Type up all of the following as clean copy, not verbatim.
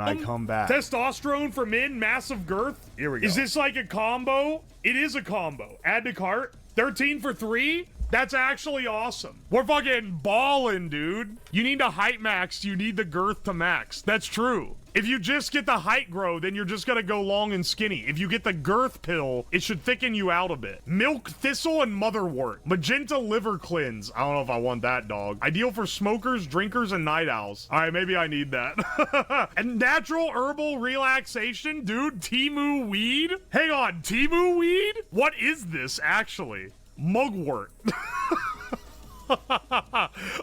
I come back. Testosterone for men, massive girth. Here we go. Is this like a combo? It is a combo. Add to cart. 13 for 3? That's actually awesome. We're fucking balling, dude. You need to height max. You need the girth to max. That's true. If you just get the height grow, then you're just gonna go long and skinny. If you get the girth pill, it should thicken you out a bit. Milk thistle and motherwort. Magenta liver cleanse. I don't know if I want that, dog. Ideal for smokers, drinkers, and night owls. All right, maybe I need that. And natural herbal relaxation, dude. Timu weed. Hang on, Timu weed? What is this, actually? Mugwort.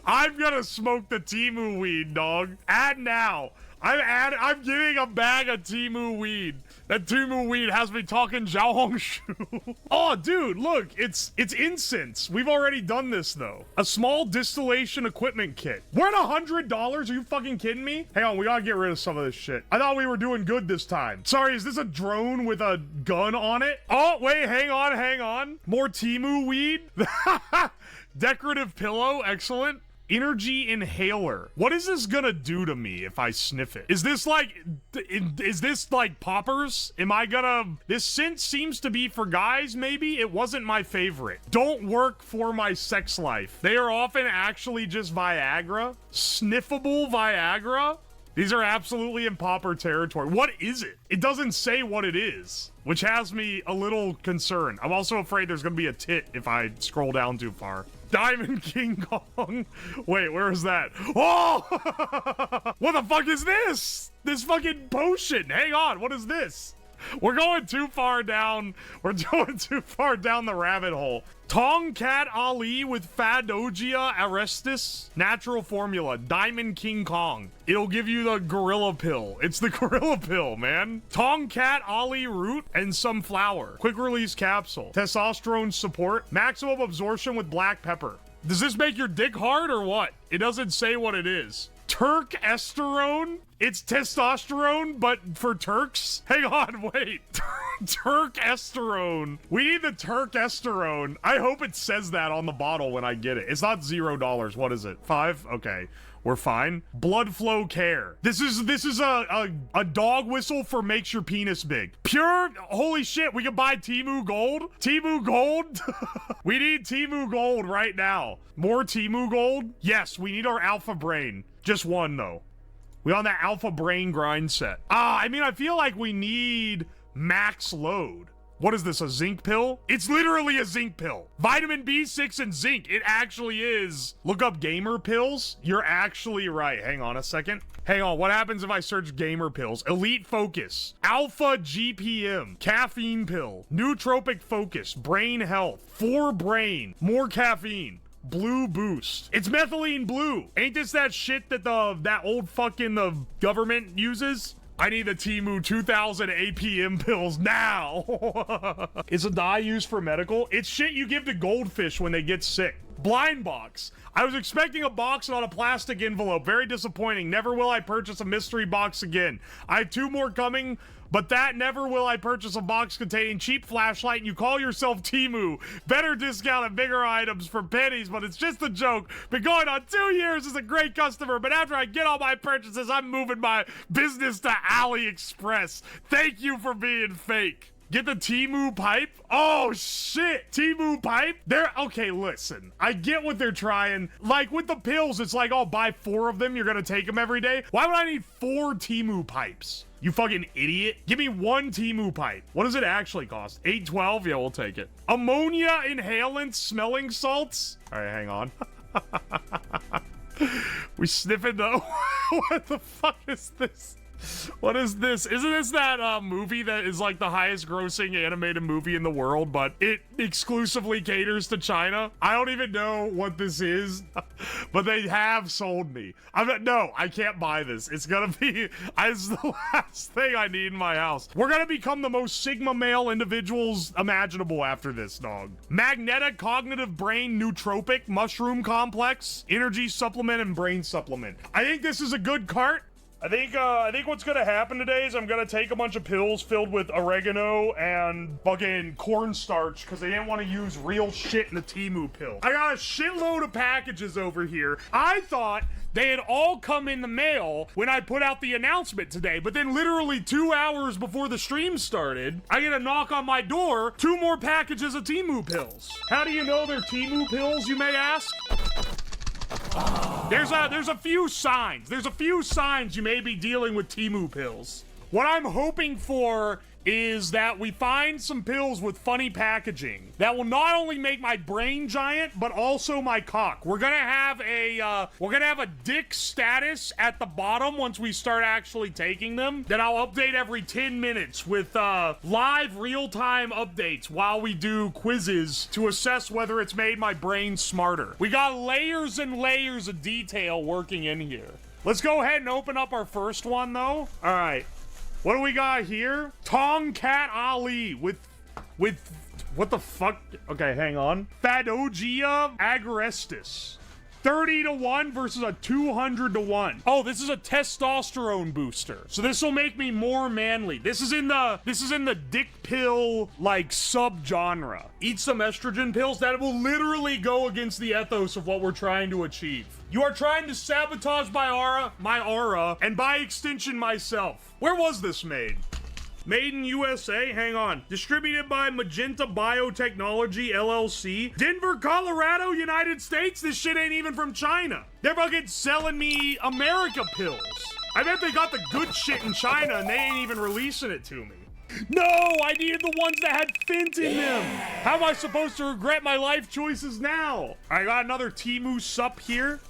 I'm gonna smoke the Timu weed, dog. Add now. I'm getting a bag of Timu weed. That Timu weed has me talking Jiaohongshu. Oh, dude, look, it's incense. We've already done this, though. A small distillation equipment kit. We're at $100? Are you fucking kidding me? Hang on, we gotta get rid of some of this shit. I thought we were doing good this time. Sorry, is this a drone with a gun on it? Oh, wait, hang on. More Timu weed? Decorative pillow, excellent. Energy inhaler. What is this gonna do to me if I sniff it? Is this like poppers? Am I gonna... This scent seems to be for guys, maybe? It wasn't my favorite. Don't work for my sex life. They are often actually just Viagra. Sniffable Viagra? These are absolutely in popper territory. What is it? It doesn't say what it is, which has me a little concerned. I'm also afraid there's gonna be a tit if I scroll down too far. Diamond King Kong. Wait, where is that? Oh! What the fuck is this? This fucking potion. Hang on, what is this? We're going too far down. We're going too far down the rabbit hole. Tongkat Ali with Fadogia Arestis. Natural formula. Diamond King Kong. It'll give you the gorilla pill. It's the gorilla pill, man. Tongkat Ali root and some flour. Quick release capsule. Testosterone support. Maximum absorption with black pepper. Does this make your dick hard or what? It doesn't say what it is. Turk esterone? It's testosterone, but for Turks? Hang on, wait. Turk esterone. We need the Turk esterone. I hope it says that on the bottle when I get it. It's not $0. What is it? 5? Okay. We're fine. Blood flow care. This is a dog whistle for makes your penis big. Pure, holy shit, we can buy Timu Gold? Timu Gold? We need Timu Gold right now. More Timu Gold? Yes, we need our alpha brain. Just one, though. We on that alpha brain grind set. I mean, I feel like we need max load. What is this, a zinc pill? It's literally a zinc pill. Vitamin B6 and zinc. It actually is. Look up gamer pills. You're actually right. Hang on a second. Hang on. What happens if I search gamer pills? Elite focus. Alpha GPM. Caffeine pill. Nootropic focus. Brain health. For brain. More caffeine. Blue boost. It's methylene blue. Ain't this that shit that that old fucking the government uses? I need the Timu 2000 APM pills now. It's a dye used for medical. It's shit you give to goldfish when they get sick. Blind box. I was expecting a box on a plastic envelope. Very disappointing. Never will I purchase a mystery box again. I have 2 more coming, but that never will I purchase a box containing cheap flashlight and you call yourself Timu. Better discount and bigger items for pennies, but it's just a joke. Been going on 2 years as a great customer, but after I get all my purchases, I'm moving my business to AliExpress. Thank you for being fake. Get the Timu pipe? Oh, shit. Timu pipe? Okay, listen. I get what they're trying. Like, with the pills, it's like, oh, buy 4 of them. You're gonna take them every day. Why would I need 4 Timu pipes? You fucking idiot. Give me 1 Timu pipe. What does it actually cost? $8.12? Yeah, we'll take it. Ammonia inhalant smelling salts? All right, hang on. We sniffing though. What the fuck is this? What is this? Isn't this that movie that is like the highest grossing animated movie in the world, but it exclusively caters to China? I don't even know what this is, but they have sold me. No, I can't buy this. It's gonna be, it's the last thing I need in my house. We're gonna become the most Sigma male individuals imaginable after this, dog. Magnetic cognitive brain nootropic mushroom complex, energy supplement, and brain supplement. I think this is a good cart. I think what's gonna happen today is I'm gonna take a bunch of pills filled with oregano and fucking cornstarch because they didn't want to use real shit in the Temu pill. I got a shitload of packages over here. I thought they had all come in the mail when I put out the announcement today, but then literally 2 hours before the stream started, I get a knock on my door, 2 more packages of Temu pills. How do you know they're Temu pills, you may ask? There's a few signs. There's a few signs you may be dealing with Temu pills. What I'm hoping for is that we find some pills with funny packaging that will not only make my brain giant, but also my cock. We're gonna have a dick status at the bottom once we start actually taking them. Then I'll update every 10 minutes with live real-time updates while we do quizzes to assess whether it's made my brain smarter. We got layers and layers of detail working in here. Let's go ahead and open up our first one though. All right. What do we got here? Tongkat Ali with what the fuck? Okay, hang on. Phagogia agrestis. 30-1 versus a 200-1. Oh, this is a testosterone booster. So this will make me more manly. This is in the dick pill like subgenre. Eat some estrogen pills that will literally go against the ethos of what we're trying to achieve. You are trying to sabotage my aura, and by extension myself. Where was this made? Made in USA? Hang on. Distributed by Magenta Biotechnology, LLC. Denver, Colorado, United States? This shit ain't even from China. They're fucking selling me America pills. I bet they got the good shit in China and they ain't even releasing it to me. No, I needed the ones that had Fint in them. How am I supposed to regret my life choices now? I got another Temu sup here.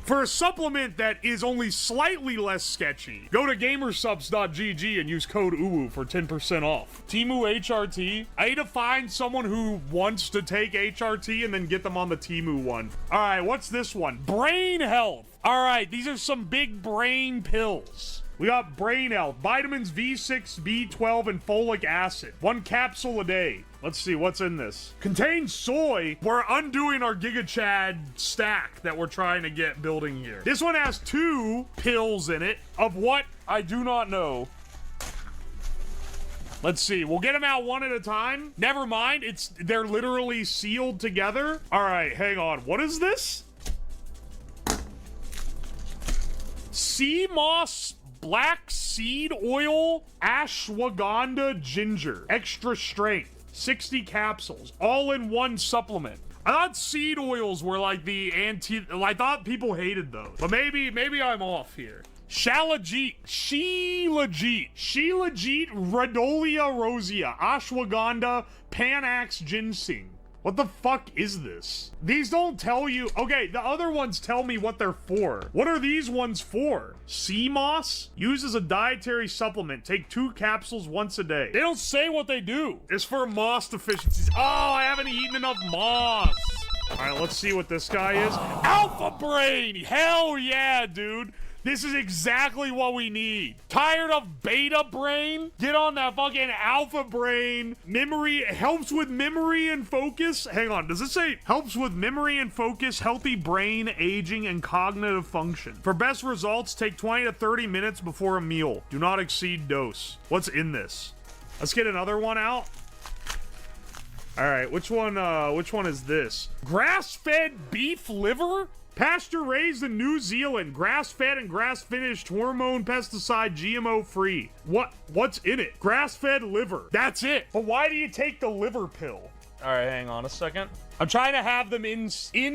For a supplement that is only slightly less sketchy, go to gamersubs.gg and use code UWU for 10% off. Temu HRT. I need to find someone who wants to take HRT and then get them on the Temu one. All right, what's this one? Brain health. All right, these are some big brain pills. We got brain health, vitamins V6, B12, and folic acid. 1 capsule a day. Let's see, what's in this? Contains soy. We're undoing our Giga Chad stack that we're trying to get building here. This one has 2 pills in it of what I do not know. Let's see, we'll get them out one at a time. Never mind, they're literally sealed together. All right, hang on, what is this? Sea moss black seed oil, ashwagandha ginger, extra strength, 60 capsules, all in one supplement. I thought seed oils were like I thought people hated those, but maybe I'm off here. Shilajit, Rhodolia rosea, ashwagandha, panax ginseng. What the fuck is this? These don't tell you. Okay, the other ones tell me what they're for. What are these ones for? Sea moss? Used as a dietary supplement. Take 2 capsules once a day. They don't say what they do. It's for moss deficiencies. Oh, I haven't eaten enough moss. All right, let's see what this guy is. Alpha Brain! Hell yeah, dude. This is exactly what we need. Tired of beta brain? Get on that fucking alpha brain. Memory, helps with memory and focus. Hang on, does it say helps with memory and focus, healthy brain, aging, and cognitive function? For best results, take 20 to 30 minutes before a meal. Do not exceed dose. What's in this? Let's get another one out. All right, which one is this? Grass-fed beef liver? Pasture-raised in New Zealand, grass-fed and grass-finished, hormone, pesticide, GMO-free. What's in it? Grass-fed liver. That's it. But why do you take the liver pill? All right, hang on a second. I'm trying to have them in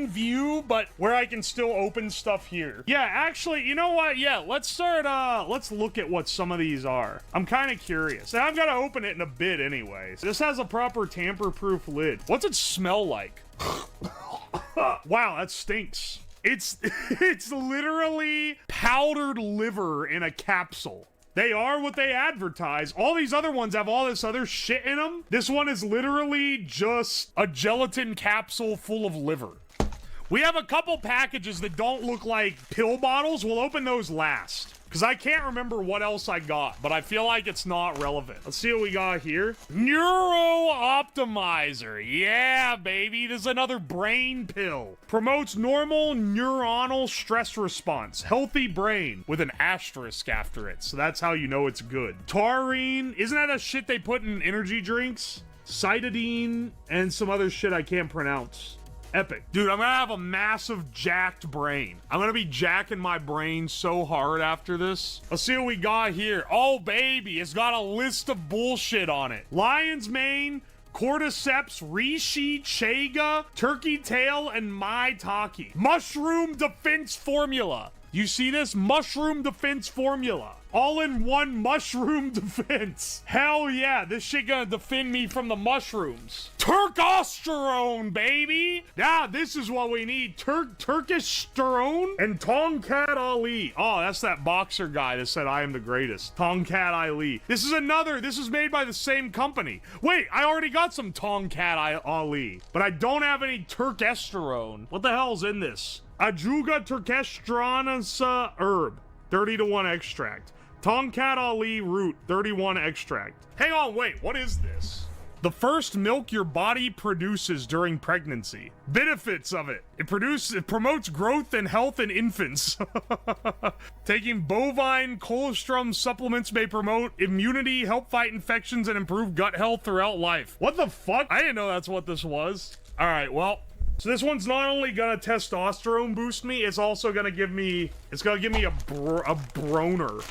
view, but where I can still open stuff here. Yeah, actually, you know what? Yeah, let's start, let's look at what some of these are. I'm kind of curious. And I'm gonna open it in a bit anyways. This has a proper tamper-proof lid. What's it smell like? Wow, that stinks. It's literally powdered liver in a capsule. They are what they advertise. All these other ones have all this other shit in them. This one is literally just a gelatin capsule full of liver. We have a couple packages that don't look like pill bottles. We'll open those last. Because I can't remember what else I got, but I feel like it's not relevant. Let's see what we got here. Neuro Optimizer. Yeah, baby. This is another brain pill. Promotes normal neuronal stress response. Healthy brain with an asterisk after it. So that's how you know it's good. Taurine. Isn't that a shit they put in energy drinks? Cytidine and some other shit I can't pronounce. Epic. Dude, I'm gonna have a massive jacked brain. I'm gonna be jacking my brain so hard after this. Let's see what we got here. Oh, baby, it's got a list of bullshit on it. Lion's mane, cordyceps, reishi, chaga, turkey tail, and maitake. Mushroom defense formula. You see this? Mushroom defense formula. All in one mushroom defense. Hell yeah, this shit gonna defend me from the mushrooms. Turkosterone, baby! Yeah, this is what we need. Turkish-sterone and Tongkat Ali. Oh, that's that boxer guy that said I am the greatest. Tongkat Ali. This is made by the same company. Wait, I already got some Tongkat Ali, but I don't have any Turkesterone. What the hell's in this? Ajuga Turkestranasa herb, 30-to-1 extract. Tongkat Ali root, 31 extract. Hang on, wait, what is this? The first milk your body produces during pregnancy. Benefits of it. It promotes growth and health in infants. Taking bovine colostrum supplements may promote immunity, help fight infections, and improve gut health throughout life. What the fuck? I didn't know that's what this was. All right, well, so this one's not only gonna testosterone boost me, it's also gonna give me, a broner.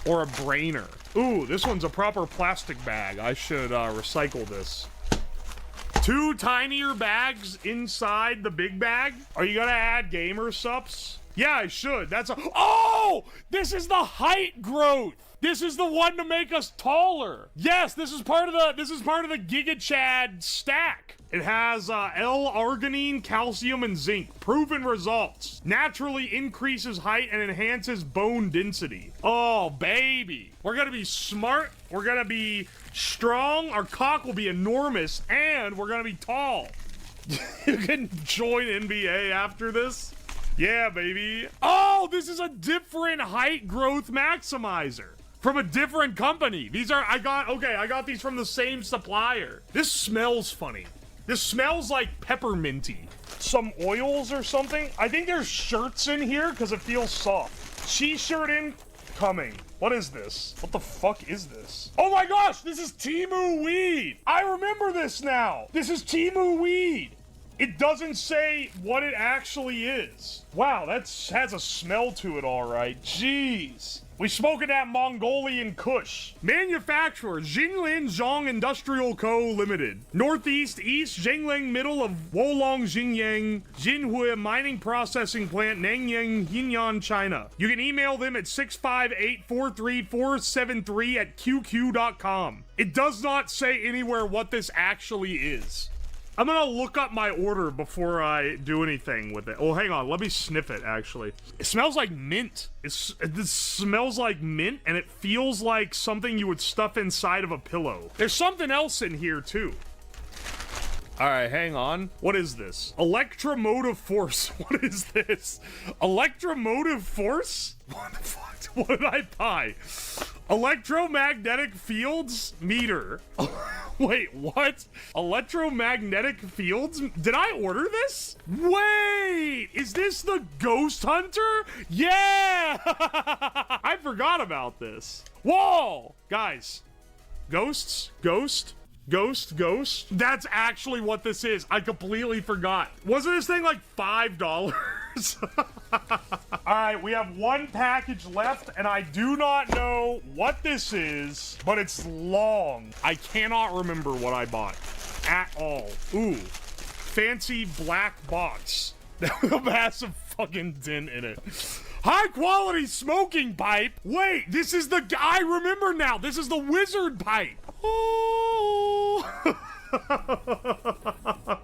Or a brainer. Ooh, this one's a proper plastic bag. I should recycle this. 2 tinier bags inside the big bag. Are you gonna add gamer sups? Yeah, I should. That's a— oh! This is the height growth! This is the one to make us taller. Yes, this is part of the Giga Chad stack. It has L-arginine, calcium, and zinc. Proven results. Naturally increases height and enhances bone density. Oh, baby. We're gonna be smart. We're gonna be strong. Our cock will be enormous, and we're gonna be tall. You can join NBA after this. Yeah, baby. Oh, this is a different height growth maximizer. From a different company. These are, I got these from the same supplier. This smells funny. This smells like pepperminty. Some oils or something. I think there's shirts in here because it feels soft. T-shirt incoming. What is this? What the fuck is this? Oh my gosh, this is Temu weed. I remember this now. This is Temu weed. It doesn't say what it actually is. Wow, that has a smell to it, all right. Jeez. We smoking that Mongolian Kush. Manufacturer, Jinglin Zhong Industrial Co. Limited. Northeast, East, Jingling, middle of Wolong, Jingyang, Jinhui Mining Processing Plant, Nangyang, Yinyan, China. You can email them at 658-43473@qq.com. It does not say anywhere what this actually is. I'm gonna look up my order before I do anything with it. Oh, hang on. Let me sniff it, actually. It smells like mint. It smells like mint, and it feels like something you would stuff inside of a pillow. There's something else in here, too. Alright, hang on. What is this? Electromotive force. What is this? Electromotive force? What the fuck? What did I buy? Electromagnetic fields meter. Wait, what? Electromagnetic fields? Did I order this? Wait, is this the Ghost Hunter? Yeah! I forgot about this. Whoa! Guys, ghosts? Ghost? Ghost? Ghost? That's actually what this is. I completely forgot. Wasn't this thing like $5? Alright, we have one package left, and I do not know what this is, but it's long. I cannot remember what I bought at all. Ooh, fancy black box. A massive fucking dent in it. High quality smoking pipe. Wait, this is the guy. I remember now. This is the wizard pipe. Oh.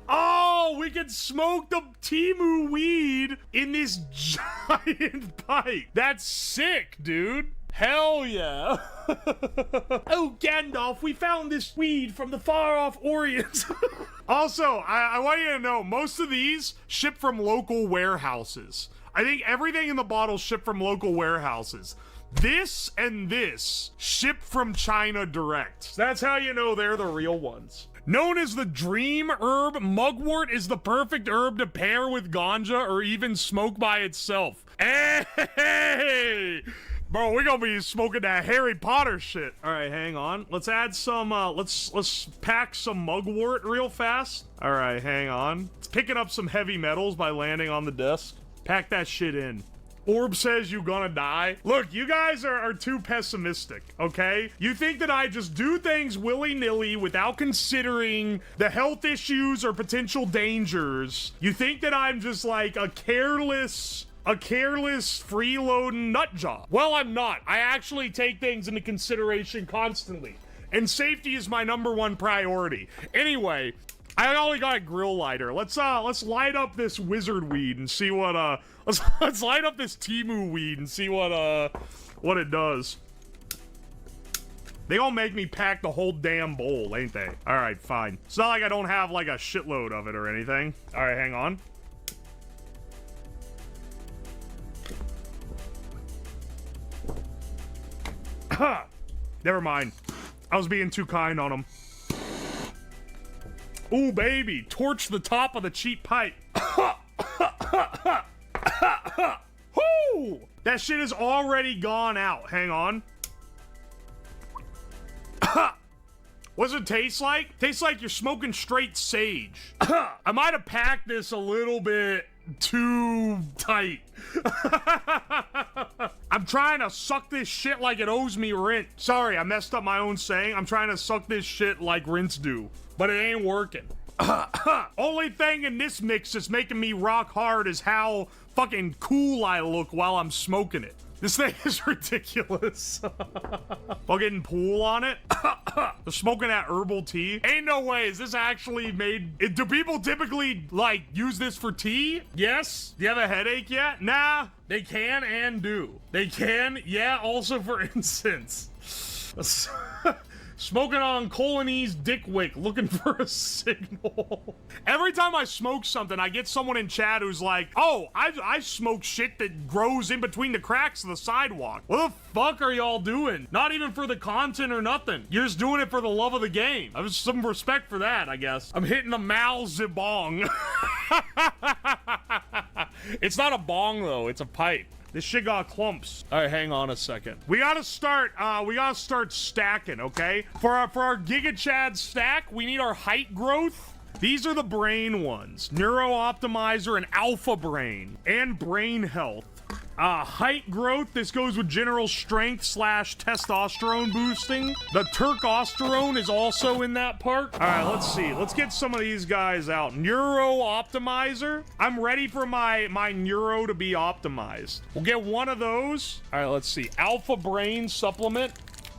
Oh, we can smoke the Temu weed in this giant pipe. That's sick, dude. Hell yeah. Oh, Gandalf, we found this weed from the far-off Orient. Also, I want you to know, most of these ship from local warehouses. I think everything in the bottle shipped from local warehouses. This and this shipped from China direct. That's how you know they're the real ones. Known as the dream herb, mugwort is the perfect herb to pair with ganja or even smoke by itself. Hey! Bro, we're gonna be smoking that Harry Potter shit. All right, hang on. Let's add some, let's pack some mugwort real fast. All right, hang on. It's picking up some heavy metals by landing on the desk. Pack that shit in. Orb says you gonna die. Look, you guys are too pessimistic, okay? You think that I just do things willy-nilly without considering the health issues or potential dangers. You think that I'm just like a careless freeloading nut job. Well, I'm not. I actually take things into consideration constantly. And safety is my #1 priority. Anyway, I only got a grill lighter. Let's light up this wizard weed and see what let's light up this Timu weed and see what it does. They gonna make me pack the whole damn bowl, ain't they? All right, fine. It's not like I don't have like a shitload of it or anything. All right, hang on. Never mind. I was being too kind on him. Ooh, baby. Torch the top of the cheap pipe. Whoo! That shit is already gone out. Hang on. What's it taste like? Tastes like you're smoking straight sage. I might have packed this a little bit too tight. I'm trying to suck this shit like it owes me rent. Sorry, I messed up my own saying. I'm trying to suck this shit like rinse do, but it ain't working. Only thing in this mix that's making me rock hard is how fucking cool I look while I'm smoking it. This thing is ridiculous. Fucking pool on it. They're smoking that herbal tea. Ain't no way. Is this actually made? Do people typically, like, use this for tea? Yes. Do you have a headache yet? Nah. They can and do. They can, yeah, also for incense. Smoking on Colony's dick wick, looking for a signal. Every time I smoke something, I get someone in chat who's like, oh, I smoke shit that grows in between the cracks of the sidewalk. What the fuck are y'all doing? Not even for the content or nothing. You're just doing it for the love of the game. I have some respect for that, I guess. I'm hitting the Mao Zedong. It's not a bong, though. It's a pipe. This shit got clumps. All right, hang on a second. We gotta start stacking, okay? For our Giga Chad stack, we need our height growth. These are the brain ones. Neuro Optimizer and Alpha Brain. And brain health. Height growth, this goes with general strength / testosterone boosting. The Turkosterone is also in that part. All right, let's see. Let's get some of these guys out. Neuro Optimizer. I'm ready for my neuro to be optimized. We'll get one of those. All right, let's see. Alpha Brain supplement.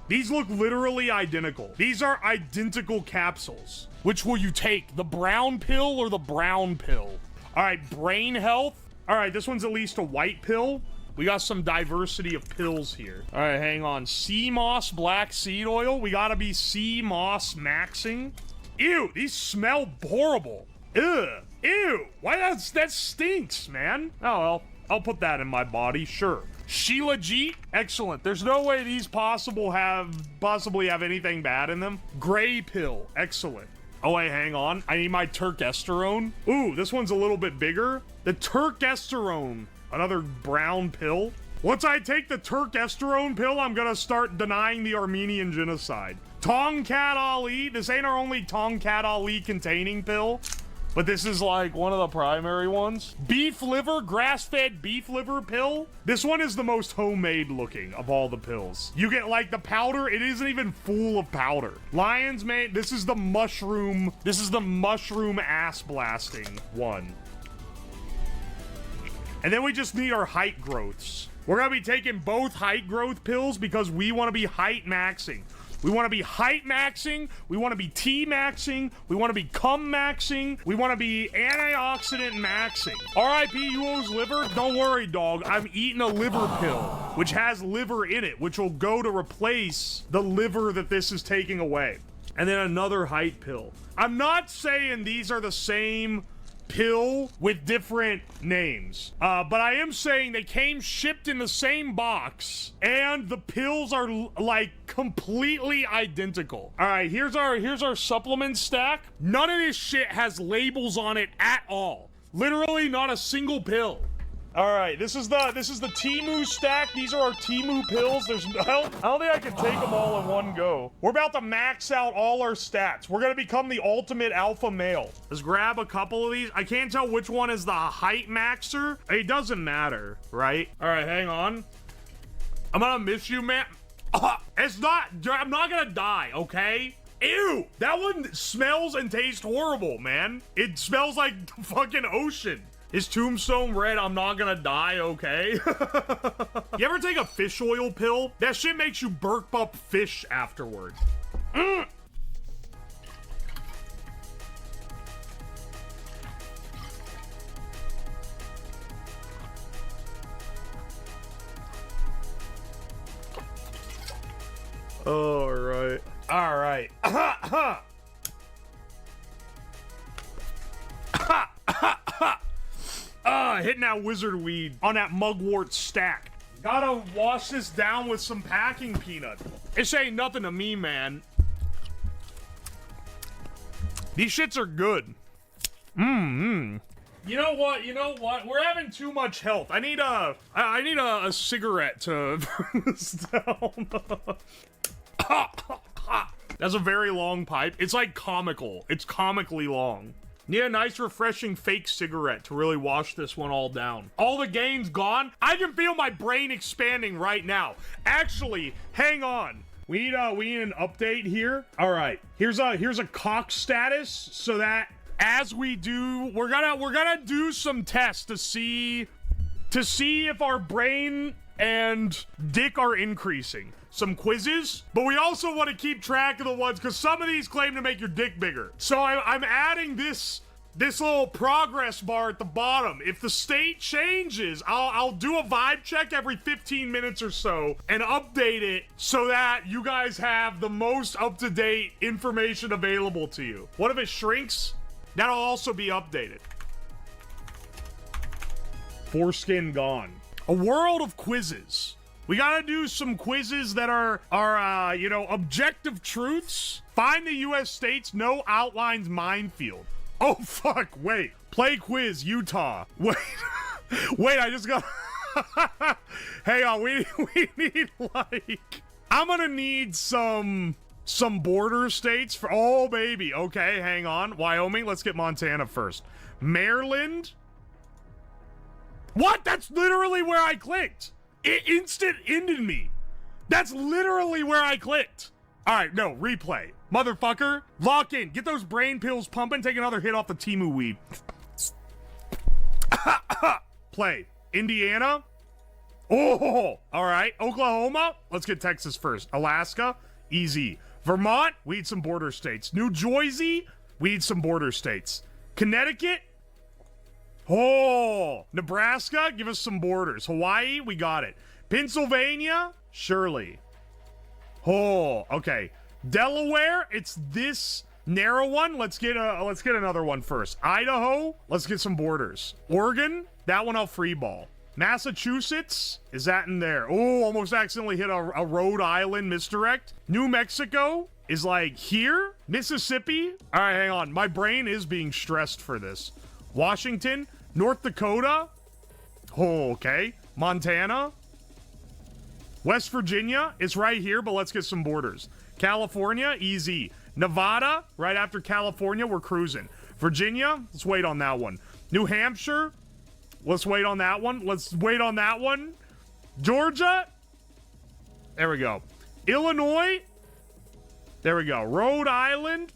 These look literally identical. These are identical capsules. Which will you take? The brown pill or the brown pill? All right, brain health. All right, this one's at least a white pill. We got some diversity of pills here. All right, hang on. Sea moss black seed oil. We gotta be sea moss maxing. Ew, these smell horrible. Ugh, ew. Why that stinks, man. Oh, well, I'll put that in my body, sure. Shilajit, excellent. There's no way these possibly have anything bad in them. Gray pill, excellent. Oh, wait, hang on. I need my Turkesterone. Ooh, this one's a little bit bigger. The Turkesterone. Another brown pill. Once I take the Turkesterone pill, I'm gonna start denying the Armenian genocide. Tongkat Ali. This ain't our only Tongkat Ali containing pill, but this is like one of the primary ones. Beef liver, grass-fed beef liver pill. This one is the most homemade looking of all the pills. You get like the powder, it isn't even full of powder. Lion's Mane, this is the mushroom ass blasting one. And then we just need our height growths. We're gonna be taking both height growth pills because we want to be height maxing. We want to be height maxing. We want to be T maxing. We want to be cum maxing. We want to be antioxidant maxing. R.I.P. Uwo's liver. Don't worry, dog. I'm eating a liver pill, which has liver in it, which will go to replace the liver that this is taking away. And then another height pill. I'm not saying these are the same pill with different names, but I am saying they came shipped in the same box and the pills are like completely identical. All right, here's our supplement stack. None of this shit has labels on it at all. Literally not a single pill. All right, this is the Temu stack. These are our Temu pills. I don't think I can take them all in one go. We're about to max out all our stats. We're gonna become the ultimate alpha male. Let's grab a couple of these. I can't tell which one is the height maxer. It doesn't matter, right? All right, hang on. I'm gonna miss you, man. It's not. I'm not gonna die, okay? Ew! That one smells and tastes horrible, man. It smells like the fucking ocean. Is Tombstone red? I'm not gonna die, okay? You ever take a fish oil pill? That shit makes you burp up fish afterward. All right. All right. Hitting that wizard weed on that mugwort stack. Gotta wash this down with some packing peanut. This ain't nothing to me, man. These shits are good. You know what? You know what? We're having too much health. I need a cigarette to burn this down. That's a very long pipe. It's like comical. It's comically long. Need a nice, refreshing fake cigarette to really wash this one all down. All the gains gone. I can feel my brain expanding right now. Actually, hang on. We need an update here. All right, here's a cock status so that as we do, we're gonna do some tests to see if our brain and dick are increasing. Some quizzes, but we also want to keep track of the ones because some of these claim to make your dick bigger. So I'm adding this little progress bar at the bottom. If the state changes, I'll do a vibe check every 15 minutes or so and update it so that you guys have the most up-to-date information available to you. What if it shrinks? That'll also be updated. Foreskin gone. A world of quizzes. We gotta do some quizzes that are you know, objective truths. Find the U.S. states, no outlines minefield. Oh, fuck, wait. Play quiz, Utah. Wait, wait, I just got... Hang on, we need, like... I'm gonna need some border states for... Oh, baby, okay, hang on. Wyoming, let's get Montana first. Maryland? What? That's literally where I clicked. It instant ended me. That's literally where I clicked. All right, no, replay. Motherfucker, lock in. Get those brain pills pumping. Take another hit off the Temu weed. Play. Indiana. Oh, all right. Oklahoma. Let's get Texas first. Alaska. Easy. Vermont. We need some border states. New Jersey. We need some border states. Connecticut. Oh, Nebraska, give us some borders. Hawaii, we got it. Pennsylvania, surely. Oh, okay. Delaware, it's this narrow one. Let's get another one first. Idaho, let's get some borders. Oregon, that one I'll free ball. Massachusetts, is that in there? Oh, almost accidentally hit a Rhode Island misdirect. New Mexico is like here. Mississippi. All right, hang on. My brain is being stressed for this. Washington. North Dakota. Oh, okay. Montana. West Virginia. It's right here, but let's get some borders. California, easy. Nevada, right after California, we're cruising. Virginia, let's wait on that one. New Hampshire, let's wait on that one. Let's wait on that one. Georgia, there we go. Illinois, there we go. Rhode Island,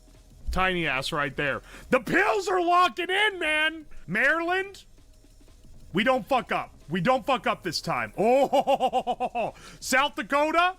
tiny ass right there. The pills are locking in, man. Maryland, we don't fuck up. We don't fuck up this time. Oh, South Dakota,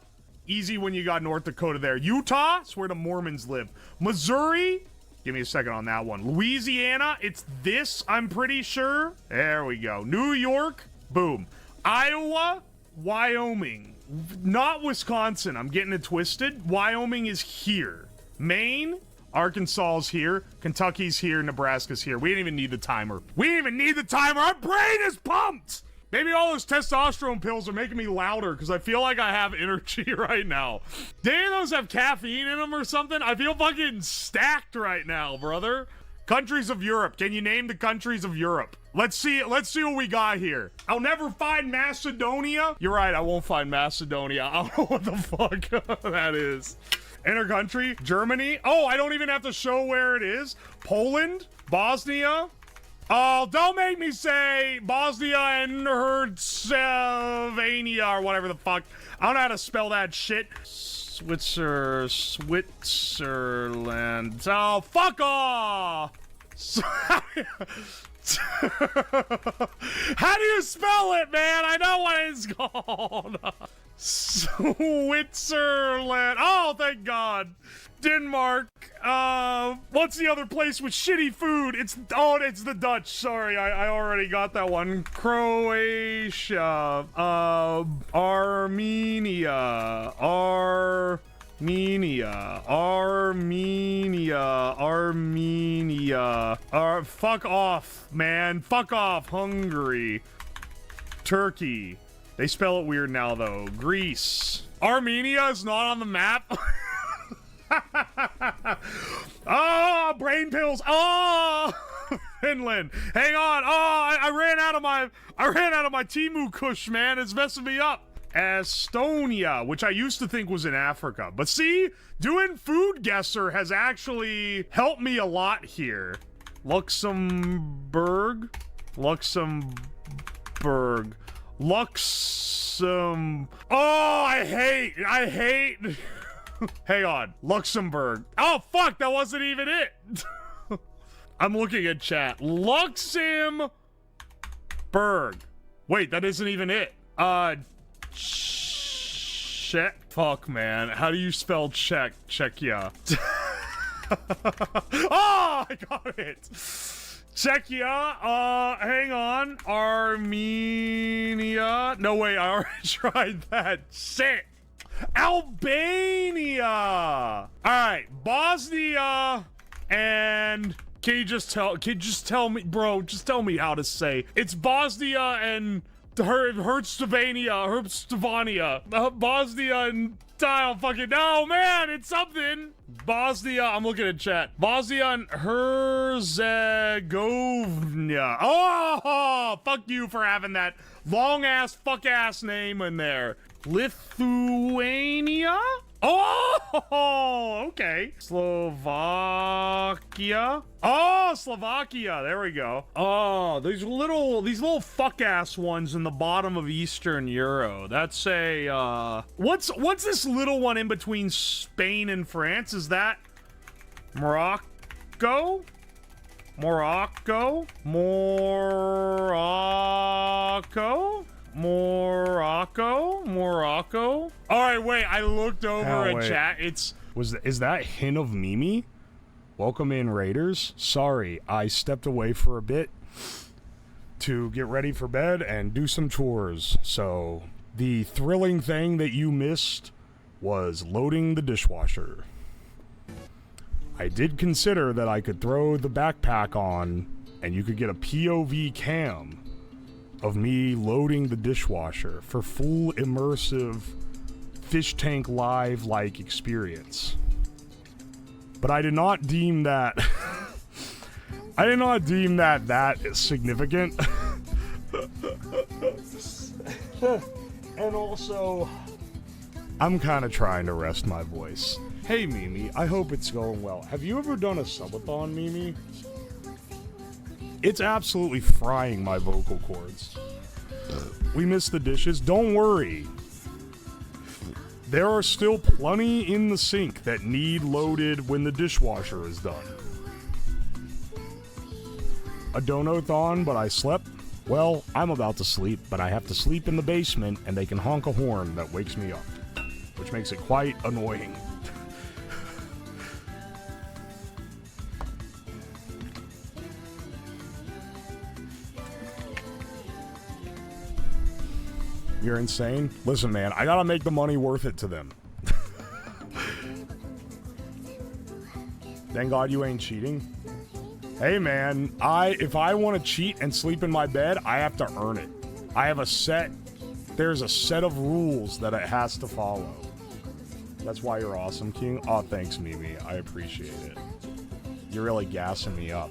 Easy when you got North Dakota there. Utah, it's where the Mormons live. Missouri, give me a second on that one. Louisiana, it's this, I'm pretty sure. There we go. New York, boom. Iowa, Wyoming. Not Wisconsin, I'm getting it twisted. Wyoming is here. Maine, Arkansas is here. Kentucky's here. Nebraska's here. We didn't even need the timer. We didn't even need the timer. Our brain is pumped. Maybe all those testosterone pills are making me louder because I feel like I have energy right now. Do any of those have caffeine in them or something? I feel fucking stacked right now, brother. Countries of Europe. Can you name the countries of Europe? Let's see what we got here. I'll never find Macedonia. You're right, I won't find Macedonia. I don't know what the fuck that is. Enter country. Germany. Oh, I don't even have to show where it is. Poland. Bosnia. Oh, don't make me say Bosnia and Herzegovina or whatever the fuck. I don't know how to spell that shit. Switzerland. Oh, fuck off! How do you spell it, man? I know what it's called. Switzerland. Oh, thank God. Denmark. What's the other place with shitty food? It's the Dutch. Sorry, I already got that one. Croatia. Armenia. Fuck off, man. Fuck off. Hungary. Turkey. They spell it weird now, though. Greece. Armenia is not on the map. Oh, brain pills. Oh, Finland. Hang on. Oh, I ran out of my Timu Kush, man. It's messing me up. Estonia, which I used to think was in Africa. But see, doing Food Guesser has actually helped me a lot here. Luxembourg. Oh, I hate. Hang on. Luxembourg. Oh, fuck, that wasn't even it. I'm looking at chat. Luxembourg. Wait, that isn't even it. Czech. Fuck, man. How do you spell Czech? Czechia. Oh, I got it. Czechia. Hang on. Armenia. No, wait, I already tried that. Shit. Albania. All right, Bosnia and can you just tell me, bro? Just tell me how to say it's Bosnia and Herzegovina, Bosnia and I don't fucking know, man. It's something. Bosnia. I'm looking at chat. Bosnia and Herzegovina. Oh, fuck you for having that long ass fuck ass name in there. Lithuania? Oh, okay. Slovakia. Oh, Slovakia. There we go. Oh, these little fuck ass ones in the bottom of Eastern Euro. That's a what's this little one in between Spain and France? Is that Morocco? Morocco? All right, wait. I looked over at chat. Is that Hin of Mimi? Welcome in, Raiders. Sorry, I stepped away for a bit to get ready for bed and do some chores. So the thrilling thing that you missed was loading the dishwasher. I did consider that I could throw the backpack on and you could get a POV cam of me loading the dishwasher for full immersive fish tank live like experience. But I did not deem that that significant. And also, I'm kind of trying to rest my voice. Hey Mimi, I hope it's going well. Have you ever done a subathon, Mimi? It's absolutely frying my vocal cords. We missed the dishes. Don't worry. There are still plenty in the sink that need loaded when the dishwasher is done. A dono-thon, but I slept? Well, I'm about to sleep, but I have to sleep in the basement and they can honk a horn that wakes me up. which makes it quite annoying. You're insane? Listen, man, I gotta make the money worth it to them. Thank God you ain't cheating. Hey, man, if I want to cheat and sleep in my bed, I have to earn it. I have there's a set of rules that it has to follow. That's why you're awesome, King. Oh, thanks, Mimi. I appreciate it. You're really gassing me up.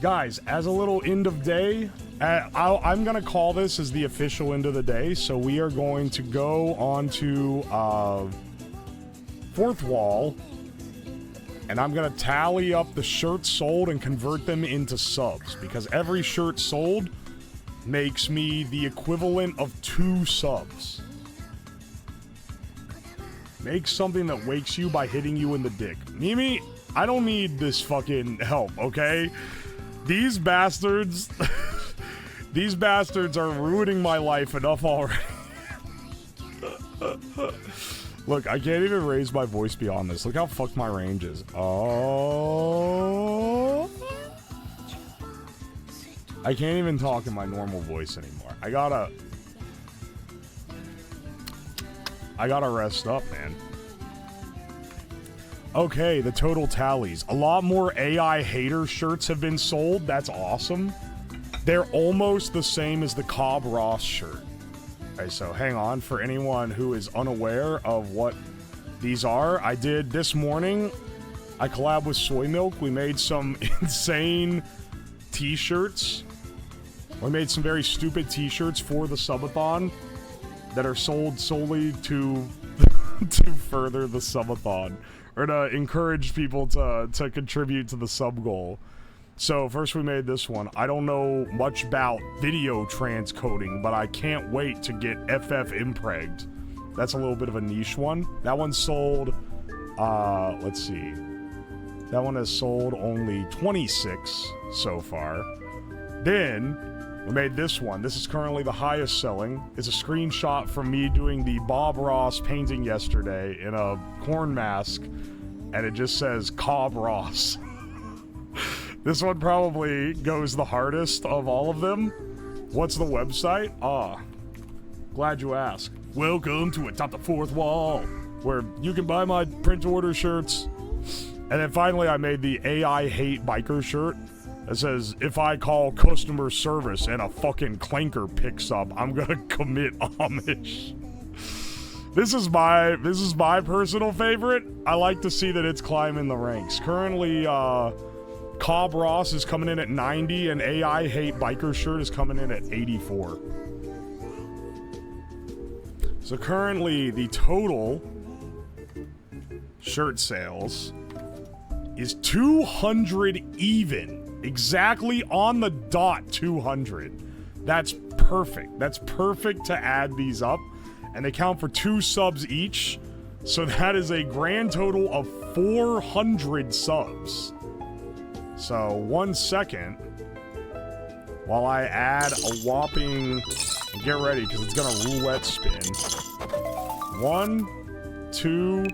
Guys, as a little end of day, I'm going to call this as the official end of the day, so we are going to go on to fourth wall, and I'm going to tally up the shirts sold and convert them into subs, because every shirt sold makes me the equivalent of 2 subs. Make something that wakes you by hitting you in the dick. Mimi, I don't need this fucking help, okay? These bastards... These bastards are ruining my life enough already. Look, I can't even raise my voice beyond this. Look how fucked my range is. Oh. I can't even talk in my normal voice anymore. I gotta rest up, man. Okay, the total tallies. A lot more AI hater shirts have been sold. That's awesome. They're almost the same as the Cobb Ross shirt. Okay, so hang on. For anyone who is unaware of what these are, I did this morning, I collabed with Soy Milk. We made some insane t-shirts. We made some very stupid t-shirts for the subathon that are sold solely to to further the subathon, or to encourage people to contribute to the sub goal. So first we made this one. I don't know much about video transcoding, but I can't wait to get FF impregged. That's a little bit of a niche one. That one sold, let's see. That one has sold only 26 so far. Then we made this one. This is currently the highest selling. It's a screenshot from me doing the Bob Ross painting yesterday in a corn mask, and it just says Cobb Ross. This one probably goes the hardest of all of them. What's the website? Glad you asked. Welcome to Atop the Fourth Wall, where you can buy my print order shirts. And then finally I made the AI Hate Biker shirt that says, if I call customer service and a fucking clanker picks up, I'm gonna commit Amish. This is my personal favorite. I like to see that it's climbing the ranks. Currently, Cobb Ross is coming in at 90, and AI Hate Biker shirt is coming in at 84. So currently, the total shirt sales is 200 even. Exactly on the dot 200. That's perfect. That's perfect to add these up. And they count for 2 subs each. So that is a grand total of 400 subs. So 1 second while I add a whopping, get ready because it's gonna roulette spin. 1, 2,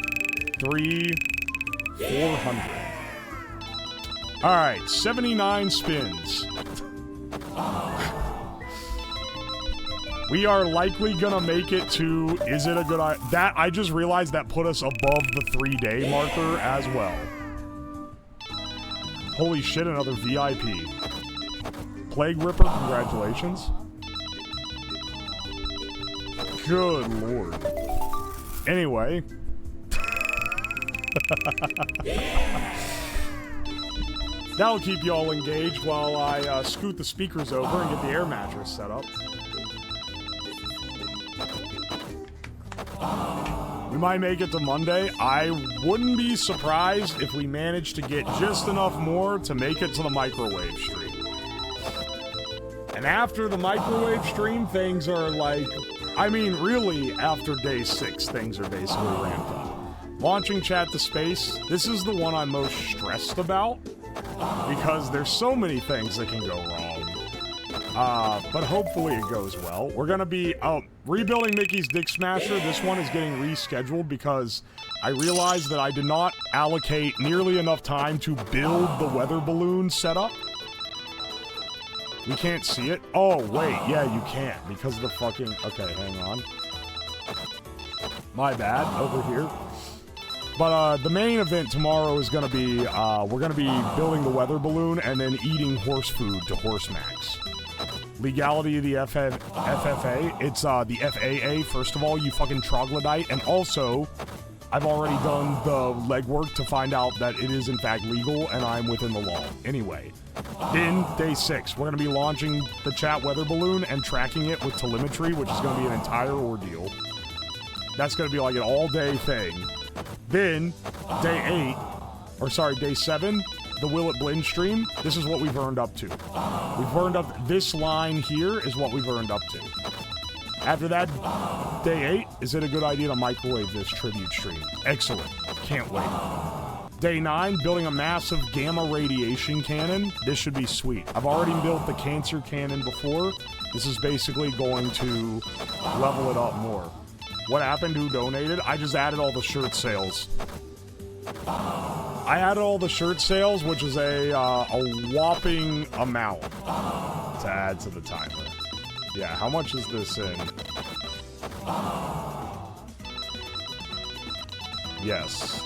3, 400. Alright, 79 spins. We are likely gonna make it to, is it a good idea? That, I just realized that put us above the 3-day marker as well. Holy shit, another VIP. Plague Ripper, congratulations. Good lord. Anyway. That'll keep you all engaged while I scoot the speakers over and get the air mattress set up. We might make it to Monday. I wouldn't be surprised if we managed to get just enough more to make it to the microwave stream. And after the microwave stream, things are like... I mean, really, after day 6, things are basically ramped up. Launching chat to space, this is the one I'm most stressed about, because there's so many things that can go wrong. But hopefully it goes well. We're gonna be rebuilding Mickey's Dick Smasher. This one is getting rescheduled because I realized that I did not allocate nearly enough time to build the weather balloon setup. We can't see it. Oh, wait. Yeah, you can't because of the fucking... Okay, hang on. My bad. Over here. But the main event tomorrow is going to be... we're going to be building the weather balloon and then eating horse food to Horse Max. Legality of the FFA. It's the FAA, first of all, you fucking troglodyte. And also, I've already done the legwork to find out that it is in fact legal and I'm within the law. Anyway, then day 6, we're going to be launching the chat weather balloon and tracking it with telemetry, which is going to be an entire ordeal. That's going to be like an all-day thing. Then, day 7, the Will It Blend stream. This is what we've earned up to. We've earned up, this line here is what we've earned up to. After that, day 8, is it a good idea to microwave this tribute stream? Excellent. Can't wait. Day 9, building a massive gamma radiation cannon. This should be sweet. I've already built the cancer cannon before. This is basically going to level it up more. What happened? Who donated? I just added all the shirt sales. I added all the shirt sales, which is a whopping amount to add to the timer. Yeah, how much is this in? Yes.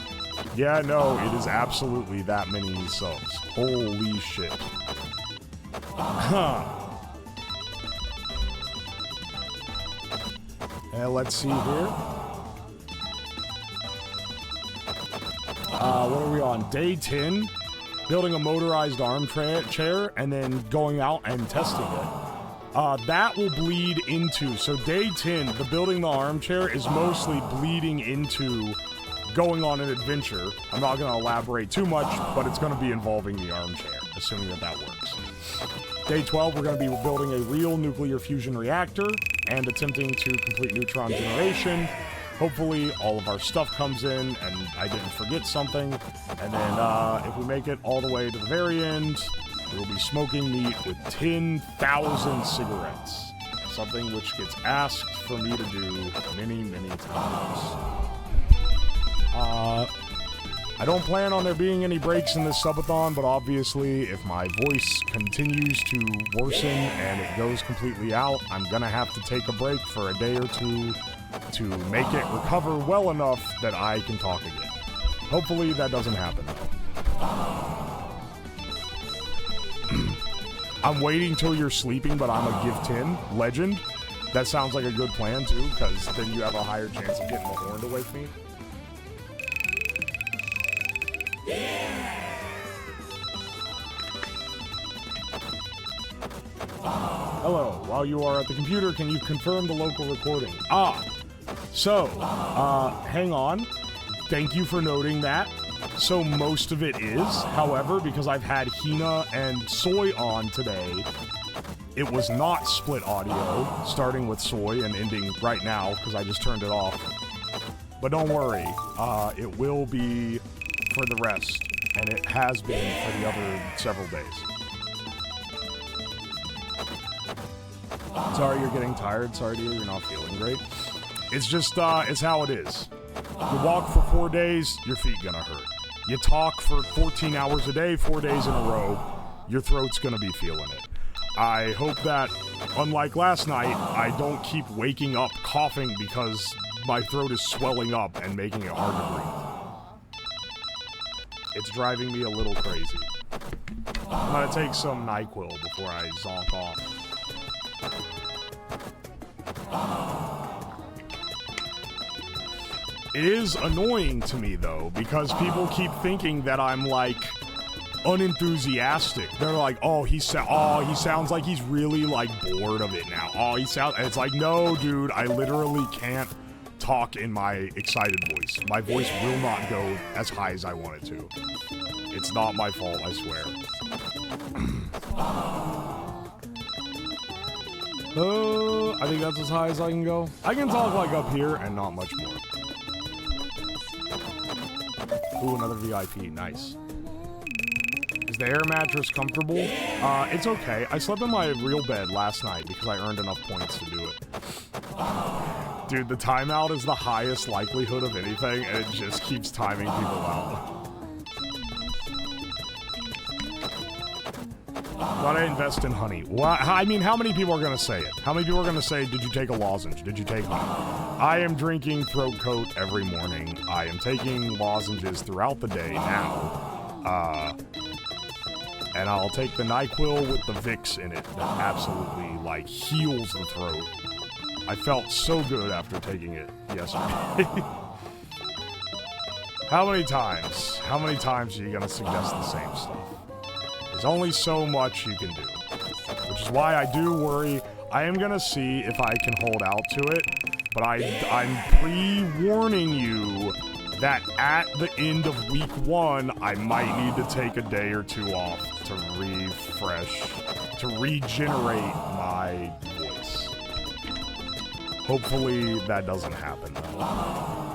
Yeah, no, it is absolutely that many subs. Holy shit. Huh. And let's see here. What are we on? Day 10. Building a motorized armchair and then going out and testing it. That will bleed into... So day 10, the building the armchair is mostly bleeding into going on an adventure. I'm not going to elaborate too much, but it's going to be involving the armchair, assuming that that works. Day 12, we're going to be building a real nuclear fusion reactor and attempting to complete neutron generation. Hopefully, all of our stuff comes in, and I didn't forget something. And then, if we make it all the way to the very end, we'll be smoking meat with 10,000 cigarettes. Something which gets asked for me to do many, many times. I don't plan on there being any breaks in this subathon, but obviously, if my voice continues to worsen and it goes completely out, I'm gonna have to take a break for a day or two to make it recover well enough that I can talk again. Hopefully that doesn't happen, though. I'm waiting till you're sleeping, but I'm a give 10 legend. That sounds like a good plan, too, because then you have a higher chance of getting the horn to wake me. Hello, while you are at the computer, can you confirm the local recording? So, hang on. Thank you for noting that. So most of it is, however, because I've had Hina and Soy on today, it was not split audio, starting with Soy and ending right now, because I just turned it off. But don't worry, it will be for the rest, and it has been for the other several days. Sorry you're getting tired, sorry dear, you're not feeling great. It's just, it's how it is. You walk for 4 days, your feet gonna hurt. You talk for 14 hours a day, 4 days in a row, your throat's gonna be feeling it. I hope that, unlike last night, I don't keep waking up coughing because my throat is swelling up and making it hard to breathe. It's driving me a little crazy. I'm gonna take some NyQuil before I zonk off. It is annoying to me, though, because people keep thinking that I'm, like, unenthusiastic. They're like, oh, he sounds like he's really, like, bored of it now. Oh, it's like, no, dude, I literally can't talk in my excited voice. My voice will not go as high as I want it to. It's not my fault, I swear. I think that's as high as I can go. I can talk, like, up here and not much more. Ooh, another VIP. Nice. the air mattress comfortable? It's okay. I slept in my real bed last night because I earned enough points to do it. Dude, the timeout is the highest likelihood of anything, and it just keeps timing people out. Thought I invest in honey. Well, I mean, how many people are going to say it? How many people are going to say, did you take a lozenge? Did you take honey? I am drinking throat coat every morning. I am taking lozenges throughout the day now. And I'll take the NyQuil with the Vicks in it that absolutely, like, heals the throat. I felt so good after taking it yesterday. How many times? How many times are you going to suggest the same stuff? There's only so much you can do. Which is why I do worry. I am going to see if I can hold out to it. But I'm pre-warning you that at the end of week 1, I might need to take a day or two off to refresh, to regenerate my voice. Hopefully that doesn't happen, though.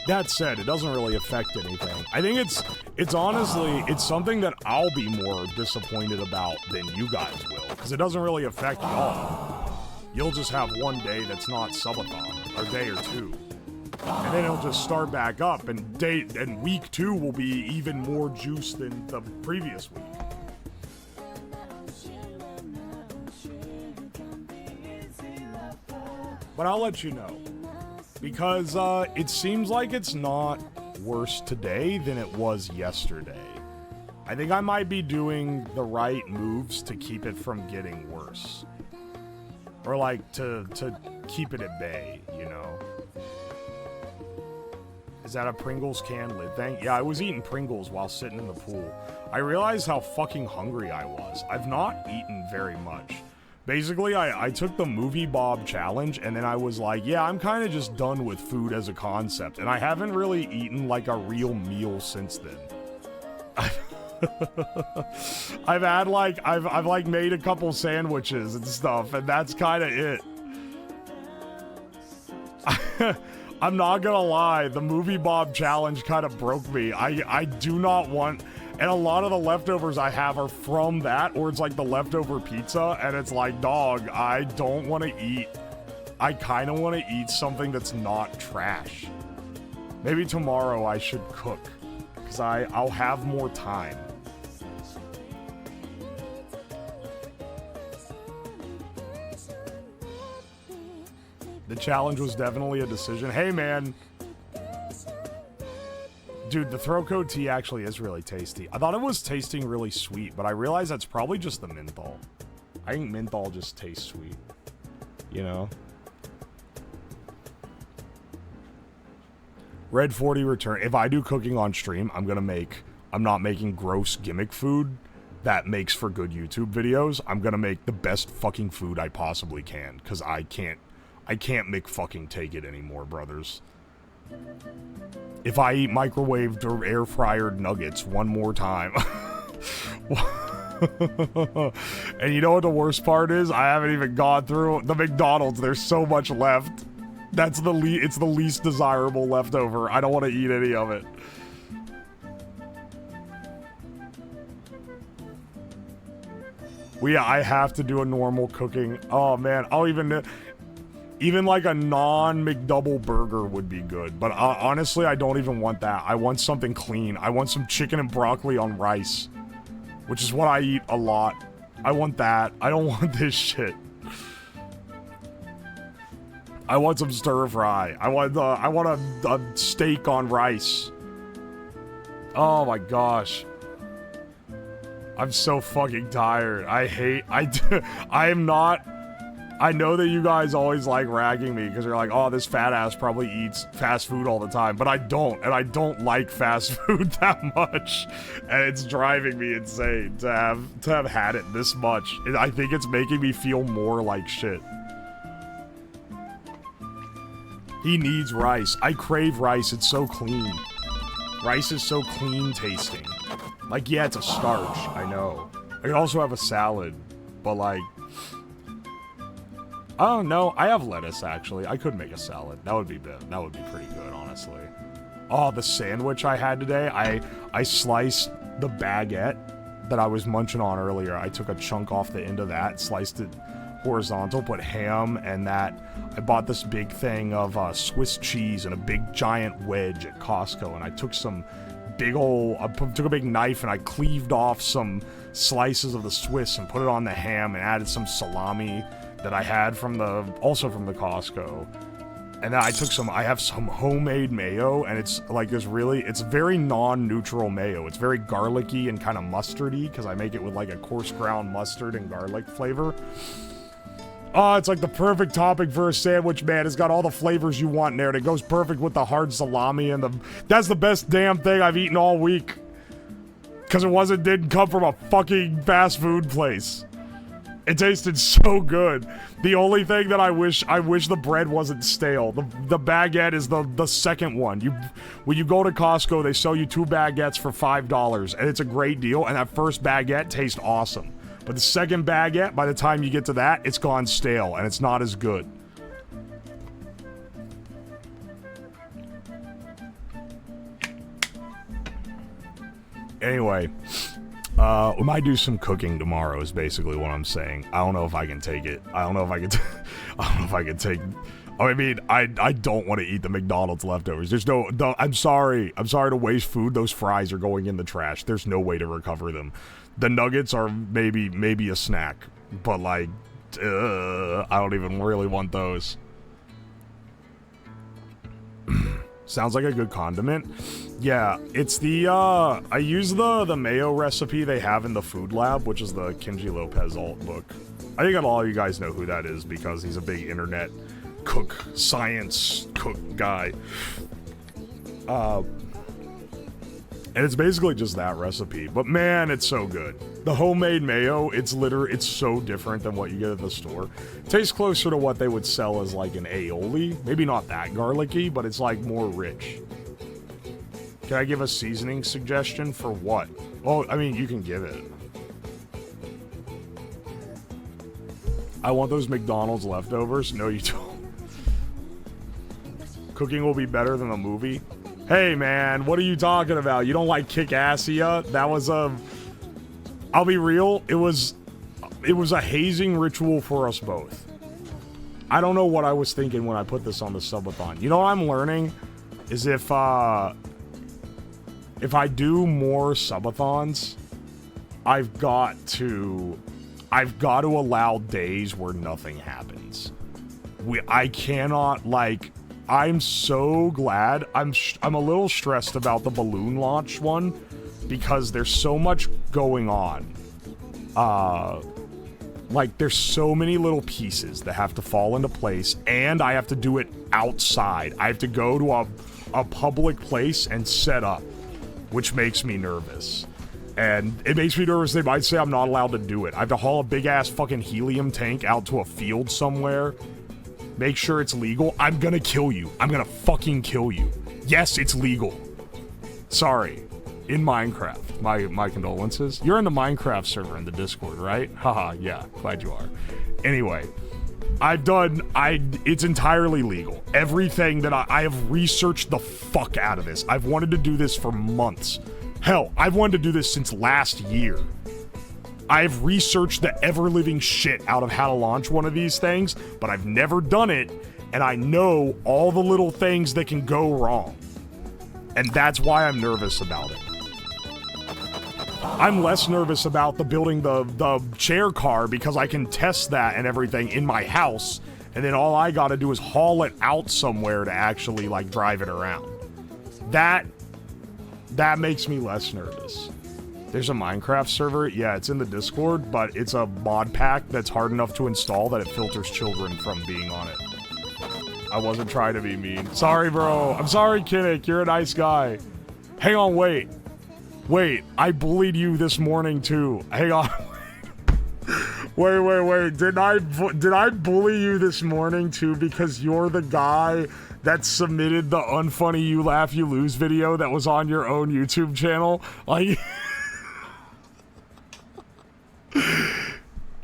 That said, it doesn't really affect anything. I think it's honestly, it's something that I'll be more disappointed about than you guys will, because it doesn't really affect y'all. You'll just have one day that's not subathon, or day or two. And then it'll just start back up, and week 2 will be even more juice than the previous week. But I'll let you know. Because it seems like it's not worse today than it was yesterday. I think I might be doing the right moves to keep it from getting worse. Or like to keep it at bay, you know? Is that a Pringles can lid thing? Yeah, I was eating Pringles while sitting in the pool. I realized how fucking hungry I was. I've not eaten very much. Basically, I took the Movie Bob challenge, and then I was like, yeah, I'm kind of just done with food as a concept, and I haven't really eaten, like, a real meal since then. I've had, like, I've like, made a couple sandwiches and stuff, and that's kind of it. I'm not gonna lie, the Movie Bob challenge kind of broke me. I do not want... And a lot of the leftovers I have are from that, or it's like the leftover pizza, and it's like, dog, I don't want to eat. I kind of want to eat something that's not trash. Maybe tomorrow I should cook, because I'll have more time. The challenge was definitely a decision. Hey, man. Dude, the throat coat tea actually is really tasty. I thought it was tasting really sweet, but I realized that's probably just the menthol. I think menthol just tastes sweet. You know? Red 40 return. If I do cooking on stream, I'm not making gross gimmick food that makes for good YouTube videos. I'm gonna make the best fucking food I possibly can, because I can't make fucking take it anymore, brothers. If I eat microwaved or air fryered nuggets one more time. And you know what the worst part is? I haven't even gone through the McDonald's. There's so much left. That's it's the least desirable leftover. I don't want to eat any of it. Well, yeah, I have to do a normal cooking. Oh man, I'll even like a non-McDouble burger would be good. But honestly, I don't even want that. I want something clean. I want some chicken and broccoli on rice, which is what I eat a lot. I want that. I don't want this shit. I want some stir fry. I want a steak on rice. Oh my gosh. I'm so fucking tired. I am not... I know that you guys always like ragging me because you're like, oh, this fat ass probably eats fast food all the time, but I don't, and I don't like fast food that much, and it's driving me insane to have had it this much. I think it's making me feel more like shit. He needs rice. I crave rice. It's so clean. Rice is so clean tasting. Like, yeah, it's a starch. I know. I can also have a salad, but like, Oh, no, I have lettuce, actually. I could make a salad. That would be pretty good, honestly. Oh, the sandwich I had today, I sliced the baguette that I was munching on earlier. I took a chunk off the end of that, sliced it horizontal, put ham and that. I bought this big thing of Swiss cheese and a big giant wedge at Costco, and I took some took a big knife and I cleaved off some slices of the Swiss and put it on the ham and added some salami that I had also from the Costco. And then I have some homemade mayo, and it's like this it's very non-neutral mayo. It's very garlicky and kind of mustardy, because I make it with like a coarse ground mustard and garlic flavor. Oh, it's like the perfect topping for a sandwich, man. It's got all the flavors you want in there, and it goes perfect with the hard salami and that's the best damn thing I've eaten all week. Because it didn't come from a fucking fast food place. It tasted so good. The only thing that I wish the bread wasn't stale. The baguette is the second one. When you go to Costco, they sell you 2 baguettes for $5, and it's a great deal, and that first baguette tastes awesome. But the second baguette, by the time you get to that, it's gone stale, and it's not as good. Anyway, we might do some cooking tomorrow is basically what I'm saying. I don't know if I can take it. I don't know if I can take... I mean, I don't want to eat the McDonald's leftovers. There's I'm sorry. I'm sorry to waste food. Those fries are going in the trash. There's no way to recover them. The nuggets are maybe a snack. But, like, I don't even really want those. Sounds like a good condiment. Yeah, it's the, I use the mayo recipe they have in the Food Lab, which is the Kenji Lopez alt book. I think all you guys know who that is because he's a big internet science cook guy. And it's basically just that recipe. But man, it's so good. The homemade mayo, it's so different than what you get at the store. It tastes closer to what they would sell as like an aioli. Maybe not that garlicky, but it's like more rich. Can I give a seasoning suggestion for what? Oh, I mean, you can give it. I want those McDonald's leftovers. No, you don't. Cooking will be better than the movie. Hey, man, what are you talking about? You don't like Kick-Assia? That was I'll be real, it was a hazing ritual for us both. I don't know what I was thinking when I put this on the subathon. You know what I'm learning? Is if I do more subathons, I've got to allow days where nothing happens. I cannot, like... I'm so glad. I'm a little stressed about the balloon launch one because there's so much going on. Like, there's so many little pieces that have to fall into place, and I have to do it outside. I have to go to a public place and set up, which makes me nervous. And it makes me nervous they might say I'm not allowed to do it. I have to haul a big-ass fucking helium tank out to a field somewhere. Make sure it's legal. I'm gonna kill you. I'm gonna fucking kill you. Yes, it's legal. Sorry. In Minecraft. My condolences. You're in the Minecraft server in the Discord, right? Haha, yeah. Glad you are. Anyway. It's entirely legal. Everything that I have researched the fuck out of this. I've wanted to do this for months. Hell, I've wanted to do this since last year. I've researched the ever-living shit out of how to launch one of these things, but I've never done it, and I know all the little things that can go wrong. And that's why I'm nervous about it. I'm less nervous about building the chair car because I can test that and everything in my house, and then all I gotta do is haul it out somewhere to actually, like, drive it around. That makes me less nervous. There's a Minecraft server. Yeah, it's in the Discord, but it's a mod pack that's hard enough to install that it filters children from being on it. I wasn't trying to be mean. Sorry, bro. I'm sorry, Kinnick. You're a nice guy. Hang on, wait. Wait, I bullied you this morning, too. Hang on. Wait. Did I bully you this morning, too, because you're the guy that submitted the unfunny you laugh you lose video that was on your own YouTube channel? Like...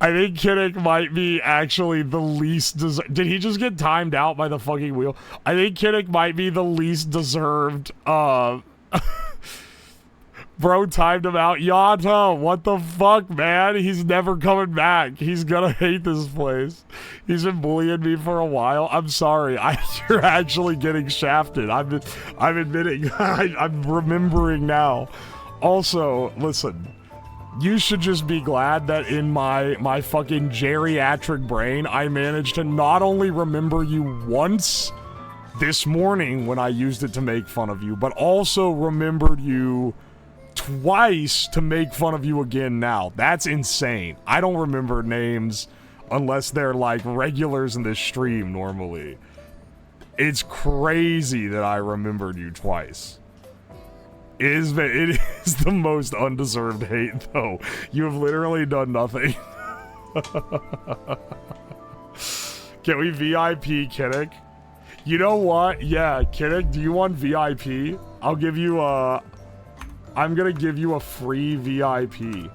I think Kinnick might be actually the least deserved. Did he just get timed out by the fucking wheel? I think Kinnick might be the least deserved, Bro timed him out. Yato, what the fuck, man? He's never coming back. He's gonna hate this place. He's been bullying me for a while. I'm sorry. You're actually getting shafted. I'm admitting. I'm remembering now. Also, listen. You should just be glad that in my fucking geriatric brain, I managed to not only remember you once this morning when I used it to make fun of you, but also remembered you twice to make fun of you again now. That's insane. I don't remember names unless they're like regulars in this stream normally. It's crazy that I remembered you twice. It is the most undeserved hate though. You have literally done nothing. Can we VIP Kinnick? You know what? Yeah, Kinnick, do you want VIP? I'll give you a... I'm gonna give you a free VIP.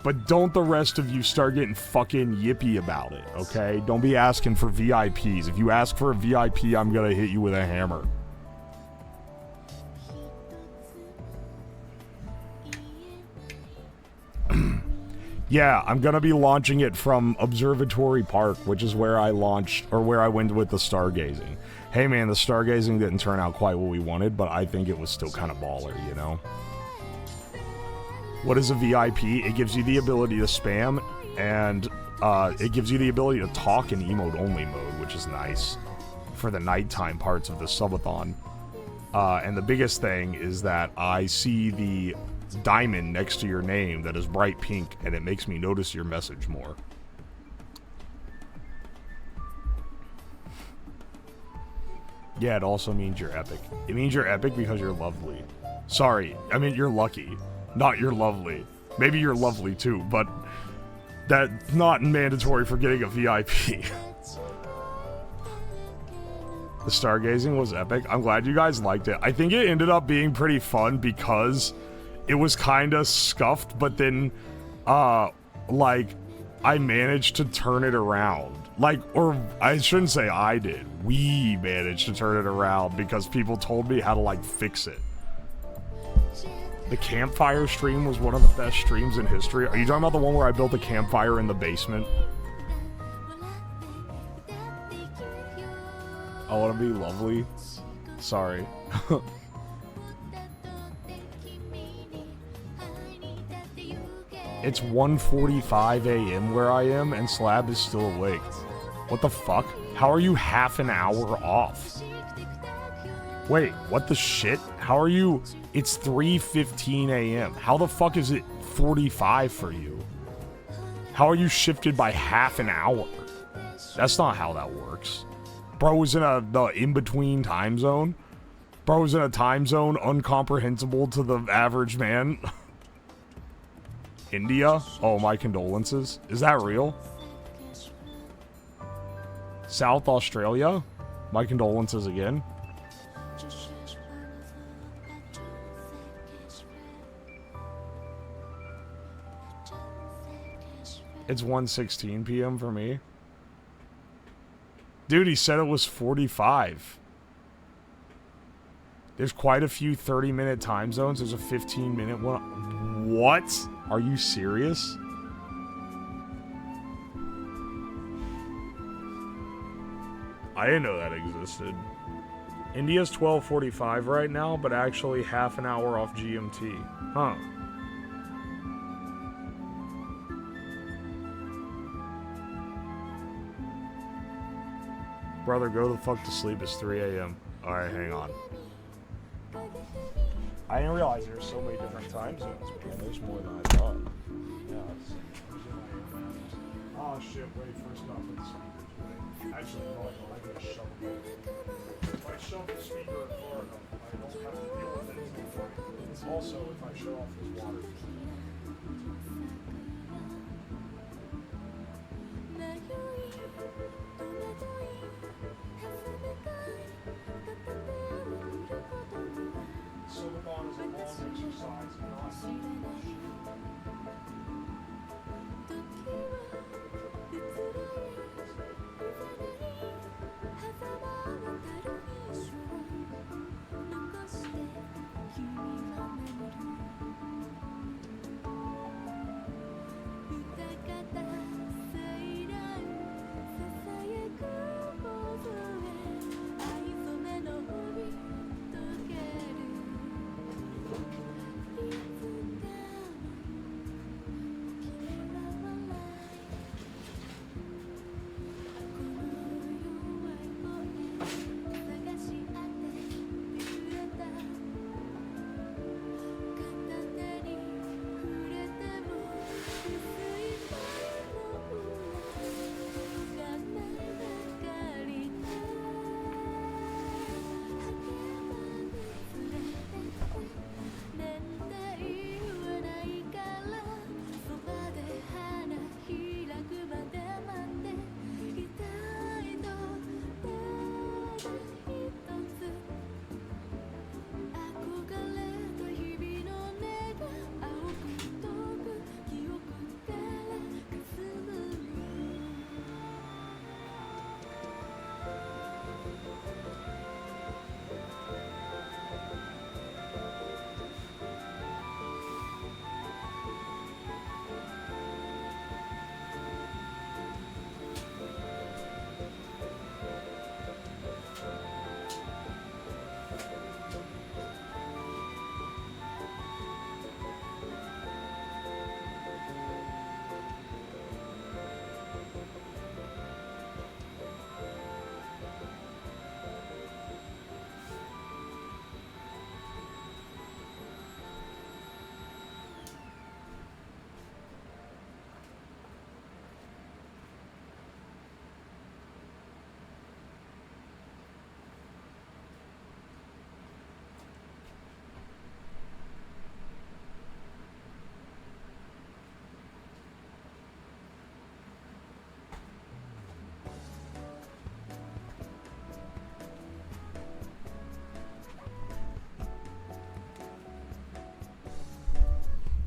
But don't the rest of you start getting fucking yippy about it, okay? Don't be asking for VIPs. If you ask for a VIP, I'm gonna hit you with a hammer. Yeah, I'm gonna be launching it from Observatory Park, which is where I launched, or where I went with the stargazing. Hey man, the stargazing didn't turn out quite what we wanted, but I think it was still kind of baller, you know? What is a VIP? It gives you the ability to spam, and it gives you the ability to talk in emote-only mode, which is nice for the nighttime parts of the subathon. And the biggest thing is that I see the diamond next to your name that is bright pink, and it makes me notice your message more. Yeah, it also means you're epic. It means you're epic because you're lovely. Sorry, I mean you're lucky. Not you're lovely. Maybe you're lovely too, but that's not mandatory for getting a VIP. The stargazing was epic. I'm glad you guys liked it. I think it ended up being pretty fun because it was kind of scuffed, but then, like, I managed to turn it around. Like, or I shouldn't say I did. We managed to turn it around because people told me how to, like, fix it. The campfire stream was one of the best streams in history. Are you talking about the one where I built a campfire in the basement? I want to be lovely. Sorry. It's 1:45 a.m. where I am, and Slab is still awake. What the fuck? How are you half an hour off? Wait, what the shit? How are you... It's 3:15 a.m. How the fuck is it 45 for you? How are you shifted by half an hour? That's not how that works. Bro was in the in-between time zone. Bro was in a time zone incomprehensible to the average man. India? Oh, my condolences. Is that real? South Australia? My condolences again. It's 1:16 p.m. for me. Dude, he said it was 45. There's quite a few 30-minute time zones. There's a 15-minute one. What? Are you serious? I didn't know that existed. India's 12:45 right now, but actually half an hour off GMT. Huh. Brother, go the fuck to sleep. It's 3 a.m. Alright, hang on. I didn't realize there's so many different time zones, man. There's more than I thought. Yeah. Oh shit, wait, first off, with the speakers, wait. Actually, no, I don't. I gotta shove it. If I shove the speaker far enough, I don't have to deal with it until morning. Also, if I shut off this water. SUBATHON is a long exercise, not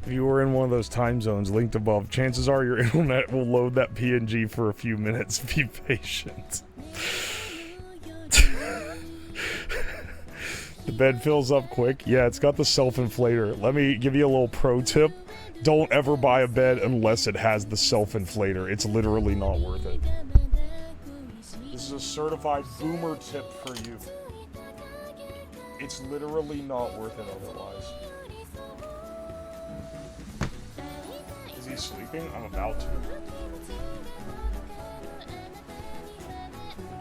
If you were in one of those time zones linked above, chances are your internet will load that PNG for a few minutes. Be patient. The bed fills up quick. Yeah, it's got the self-inflator. Let me give you a little pro tip. Don't ever buy a bed unless it has the self-inflator. It's literally not worth it. This is a certified boomer tip for you. It's literally not worth it otherwise. Is he sleeping? I'm about to.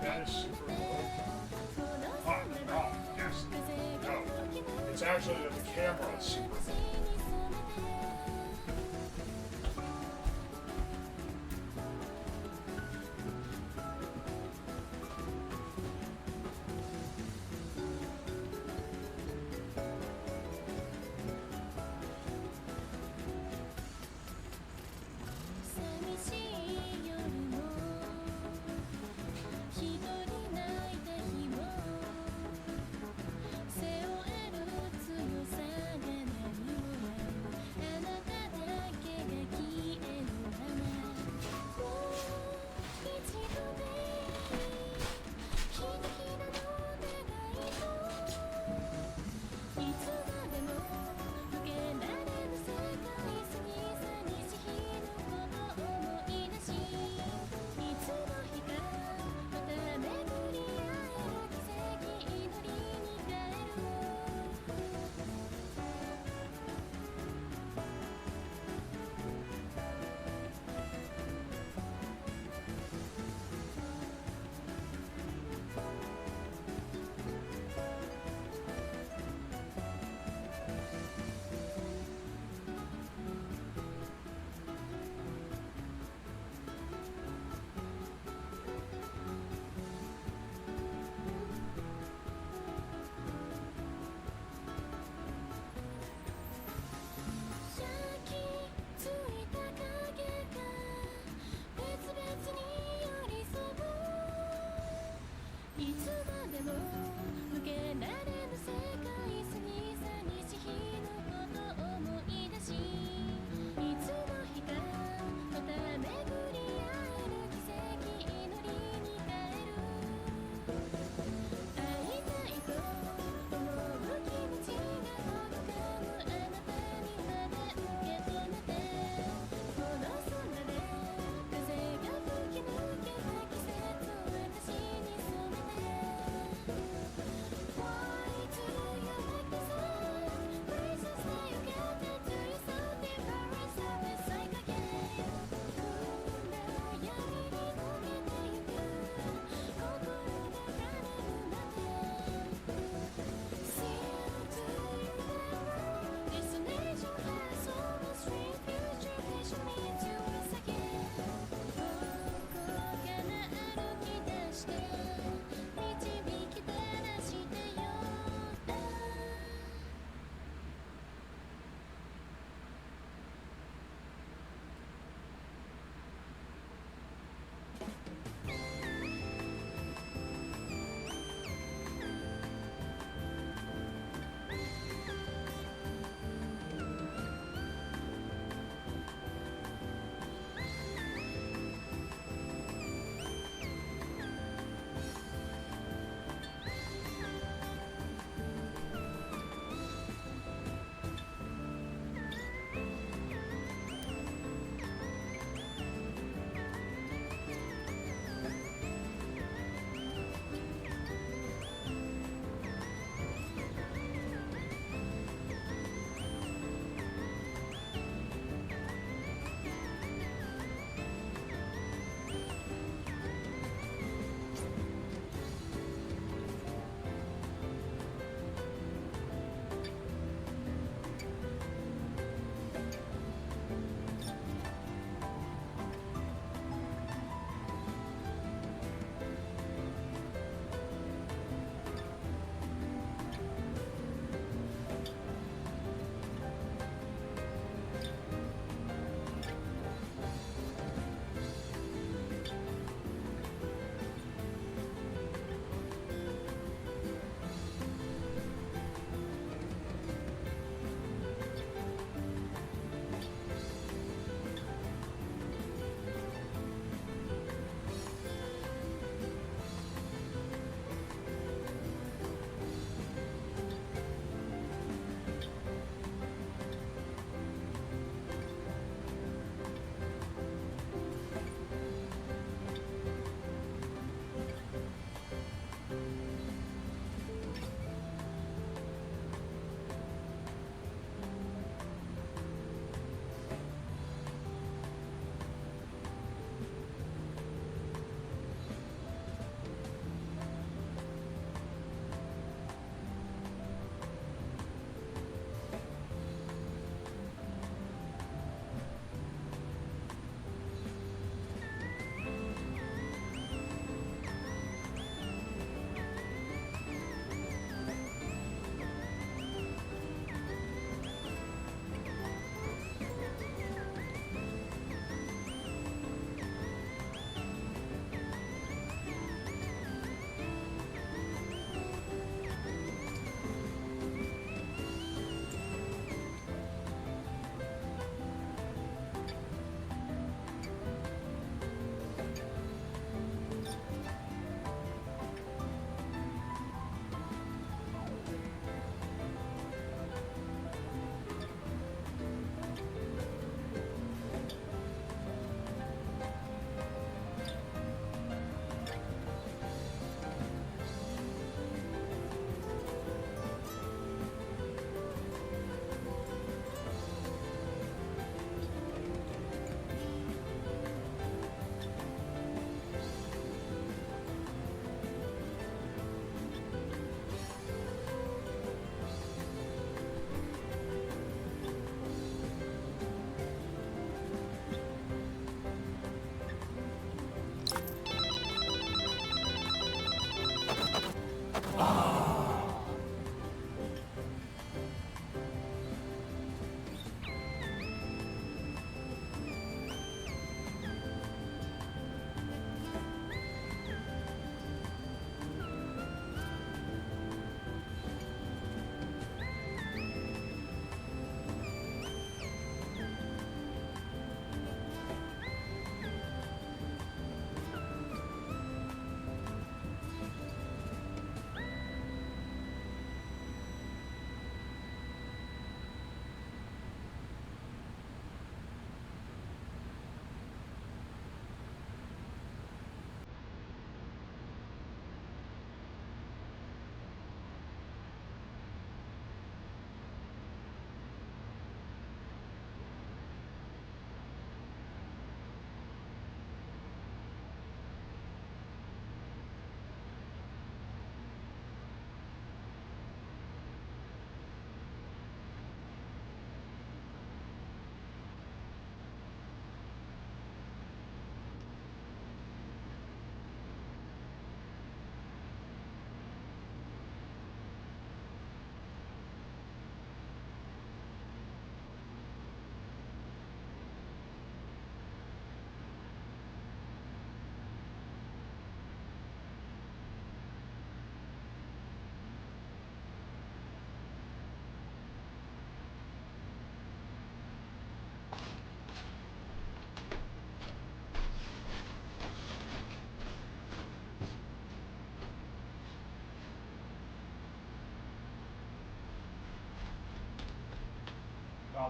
That is super low. Oh, yes. No. It's actually that the camera is super low.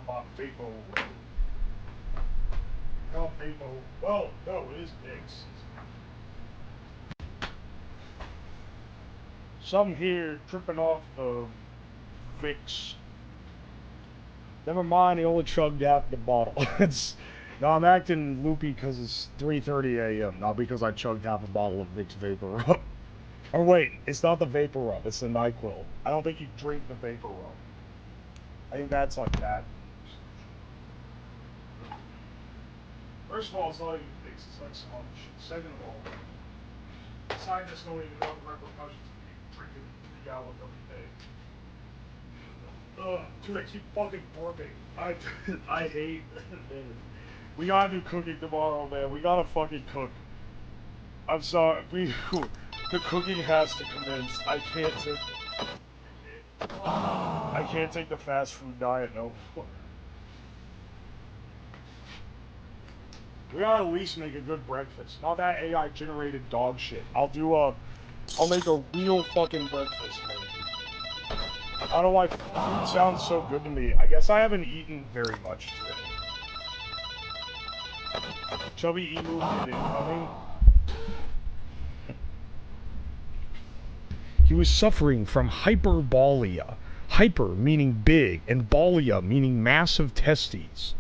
Not vapor. Not vapor. Well, no, it is Vicks. Some here tripping off the Vicks. Never mind, he only chugged half the bottle. No, I'm acting loopy because it's 3:30 a.m., not because I chugged half a bottle of Vicks Vapor Rub. Or wait, it's not the Vapor Rub, it's the NyQuil. I don't think you drink the Vapor Rub. I think that's like that. First of all, it's not even Vicks, it's like sponge. Second of all, scientists don't even know the repercussions of drinking 3 gallons every day. Dude, I keep fucking burping. I hate it. We gotta do cooking tomorrow, man. We gotta fucking cook. I'm sorry. The cooking has to commence. I can't take the fast food diet, no. We gotta at least make a good breakfast. Not that AI generated dog shit. I'll make a real fucking breakfast, man. I don't know why food sounds so good to me. I guess I haven't eaten very much today. Chubby Emu did incoming. He was suffering from hyperbolia. Hyper meaning big, and bolia meaning massive testes.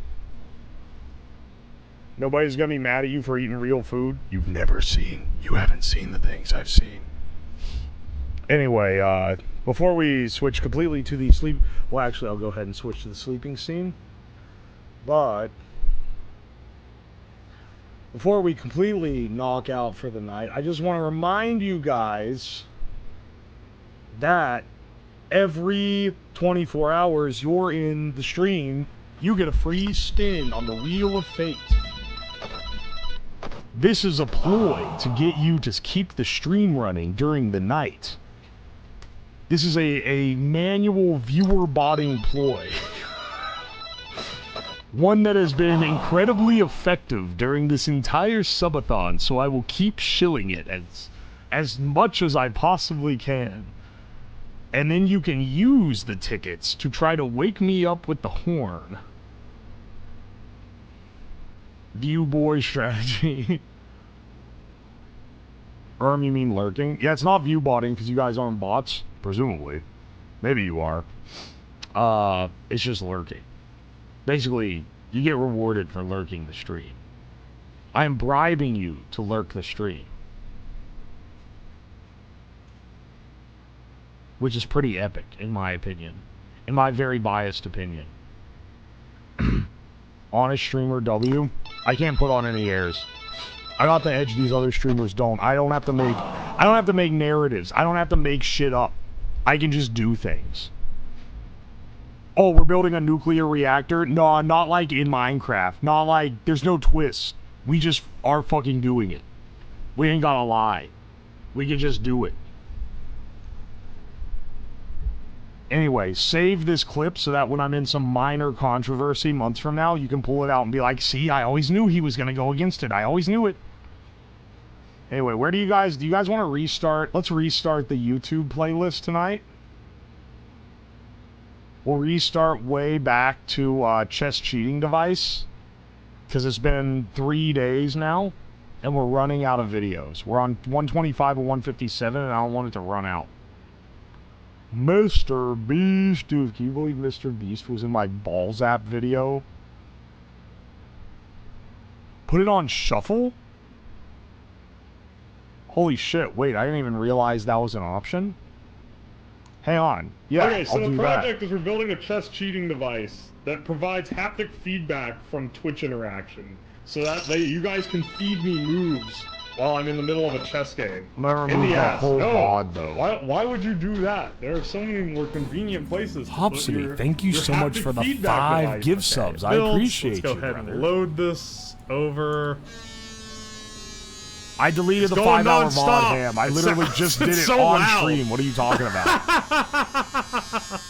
Nobody's gonna be mad at you for eating real food? You haven't seen the things I've seen. Anyway, before we switch completely to the sleep... Well, actually, I'll go ahead and switch to the sleeping scene. But... before we completely knock out for the night, I just want to remind you guys that every 24 hours you're in the stream, you get a free spin on the Wheel of Fate. This is a ploy to get you to keep the stream running during the night. This is a manual viewer botting ploy. One that has been incredibly effective during this entire subathon, so I will keep shilling it as much as I possibly can. And then you can use the tickets to try to wake me up with the horn. View boy strategy. You mean lurking? Yeah, it's not view botting because you guys aren't bots. Presumably. Maybe you are. It's just lurking. Basically, you get rewarded for lurking the stream. I am bribing you to lurk the stream. Which is pretty epic, in my opinion. In my very biased opinion. Honest Streamer W. I can't put on any airs. I got the edge these other streamers don't. I don't have to make narratives. I don't have to make shit up. I can just do things. Oh, we're building a nuclear reactor? No, not like in Minecraft. Not like, there's no twist. We just are fucking doing it. We ain't gotta lie. We can just do it. Anyway, save this clip so that when I'm in some minor controversy months from now, you can pull it out and be like, see, I always knew he was gonna go against it. I always knew it. Anyway, where do you guys want to restart? Let's restart the YouTube playlist tonight. We'll restart way back to chess cheating device. Because it's been 3 days now. And we're running out of videos. We're on 125 and 157 and I don't want it to run out. Mr. Beast, dude, can you believe Mr. Beast was in my Balls app video? Put it on shuffle? Holy shit, wait, I didn't even realize that was an option. Hang on. Yeah, okay, so I'll the do project that. is we're building a chess cheating device that provides haptic feedback from Twitch interaction. So that you guys can feed me moves while I'm in the middle of a chess game. I'm gonna In remove the the ass. whole No. VOD though. Why would you do that? There are so many more convenient places to put Hopsity, thank you your so much haptic for the feedback 5 device. give Okay, subs. I builds. appreciate Let's go you, ahead brother. and load this over. I deleted the going 5-hour non-stop. VOD ham. I It literally sounds- just did it's it so on loud. stream. What are you talking about?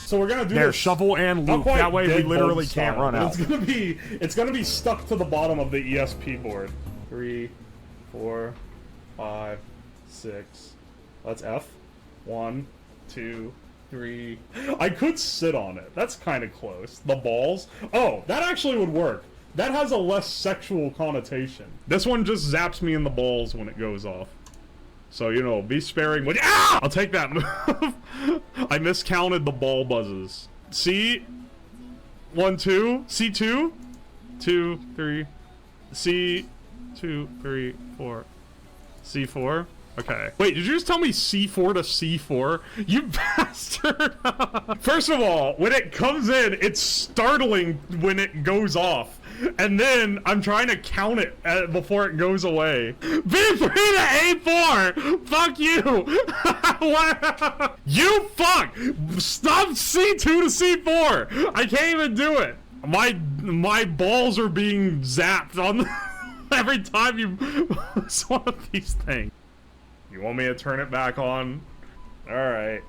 So we're gonna do There, this. shuffle and Not loop. quite That way we dead literally bug can't style, run but out. It's gonna be stuck to the bottom of the ESP board. 3, 4, 5, 6. That's F. 1, 2, 3. I could sit on it. That's kind of close. The balls. Oh, that actually would work. That has a less sexual connotation. This one just zaps me in the balls when it goes off. So, you know, be sparing when— ah! I'll take that move. I miscounted the ball buzzes. C, 1, 2, C2, 2, 3, C, 2, 3, 4, C4. Okay. Wait, did you just tell me C4 to C4? You bastard! First of all, when it comes in, it's startling when it goes off. And then I'm trying to count it before it goes away. B3 to A4! Fuck you! You fuck! Stop C2 to C4! I can't even do it! My balls are being zapped on every time you it's one of these things. You want me to turn it back on? Alright.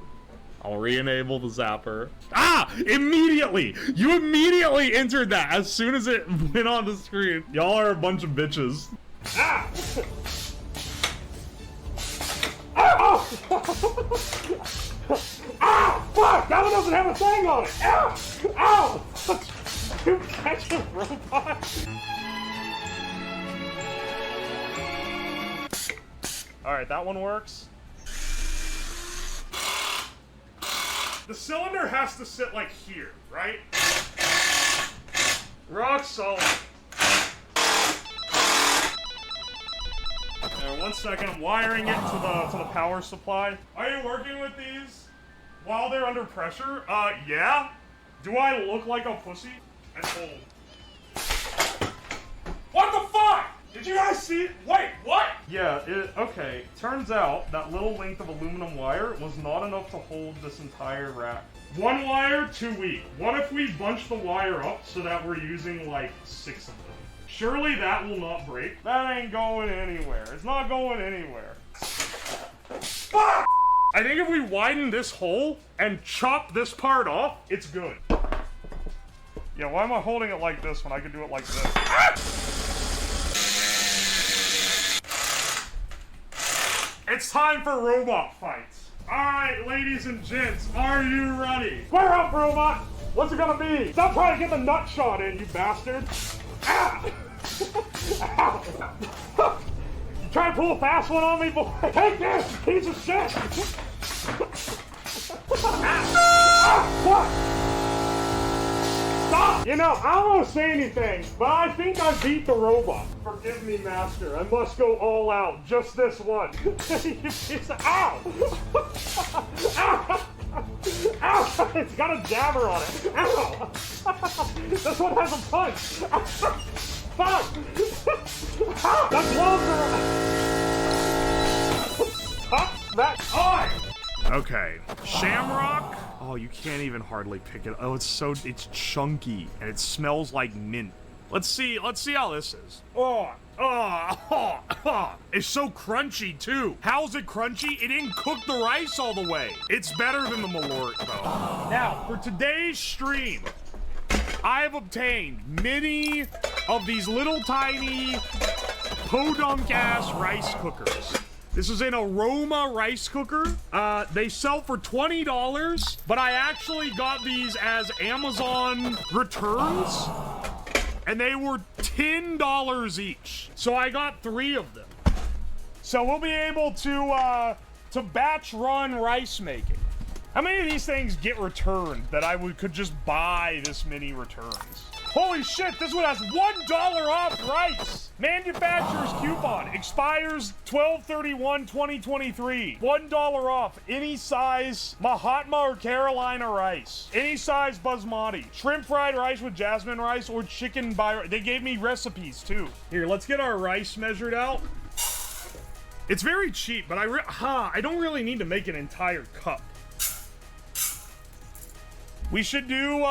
I'll re-enable the zapper. Ah! Immediately! You immediately entered that as soon as it went on the screen. Y'all are a bunch of bitches. Ah! Ah! Ah! Fuck! That one doesn't have a thing on it! Ow! Ow! You catch a robot? Alright, that one works. The cylinder has to sit like here, right? Rock solid. There, 1 second, I'm wiring it to the power supply. Are you working with these while they're under pressure? Yeah. Do I look like a pussy? And hold. What the fuck? Did you guys see it? Wait, what? Yeah, okay. Turns out that little length of aluminum wire was not enough to hold this entire rack. 1 wire, too weak. What if we bunch the wire up so that we're using like 6 of them? Surely that will not break. That ain't going anywhere. It's not going anywhere. Fuck! I think if we widen this hole and chop this part off, it's good. Yeah, why am I holding it like this when I could do it like this? Ah! It's time for robot fights. Alright, ladies and gents, are you ready? Square up, robot! What's it gonna be? Stop trying to get the nut shot in, you bastard! Ah! Ow! You trying to pull a fast one on me, boy? Take this, piece of shit! What? Stop! You know, I don't want to say anything, but I think I beat the robot. Forgive me, master. I must go all out. Just this one. Ow! Ow! Ow! It's got a jabber on it. Ow! This one has a punch. Fuck! That gloves are... Stop that time! Okay. Shamrock. Oh, you can't even hardly pick it. Oh, it's chunky and it smells like mint. Let's see how this is. It's so crunchy too. How's it crunchy? It didn't cook the rice all the way. It's better than the Malort though. Now, for today's stream, I have obtained many of these little tiny podunk-ass rice cookers. This is an aroma rice cooker. They sell for $20, but I actually got these as Amazon returns, and they were $10 each. So I got 3 of them. So we'll be able to batch run rice making. How many of these things get returned that I could just buy this many returns? Holy shit, this one has $1 off rice! Manufacturer's coupon expires 12/31/2023. $1 off any size Mahatma or Carolina rice. Any size basmati. Shrimp fried rice with jasmine rice or chicken by... They gave me recipes too. Here, let's get our rice measured out. It's very cheap, but I don't really need to make an entire cup. We should do,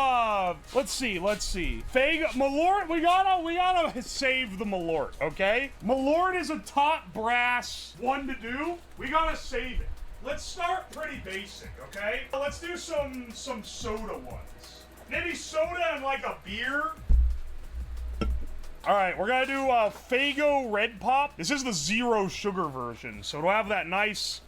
let's see. Malort, we gotta save the Malort, okay? Malort is a top brass one to do. We gotta save it. Let's start pretty basic, okay? Let's do some soda ones. Maybe soda and like a beer. All right, we're gonna do Faygo Red Pop. This is the 0 sugar version, so it'll have that nice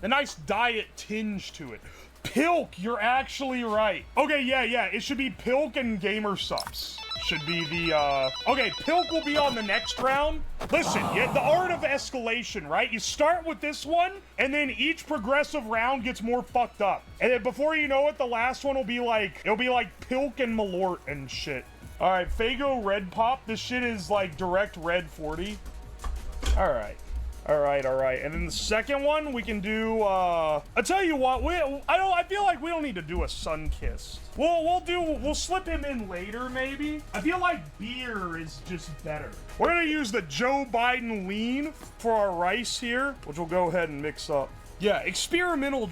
diet tinge to it. Pilk, you're actually right. Okay, yeah, it should be Pilk and Gamer Subs. Should be the, okay, Pilk will be on the next round. Listen, yeah, the art of escalation, right? You start with this one, and then each progressive round gets more fucked up. And then before you know it, the last one will be like, it'll be like Pilk and Malort and shit. All right, Fago Red Pop. This shit is like direct red 40. All right. And then the second one we can do. I'll tell you what. I feel like we don't need to do a sun-kissed. We'll slip him in later maybe. I feel like beer is just better. We're gonna use the Joe Biden lean for our rice here, which we'll go ahead and mix up. Yeah, experimental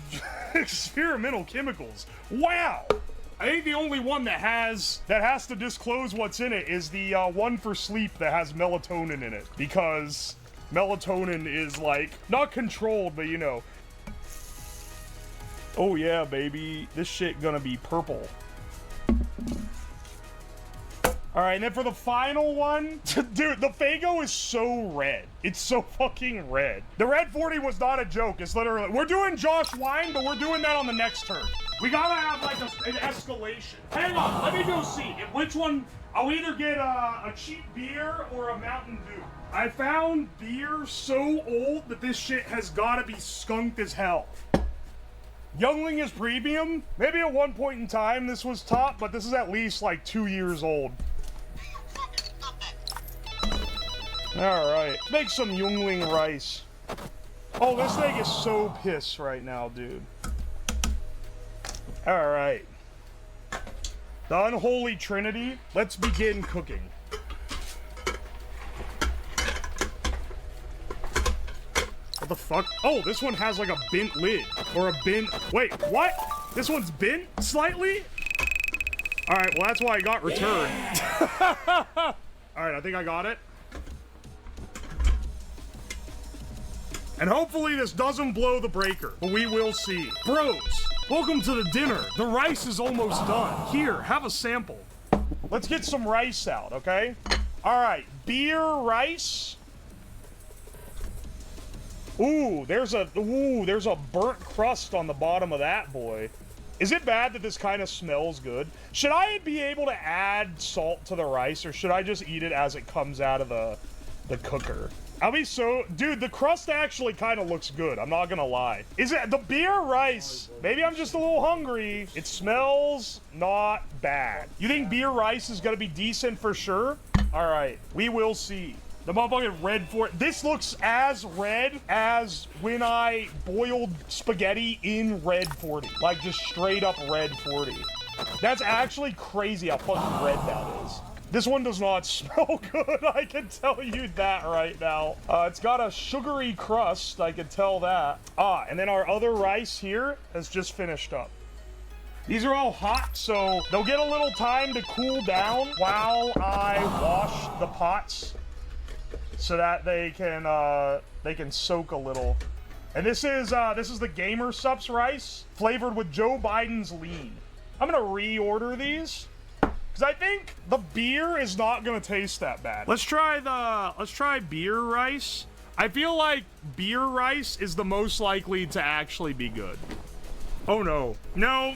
chemicals. Wow. I think the only one that has to disclose what's in it is the one for sleep that has melatonin in it, because melatonin is like not controlled, but you know. Oh yeah, baby, this shit gonna be purple. All right, and then for the final one, dude, the Fago is so red. It's so fucking red. The red 40 was not a joke. It's literally, we're doing Josh Wine, but we're doing that on the next turn. We gotta have like an escalation. Hang on, let me go see. Which one? I'll either get a cheap beer or a Mountain Dew. I found beer so old that this shit has gotta be skunked as hell. Youngling is premium. Maybe at one point in time this was top, but this is at least like 2 years old. Alright, make some Youngling rice. Oh, this thing is so pissed right now, dude. Alright. The unholy trinity. Let's begin cooking. What the fuck? Oh, this one has like a bent lid. Or a bent... Wait, what? This one's bent slightly? Alright, well that's why I got returned. Yeah. Alright, I think I got it. And hopefully this doesn't blow the breaker, but we will see. Bros, welcome to the dinner. The rice is almost done. Here, have a sample. Let's get some rice out, okay? All right, beer, rice. Ooh, there's a burnt crust on the bottom of that boy. Is it bad that this kind of smells good? Should I be able to add salt to the rice, or should I just eat it as it comes out of the cooker? I'll be so... Dude, the crust actually kind of looks good. I'm not gonna lie. Is it the beer rice? Maybe I'm just a little hungry. It smells not bad. You think beer rice is gonna be decent for sure? All right, we will see. The motherfucking red for it. This looks as red as when I boiled spaghetti in red 40. Like, just straight up red 40. That's actually crazy how fucking red that is. This one does not smell good, I can tell you that right now. It's got a sugary crust, I can tell that. And then our other rice here has just finished up. These are all hot, so they'll get a little time to cool down while I wash the pots so that they can soak a little. And this is the Gamer Subs rice flavored with Joe Biden's lean. I'm gonna reorder these, because I think the beer is not gonna taste that bad. Let's try beer rice. I feel like beer rice is the most likely to actually be good. Oh no. No.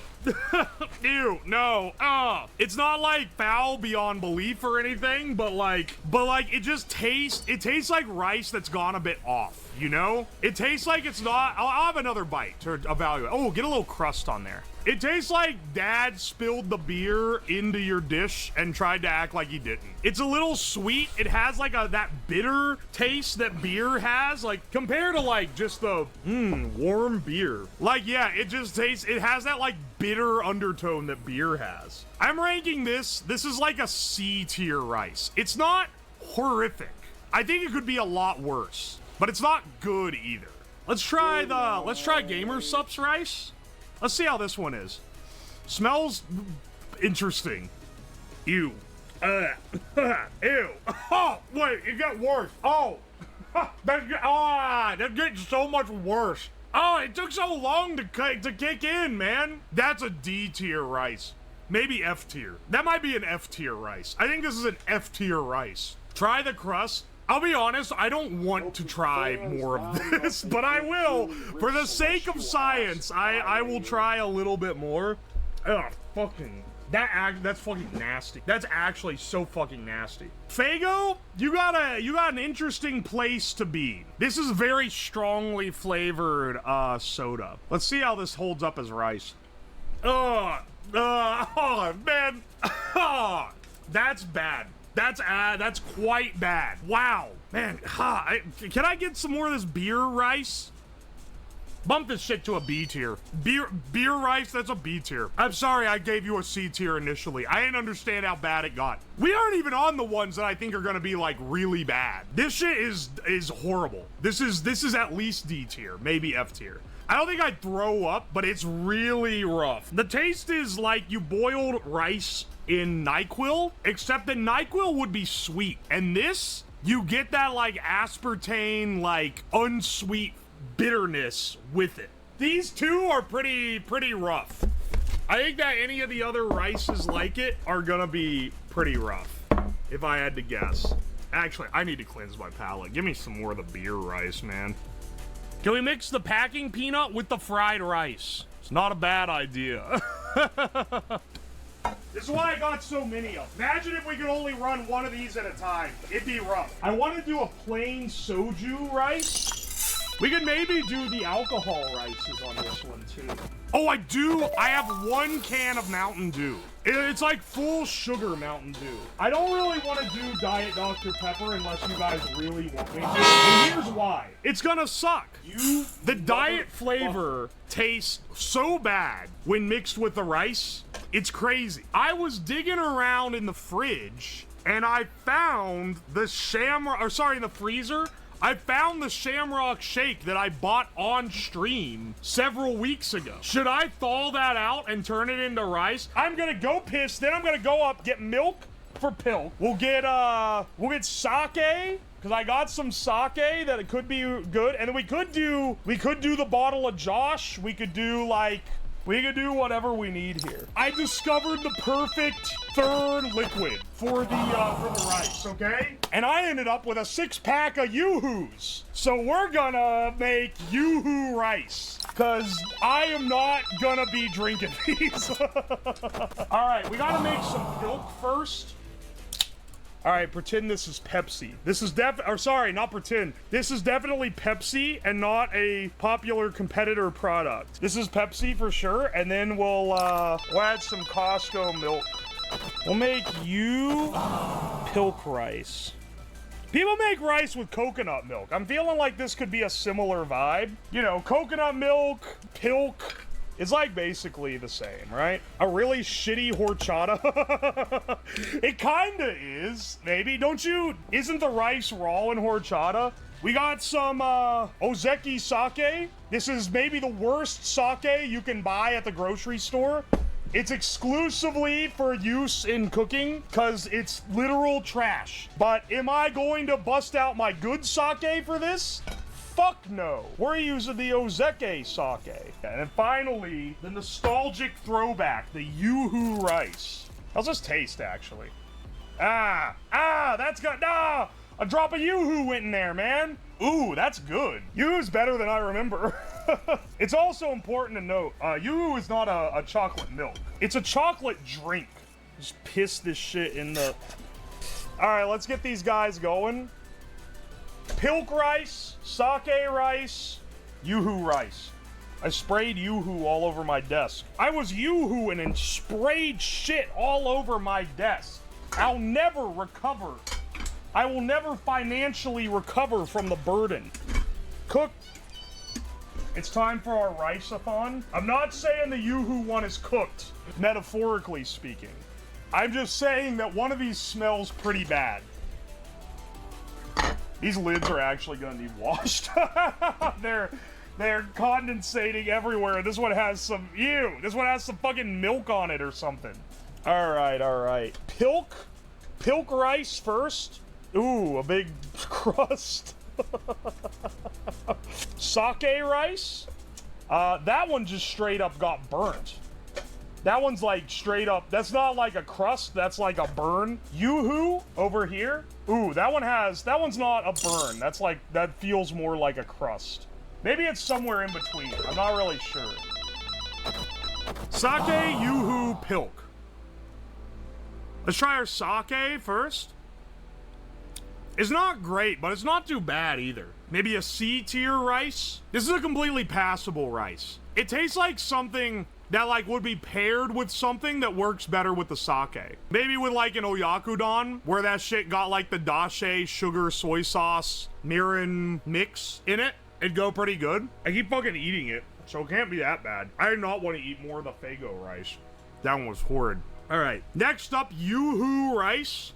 Ew, no. It's not like foul beyond belief or anything, but like it just tastes like rice that's gone a bit off, you know? It tastes like it's not. I'll have another bite to evaluate. Oh, get a little crust on there. It tastes like dad spilled the beer into your dish and tried to act like he didn't. It's a little sweet. It has like that bitter taste that beer has, like compared to like just the warm beer. Like, yeah, it has that like bitter undertone that beer has. I'm ranking this is like a C tier rice. It's not horrific. I think it could be a lot worse, but it's not good either. Let's try Gamer Subs rice. Let's see how this one is. Smells interesting. Ew. Ew. Oh, wait, it got worse. Oh. That's getting so much worse. Oh, it took so long to kick in, man. That's a D tier rice. Maybe F tier. That might be an F tier rice. I think this is an F tier rice. Try the crust. I'll be honest, I don't want to try more of this, but I will. For the sake of science, I will try a little bit more. Ugh, fucking... That's fucking nasty. That's actually so fucking nasty. Fago, you got an interesting place to be. This is very strongly flavored soda. Let's see how this holds up as rice. Oh man. That's bad. That's quite bad. Wow, man. Can I get some more of this beer rice? Bump this shit to a B tier. Beer rice, that's a B tier. I'm sorry I gave you a C tier initially. I didn't understand how bad it got. We aren't even on the ones that I think are gonna be like really bad. This shit is horrible. This is at least D tier, maybe F tier. I don't think I'd throw up, but it's really rough. The taste is like you boiled rice in NyQuil, except that NyQuil would be sweet. And this, you get that like aspartame, like unsweet bitterness with it. These two are pretty rough. I think that any of the other rices like it are gonna be pretty rough, if I had to guess. Actually, I need to cleanse my palate. Give me some more of the beer rice, man. Can we mix the packing peanut with the fried rice? It's not a bad idea. This is why I got so many of them. Imagine if we could only run one of these at a time. It'd be rough. I want to do a plain soju rice. We could maybe do the alcohol rices on this one, too. Oh, I do. I have 1 can of Mountain Dew. It's like full sugar Mountain Dew. I don't really want to do Diet Dr. Pepper unless you guys really want me to. And here's why. It's gonna suck. The diet flavor tastes so bad when mixed with the rice. It's crazy. I was digging around in the fridge and I found the in the freezer. I found the Shamrock Shake that I bought on stream several weeks ago. Should I thaw that out and turn it into rice? I'm gonna go piss, then I'm gonna go up, get milk for Pilk. We'll get sake, because I got some sake that it could be good. And then we could do the bottle of Josh. We could do whatever we need here. I discovered the perfect third liquid for the rice, okay? And I ended up with a 6-pack of Yoo-Hoos. So we're gonna make Yoo-Hoo rice, because I am not gonna be drinking these. All right, we gotta make some milk first. All right, pretend this is Pepsi. This is not pretend. This is definitely Pepsi and not a popular competitor product. This is Pepsi for sure, and then we'll add some Costco milk. We'll make Pilk rice. People make rice with coconut milk. I'm feeling like this could be a similar vibe. You know, coconut milk, Pilk. It's like basically the same, right? A really shitty horchata. It kinda is, maybe. Isn't the rice raw in horchata? We got some Ozeki sake. This is maybe the worst sake you can buy at the grocery store. It's exclusively for use in cooking, because it's literal trash. But am I going to bust out my good sake for this? Fuck no. We're using the Ozeki sake. And then finally, the nostalgic throwback, the Yoo-Hoo rice. How's this taste, actually? That's good. A drop of Yoo-Hoo went in there, man. Ooh, that's good. Yoo-Hoo's better than I remember. It's also important to note, Yoo-Hoo is not a chocolate milk. It's a chocolate drink. Just piss this shit in the... All right, let's get these guys going. Pilk rice, sake rice, Yoo-Hoo rice. I sprayed Yoo-Hoo all over my desk. I was Yoo-Hooing and sprayed shit all over my desk. I'll never recover. I will never financially recover from the burden. Cook. It's time for our rice-a-thon. I'm not saying the Yoo-Hoo one is cooked, metaphorically speaking. I'm just saying that one of these smells pretty bad. These lids are actually gonna need washed. They're condensating everywhere. This one has some, this one has some fucking milk on it or something. All right. Pilk rice first. Ooh, a big crust. Sake rice. That one just straight up got burnt. That one's like straight up, that's not like a crust, that's like a burn. Yoo-Hoo over here. Ooh, that one's not a burn. That's like, that feels more like a crust. Maybe it's somewhere in between. I'm not really sure. Sake, Yoo-hoo, Pilk. Let's try our sake first. It's not great, but it's not too bad either. Maybe a C tier rice. This is a completely passable rice. It tastes like something that like would be paired with something that works better with the sake. Maybe with like an oyakudon, where that shit got like the dashi, sugar, soy sauce, mirin mix in it. It'd go pretty good. I keep fucking eating it, so it can't be that bad. I do not want to eat more of the Fago rice. That one was horrid. All right, next up, Yoo-hoo rice.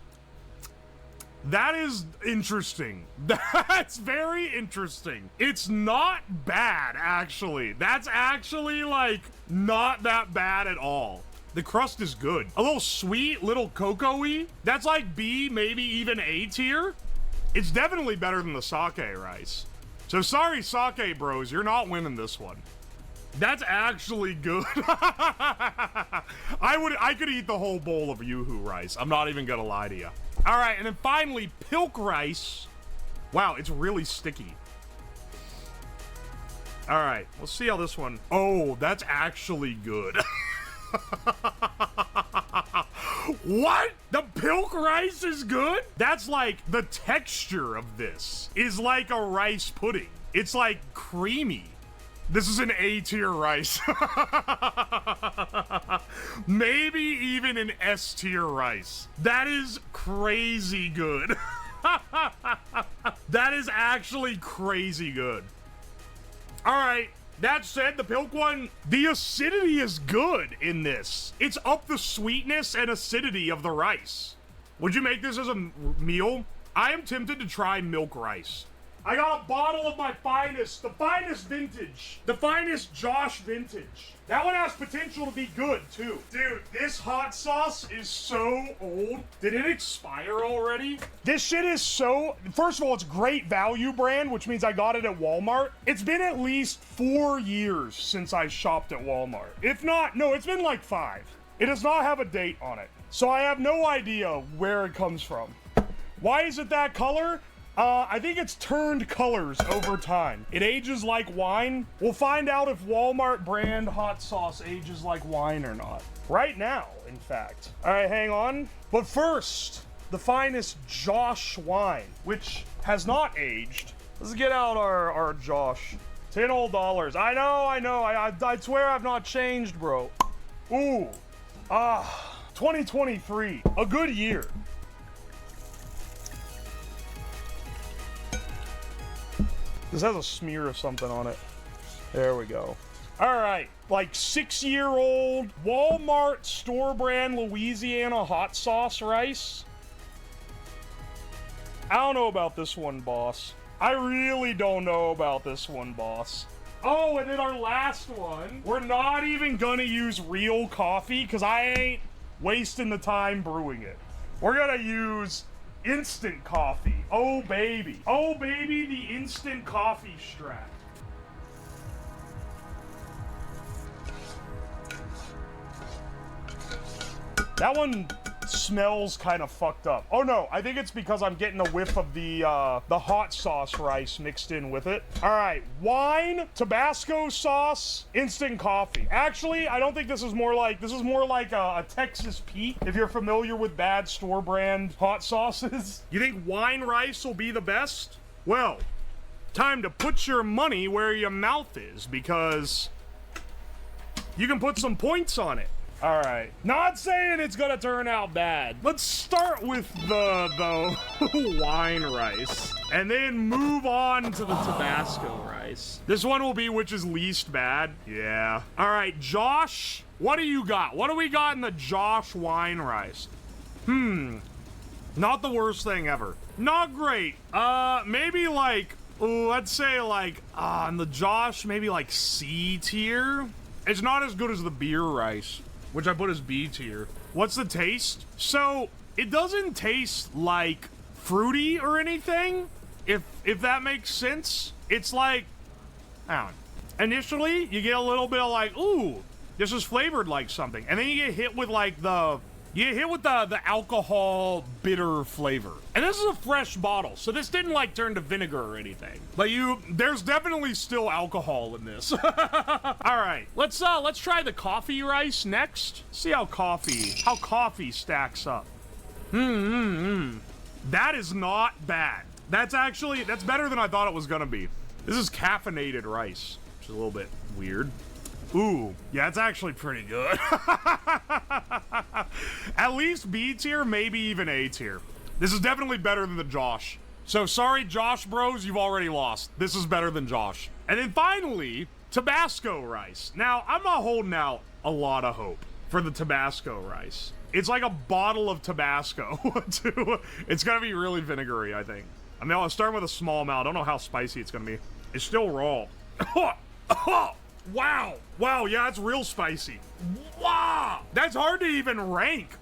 That is interesting. That's very interesting. It's not bad, actually. That's actually, like, not that bad at all. The crust is good. A little sweet, little cocoa-y. That's like B, maybe even A tier. It's definitely better than the sake rice. So sorry, sake bros, you're not winning this one. That's actually good. I could eat the whole bowl of Yoo-hoo rice. I'm not even gonna lie to you. All right, and then finally, Pilk rice. Wow, it's really sticky. All right, let's see how this one. Oh, that's actually good. What? The Pilk rice is good? That's like, the texture of this is like a rice pudding. It's like creamy. This is an A tier rice. Maybe even an S tier rice. That is crazy good. That is actually crazy good. All right. That said, the Pilk one, the acidity is good in this. It's up the sweetness and acidity of the rice. Would you make this as a meal? I am tempted to try milk rice. I got a bottle of my finest, the finest vintage, the finest Josh vintage. That one has potential to be good, too. Dude, this hot sauce is so old. Did it expire already? This shit is so... First of all, it's great value brand, which means I got it at Walmart. It's been at least 4 years since I shopped at Walmart. If not, no, it's been like 5. It does not have a date on it. So I have no idea where it comes from. Why is it that color? I think it's turned colors over time. It ages like wine. We'll find out if Walmart brand hot sauce ages like wine or not. Right now, in fact. All right, hang on. But first, the finest Josh wine, which has not aged. Let's get out our Josh. $10 old. I know. I swear I've not changed, bro. Ooh. 2023. A good year. This has a smear of something on it. There we go. All right, like 6-year-old Walmart store brand Louisiana hot sauce rice. I don't know about this one, boss. I really don't know about this one, boss. Oh, and then our last one. We're not even gonna use real coffee because I ain't wasting the time brewing it. We're gonna use instant coffee. Oh baby, the instant coffee strat. That one smells kind of fucked up. Oh no, I think it's because I'm getting a whiff of the hot sauce rice mixed in with it. All right, wine, Tabasco sauce, instant coffee. Actually, I don't think this is more like a Texas Pete, if you're familiar with bad store brand hot sauces. You think wine rice will be the best? Well, time to put your money where your mouth is, because you can put some points on it. All right, not saying it's gonna turn out bad. Let's start with the wine rice and then move on to the Tabasco rice. This one will be which is least bad. Yeah. All right, Josh, what do you got? What do we got in the Josh wine rice? Not the worst thing ever. Not great. Maybe like, let's say like, in the Josh, maybe like C tier. It's not as good as the beer rice, which I put as B tier. What's the taste? So, it doesn't taste like fruity or anything, if that makes sense. It's like, I don't know. Initially, you get a little bit of like, ooh, this is flavored like something. And then you get hit with like the You hit with the alcohol bitter flavor. And this is a fresh bottle, so this didn't like turn to vinegar or anything. But there's definitely still alcohol in this. All right, let's try the coffee rice next. See how coffee stacks up. That is not bad. That's better than I thought it was gonna be. This is caffeinated rice, which is a little bit weird. Ooh, yeah, it's actually pretty good. At least B tier, maybe even A tier. This is definitely better than the Josh. So sorry, Josh bros, you've already lost. This is better than Josh. And then finally, Tabasco rice. Now, I'm not holding out a lot of hope for the Tabasco rice. It's like a bottle of Tabasco, too. It's gonna be really vinegary, I think. I mean, I'll start with a small amount. I don't know how spicy it's gonna be. It's still raw. Wow. Wow, yeah, it's real spicy. Wow. That's hard to even rank.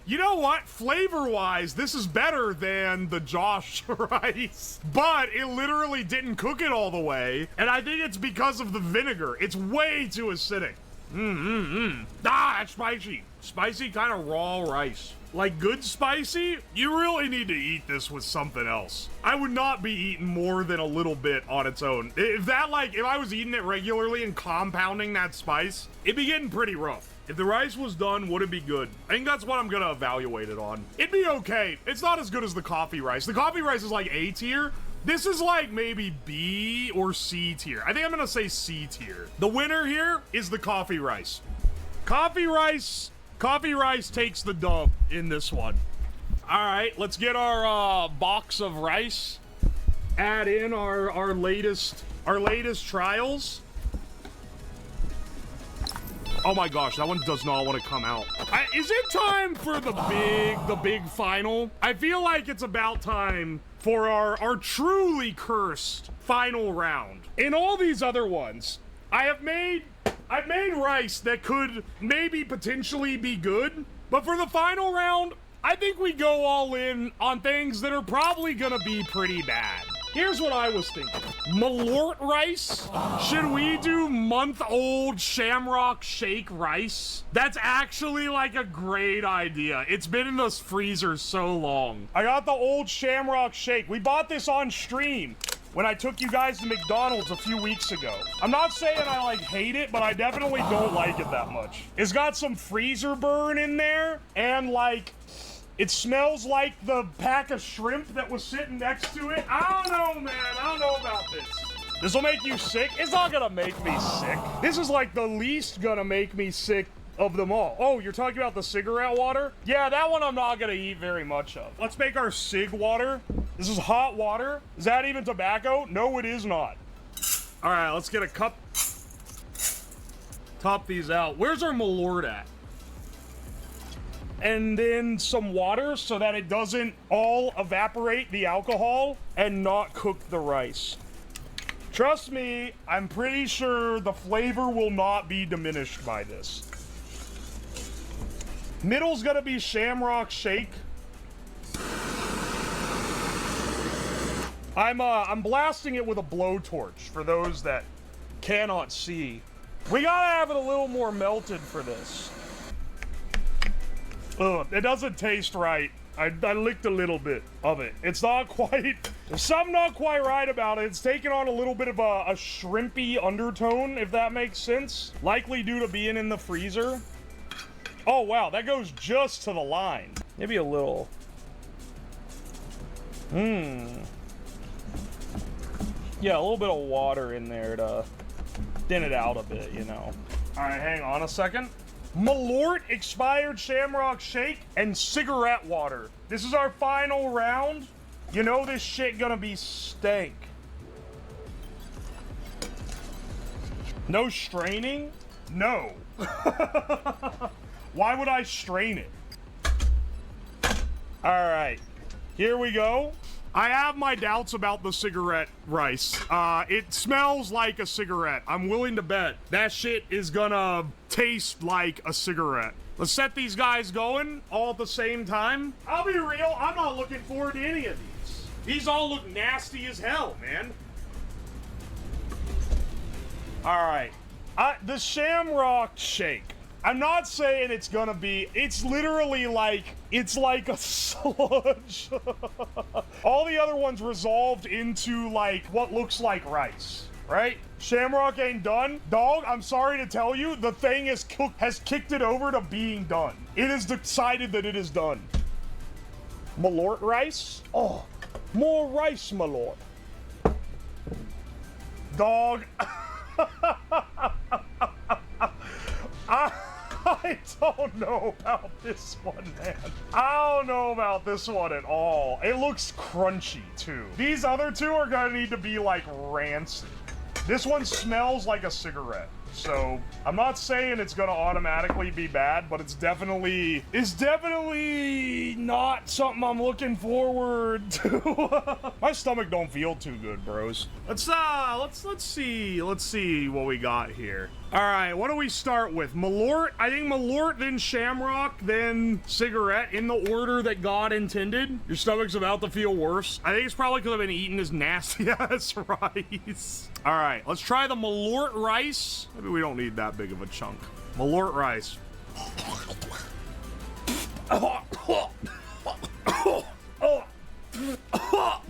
You know what? Flavor-wise, this is better than the Josh rice. But it literally didn't cook it all the way. And I think it's because of the vinegar. It's way too acidic. Ah, that's spicy. Spicy kind of raw rice. Like good spicy, you really need to eat this with something else. I would not be eating more than a little bit on its own. If I was eating it regularly and compounding that spice, it'd be getting pretty rough. If the rice was done, would it be good? I think that's what I'm gonna evaluate it on. It'd be okay. It's not as good as the coffee rice. The coffee rice is like A tier. This is like maybe B or C tier. I think I'm gonna say C tier. The winner here is the coffee rice. Coffee rice takes the dub in this one. All right, let's get our box of rice. Add in our latest trials. Oh my gosh, that one does not want to come out. Is it time for the big final? I feel like it's about time for our truly cursed final round. In all these other ones, I've made rice that could maybe potentially be good, but for the final round, I think we go all in on things that are probably gonna be pretty bad. Here's what I was thinking. Malort rice? Should we do month-old Shamrock Shake rice? That's actually like a great idea. It's been in the freezer so long. I got the old Shamrock Shake. We bought this on stream when I took you guys to McDonald's a few weeks ago. I'm not saying I like hate it, but I definitely don't like it that much. It's got some freezer burn in there, and like, it smells like the pack of shrimp that was sitting next to it. I don't know, man. I don't know about this. This will make you sick? It's not gonna make me sick. This is like the least gonna make me sick of them all. Oh, you're talking about the cigarette water? Yeah, that one I'm not gonna eat very much of. Let's make our cig water. This is hot water. Is that even tobacco? No, it is not. All right, let's get a cup. Top these out. Where's our Malort at? And then some water so that it doesn't all evaporate the alcohol and not cook the rice. Trust me, I'm pretty sure the flavor will not be diminished by this. Middle's gonna be Shamrock Shake. I'm blasting it with a blowtorch for those that cannot see. We gotta have it a little more melted for this. Ugh, it doesn't taste right. I licked a little bit of it. It's not quite, there's something not quite right about it. It's taken on a little bit of a shrimpy undertone, if that makes sense. Likely due to being in the freezer. Oh wow, that goes just to the line. Maybe a little. Yeah, a little bit of water in there to thin it out a bit, you know. All right, hang on a second. Malort expired Shamrock Shake and cigarette water. This is our final round. You know this shit gonna be stank. No straining? No. Why would I strain it? All right, here we go. I have my doubts about the cigarette rice. It smells like a cigarette. I'm willing to bet that shit is gonna taste like a cigarette. Let's set these guys going all at the same time. I'll be real, I'm not looking forward to any of these. These all look nasty as hell, man. All right, the Shamrock Shake. I'm not saying it's gonna be, it's literally like, it's like a sludge. All the other ones resolved into like what looks like rice, right? Shamrock ain't done. Dog, I'm sorry to tell you, the thing has kicked it over to being done. It has decided that it is done. Malort rice? Oh, more rice, my lord. Dog. I don't know about this one, man. I don't know about this one at all. It looks crunchy, too. These other two are gonna need to be, like, rancid. This one smells like a cigarette. So, I'm not saying it's gonna automatically be bad, but it's definitely not something I'm looking forward to. My stomach don't feel too good, bros. Let's see what we got here. All right, what do we start with? Malort? I think Malort, then Shamrock, then Cigarette, in the order that God intended. Your stomach's about to feel worse. I think it's probably because I've been eating this nasty-ass rice. All right, let's try the Malort rice. Maybe we don't need that big of a chunk. Malort rice.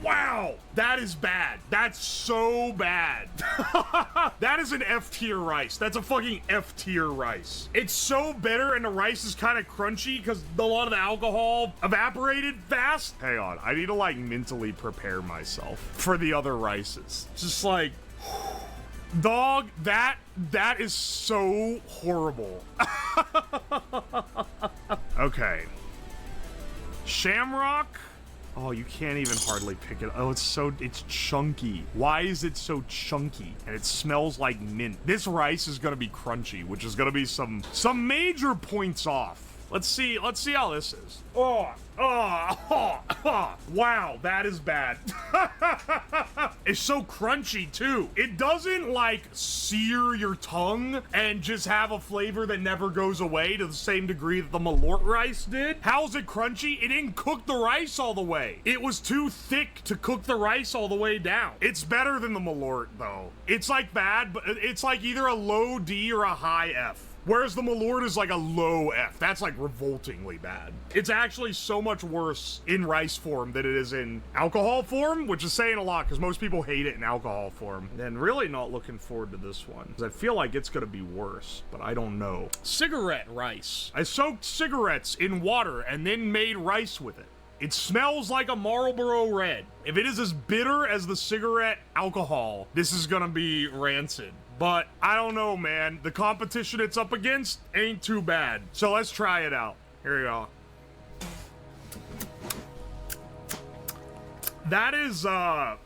Wow, that is bad. That's so bad. That is an F tier rice. That's a fucking F tier rice. It's so bitter and the rice is kind of crunchy because a lot of the alcohol evaporated fast. Hang on, I need to like mentally prepare myself for the other rices. Just like, dog, that is so horrible. Okay. Shamrock. Oh, you can't even hardly pick it. Oh, it's chunky. Why is it so chunky? And it smells like mint. This rice is gonna be crunchy, which is gonna be some major points off. Let's see how this is. Wow, that is bad. It's so crunchy too. It doesn't like sear your tongue and just have a flavor that never goes away to the same degree that the Malort rice did. How's it crunchy? It didn't cook the rice all the way. It was too thick to cook the rice all the way down. It's better than the Malort though. It's like bad, but it's like either a low D or a high F. Whereas the Malort is like a low F. That's like revoltingly bad. It's actually so much worse in rice form than it is in alcohol form, which is saying a lot because most people hate it in alcohol form. And really not looking forward to this one because I feel like it's gonna be worse, but I don't know. Cigarette rice. I soaked cigarettes in water and then made rice with it. It smells like a Marlboro Red. If it is as bitter as the cigarette alcohol, this is gonna be rancid. But I don't know, man. The competition it's up against ain't too bad. So let's try it out. Here we go. That is,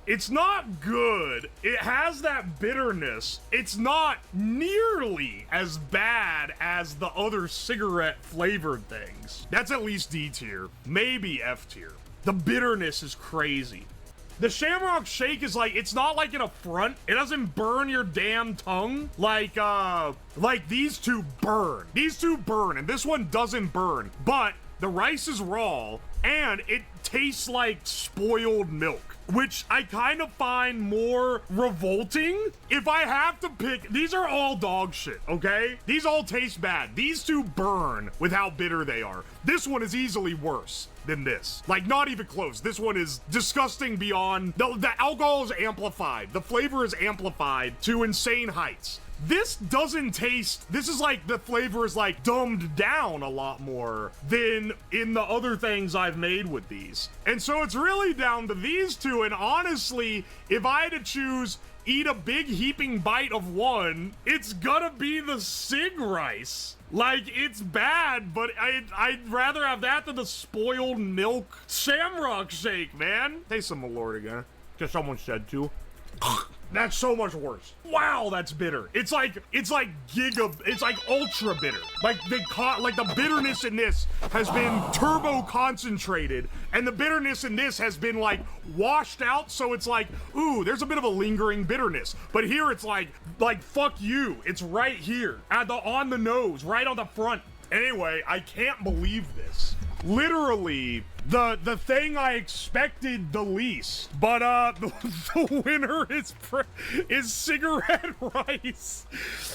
it's not good. It has that bitterness. It's not nearly as bad as the other cigarette flavored things. That's at least D tier, maybe F tier. The bitterness is crazy. The Shamrock Shake is like, it's not like an affront. It doesn't burn your damn tongue like these two burn. These two burn, and this one doesn't burn. But the rice is raw, and it tastes like spoiled milk, which I kind of find more revolting. If I have to pick, these are all dog shit, okay? These all taste bad. These two burn with how bitter they are. This one is easily worse than this. Like, not even close. This one is disgusting beyond, the alcohol is amplified. The flavor is amplified to insane heights. This doesn't taste, this is like, the flavor is like dumbed down a lot more than in the other things I've made with these. And so it's really down to these two, and honestly, if I had to choose, eat a big heaping bite of one, it's gonna be the Sig rice. Like, it's bad, but I'd rather have that than the spoiled milk Shamrock Shake, man. Taste some Malort again, because someone said to. That's so much worse. Wow, that's bitter. It's like ultra bitter. Like the bitterness in this has been turbo concentrated, and the bitterness in this has been like washed out. So it's like, ooh, there's a bit of a lingering bitterness. But here it's like fuck you. It's right here on the nose, right on the front. Anyway, I can't believe this. Literally, the thing I expected the least. But the winner is cigarette rice,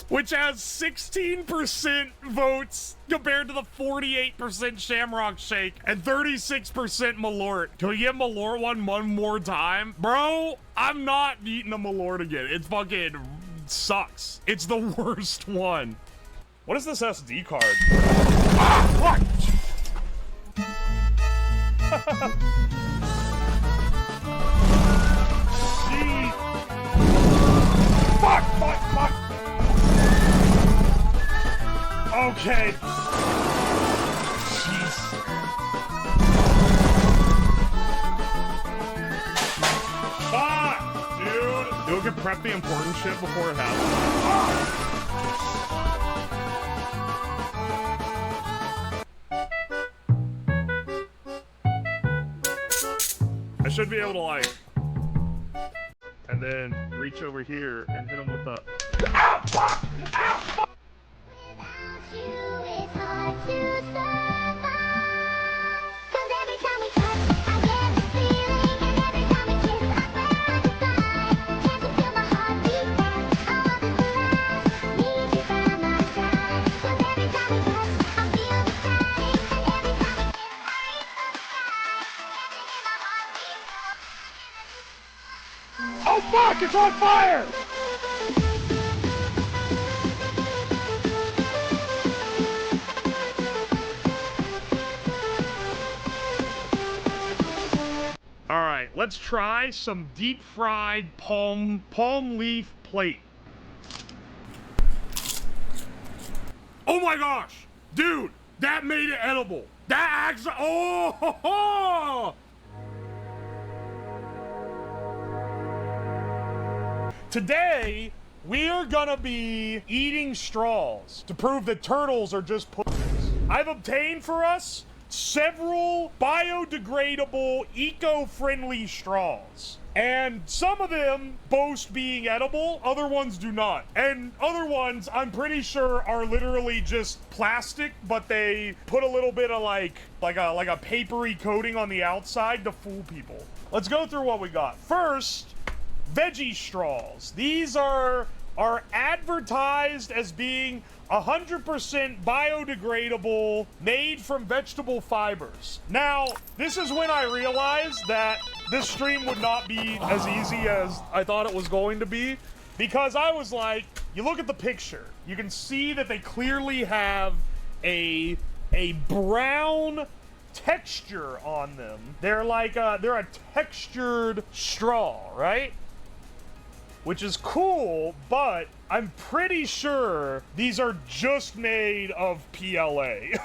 which has 16% votes compared to the 48% Shamrock Shake and 36% Malort. Can we get Malort one more time? Bro, I'm not eating a Malort again. It fucking sucks. It's the worst one. What is this SD card? Ah, fuck! Gee. Fuck! Okay. Jeez. Fuck, dude. You can prep the important shit before it happens. I should be able to, like, and then reach over here and hit him with the. Ow, fuck! Ow, fuck! Oh fuck, it's on fire! All right, let's try some deep fried palm leaf plate. Oh my gosh, dude, that made it edible. That actually, oh ho, ho. Today, we're gonna be eating straws to prove that turtles are just pussies. I've obtained for us several biodegradable, eco-friendly straws. And some of them boast being edible, other ones do not. And other ones, I'm pretty sure, are literally just plastic, but they put a little bit of like a papery coating on the outside to fool people. Let's go through what we got. First, veggie straws. These are advertised as being 100% biodegradable, made from vegetable fibers. Now, this is when I realized that this stream would not be as easy as I thought it was going to be, because I was like, you look at the picture, you can see that they clearly have a brown texture on them. They're a textured straw, right? Which is cool, but I'm pretty sure these are just made of PLA.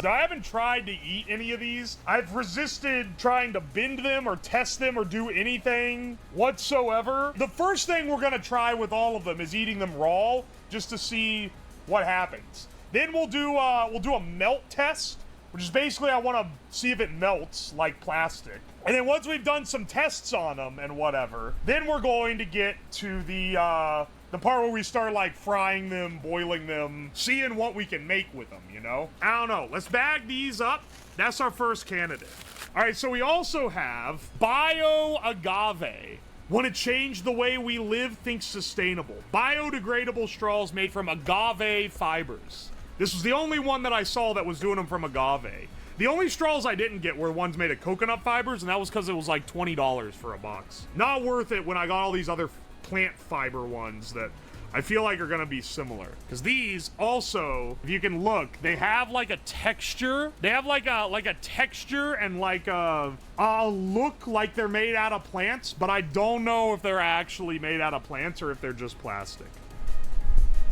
I haven't tried to eat any of these. I've resisted trying to bend them or test them or do anything whatsoever. The first thing we're gonna try with all of them is eating them raw, just to see what happens. Then we'll do a melt test, which is basically I want to see if it melts like plastic. And then once we've done some tests on them and whatever, then we're going to get to the part where we start like frying them, boiling them, seeing what we can make with them, you know? I don't know. Let's bag these up. That's our first candidate. All right, so we also have Bio Agave. Want to change the way we live? Think sustainable. Biodegradable straws made from agave fibers. This was the only one that I saw that was doing them from agave. The only straws I didn't get were ones made of coconut fibers, and that was because it was like $20 for a box. Not worth it when I got all these other plant fiber ones that I feel like are gonna be similar. Because these also, if you can look, they have like a texture. They have like a texture and like a look like they're made out of plants, but I don't know if they're actually made out of plants or if they're just plastic.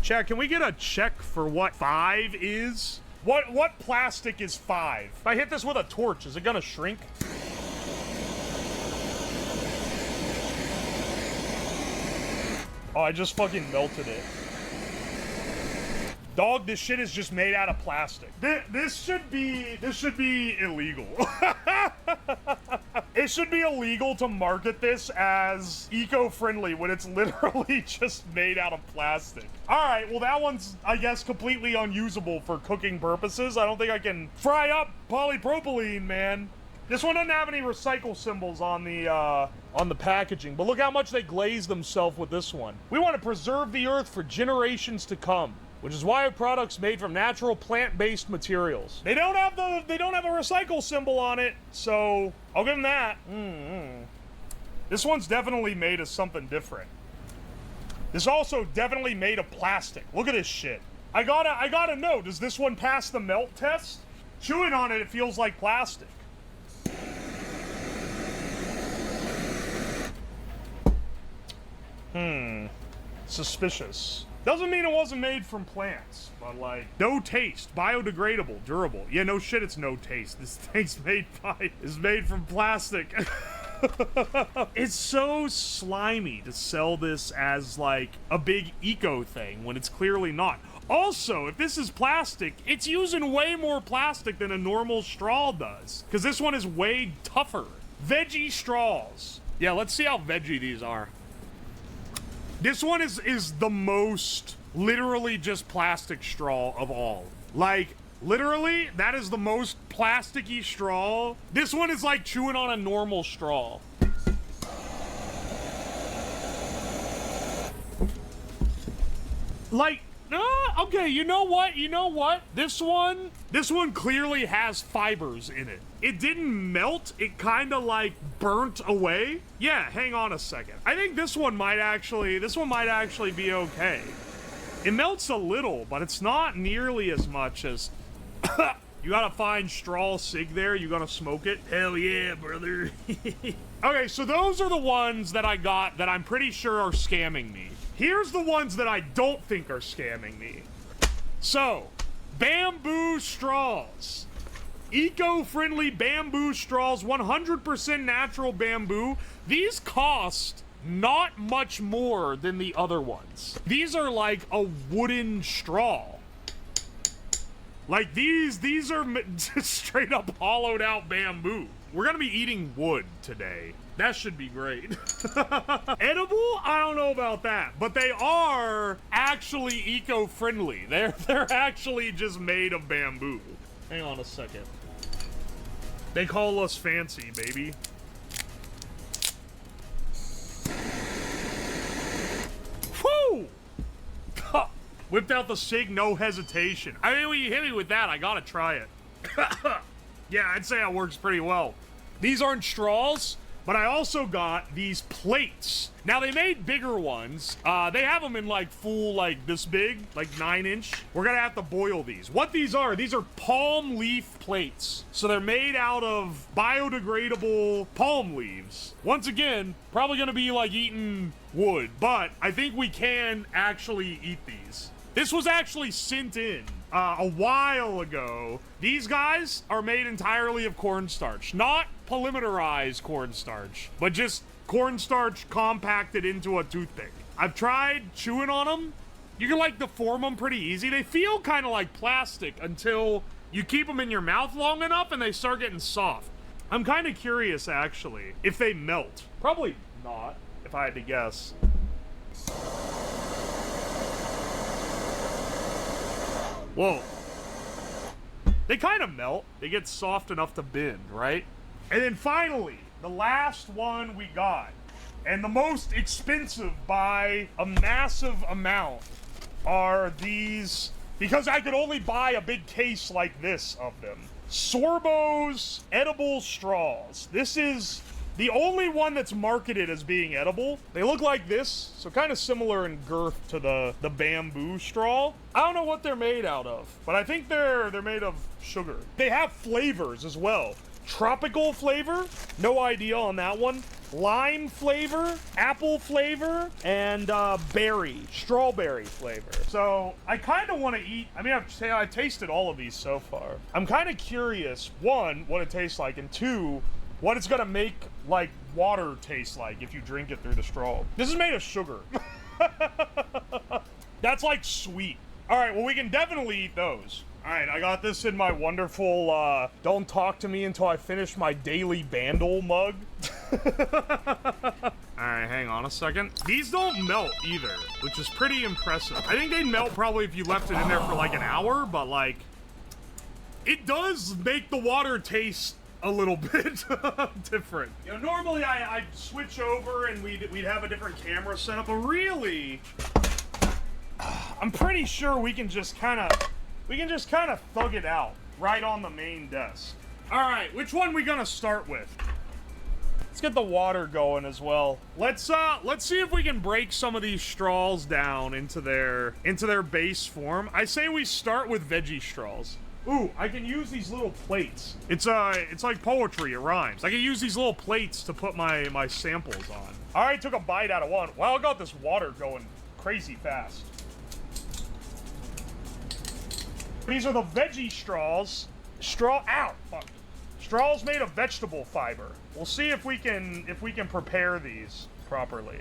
Chat, can we get a check for what 5 is? What plastic is 5? If I hit this with a torch, is it gonna shrink? Oh, I just fucking melted it. Dog, this shit is just made out of plastic. This should be illegal. It should be illegal to market this as eco-friendly when it's literally just made out of plastic. All right, well, that one's, I guess, completely unusable for cooking purposes. I don't think I can fry up polypropylene, man. This one doesn't have any recycle symbols on the packaging, but look how much they glaze themselves with this one. We want to preserve the earth for generations to come, which is why our products made from natural plant-based materials. They don't have a recycle symbol on it, so I'll give them that. This one's definitely made of something different. This also definitely made of plastic. Look at this shit. I gotta know, does this one pass the melt test? Chewing on it, it feels like plastic. Suspicious. Doesn't mean it wasn't made from plants, but like, no taste, biodegradable, durable. Yeah, no shit, it's no taste. This thing's is made from plastic. It's so slimy to sell this as like a big eco thing when it's clearly not. Also, if this is plastic, it's using way more plastic than a normal straw does, because this one is way tougher. Veggie straws. Yeah, let's see how veggie these are. This one is the most literally just plastic straw of all. Like, literally, that is the most plasticky straw. This one is like chewing on a normal straw. Like, okay, you know what? This one clearly has fibers in it. It didn't melt, it kind of like burnt away. Yeah, hang on a second. I think this one might actually be okay. It melts a little, but it's not nearly as much as... You gotta find straw cig there, you gotta smoke it. Hell yeah, brother. Okay, so those are the ones that I got that I'm pretty sure are scamming me. Here's the ones that I don't think are scamming me. So, bamboo straws. Eco-friendly bamboo straws, 100% natural bamboo. These cost not much more than the other ones. These are like a wooden straw. Like these are straight up hollowed out bamboo. We're gonna be eating wood today. That should be great. Edible? I don't know about that, but they are actually eco-friendly. They're actually just made of bamboo. Hang on a second. They call us fancy, baby. Whew! Whipped out the cig, no hesitation. I mean, when you hit me with that, I gotta try it. Yeah, I'd say it works pretty well. These aren't straws, but I also got these plates. Now, they made bigger ones. They have them in, like, full, like, this big, like, 9-inch. We're gonna have to boil these. What these are palm leaf plates. So they're made out of biodegradable palm leaves. Once again, probably gonna be like eating wood, but I think we can actually eat these. This was actually sent in a while ago. These guys are made entirely of cornstarch. Not polymerized cornstarch, but just cornstarch compacted into a toothpick. I've tried chewing on them. You can like deform them pretty easy. They feel kind of like plastic until you keep them in your mouth long enough and they start getting soft. I'm kind of curious, actually, if they melt. Probably not, if I had to guess. Whoa. They kind of melt. They get soft enough to bend, right? And then finally, the last one we got, and the most expensive by a massive amount, are these, because I could only buy a big case like this of them. Sorbo's edible straws. This is the only one that's marketed as being edible. They look like this, so kind of similar in girth to the bamboo straw. I don't know what they're made out of, but I think they're made of sugar. They have flavors as well. Tropical flavor, no idea on that one. Lime flavor, apple flavor, and strawberry flavor. So I kind of want to eat. I mean, I've tasted all of these so far. I'm kind of curious, one, what it tastes like, and two, what it's gonna make like water taste like if you drink it through the straw. This is made of sugar. That's like sweet. All right, well, we can definitely eat those. All right, I got this in my wonderful, don't talk to me until I finish my daily Bandle mug. All right, hang on a second. These don't melt either, which is pretty impressive. I think they'd melt probably if you left it in there for like an hour, but like, it does make the water taste a little bit different. You know, normally I'd switch over and we'd have a different camera setup, but really, I'm pretty sure we can just kind of thug it out right on the main desk. All right, which one we gonna start with? Let's get the water going as well. Let's see if we can break some of these straws down into their base form. I say we start with veggie straws. Ooh, I can use these little plates. It's like poetry, it rhymes. I can use these little plates to put my samples on. I already took a bite out of one. Wow, I got this water going crazy fast. These are the veggie straws. Ow, fuck. Straws made of vegetable fiber. We'll see if we can prepare these properly.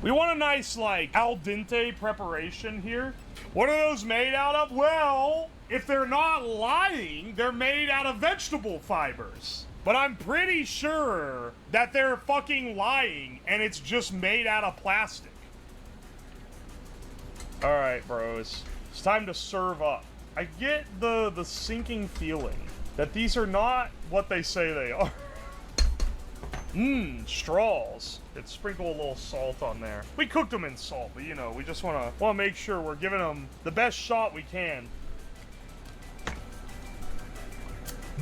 We want a nice, like, al dente preparation here. What are those made out of? Well, if they're not lying, they're made out of vegetable fibers. But I'm pretty sure that they're fucking lying and it's just made out of plastic. All right, bros. It's time to serve up. I get the sinking feeling that these are not what they say they are. Straws. Let's sprinkle a little salt on there. We cooked them in salt, but you know, we just wanna make sure we're giving them the best shot we can.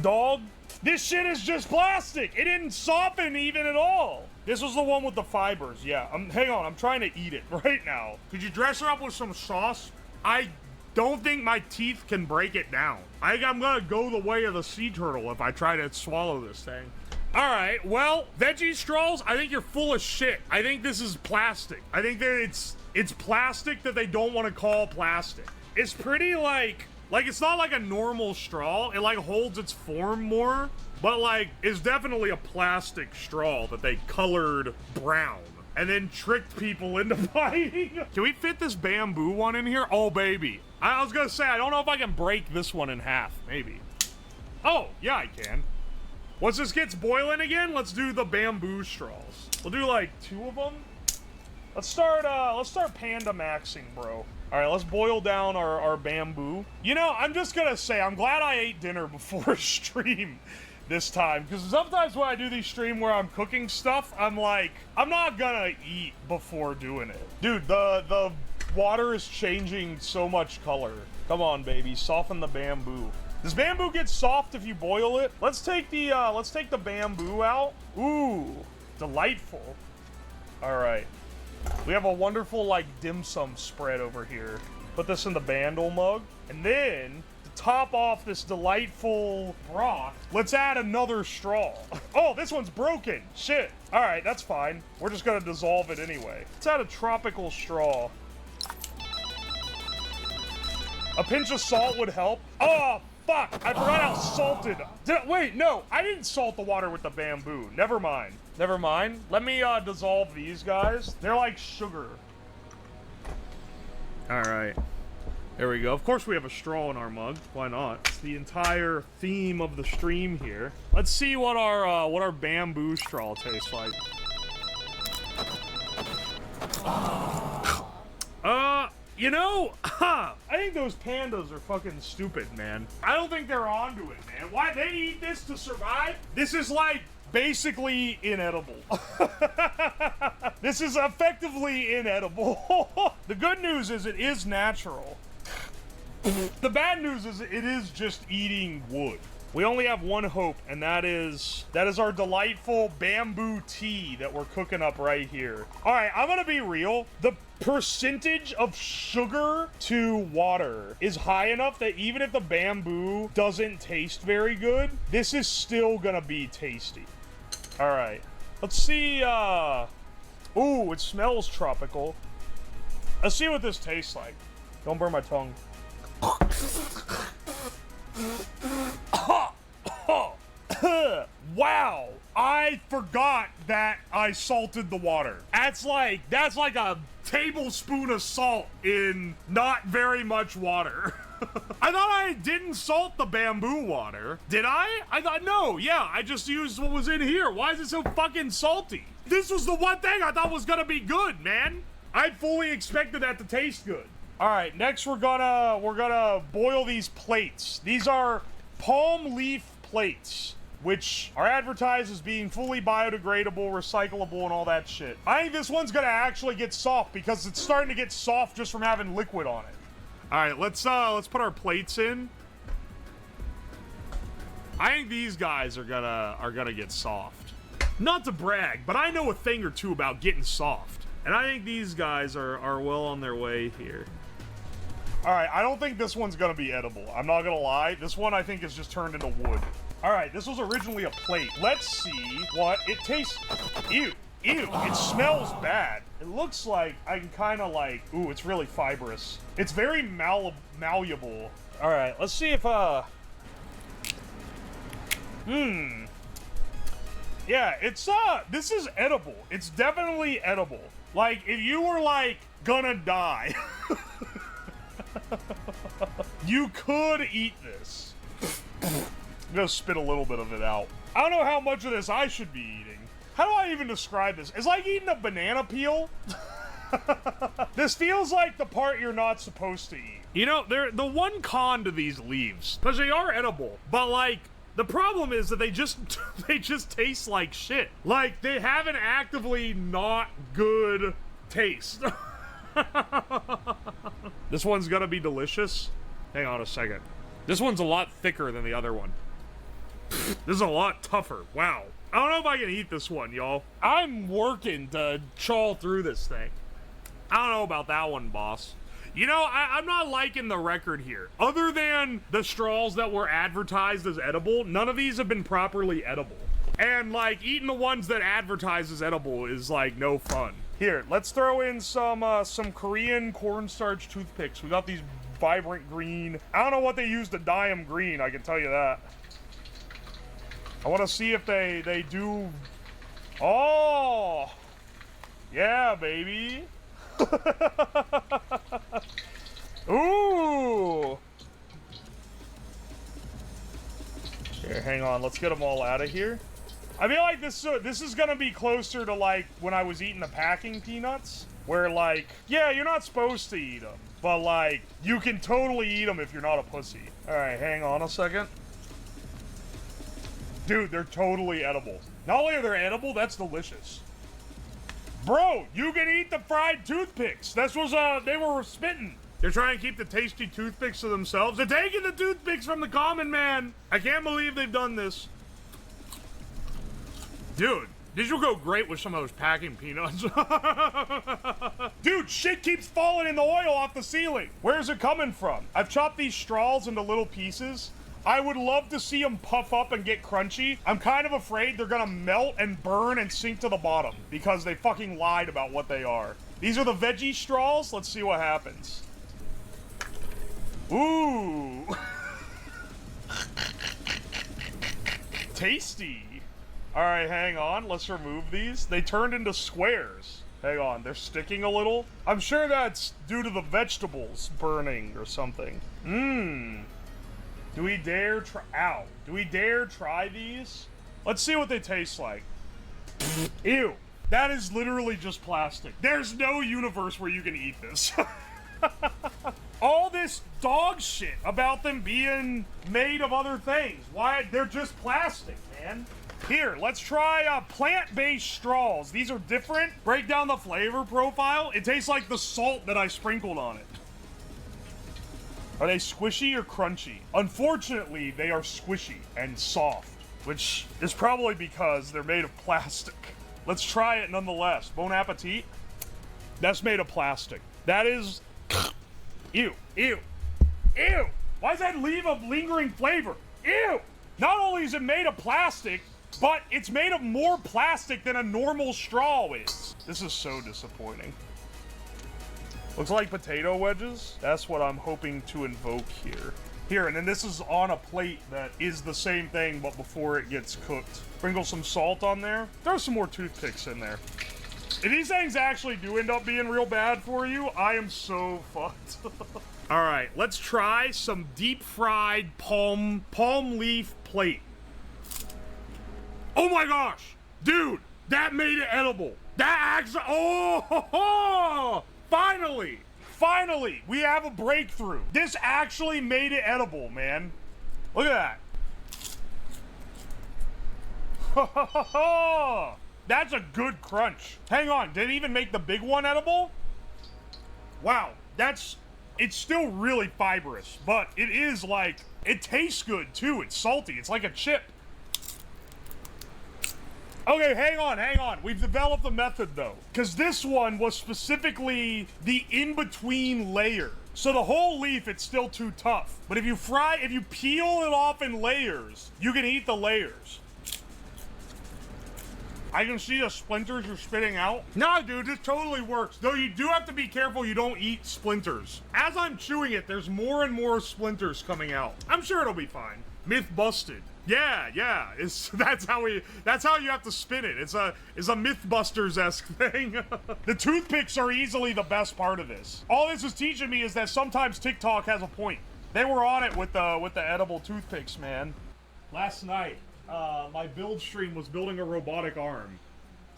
Dog, this shit is just plastic. It didn't soften even at all. This was the one with the fibers, yeah. Hang on, I'm trying to eat it right now. Could you dress her up with some sauce? I don't think my teeth can break it down. I think I'm gonna go the way of the sea turtle if I try to swallow this thing. All right, well, veggie straws, I think you're full of shit. I think this is plastic. I think that it's plastic that they don't want to call plastic. It's pretty like it's not like a normal straw. It like holds its form more, but like it's definitely a plastic straw that they colored brown and then tricked people into buying. Can we fit this bamboo one in here? Oh, baby. I was gonna say, I don't know if I can break this one in half, maybe. Oh, yeah, I can. Once this gets boiling again, let's do the bamboo straws. We'll do like 2 of them. Let's start panda maxing, bro. All right, let's boil down our bamboo. You know, I'm just gonna say, I'm glad I ate dinner before stream this time, because sometimes when I do these stream where I'm cooking stuff, I'm like, I'm not gonna eat before doing it. Dude, the water is changing so much color. Come on, baby, soften the bamboo. Does bamboo get soft if you boil it? Let's take the bamboo out. Ooh, delightful. All right. We have a wonderful, like, dim sum spread over here. Put this in the Bandle mug. And then, to top off this delightful broth, let's add another straw. Oh, this one's broken. Shit. All right, that's fine. We're just gonna dissolve it anyway. Let's add a tropical straw. A pinch of salt would help. Oh, fuck. I forgot how salted. Wait, no. I didn't salt the water with the bamboo. Never mind. Never mind. Let me dissolve these guys. They're like sugar. All right. There we go. Of course we have a straw in our mug. Why not? It's the entire theme of the stream here. Let's see what our bamboo straw tastes like. You know, I think those pandas are fucking stupid, man. I don't think they're onto it, man. Why they eat this to survive? This is like basically inedible. This is effectively inedible. The good news is it is natural. The bad news is it is just eating wood. We only have one hope, and that is our delightful bamboo tea that we're cooking up right here. All right, I'm gonna be real. The percentage of sugar to water is high enough that even if the bamboo doesn't taste very good, this is still gonna be tasty. All right, let's see. Ooh, it smells tropical. Let's see what this tastes like. Don't burn my tongue. Wow, I forgot that I salted the water. That's like a tablespoon of salt in not very much water. I thought I didn't salt the bamboo water. Did I? I thought, no, yeah, I just used what was in here. Why is it so fucking salty? This was the one thing I thought was gonna be good, man. I fully expected that to taste good. All right, next we're gonna boil these plates. These are palm leaf plates, which are advertised as being fully biodegradable, recyclable, and all that shit. I think this one's gonna actually get soft because it's starting to get soft just from having liquid on it. All right, let's put our plates in. I think these guys are gonna get soft. Not to brag, but I know a thing or two about getting soft, and I think these guys are well on their way here. All right, I don't think this one's gonna be edible. I'm not gonna lie. This one I think is just turned into wood. All right, this was originally a plate. Let's see what it tastes. Ew, ew, it smells bad. It looks like I can kind of like, ooh, it's really fibrous. It's very malleable. All right, let's see if, yeah, it's, this is edible. It's definitely edible. Like, if you were, like, gonna die, you could eat this. I'm gonna spit a little bit of it out. I don't know how much of this I should be eating. How do I even describe this? It's like eating a banana peel. This feels like the part you're not supposed to eat. You know, the one con to these leaves, because they are edible, but like, the problem is that they just taste like shit. Like, they have an actively not good taste. This one's gonna be delicious. Hang on a second. This one's a lot thicker than the other one. This is a lot tougher. Wow. I don't know if I can eat this one, y'all. I'm working to chaw through this thing. I don't know about that one, boss. You know, I'm not liking the record here. Other than the straws that were advertised as edible, none of these have been properly edible. And, like, eating the ones that advertise as edible is, like, no fun. Here, let's throw in some Korean cornstarch toothpicks. We got these vibrant green. I don't know what they use to dye them green, I can tell you that. I want to see if they do... Oh! Yeah, baby! Ooh! Here, hang on. Let's get them all out of here. I feel like this is gonna be closer to, like, when I was eating the packing peanuts. Where, like, yeah, you're not supposed to eat them. But, like, you can totally eat them if you're not a pussy. Alright, hang on a second. Dude, they're totally edible. Not only are they edible, that's delicious. Bro, you can eat the fried toothpicks. This was, they were spitting. They're trying to keep the tasty toothpicks to themselves. They're taking the toothpicks from the common man. I can't believe they've done this. Dude, these will go great with some of those packing peanuts. Dude, shit keeps falling in the oil off the ceiling. Where's it coming from? I've chopped these straws into little pieces. I would love to see them puff up and get crunchy. I'm kind of afraid they're gonna melt and burn and sink to the bottom because they fucking lied about what they are. These are the veggie straws. Let's see what happens. Ooh. Tasty. All right, hang on. Let's remove these. They turned into squares. Hang on, they're sticking a little. I'm sure that's due to the vegetables burning or something. Mmm. Do we dare try? Ow. Do we dare try these? Let's see what they taste like. Ew. That is literally just plastic. There's no universe where you can eat this. All this dog shit about them being made of other things. Why? They're just plastic, man. Here, let's try plant-based straws. These are different. Break down the flavor profile. It tastes like the salt that I sprinkled on it. Are they squishy or crunchy? Unfortunately, they are squishy and soft, which is probably because they're made of plastic. Let's try it nonetheless. Bon appetit. That's made of plastic. That is... Ew. Ew. Ew. Why does that leave a lingering flavor? Ew. Not only is it made of plastic, but it's made of more plastic than a normal straw is. This is so disappointing. Looks like potato wedges. That's what I'm hoping to invoke here. Here, and then this is on a plate that is the same thing, but before it gets cooked. Sprinkle some salt on there. Throw some more toothpicks in there. If these things actually do end up being real bad for you, I am so fucked. All right, let's try some deep fried palm leaf plate. Oh my gosh, dude, that made it edible. That actually, oh, finally. Finally, we have a breakthrough. This actually made it edible, man. Look at that. That's a good crunch. Hang on, did it even make the big one edible? Wow, it's still really fibrous, but it is like, it tastes good too. It's salty, it's like a chip. Okay, hang on. We've developed a method though, because this one was specifically the in-between layer. So the whole leaf, it's still too tough. But if you peel it off in layers, you can eat the layers. I can see the splinters you're spitting out. Nah, dude, this totally works. Though you do have to be careful you don't eat splinters. As I'm chewing it, there's more and more splinters coming out. I'm sure it'll be fine. Myth busted. Yeah. That's how you have to spin it. It's a Mythbusters-esque thing. The toothpicks are easily the best part of this. All this is teaching me is that sometimes TikTok has a point. They were on it with the edible toothpicks, man. Last night, my build stream was building a robotic arm.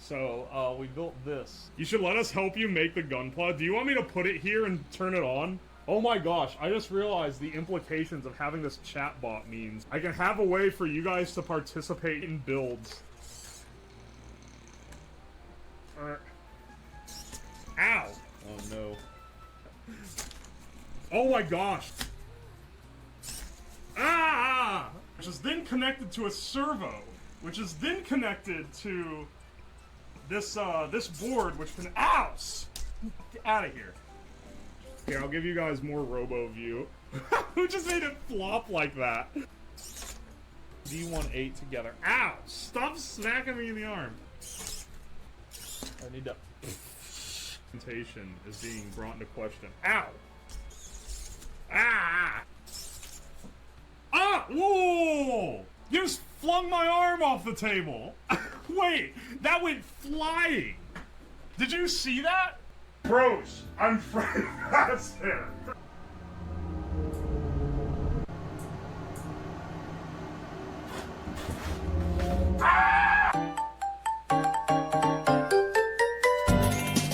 So, we built this. You should let us help you make the gunpla. Do you want me to put it here and turn it on? Oh my gosh, I just realized the implications of having this chatbot means I can have a way for you guys to participate in builds. Ow! Oh no. Oh my gosh! Ah! Which is then connected to a servo, which is then connected to this this board, which can— ow! Get out of here. Here, I'll give you guys more robo view. Who just made it flop like that? D18 together. Ow! Stop smacking me in the arm. I need to— presentation is being brought into question. Ow! Ah! Ah! Whoa! You just flung my arm off the table. Wait, that went flying. Did you see that? Bros, I'm afraid that's it.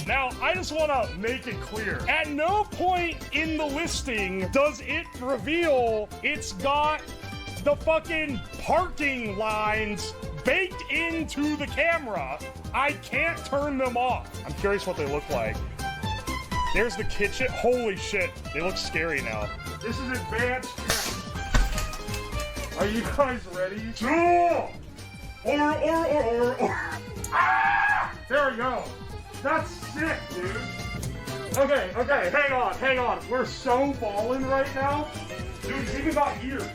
Now, I just want to make it clear. At no point in the listing does it reveal it's got the fucking parking lines baked into the camera. I can't turn them off. I'm curious what they look like. There's the kitchen. Holy shit, they look scary now. This is advanced tech. Are you guys ready? Ah! There we go. That's sick, dude. Okay, hang on. We're so ballin' right now. Dude, it's even got ears.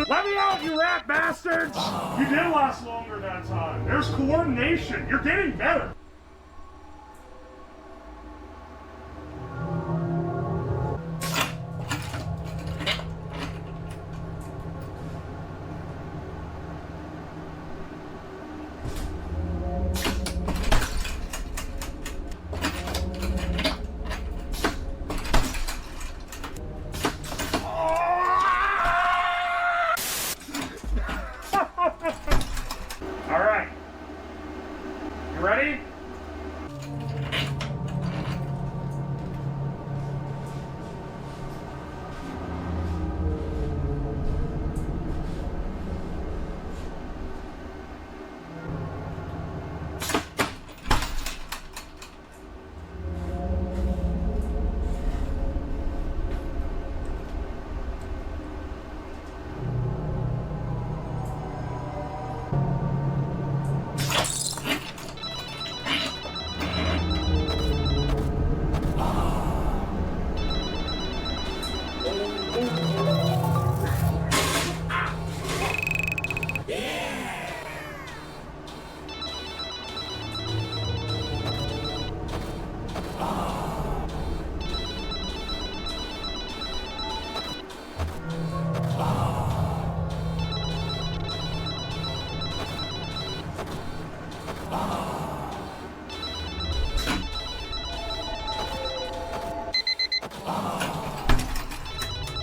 Let me out, you rat bastards! You did last longer that time. There's coordination. You're getting better.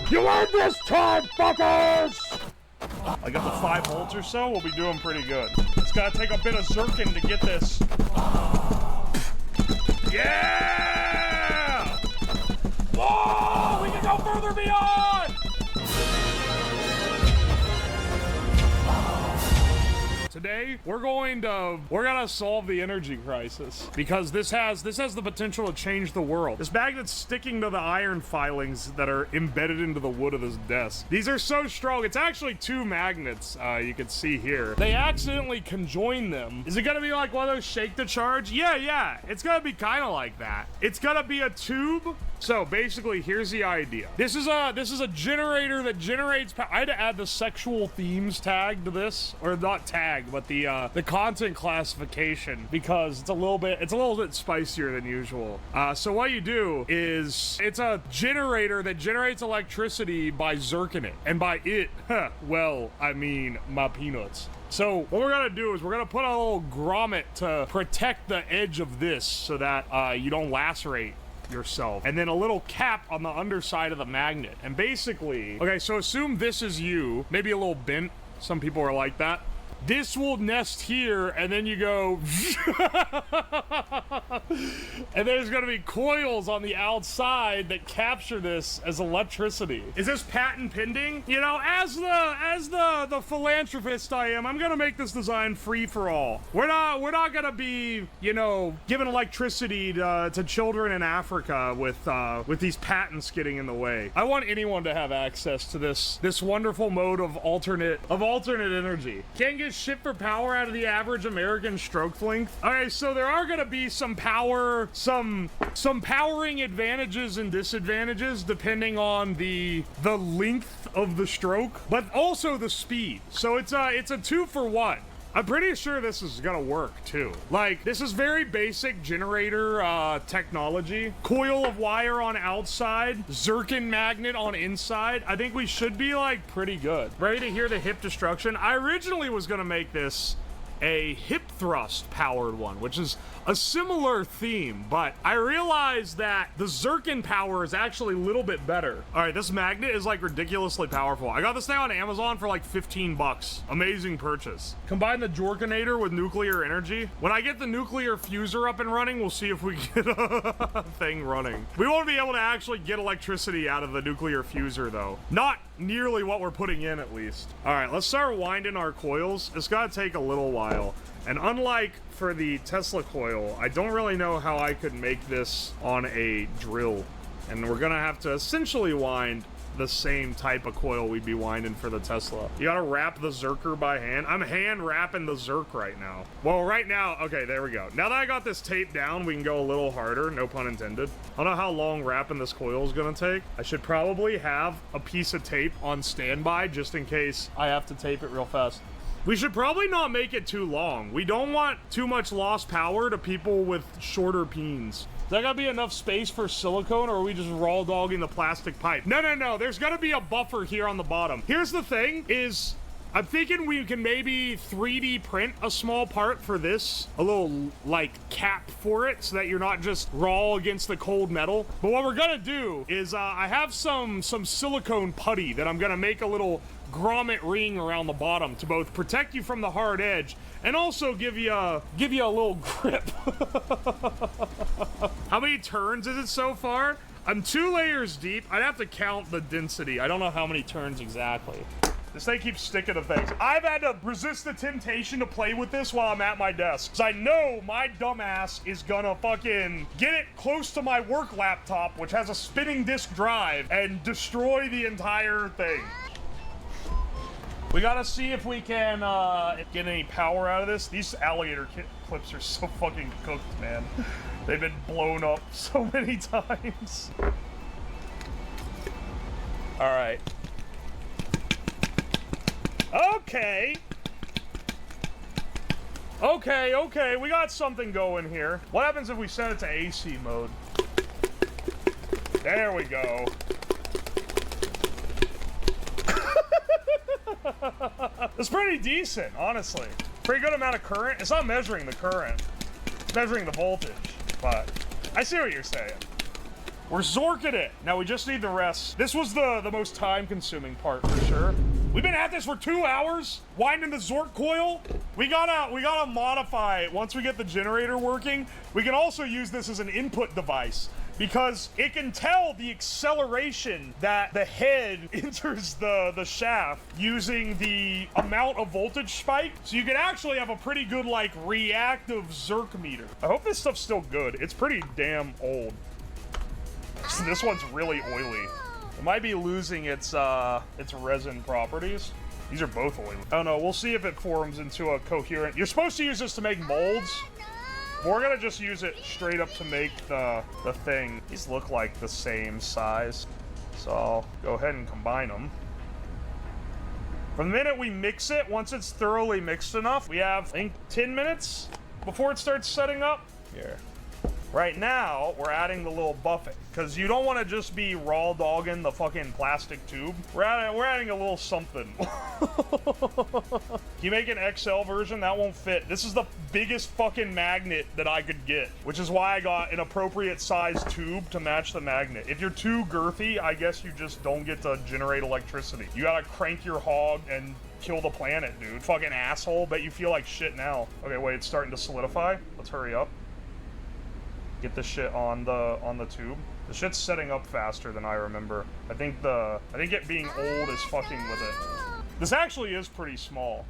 You earned this time, fuckers! I got the 5 volts or so, we'll be doing pretty good. It's gotta take a bit of Zircon to get this. Yeah! Whoa! We can go further beyond! Today, we're gonna solve the energy crisis because this has the potential to change the world. This magnet's sticking to the iron filings that are embedded into the wood of this desk. These are so strong. It's actually 2 magnets, you can see here. They accidentally conjoined them. Is it gonna be like one of those shake to charge? Yeah. It's gonna be kind of like that. It's gonna be a tube. So basically, here's the idea. This is a generator that generates power. I had to add the sexual themes tag to this, or not tag, but the content classification because it's a little bit spicier than usual. So what you do is it's a generator that generates electricity by zirconing, and by it, well, I mean my peanuts. So what we're gonna do is we're gonna put a little grommet to protect the edge of this so that you don't lacerate yourself, and then a little cap on the underside of the magnet. And basically, okay, so assume this is you, maybe a little bent. Some people are like that. This will nest here, and then you go and there's gonna be coils on the outside that capture this as electricity. Is this patent pending? You know, as the philanthropist I am, I'm gonna make this design free for all. We're not gonna be, you know, giving electricity to children in Africa with these patents getting in the way. I want anyone to have access to this wonderful mode of alternate energy. Can't get shit for power out of the average American stroke length. Okay, so there are gonna be some powering advantages and disadvantages depending on the length of the stroke, but also the speed. So it's a 2-for-1. I'm pretty sure this is gonna work too. Like, this is very basic generator technology. Coil of wire on outside, zircon magnet on inside. I think we should be like pretty good. Ready to hear the hip destruction? I originally was gonna make this a hip thrust powered one, which is a similar theme, but I realized that the zircon power is actually a little bit better. All right, this magnet is like ridiculously powerful. I got this thing on Amazon for like 15 bucks. Amazing purchase. Combine the Jorkinator with nuclear energy. When I get the nuclear fuser up and running, we'll see if we get a thing running. We won't be able to actually get electricity out of the nuclear fuser though. Not nearly what we're putting in, at least. All right, let's start winding our coils. It's gotta take a little while. And unlike for the Tesla coil, I don't really know how I could make this on a drill. And we're gonna have to essentially wind the same type of coil we'd be winding for the Tesla. You gotta wrap the Zerker by hand. I'm hand wrapping the Zerk right now. Well, right now, okay, there we go. Now that I got this tape down, we can go a little harder, no pun intended. I don't know how long wrapping this coil is gonna take. I should probably have a piece of tape on standby just in case I have to tape it real fast. We should probably not make it too long. We don't want too much lost power to people with shorter peens. Is that gotta be enough space for silicone, or are we just raw dogging the plastic pipe? No. There's gotta be a buffer here on the bottom. Here's the thing, is I'm thinking we can maybe 3D print a small part for this. A little, like, cap for it, so that you're not just raw against the cold metal. But what we're gonna do is, I have some silicone putty that I'm gonna make a little grommet ring around the bottom to both protect you from the hard edge and also give you a little grip. How many turns is it so far? I'm 2 layers deep. I'd have to count the density. I don't know how many turns exactly. This thing keeps sticking to things. I've had to resist the temptation to play with this while I'm at my desk, because I know my dumbass is gonna fucking get it close to my work laptop, which has a spinning disk drive, and destroy the entire thing. We gotta see if we can get any power out of this. These alligator clips are so fucking cooked, man. They've been blown up so many times. All right. Okay, we got something going here. What happens if we set it to AC mode? There we go. It's pretty decent, honestly. Pretty good amount of current. It's not measuring the current. It's measuring the voltage, but I see what you're saying. We're zorking it. Now we just need the rest. This was the most time-consuming part for sure. We've been at this for 2 hours, winding the Zork coil. We gotta modify it once we get the generator working. We can also use this as an input device because it can tell the acceleration that the head enters the shaft using the amount of voltage spike. So you can actually have a pretty good, like, reactive Zerk meter. I hope this stuff's still good. It's pretty damn old. So this one's really oily. It might be losing its resin properties. These are both oily. I don't know. We'll see if it forms into a coherent... You're supposed to use this to make molds. We're gonna just use it straight up to make the thing. These look like the same size. So I'll go ahead and combine them. From the minute we mix it, once it's thoroughly mixed enough, we have, I think, 10 minutes before it starts setting up. Here. Right now, we're adding the little buffet, because you don't want to just be raw dogging the fucking plastic tube. We're adding a little something. Can you make an XL version? That won't fit. This is the biggest fucking magnet that I could get, which is why I got an appropriate size tube to match the magnet. If you're too girthy, I guess you just don't get to generate electricity. You gotta crank your hog and kill the planet, dude. Fucking asshole. Bet you feel like shit now. Okay, wait, it's starting to solidify. Let's hurry up. Get this shit on the tube. The shit's setting up faster than I remember. I think it being old is fucking with it. This actually is pretty small.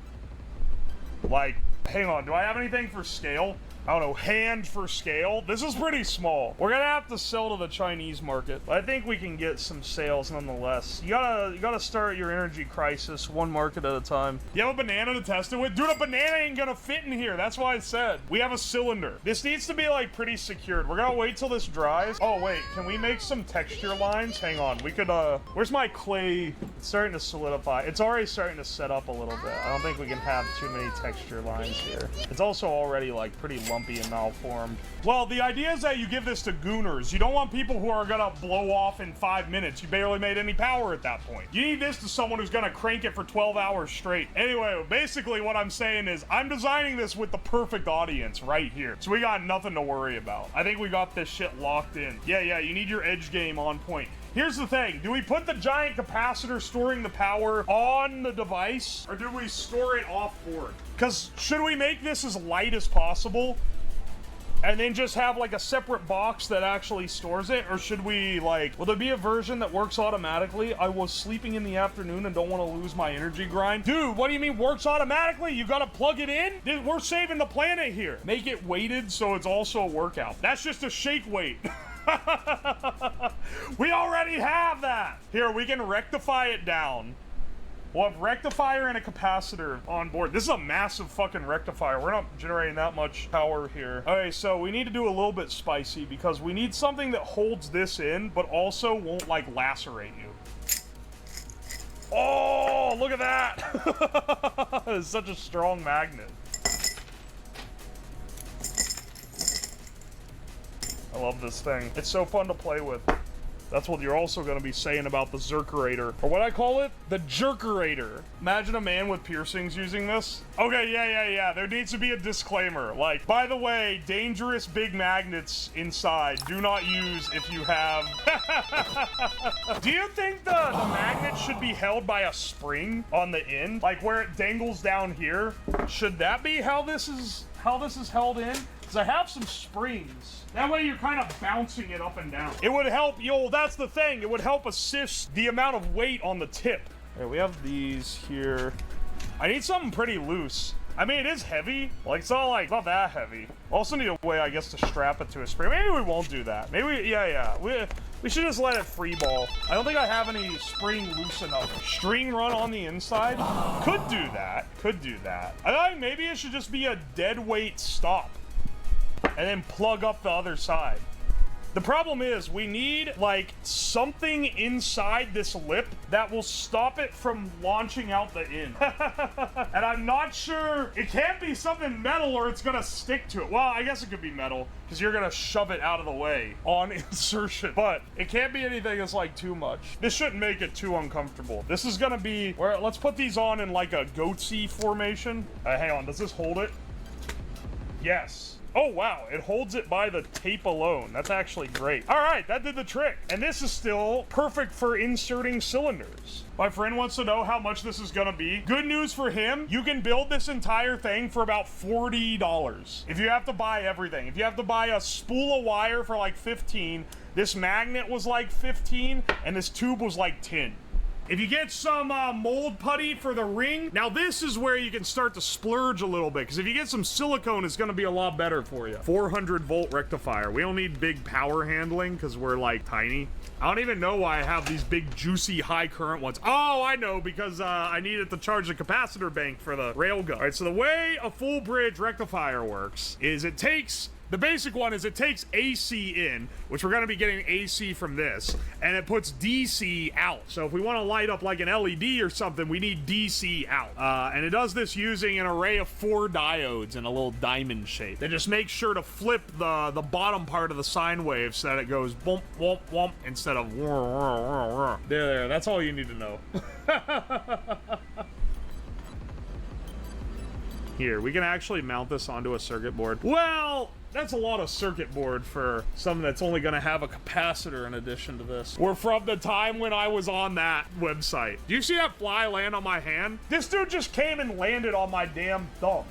Like, hang on, do I have anything for scale? I don't know, hand for scale? This is pretty small. We're gonna have to sell to the Chinese market. But I think we can get some sales nonetheless. You gotta start your energy crisis one market at a time. You have a banana to test it with? Dude, a banana ain't gonna fit in here. That's why I said. We have a cylinder. This needs to be, like, pretty secured. We're gonna wait till this dries. Oh, wait, can we make some texture lines? Hang on, we could, where's my clay? It's starting to solidify. It's already starting to set up a little bit. I don't think we can have too many texture lines here. It's also already, like, pretty lumpy and malformed. Well, the idea is that you give this to gooners. You don't want people who are gonna blow off in 5 minutes. You barely made any power at that point. You need this to someone who's gonna crank it for 12 hours straight. Anyway, basically what I'm saying is I'm designing this with the perfect audience right here. So we got nothing to worry about. I think we got this shit locked in. Yeah, you need your edge game on point. Here's the thing, do we put the giant capacitor storing the power on the device, or do we store it off board? Because should we make this as light as possible, and then just have, like, a separate box that actually stores it? Or should we, like, will there be a version that works automatically? I was sleeping in the afternoon and don't want to lose my energy grind. Dude, what do you mean works automatically? You gotta plug it in? Dude, we're saving the planet here. Make it weighted so it's also a workout. That's just a shake weight. We already have that. Here, we can rectify it down. We'll have rectifier and a capacitor on board. This is a massive fucking rectifier. We're not generating that much power here. Okay, so we need to do a little bit spicy because we need something that holds this in, but also won't, like, lacerate you. Oh, look at that. It's such a strong magnet. I love this thing. It's so fun to play with. That's what you're also going to be saying about the Zerkerator. Or what I call it, the Jerkerator. Imagine a man with piercings using this. Okay, yeah. There needs to be a disclaimer. Like, by the way, dangerous big magnets inside. Do not use if you have... Do you think the magnet should be held by a spring on the end? Like, where it dangles down here? Should that be how this is held in? Because I have some springs. That way you're kind of bouncing it up and down. It would help, that's the thing. It would help assist the amount of weight on the tip. All right, we have these here. I need something pretty loose. I mean, it is heavy. Like, it's not that heavy. Also need a way, I guess, to strap it to a spring. Maybe we won't do that. Maybe, yeah. We should just let it free ball. I don't think I have any spring loose enough. String run on the inside? Could do that. I think maybe it should just be a dead weight stop. And then plug up the other side. The problem is we need, like, something inside this lip that will stop it from launching out the end. And I'm not sure, it can't be something metal or it's gonna stick to it. Well, I guess it could be metal because you're gonna shove it out of the way on insertion. But it can't be anything that's, like, too much. This shouldn't make it too uncomfortable. This is gonna be, let's put these on in, like, a goatsy formation. Hang on, does this hold it? Yes. Oh, wow. It holds it by the tape alone. That's actually great. All right, that did the trick. And this is still perfect for inserting cylinders. My friend wants to know how much this is gonna be. Good news for him, you can build this entire thing for about $40. If you have to buy everything. If you have to buy a spool of wire for like 15, this magnet was like 15, and this tube was like 10. If you get some mold putty for the ring, now this is where you can start to splurge a little bit, because if you get some silicone, it's going to be a lot better for you. 400 volt rectifier. We don't need big power handling because we're like tiny. I don't even know why I have these big juicy high current ones. Oh, I know, because I needed to charge the capacitor bank for the railgun. All right, so the way a full bridge rectifier works is it takes... The basic one is it takes AC in, which we're going to be getting AC from this, and it puts DC out. So if we want to light up like an LED or something, we need DC out. And it does this using an array of 4 diodes in a little diamond shape. Then just make sure to flip the bottom part of the sine wave so that it goes bump, womp, womp, instead of there. That's all you need to know. Here, we can actually mount this onto a circuit board. Well, that's a lot of circuit board for something that's only gonna have a capacitor in addition to this. We're from the time when I was on that website. Do you see that fly land on my hand? This dude just came and landed on my damn thumb.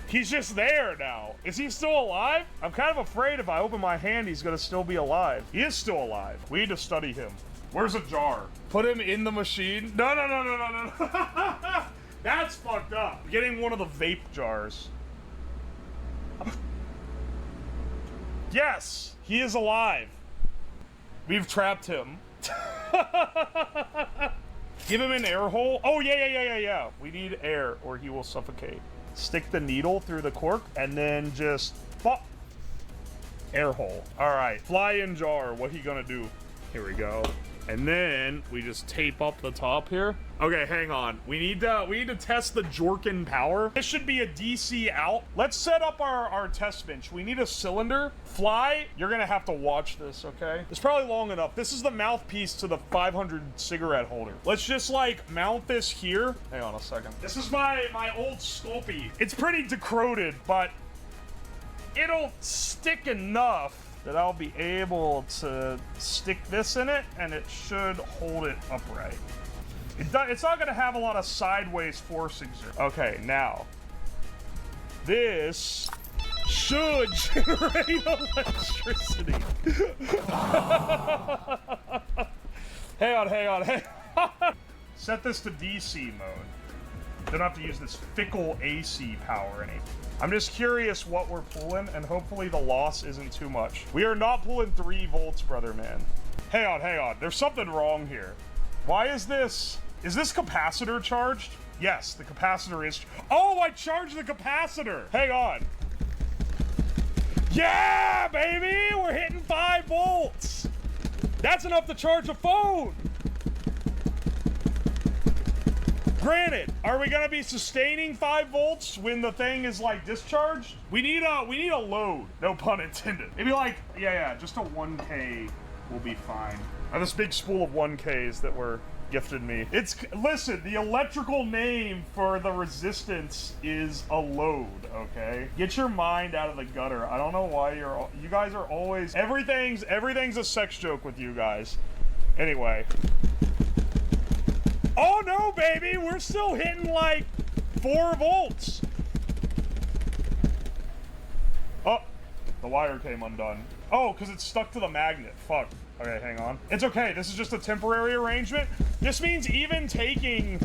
He's just there now. Is he still alive? I'm kind of afraid if I open my hand, he's gonna still be alive. He is still alive. We need to study him. Where's a jar? Put him in the machine? No. That's fucked up. I'm getting one of the vape jars. Yes, he is alive. We've trapped him. Give him an air hole. Oh, yeah. We need air or he will suffocate. Stick the needle through the cork and then just pop. Air hole. All right, fly in jar. What he gonna do? Here we go. And then we just tape up the top here. Okay, hang on. We need to test the Jorkin power. This should be a DC out. Let's set up our test bench. We need a cylinder. Fly, you're gonna have to watch this, okay? It's probably long enough. This is the mouthpiece to the 500 cigarette holder. Let's just like mount this here. Hang on a second. This is my old Sculpey. It's pretty decrepit, but it'll stick enough that I'll be able to stick this in it, and it should hold it upright. It's not going to have a lot of sideways force exert. Okay, now, this should generate electricity. Hang on. Set this to DC mode. Don't have to use this fickle AC power anymore. I'm just curious what we're pulling, and hopefully the loss isn't too much. We are not pulling 3 volts, brother man. Hang on. There's something wrong here. Why is this? Is this capacitor charged? Yes, the capacitor is. Oh, I charged the capacitor. Hang on. Yeah, baby, we're hitting 5 volts. That's enough to charge a phone. Granted, are we gonna be sustaining 5 volts when the thing is like discharged? We need a load, no pun intended. Maybe like, yeah, just a 1K will be fine. I have this big spool of 1Ks that were gifted me. Listen, the electrical name for the resistance is a load, okay? Get your mind out of the gutter. I don't know why you guys are always, everything's a sex joke with you guys. Anyway. Oh no, baby, we're still hitting like 4 volts. Oh, the wire came undone. Oh, because it's stuck to the magnet. Fuck. Okay, hang on. It's okay, this is just a temporary arrangement. This means even taking...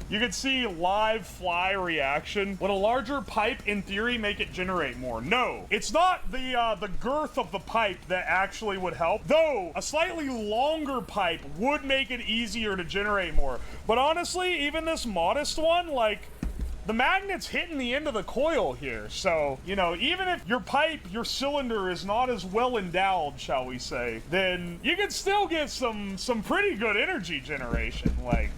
You can see live fly reaction. Would a larger pipe, in theory, make it generate more? No, it's not the girth of the pipe that actually would help. Though, a slightly longer pipe would make it easier to generate more. But honestly, even this modest one, like, the magnet's hitting the end of the coil here. So, you know, even if your pipe, your cylinder is not as well endowed, shall we say, then you can still get some pretty good energy generation, like...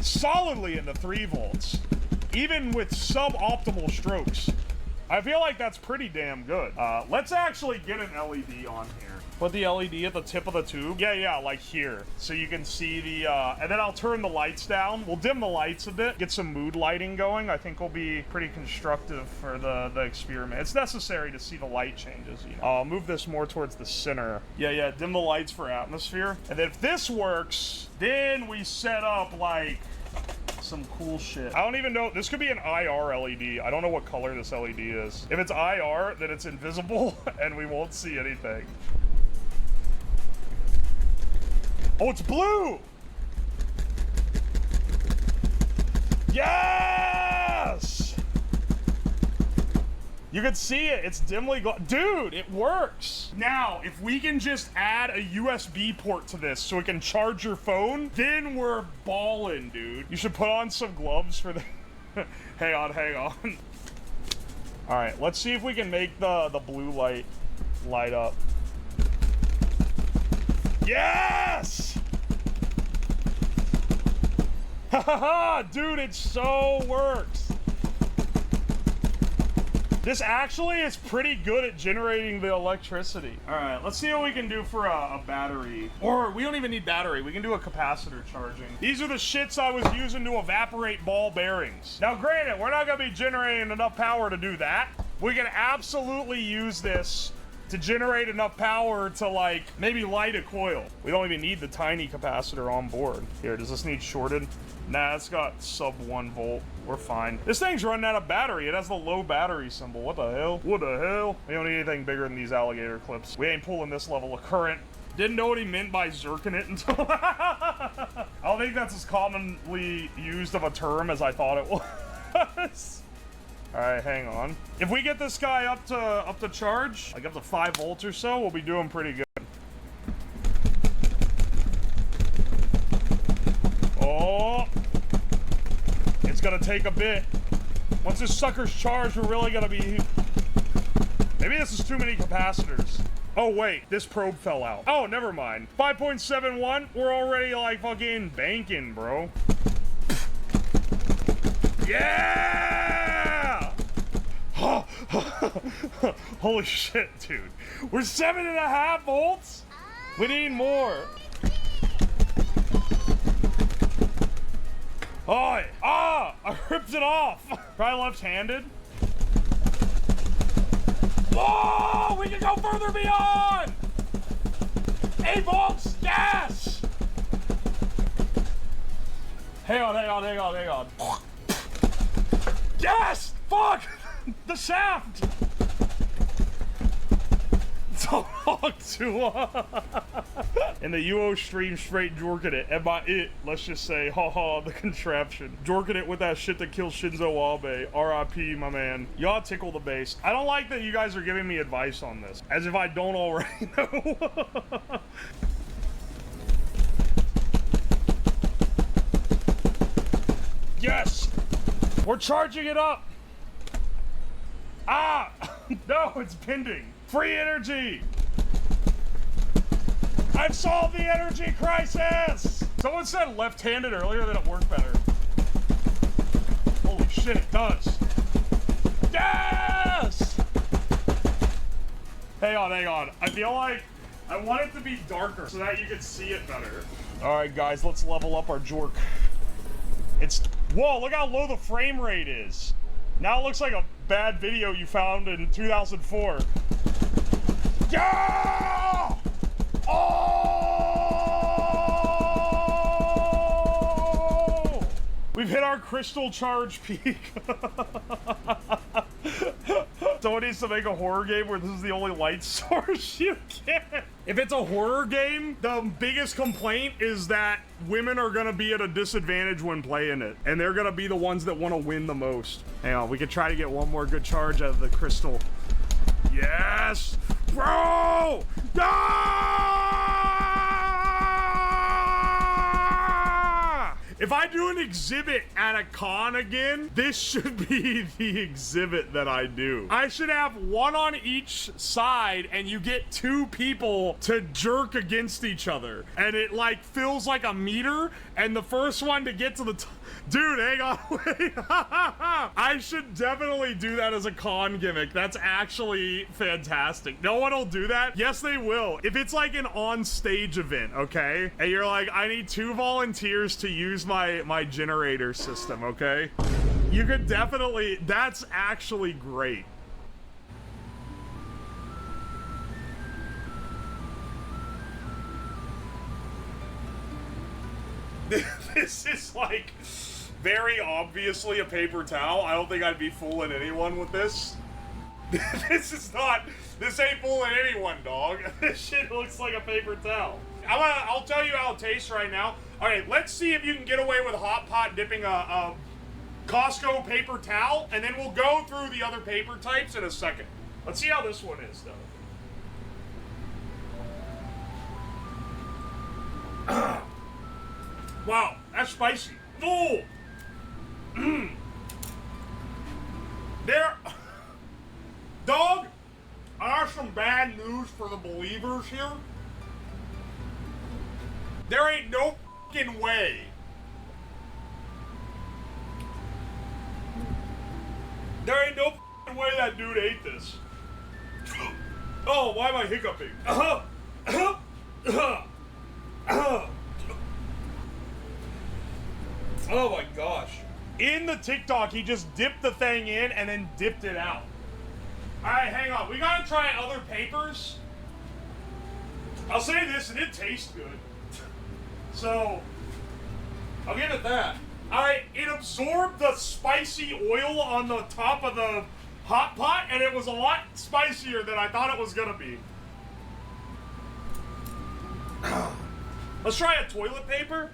solidly into 3 volts, even with suboptimal strokes. I feel like that's pretty damn good. Let's actually get an LED on here. Put the LED at the tip of the tube. Yeah, like here. So you can see the, and then I'll turn the lights down. We'll dim the lights a bit, get some mood lighting going. I think will be pretty constructive for the experiment. It's necessary to see the light changes, you know. I'll move this more towards the center. Yeah, dim the lights for atmosphere. And then if this works, then we set up like some cool shit. I don't even know. This could be an IR LED. I don't know what color this LED is. If it's IR, then it's invisible and we won't see anything. Oh, it's blue! Yes! You can see it. It's dimly dude, it works. Now, if we can just add a USB port to this so it can charge your phone, then we're ballin', dude. You should put on some gloves for the... hang on. All right, let's see if we can make the blue light up. Yes! Haha, dude, it so works. This actually is pretty good at generating the electricity. All right, let's see what we can do for a battery. Or we don't even need battery. We can do a capacitor charging. These are the shits I was using to evaporate ball bearings. Now, granted, we're not gonna be generating enough power to do that. We can absolutely use this to generate enough power to, like, maybe light a coil. We don't even need the tiny capacitor on board. Here, does this need shorted? Nah, it's got sub 1 volt. We're fine. This thing's running out of battery. It has the low battery symbol. What the hell? What the hell? We don't need anything bigger than these alligator clips. We ain't pulling this level of current. Didn't know what he meant by zerking it until... I don't think that's as commonly used of a term as I thought it was. All right, hang on. If we get this guy up to charge, like up to 5 volts or so, we'll be doing pretty good. Oh, it's gonna take a bit. Once this sucker's charged, we're really gonna be... Maybe this is too many capacitors. Oh wait, this probe fell out. Oh, never mind. 5.71, we're already like fucking banking, bro. Yeah! Holy shit, dude. We're 7.5 volts? We need more. Oh, I ripped it off. Probably left-handed. Whoa, we can go further beyond. 8 volts, yes. Hang on. Yes! Fuck! The shaft! Talk to and the UO stream straight jorking it. And by it, let's just say, haha, the contraption. Jorking it with that shit that kills Shinzo Abe. R.I.P., my man. Y'all tickle the base. I don't like that you guys are giving me advice on this. As if I don't already know. Yes! We're charging it up! Ah! No, it's bending. Free energy! I've solved the energy crisis! Someone said left-handed earlier that it worked better. Holy shit, it does. Yes! Hang on. I feel like I want it to be darker so that you can see it better. Alright, guys, let's level up our jork. Whoa, look how low the frame rate is. Now it looks like a bad video you found in 2004. Yeah! Oh! We've hit our crystal charge peak. Someone needs to make a horror game where this is the only light source you get. If it's a horror game, the biggest complaint is that women are gonna be at a disadvantage when playing it, and they're gonna be the ones that want to win the most. Hang on, we could try to get one more good charge out of the crystal. Yes! Bro! Ah! If I do an exhibit at a con again, this should be the exhibit that I do. I should have one on each side, and you get 2 people to jerk against each other. And it like feels like a meter, and the first one to get to the Dude, hang on, wait. I should definitely do that as a con gimmick. That's actually fantastic. No one will do that? Yes, they will. If it's like an on-stage event, okay? And you're like, I need 2 volunteers to use my generator system, okay? You could definitely, that's actually great. This is like very obviously a paper towel. I don't think I'd be fooling anyone with this. This ain't fooling anyone, dog. This shit looks like a paper towel. I'll tell you how it tastes right now. All right, let's see if you can get away with hot pot dipping a Costco paper towel, and then we'll go through the other paper types in a second. Let's see how this one is, though. Wow, that's spicy. Oh! There... Dog, I have some bad news for the believers here. There ain't no fucking way. There ain't no fucking way that dude ate this. Oh, why am I hiccuping? Oh my gosh. In the TikTok, he just dipped the thing in and then dipped it out. Alright, hang on. We gotta try other papers. I'll say this, it did taste good. So, I'll give it that. Alright, it absorbed the spicy oil on the top of the hot pot, and it was a lot spicier than I thought it was gonna be. Let's try a toilet paper.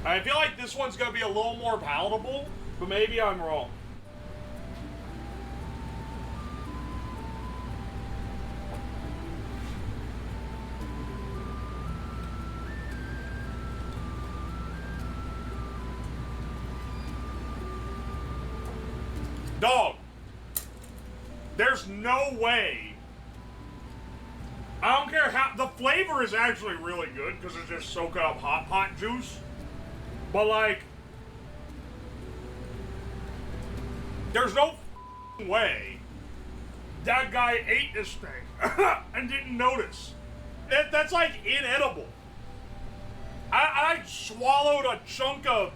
I feel like this one's gonna be a little more palatable, but maybe I'm wrong. Dog, there's no way. I don't care how, the flavor is actually really good because it's just soaking up hot pot juice. But like, there's no way that guy ate this thing and didn't notice. That's like inedible. I swallowed a chunk of.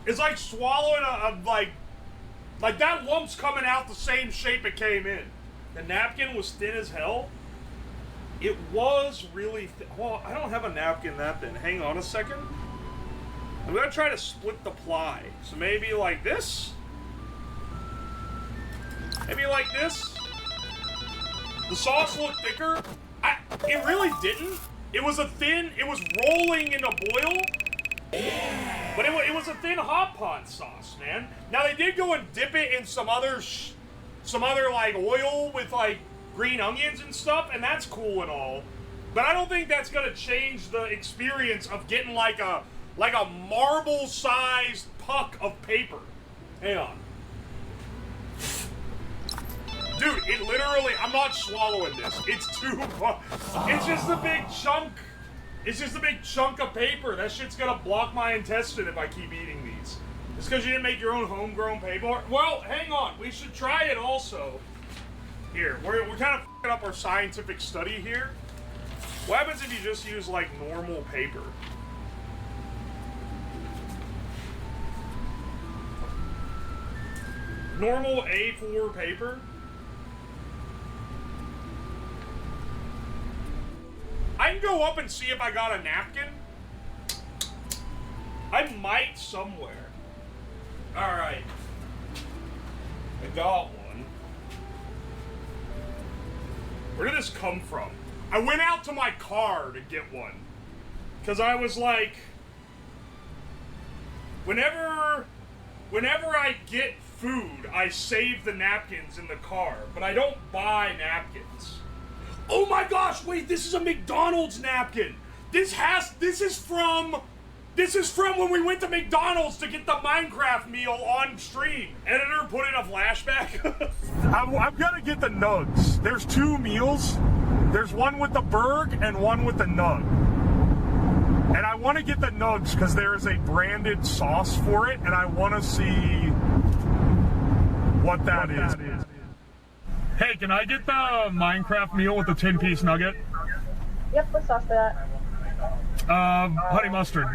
It's like swallowing a like that lump's coming out the same shape it came in. The napkin was thin as hell. It was really thin. Well, I don't have a napkin that thin. Hang on a second. I'm gonna try to split the ply. So maybe like this. Maybe like this. The sauce looked thicker. It really didn't. It was rolling in a boil. But it was a thin hot pot sauce, man. Now they did go and dip it in some other like oil with like green onions and stuff, and that's cool and all. But I don't think that's gonna change the experience of getting like a marble-sized puck of paper. Hang on. Dude, it literally, I'm not swallowing this. It's too much. It's just a big chunk. It's just a big chunk of paper. That shit's gonna block my intestine if I keep eating these. It's because you didn't make your own homegrown paper. Well, hang on. We should try it also. Here, we're kind of f***ing up our scientific study here. What happens if you just use, like, normal paper? Normal A4 paper? I can go up and see if I got a napkin. I might somewhere. Alright. I got one. Where did this come from? I went out to my car to get one. Because I was like... Whenever I get food, I save the napkins in the car. But I don't buy napkins. Oh my gosh, wait, this is a McDonald's napkin. This is from This is from when we went to McDonald's to get the Minecraft meal on stream. Editor, put in a flashback. I'm gonna get the nugs. There's 2 meals. There's one with the burg and one with the nug. And I want to get the nugs because there is a branded sauce for it, and I want to see what that is. Hey, can I get the Minecraft meal with the 10-piece nugget? Yep, what sauce for that? Honey mustard.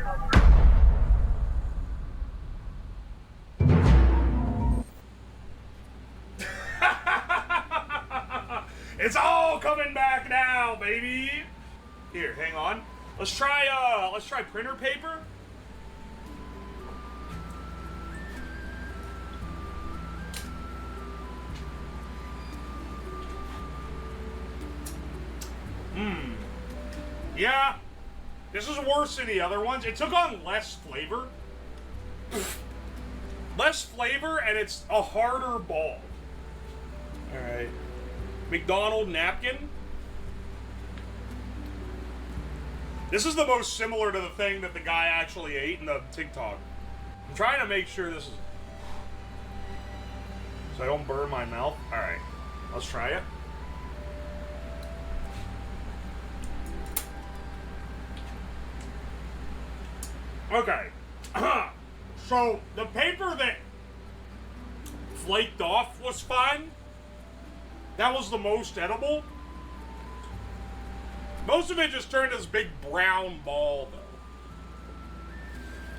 It's all coming back now, baby. Here, hang on. Let's try printer paper. Yeah. This is worse than the other ones. It took on less flavor. Less flavor, and it's a harder ball. Alright. McDonald napkin. This is the most similar to the thing that the guy actually ate in the TikTok. I'm trying to make sure this is... so I don't burn my mouth. Alright. Let's try it. Okay. So, the paper that flaked off was fine. That was the most edible. Most of it just turned this big brown ball, though.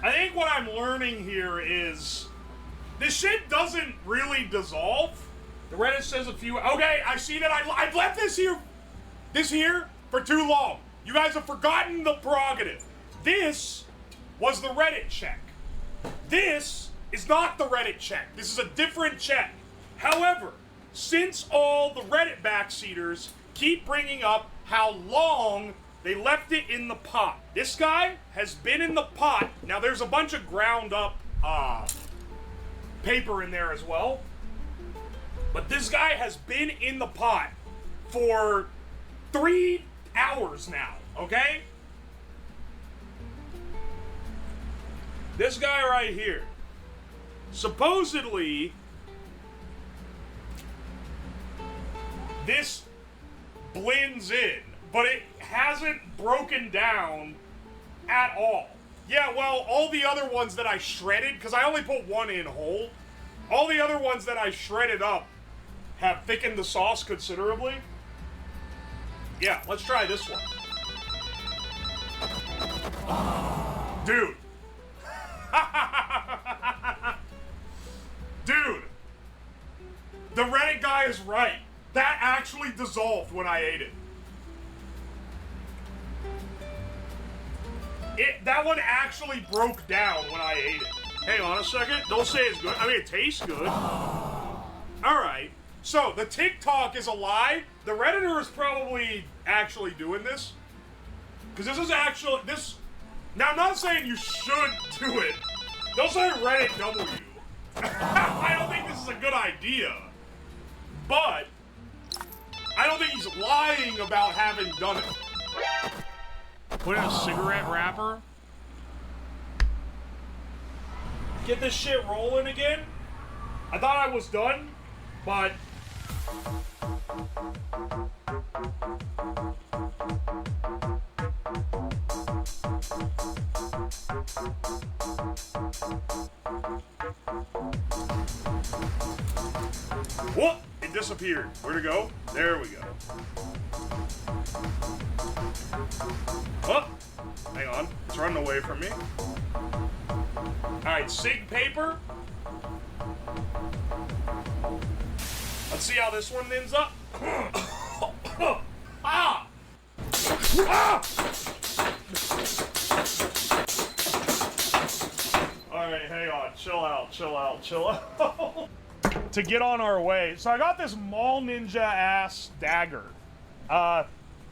I think what I'm learning here is this shit doesn't really dissolve. The Reddit says a few... okay, I see that I've left this here for too long. You guys have forgotten the prerogative. This was the Reddit check. This is not the Reddit check. This is a different check. However, since all the Reddit backseaters keep bringing up how long they left it in the pot. This guy has been in the pot. Now there's a bunch of ground up paper in there as well. But this guy has been in the pot for 3 hours now, okay? This guy right here, supposedly, this blends in, but it hasn't broken down at all. Yeah, well, all the other ones that I shredded, because I only put one in whole, all the other ones that I shredded up have thickened the sauce considerably. Yeah, let's try this one. Dude. Dude, the Reddit guy is right. That actually dissolved when I ate it. That one actually broke down when I ate it. Hang on a second. Don't say it's good. I mean, it tastes good. Alright. So, the TikTok is a lie. The Redditor is probably actually doing this. Because this is actually... Now, I'm not saying you should do it. Don't say Reddit W. I don't think this is a good idea. But, I don't think he's lying about having done it. Put in a cigarette wrapper. Get this shit rolling again. I thought I was done, but... Whoop! It disappeared. Where'd it go? There we go. Oh! Hang on. It's running away from me. Alright, sig paper. Let's see how this one ends up. Ah! Ah! Alright, hang on. Chill out, chill out, chill out. To get on our way. So I got this Mall Ninja ass dagger.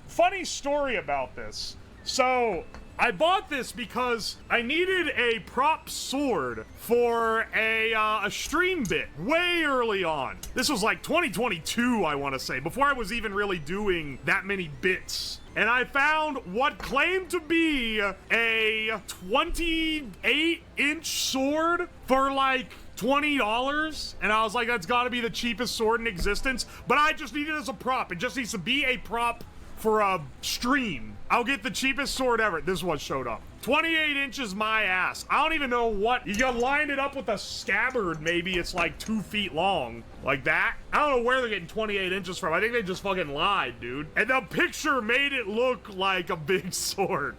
Funny story about this. So I bought this because I needed a prop sword for a stream bit way early on. This was like 2022, I want to say, before I was even really doing that many bits. and I found what claimed to be a 28-inch sword for like $20, and I was like, that's gotta be the cheapest sword in existence, but I just need it as a prop. It just needs to be a prop for a stream. I'll get the cheapest sword ever. This is what showed up. 28 inches my ass. I don't even know what. You gotta line it up with a scabbard. Maybe it's like 2 feet long. Like that. I don't know where they're getting 28 inches from. I think they just fucking lied, dude. And the picture made it look like a big sword.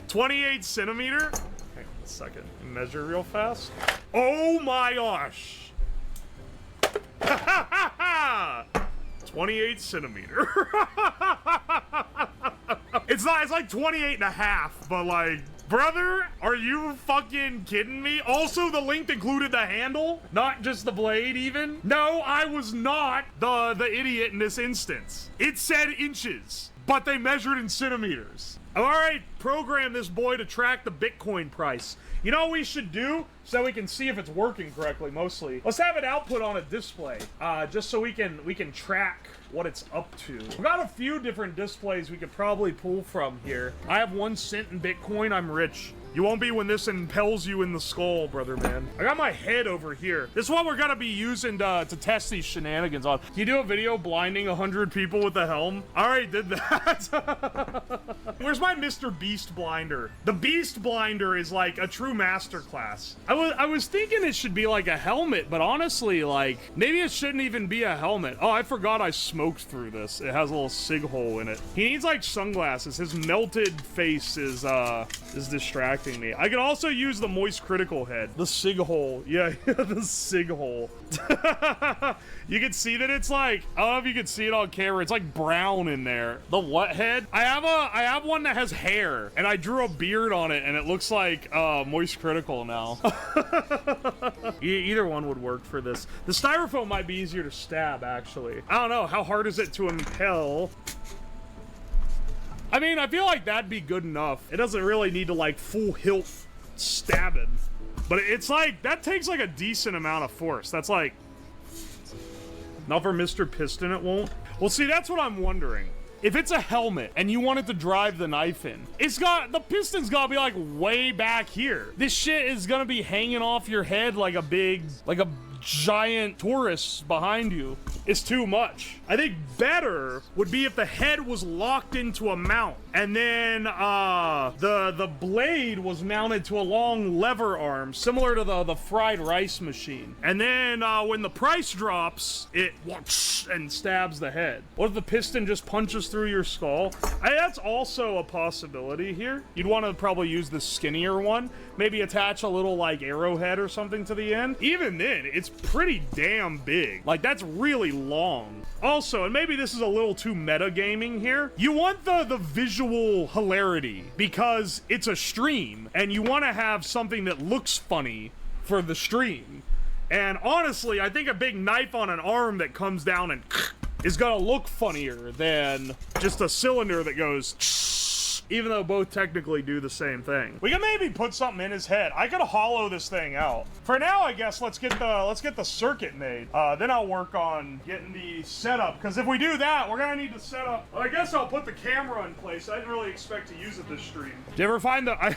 28 centimeter? Hang on a second. Measure real fast. Oh my gosh. 28 centimeter. It's like 28 and a half, but like, brother, are you fucking kidding me? Also, the length included the handle, not just the blade even. No, I was not the idiot in this instance. It said inches, but they measured in centimeters. All right, program this boy to track the Bitcoin price. You know what we should do so we can see if it's working correctly, mostly? Let's have an output on a display, just so we can track what it's up to. We've got a few different displays we could probably pull from here. I have 1 cent in Bitcoin. I'm rich. You won't be when this impels you in the skull, brother man. I got my head over here. This is what we're gonna be using to test these shenanigans on. Can you do a video blinding 100 people with a helm? I already did that. Where's my Mr. Beast blinder? The Beast blinder is like a true masterclass. I was thinking it should be like a helmet, but honestly, like, maybe it shouldn't even be a helmet. Oh, I forgot I smoked through this. It has a little sig hole in it. He needs like sunglasses. His melted face is distracting me. I can also use the moist critical head. The sig hole. Yeah, the sig hole. You can see that it's like, I don't know if you can see it on camera. It's like brown in there. The what head? I have one that has hair, and I drew a beard on it, and it looks like moist critical now. Either one would work for this. The styrofoam might be easier to stab, actually. I don't know. How hard is it to impel? I mean, I feel like that'd be good enough. It doesn't really need to, like, full hilt stabbing. But it's like, that takes, like, a decent amount of force. That's like... Not for Mr. Piston, it won't. Well, see, that's what I'm wondering. If it's a helmet, and you want it to drive the knife in, the piston's gotta be, like, way back here. This shit is gonna be hanging off your head like a giant Taurus behind you. It's too much. I think better would be if the head was locked into a mount, and then the blade was mounted to a long lever arm, similar to the fried rice machine. And then when the price drops, it whoosh and stabs the head. What if the piston just punches through your skull? That's also a possibility here. You'd want to probably use the skinnier one. Maybe attach a little like arrowhead or something to the end. Even then, it's pretty damn big. Like, that's really long. Also, and maybe this is a little too metagaming here, you want the visual hilarity because it's a stream and you want to have something that looks funny for the stream. And honestly, I think a big knife on an arm that comes down and is gonna look funnier than just a cylinder that goes, even though both technically do the same thing. We can maybe put something in his head. I could hollow this thing out. For now, I guess let's get the circuit made. Then I'll work on getting the setup, because if we do that, we're gonna need to set up. Well, I guess I'll put the camera in place. I didn't really expect to use it this stream. Did you ever find I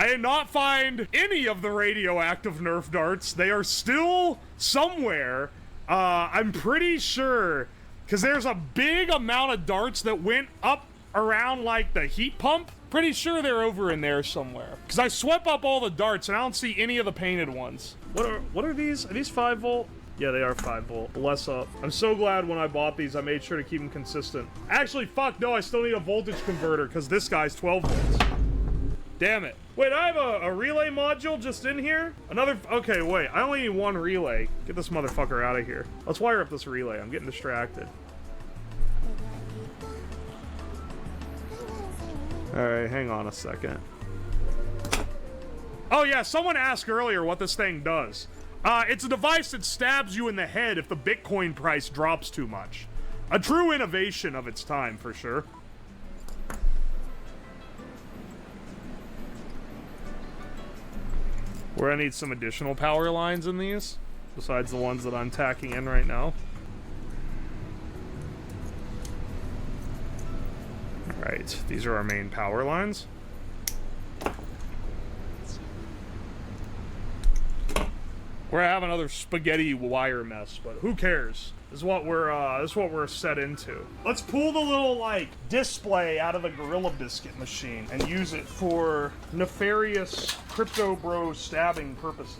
did not find any of the radioactive Nerf darts. They are still somewhere. I'm pretty sure, because there's a big amount of darts that went up around like the heat pump. Pretty sure they're over in there somewhere, because I swept up all the darts and I don't see any of the painted ones. What are these? Are these 5 volt? Yeah, they are 5 volt. Bless up. I'm so glad when I bought these I made sure to keep them consistent. Actually, fuck no, I still need a voltage converter because this guy's 12 volts. Damn it. Wait, I have a relay module just in here? Okay, wait, I only need 1 relay. Get this motherfucker out of here. Let's wire up this relay. I'm getting distracted. Alright, hang on a second. Oh yeah, someone asked earlier what this thing does. It's a device that stabs you in the head if the Bitcoin price drops too much. A true innovation of its time, for sure. We're gonna need some additional power lines in these, besides the ones that I'm tacking in right now. Right, these are our main power lines. We're gonna have another spaghetti wire mess, but who cares? This is what we're set into. Let's pull the little like display out of the Gorilla Biscuit machine and use it for nefarious crypto bro stabbing purposes.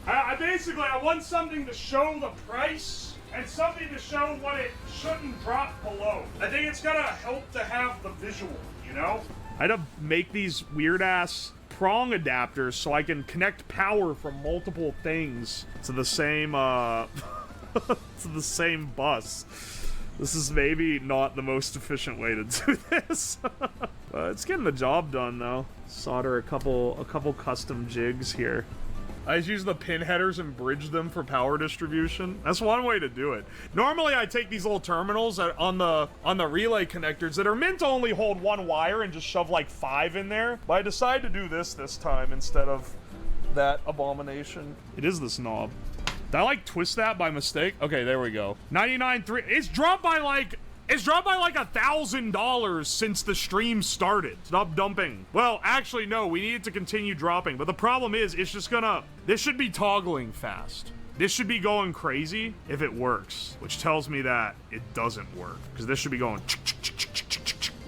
I want something to show the price and something to show what it shouldn't drop below. I think it's gonna help to have the visual, you know? I had to make these weird ass prong adapters so I can connect power from multiple things to the same to the same bus. This is maybe not the most efficient way to do this. But it's getting the job done though. Solder a couple custom jigs here. I just use the pin headers and bridge them for power distribution. That's one way to do it. Normally I take these little terminals on the relay connectors that are meant to only hold one wire and just shove like 5 in there. But I decided to do this time instead of that abomination. It is this knob. Did I like twist that by mistake? Okay, there we go. 99.3. It's dropped by like $1,000 since the stream started. Stop dumping. Well, actually, no, we need it to continue dropping. But the problem is, it's just gonna... This should be toggling fast. This should be going crazy if it works, which tells me that it doesn't work. Because this should be going...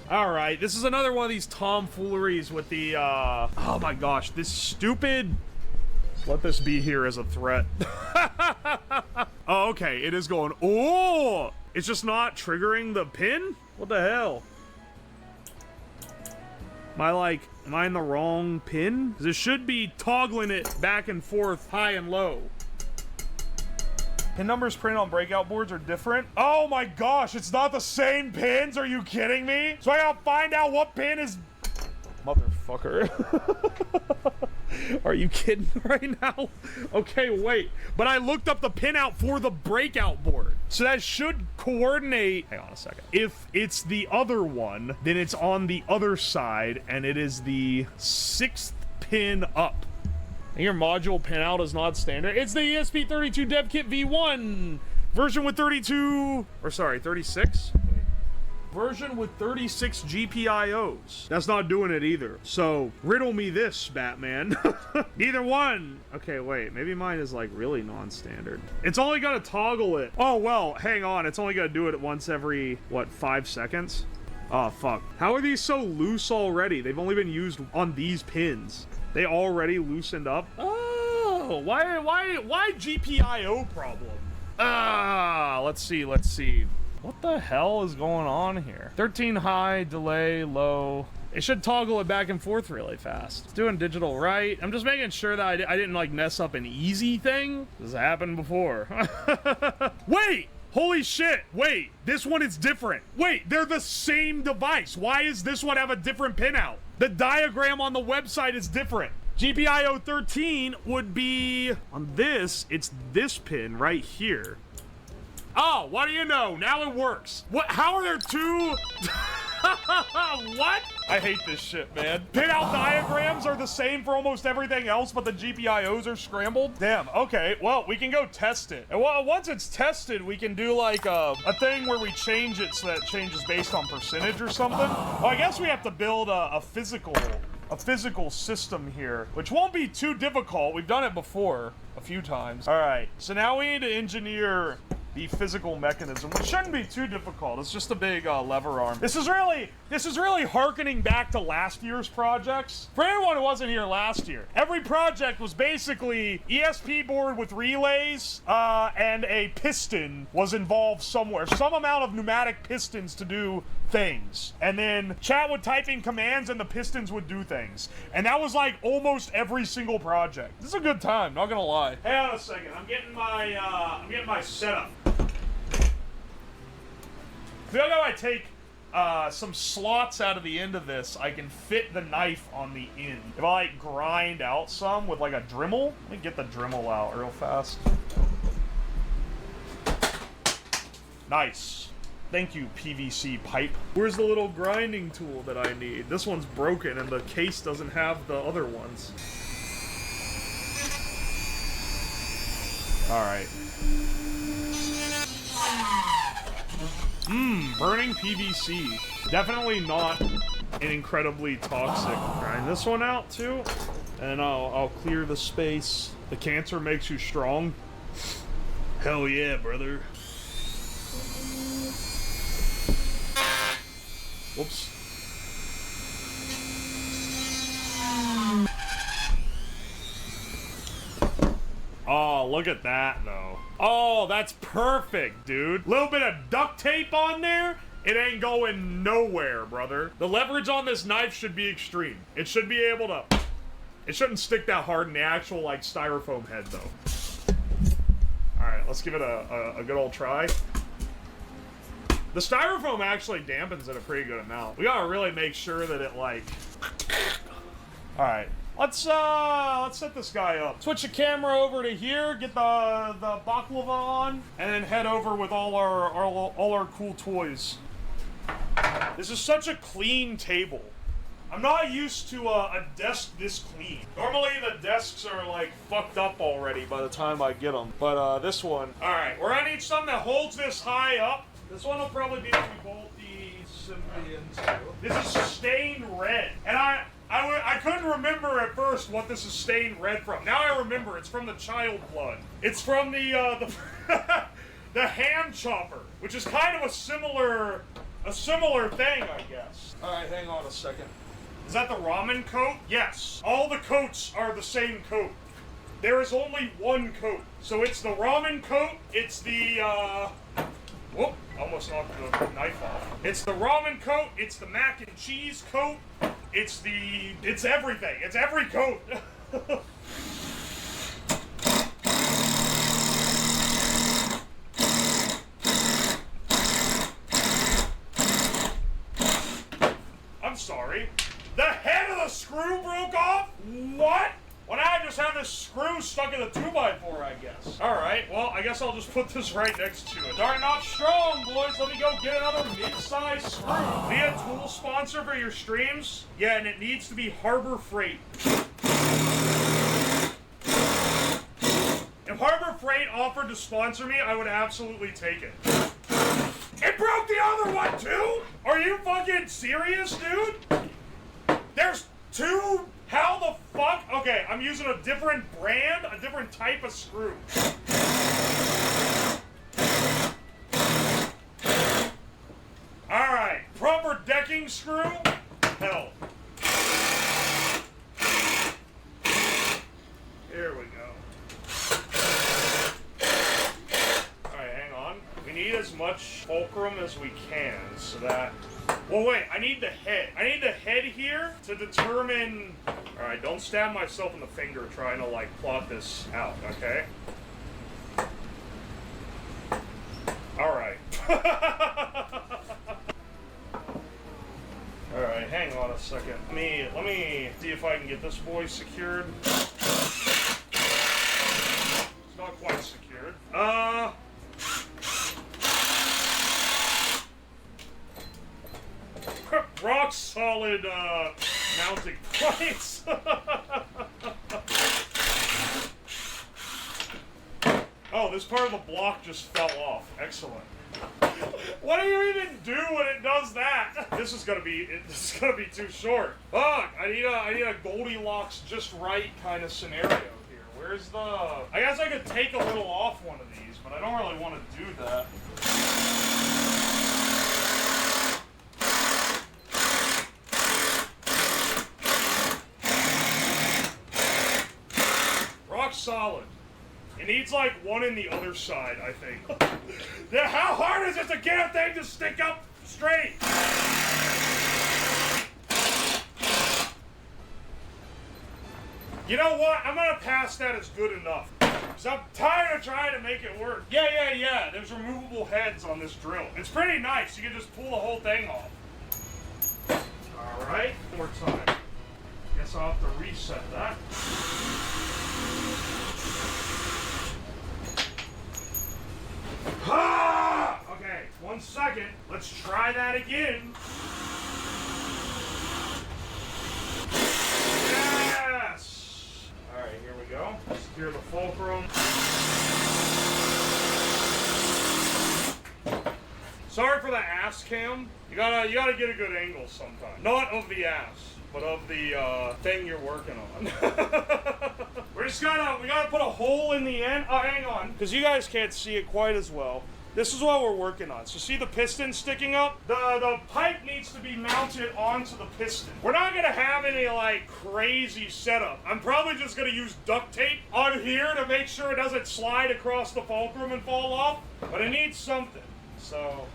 All right, this is another one of these tomfooleries with the, oh my gosh, this stupid... Let this be here as a threat. Oh, okay, it is going... Oh! It's just not triggering the pin? What the hell? Am I in the wrong pin? Because it should be toggling it back and forth, high and low. Pin numbers printed on breakout boards are different. Oh my gosh, it's not the same pins? Are you kidding me? So I gotta find out what pin is... Motherfucker. Are you kidding right now? Okay, wait. But I looked up the pinout for the breakout board. So that should coordinate... Hang on a second. If it's the other one, then it's on the other side, and it is the 6th pin up. And your module pinout is not standard. It's the ESP32 Dev Kit V1 version with 32... Or sorry, 36? Version with 36 GPIOs. That's not doing it either. So, riddle me this, Batman. Neither one. Okay, wait. Maybe mine is, like, really non-standard. It's only gonna toggle it. Oh, well, hang on. It's only gonna do it once every, what, 5 seconds? Oh, fuck. How are these so loose already? They've only been used on these pins. They already loosened up? Oh, why GPIO problem? Let's see. What the hell is going on here? 13 high, delay, low. It should toggle it back and forth really fast. It's doing digital right. I'm just making sure that I didn't like mess up an easy thing. This has happened before. Wait! Holy shit! Wait, this one is different. Wait, they're the same device. Why does this one have a different pinout? The diagram on the website is different. GPIO 13 would be on this. It's this pin right here. Oh, what do you know? Now it works. What? How are there two? What? I hate this shit, man. Pinout diagrams are the same for almost everything else, but the GPIOs are scrambled. Damn, okay, well, we can go test it. And once it's tested, we can do like a thing where we change it so that it changes based on percentage or something. Well, I guess we have to build a physical system here, which won't be too difficult. We've done it before a few times. All right, so now we need to engineer the physical mechanism, which shouldn't be too difficult. It's just a big lever arm. This is really harkening back to last year's projects. For anyone who wasn't here last year, every project was basically ESP board with relays, and a piston was involved somewhere. Some amount of pneumatic pistons to do things. And then chat would type in commands and the pistons would do things. And that was like almost every single project. This is a good time, not gonna lie. Hang on a second, I'm getting my setup. I feel like if I take some slots out of the end of this, I can fit the knife on the end. If I like grind out some with like a Dremel, let me get the Dremel out real fast. Nice. Thank you, PVC pipe. Where's the little grinding tool that I need? This one's broken and the case doesn't have the other ones. All right. Burning PVC. Definitely not an incredibly toxic. Grind this one out too, and I'll clear the space. The cancer makes you strong. Hell yeah, brother. Whoops. Oh, look at that, though. Oh, that's perfect, dude. Little bit of duct tape on there. It ain't going nowhere, brother. The leverage on this knife should be extreme. It should be able to... It shouldn't stick that hard in the actual, like, styrofoam head, though. Alright, let's give it a good old try. The styrofoam actually dampens it a pretty good amount. We gotta really make sure that it, like... Alright. Let's set this guy up. Switch the camera over to here, get the baklava on, and then head over with all our cool toys. This is such a clean table. I'm not used to a desk this clean. Normally the desks are like fucked up already by the time I get them. But this one, all right, we're gonna need something that holds this high up. This one will probably be if we bolt the assembly into. This is stained red, and I couldn't remember at first what this is stained red from. Now I remember, it's from the child blood. It's from the the hand chopper, which is kind of a similar thing, I guess. All right, hang on a second. Is that the ramen coat? Yes. All the coats are the same coat. There is only one coat. So it's the ramen coat, it's the, whoop, almost knocked the knife off. It's the ramen coat, it's the mac and cheese coat, it's everything. It's every coat. I'm sorry. The head of the screw broke off? What? Well, now I just have this screw stuck in the 2x4, I guess. Alright, well, I guess I'll just put this right next to it. Darn not strong, boys. Let me go get another mid-size screw. Be a tool sponsor for your streams? Yeah, and it needs to be Harbor Freight. If Harbor Freight offered to sponsor me, I would absolutely take it. It broke the other one, too? Are you fucking serious, dude? There's two... How the fuck? Okay, I'm using a different brand, a different type of screw. Alright, proper decking screw? Hell. Here we go. Alright, hang on. We need as much fulcrum as we can so that... Well, wait, I need the head. I need the head here to determine... Alright, don't stab myself in the finger trying to, like, plot this out, okay? Alright. Alright, hang on a second. Let me see if I can get this boy secured. It's not quite secured. Rock solid, mounting points. Oh, this part of the block just fell off. Excellent. What do you even do when it does that? This is gonna be too short. Fuck! I need a Goldilocks just right kind of scenario here. Where's the? I guess I could take a little off one of these, but I don't really want to do that. Solid. It needs like one in the other side, I think. Yeah, how hard is it to get a thing to stick up straight? You know what? I'm gonna pass that as good enough. Because I'm tired of trying to make it work. Yeah. There's removable heads on this drill. It's pretty nice. You can just pull the whole thing off. Alright, one more time. Guess I'll have to reset that. Ah! Okay, 1 second. Let's try that again. Yes! Alright, here we go. Secure the fulcrum. Sorry for the ass cam. You gotta get a good angle sometime. Not of the ass, but of the thing you're working on. We gotta put a hole in the end. Oh, hang on, because you guys can't see it quite as well. This is what we're working on. So see the piston sticking up? The pipe needs to be mounted onto the piston. We're not gonna have any like crazy setup. I'm probably just gonna use duct tape on here to make sure it doesn't slide across the fulcrum and fall off, but it needs something, so.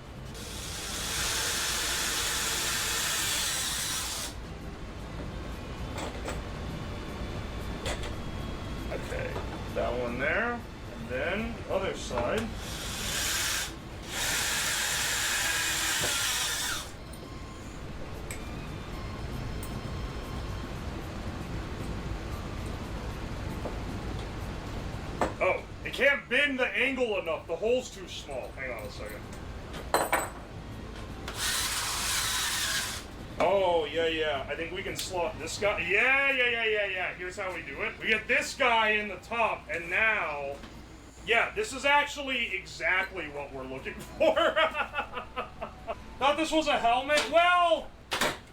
Okay, that one there, and then the other side. Oh, it can't bend the angle enough. The hole's too small. Hang on a second. Oh, yeah. I think we can slot this guy. Yeah. Here's how we do it. We get this guy in the top, and now... Yeah, this is actually exactly what we're looking for. Thought this was a helmet. Well,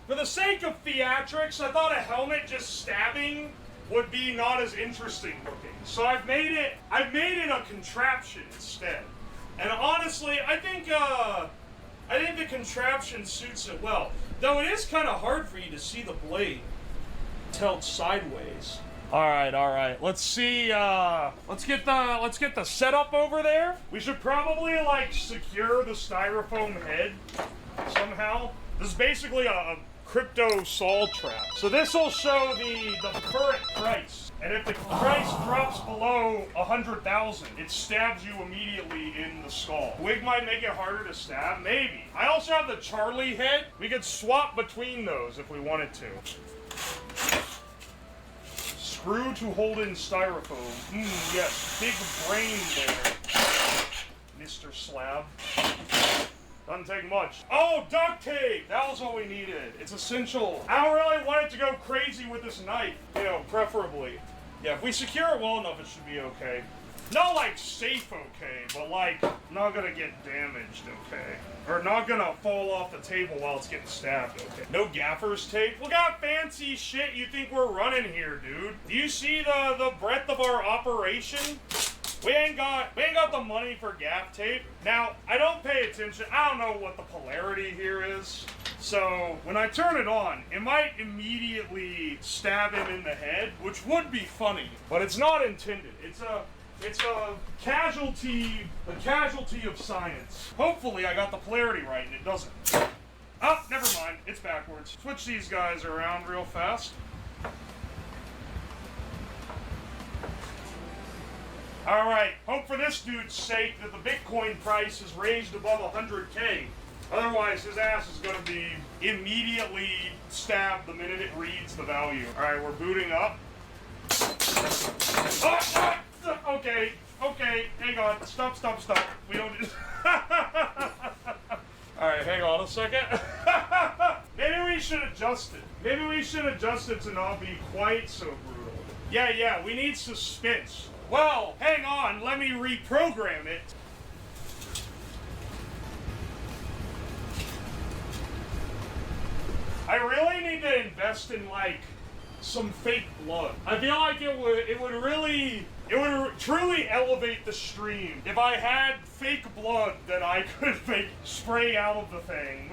for the sake of theatrics, I thought a helmet just stabbing would be not as interesting looking. So I've made it a contraption instead. And honestly, I think the contraption suits it well. Though it is kind of hard for you to see the blade tilt sideways. All right. Let's see. Let's get the setup over there. We should probably like secure the styrofoam head somehow. This is basically a crypto saw trap. So this will show the current price. And if the price drops below 100,000, it stabs you immediately in the skull. Wig might make it harder to stab, maybe. I also have the Charlie head. We could swap between those if we wanted to. Screw to hold in styrofoam. Yes, big brain there, Mr. Slab. Doesn't take much. Oh, duct tape! That was what we needed. It's essential. I don't really want it to go crazy with this knife. You know, preferably. Yeah, if we secure it well enough, it should be okay. Not like safe okay, but like not gonna get damaged okay. Or not gonna fall off the table while it's getting stabbed okay. No gaffer's tape? Look how fancy shit you think we're running here, dude. Do you see the breadth of our operation? We ain't got the money for gaff tape. Now, I don't pay attention. I don't know what the polarity here is. So, when I turn it on, it might immediately stab him in the head, which would be funny, but it's not intended. It's a casualty of science. Hopefully I got the polarity right and it doesn't. Oh, never mind. It's backwards. Switch these guys around real fast. Alright, hope for this dude's sake that the Bitcoin price is raised above 100K. Otherwise, his ass is going to be immediately stabbed the minute it reads the value. Alright, we're booting up. Okay, hang on. Stop. We don't just... Alright, hang on a second. Maybe we should adjust it. Maybe we should adjust it to not be quite so brutal. Yeah, we need suspense. Well, hang on, let me reprogram it. I really need to invest in, like, some fake blood. I feel like it would truly elevate the stream if I had fake blood that I could spray out of the thing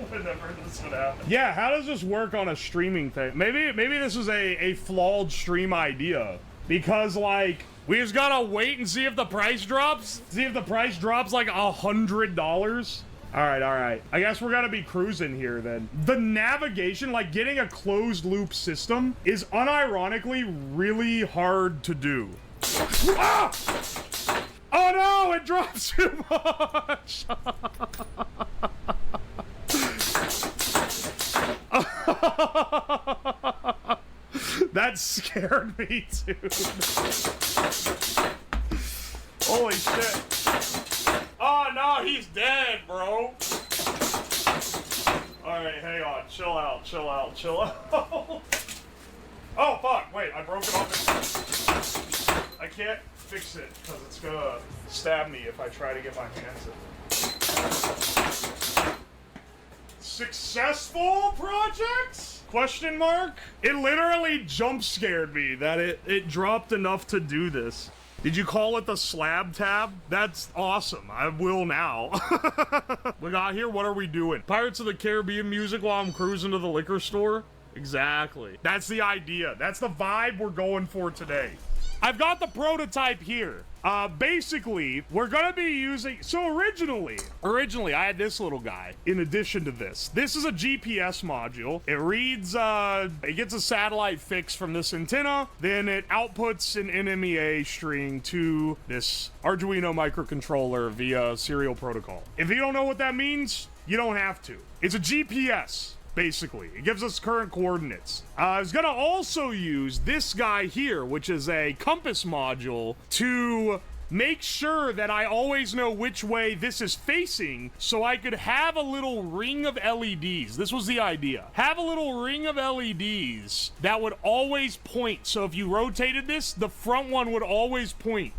whenever this would happen. Yeah, how does this work on a streaming thing? Maybe this is a flawed stream idea. Because, like, we just gotta wait and see if the price drops? See if the price drops, like, $100? Alright. I guess we're gonna be cruising here, then. The navigation, like, getting a closed-loop system is unironically really hard to do. Ah! Oh, no! It drops too much! That scared me, dude. Holy shit. Oh, no, he's dead, bro. Alright, hang on. Chill out. Oh, fuck. Wait, I broke it off. I can't fix it, because it's gonna stab me if I try to get my hands in it. Successful projects? Question mark? It literally jump scared me that it dropped enough to do this. Did you call it the slab tab? That's awesome. I will now. We got here, what are we doing? Pirates of the Caribbean music while I'm cruising to the liquor store? Exactly. That's the idea. That's the vibe we're going for today. I've got the prototype here. Basically, we're gonna be using, so originally I had this little guy in addition to this. This is a GPS module. It reads, it gets a satellite fix from this antenna, then it outputs an NMEA string to this Arduino microcontroller via serial protocol. If you don't know what that means, you don't have to. It's a GPS. Basically, it gives us current coordinates. I was gonna also use this guy here, which is a compass module, to make sure that I always know which way this is facing, so I could have a little ring of LEDs. This was the idea. Have a little ring of LEDs that would always point. So if you rotated this, the front one would always point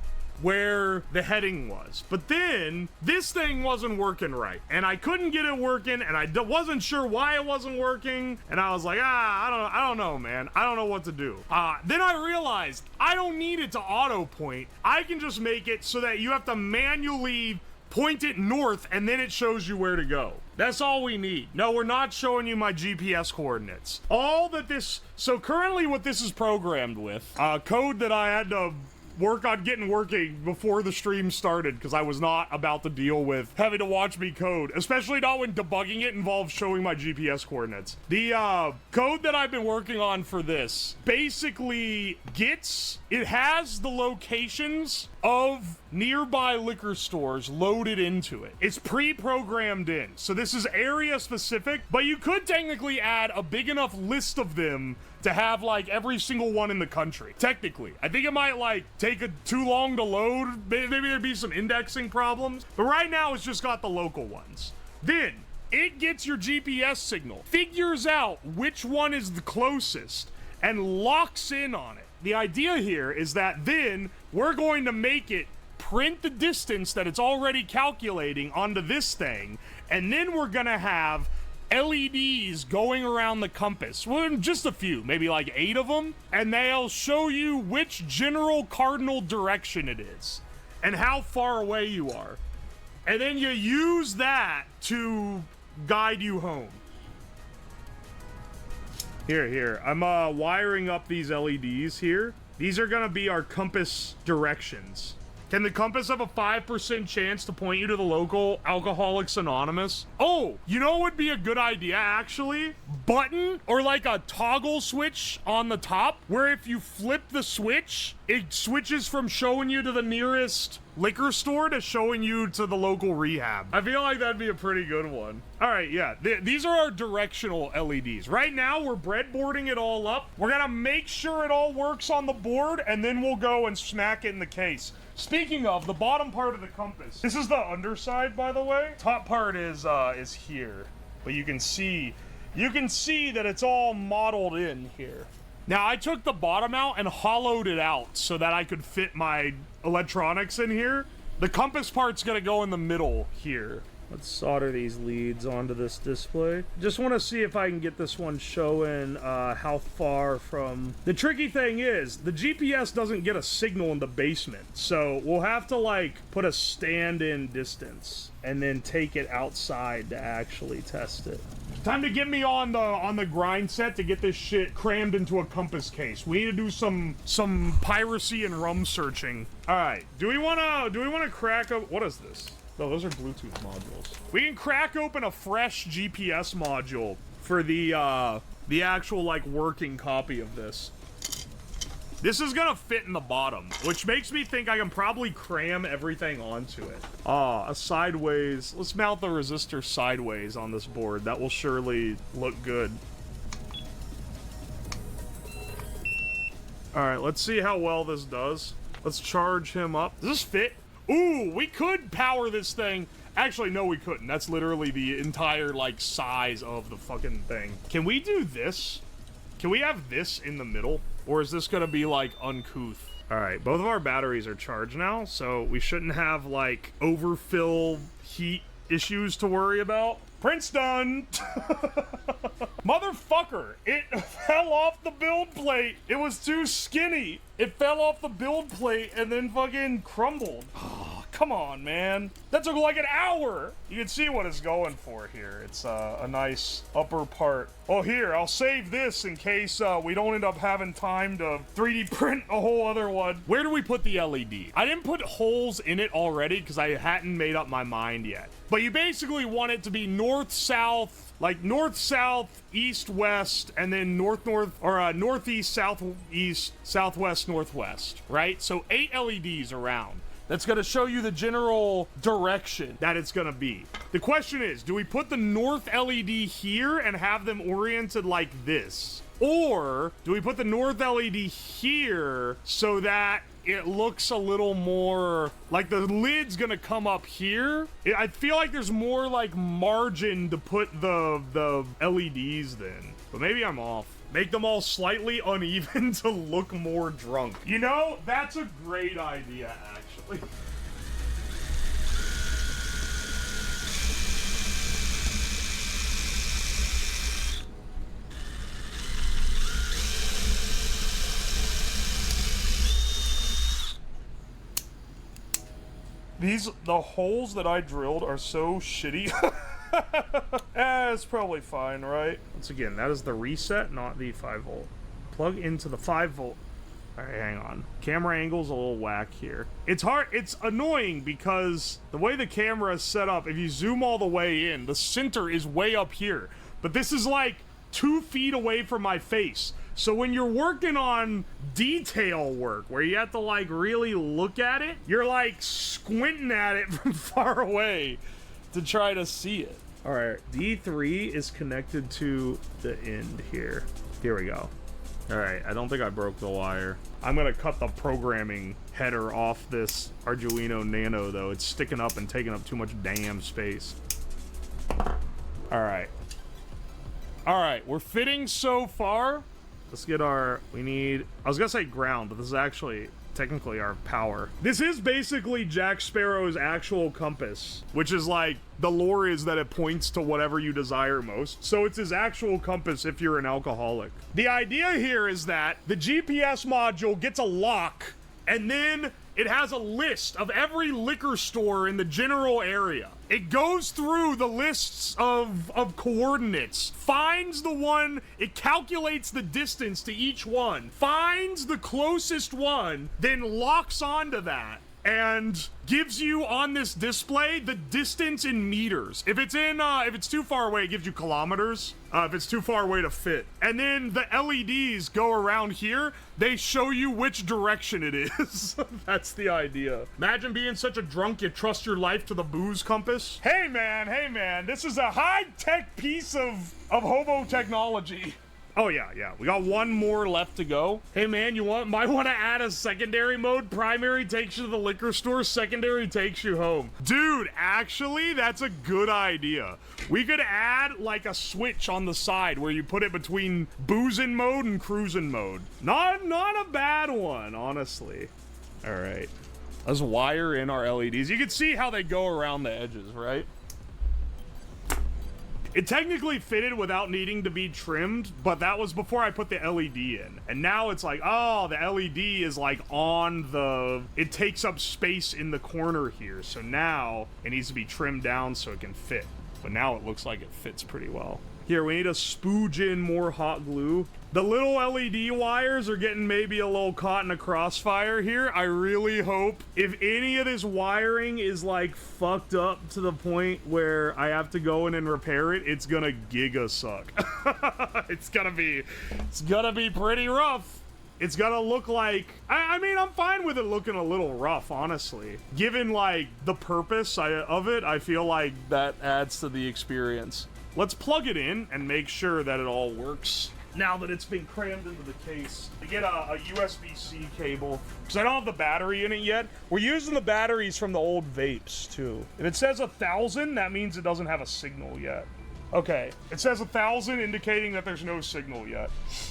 where the heading was. But then this thing wasn't working right, and I couldn't get it working, and I wasn't sure why it wasn't working, and I was like, I don't know, man. I don't know what to do. Then I realized I don't need it to auto point. I can just make it so that you have to manually point it north, and then it shows you where to go. That's all we need. No, we're not showing you my GPS coordinates. All that this, so currently what this is programmed with, code that I had to work on getting working before the stream started, because I was not about to deal with having to watch me code, especially not when debugging it involves showing my GPS coordinates. The code that I've been working on for this basically it has the locations of nearby liquor stores loaded into it. It's pre-programmed in, so this is area specific, but you could technically add a big enough list of them to have like every single one in the country. Technically, I think it might like take too long to load. Maybe there'd be some indexing problems, but right now it's just got the local ones. Then it gets your GPS signal, figures out which one is the closest, and locks in on it. The idea here is that then we're going to make it print the distance that it's already calculating onto this thing, and then we're gonna have LEDs going around the compass. Well, just a few, maybe like 8 of them, and they'll show you which general cardinal direction it is and how far away you are. And then you use that to guide you home. Here, I'm wiring up these LEDs here. These are gonna be our compass directions. Can the compass have a 5% chance to point you to the local Alcoholics Anonymous? Oh, you know what would be a good idea, actually? Button or like a toggle switch on the top, where if you flip the switch, it switches from showing you to the nearest liquor store to showing you to the local rehab. I feel like that'd be a pretty good one. All right, yeah, these are our directional LEDs. Right now, we're breadboarding it all up. We're gonna make sure it all works on the board, and then we'll go and smack it in the case. Speaking of, the bottom part of the compass, this is the underside, by the way. Top part is here, but you can see that it's all modeled in here. Now, I took the bottom out and hollowed it out so that I could fit my electronics in here. The compass part's gonna go in the middle here. Let's solder these leads onto this display. Just want to see if I can get this one showing how far from... The tricky thing is, the GPS doesn't get a signal in the basement, so we'll have to, like, put a stand-in distance and then take it outside to actually test it. Time to get me on the grind set to get this shit crammed into a compass case. We need to do some piracy and rum searching. All right, do we wanna crack up... What is this? Oh, those are Bluetooth modules. We can crack open a fresh GPS module for the actual, like, working copy of this. This is gonna fit in the bottom, which makes me think I can probably cram everything onto it. A sideways. Let's mount the resistor sideways on this board. That will surely look good. All right, let's see how well this does. Let's charge him up. Does this fit? Ooh, we could power this thing. Actually, no, we couldn't. That's literally the entire, like, size of the fucking thing. Can we do this? Can we have this in the middle? Or is this gonna be, like, uncouth? All right, both of our batteries are charged now, so we shouldn't have, like, overfill heat issues to worry about. Print's done. Motherfucker, it fell off the build plate. It was too skinny. It fell off the build plate and then fucking crumbled. Come on, man. That took like an hour. You can see what it's going for here. It's a nice upper part. Oh, here, I'll save this in case we don't end up having time to 3D print a whole other one. Where do we put the LED? I didn't put holes in it already because I hadn't made up my mind yet. But you basically want it to be north-south, like north-south, east-west, and then north-north, or northeast, southeast, southwest, northwest, right? So 8 LEDs around. That's going to show you the general direction that it's going to be. The question is, do we put the north LED here and have them oriented like this? Or do we put the north LED here so that it looks a little more like the lid's going to come up here? I feel like there's more like margin to put the LEDs then, but maybe I'm off. Make them all slightly uneven to look more drunk. You know, that's a great idea, actually. The holes that I drilled are so shitty. It's probably fine, right? Once again, that is the reset, not the 5-volt. Plug into the 5-volt. All right, hang on. Camera angle's a little whack here. It's hard, it's annoying because the way the camera is set up, if you zoom all the way in, the center is way up here. But this is like 2 feet away from my face. So when you're working on detail work, where you have to like really look at it, you're like squinting at it from far away to try to see it. All right, D3 is connected to the end here. Here we go. All right, I don't think I broke the wire. I'm gonna cut the programming header off this Arduino Nano though. It's sticking up and taking up too much damn space. All right. All right, we're fitting so far. Let's get our, we need, I was gonna say ground, but this is actually technically our power. This is basically Jack Sparrow's actual compass, which is like, the lore is that it points to whatever you desire most. So it's his actual compass if you're an alcoholic. The idea here is that the GPS module gets a lock, and then it has a list of every liquor store in the general area. It goes through the lists of coordinates, finds the one, it calculates the distance to each one, finds the closest one, then locks onto that, and gives you on this display the distance in meters. If it's too far away, it gives you kilometers. If it's too far away to fit. And then the LEDs go around here. They show you which direction it is. That's the idea. Imagine being such a drunk you trust your life to the booze compass. Hey man, this is a high-tech piece of hobo technology. Oh yeah, we got one more left to go. Hey man, might want to add a secondary mode. Primary takes you to the liquor store, secondary takes you home. Dude, actually, that's a good idea. We could add like a switch on the side where you put it between boozing mode and cruising mode. Not a bad one, honestly. All right, let's wire in our LEDs. You can see how they go around the edges, right? It technically fitted without needing to be trimmed, but that was before I put the LED in. And now it's like, oh, the LED is like on the, it takes up space in the corner here. So now it needs to be trimmed down so it can fit. But now it looks like it fits pretty well. Here, we need to spooge in more hot glue. The little LED wires are getting maybe a little caught in a crossfire here. I really hope if any of this wiring is like fucked up to the point where I have to go in and repair it, it's gonna giga suck. It's gonna be pretty rough. It's gonna look like, I mean, I'm fine with it looking a little rough, honestly. Given like the purpose of it, I feel like that adds to the experience. Let's plug it in and make sure that it all works now that it's been crammed into the case. To get a USB-C cable, because I don't have the battery in it yet. We're using the batteries from the old vapes, too. If it says 1,000, that means it doesn't have a signal yet. Okay, it says 1,000, indicating that there's no signal yet.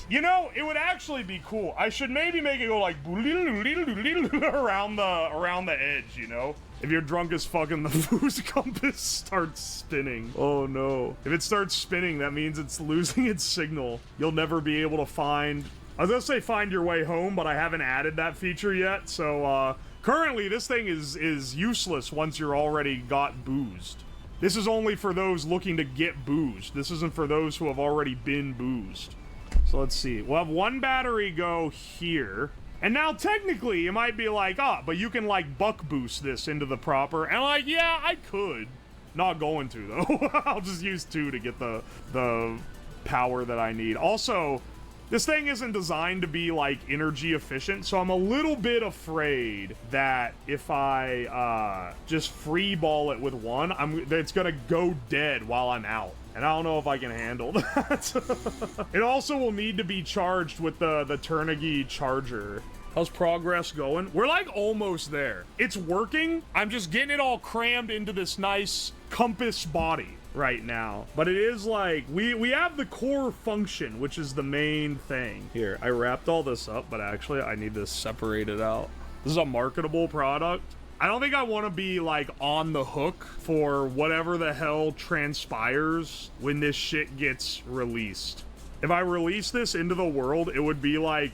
You know, it would actually be cool. I should maybe make it go like around the edge, you know? If you're drunk as fuck and the booze compass starts spinning. Oh no. If it starts spinning, that means it's losing its signal. You'll never be able to find... I was gonna say find your way home, but I haven't added that feature yet, so currently this thing is useless once you're already got boozed. This is only for those looking to get boozed. This isn't for those who have already been boozed. So let's see. We'll have one battery go here. And now technically you might be like, but you can like buck boost this into the proper. And like, yeah, I could. Not going to though. I'll just use 2 to get the power that I need. Also, this thing isn't designed to be, like, energy efficient, so I'm a little bit afraid that if I, just free ball it with one, it's gonna go dead while I'm out. And I don't know if I can handle that. It also will need to be charged with the Turnagi charger. How's progress going? We're, like, almost there. It's working. I'm just getting it all crammed into this nice compass body right now, but it is like we have the core function, which is the main thing. Here, I wrapped all this up, but actually I need this separated out. This is a marketable product. I don't think I want to be like on the hook for whatever the hell transpires when this shit gets released. If I release this into the world, it would be like,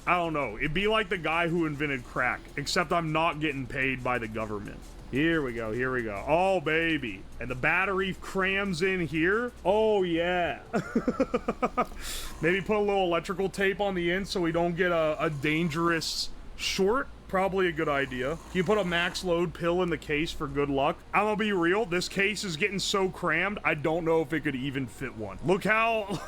I don't know, it'd be like the guy who invented crack, except I'm not getting paid by the government. Here we go, here we go. Oh, baby. And the battery crams in here. Oh, yeah. Maybe put a little electrical tape on the end so we don't get a dangerous short. Probably a good idea. You put a max load pill in the case for good luck. I'm gonna be real, this case is getting so crammed, I don't know if it could even fit one. Look how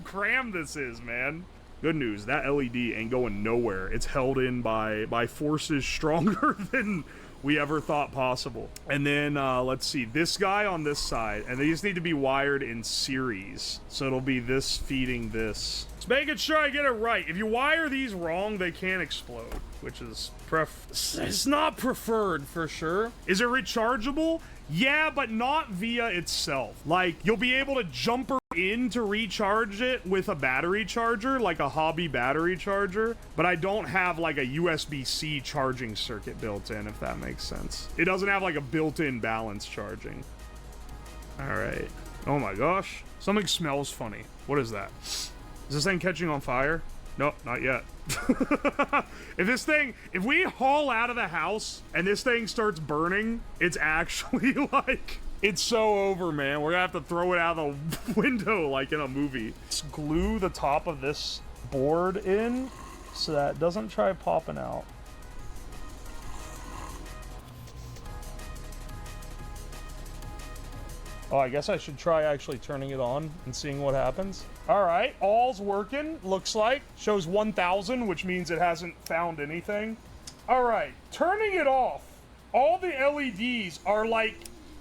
crammed this is, man. Good news, that LED ain't going nowhere. It's held in by forces stronger than we ever thought possible. And then, let's see, this guy on this side, and they just need to be wired in series. So it'll be this feeding this. Just making sure I get it right. If you wire these wrong, they can't explode, which is it's not preferred for sure. Is it rechargeable? Yeah, but not via itself. Like, you'll be able to jumper in to recharge it with a battery charger, like a hobby battery charger, but I don't have like a USB-C charging circuit built in, if that makes sense. It doesn't have like a built-in balance charging. All right. Oh my gosh. Something smells funny. What is that? Is this thing catching on fire? Nope, not yet. If we haul out of the house and this thing starts burning, it's actually like, it's so over, man. We're gonna have to throw it out of the window like in a movie. Let's glue the top of this board in so that it doesn't try popping out. Oh, I guess I should try actually turning it on and seeing what happens. All right, all's working, looks like. Shows 1,000, which means it hasn't found anything. All right, turning it off. All the LEDs are like,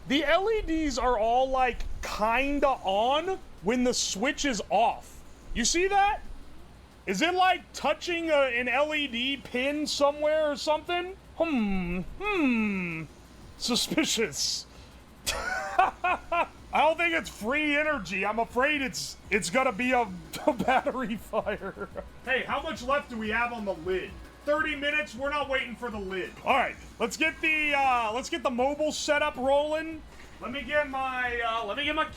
the LEDs are all like kinda on when the switch is off. You see that? Is it like touching an LED pin somewhere or something? Suspicious. I don't think it's free energy. I'm afraid it's gonna be a battery fire. Hey, how much left do we have on the lid? 30 minutes. We're not waiting for the lid. All right, let's get the mobile setup rolling. Let me get my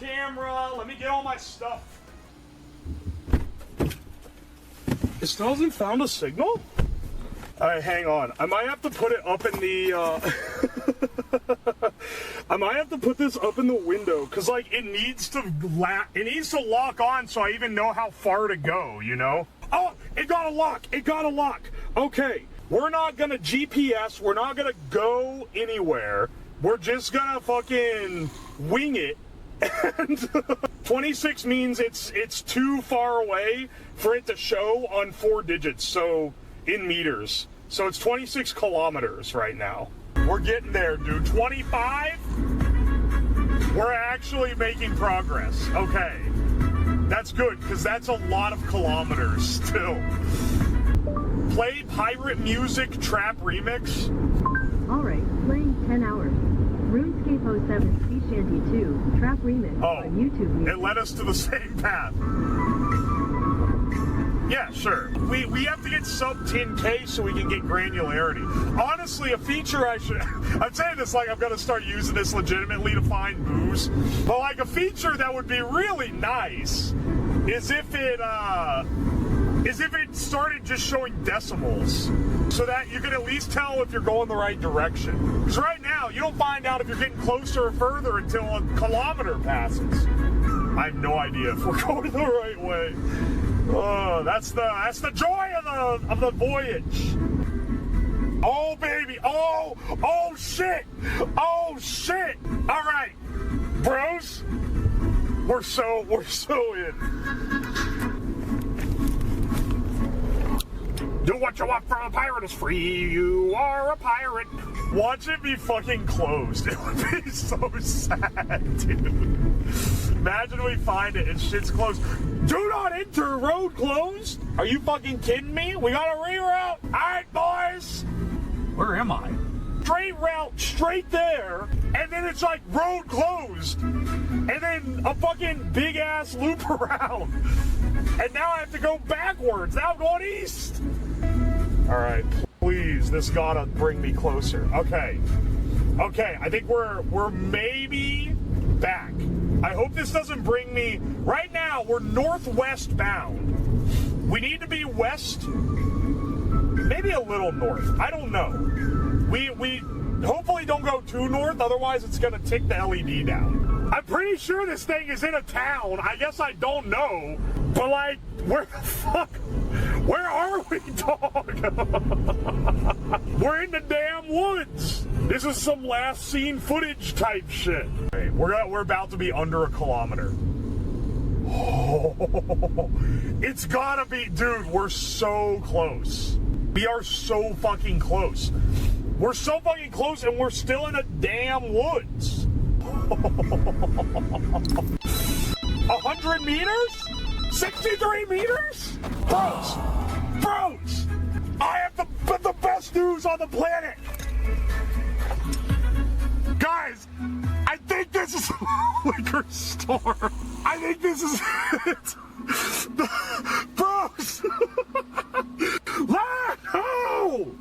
camera. Let me get all my stuff. It still hasn't found a signal? All right, hang on. I might have to put it up in the, I might have to put this up in the window, because, like, it needs to lock on so I even know how far to go, you know? Oh, it got a lock. It got a lock. Okay, we're not gonna GPS. We're not gonna go anywhere. We're just gonna fucking wing it. And 26 means it's too far away for it to show on 4 digits, so in meters. So it's 26 kilometers right now. We're getting there, dude. 25? We're actually making progress. Okay. That's good, because that's a lot of kilometers still. Play Pirate Music Trap Remix. Alright, playing 10 hours. RuneScape 07 Sea Shanty 2 Trap Remix on YouTube Music. It led us to the same path. Yeah, sure. We have to get sub 10K so we can get granularity. Honestly, a feature I'm saying this like I'm gonna start using this legitimately to find booze, but like a feature that would be really nice is if it started just showing decimals so that you can at least tell if you're going the right direction. Because right now, you don't find out if you're getting closer or further until a kilometer passes. I have no idea if we're going the right way. Oh, that's the joy of the voyage. Oh baby, oh shit, oh shit. All right, bros, we're so in. Do what you want from a pirate is free. You are a pirate. Watch it be fucking closed. It would be so sad, dude. Imagine we find it and shit's closed. Do not enter, road closed. Are you fucking kidding me? We gotta reroute. All right, boys. Where am I? Straight route, straight there, and then it's like road closed, and then a fucking big ass loop around, and now I have to go backwards. Now I'm going east. All right, please, this gotta bring me closer. Okay, I think we're maybe back. I hope this doesn't bring me. Right now, we're northwest bound. We need to be west, maybe a little north. I don't know. We hopefully don't go too north, otherwise it's gonna tick the LED down. I'm pretty sure this thing is in a town. I guess I don't know, but like, where the fuck? Where are we, dog? We're in the damn woods. This is some last scene footage type shit. Okay, we're about to be under a kilometer. Oh, it's gotta be, dude, we're so close. We are so fucking close. We're so fucking close and we're still in the damn woods. 100 meters? 63 meters? Bros, I have the best news on the planet. Guys, I think this is a liquor store. I think this is it. Bros! No!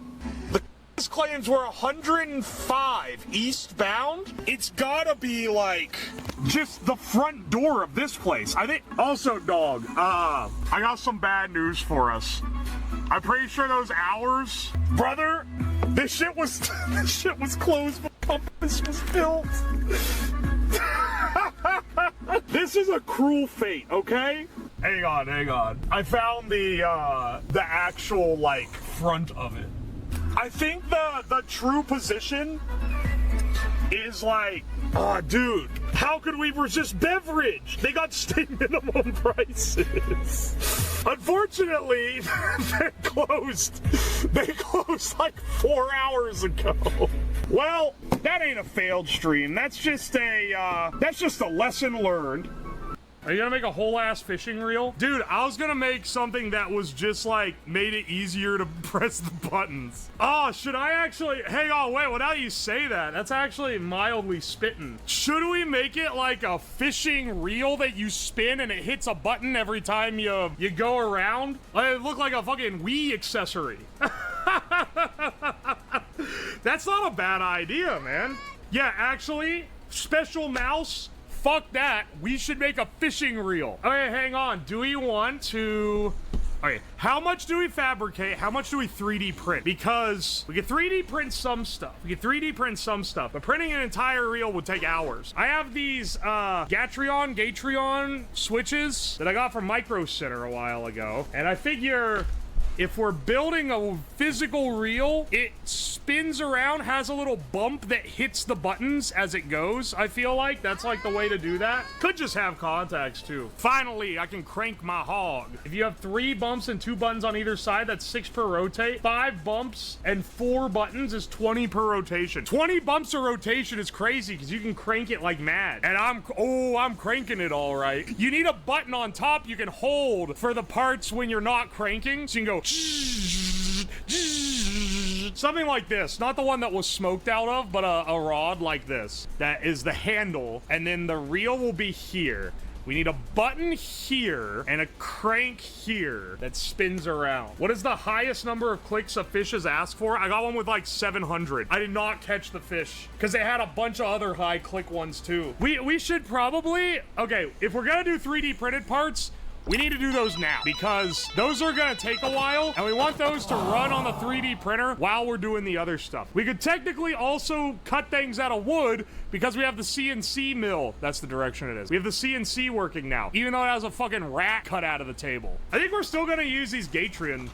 This claims we're 105 eastbound. It's gotta be like just the front door of this place. I think. Also, dog, I got some bad news for us. I'm pretty sure those hours, brother, this shit was closed before this was built. This is a cruel fate, okay? Hang on. I found the actual like front of it. I think the true position is like, oh, dude, how could we resist beverage? They got state minimum prices. Unfortunately, they closed like 4 hours ago. Well, that ain't a failed stream. That's just a lesson learned. Are you gonna make a whole ass fishing reel? Dude, I was gonna make something that was just like, made it easier to press the buttons. Oh, should I actually, hang on, wait, well now you say that, that's actually mildly spitting. Should we make it like a fishing reel that you spin and it hits a button every time you go around? Like, it look like a fucking Wii accessory. That's not a bad idea, man. Yeah, actually, special mouse, fuck that. We should make a fishing reel. Okay, hang on. Do we want to... Okay, how much do we fabricate? How much do we 3D print? Because we can 3D print some stuff. But printing an entire reel would take hours. I have these Gatreon switches that I got from Micro Center a while ago. And I figure if we're building a physical reel, it spins around, has a little bump that hits the buttons as it goes. I feel like that's like the way to do that. Could just have contacts too. Finally, I can crank my hog. If you have 3 bumps and 2 buttons on either side, that's 6 per rotate. 5 bumps and 4 buttons is 20 per rotation. 20 bumps a rotation is crazy because you can crank it like mad. And I'm cranking it all right. You need a button on top you can hold for the parts when you're not cranking. So you can go something like this, not the one that was smoked out of, but a rod like this. That is the handle, and then the reel will be here. We need a button here and a crank here that spins around. What is the highest number of clicks a fish has asked for? I got one with like 700. I did not catch the fish because they had a bunch of other high click ones too. We should probably, okay, if we're gonna do 3D printed parts, we need to do those now because those are gonna take a while and we want those to run on the 3D printer while we're doing the other stuff. We could technically also cut things out of wood because we have the CNC mill. That's the direction it is. We have the CNC working now, even though it has a fucking rat cut out of the table. I think we're still gonna use these Gatrians?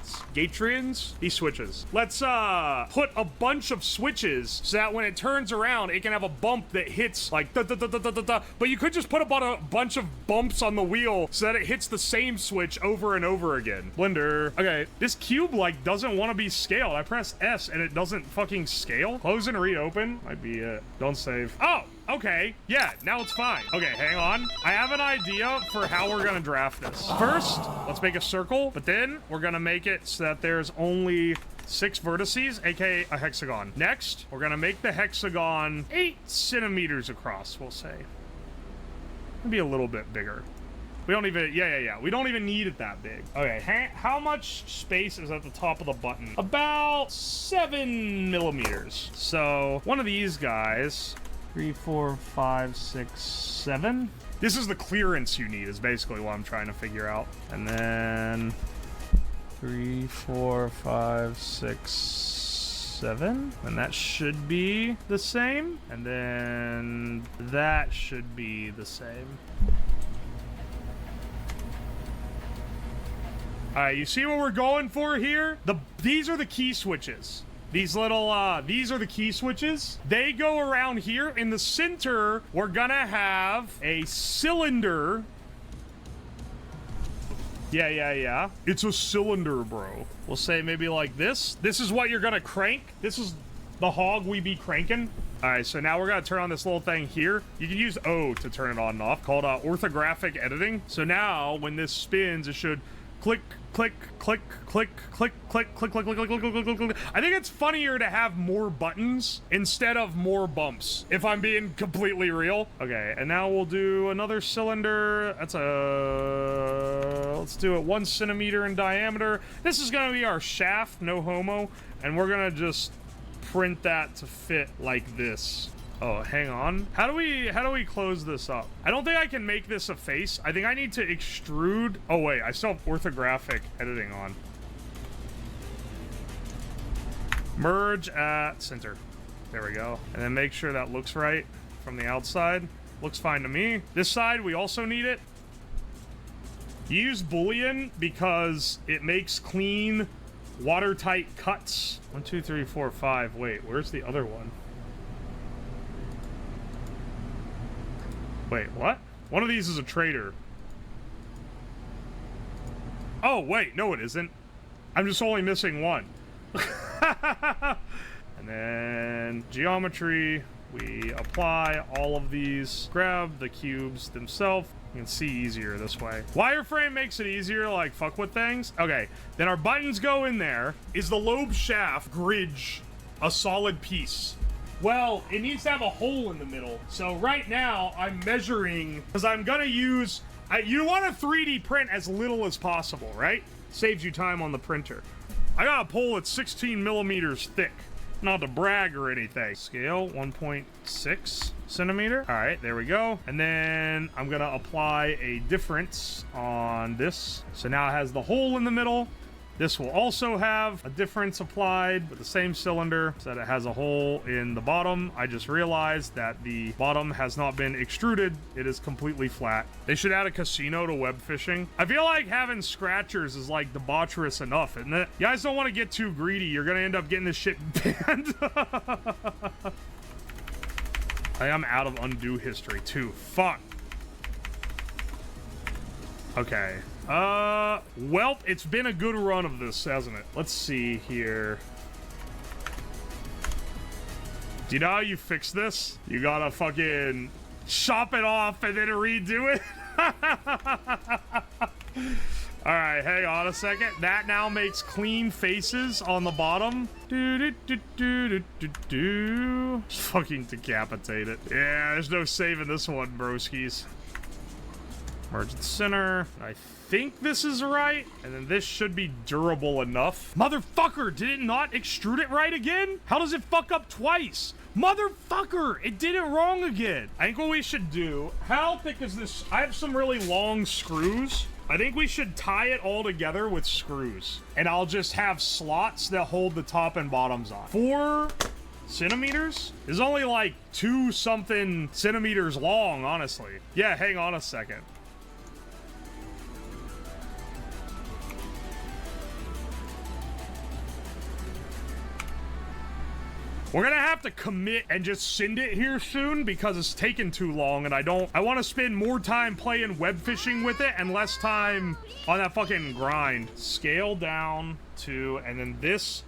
These switches. Let's put a bunch of switches so that when it turns around, it can have a bump that hits like da-da-da-da-da-da. But you could just put a bunch of bumps on the wheel so that it hits the same switch over and over again. Blender. Okay, this cube like doesn't want to be scaled. I press S and it doesn't fucking scale. Close and reopen. Might be it. Don't save. Oh, okay. Yeah, now it's fine. Okay, hang on. I have an idea for how we're gonna draft this. First, let's make a circle, but then we're gonna make it so that there's only 6 vertices, aka a hexagon. Next, we're gonna make the hexagon 8 centimeters across, we'll say. Maybe a little bit bigger. We don't even, yeah. We don't even need it that big. Okay, how much space is at the top of the button? About 7 millimeters. So one of these guys, 3, 4, 5, 6, 7. This is the clearance you need is basically what I'm trying to figure out. And then 3, 4, 5, 6, 7. And that should be the same. And then that should be the same. Alright, you see what we're going for here? These are the key switches. These little, these are the key switches. They go around here. In the center, we're gonna have a cylinder. Yeah. It's a cylinder, bro. We'll say maybe like this. This is what you're gonna crank. This is the hog we be cranking. All right, so now we're gonna turn on this little thing here. You can use O to turn it on and off, called orthographic editing. So now when this spins, it should click, click, click, click, click, click, click, click, click, click, click, click, click, click. I think it's funnier to have more buttons instead of more bumps, if I'm being completely real. Okay, and now we'll do another cylinder. That's let's do it 1 centimeter in diameter. This is gonna be our shaft, no homo, and we're gonna just print that to fit like this. Oh, hang on. How do we close this up? I don't think I can make this a face. I think I need to extrude. Oh wait, I still have orthographic editing on. Merge at center. There we go. And then make sure that looks right from the outside. Looks fine to me. This side, we also need it. Use Boolean because it makes clean, watertight cuts. 1, 2, 3, 4, 5. Wait, where's the other one? Wait, what? One of these is a traitor. Oh, wait, no it isn't. I'm just only missing one. And then geometry, we apply all of these, grab the cubes themselves. You can see easier this way. Wireframe makes it easier to like fuck with things. Okay, then our buttons go in there. Is the lobe shaft gridge a solid piece? Well, it needs to have a hole in the middle. So right now, I'm measuring, because I'm gonna use, you want to 3D print as little as possible, right? Saves you time on the printer. I got a pole that's 16 millimeters thick. Not to brag or anything. Scale 1.6 centimeter. All right, there we go. And then I'm gonna apply a difference on this. So now it has the hole in the middle. This will also have a difference applied with the same cylinder so that it has a hole in the bottom. I just realized that the bottom has not been extruded. It is completely flat. They should add a casino to web fishing. I feel like having scratchers is like debaucherous enough, isn't it? You guys don't want to get too greedy. You're gonna end up getting this shit banned. I am out of undo history too. Fuck. Okay. Well, it's been a good run of this, hasn't it? Let's see here. Do you know how you fix this? You gotta fucking chop it off and then redo it. All right, hang on a second. That now makes clean faces on the bottom. Just fucking decapitate it. Yeah, there's no saving this one, broskies. Merge the center. I think this is right. And then this should be durable enough. Motherfucker, did it not extrude it right again? How does it fuck up twice? Motherfucker, it did it wrong again. I think what we should do, how thick is this? I have some really long screws. I think we should tie it all together with screws. And I'll just have slots that hold the top and bottoms on. 4 centimeters is only like 2 something centimeters long, honestly. Yeah, hang on a second. We're gonna have to commit and just send it here soon because it's taking too long and I want to spend more time playing web fishing with it and less time on that fucking grind. Scale down to, and then this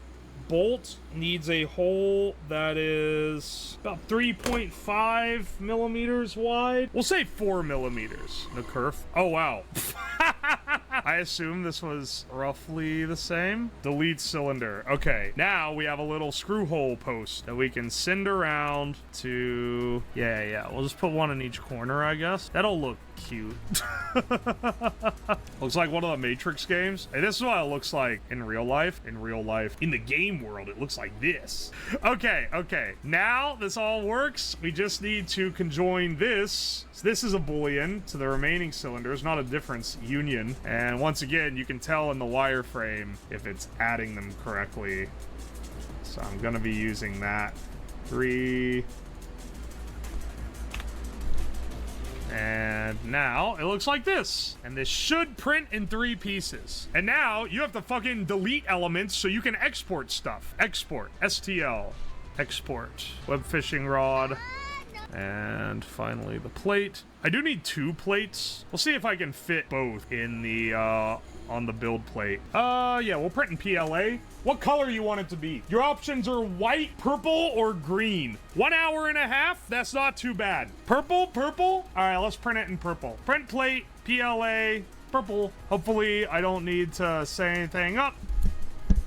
bolt needs a hole that is about 3.5 millimeters wide. We'll say 4 millimeters. No kerf. Oh, wow. I assume this was roughly the same. Delete cylinder. Okay, now we have a little screw hole post that we can send around to... Yeah. We'll just put one in each corner, I guess. That'll look cute. Looks like one of the Matrix games. Hey, this is what it looks like in real life. In the game world, it looks like this. Okay. Now this all works. We just need to conjoin this. So this is a boolean to the remaining cylinders, not a difference union. And once again, you can tell in the wireframe if it's adding them correctly. So I'm gonna be using that. 3. And now it looks like this. And this should print in 3 pieces. And now you have to fucking delete elements so you can export stuff. Export. STL. Export. Web fishing rod. And finally the plate. I do need 2 plates. We'll see if I can fit both in the, on the build plate. Yeah, we'll print in PLA. What color you want it to be? Your options are white, purple, or green. 1 hour and a half? That's not too bad. Purple? All right, let's print it in purple. Print plate, PLA, purple. Hopefully I don't need to say anything up.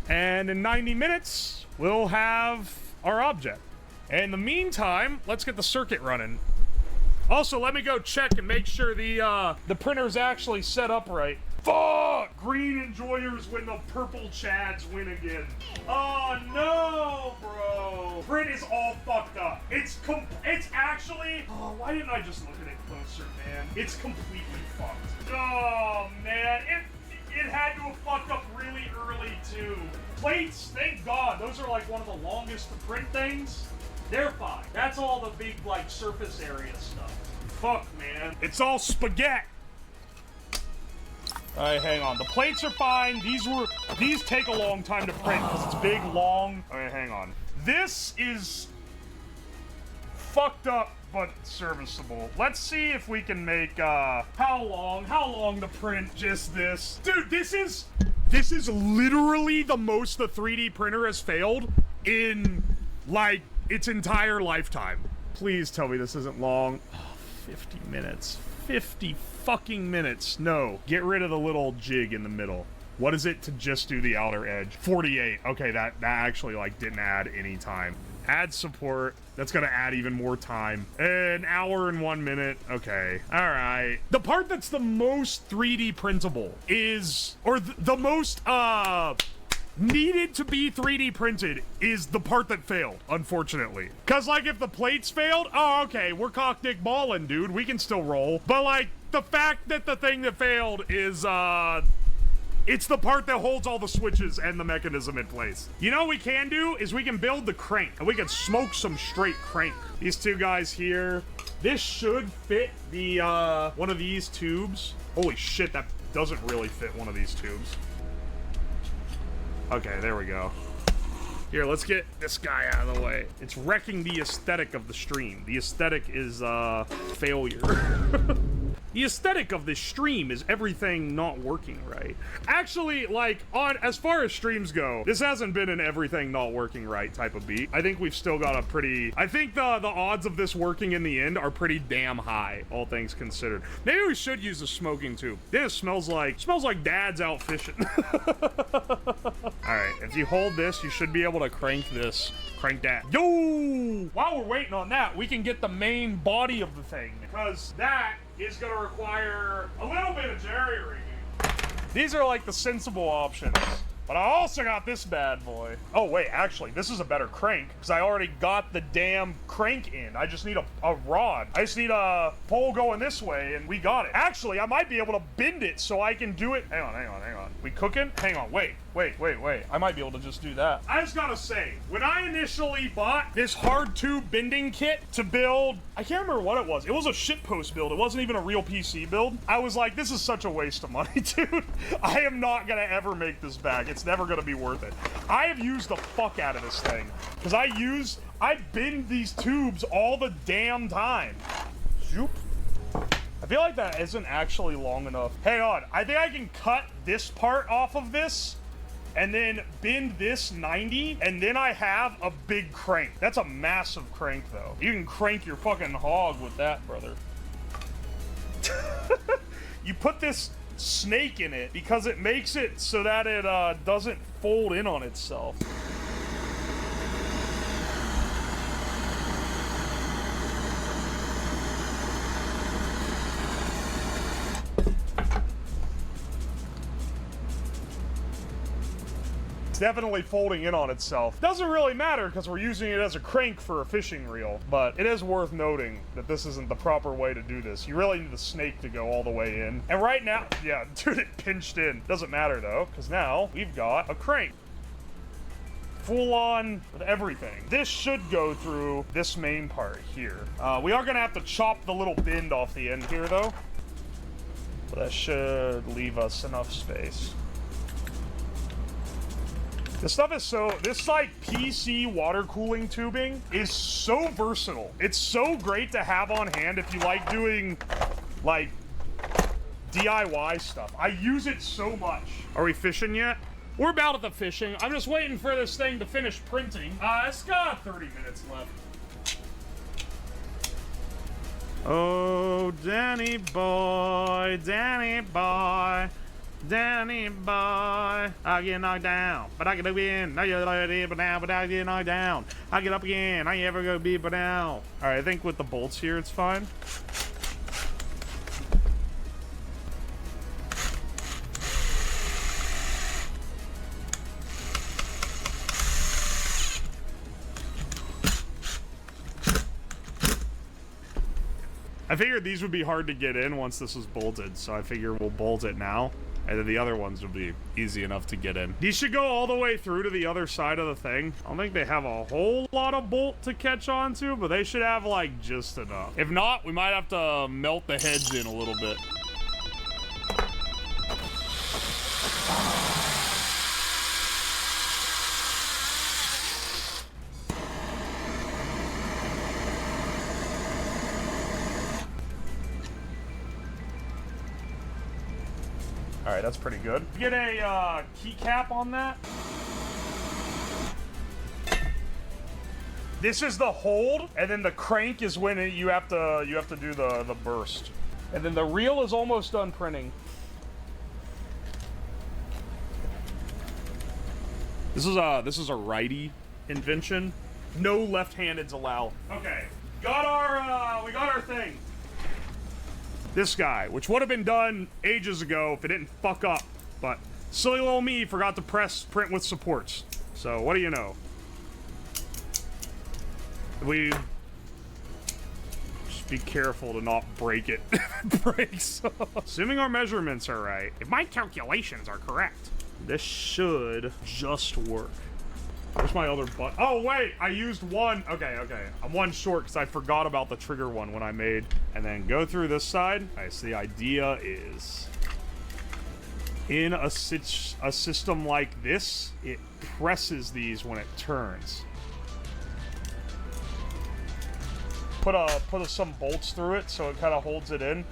And in 90 minutes, we'll have our object. In the meantime, let's get the circuit running. Also, let me go check and make sure the printer's actually set up right. Fuck! Green enjoyers win, the purple chads win again. Oh no, bro! Print is all fucked up. It's actually... Oh, why didn't I just look at it closer, man? It's completely fucked. Oh, man. It had to have fucked up really early, too. Plates, thank God. Those are like one of the longest to print things. They're fine. That's all the big, like, surface area stuff. Fuck, man. It's all spaghetti. All right, hang on. The plates are fine. These take a long time to print because it's big, long. All right, hang on. This is fucked up, but serviceable. Let's see if we can make, how long to print just this. Dude, this is literally the most the 3D printer has failed in, like, its entire lifetime. Please tell me this isn't long. Oh, 50 minutes. 50 fucking minutes. No. Get rid of the little jig in the middle. What is it to just do the outer edge? 48. Okay, that actually, like, didn't add any time. Add support. That's gonna add even more time. An hour and 1 minute. Okay. All right. The part that's the most 3D printable is, or the most, needed to be 3D printed is the part that failed, unfortunately. Cause like if the plates failed, oh, okay, we're cock dick ballin', dude. We can still roll. But like the fact that the thing that failed is, it's the part that holds all the switches and the mechanism in place. You know what we can do is we can build the crank and we can smoke some straight crank. These 2 guys here. This should fit the, one of these tubes. Holy shit, that doesn't really fit one of these tubes. Okay, there we go. Here, let's get this guy out of the way. It's wrecking the aesthetic of the stream. The aesthetic is, failure. The aesthetic of this stream is everything not working right. Actually, like, as far as streams go, this hasn't been an everything not working right type of beat. I think we've still got a pretty... I think the odds of this working in the end are pretty damn high, all things considered. Maybe we should use a smoking tube. Then it smells like dad's out fishing. Alright, if you hold this, you should be able to crank this. Crank that. Yo! While we're waiting on that, we can get the main body of the thing, because that is gonna require a little bit of jerry rigging. These are like the sensible options. But I also got this bad boy. Oh wait, actually, this is a better crank because I already got the damn crank in. I just need a rod. I just need a pole going this way and we got it. Actually, I might be able to bend it so I can do it. Hang on. We cooking? Hang on, wait. I might be able to just do that. I just gotta say, when I initially bought this hard tube bending kit to build, I can't remember what it was. It was a shitpost build. It wasn't even a real PC build. I was like, this is such a waste of money, dude. I am not gonna ever make this bag. It's never gonna be worth it. I have used the fuck out of this thing because I bend these tubes all the damn time. Zoop. I feel like that isn't actually long enough. Hang on, I think I can cut this part off of this and then bend this 90, and then I have a big crank. That's a massive crank, though. You can crank your fucking hog with that, brother. You put this snake in it because it makes it so that it doesn't fold in on itself. It's definitely folding in on itself. Doesn't really matter because we're using it as a crank for a fishing reel, but it is worth noting that this isn't the proper way to do this. You really need the snake to go all the way in. And right now, yeah, dude, it pinched in. Doesn't matter though, because now we've got a crank. Full on with everything. This should go through this main part here. We are gonna have to chop the little bend off the end here though. But that should leave us enough space. This stuff is this like PC water cooling tubing is so versatile. It's so great to have on hand if you like doing like DIY stuff. I use it so much. Are we fishing yet? We're about at the fishing. I'm just waiting for this thing to finish printing. It's got 30 minutes left. Oh, Danny boy, Danny boy. Danny boy, I get knocked down, but I get up again. I get up down, but I get knocked down. I get up again. I never go beat but down. All right, I think with the bolts here, it's fine. I figured these would be hard to get in once this was bolted, so I figure we'll bolt it now. And then the other ones will be easy enough to get in. These should go all the way through to the other side of the thing. I don't think they have a whole lot of bolt to catch on to, but they should have like just enough. If not, we might have to melt the heads in a little bit. All right, that's pretty good. Get a keycap on that. This is the hold, and then the crank is when you have to do the burst. And then the reel is almost done printing. This is a righty invention. No left-handeds allowed. Okay, we got our thing. This guy, which would have been done ages ago if it didn't fuck up, but silly little me forgot to press print with supports. So what do you know? We just be careful to not break it. It breaks. Assuming our measurements are right, if my calculations are correct, this should just work. Where's my other button? Oh, wait, I used one. Okay. I'm one short because I forgot about the trigger one when I made. And then go through this side. All right, so the idea is in a system like this, it presses these when it turns. Put some bolts through it so it kind of holds it in.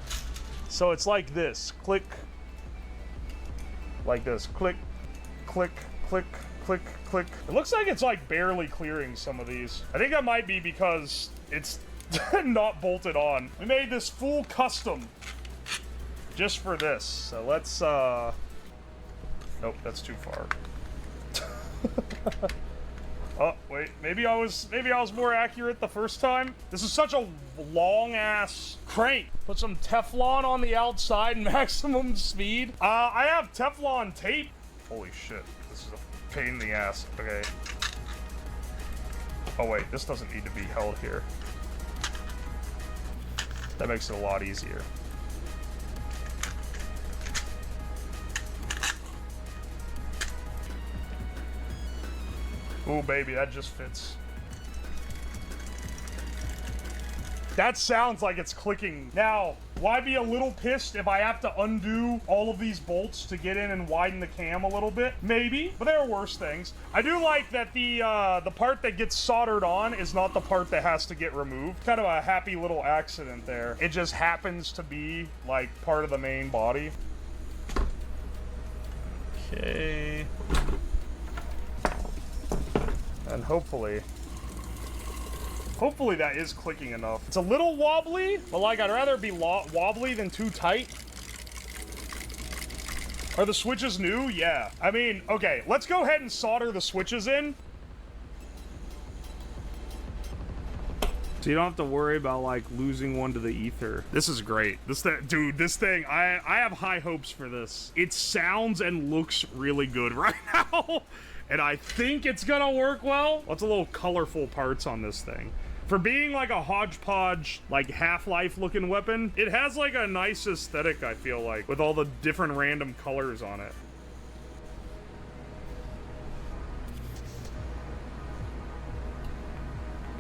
So it's like this. Click. Like this. Click, click, click. Click, click. It looks like it's like barely clearing some of these. I think that might be because it's not bolted on. We made this full custom just for this. So let's, nope, that's too far. Oh, wait, maybe I was more accurate the first time. This is such a long-ass crank. Put some Teflon on the outside, maximum speed. I have Teflon tape. Holy shit, this is a pain in the ass. Okay. Oh wait, this doesn't need to be held here. That makes it a lot easier. Ooh, baby, that just fits. That sounds like it's clicking. Now, will I be a little pissed if I have to undo all of these bolts to get in and widen the cam a little bit? Maybe, but there are worse things. I do like that the part that gets soldered on is not the part that has to get removed. Kind of a happy little accident there. It just happens to be, like, part of the main body. Okay. And hopefully that is clicking enough. It's a little wobbly, but like I'd rather be wobbly than too tight. Are the switches new? Yeah. I mean, okay, let's go ahead and solder the switches in. So you don't have to worry about like losing one to the ether. This is great. This thing, I have high hopes for this. It sounds and looks really good right now. And I think it's gonna work well. Lots of little colorful parts on this thing. For being like a hodgepodge, like Half-Life looking weapon, it has like a nice aesthetic, I feel like, with all the different random colors on it.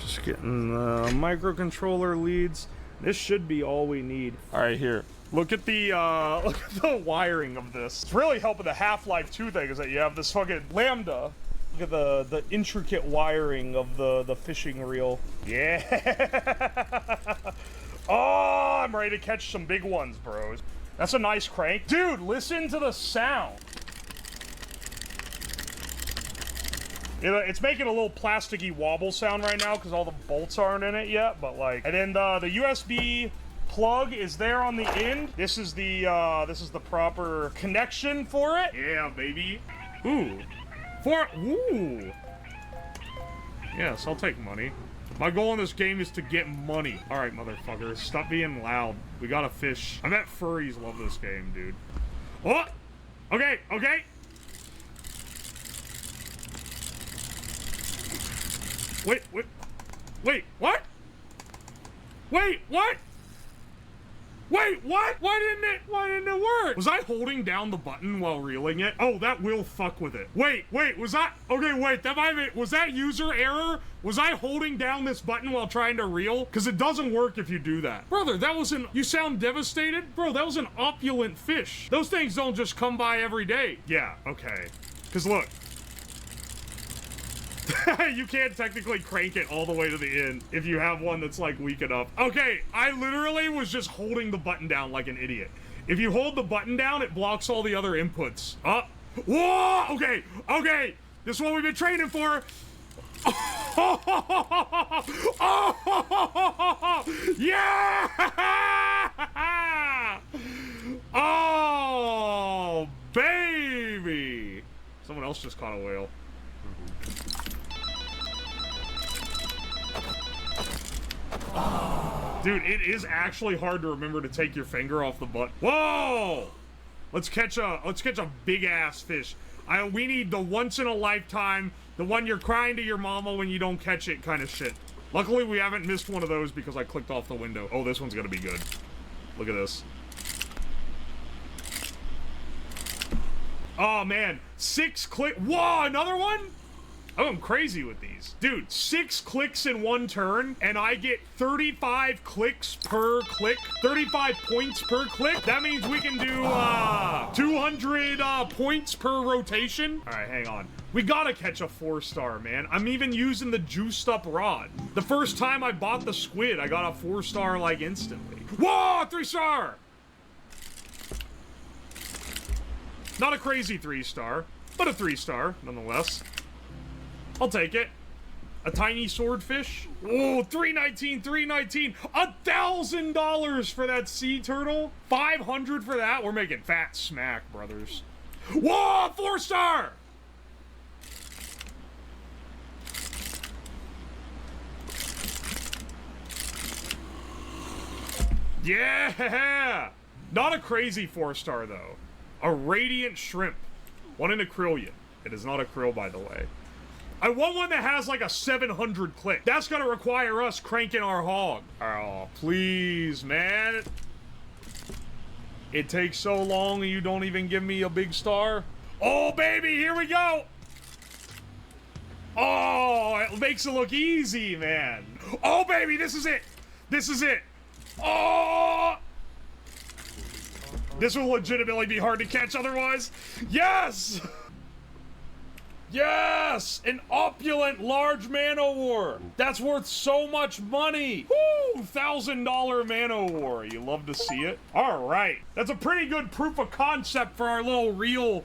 Just getting the microcontroller leads. This should be all we need. All right, here. Look at the wiring of this. It's really helping the Half-Life 2 thing is that you have this fucking lambda. Look at the intricate wiring of the fishing reel. Yeah. Oh, I'm ready to catch some big ones, bros. That's a nice crank. Dude, listen to the sound. It's making a little plasticky wobble sound right now because all the bolts aren't in it yet, but like, and then the USB plug is there on the end. This is the proper connection for it. Yeah, baby. Ooh. Ooh. Yes, I'll take money. My goal in this game is to get money. All right, motherfuckers, stop being loud. We gotta fish. I bet furries love this game, dude. Oh! Okay, okay. Wait, what? Wait, what? Wait, what? Why didn't it work? Was I holding down the button while reeling it? Oh, that will fuck with it. Wait, was that, okay, wait, was that user error? Was I holding down this button while trying to reel? Because it doesn't work if you do that. Brother, you sound devastated? Bro, that was an opulent fish. Those things don't just come by every day. Yeah, okay. Because look. You can't technically crank it all the way to the end if you have one that's like weak enough. Okay, I literally was just holding the button down like an idiot. If you hold the button down, it blocks all the other inputs. Whoa! Okay, okay. This is what we've been training for. Yeah! Oh, baby! Someone else just caught a whale. Dude, it is actually hard to remember to take your finger off the button. Whoa! Let's catch a big ass fish. We need the once in a lifetime, the one you're crying to your mama when you don't catch it kind of shit. Luckily, we haven't missed one of those because I clicked off the window. Oh, this one's gonna be good. Look at this. Oh man, 6 click. Whoa, another one? Oh, I'm crazy with these. Dude, 6 clicks in one turn, and I get 35 clicks per click. 35 points per click. That means we can do 200 points per rotation. All right, hang on. We gotta catch a 4-star, man. I'm even using the juiced up rod. The first time I bought the squid, I got a 4-star like instantly. Whoa, 3-star! Not a crazy 3-star, but a 3-star nonetheless. I'll take it. A tiny swordfish. Oh, $319, $319. $1,000 for that sea turtle. $500 for that. We're making fat smack, brothers. Whoa, 4-star. Yeah! Not a crazy 4-star, though. A radiant shrimp. One in a krillion. It is not a krill, by the way. I want one that has like a 700 click. That's gonna require us cranking our hog. Oh, please, man. It takes so long and you don't even give me a big star. Oh, baby, here we go. Oh, it makes it look easy, man. Oh, baby, this is it. This is it. Oh! This will legitimately be hard to catch otherwise. Yes! Yes! An opulent large man-o-war. That's worth so much money. Woo! $1,000 man-o-war. You love to see it? All right. That's a pretty good proof of concept for our little reel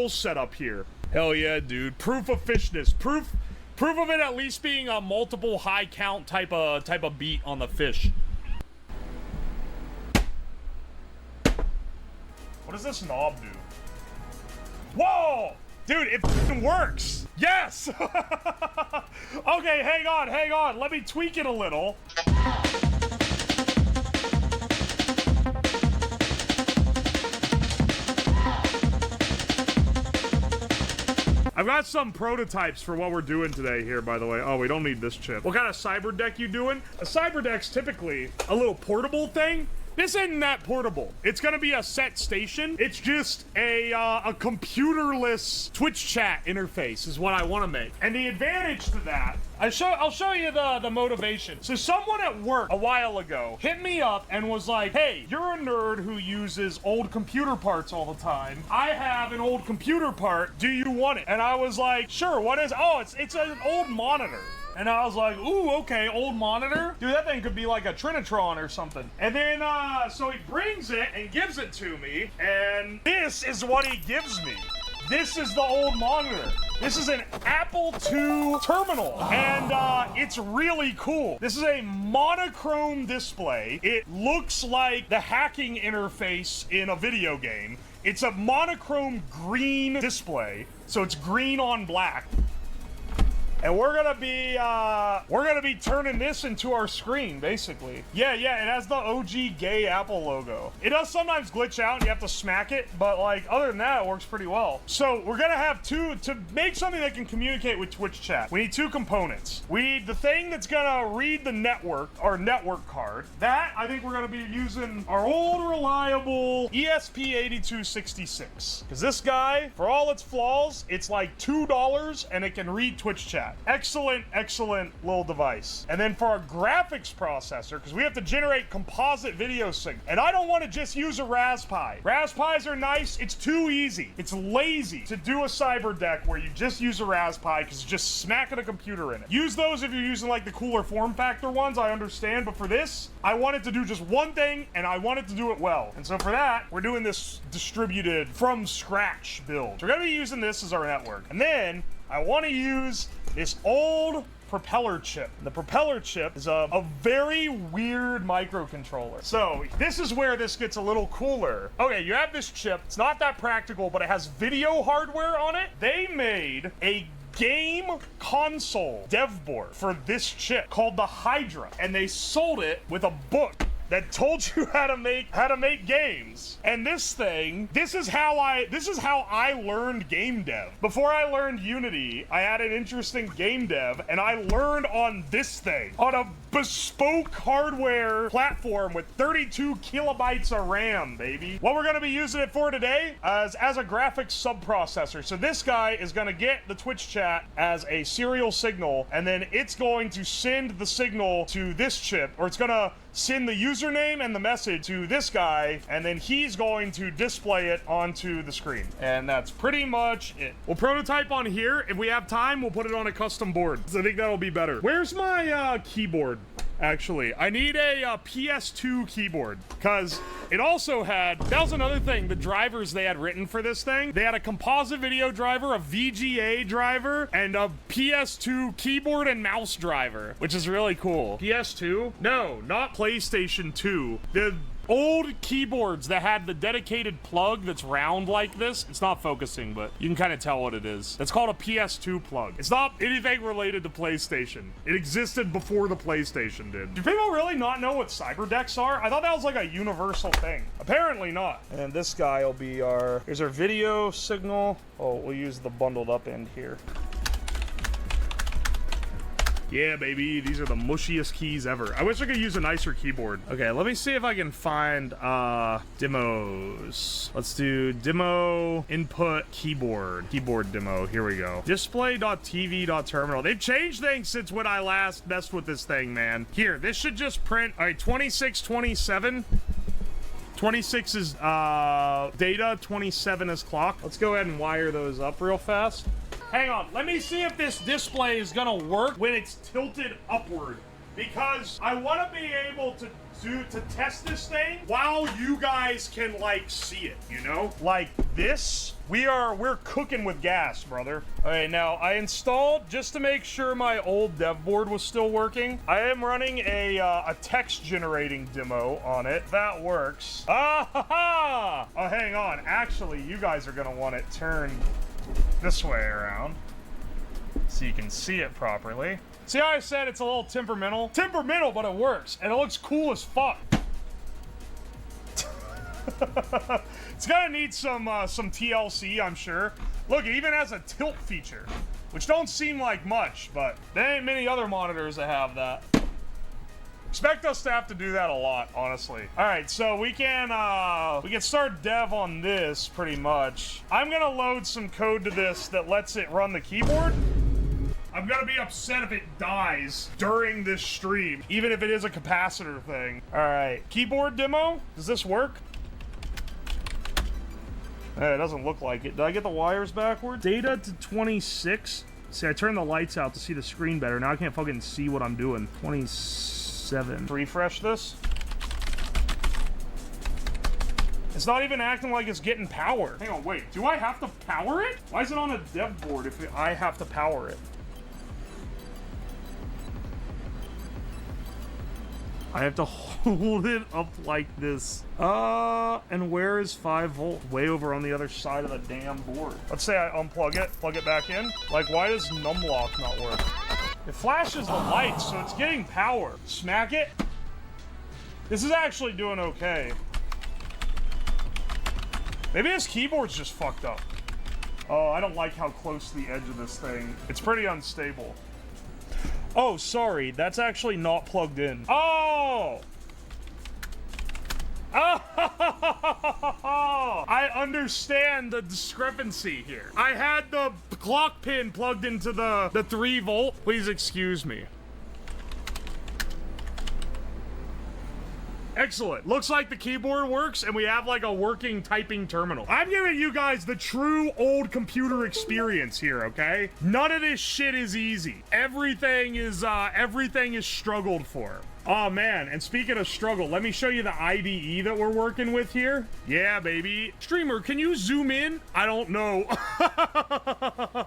setup here. Hell yeah, dude. Proof of fishness. Proof of it at least being a multiple high count type of beat on the fish. What does this knob do? Whoa! Dude, it f***ing works! Yes! Okay, hang on. Let me tweak it a little. I've got some prototypes for what we're doing today here, by the way. Oh, we don't need this chip. What kind of cyber deck you doing? A cyber deck's typically a little portable thing. This isn't that portable. It's gonna be a set station. It's just a computerless Twitch chat interface is what I want to make. And the advantage to that, I'll show you the motivation. So someone at work a while ago hit me up and was like, hey, you're a nerd who uses old computer parts all the time. I have an old computer part. Do you want it? And I was like, sure, what is it? Oh, it's an old monitor. And I was like, ooh, okay, old monitor? Dude, that thing could be like a Trinitron or something. And then, so he brings it and gives it to me, and this is what he gives me. This is the old monitor. This is an Apple II terminal, and it's really cool. This is a monochrome display. It looks like the hacking interface in a video game. It's a monochrome green display, so it's green on black. And we're gonna be turning this into our screen, basically. Yeah, it has the OG gay Apple logo. It does sometimes glitch out and you have to smack it, but like, other than that, it works pretty well. So we're gonna have to make something that can communicate with Twitch chat. We need two components. We need the thing that's gonna read the network, our network card. That, I think we're gonna be using our old reliable ESP8266. Because this guy, for all its flaws, it's like $2 and it can read Twitch chat. Excellent little device. And then for our graphics processor, because we have to generate composite video signal, and I don't want to just use a Raspberry. Raspberries are nice. It's too easy. It's lazy to do a cyber deck where you just use a Raspberry because it's just smacking a computer in it. Use those if you're using like the cooler form factor ones, I understand, but for this, I wanted to do just one thing and I wanted to do it well. And so for that, we're doing this distributed from scratch build. So we're gonna be using this as our network. And then I want to use this old propeller chip. The propeller chip is a very weird microcontroller. So this is where this gets a little cooler. Okay, you have this chip. It's not that practical, but it has video hardware on it. They made a game console dev board for this chip called the Hydra, and they sold it with a book that told you how to make games. And this is how I learned game dev. Before I learned Unity, I had an interesting game dev, and I learned on this thing, on a bespoke hardware platform with 32 kilobytes of RAM, baby. What we're gonna be using it for today is as a graphics subprocessor. So this guy is gonna get the Twitch chat as a serial signal, and then it's going to send the signal to this chip, or it's gonna send the username and the message to this guy, and then he's going to display it onto the screen. And that's pretty much it. We'll prototype on here. If we have time, we'll put it on a custom board. So I think that'll be better. Where's my keyboard? Actually, I need a PS2 keyboard, because it also had, that was another thing, the drivers they had written for this thing. They had a composite video driver, a VGA driver, and a PS2 keyboard and mouse driver, which is really cool. PS2? No, not PlayStation 2. The old keyboards that had the dedicated plug that's round like this. It's not focusing, but you can kind of tell what it is. It's called a PS2 plug. It's not anything related to PlayStation. It existed before the PlayStation did. Do people really not know what cyberdecks are? I thought that was like a universal thing. Apparently not. And this guy will be our, here's our video signal. Oh, we'll use the bundled up end here. Yeah, baby, these are the mushiest keys ever. I wish I could use a nicer keyboard. Okay, let me see if I can find demos. Let's do demo input keyboard. Keyboard demo, here we go. Display.tv.terminal. They've changed things since when I last messed with this thing, man. Here, this should just print, all right, 2627. 26 is data, 27 is clock. Let's go ahead and wire those up real fast. Hang on, let me see if this display is gonna work when it's tilted upward, because I want to be able to test this thing while you guys can like see it, you know? Like this, we're cooking with gas, brother. All right, now I installed, just to make sure my old dev board was still working, I am running a text generating demo on it. That works. Ah ha ha! Oh, hang on, actually, you guys are gonna want it turned this way around so you can see it properly. See how I said it's a little temperamental? Temperamental, but it works, and it looks cool as fuck. It's gonna need some TLC, I'm sure. Look, it even has a tilt feature, which don't seem like much, but there ain't many other monitors that have that. Expect us to have to do that a lot, honestly. All right, so we can start dev on this pretty much. I'm gonna load some code to this that lets it run the keyboard. I'm gonna be upset if it dies during this stream, even if it is a capacitor thing. All right, keyboard demo. Does this work? It doesn't look like it. Did I get the wires backwards? Data to 26. See, I turned the lights out to see the screen better. Now I can't fucking see what I'm doing. 27. Refresh this. It's not even acting like it's getting power. Hang on, wait. Do I have to power it? Why is it on a dev board if I have to power it? I have to hold it up like this. And where is 5 volt? Way over on the other side of the damn board. Let's say I unplug it, plug it back in. Like, why does numlock not work? It flashes the lights, so it's getting power. Smack it. This is actually doing okay. Maybe this keyboard's just fucked up. Oh, I don't like how close to the edge of this thing. It's pretty unstable. Oh, sorry. That's actually not plugged in. Oh! Oh! I understand the discrepancy here. I had the clock pin plugged into the 3 volt. Please excuse me. Excellent. Looks like the keyboard works and we have like a working typing terminal. I'm giving you guys the true old computer experience here, okay? None of this shit is easy. Everything is struggled for. Oh man, and speaking of struggle, let me show you the IDE that we're working with here. Yeah, baby. Streamer, can you zoom in? I don't know.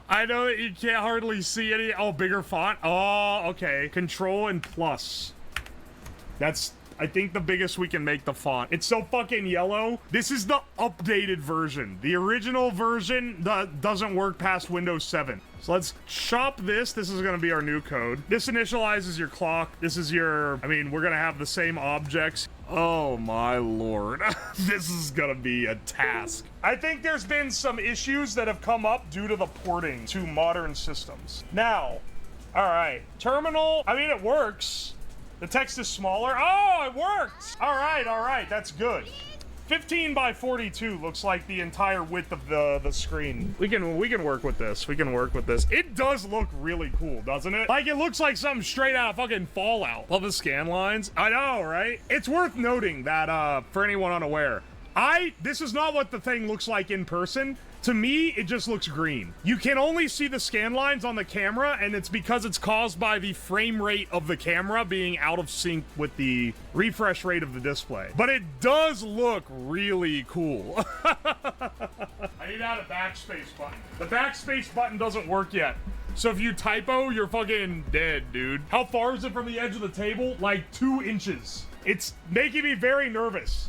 I know that you can't hardly see any. Oh, bigger font. Oh, okay. Control and plus. That's, I think, the biggest we can make the font. It's so fucking yellow. This is the updated version. The original version doesn't work past Windows 7. So let's shop this. This is going to be our new code. This initializes your clock. This is your, I mean, we're going to have the same objects. Oh my lord. This is going to be a task. I think there's been some issues that have come up due to the porting to modern systems. Now, all right, terminal, I mean, it works. The text is smaller. Oh, it worked. All right, that's good. 15 by 42 looks like the entire width of the screen. We can work with this. We can work with this. It does look really cool, doesn't it? Like, it looks like something straight out of fucking Fallout. Love the scan lines. I know, right? It's worth noting that, for anyone unaware, this is not what the thing looks like in person. To me, it just looks green. You can only see the scan lines on the camera, and it's because it's caused by the frame rate of the camera being out of sync with the refresh rate of the display. But it does look really cool. I need to add a backspace button. The backspace button doesn't work yet. So if you typo, you're fucking dead, dude. How far is it from the edge of the table? Like 2 inches. It's making me very nervous.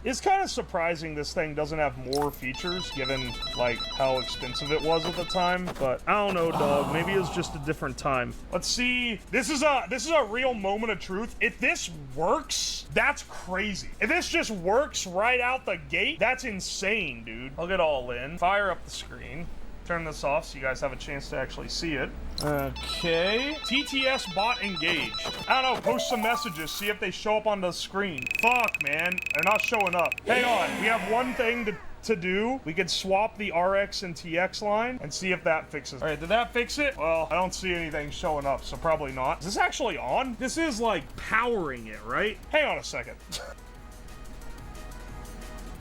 It's kind of surprising this thing doesn't have more features, given, like, how expensive it was at the time. But I don't know, dog. Maybe it was just a different time. Let's see. This is a real moment of truth. If this works, that's crazy. If this just works right out the gate, that's insane, dude. Plug it all in. Fire up the screen. Turn this off so you guys have a chance to actually see it. Okay. TTS bot engaged. I don't know, post some messages, see if they show up on the screen. Fuck, man. They're not showing up. Hang on, we have one thing to do. We could swap the RX and TX line and see if that fixes it. All right, did that fix it? Well, I don't see anything showing up, so probably not. Is this actually on? This is like powering it, right? Hang on a second.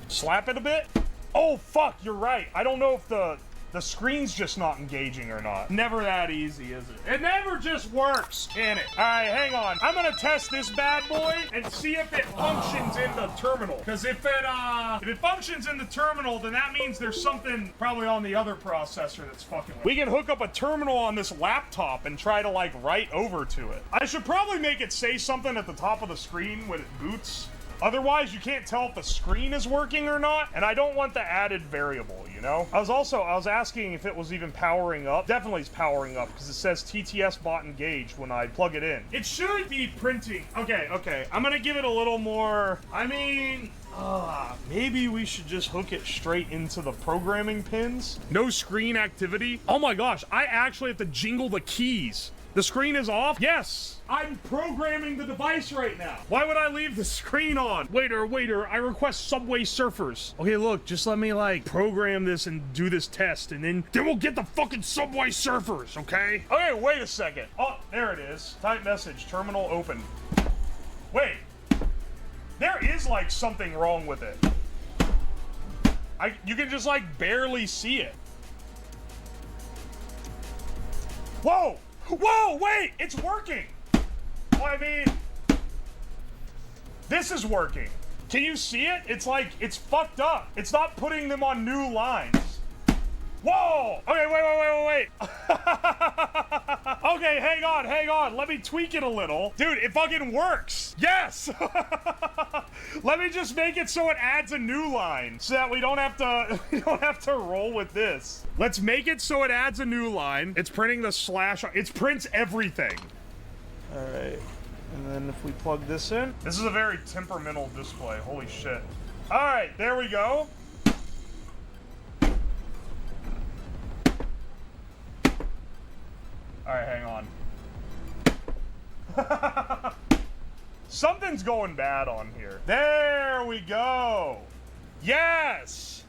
Slap it a bit? Oh, fuck, you're right. I don't know if the screen's just not engaging or not. Never that easy, is it? It never just works, can it? All right, hang on. I'm gonna test this bad boy and see if it functions in the terminal. Because if it functions in the terminal, then that means there's something probably on the other processor that's fucking with it. We can hook up a terminal on this laptop and try to, like, write over to it. I should probably make it say something at the top of the screen when it boots. Otherwise, you can't tell if the screen is working or not, and I don't want the added variable, you know? I was asking if it was even powering up. Definitely is powering up, because it says TTS bot engaged when I plug it in. It should be printing. Okay. I'm gonna give it a little more, I mean, maybe we should just hook it straight into the programming pins. No screen activity. Oh my gosh, I actually have to jingle the keys. The screen is off? Yes! I'm programming the device right now. Why would I leave the screen on? Waiter, I request Subway Surfers. Okay, look, just let me, like, program this and do this test, and then we'll get the fucking Subway Surfers, okay? Okay, wait a second. Oh, there it is. Type message, terminal open. Wait. There is, like, something wrong with it. You can just, like, barely see it. Whoa! Whoa, wait, it's working. Well, I mean, this is working. Can you see it? It's like, it's fucked up. It's not putting them on new lines. Whoa! Okay, wait. Okay, hang on. Let me tweak it a little. Dude, it fucking works. Yes! Let me just make it so it adds a new line so that we don't have to roll with this. Let's make it so it adds a new line. It's printing the slash. It prints everything. All right. And then if we plug this in, this is a very temperamental display. Holy shit. All right, there we go. All right, hang on. Something's going bad on here. There we go. Yes.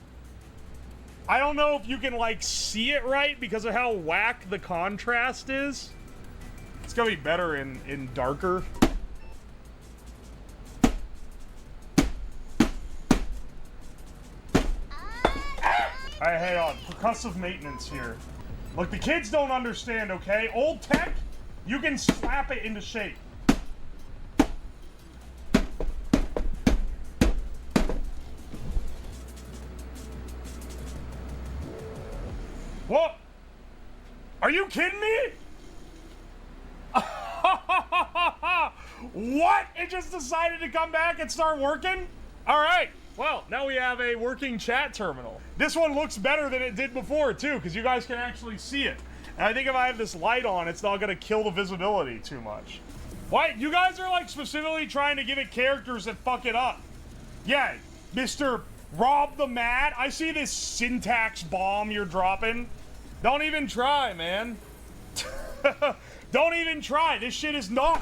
I don't know if you can, like, see it right because of how whack the contrast is. It's gonna be better in darker. All right, hang on. Percussive maintenance here. Look, the kids don't understand, okay? Old tech, you can slap it into shape. What? Are you kidding me? What? It just decided to come back and start working? All right. Well, now we have a working chat terminal. This one looks better than it did before, too, because you guys can actually see it. And I think if I have this light on, it's not going to kill the visibility too much. What? You guys are, like, specifically trying to give it characters that fuck it up. Yeah, Mr. Rob the Mad. I see this syntax bomb you're dropping. Don't even try, man. Don't even try. This shit is not...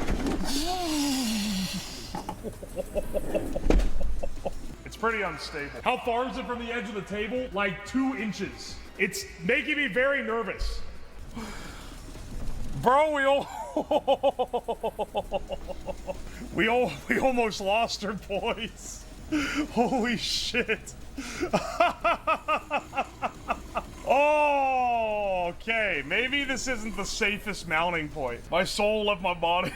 It's pretty unstable. How far is it from the edge of the table? Like 2 inches. It's making me very nervous. Bro, we almost lost her, boys. Holy shit. Oh, okay. Maybe this isn't the safest mounting point. My soul left my body.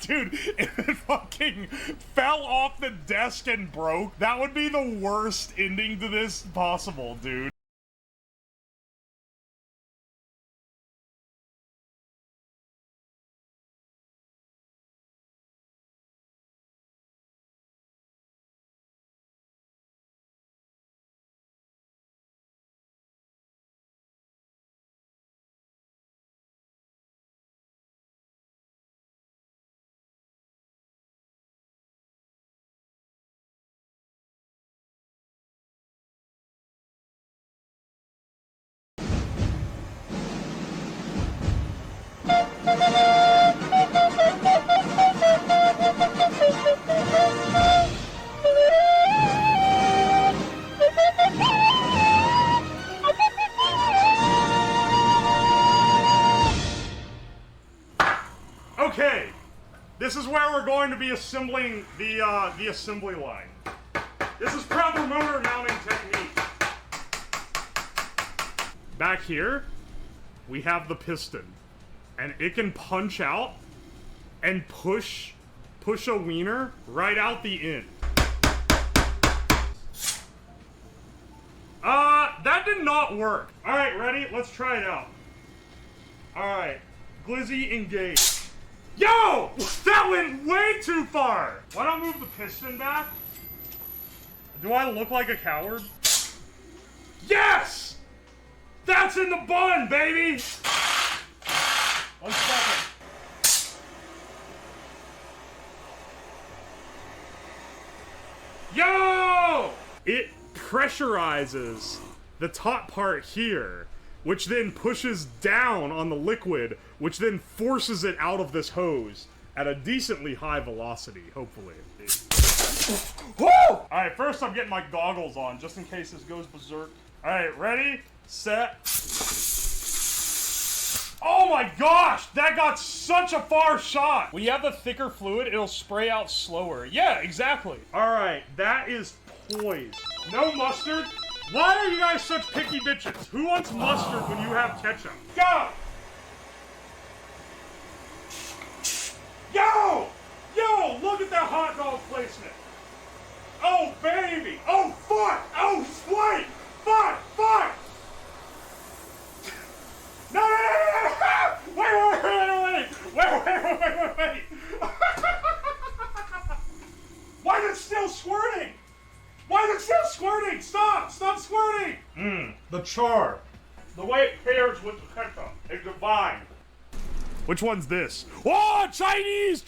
Dude, if it fucking fell off the desk and broke, that would be the worst ending to this possible, dude. This is where we're going to be assembling the assembly line. This is proper motor mounting technique. Back here, we have the piston. And it can punch out and push a wiener right out the end. That did not work. All right, ready? Let's try it out. All right, Glizzy engage. Yo, that went way too far. Why don't I move the piston back? Do I look like a coward? Yes! That's in the bun, baby! 1 second. Yo! It pressurizes the top part here, which then pushes down on the liquid, which then forces it out of this hose at a decently high velocity, hopefully. Woo! Alright, first I'm getting my goggles on, just in case this goes berserk. Alright, ready, set. Oh my gosh, that got such a far shot. When you have the thicker fluid, it'll spray out slower. Yeah, exactly. Alright, that is poised. No mustard. Why are you guys such picky bitches? Who wants mustard when you have ketchup? Go! Yo! Yo, look at that hot dog placement. Oh, baby. Oh, fuck. Oh, wait. Fuck. Fuck. No, no, no, no, no. Wait. Why is it still squirting? Why is it still squirting? Stop squirting. The char. The way it pairs with the ketchup is divine. Which one's this? Oh, Chinese!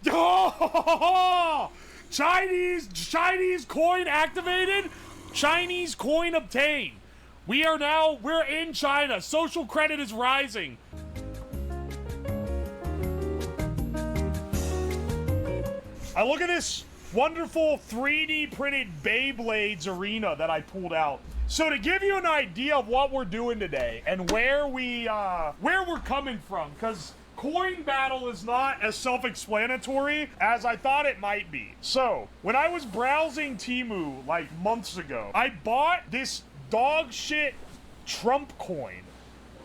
Oh, Chinese coin activated. Chinese coin obtained. We're in China. Social credit is rising. I look at this wonderful 3D printed Beyblades arena that I pulled out. So to give you an idea of what we're doing today and where we're coming from, because coin battle is not as self-explanatory as I thought it might be. So when I was browsing Temu like months ago, I bought this dog shit Trump coin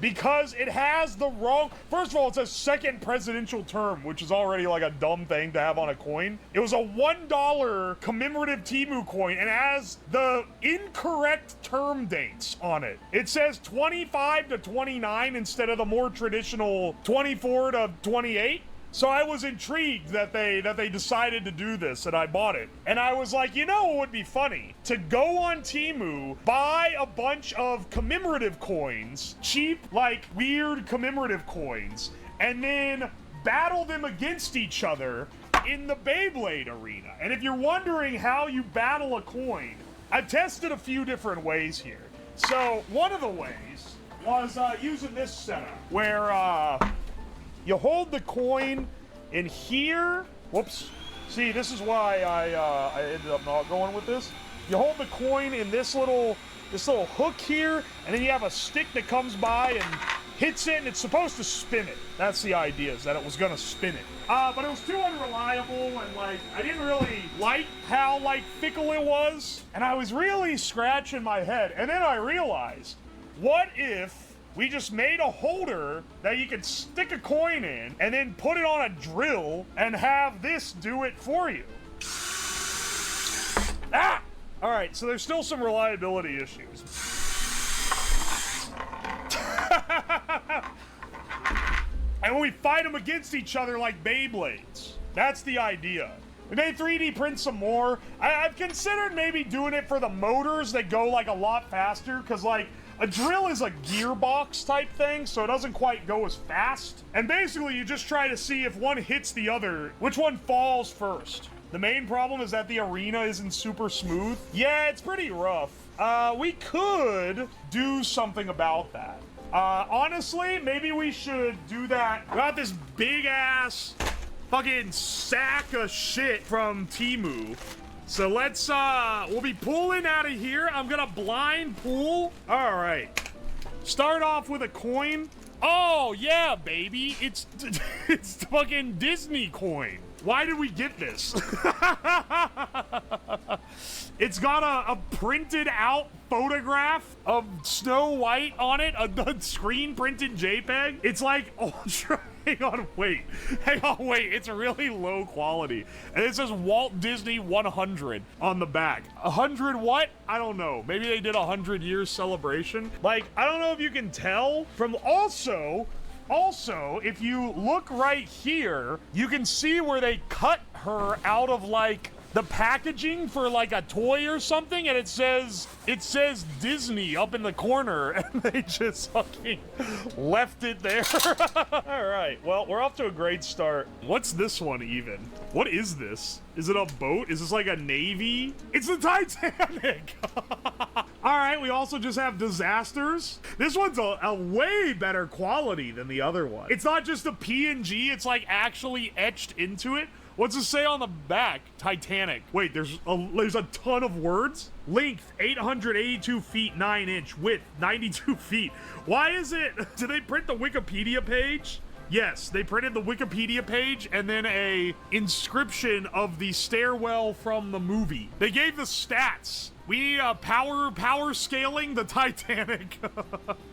because it has the wrong... First of all, it's a second presidential term, which is already like a dumb thing to have on a coin. It was a $1 commemorative Temu coin and it has the incorrect term dates on it. It says 25 to 29 instead of the more traditional 24 to 28. So I was intrigued that they decided to do this, and I bought it. And I was like, you know what would be funny? To go on Temu, buy a bunch of commemorative coins, cheap, like, weird commemorative coins, and then battle them against each other in the Beyblade arena. And if you're wondering how you battle a coin, I've tested a few different ways here. So one of the ways was using this setup, where, you hold the coin in here. Whoops. See, this is why I ended up not going with this. You hold the coin in this little hook here, and then you have a stick that comes by and hits it, and it's supposed to spin it. That's the idea, is that it was gonna spin it. But it was too unreliable, and like, I didn't really like how like fickle it was. And I was really scratching my head, and then I realized, what if we just made a holder that you could stick a coin in and then put it on a drill and have this do it for you? Ah! All right, so there's still some reliability issues. And when we fight them against each other like Beyblades, that's the idea. We may 3D print some more. I've considered maybe doing it for the motors that go like a lot faster, because like, a drill is a gearbox type thing, so it doesn't quite go as fast. And basically, you just try to see if one hits the other, which one falls first. The main problem is that the arena isn't super smooth. Yeah, it's pretty rough. We could do something about that. Honestly, maybe we should do that. We got this big ass fucking sack of shit from Temu. So let's, we'll be pulling out of here. I'm gonna blind pull. All right. Start off with a coin. Oh, yeah, baby. It's fucking Disney coin. Why did we get this? It's got a printed out photograph of Snow White on it, a screen printed JPEG. It's like ultra. Hang on, wait. It's really low quality. And it says Walt Disney 100 on the back. 100 what? I don't know. Maybe they did a 100-year celebration. Like, I don't know if you can tell from also, if you look right here, you can see where they cut her out of like the packaging for like a toy or something, and it says Disney up in the corner, and they just fucking left it there. All right, well, we're off to a great start. What's this one even? What is this? Is it a boat? Is this like a navy? It's the Titanic. All right, we also just have disasters. This one's a way better quality than the other one. It's not just a PNG, it's like actually etched into it. What's it say on the back? Titanic. Wait, there's a ton of words? Length, 882 feet, 9 inch. Width, 92 feet. Why is it? Did they print the Wikipedia page? Yes, they printed the Wikipedia page and then a inscription of the stairwell from the movie. They gave the stats. We need a power scaling the Titanic.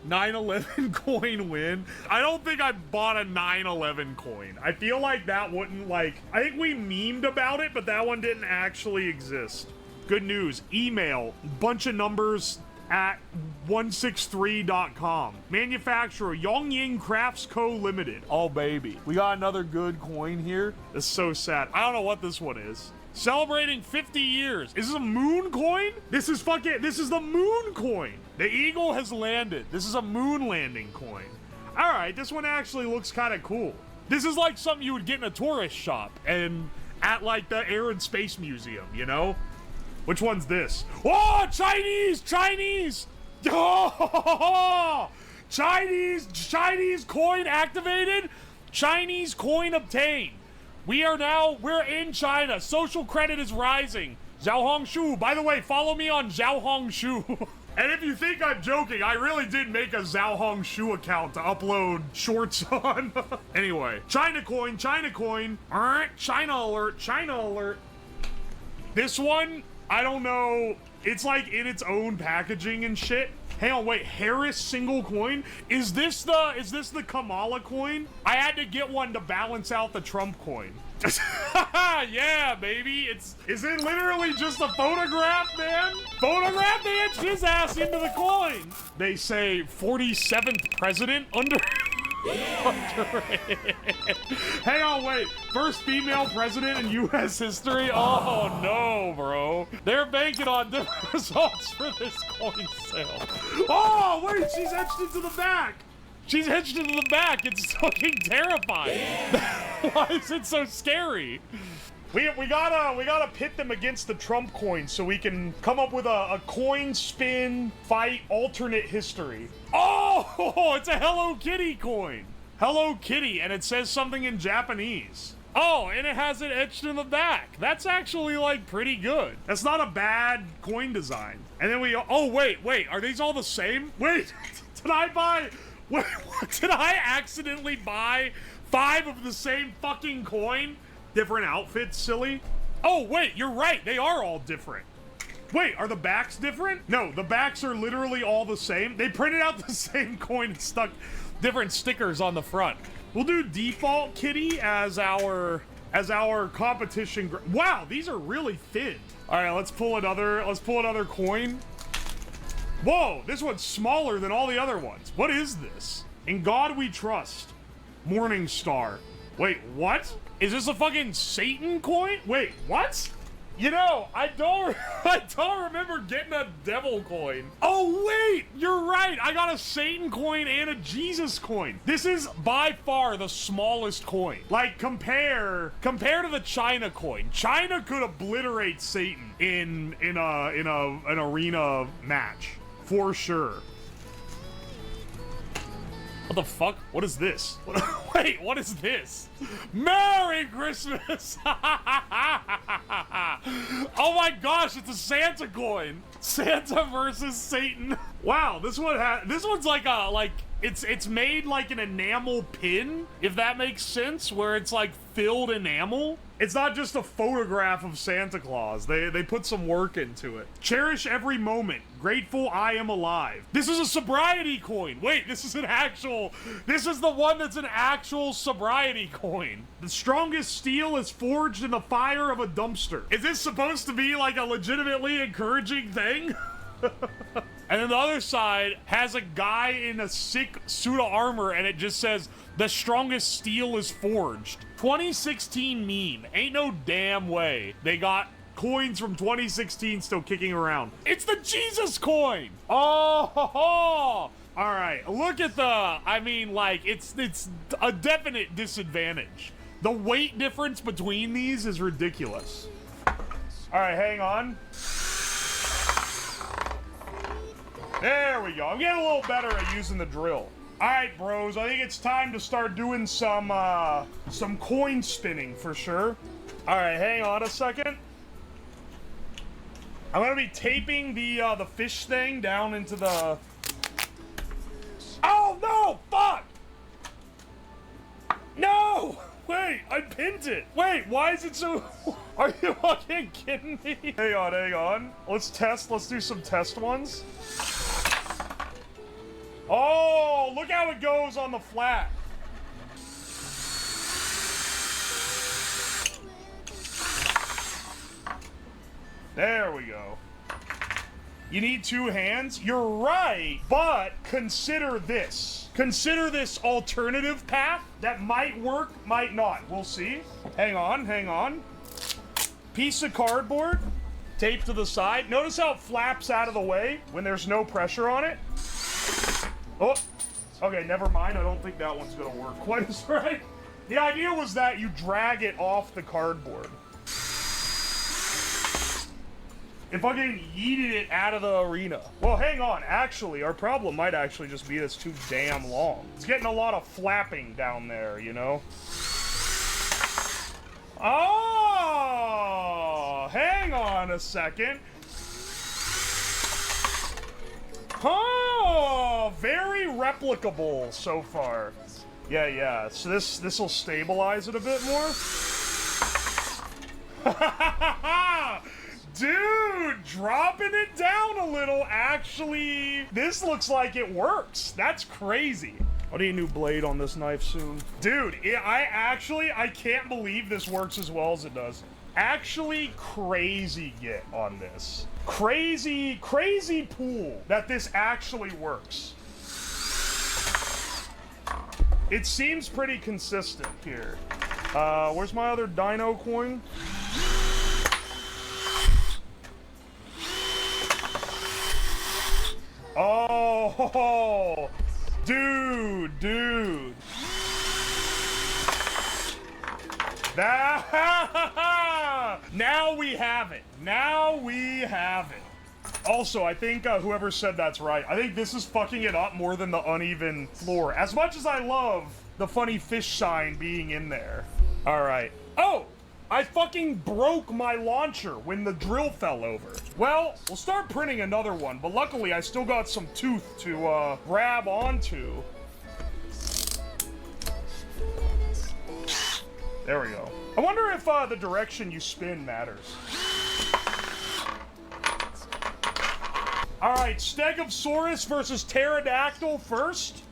9/11 coin win. I don't think I bought a 9/11 coin. I feel like that wouldn't I think we memed about it, but that one didn't actually exist. Good news, email, bunch of numbers at 163.com. Manufacturer, Yongying Crafts Co. Limited. Oh, baby. We got another good coin here. It's so sad. I don't know what this one is. Celebrating 50 years. Is this a moon coin? This is the moon coin. The eagle has landed. This is a moon landing coin. All right, this one actually looks kind of cool. This is like something you would get in a tourist shop and at like the Air and Space Museum, you know? Which one's this? Oh, Chinese! Oh, Chinese coin activated. Chinese coin obtained. We're in China. Social credit is rising. Xiaohongshu. By the way, follow me on Xiaohongshu. And if you think I'm joking, I really did make a Xiaohongshu account to upload shorts on. Anyway, China coin. Alright, China alert. This one, I don't know. It's like in its own packaging and shit. Hang on, wait, Harris single coin? Is this the Kamala coin? I had to get one to balance out the Trump coin. Yeah, baby. Is it literally just a photograph, man? Photograph, they etched his ass into the coin. They say 47th president under Hang on, wait. First female president in U.S. history? Oh, no, bro. They're banking on different results for this coin sale. Oh, wait, she's etched into the back. It's fucking terrifying. Why is it so scary? We gotta pit them against the Trump coin so we can come up with a coin spin fight alternate history. Oh, it's a Hello Kitty coin. Hello Kitty, and it says something in Japanese. Oh, and it has it etched in the back. That's actually like pretty good. That's not a bad coin design. And then wait, are these all the same? Wait, did I accidentally buy 5 of the same fucking coin? Different outfits, silly. Oh, wait, you're right. They are all different. Wait, are the backs different? No, the backs are literally all the same. They printed out the same coin and stuck different stickers on the front. We'll do default kitty as our competition. Wow, these are really thin. All right, let's pull another coin. Whoa, this one's smaller than all the other ones. What is this? In God we trust. Morning Star. Wait, what? Is this a fucking Satan coin? Wait, what? You know, I don't remember getting a devil coin. Oh, wait, you're right. I got a Satan coin and a Jesus coin. This is by far the smallest coin. Like, compare to the China coin. China could obliterate Satan in an arena match. For sure. What the fuck? What is this? Wait, what is this? Merry Christmas! Oh my gosh, it's a Santa coin! Santa versus Satan. Wow, this one's like it's made like an enamel pin, if that makes sense, where it's like filled enamel. It's not just a photograph of Santa Claus. They put some work into it. Cherish every moment. Grateful I am alive. This is a sobriety coin. Wait, this is the one that's an actual sobriety coin. The strongest steel is forged in the fire of a dumpster. Is this supposed to be like a legitimately encouraging thing? And then the other side has a guy in a sick suit of armor, and it just says, the strongest steel is forged. 2016 meme. Ain't no damn way they got coins from 2016 still kicking around. It's the Jesus coin! Oh, ho, ho. All right, look at I mean, like, it's a definite disadvantage. The weight difference between these is ridiculous. All right, hang on. There we go. I'm getting a little better at using the drill. All right, bros. I think it's time to start doing some coin spinning for sure. All right, hang on a second. I'm gonna be taping the fish thing down into the. Oh no! Fuck! No! Wait, I pinned it. Wait, why is it so? Are you fucking kidding me? Hang on, hang on. Let's do some test ones. Oh, look how it goes on the flat. There we go. You need two hands? You're right, but consider this. Consider this alternative path that might work, might not. We'll see. Hang on, hang on. Piece of cardboard, tape to the side. Notice how it flaps out of the way when there's no pressure on it. Oh, okay, never mind. I don't think that one's gonna work quite as right. The idea was that you drag it off the cardboard. If I fucking yeeted it out of the arena. Well, hang on. Actually, our problem might actually just be it's too damn long. It's getting a lot of flapping down there, you know? Oh, hang on a second. Oh, very replicable so far. Yeah. So this will stabilize it a bit more. Dude, dropping it down a little. Actually, this looks like it works. That's crazy. I'll need a new blade on this knife soon. Dude, I can't believe this works as well as it does. Actually, crazy get on this. Crazy pool that this actually works. It seems pretty consistent here. Where's my other dino coin? Oh, dude. Now we have it. Also, I think whoever said that's right. I think this is fucking it up more than the uneven floor. As much as I love the funny fish sign being in there. All right. Oh, I fucking broke my launcher when the drill fell over. Well, we'll start printing another one, but luckily I still got some tooth to grab onto. There we go. I wonder if the direction you spin matters. All right, Stegosaurus versus Pterodactyl first.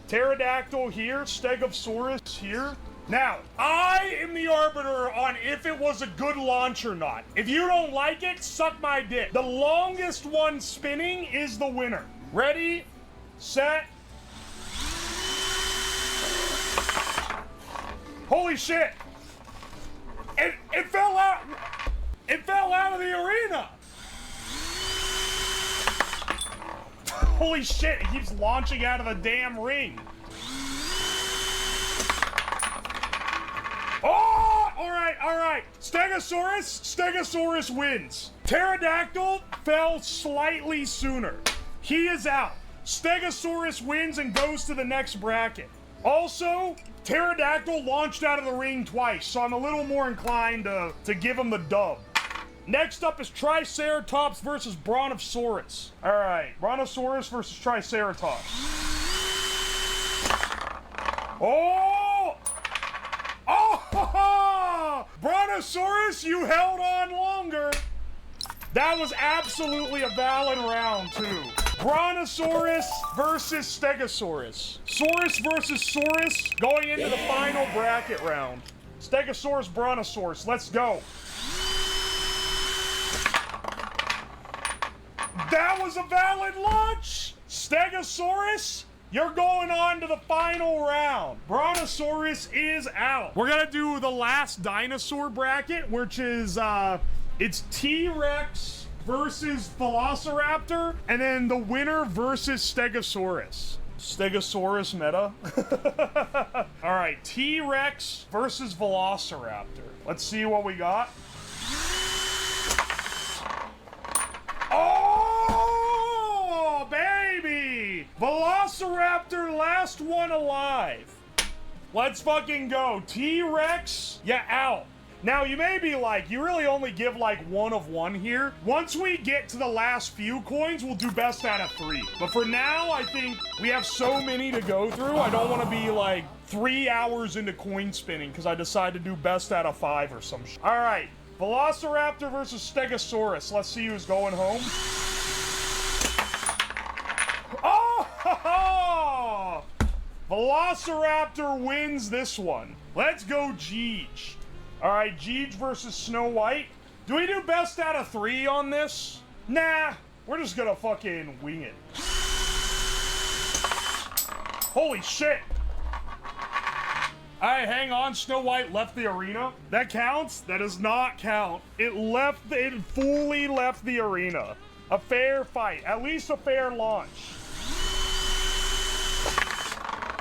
Pterodactyl here, Stegosaurus here. Now, I am the arbiter on if it was a good launch or not. If you don't like it, suck my dick. The longest one spinning is the winner. Ready, set. Holy shit! It fell out! It fell out of the arena! Holy shit, it keeps launching out of the damn ring. Oh! Alright. Stegosaurus wins. Pterodactyl fell slightly sooner. He is out. Stegosaurus wins and goes to the next bracket. Also, Pterodactyl launched out of the ring twice, so I'm a little more inclined to give him the dub. Next up is Triceratops versus Brontosaurus. All right, Brontosaurus versus Triceratops. Oh! Oh! Brontosaurus, you held on longer. That was absolutely a valid round, too. Brontosaurus versus Stegosaurus. Saurus versus Saurus going into the final bracket round. Stegosaurus, Brontosaurus, let's go. That was a valid launch. Stegosaurus, you're going on to the final round. Brontosaurus is out. We're gonna do the last dinosaur bracket, which is, it's T-Rex versus Velociraptor, and then the winner versus Stegosaurus. Stegosaurus meta. All right, T-Rex versus Velociraptor. Let's see what we got. Oh, baby! Velociraptor, last one alive. Let's fucking go. T-Rex, yeah, out. Now, you may be like, you really only give like 1 of 1 here. Once we get to the last few coins, we'll do best out of 3. But for now, I think we have so many to go through. I don't want to be like 3 hours into coin spinning because I decided to do best out of 5 or some shit. All right, Velociraptor versus Stegosaurus. Let's see who's going home. Oh! Velociraptor wins this one. Let's go, Jeej. All right, Jeej versus Snow White. Do we do best out of 3 on this? Nah, we're just gonna fucking wing it. Holy shit. All right, hang on. Snow White left the arena. That counts? That does not count. It fully left the arena. A fair fight, at least a fair launch.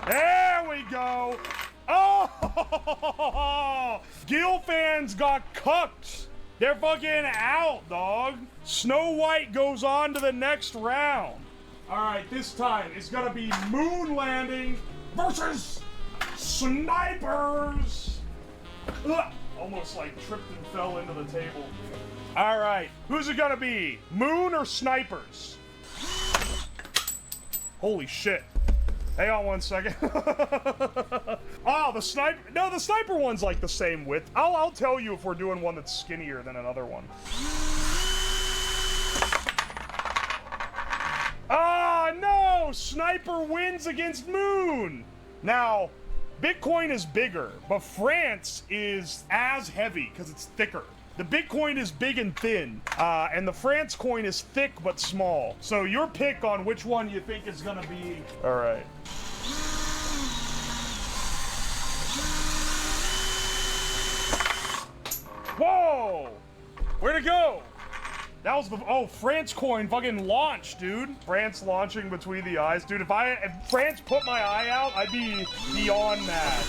There we go. Oh! Gil fans got cucked. They're fucking out, dog. Snow White goes on to the next round. All right, this time it's gonna be moon landing versus snipers. Ugh, almost like tripped and fell into the table. All right, who's it gonna be? Moon or snipers? Holy shit. Hang on 1 second. Oh, the sniper. No, the sniper one's like the same width. I'll tell you if we're doing one that's skinnier than another one. Ah, no! Sniper wins against Moon! Now, Bitcoin is bigger, but France is as heavy because it's thicker. The Bitcoin is big and thin, and the France coin is thick but small. So your pick on which one you think is gonna be. All right. Whoa! Where'd it go? That was the, oh, France coin fucking launched, dude. France launching between the eyes. Dude, if France put my eye out, I'd be beyond mad.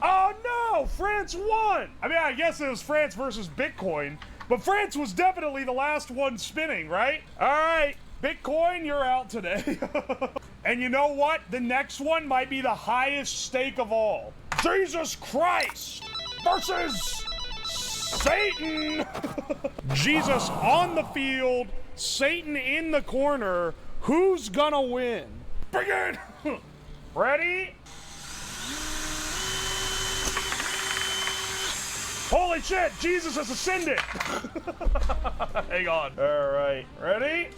Oh no! France won! I mean, I guess it was France versus Bitcoin, but France was definitely the last one spinning, right? All right, Bitcoin, you're out today. And you know what? The next one might be the highest stake of all. Jesus Christ versus Satan! Jesus on the field, Satan in the corner. Who's gonna win? Bring it! Ready? Holy shit, Jesus has ascended! Hang on. All right, ready?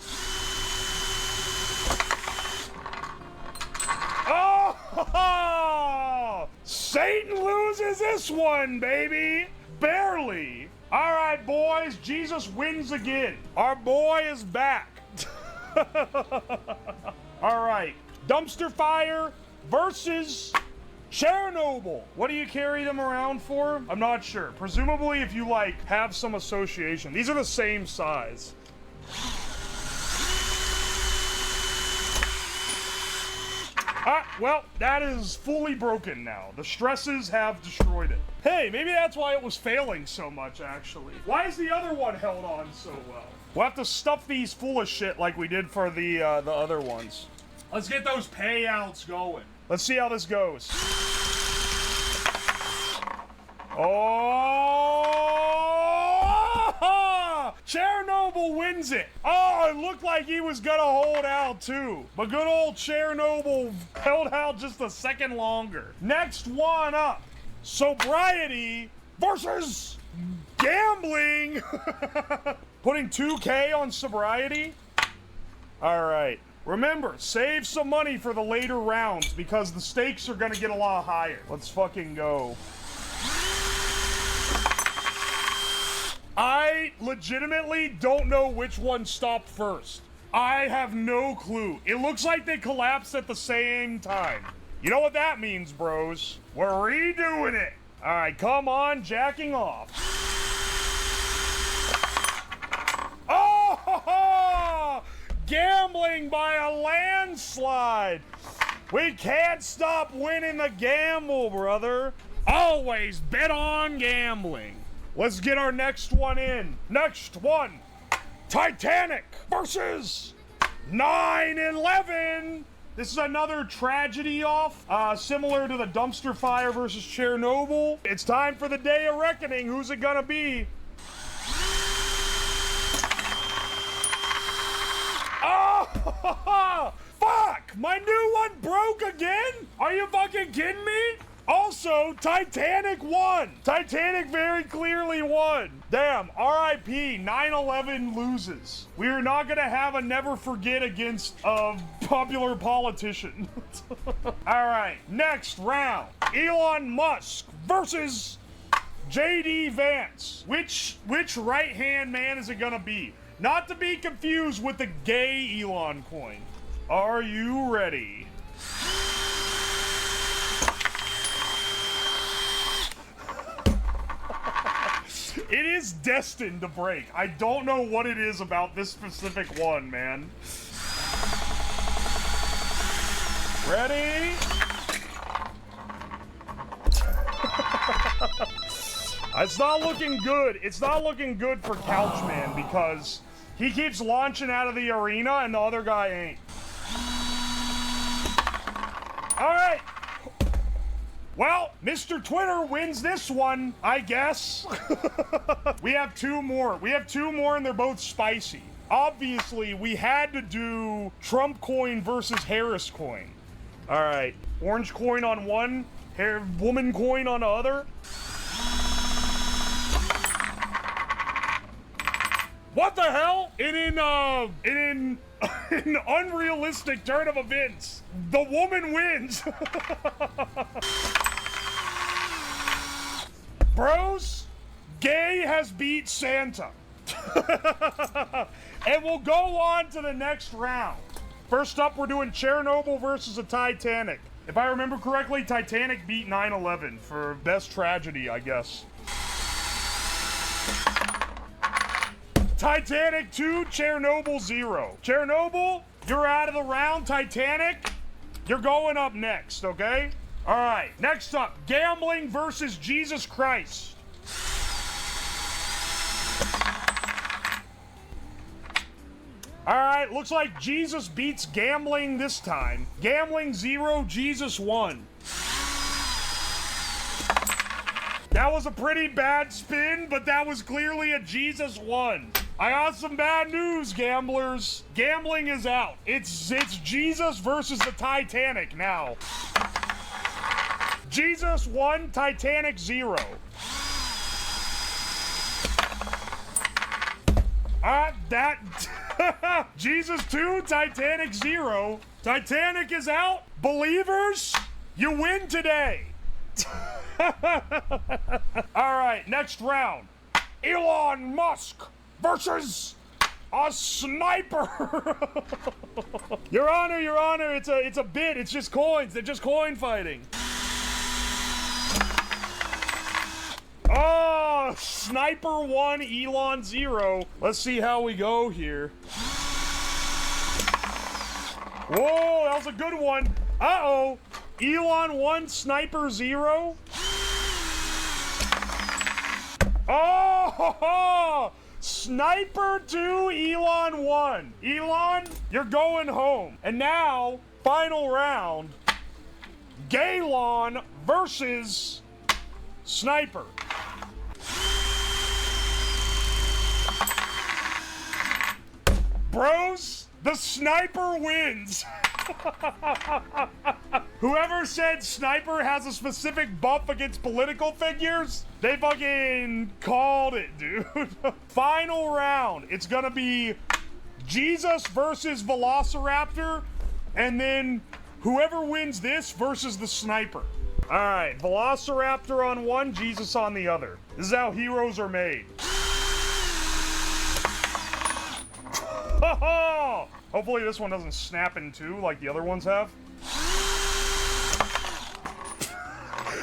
Oh! Satan loses this one, baby! Barely. All right, boys, Jesus wins again. Our boy is back. All right, dumpster fire versus Chernobyl. What do you carry them around for? I'm not sure. Presumably if you like have some association. These are the same size. Well, that is fully broken now. The stresses have destroyed it. Hey, maybe that's why it was failing so much, actually. Why is the other one held on so well? We'll have to stuff these full of shit like we did for the other ones. Let's get those payouts going. Let's see how this goes. Oh! Chernobyl wins it. Oh, it looked like he was gonna hold out too. But good old Chernobyl held out just a second longer. Next one up. Sobriety versus gambling. Putting 2K on sobriety. All right. Remember, save some money for the later rounds because the stakes are gonna get a lot higher. Let's fucking go. I legitimately don't know which one stopped first. I have no clue. It looks like they collapsed at the same time. You know what that means, bros? We're redoing it. All right, come on, jacking off. Oh! Gambling by a landslide. We can't stop winning the gamble, brother. Always bet on gambling. Let's get our next one in. Next one. Titanic versus 9/11. This is another tragedy off, similar to the dumpster fire versus Chernobyl. It's time for the day of reckoning. Who's it gonna be? Oh, fuck! My new one broke again? Are you fucking kidding me? Also, Titanic won. Titanic very clearly won. Damn, RIP, 9/11 loses. We are not gonna have a never forget against a popular politician. All right, next round. Elon Musk versus JD Vance. Which right-hand man is it gonna be? Not to be confused with the gay Elon coin. Are you ready? It is destined to break. I don't know what it is about this specific one, man. Ready? It's not looking good. It's not looking good for Couchman because he keeps launching out of the arena and the other guy ain't. All right. Well, Mr. Twitter wins this one, I guess. We have two more. We have two more and they're both spicy. Obviously, we had to do Trump coin versus Harris coin. All right. Orange coin on one, woman coin on the other. What the hell? In an unrealistic turn of events, the woman wins. Bros, gay has beat Santa. And we'll go on to the next round. First up, we're doing Chernobyl versus the Titanic. If I remember correctly, Titanic beat 9/11 for best tragedy, I guess. Titanic 2, Chernobyl 0. Chernobyl, you're out of the round. Titanic, you're going up next, okay? All right, next up, gambling versus Jesus Christ. All right, looks like Jesus beats gambling this time. Gambling 0, Jesus 1. That was a pretty bad spin, but that was clearly a Jesus 1. I got some bad news, gamblers. Gambling is out. It's Jesus versus the Titanic now. Jesus 1, Titanic 0. Jesus 2, Titanic 0. Titanic is out. Believers, you win today. All right, next round. Elon Musk versus a sniper. Your Honor, it's a bit. It's just coins. They're just coin fighting. Oh, Sniper 1, Elon 0. Let's see how we go here. Whoa, that was a good one. Uh-oh. Elon 1, Sniper 0. Oh, Sniper 2, Elon 1. Elon, you're going home. And now, final round, Gaylon versus Bros, the sniper wins. Whoever said sniper has a specific buff against political figures, they fucking called it, dude. Final round. It's gonna be Jesus versus Velociraptor, and then whoever wins this versus the sniper. All right, Velociraptor on one, Jesus on the other. This is how heroes are made. Hopefully this one doesn't snap in two like the other ones have.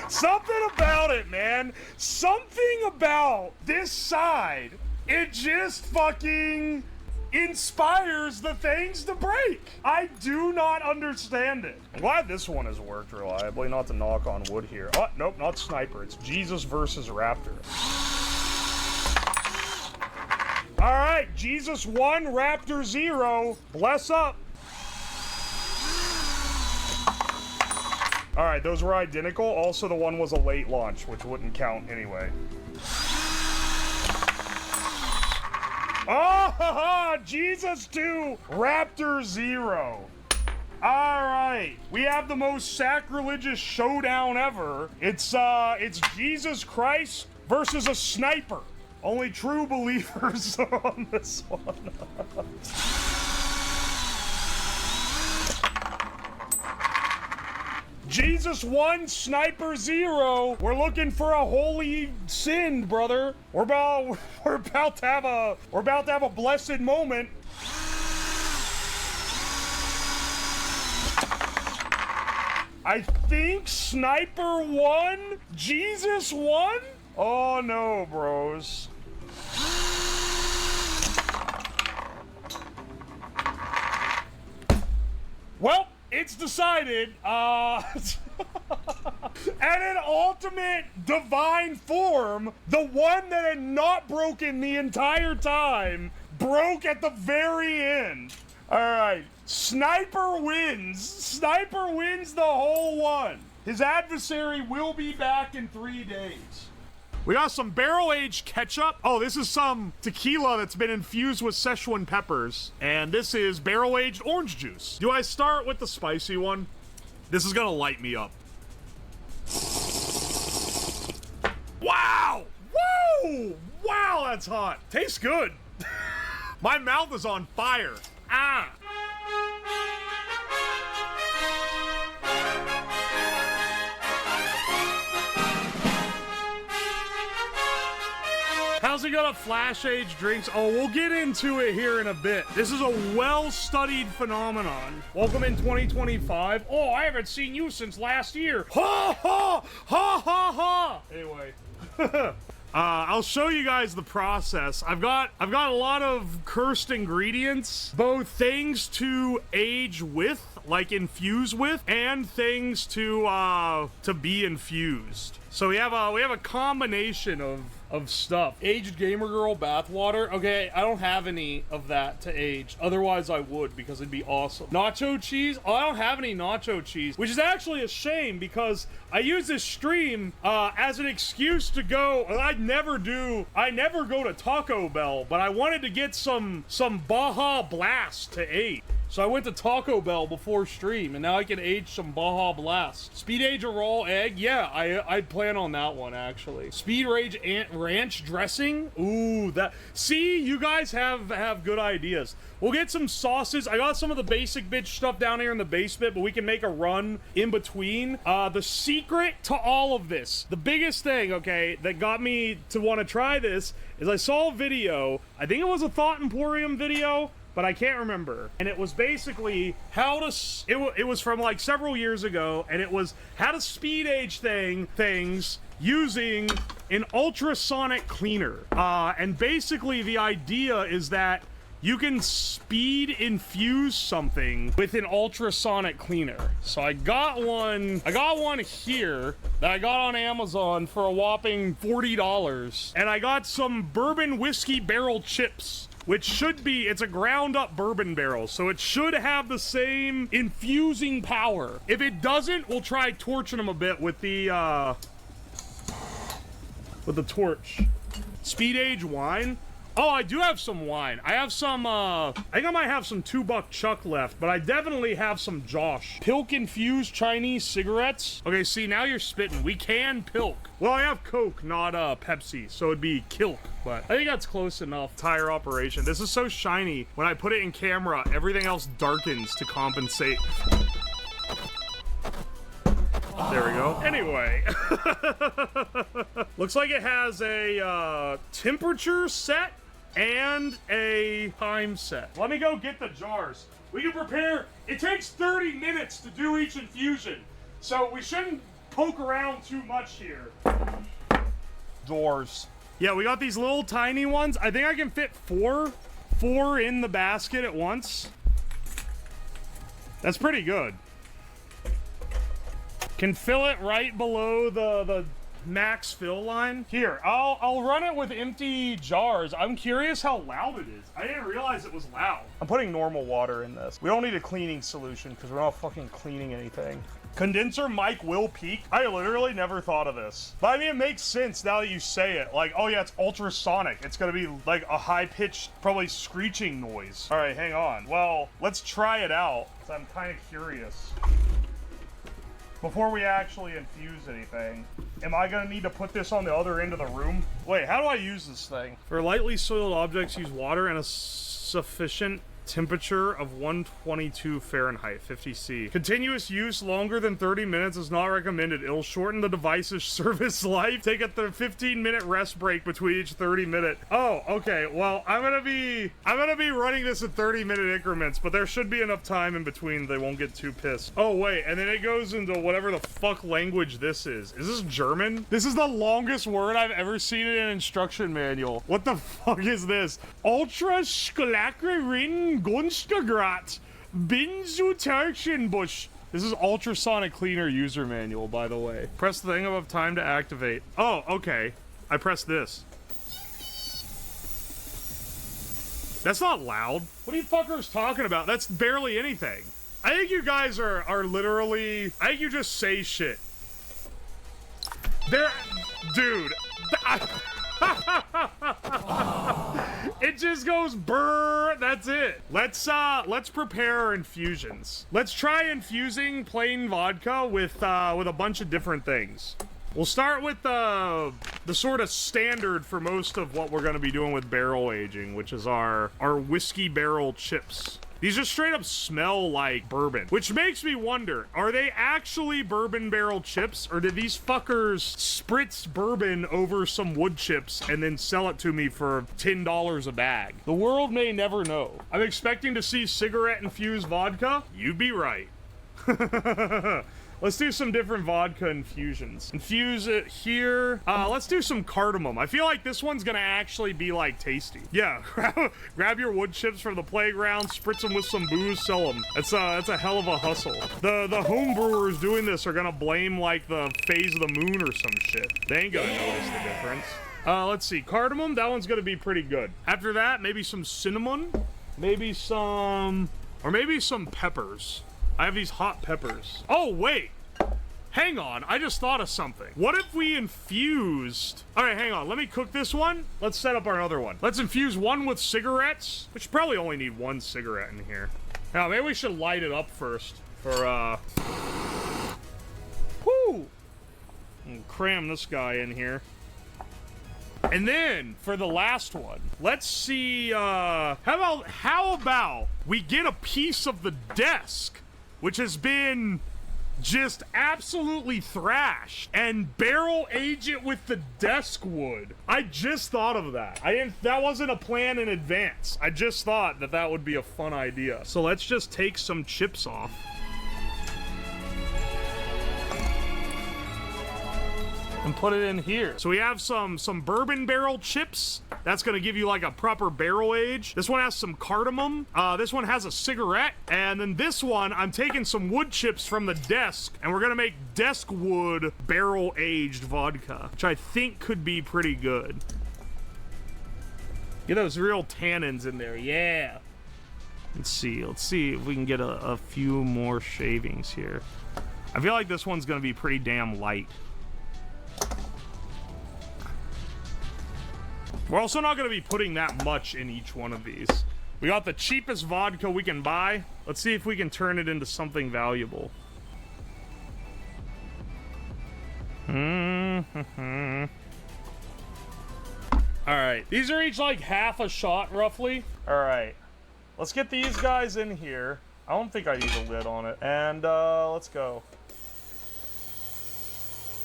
Something about it, man. Something about this side. It just fucking inspires the things to break. I do not understand it. I'm glad this one has worked reliably, not to knock on wood here. Oh, nope, not sniper. It's Jesus versus Raptor. All right, Jesus 1, Raptor 0. Bless up. All right, those were identical. Also, the one was a late launch, which wouldn't count anyway. Oh, Jesus 2, Raptor 0. All right, we have the most sacrilegious showdown ever. It's Jesus Christ versus a sniper. Only true believers are on this one. Jesus 1, Sniper 0. We're looking for a holy sin, brother. We're about to have a blessed moment. I think Sniper 1, Jesus 1? Oh no, bros. Well, it's decided, and in ultimate divine form, the one that had not broken the entire time, broke at the very end. All right, Sniper wins. Sniper wins the whole one. His adversary will be back in 3 days. We got some barrel-aged ketchup. Oh, this is some tequila that's been infused with Szechuan peppers. And this is barrel-aged orange juice. Do I start with the spicy one? This is gonna light me up. Wow! Woo! Wow, that's hot. Tastes good. My mouth is on fire. Ah! How's he got a flash age drinks? Oh, we'll get into it here in a bit. This is a well-studied phenomenon. Welcome in 2025. Oh, I haven't seen you since last year. Ha ha ha ha ha. Anyway. I'll show you guys the process. I've got a lot of cursed ingredients, both things to age with, like infuse with, and things to be infused. So we have a combination of stuff. Aged Gamer Girl bathwater. Okay, I don't have any of that to age. Otherwise I would, because it'd be awesome. Nacho cheese. Oh, I don't have any nacho cheese, which is actually a shame because I use this stream as an excuse to go. I never go to Taco Bell, but I wanted to get some Baja Blast to age. So I went to Taco Bell before stream, and now I can age some Baja Blast. Speed age a raw egg? Yeah, I'd plan on that one, actually. Speed rage ranch dressing? Ooh, that... See, you guys have good ideas. We'll get some sauces. I got some of the basic bitch stuff down here in the basement, but we can make a run in between. The secret to all of this, the biggest thing, okay, that got me to want to try this, is I saw a video. I think it was a Thought Emporium video, but I can't remember. And it was basically how to, it was from like several years ago, and it was how to speed age things using an ultrasonic cleaner. And basically the idea is that you can speed infuse something with an ultrasonic cleaner. So I got one here that I got on Amazon for a whopping $40. And I got some bourbon whiskey barrel chips, which should be, it's a ground up bourbon barrel, so it should have the same infusing power. If it doesn't, we'll try torching them a bit with the torch. Speed age wine. Oh, I do have some wine. I have some, I think I might have some $2 Chuck left, but I definitely have some Josh. Pilk-infused Chinese cigarettes. Okay, see, now you're spitting. We can Pilk. Well, I have Coke, not, Pepsi, so it'd be Kilk, but I think that's close enough. Tire operation. This is so shiny. When I put it in camera, everything else darkens to compensate. There we go. Anyway. Looks like it has a, temperature set and a time set. Let me go get the jars. We can prepare. It takes 30 minutes to do each infusion, so we shouldn't poke around too much here. Doors. Yeah, we got these little tiny ones. I think I can fit four in the basket at once. That's pretty good. Can fill it right below the max fill line. Here, I'll run it with empty jars. I'm curious how loud it is. I didn't realize it was loud. I'm putting normal water in this. We don't need a cleaning solution because we're not fucking cleaning anything. Condenser mic will peak. I literally never thought of this. But I mean, it makes sense now that you say it. Like, oh yeah, it's ultrasonic. It's gonna be like a high-pitched, probably screeching noise. All right, hang on. Well, let's try it out because I'm kind of curious. Before we actually infuse anything, am I gonna need to put this on the other end of the room? Wait, how do I use this thing? For lightly soiled objects, use water and a sufficient temperature of 122 Fahrenheit, 50 C. Continuous use longer than 30 minutes is not recommended. It'll shorten the device's service life. Take a 15-minute rest break between each 30-minute. Oh, okay. Well, I'm gonna be running this in 30-minute increments, but there should be enough time in between. They won't get too pissed. Oh wait, and then it goes into whatever the fuck language this is. Is this German? This is the longest word I've ever seen in an instruction manual. What the fuck is this? Ultra Skalakrin Gunstagrat Binzutarchenbush. This is ultrasonic cleaner user manual, by the way. Press the thing above time to activate. Oh, okay. I pressed this. That's not loud. What are you fuckers talking about? That's barely anything. I think you guys are literally... I think you just say shit. Dude. It just goes brrr. That's it. Let's prepare our infusions. Let's try infusing plain vodka with a bunch of different things. We'll start with the sort of standard for most of what we're going to be doing with barrel aging, which is our whiskey barrel chips. These just straight up smell like bourbon, which makes me wonder, are they actually bourbon barrel chips, or did these fuckers spritz bourbon over some wood chips and then sell it to me for $10 a bag? The world may never know. I'm expecting to see cigarette-infused vodka. You'd be right. Let's do some different vodka infusions. Infuse it here. Let's do some cardamom. I feel like this one's gonna actually be like tasty. Yeah, grab your wood chips from the playground, spritz them with some booze, sell them. That's a hell of a hustle. The home brewers doing this are gonna blame like the phase of the moon or some shit. They ain't gonna notice the difference. Let's see, cardamom, that one's gonna be pretty good. After that, maybe some cinnamon, maybe some peppers. I have these hot peppers. Oh, wait. Hang on. I just thought of something. What if we infused... All right, hang on. Let me cook this one. Let's set up our other one. Let's infuse one with cigarettes. We should probably only need one cigarette in here. Now, maybe we should light it up first for, Whoo! And cram this guy in here. And then, for the last one, let's see, how about we get a piece of the desk, which has been just absolutely thrashed, and barrel age it with the desk wood. I just thought of that. That wasn't a plan in advance. I just thought that would be a fun idea. So let's just take some chips off. And put it in here. So we have some bourbon barrel chips. That's gonna give you like a proper barrel age. This one has some cardamom. This one has a cigarette. And then this one, I'm taking some wood chips from the desk, and we're gonna make desk wood barrel aged vodka, which I think could be pretty good. Get those real tannins in there, yeah. Let's see if we can get a few more shavings here. I feel like this one's gonna be pretty damn light. We're also not going to be putting that much in each one of these. We got the cheapest vodka we can buy. Let's see if we can turn it into something valuable. Alright, these are each like half a shot roughly. Alright, let's get these guys in here. I don't think I need a lid on it. And let's go.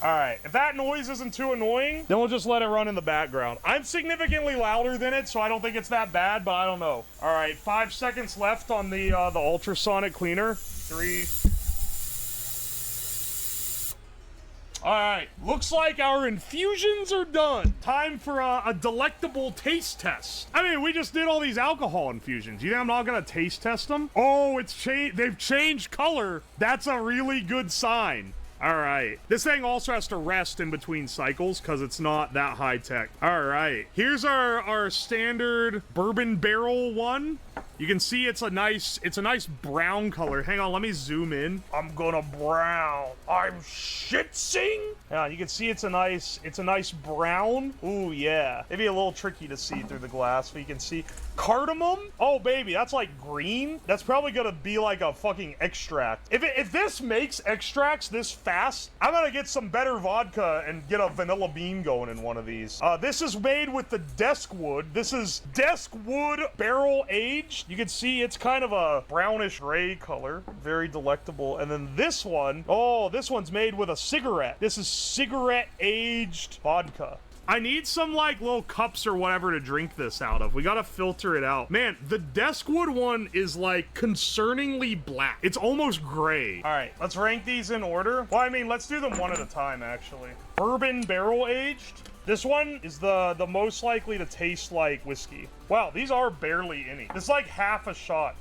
Alright, if that noise isn't too annoying, then we'll just let it run in the background. I'm significantly louder than it, so I don't think it's that bad, but I don't know. Alright, 5 seconds left on the ultrasonic cleaner. 3. Alright, looks like our infusions are done. Time for a delectable taste test. I mean, we just did all these alcohol infusions. You think I'm not gonna taste test them? Oh, they've changed color. That's a really good sign. Alright, this thing also has to rest in between cycles because it's not that high tech. Alright, here's our standard bourbon barrel one. You can see it's a nice brown color. Hang on, let me zoom in. I'm gonna brown. I'm shitsing. Yeah, you can see it's a nice brown. Ooh, yeah. Maybe a little tricky to see through the glass, but you can see cardamom. Oh, baby, that's like green. That's probably gonna be like a fucking extract. If this makes extracts this fast, I'm gonna get some better vodka and get a vanilla bean going in one of these. This is made with the desk wood. This is desk wood barrel aged. You can see it's kind of a brownish gray color. Very delectable. And then this one, oh, this one's made with a cigarette. This is cigarette aged vodka. I need some like little cups or whatever to drink this out of. We gotta filter it out. Man, the Deskwood one is like concerningly black. It's almost gray. All right, let's rank these in order. Well, I mean, let's do them one at a time, actually. Bourbon barrel aged. This one is the most likely to taste like whiskey. Wow, these are barely any. This is like half a shot.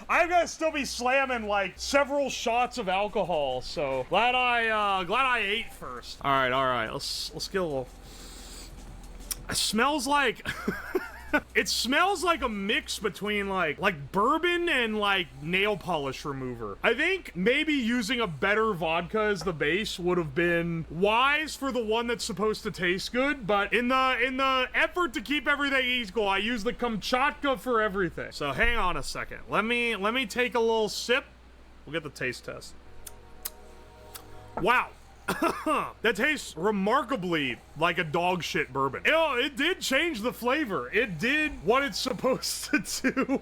I'm gonna still be slamming like several shots of alcohol, so glad I ate first. All right, let's get a little. It smells like it smells like a mix between like bourbon and like nail polish remover. I think maybe using a better vodka as the base would have been wise for the one that's supposed to taste good, but in the effort to keep everything equal, I use the Kamchatka for everything. So hang on a second. Let me take a little sip. We'll get the taste test. Wow. That tastes remarkably like a dog shit bourbon. It did change the flavor. It did what it's supposed to do.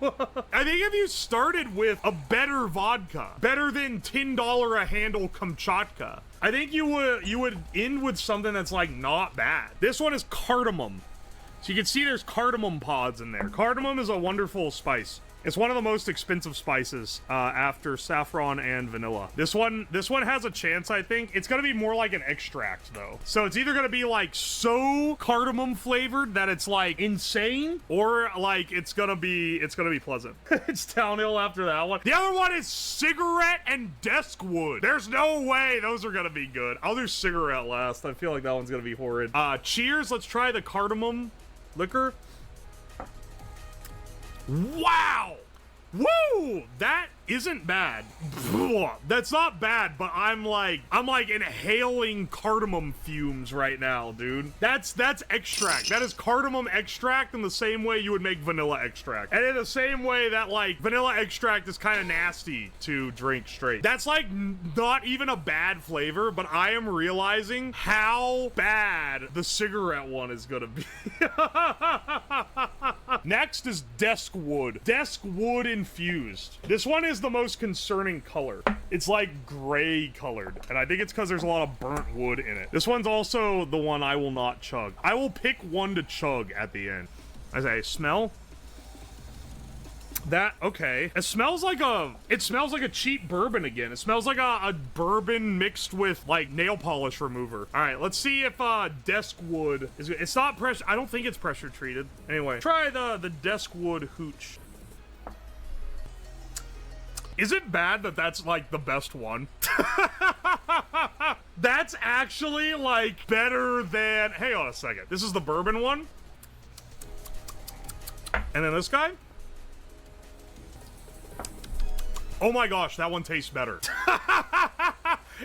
I think if you started with a better vodka, better than $10 a handle Kamchatka, I think you would end with something that's like not bad. This one is cardamom. So you can see there's cardamom pods in there. Cardamom is a wonderful spice. It's one of the most expensive spices after saffron and vanilla. This one has a chance, I think. It's gonna be more like an extract though. So it's either gonna be like so cardamom flavored that it's like insane, or like it's gonna be pleasant. It's downhill after that one. The other one is cigarette and desk wood. There's no way those are gonna be good. I'll do cigarette last. I feel like that one's gonna be horrid. Cheers, let's try the cardamom liquor. Wow! Woo! That isn't bad. That's not bad, but I'm like inhaling cardamom fumes right now, dude. That's extract. That is cardamom extract in the same way you would make vanilla extract. And in the same way that like vanilla extract is kind of nasty to drink straight. That's like not even a bad flavor, but I am realizing how bad the cigarette one is gonna be. Next is desk wood. Desk wood infused. This one is the most concerning color. It's like gray colored, and I think it's because there's a lot of burnt wood in it. This one's also the one I will not chug. I will pick one to chug at the end. As I smell that, okay. It smells like a cheap bourbon again. It smells like a bourbon mixed with like nail polish remover. All right, let's see if desk wood is good. It's not pressure. I don't think it's pressure treated. Anyway, try the desk wood hooch. Is it bad that that's like the best one? That's actually like better than, hang on a second. This is the bourbon one. And then this guy. Oh my gosh, that one tastes better.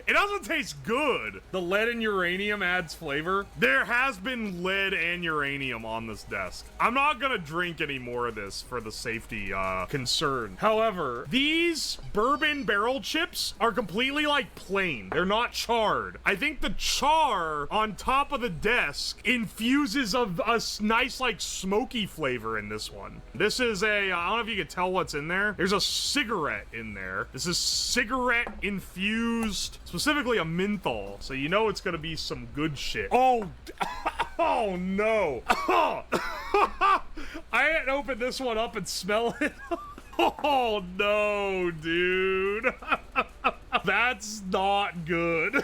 It doesn't taste good. The lead and uranium adds flavor. There has been lead and uranium on this desk. I'm not gonna drink any more of this for the safety concern. However, these bourbon barrel chips are completely like plain. They're not charred. I think the char on top of the desk infuses a nice like smoky flavor in this one. This is a, I don't know if you can tell what's in there. There's a cigarette in there. This is cigarette infused, specifically a menthol. So you know it's gonna be some good shit. Oh, oh no. I hadn't opened this one up and smell it. Oh no, dude. That's not good.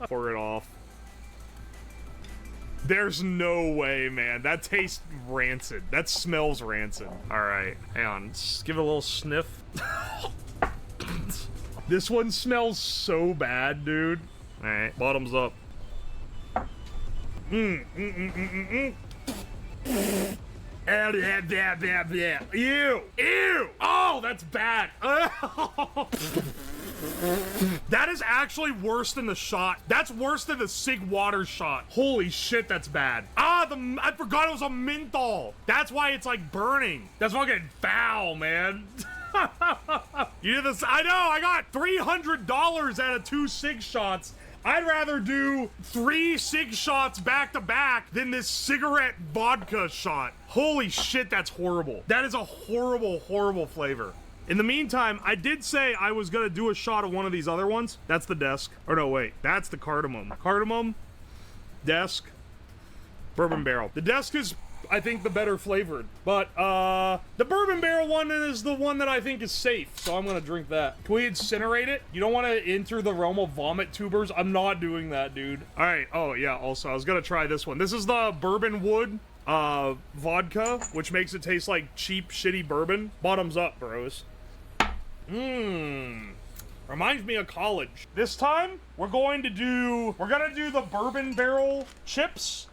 Pour it off. There's no way, man. That tastes rancid. That smells rancid. All right, hang on. Just give it a little sniff. This one smells so bad, dude. All right, bottoms up. Ew. Ew. Oh, that's bad. That is actually worse than the shot. That's worse than the Sig water shot. Holy shit, that's bad. Ah, I forgot it was a menthol. That's why it's like burning. That's fucking foul, man. You did this. I know. I got $300 out of 2 Sig shots. I'd rather do 3 Sig shots back to back than this cigarette vodka shot. Holy shit, that's horrible. That is a horrible, horrible flavor. In the meantime, I did say I was gonna do a shot of one of these other ones. That's the desk. Or no, wait, that's the cardamom. Cardamom, desk, bourbon barrel. The desk is, I think, the better flavored. But the bourbon barrel one is the one that I think is safe, so I'm gonna drink that. Can we incinerate it? You don't want to enter the realm of vomit tubers? I'm not doing that, dude. All right. Oh yeah. Also, I was gonna try this one. This is the bourbon wood vodka, which makes it taste like cheap, shitty bourbon. Bottoms up, bros. Reminds me of college. This time, we're gonna do the bourbon barrel chips,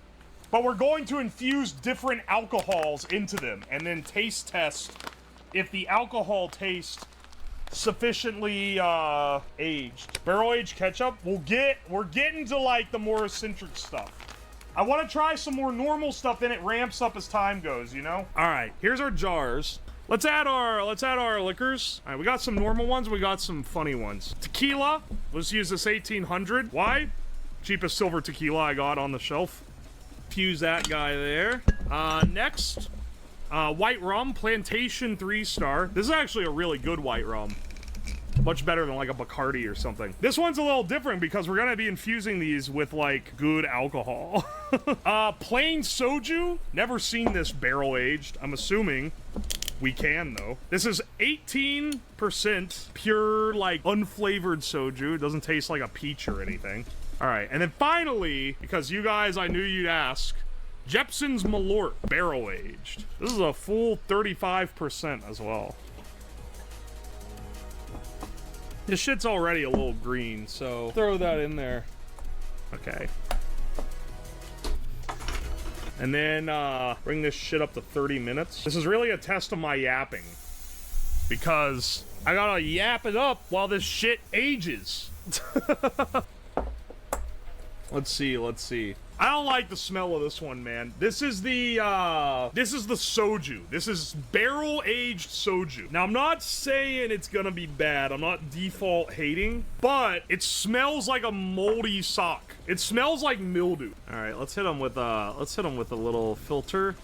but we're going to infuse different alcohols into them and then taste test if the alcohol tastes sufficiently aged. Barrel aged ketchup. We're getting to like the more eccentric stuff. I want to try some more normal stuff, then it ramps up as time goes, you know? All right, here's our jars. Let's add our liquors. All right, we got some normal ones, we got some funny ones. Tequila, let's use this 1800. Why? Cheapest silver tequila I got on the shelf. Fuse that guy there. Next, white rum, Plantation 3-star. This is actually a really good white rum. Much better than like a Bacardi or something. This one's a little different because we're gonna be infusing these with like good alcohol. Plain soju. Never seen this barrel aged. I'm assuming we can though. This is 18% pure, like unflavored soju. It doesn't taste like a peach or anything. All right, and then finally, because you guys, I knew you'd ask, Jeppson's Malort barrel aged. This is a full 35% as well. This shit's already a little green, so throw that in there. Okay. And then bring this shit up to 30 minutes. This is really a test of my yapping, because I gotta yap it up while this shit ages. Let's see. I don't like the smell of this one, man. This is the soju. This is barrel-aged soju. Now, I'm not saying it's gonna be bad. I'm not default hating, but it smells like a moldy sock. It smells like mildew. All right, let's hit them with a little filter.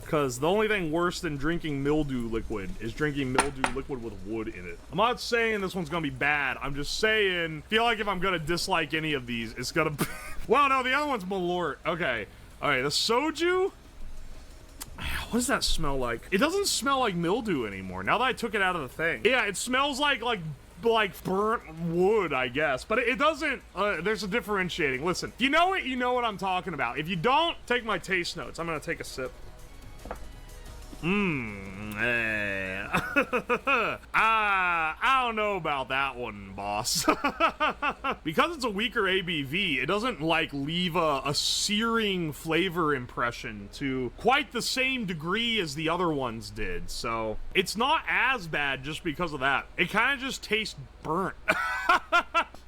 Because the only thing worse than drinking mildew liquid is drinking mildew liquid with wood in it. I'm not saying this one's gonna be bad. I'm just saying, feel like if I'm gonna dislike any of these, it's gonna be... Well, no, the other one's Malort. Okay. All right, the soju... What does that smell like? It doesn't smell like mildew anymore, now that I took it out of the thing. Yeah, it smells like burnt wood, I guess. But it doesn't... there's a differentiating. Listen, you know it, you know what I'm talking about. If you don't, take my taste notes. I'm gonna take a sip. I don't know about that one, boss. Because it's a weaker ABV, it doesn't like leave a searing flavor impression to quite the same degree as the other ones did. So it's not as bad just because of that. It kind of just tastes burnt.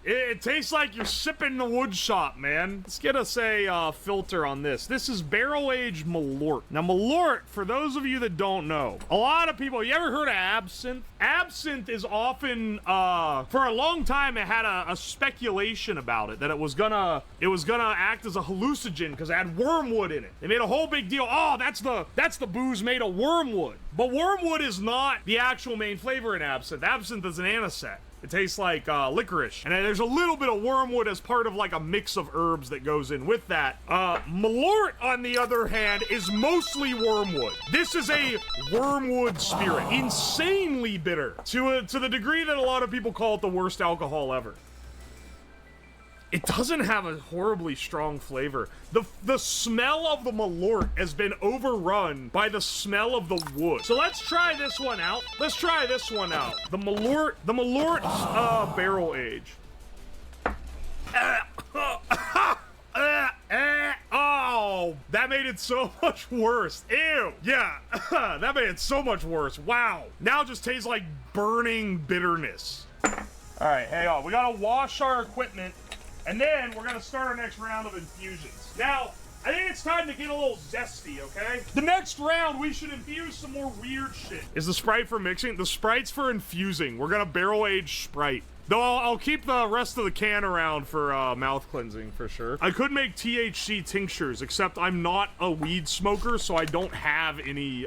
It tastes like you're sipping the wood shop, man. Let's get us a filter on this. This is barrel-aged Malort. Now, Malort, for those of you that don't know, a lot of people, you ever heard of absinthe? Absinthe is often, for a long time, it had a speculation about it, that it was gonna act as a hallucinogen because it had wormwood in it. They made a whole big deal. Oh, that's the booze made of wormwood. But wormwood is not the actual main flavor in absinthe. Absinthe is an anisette. It tastes like licorice. And there's a little bit of wormwood as part of like a mix of herbs that goes in with that. Malort, on the other hand, is mostly wormwood. This is a wormwood spirit. Insanely bitter. To the degree that a lot of people call it the worst alcohol ever. It doesn't have a horribly strong flavor. The smell of the Malort has been overrun by the smell of the wood. So let's try this one out. Let's try this one out. The Malort barrel age. Oh, that made it so much worse. Ew. Yeah, that made it so much worse. Wow. Now it just tastes like burning bitterness. All right, hang on. We gotta wash our equipment. And then we're gonna start our next round of infusions. Now, I think it's time to get a little zesty, okay? The next round, we should infuse some more weird shit. Is the Sprite for mixing? The Sprite's for infusing. We're gonna barrel age Sprite. Though I'll keep the rest of the can around for mouth cleansing for sure. I could make THC tinctures, except I'm not a weed smoker, so I don't have any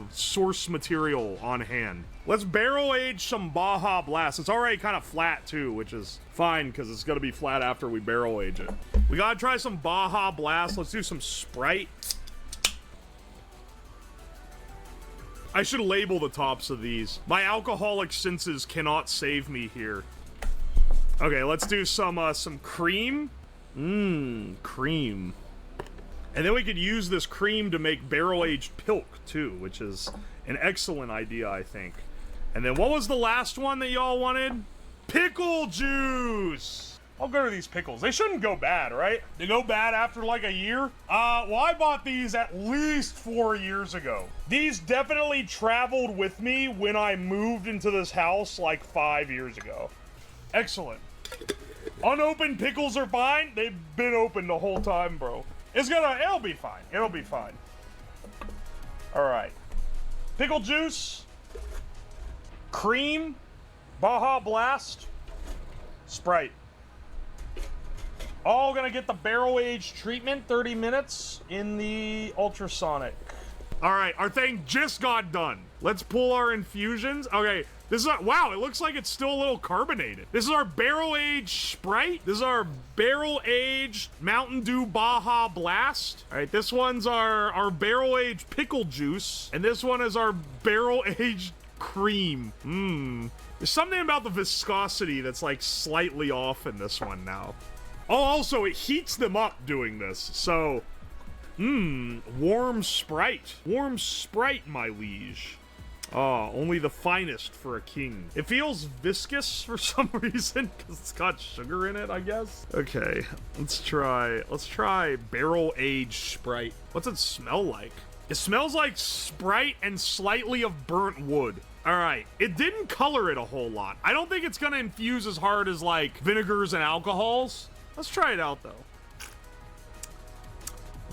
source material on hand. Let's barrel age some Baja Blast. It's already kind of flat too, which is fine because it's gonna be flat after we barrel age it. We gotta try some Baja Blast. Let's do some Sprite. I should label the tops of these. My alcoholic senses cannot save me here. Okay, let's do some cream. Cream. And then we could use this cream to make barrel-aged pilk, too, which is an excellent idea, I think. And then what was the last one that y'all wanted? Pickle juice! I'll go to these pickles. They shouldn't go bad, right? They go bad after like a year? Well, I bought these at least 4 years ago. These definitely traveled with me when I moved into this house like 5 years ago. Excellent. Unopened pickles are fine. They've been open the whole time, bro. It'll be fine. It'll be fine. All right. Pickle juice. Cream. Baja Blast. Sprite. All gonna get the barrel age treatment, 30 minutes in the ultrasonic. All right, our thing just got done. Let's pull our infusions. Okay, this is wow, it looks like it's still a little carbonated. This is our barrel-aged Sprite. This is our barrel-aged Mountain Dew Baja Blast. All right, this one's our barrel-aged pickle juice. And this one is our barrel-aged cream. There's something about the viscosity that's like slightly off in this one now. Oh, also, it heats them up doing this, so... warm Sprite. Warm Sprite, my liege. Oh, only the finest for a king. It feels viscous for some reason, because it's got sugar in it, I guess. Okay, let's try barrel-aged Sprite. What's it smell like? It smells like Sprite and slightly of burnt wood. All right, it didn't color it a whole lot. I don't think it's gonna infuse as hard as, like, vinegars and alcohols. Let's try it out, though.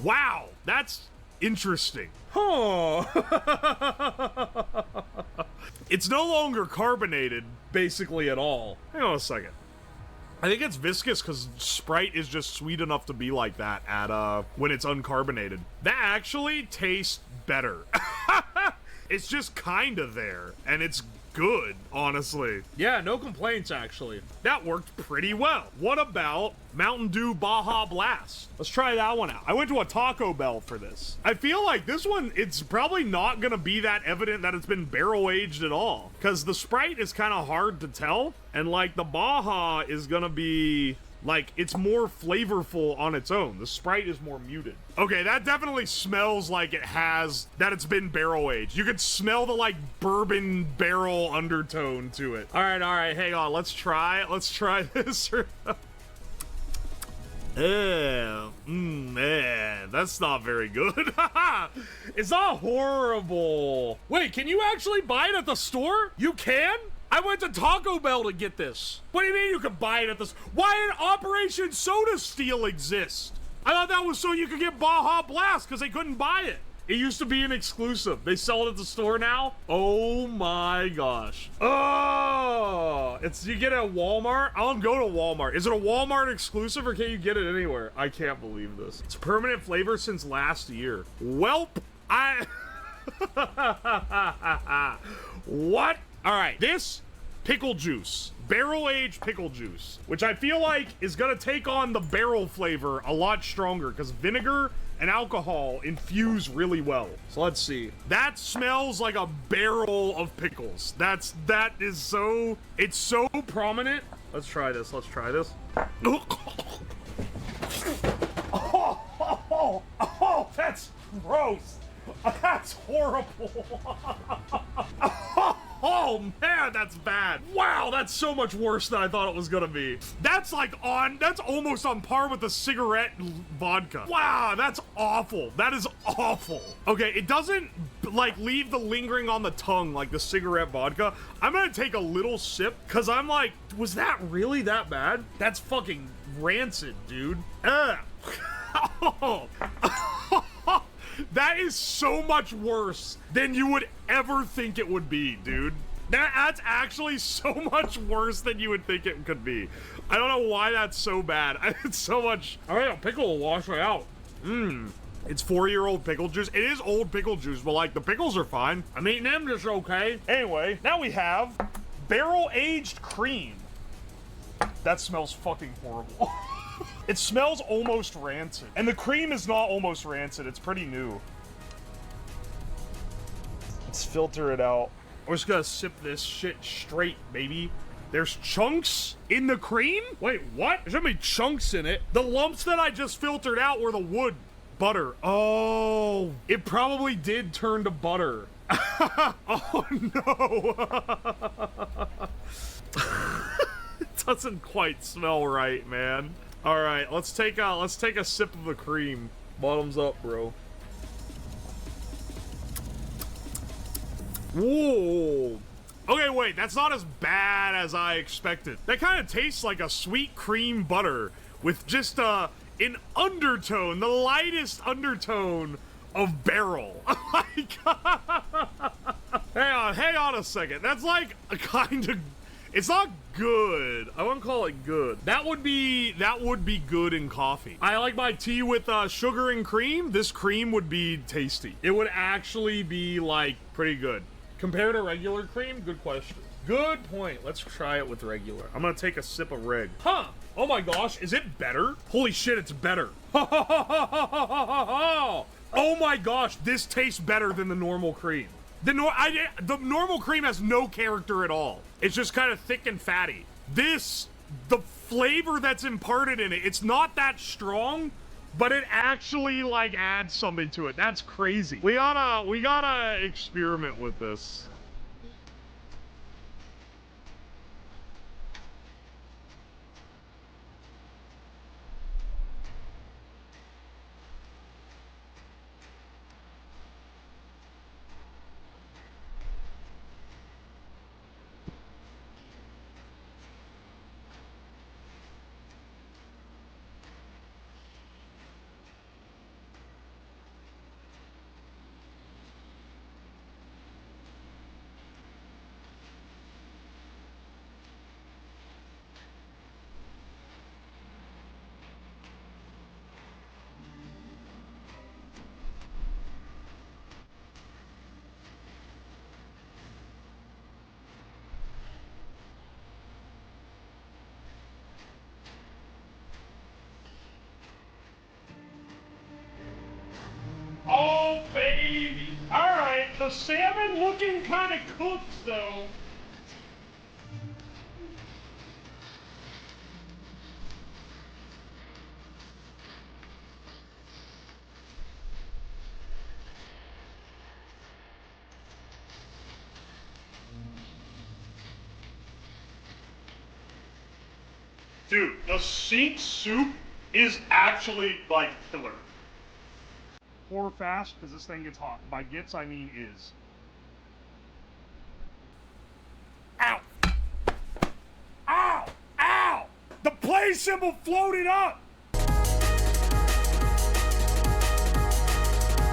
Wow, that's interesting. Huh. It's no longer carbonated, basically, at all. Hang on a second. I think it's viscous because Sprite is just sweet enough to be like that at when it's uncarbonated. That actually tastes better. It's just kind of there, and it's good, honestly. Yeah, no complaints, actually. That worked pretty well. What about Mountain Dew Baja Blast? Let's try that one out. I went to a Taco Bell for this. I feel like this one, it's probably not gonna be that evident that it's been barrel-aged at all, because the Sprite is kind of hard to tell, and like the Baja is gonna be... like, it's more flavorful on its own. The Sprite is more muted. Okay, that definitely smells like that it's been barrel-aged. You could smell the, like, bourbon barrel undertone to it. All right, hang on. Let's try this. Man, that's not very good. It's not horrible. Wait, can you actually buy it at the store? You can? I went to Taco Bell to get this. What do you mean you can buy it at this? Why did Operation Soda Steel exist? I thought that was so you could get Baja Blast because they couldn't buy it. It used to be an exclusive. They sell it at the store now. Oh my gosh. Oh, you get it at Walmart. I don't go to Walmart. Is it a Walmart exclusive or can you get it anywhere? I can't believe this. It's permanent flavor since last year. Welp, what? All right, this pickle juice, barrel-aged pickle juice, which I feel like is gonna take on the barrel flavor a lot stronger because vinegar and alcohol infuse really well. So let's see. That smells like a barrel of pickles. It's so prominent. Let's try this. Oh, that's gross. That's horrible. Oh man, that's bad. Wow, that's so much worse than I thought it was gonna be. That's almost on par with the cigarette vodka. Wow, that's awful. That is awful. Okay, it doesn't like leave the lingering on the tongue like the cigarette vodka. I'm gonna take a little sip because I'm like, was that really that bad? That's fucking rancid, dude. Ugh. Oh. That is so much worse than you would ever think it would be, dude. That's actually so much worse than you would think it could be. I don't know why that's so bad. It's so much. All right, a pickle will wash right out. It's 4-year-old pickle juice. It is old pickle juice, but like the pickles are fine. I'm eating them just okay. Anyway, now we have barrel-aged cream. That smells fucking horrible. It smells almost rancid. And the cream is not almost rancid. It's pretty new. Let's filter it out. We're just gonna sip this shit straight, baby. There's chunks in the cream? Wait, what? There's gonna be chunks in it. The lumps that I just filtered out were the wood butter. Oh, it probably did turn to butter. Oh no. It doesn't quite smell right, man. All right, let's take a sip of the cream. Bottoms up, bro. Whoa. Okay, wait, that's not as bad as I expected. That kind of tastes like a sweet cream butter with just an undertone, the lightest undertone of barrel. Oh my God. Hang on a second. That's like a kind of, it's not good. I wouldn't call it good. That would be good in coffee. I like my tea with sugar and cream. This cream would be tasty. It would actually be like pretty good. Compared to regular cream? Good question. Good point. Let's try it with regular. I'm gonna take a sip of reg. Huh. Oh my gosh, is it better? Holy shit, it's better. Oh my gosh, this tastes better than the normal cream. The normal cream has no character at all. It's just kind of thick and fatty. This, the flavor that's imparted in it, it's not that strong, but it actually like adds something to it. That's crazy. We gotta experiment with this. Oh, baby. All right, the salmon looking kind of cooked, though. Dude, the sink soup is actually, like, killer. Pour fast, because this thing gets hot. By gets, I mean is. Ow! play symbol floated up!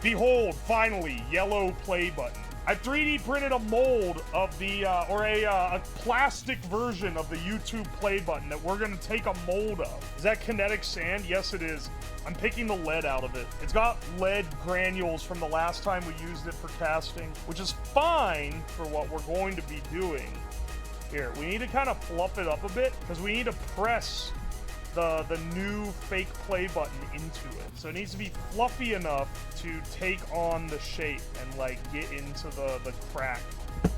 Behold, finally, yellow play button. I 3D printed a mold of the, a plastic version of the YouTube play button that we're gonna take a mold of. Is that kinetic sand? Yes, it is. I'm picking the lead out of it. It's got lead granules from the last time we used it for casting, which is fine for what we're going to be doing. Here, we need to kind of fluff it up a bit because we need to press the new fake play button into it. So it needs to be fluffy enough to take on the shape and like get into the crack.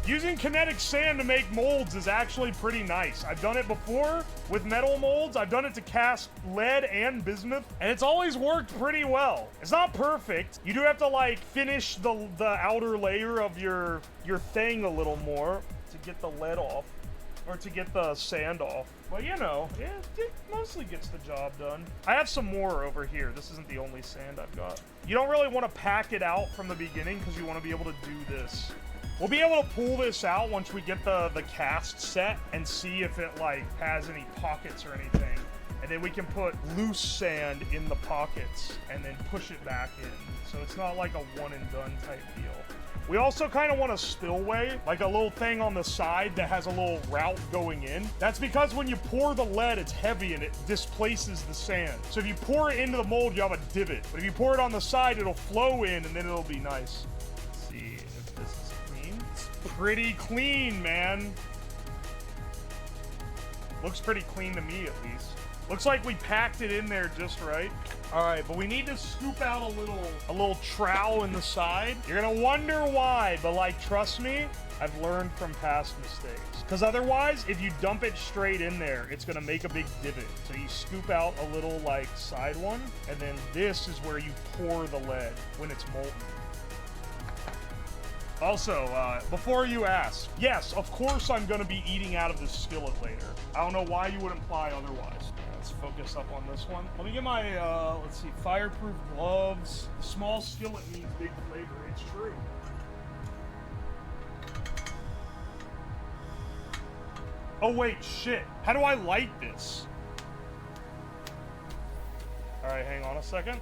Using kinetic sand to make molds is actually pretty nice. I've done it before with metal molds. I've done it to cast lead and bismuth, and it's always worked pretty well. It's not perfect. You do have to like finish the outer layer of your thing a little more to get the lead off, or to get the sand off. But you know, yeah, it mostly gets the job done. I have some more over here. This isn't the only sand I've got. You don't really want to pack it out from the beginning because you want to be able to do this. We'll be able to pull this out once we get the cast set and see if it like has any pockets or anything. And then we can put loose sand in the pockets and then push it back in. So it's not like a one and done type deal. We also kind of want a spillway, like a little thing on the side that has a little route going in. That's because when you pour the lead, it's heavy and it displaces the sand. So if you pour it into the mold, you have a divot. But if you pour it on the side, it'll flow in and then it'll be nice. Let's see if this is clean. It's pretty clean, man. Looks pretty clean to me, at least. Looks like we packed it in there just right. All right, but we need to scoop out a little trowel in the side. You're gonna wonder why, but like, trust me, I've learned from past mistakes. Because otherwise, if you dump it straight in there, it's gonna make a big divot. So you scoop out a little like side one, and then this is where you pour the lead when it's molten. Also, before you ask, yes, of course I'm gonna be eating out of this skillet later. I don't know why you would imply otherwise. Let's focus up on this one. Let me get my, let's see, fireproof gloves. Small skillet means big flavor. It's true. Oh, wait, shit. How do I light this? All right, hang on a second.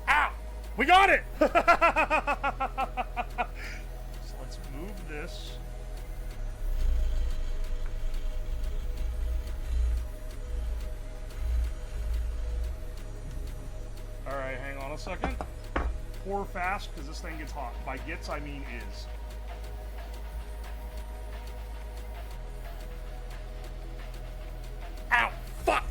Ow! We got it! So let's move this. All right, hang on a second. Pour fast, because this thing gets hot. By gets, I mean is. Ow! Fuck!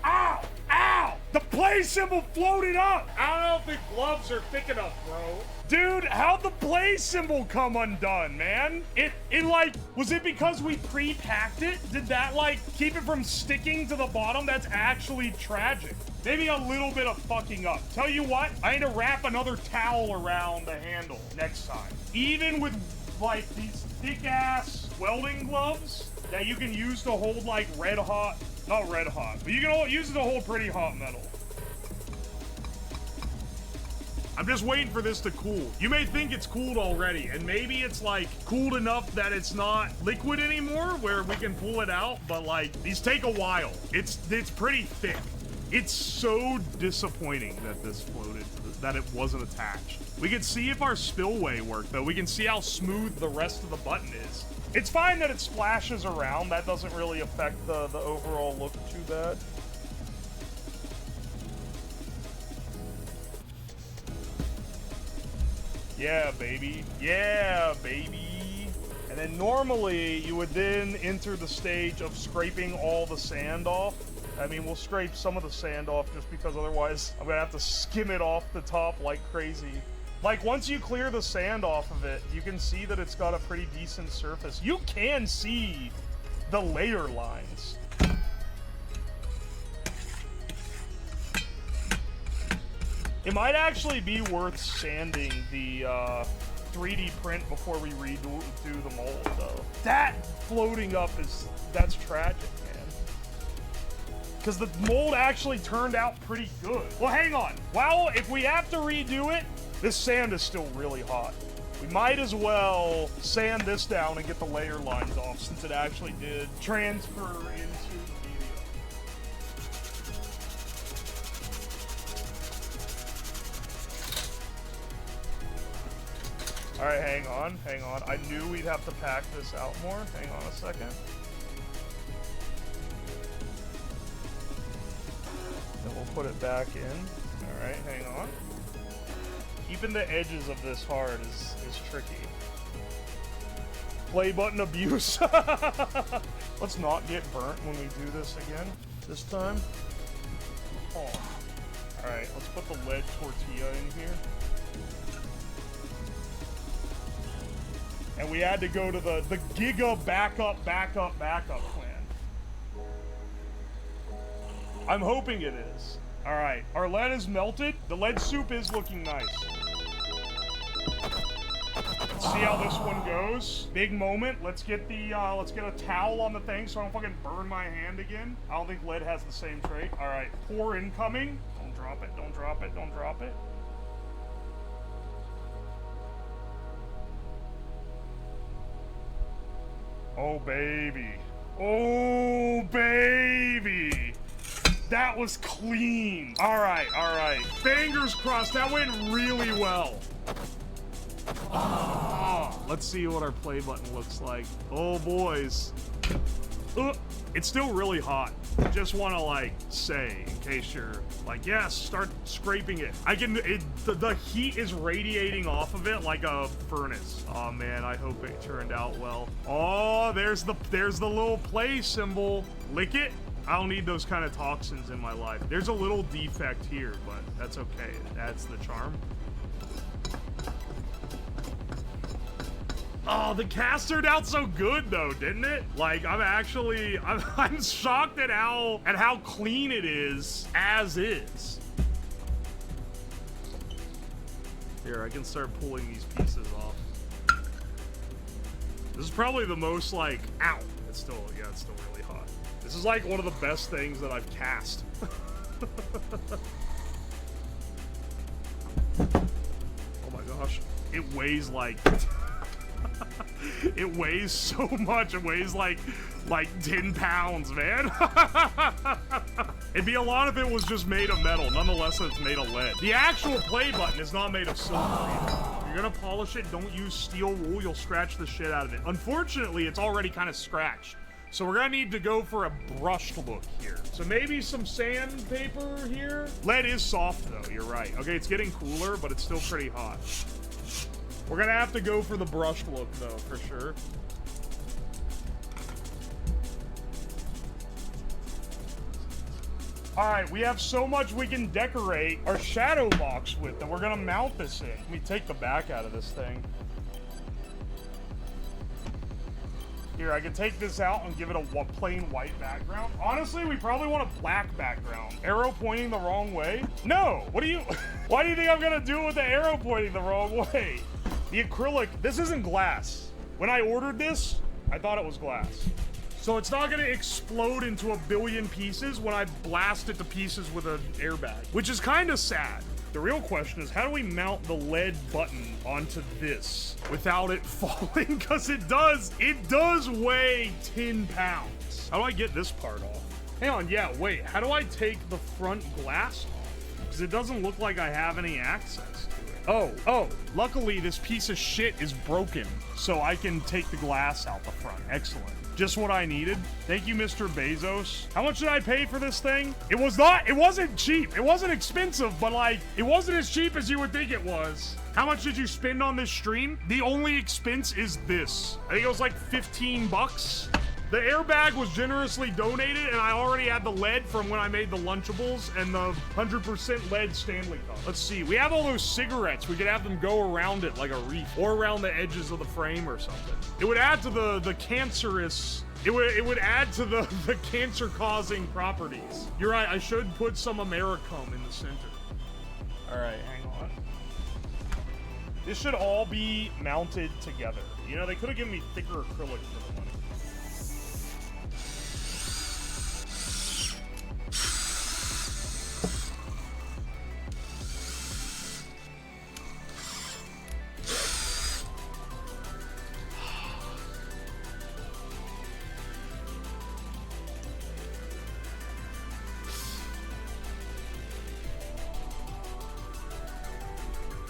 Ow! Ow! The play symbol floated up! I don't know if the gloves are thick enough, bro. Dude, how'd the play symbol come undone, man? It like, was it because we pre-packed it? Did that like keep it from sticking to the bottom? That's actually tragic. Maybe a little bit of fucking up. Tell you what, I need to wrap another towel around the handle next time. Even with like these thick ass welding gloves that you can use to hold like red hot, not red hot, but you can use it to hold pretty hot metal. I'm just waiting for this to cool. You may think it's cooled already, and maybe it's like cooled enough that it's not liquid anymore where we can pull it out, but like these take a while. It's pretty thick. It's so disappointing that this floated, that it wasn't attached. We can see if our spillway worked though. We can see how smooth the rest of the button is. It's fine that it splashes around. That doesn't really affect the overall look too bad. Yeah, baby. Yeah, baby. And then normally you would then enter the stage of scraping all the sand off. I mean, we'll scrape some of the sand off just because otherwise I'm gonna have to skim it off the top like crazy. Like, once you clear the sand off of it, you can see that it's got a pretty decent surface. You can see the layer lines. It might actually be worth sanding the 3D print before we redo the mold, though. That floating up that's tragic, man. Because the mold actually turned out pretty good. Well, hang on. Well, if we have to redo it, this sand is still really hot. We might as well sand this down and get the layer lines off since it actually did transfer into the video. All right, hang on. I knew we'd have to pack this out more. Hang on a second. Then we'll put it back in. All right, hang on. Keeping the edges of this hard is tricky. Play button abuse. Let's not get burnt when we do this again this time. Oh. All right, let's put the lead tortilla in here. And we had to go to the Giga backup plan. I'm hoping it is. All right, our lead is melted. The lead soup is looking nice. Let's see how this one goes. Big moment. Let's get a towel on the thing so I don't fucking burn my hand again. I don't think lead has the same trait. All right, pour incoming. Don't drop it, don't drop it, don't drop it. Oh, baby. Oh, baby. That was clean. All right, all right. Fingers crossed. That went really well. Oh, let's see what our play button looks like. Oh, boys. It's still really hot. I just want to, like, say, in case you're like, yes, start scraping it. The heat is radiating off of it like a furnace. Oh, man, I hope it turned out well. Oh, there's the little play symbol. Lick it. I don't need those kind of toxins in my life. There's a little defect here, but that's okay. That's the charm. Oh, the cast turned out so good though, didn't it? Like, I'm shocked at how clean it is as is. Here, I can start pulling these pieces off. This is probably the most like, ow. It's still really hot. This is like one of the best things that I've cast. Oh my gosh. It weighs like... It weighs so much. It weighs like 10 pounds, man. It'd be a lot if it was just made of metal. Nonetheless, it's made of lead. The actual play button is not made of silver either. If you're gonna polish it, don't use steel wool. You'll scratch the shit out of it. Unfortunately, it's already kind of scratched. So we're gonna need to go for a brushed look here. So maybe some sandpaper here. Lead is soft though, you're right. Okay, it's getting cooler, but it's still pretty hot. We're gonna have to go for the brushed look though, for sure. All right, we have so much we can decorate our shadow box with that we're gonna mount this in. Let me take the back out of this thing. Here, I can take this out and give it a plain white background. Honestly, we probably want a black background. Arrow pointing the wrong way? No, why do you think I'm gonna do it with the arrow pointing the wrong way? The acrylic, this isn't glass. When I ordered this, I thought it was glass. So it's not gonna explode into a billion pieces when I blast it to pieces with an airbag, which is kind of sad. The real question is, how do we mount the lead button onto this without it falling? Because it does weigh 10 pounds. How do I get this part off? Hang on, yeah, wait, how do I take the front glass off? Because it doesn't look like I have any access to it. Oh, luckily this piece of shit is broken, so I can take the glass out the front. Excellent. Just what I needed. Thank you, Mr. Bezos. How much did I pay for this thing? It wasn't cheap. It wasn't expensive, but like, it wasn't as cheap as you would think it was. How much did you spend on this stream? The only expense is this. I think it was like 15 bucks. The airbag was generously donated, and I already had the lead from when I made the Lunchables and the 100% lead Stanley Cup. Let's see, we have all those cigarettes. We could have them go around it like a wreath, or around the edges of the frame or something. It would add to the cancerous, it would add to the cancer-causing properties. You're right, I should put some Americum in the center. All right, hang on. This should all be mounted together. You know, they could have given me thicker acrylic for the money.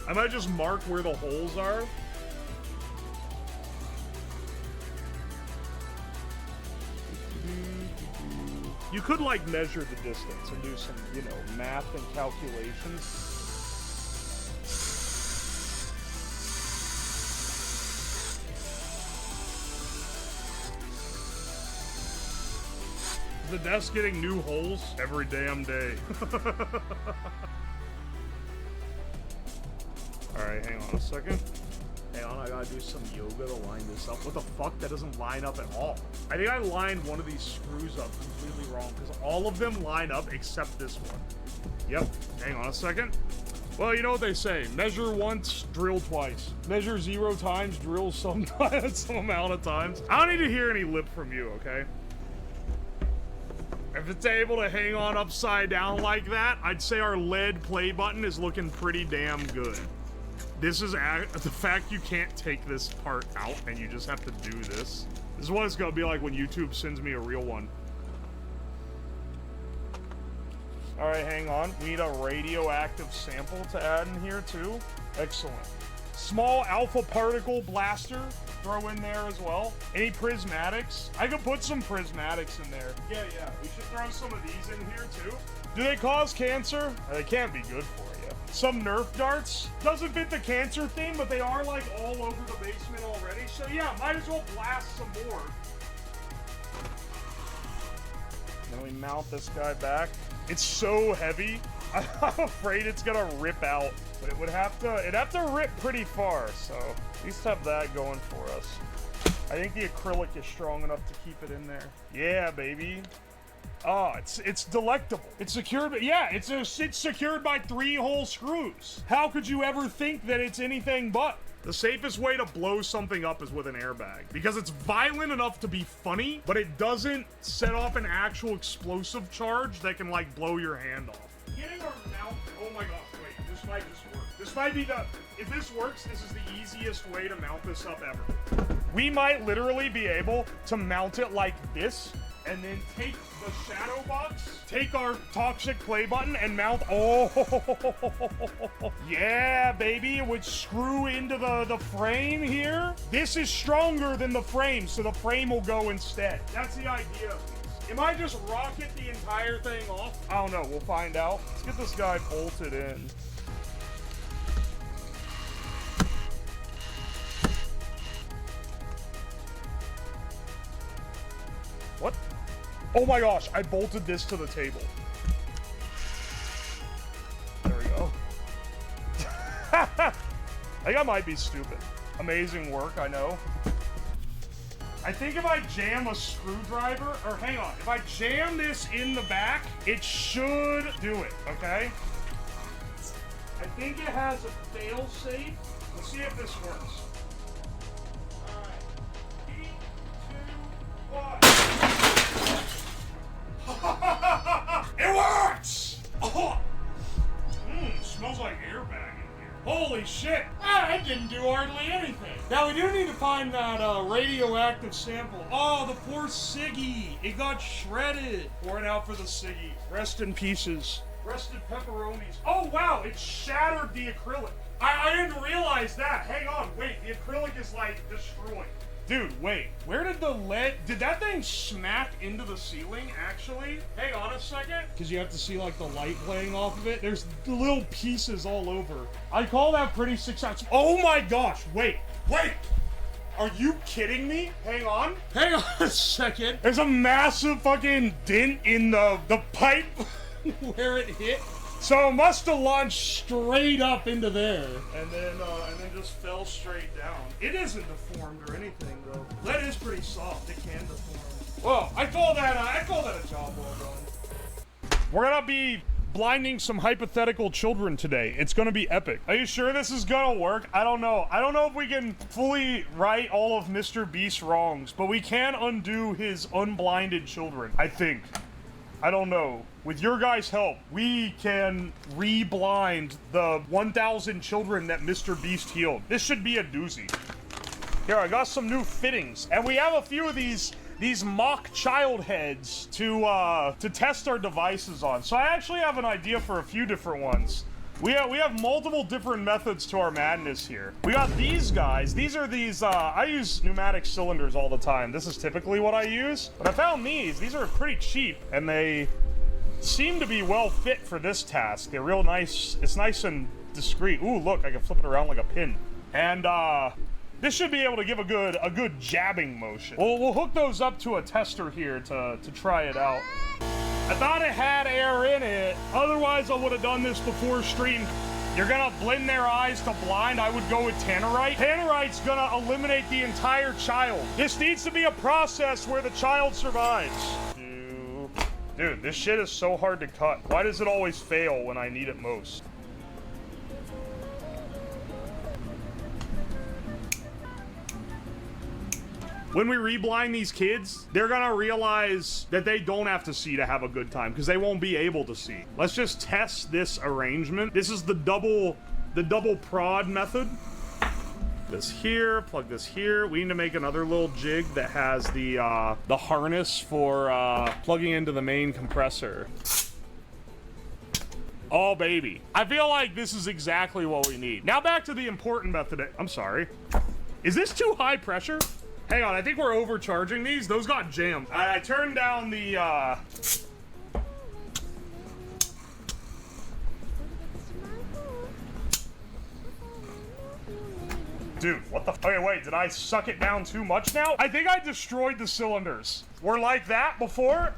I might just mark where the holes are. You could, like, measure the distance and do some, you know, math and calculations. The desk getting new holes every damn day. Alright, hang on a second. Hang on, I gotta do some yoga to line this up. What the fuck? That doesn't line up at all. I think I lined one of these screws up completely wrong, because all of them line up except this one. Yep. Hang on a second. Well, you know what they say. Measure once, drill twice. Measure 0 times, drill some amount of times. I don't need to hear any lip from you, okay? If it's able to hang on upside down like that, I'd say our LED play button is looking pretty damn good. This is the fact you can't take this part out and you just have to do this. This is what it's gonna be like when YouTube sends me a real one. All right, hang on. We need a radioactive sample to add in here too. Excellent. Small alpha particle blaster, throw in there as well. Any prismatics? I could put some prismatics in there. Yeah, we should throw some of these in here too. Do they cause cancer? They can't be good for you. Some Nerf darts. Doesn't fit the cancer theme, but they are like all over the basement already. So yeah, might as well blast some more. Then we mount this guy back. It's so heavy. I'm afraid it's gonna rip out. But it'd have to rip pretty far, so at least have that going for us. I think the acrylic is strong enough to keep it in there. Yeah, baby. Oh, it's delectable. It's secured, yeah, it's secured by 3-hole screws. How could you ever think that it's anything but? The safest way to blow something up is with an airbag, because it's violent enough to be funny, but it doesn't set off an actual explosive charge that can, like, blow your hand off. Getting our mount, oh my gosh, wait, this might just work. This might be if this works, this is the easiest way to mount this up ever. We might literally be able to mount it like this, and then take the shadow box, take our toxic play button, and mount, oh, yeah, baby, it would screw into the frame here. This is stronger than the frame, so the frame will go instead. That's the idea. It might just rocket the entire thing off. I don't know, we'll find out. Let's get this guy bolted in. What? Oh my gosh, I bolted this to the table. There we go. I think I might be stupid. Amazing work, I know. I think if I jam a screwdriver, or hang on, if I jam this in the back, it should do it, okay? I think it has a fail-safe. Let's see if this works. Alright. 3, 2, 1. It works! Oh. Smells like airbag in here. Holy shit! That didn't do hardly anything. Now we do need to find that radioactive sample. Oh, the poor Siggy. It got shredded. Pouring out for the Siggy. Rest in pieces. Rested pepperonis. Oh wow, it shattered the acrylic. I didn't realize that. Hang on, wait, the acrylic is like destroyed. Dude, wait, where did the lead, did that thing smack into the ceiling, actually? Hang on a second. Because you have to see, like, the light playing off of it. There's little pieces all over. I call that pretty successful. Oh my gosh, wait. Are you kidding me? Hang on a second. There's a massive fucking dent in the pipe where it hit. So it must have launched straight up into there, and then just fell straight down. It isn't deformed or anything though. That is pretty soft. It can deform. Well, I call that a job well done. We're gonna be blinding some hypothetical children today. It's gonna be epic. Are you sure this is gonna work? I don't know. I don't know if we can fully right all of Mr. Beast's wrongs, but we can undo his unblinded children, I think. I don't know. With your guys' help, we can re-blind the 1,000 children that Mr. Beast healed. This should be a doozy. Here, I got some new fittings, and we have a few of these mock child heads to test our devices on. So I actually have an idea for a few different ones. We have multiple different methods to our madness here. We got these guys. These are these, I use pneumatic cylinders all the time. This is typically what I use. But I found these. These are pretty cheap, and they seem to be well fit for this task. They're real nice. It's nice and discreet. Ooh, look, I can flip it around like a pin. And, this should be able to give a good jabbing motion. We'll hook those up to a tester here to try it out. I thought it had air in it. Otherwise, I would have done this before stream. You're gonna blend their eyes to blind. I would go with tannerite. Tannerite's gonna eliminate the entire child. This needs to be a process where the child survives. Dude, this shit is so hard to cut. Why does it always fail when I need it most? When we reblind these kids, they're gonna realize that they don't have to see to have a good time because they won't be able to see. Let's just test this arrangement. This is the double prod method. This here, plug this here. We need to make another little jig that has the harness for plugging into the main compressor. Oh, baby. I feel like this is exactly what we need. Now back to the important method. I'm sorry. Is this too high pressure? Hang on, I think we're overcharging these. Those got jammed. I turned down the, Dude, what the okay, wait, did I suck it down too much now? I think I destroyed the cylinders. We're like that before?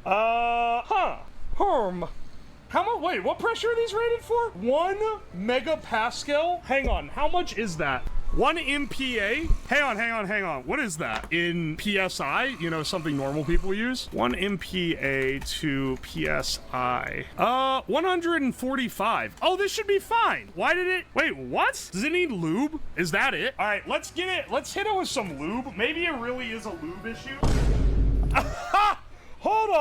How much, wait, what pressure are these rated for? 1 megapascal? Hang on, how much is that? 1 MPa? Hang on. What is that? In PSI? You know, something normal people use? 1 MPa to PSI. 145. Oh, this should be fine. Why did it... Wait, what? Does it need lube? Is that it? All right, let's get it. Let's hit it with some lube. Maybe it really is a lube issue. Hold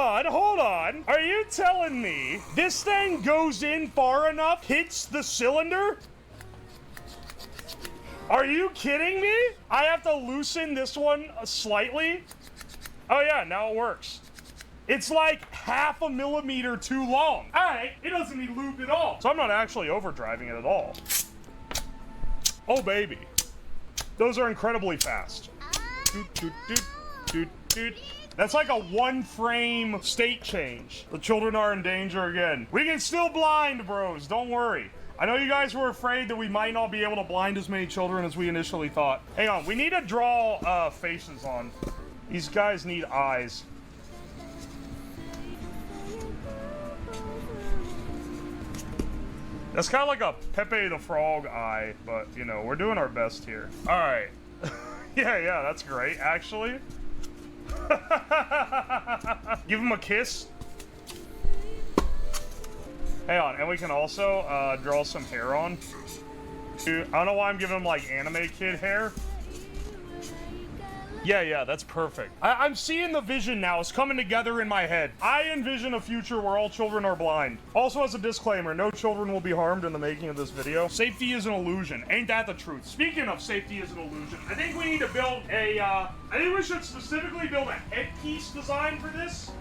on. Are you telling me this thing goes in far enough, hits the cylinder? Are you kidding me? I have to loosen this one slightly? Oh yeah, now it works. It's like 0.5 millimeter too long. All right, it doesn't need lube at all. So I'm not actually overdriving it at all. Oh baby. Those are incredibly fast. That's like a 1 frame state change. The children are in danger again. We can still blind, bros, don't worry. I know you guys were afraid that we might not be able to blind as many children as we initially thought. Hang on, we need to draw faces on. These guys need eyes. That's kind of like a Pepe the Frog eye, but, you know, we're doing our best here. All right. yeah, that's great, actually. Give him a kiss. Hang on, and we can also draw some hair on. Dude, I don't know why I'm giving him like anime kid hair. Yeah, that's perfect. I'm seeing the vision now. It's coming together in my head. I envision a future where all children are blind. Also, as a disclaimer, no children will be harmed in the making of this video. Safety is an illusion. Ain't that the truth? Speaking of safety is an illusion, I think we need to build a, I think we should specifically build a headpiece design for this.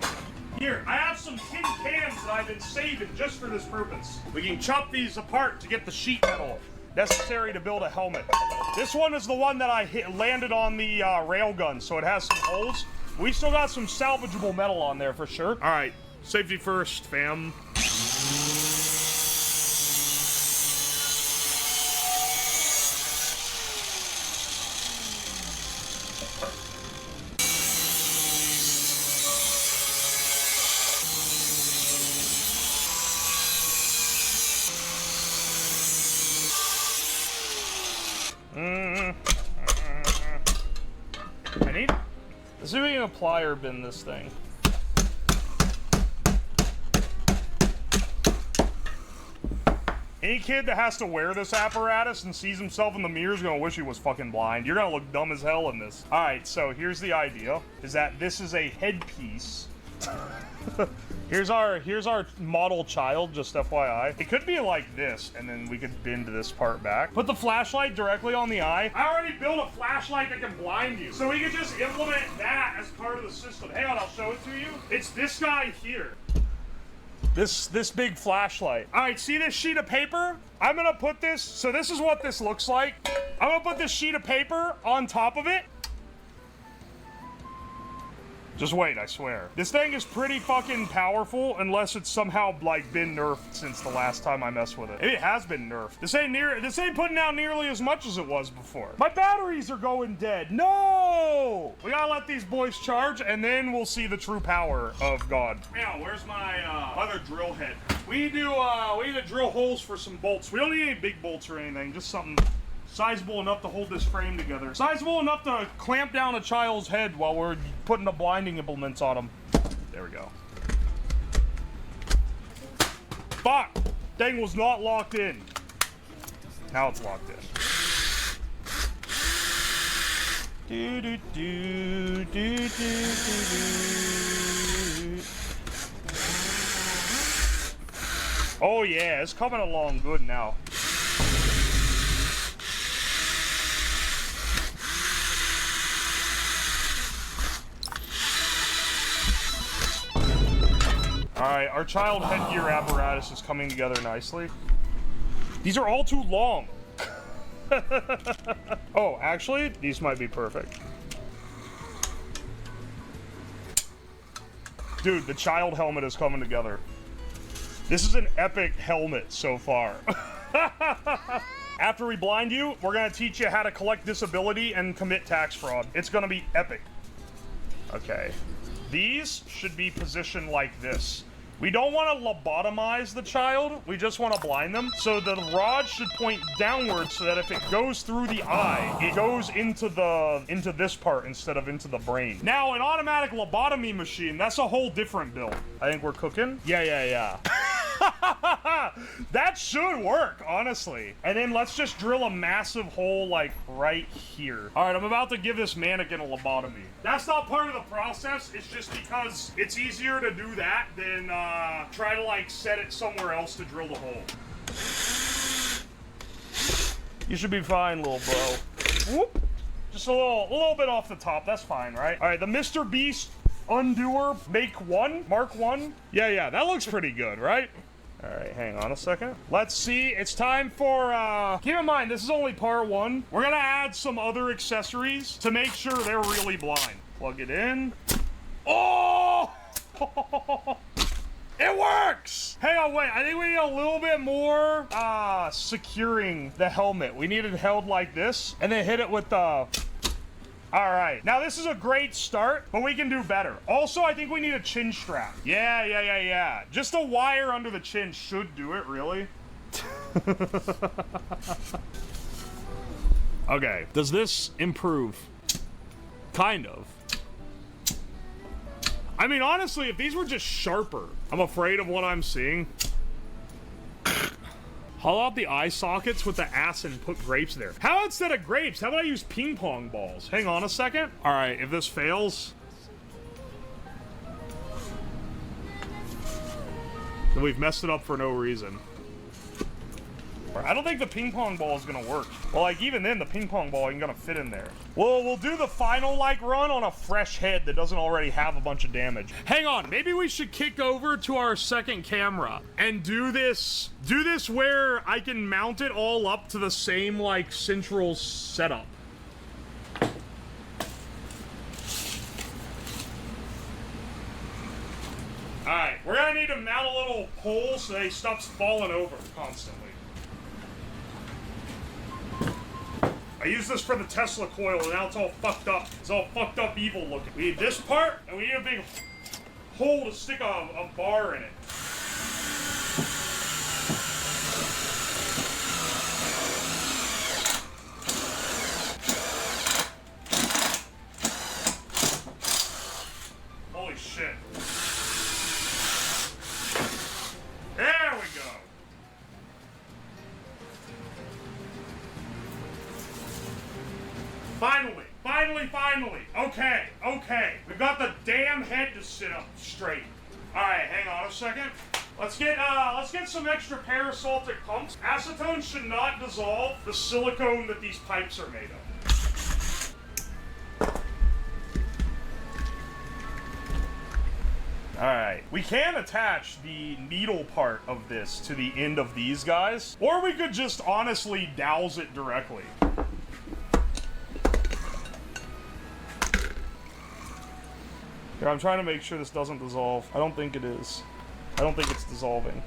Here, I have some tin cans that I've been saving just for this purpose. We can chop these apart to get the sheet metal necessary to build a helmet. This one is the one that I landed on the railgun, so it has some holes. We still got some salvageable metal on there for sure. All right, safety first, fam. Let's see if we can plier bin this thing. Any kid that has to wear this apparatus and sees himself in the mirror is gonna wish he was fucking blind. You're gonna look dumb as hell in this. All right, so here's the idea, is that this is a headpiece. Here's our model child, just FYI. It could be like this, and then we could bend this part back. Put the flashlight directly on the eye. I already built a flashlight that can blind you. So we could just implement that as part of the system. Hang on, I'll show it to you. It's this guy here. This big flashlight. All right, see this sheet of paper? I'm gonna put this, so this is what this looks like. I'm gonna put this sheet of paper on top of it. Just wait, I swear. This thing is pretty fucking powerful unless it's somehow, like, been nerfed since the last time I messed with it. Maybe it has been nerfed. This ain't putting out nearly as much as it was before. My batteries are going dead. No! We gotta let these boys charge, and then we'll see the true power of God. Now, where's my, other drill head? We need to drill holes for some bolts. We don't need any big bolts or anything, just something sizable enough to hold this frame together. Sizable enough to clamp down a child's head while we're putting the blinding implements on him. There we go. Fuck! Thing was not locked in. Now it's locked in. Do do do do do do. Oh yeah, it's coming along good now. Alright, our child headgear apparatus is coming together nicely. These are all too long. Oh, actually, these might be perfect. Dude, the child helmet is coming together. This is an epic helmet so far. After we blind you, we're gonna teach you how to collect disability and commit tax fraud. It's gonna be epic. Okay. These should be positioned like this. We don't want to lobotomize the child, we just want to blind them. So the rod should point downwards so that if it goes through the eye, it goes into this part instead of into the brain. Now, an automatic lobotomy machine, that's a whole different build. I think we're cooking. Yeah. That should work, honestly. And then let's just drill a massive hole, like, right here. All right, I'm about to give this mannequin a lobotomy. That's not part of the process. It's just because it's easier to do that than try to, like, set it somewhere else to drill the hole. You should be fine, little bro. Whoop. Just a little bit off the top. That's fine, right? All right, the Mr. Beast Undoer Mark 1. Yeah, that looks pretty good, right? All right, hang on a second. Let's see. It's time for, keep in mind, this is only part 1. We're gonna add some other accessories to make sure they're really blind. Plug it in. Oh! It works! Hang on, wait. I think we need a little bit more, securing the helmet. We need it held like this, and then hit it with the... All right, now this is a great start, but we can do better. Also, I think we need a chin strap. Yeah. Just a wire under the chin should do it, really. Okay, does this improve? Kind of. I mean, honestly, if these were just sharper, I'm afraid of what I'm seeing. Hollow out the eye sockets with the ass and put grapes there. How instead of grapes? How about I use ping pong balls? Hang on a second. All right, if this fails, then we've messed it up for no reason. I don't think the ping pong ball is gonna work. Well, like, even then, the ping pong ball ain't gonna fit in there. Well, we'll do the final, like, run on a fresh head that doesn't already have a bunch of damage. Hang on, maybe we should kick over to our second camera and do this where I can mount it all up to the same, like, central setup. Alright, we're gonna need to mount a little pole so they stop falling over constantly. I used this for the Tesla coil, and now it's all fucked up. It's all fucked up evil looking. We need this part, and we need a big hole to stick a bar in it. Holy shit. There we go. Finally. Okay. We've got the damn head to sit up straight. All right, hang on a second. Let's get some extra parasaltic pumps. Acetone should not dissolve the silicone that these pipes are made of. All right, we can attach the needle part of this to the end of these guys, or we could just honestly douse it directly. Here, I'm trying to make sure this doesn't dissolve. I don't think it is. I don't think it's dissolving.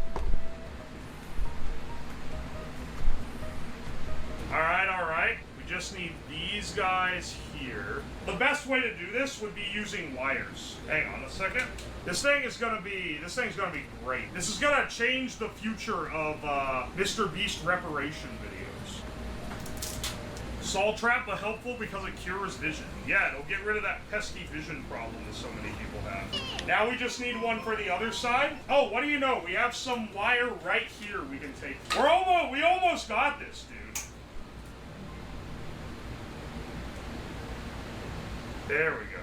All right. We just need these guys here. The best way to do this would be using wires. Hang on a second. This thing's gonna be great. This is gonna change the future of Mr. Beast reparation videos. Salt trap, but helpful because it cures vision. Yeah, it'll get rid of that pesky vision problem that so many people have. Now we just need one for the other side. Oh, what do you know? We have some wire right here we can take. We almost got this, dude. There we go.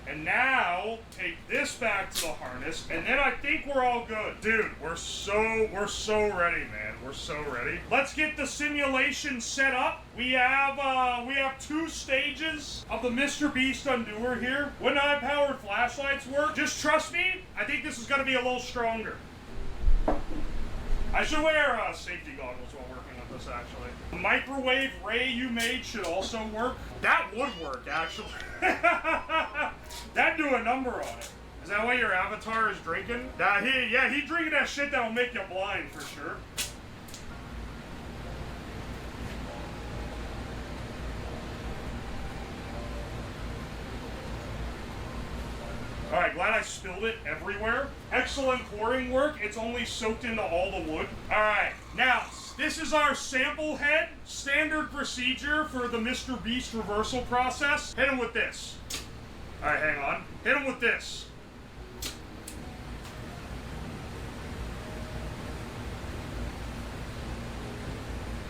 And now, take this back to the harness, and then I think we're all good. Dude, we're so ready, man. We're so ready. Let's get the simulation set up. We have 2 stages of the Mr. Beast Undoer here. Wouldn't high-powered flashlights work? Just trust me, I think this is gonna be a little stronger. I should wear safety goggles while working on this, actually. The microwave ray you made should also work. That would work, actually. That'd do a number on it. Is that why your avatar is drinking? He drinking that shit that'll make you blind, for sure. Alright, glad I spilled it everywhere. Excellent pouring work. It's only soaked into all the wood. Alright, now, this is our sample head. Standard procedure for the Mr. Beast reversal process. Hit him with this. Alright, hang on. Hit him with this.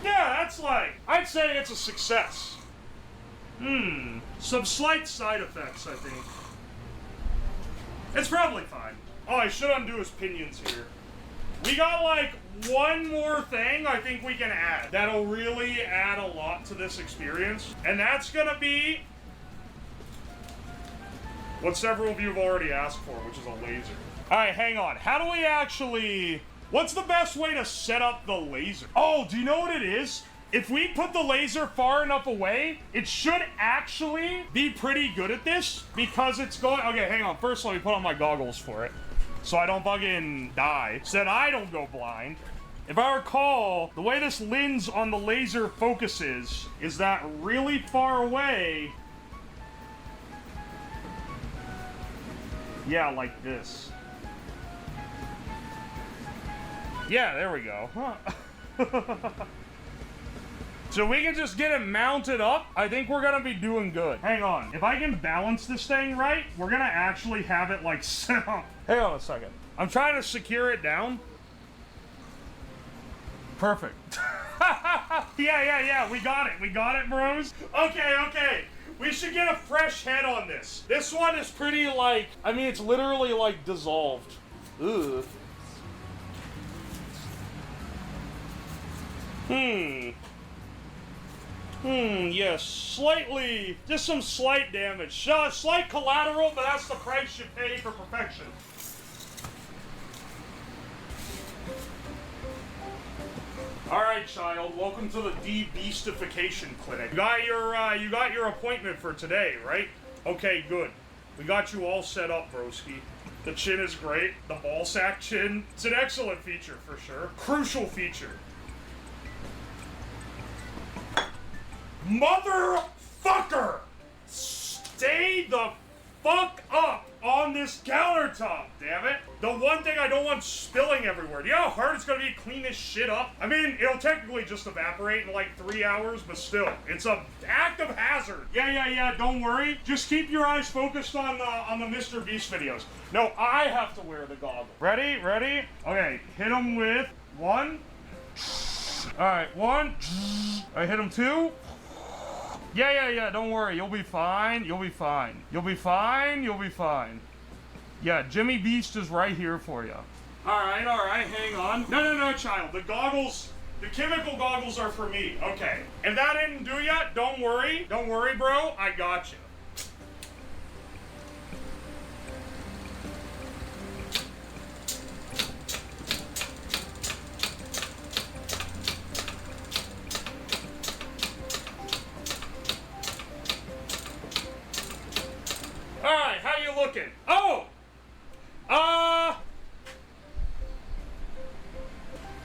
Yeah, that's like, I'd say it's a success. Some slight side effects, I think. It's probably fine. Oh, I should undo his pinions here. We got like one more thing I think we can add that'll really add a lot to this experience. And that's gonna be what several of you have already asked for, which is a laser. All right, hang on. How do we actually, what's the best way to set up the laser? Oh, do you know what it is? If we put the laser far enough away, it should actually be pretty good at this because it's going, okay, hang on. First, let me put on my goggles for it so I don't fucking die, so that I don't go blind. If I recall, the way this lens on the laser focuses is that really far away. Yeah, like this. Yeah, there we go. Huh. So we can just get it mounted up. I think we're gonna be doing good. Hang on. If I can balance this thing right, we're gonna actually have it like set up. Hang on a second. I'm trying to secure it down. Perfect. Yeah. We got it, bros. Okay. We should get a fresh head on this. This one is pretty like, I mean, it's literally like dissolved. Ugh. Yes, slightly, just some slight damage. Slight collateral, but that's the price you pay for perfection. Alright, child, welcome to the de-beastification clinic. You got your appointment for today, right? Okay, good. We got you all set up, broski. The chin is great. The ball sack chin. It's an excellent feature, for sure. Crucial feature. Motherfucker! Stay the fuck up on this countertop, damn it! The one thing I don't want spilling everywhere. Do you know how hard it's gonna be to clean this shit up? I mean, it'll technically just evaporate in like 3 hours, but still, it's an active hazard. Yeah, don't worry. Just keep your eyes focused on the Mr. Beast videos. No, I have to wear the goggles. Ready? Okay, hit him with 1. Alright, 1. I hit him 2. Yeah, don't worry. You'll be fine. Yeah, Jimmy Beast is right here for you. Alright, hang on. No, child. The goggles, the chemical goggles are for me. Okay. If that didn't do ya, don't worry. Don't worry, bro. I got you. looking? Oh!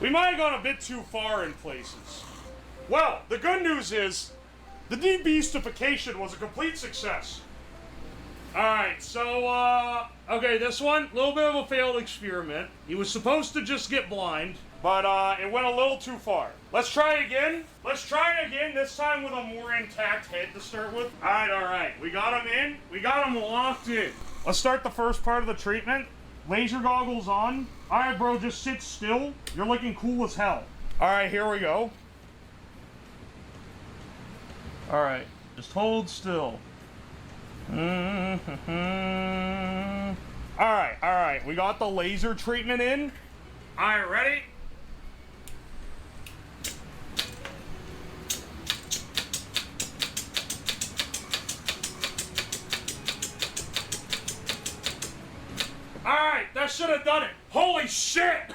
We might have gone a bit too far in places. Well, the good news is, the debeastification was a complete success. Alright, so, okay, this one, a little bit of a failed experiment. He was supposed to just get blind, but, it went a little too far. Let's try again. Let's try again, this time with a more intact head to start with. Alright. We got him in. We got him locked in. Let's start the first part of the treatment. Laser goggles on. Alright, bro, just sit still. You're looking cool as hell. Alright, here we go. Alright, just hold still. Alright, we got the laser treatment in. Alright, ready? Alright, that should have done it. Holy shit!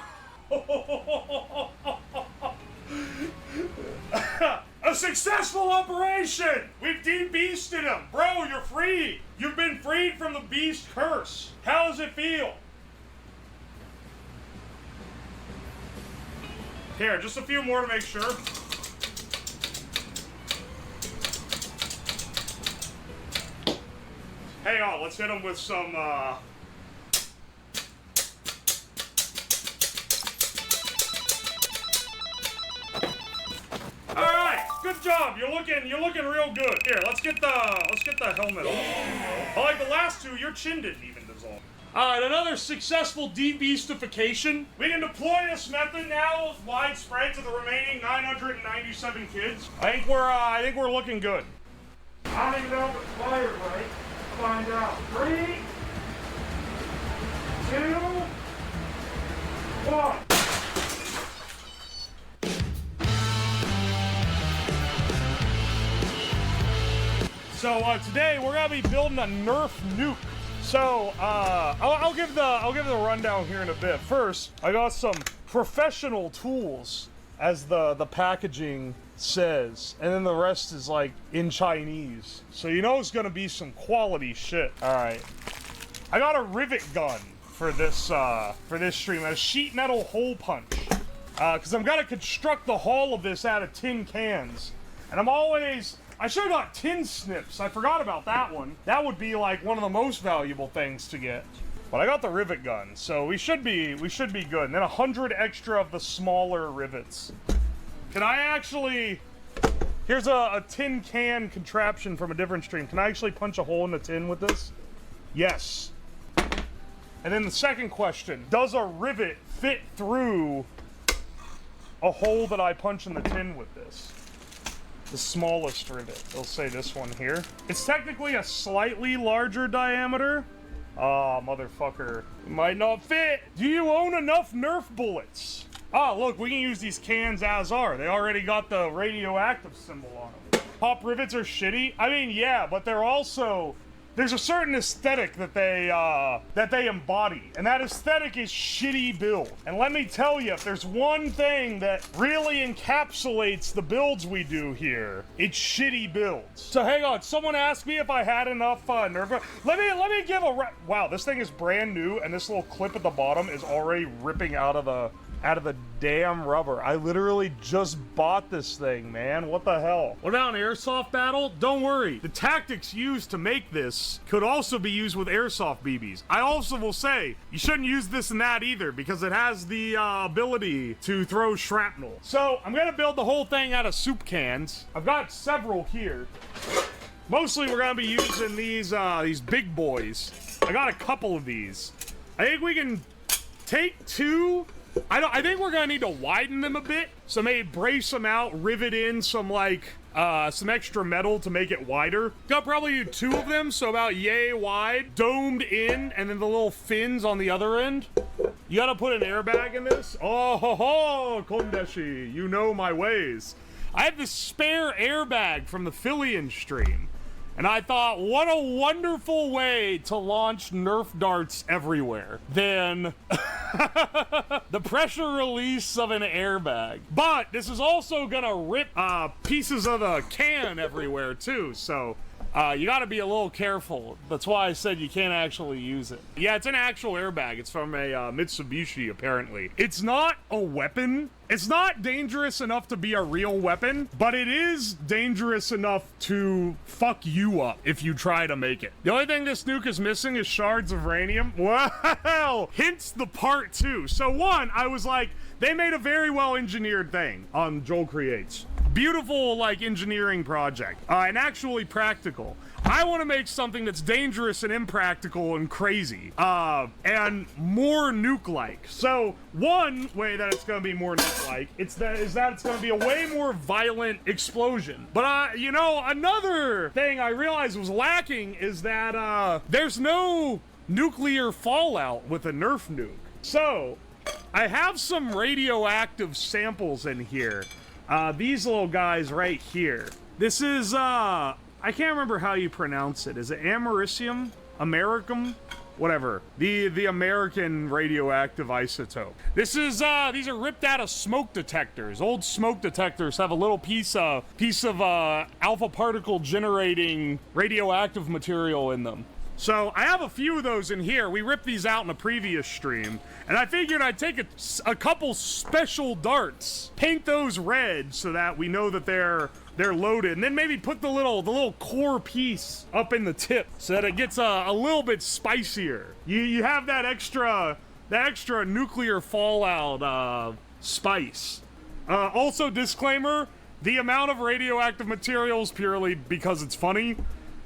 A successful operation! We've de-beasted him! Bro, you're free! You've been freed from the beast curse! How does it feel? Here, just a few more to make sure. Hang on, let's hit him with some, Alright, good job. You're looking real good. Here, let's get the helmet off. Like the last two, your chin didn't even dissolve. Alright, another successful debeastification. We can deploy this method now widespread to the remaining 997 kids. I think we're looking good. I don't even know if it's fired right. Find out. 3, 2, 1. So today we're gonna be building a Nerf nuke. So I'll give the rundown here in a bit. First, I got some professional tools, as the packaging says, and then the rest is like in Chinese. So you know it's gonna be some quality shit. All right, I got a rivet gun for this stream, a sheet metal hole punch, because I'm gonna construct the hull of this out of tin cans, and I should have got tin snips. I forgot about that one. That would be like one of the most valuable things to get. But I got the rivet gun, so we should be good. And then 100 extra of the smaller rivets. Can I actually... Here's a tin can contraption from a different stream. Can I actually punch a hole in the tin with this? Yes. And then the second question, does a rivet fit through a hole that I punch in the tin with this? The smallest rivet. They'll say this one here. It's technically a slightly larger diameter. Ah, motherfucker. It might not fit. Do you own enough Nerf bullets? Ah, look, we can use these cans as are. They already got the radioactive symbol on them. Pop rivets are shitty? I mean, yeah, but they're also... There's a certain aesthetic that they embody, and that aesthetic is shitty build. And let me tell you, if there's one thing that really encapsulates the builds we do here, it's shitty builds. So hang on, someone asked me if I had enough Nerf. Let me give a wow. This thing is brand new, and this little clip at the bottom is already ripping out of the damn rubber. I literally just bought this thing, man. What the hell? What about an airsoft battle? Don't worry. The tactics used to make this could also be used with airsoft BBs. I also will say, you shouldn't use this and that either, because it has the ability to throw shrapnel. So, I'm gonna build the whole thing out of soup cans. I've got several here. Mostly we're gonna be using these big boys. I got a couple of these. I think we can take two. I think we're gonna need to widen them a bit, so maybe brace them out, rivet in some some extra metal to make it wider. Got probably do two of them, so about yay wide, domed in, and then the little fins on the other end. You gotta put an airbag in this. Oh ho ho, Kondeshi, you know my ways. I have this spare airbag from the Fillion stream. And I thought, what a wonderful way to launch Nerf darts everywhere than the pressure release of an airbag. But this is also gonna rip pieces of the can everywhere too, so You gotta be a little careful. That's why I said you can't actually use it. Yeah, it's an actual airbag. It's from a Mitsubishi, apparently. It's not a weapon. It's not dangerous enough to be a real weapon, but it is dangerous enough to fuck you up if you try to make it. The only thing this nuke is missing is shards of uranium. Well, hence the part 2. So 1, I was like, they made a very well engineered thing on Joel Creates. Beautiful, like, engineering project, and actually practical. I want to make something that's dangerous and impractical and crazy, and more nuke-like. So, one way that it's going to be more nuke-like is that it's going to be a way more violent explosion. But, you know, another thing I realized was lacking is that, there's no nuclear fallout with a Nerf nuke. So, I have some radioactive samples in here. These little guys right here. This is, I can't remember how you pronounce it. Is it americium? Americum? Whatever. The American radioactive isotope. This is, these are ripped out of smoke detectors. Old smoke detectors have a little piece of alpha particle generating radioactive material in them. So I have a few of those in here. We ripped these out in a previous stream, and I figured I'd take a couple special darts, paint those red so that we know that they're loaded, and then maybe put the little core piece up in the tip so that it gets a little bit spicier. You have that extra nuclear fallout spice. Also, disclaimer: the amount of radioactive material is purely because it's funny.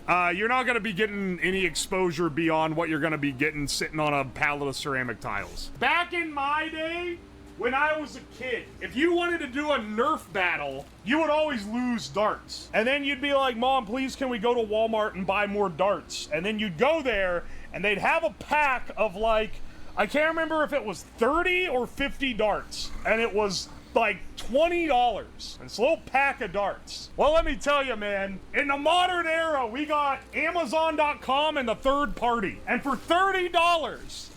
You're not going to be getting any exposure beyond what you're going to be getting sitting on a pallet of ceramic tiles. Back in my day, when I was a kid, if you wanted to do a Nerf battle, you would always lose darts. And then you'd be like, Mom, please can we go to Walmart and buy more darts? And then you'd go there, and they'd have a pack of, like, I can't remember if it was 30 or 50 darts. And it was like $20. It's a little pack of darts. Well, let me tell you, man, in the modern era, we got Amazon.com and the third party. And for $30,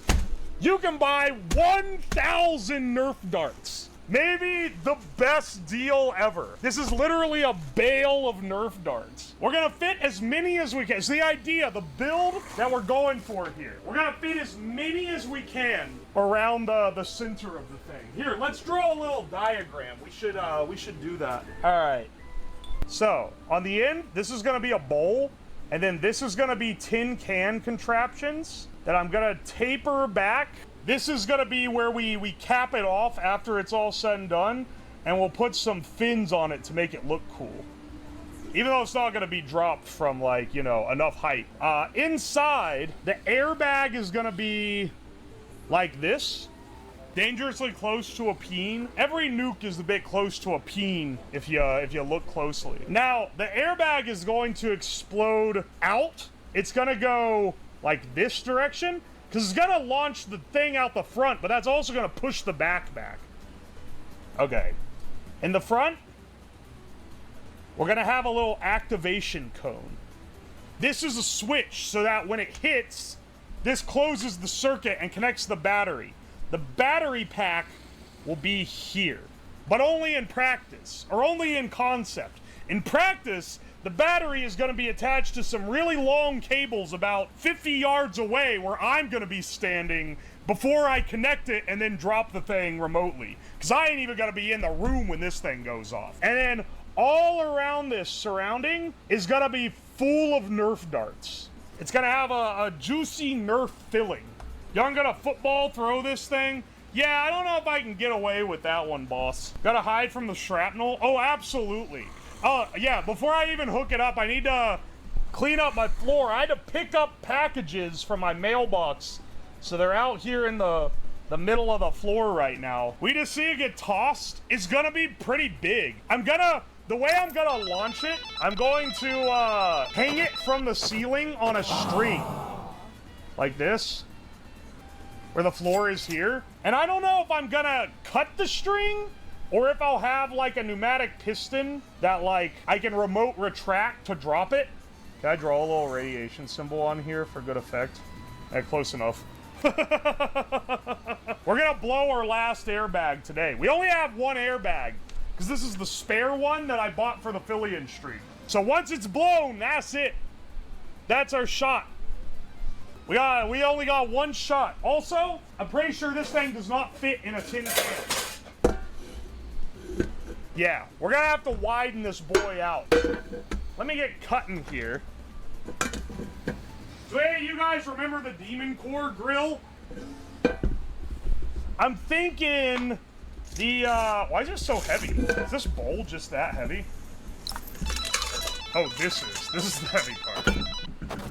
you can buy 1,000 Nerf darts. Maybe the best deal ever. This is literally a bale of Nerf darts. We're gonna fit as many as we can. It's the idea, the build that we're going for here. We're gonna fit as many as we can around the center of the thing. Here, let's draw a little diagram. We should do that. All right. So on the end, this is gonna be a bowl, and then this is gonna be tin can contraptions that I'm gonna taper back. This is gonna be where we cap it off after it's all said and done, and we'll put some fins on it to make it look cool. Even though it's not gonna be dropped from, like, you know, enough height. Inside, the airbag is gonna be like this. Dangerously close to a peen. Every nuke is a bit close to a peen if you look closely. Now, the airbag is going to explode out. It's gonna go like this direction, because it's gonna launch the thing out the front, but that's also gonna push the back. Okay. In the front, we're gonna have a little activation cone. This is a switch so that when it hits, this closes the circuit and connects the battery. The battery pack will be here, but only in practice, or only in concept. In practice, the battery is going to be attached to some really long cables about 50 yards away where I'm going to be standing before I connect it and then drop the thing remotely. Because I ain't even going to be in the room when this thing goes off. And then all around this surrounding is going to be full of Nerf darts. It's going to have a juicy Nerf filling. Y'all gonna football throw this thing? Yeah, I don't know if I can get away with that one, boss. Gotta hide from the shrapnel? Oh, absolutely. Oh, yeah, before I even hook it up, I need to clean up my floor. I had to pick up packages from my mailbox, so they're out here in the middle of the floor right now. We just see it get tossed. It's gonna be pretty big. The way I'm gonna launch it, I'm going to hang it from the ceiling on a string. Like this. Where the floor is here. And I don't know if I'm gonna cut the string or if I'll have like a pneumatic piston that like I can remote retract to drop it. Can I draw a little radiation symbol on here for good effect? Close enough. We're gonna blow our last airbag today. We only have one airbag because this is the spare one that I bought for the Fillion stream. So once it's blown, that's it. That's our shot. We only got one shot. Also, I'm pretty sure this thing does not fit in a tin can. Yeah, we're gonna have to widen this boy out. Let me get cutting here. So hey, you guys remember the Demon Core grill? I'm thinking the, why is it so heavy? Is this bowl just that heavy? Oh, this is the heavy part.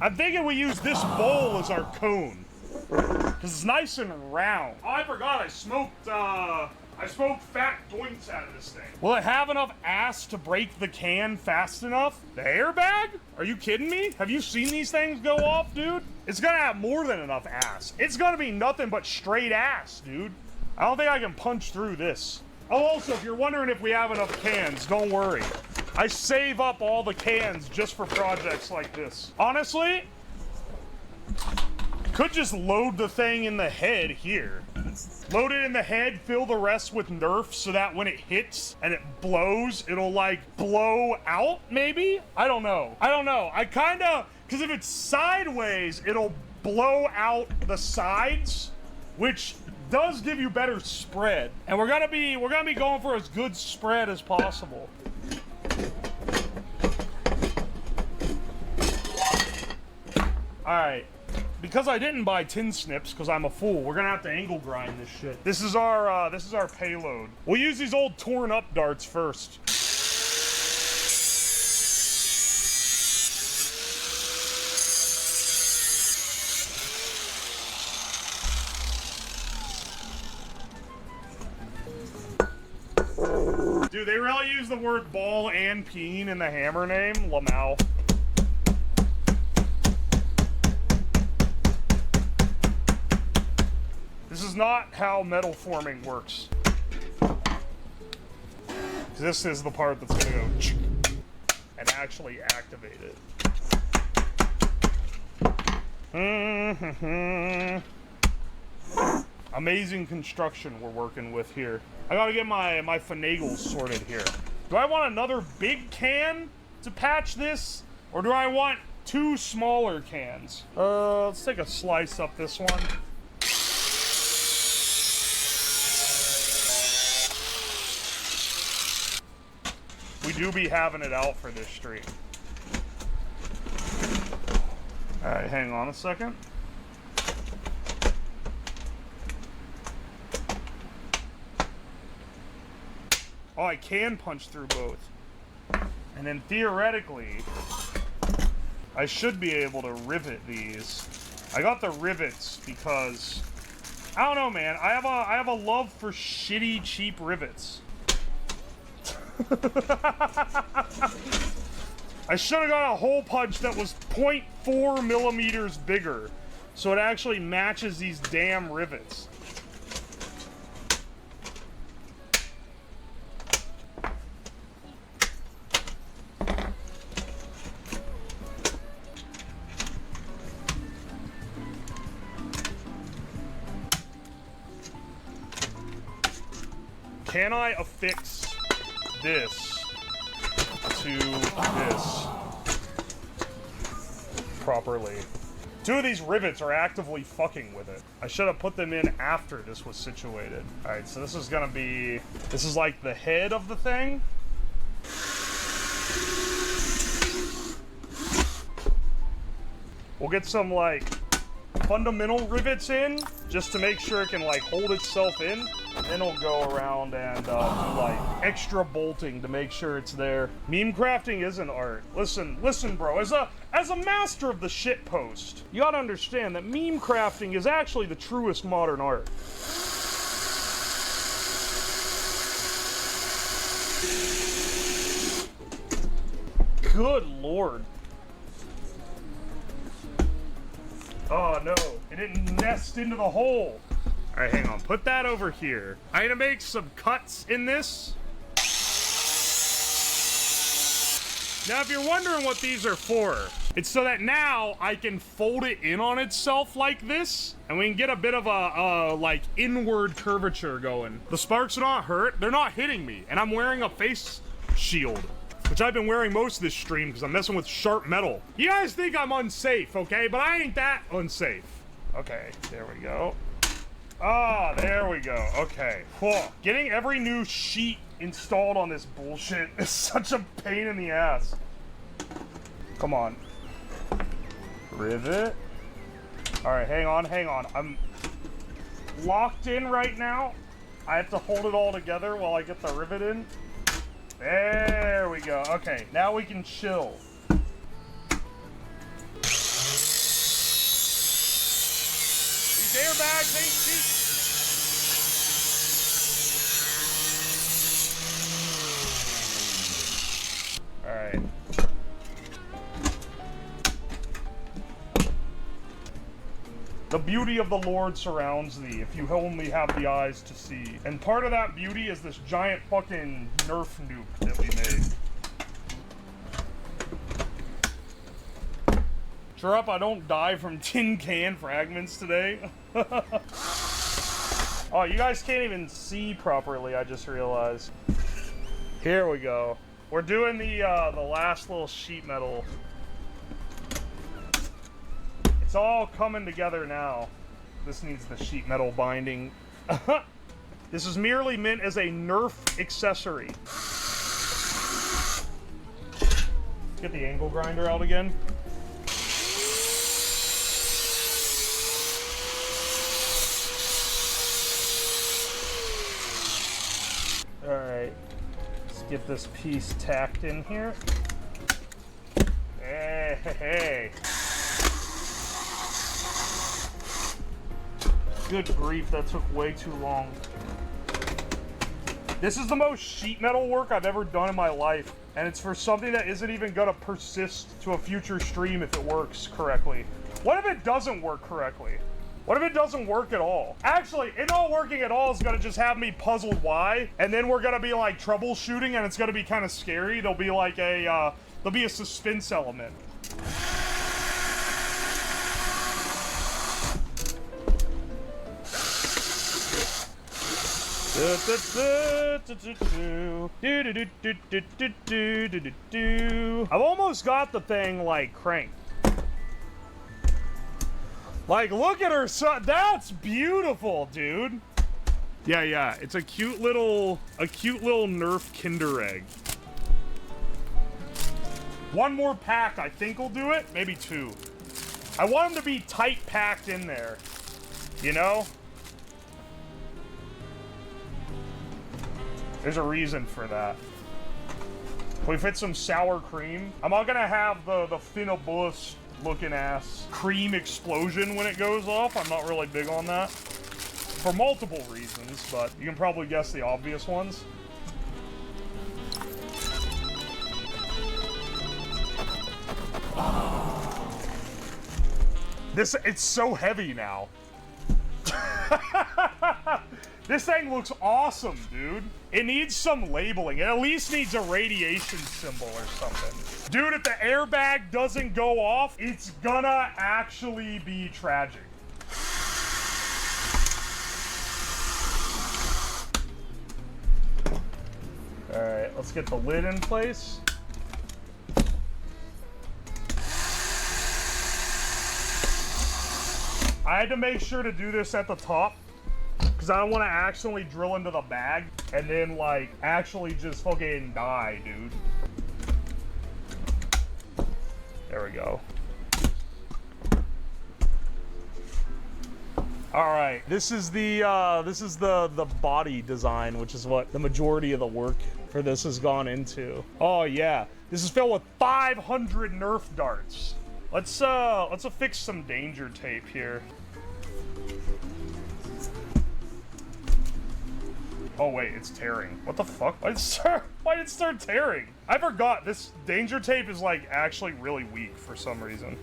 I'm thinking we use this bowl as our cone. Because it's nice and round. Oh, I forgot, I smoked fat doinks out of this thing. Will it have enough ass to break the can fast enough? The airbag? Are you kidding me? Have you seen these things go off, dude? It's gonna have more than enough ass. It's gonna be nothing but straight ass, dude. I don't think I can punch through this. Oh, also, if you're wondering if we have enough cans, don't worry. I save up all the cans just for projects like this. Honestly, could just load the thing in the head here. Load it in the head, fill the rest with Nerf so that when it hits and it blows, it'll like blow out, maybe? I don't know. I kinda, because if it's sideways, it'll blow out the sides, which does give you better spread. And we're gonna be going for as good spread as possible. Alright. Because I didn't buy tin snips, because I'm a fool, we're gonna have to angle grind this shit. This is our payload. We'll use these old torn up darts first. Dude, they really use the word ball and peen in the hammer name, Lamau. This is not how metal forming works. This is the part that's gonna go and actually activate it. Amazing construction we're working with here. I gotta get my finagles sorted here. Do I want another big can to patch this? Or do I want two smaller cans? Let's take a slice up this one. We do be having it out for this stream. Alright, hang on a second. Oh, I can punch through both. And then theoretically, I should be able to rivet these. I got the rivets because, I don't know, man. I have a love for shitty, cheap rivets. I should have got a hole punch that was 0.4 millimeters bigger, so it actually matches these damn rivets. Can I affix this to this properly? Two of these rivets are actively fucking with it. I should have put them in after this was situated. Alright, so this is gonna be... This is like the head of the thing. We'll get some, like, fundamental rivets in, just to make sure it can, like, hold itself in. And then it'll go around and do, like, extra bolting to make sure it's there. Meme crafting isn't art. Listen, bro. As a master of the shitpost, you gotta understand that meme crafting is actually the truest modern art. Good lord. Oh no, it didn't nest into the hole. All right, hang on, put that over here. I'm gonna make some cuts in this. Now, if you're wondering what these are for, it's so that now I can fold it in on itself like this, and we can get a bit of a like, inward curvature going. The sparks are not hurt, they're not hitting me, and I'm wearing a face shield. which I've been wearing most of this stream because I'm messing with sharp metal. You guys think I'm unsafe, okay? But I ain't that unsafe. Okay, there we go. Ah, there we go. Okay. Whew. Getting every new sheet installed on this bullshit is such a pain in the ass. Come on. Rivet. Alright, hang on. I'm locked in right now. I have to hold it all together while I get the rivet in. There we go. Okay, now we can chill. These airbags ain't cheap. Alright. The beauty of the Lord surrounds thee, if you only have the eyes to see. And part of that beauty is this giant fucking Nerf nuke that we made. Sure up, I don't die from tin can fragments today. Oh, you guys can't even see properly, I just realized. Here we go. We're doing the last little sheet metal. It's all coming together now. This needs the sheet metal binding. This is merely meant as a Nerf accessory. Let's get the angle grinder out again. Alright. Let's get this piece tacked in here. Hey. Good grief, that took way too long. This is the most sheet metal work I've ever done in my life, and it's for something that isn't even gonna persist to a future stream if it works correctly. What if it doesn't work correctly? What if it doesn't work at all? Actually, it not working at all is gonna just have me puzzled why, and then we're gonna be like troubleshooting, and it's gonna be kind of scary. There'll be like a suspense element. I've almost got the thing like cranked. Like, look at her son. That's beautiful, dude. Yeah. It's a cute little Nerf Kinder Egg. One more pack, I think, will do it. Maybe two. I want them to be tight packed in there. You know? There's a reason for that. Can we fit some sour cream? I'm not gonna have the Finnabus looking ass cream explosion when it goes off. I'm not really big on that. For multiple reasons, but you can probably guess the obvious ones. It's so heavy now. This thing looks awesome, dude. It needs some labeling. It at least needs a radiation symbol or something. Dude, if the airbag doesn't go off, it's gonna actually be tragic. Alright, let's get the lid in place. I had to make sure to do this at the top because I don't want to accidentally drill into the bag and then, like, actually just fucking die, dude. There we go. All right, this is the body design, which is what the majority of the work for this has gone into. Oh yeah, this is filled with 500 Nerf darts. Let's affix some danger tape here. Oh wait, it's tearing. What the fuck? Why did it start tearing? I forgot this danger tape is like actually really weak for some reason.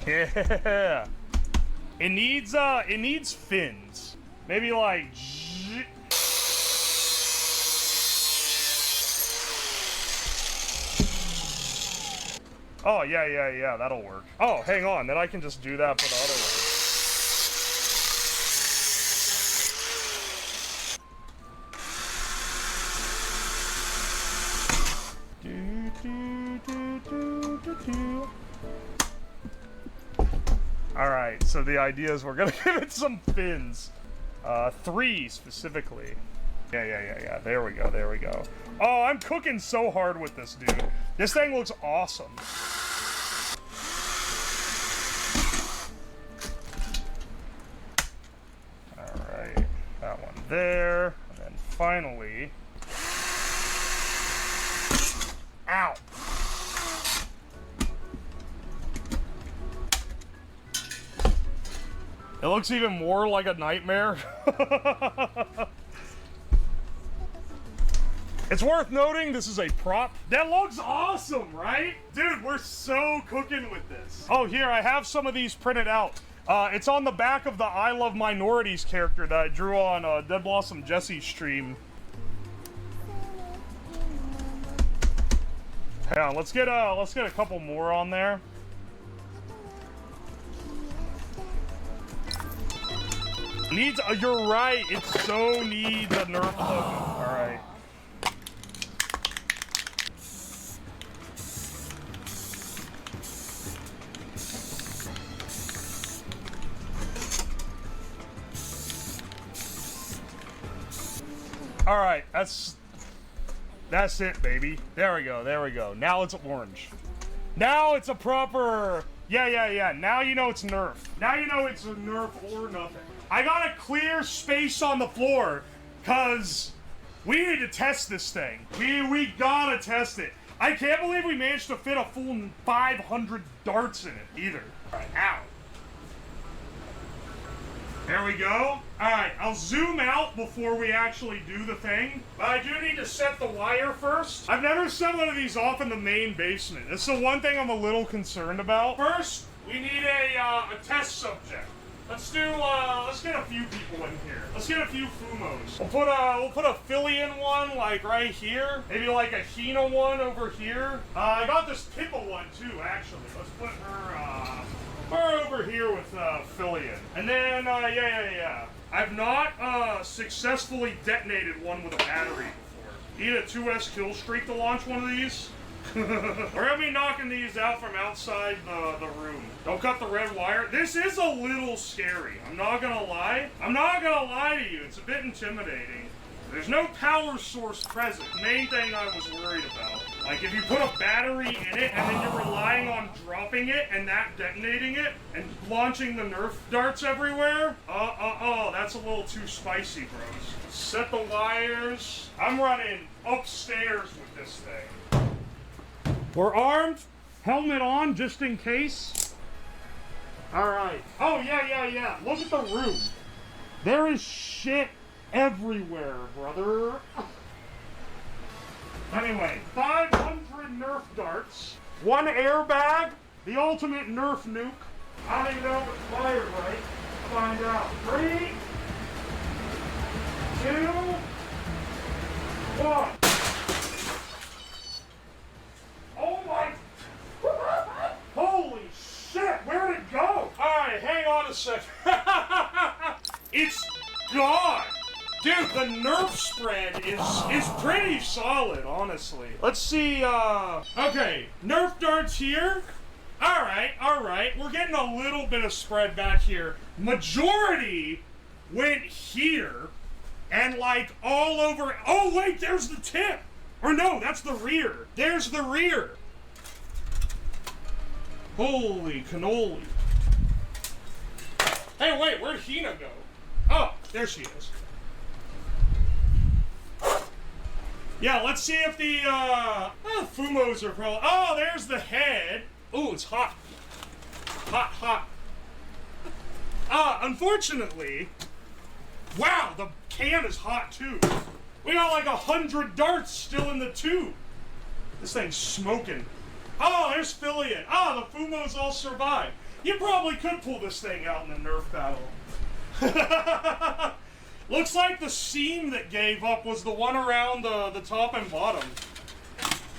Yeah. It needs fins. Maybe like Oh, yeah, that'll work. Oh, hang on, then I can just do that for the other one. Alright, so the idea is we're gonna give it some fins. 3 specifically. Yeah. There we go. Oh, I'm cooking so hard with this, dude. This thing looks awesome. Alright, that one there. And then finally... Ow! It looks even more like a nightmare. It's worth noting this is a prop. That looks awesome, right? Dude, we're so cooking with this. Oh, here, I have some of these printed out. It's on the back of the I Love Minorities character that I drew on Dead Blossom Jesse's stream. Hang on, let's get a couple more on there. Needs, you're right, it so needs a Nerf logo. Alright. Alright, that's it, baby. There we go. Now it's orange. Now it's a proper... Yeah. Now you know it's Nerf. Now you know it's a Nerf or nothing. I gotta clear space on the floor, cause we need to test this thing. We gotta test it. I can't believe we managed to fit a full 500 darts in it, either. Alright, ow. There we go. Alright, I'll zoom out before we actually do the thing. But I do need to set the wire first. I've never set one of these off in the main basement. That's the one thing I'm a little concerned about. First, we need a test subject. Let's get a few people in here. Let's get a few Fumos. We'll put a Fillion one, like, right here. Maybe, like, a Hina one over here. I got this Pippa one, too, actually. Let's put her over here with Fillion. And then, yeah. I've not successfully detonated one with a battery before. Need a 2S kill streak to launch one of these. We're gonna be knocking these out from outside the room. Don't cut the red wire. This is a little scary. I'm not gonna lie. I'm not gonna lie to you. It's a bit intimidating. There's no power source present. The main thing I was worried about. Like, if you put a battery in it and then you're relying on dropping it and that detonating it and launching the Nerf darts everywhere, that's a little too spicy, bros. Set the wires. I'm running upstairs with this thing. We're armed. Helmet on, just in case. Alright. Oh, yeah. Look at the room. There is shit everywhere, brother. Anyway, 500 Nerf darts, 1 airbag, the ultimate Nerf nuke. I don't even know if it's fired right. Find out. 3, 2, 1. Oh my... Holy shit, where'd it go? Alright, hang on a second. It's gone. Dude, the Nerf spread is pretty solid, honestly. Let's see, okay, Nerf darts here. Alright, we're getting a little bit of spread back here. Majority went here, and like all over, oh wait, there's the tip. Or no, that's the rear. There's the rear. Holy cannoli. Hey, wait, where'd Hina go? Oh, there she is. Yeah, let's see if the, Fumos are probably... Oh, there's the head. Oh, it's hot. Hot. Unfortunately... Wow, the can is hot, too. We got like 100 darts still in the tube. This thing's smoking. Oh, there's Fillion. Oh, the Fumos all survived. You probably could pull this thing out in a Nerf battle. Looks like the seam that gave up was the one around the top and bottom.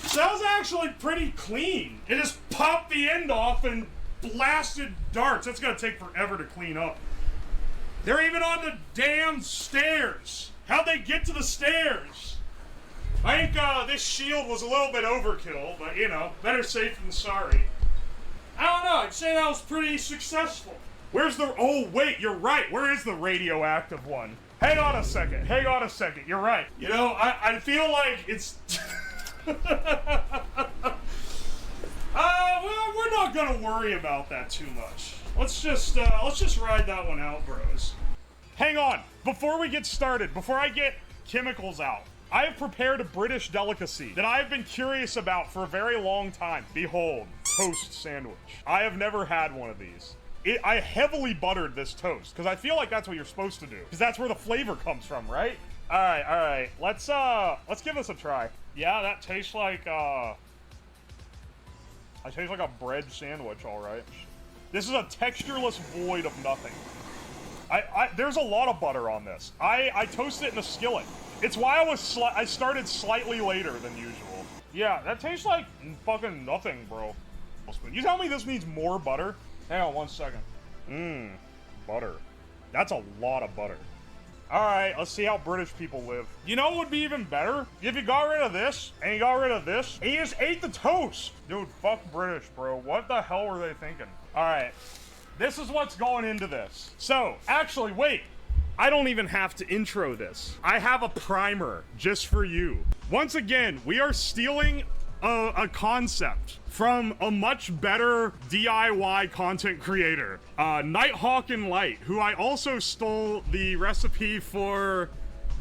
So that was actually pretty clean. It just popped the end off and blasted darts. That's gonna take forever to clean up. They're even on the damn stairs. How'd they get to the stairs? I think this shield was a little bit overkill, but you know, better safe than sorry. I don't know, I'd say that was pretty successful. Where's the, oh wait, you're right, where is the radioactive one? Hang on a second, you're right. You know, I feel like it's... well, we're not gonna worry about that too much. Let's just ride that one out, bros. Hang on, before we get started, before I get chemicals out, I have prepared a British delicacy that I have been curious about for a very long time. Behold, toast sandwich. I have never had one of these. I heavily buttered this toast, because I feel like that's what you're supposed to do. Because that's where the flavor comes from, right? Alright, let's give this a try. Yeah, that tastes like, I taste like a bread sandwich, alright. This is a textureless void of nothing. There's a lot of butter on this. I toast it in a skillet. It's why I started slightly later than usual. Yeah, that tastes like fucking nothing, bro. You tell me this needs more butter? Hang on 1 second. Butter. That's a lot of butter. Alright, let's see how British people live. You know what would be even better? If you got rid of this, and you got rid of this, and you just ate the toast. Dude, fuck British, bro. What the hell were they thinking? Alright, this is what's going into this. So, actually, wait. I don't even have to intro this. I have a primer just for you. Once again, we are stealing a concept from a much better DIY content creator, Nighthawk and Light, who I also stole the recipe for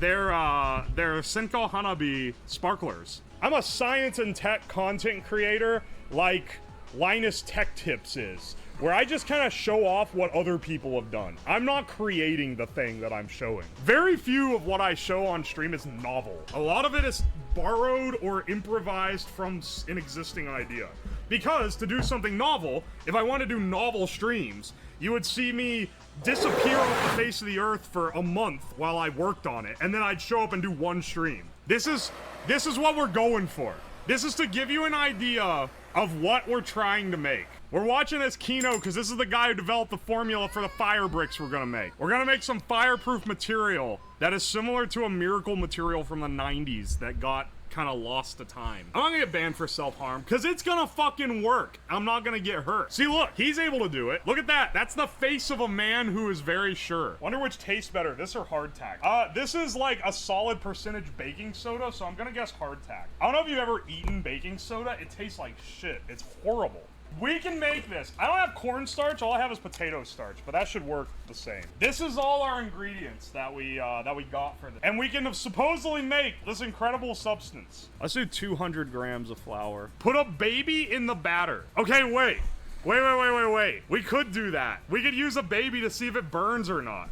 their Senko Hanabi sparklers. I'm a science and tech content creator like Linus Tech Tips is, where I just kind of show off what other people have done. I'm not creating the thing that I'm showing. Very few of what I show on stream is novel. A lot of it is borrowed or improvised from an existing idea. Because to do something novel, if I want to do novel streams, you would see me disappear off the face of the earth for a month while I worked on it, and then I'd show up and do one stream. This is what we're going for. This is to give you an idea of what we're trying to make. We're watching this Kino because this is the guy who developed the formula for the fire bricks we're gonna make. We're gonna make some fireproof material that is similar to a miracle material from the 90s that got kind of lost to time. I'm not gonna get banned for self-harm because it's gonna fucking work. I'm not gonna get hurt. See, look, he's able to do it. Look at that. That's the face of a man who is very sure. Wonder which tastes better, this or hardtack. This is like a solid percentage baking soda, so I'm gonna guess hardtack. I don't know if you've ever eaten baking soda. It tastes like shit. It's horrible. We can make this. I don't have cornstarch, all I have is potato starch, but that should work the same. This is all our ingredients that we got for this. And we can supposedly make this incredible substance. Let's do 200 grams of flour. Put a baby in the batter. Okay, wait. Wait. We could do that. We could use a baby to see if it burns or not.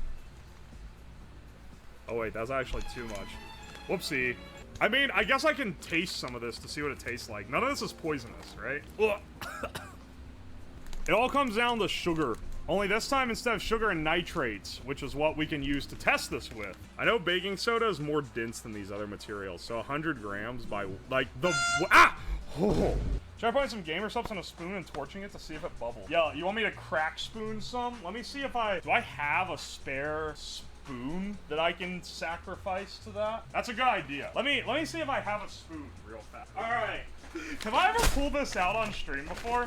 Oh wait, that's actually too much. Whoopsie. I mean, I guess I can taste some of this to see what it tastes like. None of this is poisonous, right? It all comes down to sugar. Only this time, instead of sugar and nitrates, which is what we can use to test this with. I know baking soda is more dense than these other materials, so 100 grams by, like, the... Ah! Oh. Should I put some gamer subs on a spoon and torching it to see if it bubbles? Yeah, you want me to crack spoon some? Let me see if do I have a spare spoon that I can sacrifice to that? That's a good idea. Let me see if I have a spoon real fast. All right. Have I ever pulled this out on stream before?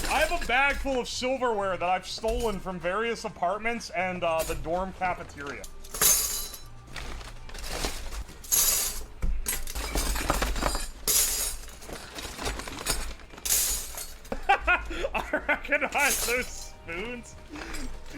I have a bag full of silverware that I've stolen from various apartments and the dorm cafeteria. I recognize those spoons.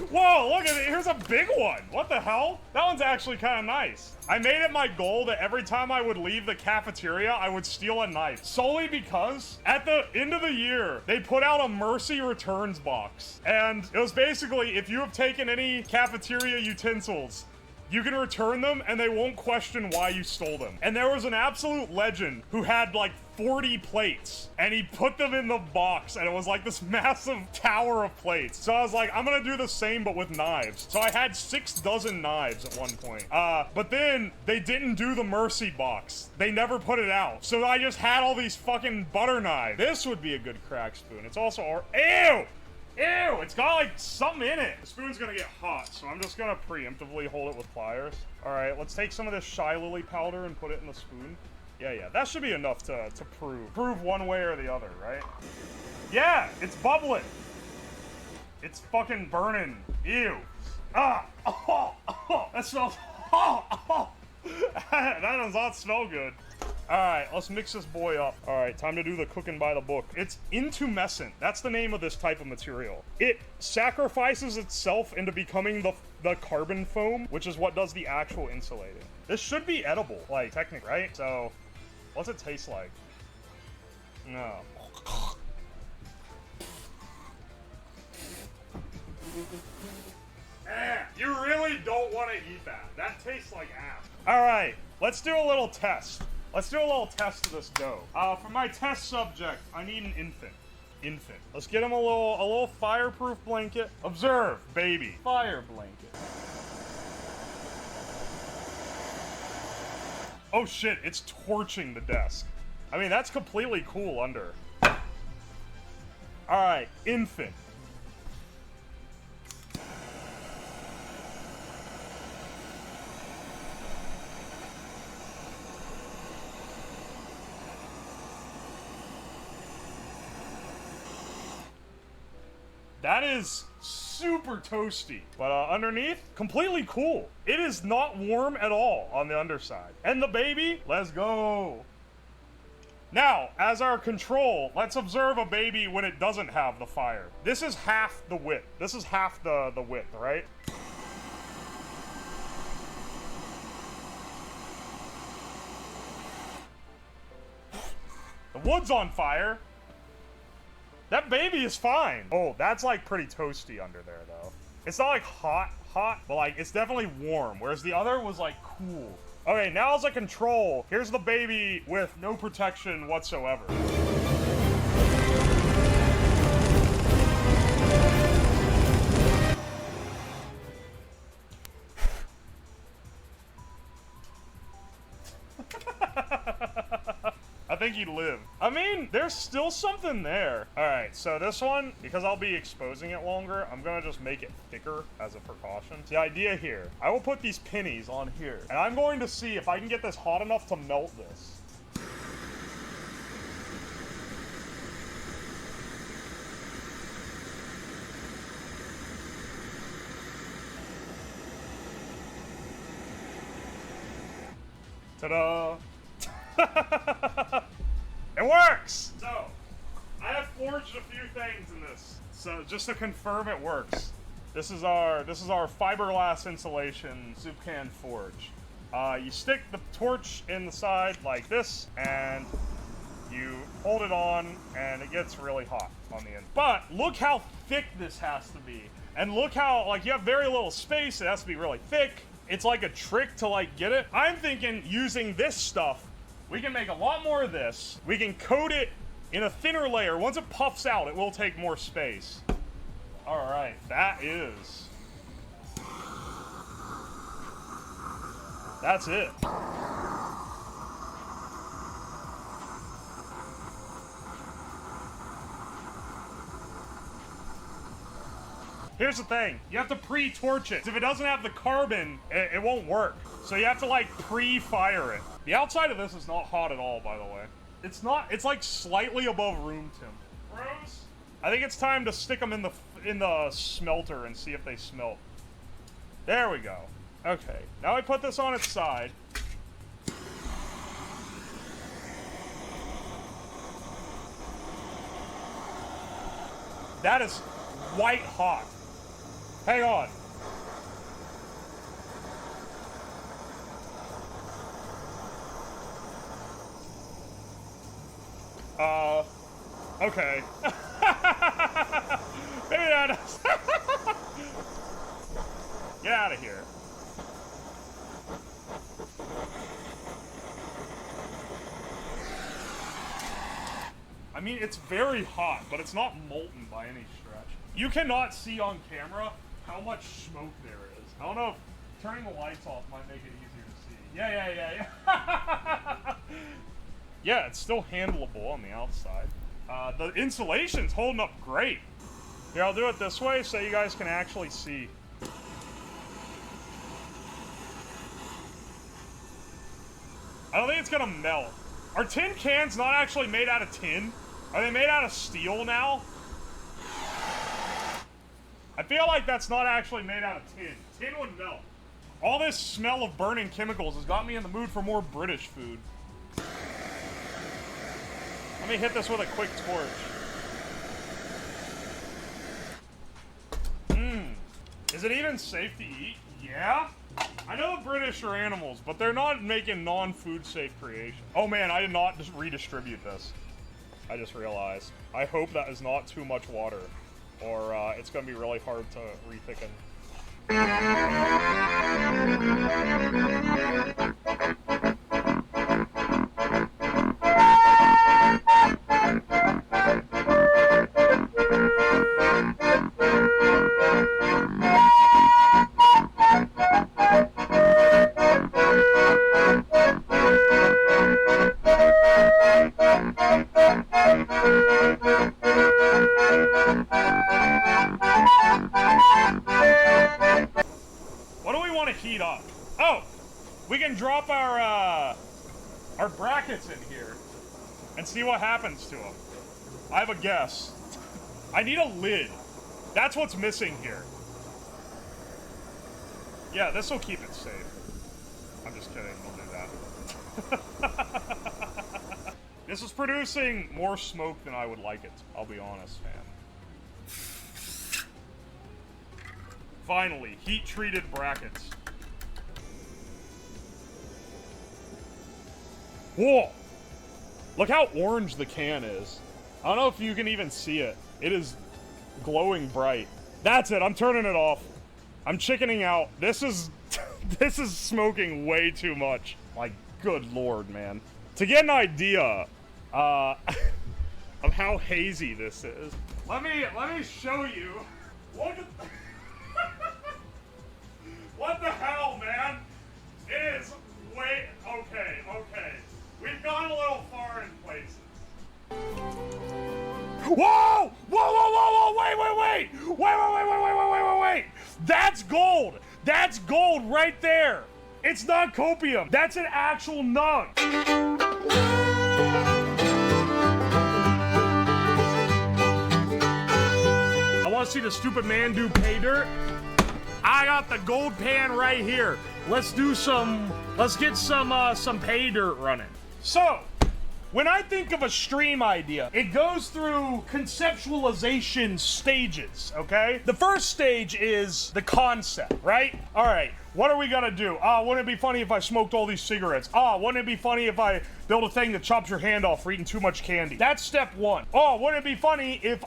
Whoa, look at it. Here's a big one. What the hell? That one's actually kind of nice. I made it my goal that every time I would leave the cafeteria, I would steal a knife. Solely because at the end of the year, they put out a Mercy Returns box. And it was basically, if you have taken any cafeteria utensils, you can return them and they won't question why you stole them. And there was an absolute legend who had like 40 plates and he put them in the box and it was like this massive tower of plates. So I was like, I'm gonna do the same but with knives. So I had 6 dozen knives at one point. But then they didn't do the mercy box. They never put it out. So I just had all these fucking butter knives. This would be a good crack spoon. It's also ew! Ew! It's got like something in it. The spoon's gonna get hot, so I'm just gonna preemptively hold it with pliers. All right, let's take some of this shy lily powder and put it in the spoon. Yeah, that should be enough to prove one way or the other, right? Yeah, it's bubbling. It's fucking burning. Ew. That smells, that does not smell good. All right, let's mix this boy up. All right, time to do the cooking by the book. It's intumescent. That's the name of this type of material. It sacrifices itself into becoming the carbon foam, which is what does the actual insulating. This should be edible, like, technically, right? So, what's it taste like? No. You really don't want to eat that. That tastes like ass. All right, let's do a little test. Let's do a little test of this dough. For my test subject, I need an infant. Let's get him a little fireproof blanket. Observe, baby. Fire blanket. Oh shit, it's torching the desk. I mean, that's completely cool under. All right, infant. That is super toasty, but underneath, completely cool. It is not warm at all on the underside. And the baby, let's go. Now, as our control, let's observe a baby when it doesn't have the fire. This is half the width. This is half the width, right? The wood's on fire. That baby is fine. Oh, that's like pretty toasty under there though. It's not like hot, but like it's definitely warm. Whereas the other was like cool. Okay, now as a control, here's the baby with no protection whatsoever. I think he'd live. I mean, there's still something there. All right, so this one, because I'll be exposing it longer, I'm gonna just make it thicker as a precaution. The idea here, I will put these pennies on here, and I'm going to see if I can get this hot enough to melt this. Ta-da! It works! So, I have forged a few things in this. So, just to confirm it works. This is our fiberglass insulation soup can forge. You stick the torch in the side like this, and you hold it on, and it gets really hot on the end. But, look how thick this has to be. And look how, like, you have very little space, it has to be really thick. It's like a trick to, like, get it. I'm thinking using this stuff, we can make a lot more of this. We can coat it in a thinner layer. Once it puffs out, it will take more space. All right, that's it. Here's the thing, you have to pre-torch it. If it doesn't have the carbon, it won't work. So you have to like pre-fire it. The outside of this is not hot at all, by the way. It's not, it's like slightly above room temp. Bros, I think it's time to stick them in the smelter and see if they smelt. There we go. Okay, now I put this on its side. That is white hot. Hang on. Okay. Maybe that is. Get out of here. mean, it's very hot, but it's not molten by any stretch. You cannot see on camera how much smoke there is. I don't know if turning the lights off might make it easier to see. Yeah. Yeah, it's still handleable on the outside. The insulation's holding up great. Here, I'll do it this way so you guys can actually see. I don't think it's gonna melt. Are tin cans not actually made out of tin? Are they made out of steel now? I feel like that's not actually made out of tin. Tin would melt. All this smell of burning chemicals has got me in the mood for more British food. Let me hit this with a quick torch. Is it even safe to eat? Yeah. I know the British are animals, but they're not making non-food safe creation. Oh man, I did not just redistribute this. I just realized. I hope that is not too much water, or it's gonna be really hard to rethicken. Heat up. Oh, we can drop our brackets in here and see what happens to them. I have a guess. I need a lid. That's what's missing here. Yeah, this will keep it safe. I'm just kidding. We'll do that. This is producing more smoke than I would like it. I'll be honest, man. Finally, heat-treated brackets. Whoa! Look how orange the can is. I don't know if you can even see it. It is glowing bright. That's it. I'm turning it off. I'm chickening out. This is this is smoking way too much. Like, good lord, man. To get an idea of how hazy this is, let me show you. Look at what the hell, man? It is way okay. We've gone a little far in places. Whoa! Wait! That's gold! That's gold right there! It's not copium. That's an actual nug. I want to see the stupid man do pay dirt. I got the gold pan right here. Let's get some pay dirt running. So, when I think of a stream idea, it goes through conceptualization stages, okay? The first stage is the concept, right? All right, what are we gonna do? Wouldn't it be funny if I smoked all these cigarettes? Wouldn't it be funny if I built a thing that chops your hand off for eating too much candy? That's step one. Wouldn't it be funny if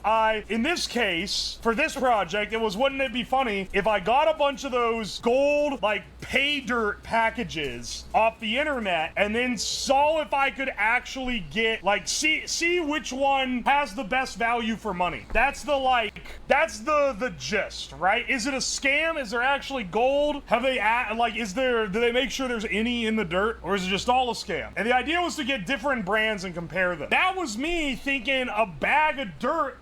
in this case, for this project, wouldn't it be funny if I got a bunch of those gold, like, pay dirt packages off the internet and then saw if I could actually get, like, see which one has the best value for money. That's the gist, right? Is it a scam? Is there actually gold? Have they, do they make sure there's any in the dirt, or is it just all a scam? And the idea was to get different brands and compare them. That was me thinking a bag of dirt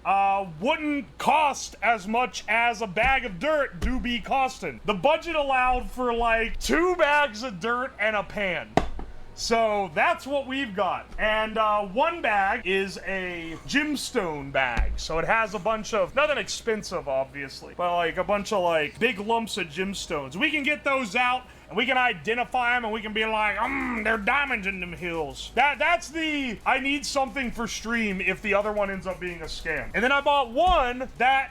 wouldn't cost as much as a bag of dirt do be costing. The budget allowed for like 2 bags of dirt and a pan. So that's what we've got. And one bag is a gemstone bag. So it has a bunch of, nothing expensive obviously, but like a bunch of like big lumps of gemstones. We can get those out and we can identify them and we can be like, they're diamonds in them hills. That's the, I need something for stream if the other one ends up being a scam. And then I bought one that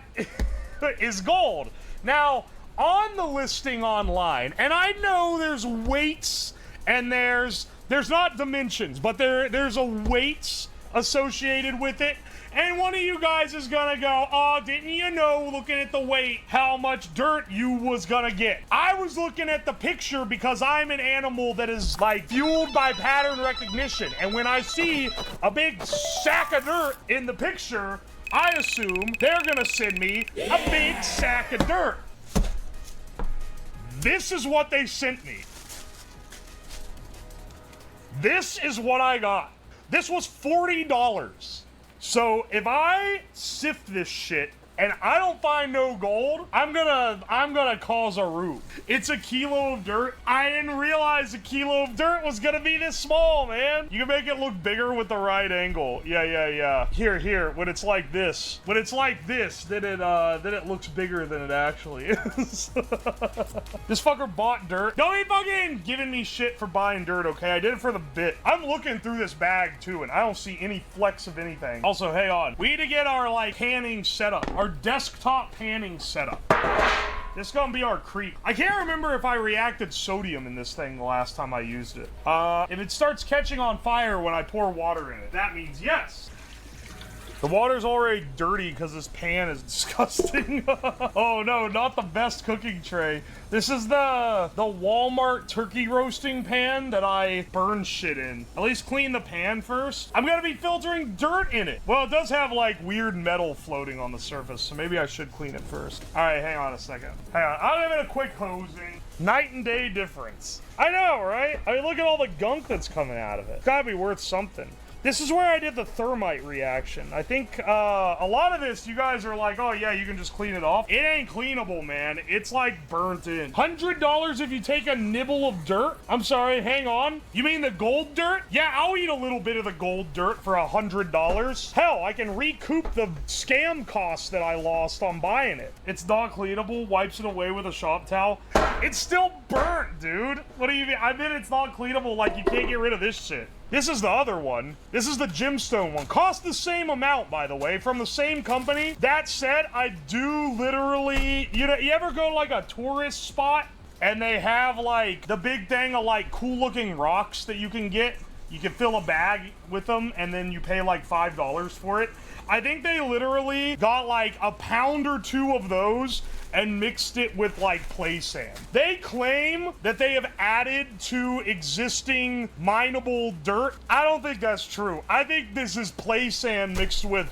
is gold. Now, on the listing online, and I know there's weights and there's not dimensions, but there's a weights associated with it. And one of you guys is gonna go, oh, didn't you know, looking at the weight, how much dirt you was gonna get? I was looking at the picture because I'm an animal that is like fueled by pattern recognition. And when I see a big sack of dirt in the picture, I assume they're gonna send me a big sack of dirt. This is what they sent me. This is what I got. This was $40. So if I sift this shit and I don't find no gold, I'm gonna cause a root. It's a kilo of dirt. I didn't realize a kilo of dirt was gonna be this small, man. You can make it look bigger with the right angle. Yeah. Here. When it's like this, then it looks bigger than it actually is. This fucker bought dirt. Don't be fucking giving me shit for buying dirt, okay? I did it for the bit. I'm looking through this bag too, and I don't see any flecks of anything. Also, hang on. We need to get our like panning setup. Our desktop panning setup. This is gonna be our creep. I can't remember if I reacted sodium in this thing the last time I used it. If it starts catching on fire when I pour water in it, that means yes. The water's already dirty because this pan is disgusting. Oh no, not the best cooking tray. This is the Walmart turkey roasting pan that I burn shit in. At least clean the pan first. I'm gonna be filtering dirt in it. Well, it does have like weird metal floating on the surface, so maybe I should clean it first. All right, hang on a second. Hang on, I'll give it a quick hosing. Night and day difference. I know, right? I mean, look at all the gunk that's coming out of it. It's gotta be worth something. This is where I did the thermite reaction. I think a lot of this, you guys are like, oh yeah, you can just clean it off. It ain't cleanable, man. It's like burnt in. $100 if you take a nibble of dirt? I'm sorry, hang on. You mean the gold dirt? Yeah, I'll eat a little bit of the gold dirt for $100. Hell, I can recoup the scam costs that I lost on buying it. It's not cleanable, wipes it away with a shop towel. It's still burnt, dude. What do you mean? I mean, it's not cleanable, like you can't get rid of this shit. This is the other one. This is the gemstone one. Cost the same amount, by the way, from the same company. That said, I do literally, you know, you ever go to like a tourist spot and they have like the big thing of like cool looking rocks that you can get? You can fill a bag with them and then you pay like $5 for it. I think they literally got like a pound or two of those and mixed it with like play sand. They claim that they have added to existing mineable dirt. I don't think that's true. I think this is play sand mixed with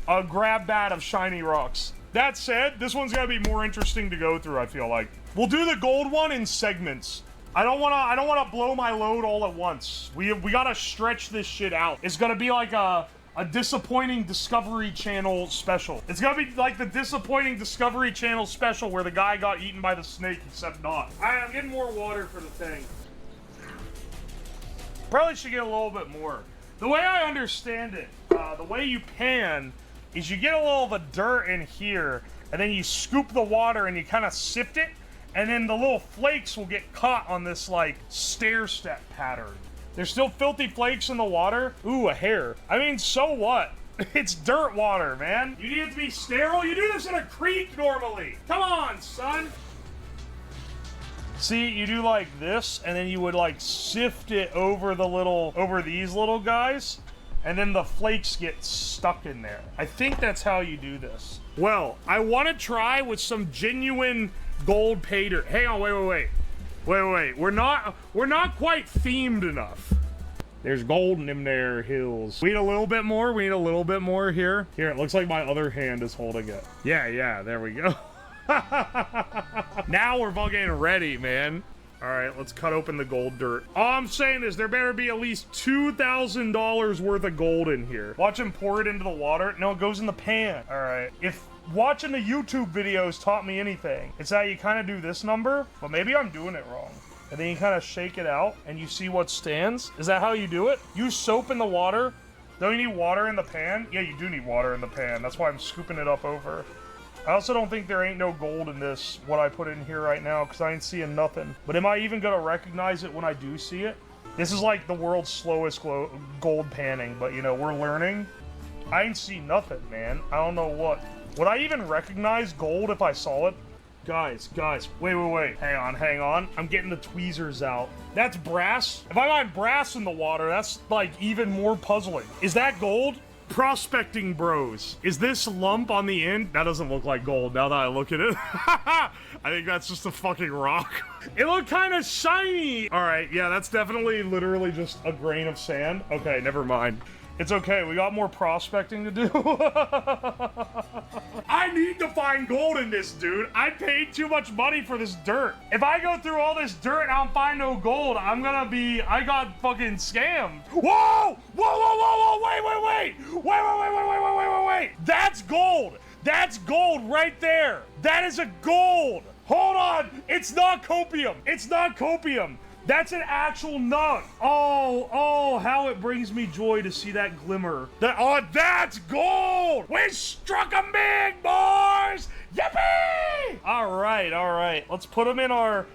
a grab bag of shiny rocks. That said, this one's gonna be more interesting to go through, I feel like. We'll do the gold one in segments. I don't wanna blow my load all at once. We gotta stretch this shit out. It's gonna be like a disappointing Discovery Channel special. It's gonna be like the disappointing Discovery Channel special where the guy got eaten by the snake, except not. I'm getting more water for the thing. Probably should get a little bit more. The way I understand it, the way you pan is you get a little of the dirt in here, and then you scoop the water and you kind of sift it, and then the little flakes will get caught on this like stair-step pattern. There's still filthy flakes in the water. Ooh, a hair. I mean, so what? It's dirt water, man. You need it to be sterile? You do this in a creek normally. Come on, son. See, you do like this, and then you would like sift it over these little guys, and then the flakes get stuck in there. I think that's how you do this. Well, I want to try with some genuine gold pay dirt. Hang on, wait. We're not quite themed enough. There's gold in them there hills. We need a little bit more. We need a little bit more here. Here, it looks like my other hand is holding it. Yeah, there we go. Now we're fucking ready, man. All right, let's cut open the gold dirt. All I'm saying is there better be at least $2,000 worth of gold in here. Watch him pour it into the water. No, it goes in the pan. All right, if watching the YouTube videos taught me anything, it's that you kind of do this number, but maybe I'm doing it wrong. And then you kind of shake it out and you see what stands. Is that how you do it? Use soap in the water. Don't you need water in the pan? Yeah, you do need water in the pan. That's why I'm scooping it up over. I also don't think there ain't no gold in this, what I put in here right now, because I ain't seeing nothing. But am I even gonna recognize it when I do see it? This is like the world's slowest gold panning, but you know, we're learning. I ain't see nothing, man. I don't know what. Would I even recognize gold if I saw it? Guys, wait. Hang on. I'm getting the tweezers out. That's brass? If I find brass in the water, that's like even more puzzling. Is that gold? Prospecting bros. Is this lump on the end? That doesn't look like gold now that I look at it. I think that's just a fucking rock. It looked kind of shiny. All right, yeah, that's definitely literally just a grain of sand. Okay, never mind. It's okay, we got more prospecting to do. I need to find gold in this, dude. I paid too much money for this dirt. If I go through all this dirt and I don't find no gold, I got fucking scammed. Whoa! Wait. That's gold. That's gold right there. That is a gold. Hold on. It's not copium. That's an actual nug. Oh, how it brings me joy to see that glimmer. That's gold! We struck 'em big, boys! Yippee! All right. Let's put them in our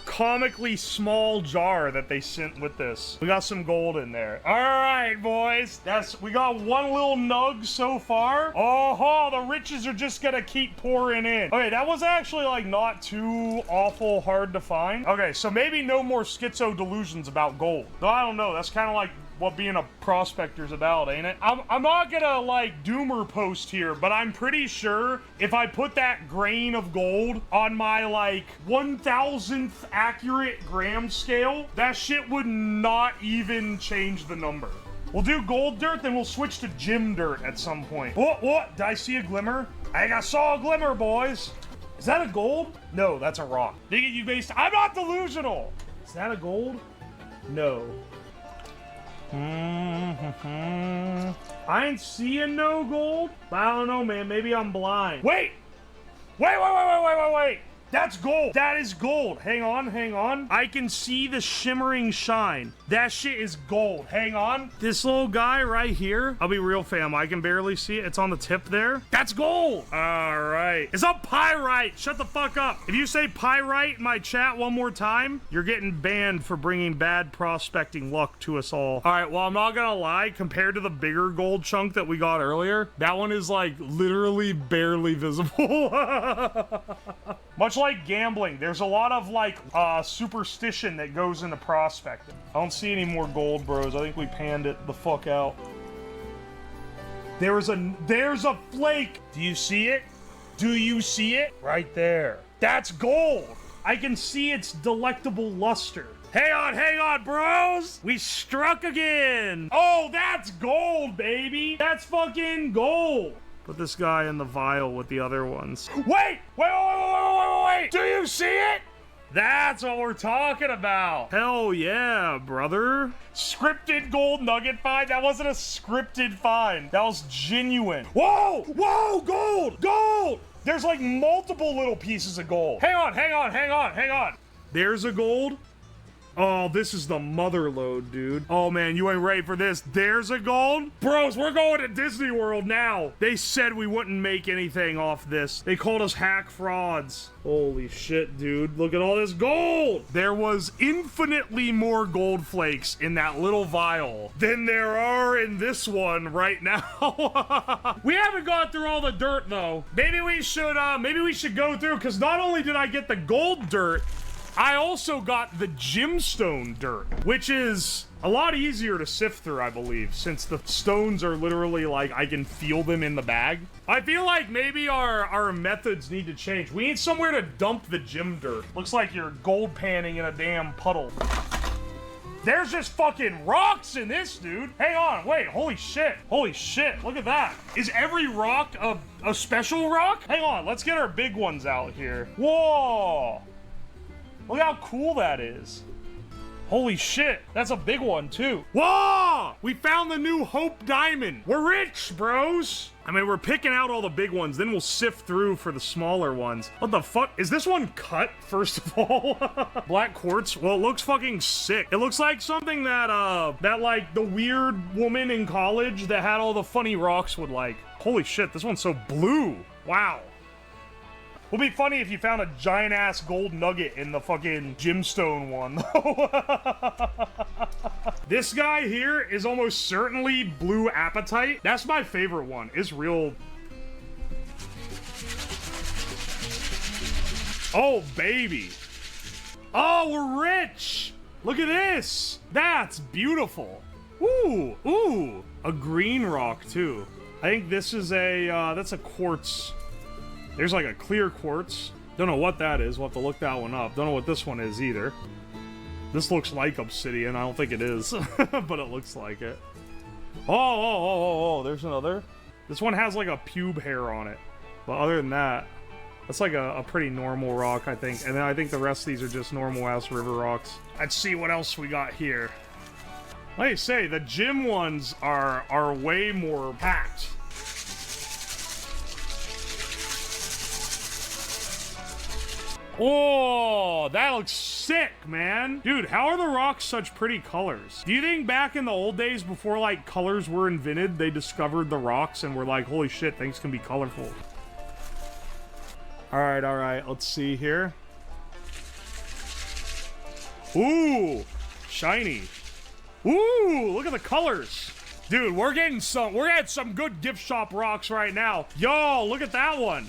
comically small jar that they sent with this. We got some gold in there. All right, boys. We got one little nug so far. Oh, the riches are just gonna keep pouring in. Okay, that was actually like not too awful hard to find. Okay, so maybe no more schizo delusions about gold. No, I don't know. That's kind of like what being a prospector's about, ain't it? I'm not gonna like doomer post here, but I'm pretty sure if I put that grain of gold on my like 1,000th accurate gram scale, that shit would not even change the number. We'll do gold dirt, then we'll switch to gym dirt at some point. What? Did I see a glimmer? I think I saw a glimmer, boys. Is that a gold? No, that's a rock. Dig it, you based. I'm not delusional. Is that a gold? No. I ain't seeing no gold. I don't know, man. Maybe I'm blind. Wait. That's gold. That is gold. Hang on. I can see the shimmering shine. That shit is gold. Hang on. This little guy right here. I'll be real, fam. I can barely see it. It's on the tip there. That's gold. All right. It's a pyrite. Shut the fuck up. If you say pyrite in my chat one more time, you're getting banned for bringing bad prospecting luck to us all. All right. Well, I'm not gonna lie. Compared to the bigger gold chunk that we got earlier, that one is like literally barely visible. Much like gambling, there's a lot of like superstition that goes into prospecting. I don't see any more gold, bros. I think we panned it the fuck out. There's a flake. Do you see it? Right there. That's gold. I can see its delectable luster. Hang on, bros. We struck again. Oh, that's gold, baby. That's fucking gold. Put this guy in the vial with the other ones. Wait! Do you see it? That's what we're talking about. Hell yeah, brother. Scripted gold nugget find? That wasn't a scripted find. That was genuine. Whoa! Gold! There's like multiple little pieces of gold. Hang on. There's a gold. Oh, this is the mother load, dude. Oh, man, you ain't ready for this. There's a gold. Bros, we're going to Disney World now. They said we wouldn't make anything off this. They called us hack frauds. Holy shit, dude. Look at all this gold. There was infinitely more gold flakes in that little vial than there are in this one right now. We haven't gone through all the dirt, though. Maybe we should go through, because not only did I get the gold dirt, I also got the gemstone dirt, which is a lot easier to sift through, I believe, since the stones are literally like, I can feel them in the bag. I feel like maybe our methods need to change. We need somewhere to dump the gem dirt. Looks like you're gold panning in a damn puddle. There's just fucking rocks in this, dude. Hang on, wait, holy shit, look at that. Is every rock a special rock? Hang on, let's get our big ones out here. Whoa. Look how cool that is. Holy shit, that's a big one too. Whoa! We found the new Hope Diamond. We're rich, bros. I mean, we're picking out all the big ones, then we'll sift through for the smaller ones. What the fuck? Is this one cut, first of all? Black quartz? Well, it looks fucking sick. It looks like something that like the weird woman in college that had all the funny rocks would like. Holy shit, this one's so blue. Wow. Would be funny if you found a giant-ass gold nugget in the fucking gemstone one, though. This guy here is almost certainly blue apatite. That's my favorite one. It's real... Oh, baby. Oh, we're rich. Look at this. That's beautiful. Ooh, ooh. A green rock, too. I think this is a, that's a quartz. There's like a clear quartz. Don't know what that is. We'll have to look that one up. Don't know what this one is either. This looks like obsidian. I don't think it is, but it looks like it. Oh, there's another. This one has like a pube hair on it. But other than that, that's like a pretty normal rock, I think. And then I think the rest of these are just normal-ass river rocks. Let's see what else we got here. Like I say, the gym ones are way more packed. Oh, that looks sick, man. Dude, how are the rocks such pretty colors? Do you think back in the old days before, like, colors were invented, they discovered the rocks and were like, holy shit, things can be colorful? All right, let's see here. Ooh, shiny. Ooh, look at the colors. Dude, we're getting some good gift shop rocks right now. Yo, look at that one.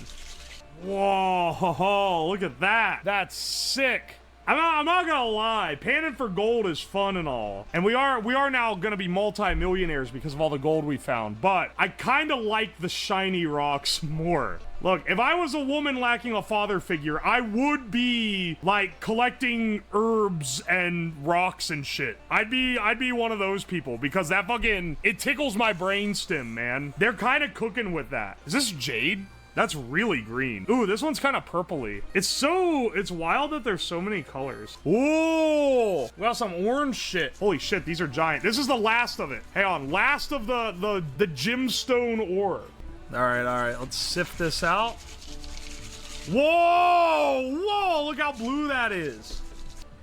Whoa, look at that. That's sick. I'm not gonna lie, panning for gold is fun and all. And we are now gonna be multi-millionaires because of all the gold we found. But I kinda like the shiny rocks more. Look, if I was a woman lacking a father figure, I would be, like, collecting herbs and rocks and shit. I'd be one of those people because that fucking, it tickles my brainstem, man. They're kinda cooking with that. Is this jade? That's really green. Ooh, this one's kind of purpley. It's wild that there's so many colors. Ooh, we got some orange shit. Holy shit, these are giant. This is the last of it. Hang on, last of the gemstone ore. All right, let's sift this out. Whoa, look how blue that is.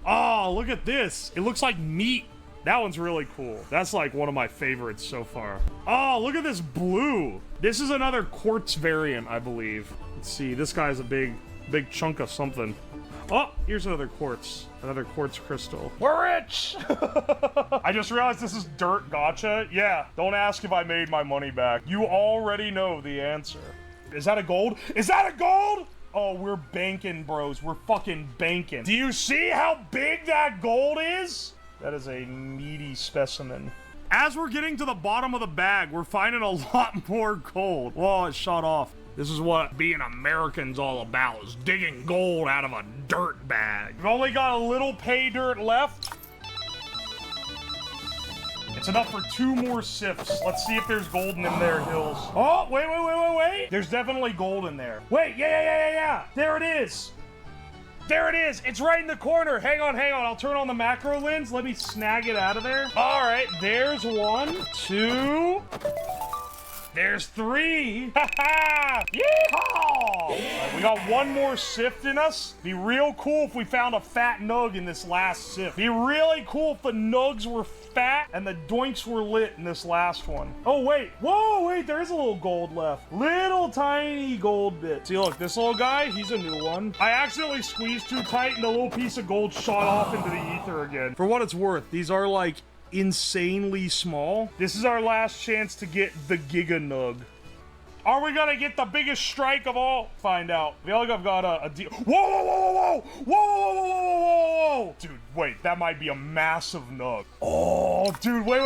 Oh, look at this. It looks like meat. That one's really cool. That's like one of my favorites so far. Oh, look at this blue. This is another quartz variant, I believe. Let's see, this guy's a big chunk of something. Oh, here's another quartz crystal. We're rich! I just realized this is dirt gotcha. Yeah, don't ask if I made my money back. You already know the answer. Is that a gold? Is that a gold? Oh, we're banking, bros. We're fucking banking. Do you see how big that gold is? That is a meaty specimen. As we're getting to the bottom of the bag, we're finding a lot more gold. Whoa, it shot off. This is what being American's all about, is digging gold out of a dirt bag. We've only got a little pay dirt left. It's enough for 2 more sifts. Let's see if there's gold in them there hills. Oh, wait. There's definitely gold in there. Wait, yeah. There it is. There it is. It's right in the corner. Hang on. I'll turn on the macro lens. Let me snag it out of there. All right, there's 1, 2. There's 3. Ha-ha! Yeehaw! Right, we got 1 more sift in us. Be real cool if we found a fat nug in this last sift. Be really cool if the nugs were fat and the doinks were lit in this last one. Oh, wait. Whoa, wait, there is a little gold left. Little tiny gold bit. See, look, this little guy, he's a new one. I accidentally squeezed too tight and the little piece of gold shot off into the ether again. For what it's worth, these are like insanely small. This is our last chance to get the Giga Nug. Are we gonna get the biggest strike of all? Find out. I feel like I've got a deal. Whoa! Dude, wait, that might be a massive nug. Oh, dude, wait.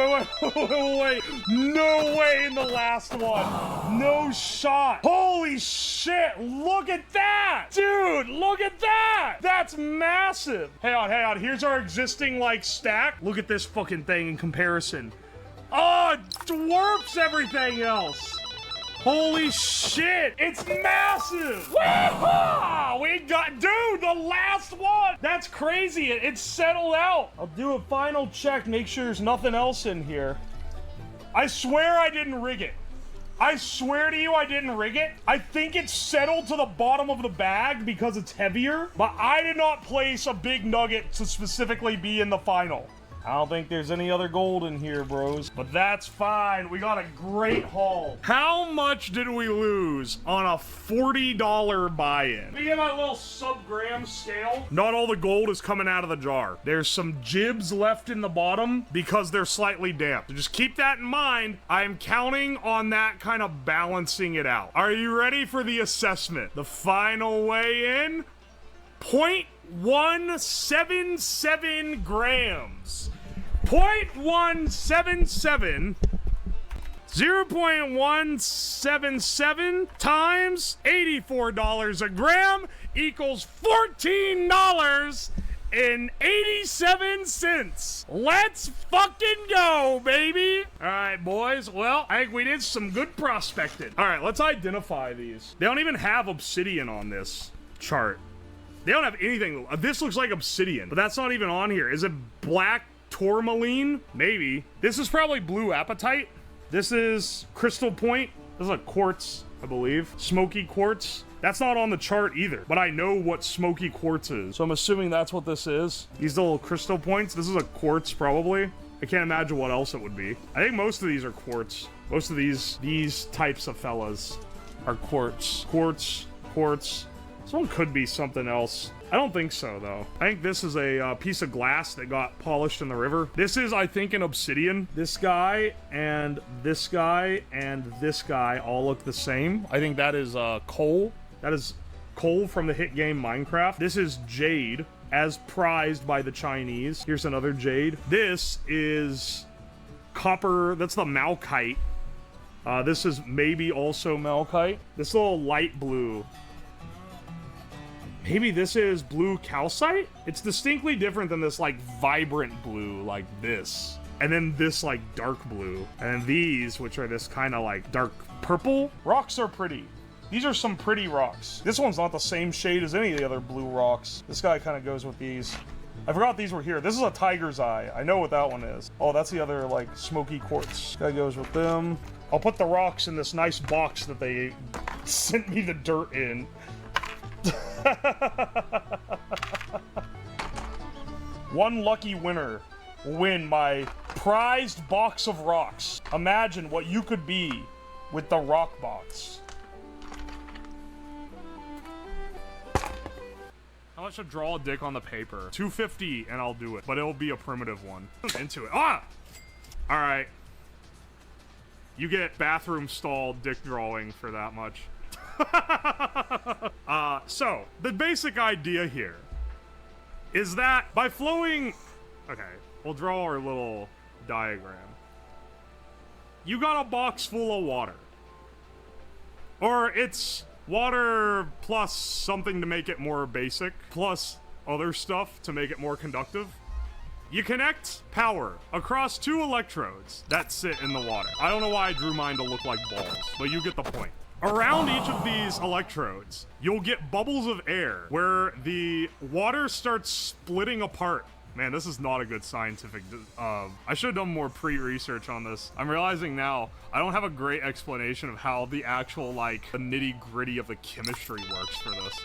No way in the last one. No shot. Holy shit, look at that. Dude, look at that. That's massive. Hang on. Here's our existing, like, stack. Look at this fucking thing in comparison. Oh, it dwarfs everything else. Holy shit! It's massive! Woo-hoo! We got, dude, the last one! That's crazy. It's settled out. I'll do a final check, make sure there's nothing else in here. I swear I didn't rig it. I swear to you I didn't rig it. I think it's settled to the bottom of the bag because it's heavier, but I did not place a big nugget to specifically be in the final. I don't think there's any other gold in here, bros. But that's fine. We got a great haul. How much did we lose on a $40 buy-in? We get my little sub-gram scale. Not all the gold is coming out of the jar. There's some jibs left in the bottom because they're slightly damp. So just keep that in mind. I'm counting on that kind of balancing it out. Are you ready for the assessment? The final weigh-in? 0.177 grams. 0.177. 0.177 times $84 a gram equals $14.87. Let's fucking go, baby. All right, boys. Well, I think we did some good prospecting. All right, let's identify these. They don't even have obsidian on this chart. They don't have anything. This looks like obsidian, but that's not even on here. Is it black tourmaline? Maybe. This is probably blue apatite. This is crystal point. This is a quartz, I believe. Smoky quartz. That's not on the chart either, but I know what smoky quartz is. So I'm assuming that's what this is. These little crystal points. This is a quartz, probably. I can't imagine what else it would be. I think most of these are quartz. Most of these types of fellas are quartz. Quartz, quartz. This one could be something else. I don't think so, though. I think this is a piece of glass that got polished in the river. This is, I think, an obsidian. This guy and this guy and this guy all look the same. I think that is coal. That is coal from the hit game Minecraft. This is jade, as prized by the Chinese. Here's another jade. This is copper. That's the malachite. This is maybe also malachite. This little light blue. Maybe this is blue calcite? It's distinctly different than this, like, vibrant blue, like this. And then this, like, dark blue. And then these, which are this kind of, like, dark purple. Rocks are pretty. These are some pretty rocks. This one's not the same shade as any of the other blue rocks. This guy kind of goes with these. I forgot these were here. This is a tiger's eye. I know what that one is. Oh, that's the other, like, smoky quartz. Guy goes with them. I'll put the rocks in this nice box that they sent me the dirt in. One lucky winner will win my prized box of rocks. Imagine what you could be with the rock box. How much to draw a dick on the paper? $250 and I'll do it, but it'll be a primitive one. Into it. Ah! All right. You get bathroom stall dick drawing for that much. So the basic idea here is that by flowing, okay, we'll draw our little diagram. You got a box full of water, or it's water plus something to make it more basic, plus other stuff to make it more conductive. You connect power across two electrodes that sit in the water. I don't know why I drew mine to look like balls, but you get the point. Around each of these electrodes, you'll get bubbles of air where the water starts splitting apart. Man, this is not a good scientific... I should have done more pre-research on this. I'm realizing now I don't have a great explanation of how the actual, like, the nitty-gritty of the chemistry works for this.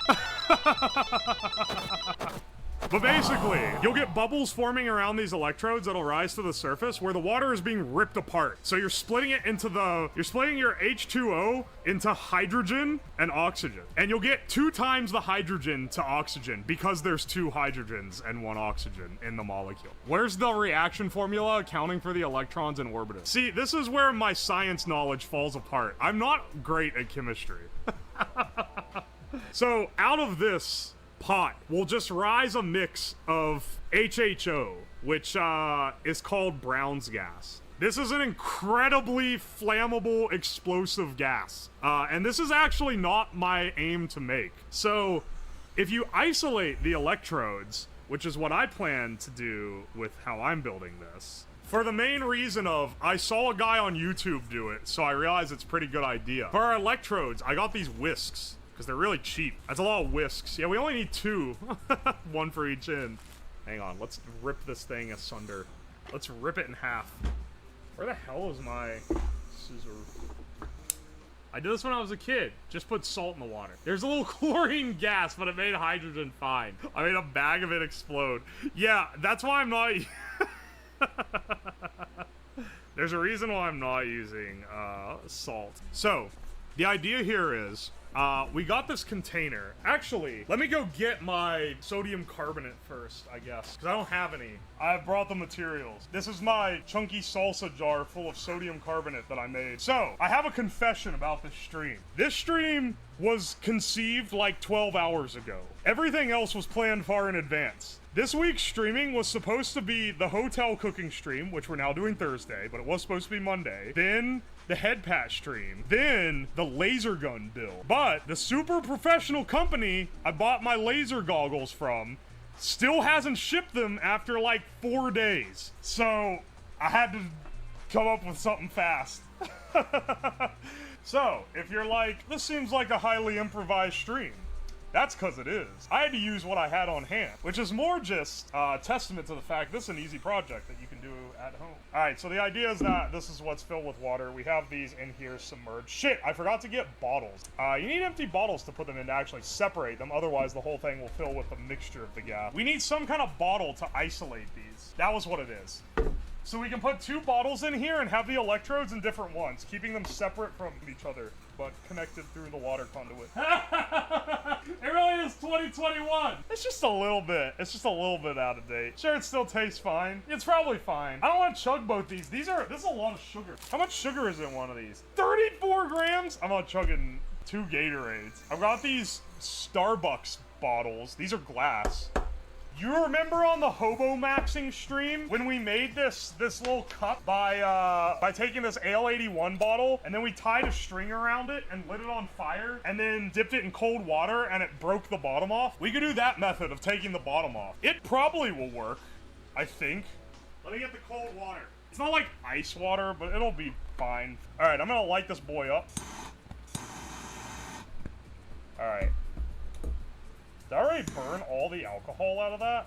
But basically, you'll get bubbles forming around these electrodes that'll rise to the surface where the water is being ripped apart. So you're splitting it into you're splitting your H2O into hydrogen and oxygen. And you'll get 2 times the hydrogen to oxygen because there's 2 hydrogens and 1 oxygen in the molecule. Where's the reaction formula accounting for the electrons in orbital? See, this is where my science knowledge falls apart. I'm not great at chemistry. So out of this pot will just rise a mix of HHO, which is called Brown's gas. This is an incredibly flammable, explosive gas. And this is actually not my aim to make. So if you isolate the electrodes, which is what I plan to do with how I'm building this, for the main reason of, I saw a guy on YouTube do it, so I realized it's a pretty good idea. For our electrodes, I got these whisks, because they're really cheap. That's a lot of whisks. Yeah, we only need 2. 1 for each end. Hang on, let's rip this thing asunder. Let's rip it in half. Where the hell is my scissor? I did this when I was a kid. Just put salt in the water. There's a little chlorine gas, but it made hydrogen fine. I made a bag of it explode. Yeah, that's why I'm not... There's a reason why I'm not using salt. So, the idea here is... we got this container. Actually, let me go get my sodium carbonate first, I guess, because I don't have any. I brought the materials. This is my chunky salsa jar full of sodium carbonate that I made. So, I have a confession about this stream. This stream was conceived like 12 hours ago. Everything else was planned far in advance. This week's streaming was supposed to be the hotel cooking stream, which we're now doing Thursday, but it was supposed to be Monday. Then the head patch stream. Then the laser gun build. But the super professional company I bought my laser goggles from still hasn't shipped them after like 4 days. So I had to come up with something fast. So if you're like, this seems like a highly improvised stream, that's because it is. I had to use what I had on hand, which is more just testament to the fact this is an easy project that you can do at home. All right, so the idea is that this is what's filled with water. We have these in here submerged. Shit, I forgot to get bottles. You need empty bottles to put them in to actually separate them. Otherwise, the whole thing will fill with a mixture of the gas. We need some kind of bottle to isolate these. That was what it is. So we can put 2 bottles in here and have the electrodes in different ones, keeping them separate from each other, but connected through the water conduit. It really is 2021. It's just a little bit. It's just a little bit out of date. Sure, it still tastes fine. It's probably fine. I don't want to chug both these. This is a lot of sugar. How much sugar is in one of these? 34 grams? I'm not chugging 2 Gatorades. I've got these Starbucks bottles. These are glass. You remember on the hobo maxing stream when we made this little cup by taking this Ale 81 bottle and then we tied a string around it and lit it on fire and then dipped it in cold water and it broke the bottom off? We could do that method of taking the bottom off. It probably will work, I think. Let me get the cold water. It's not like ice water, but it'll be fine. All right, I'm gonna light this boy up. All right. Did I already burn all the alcohol out of that?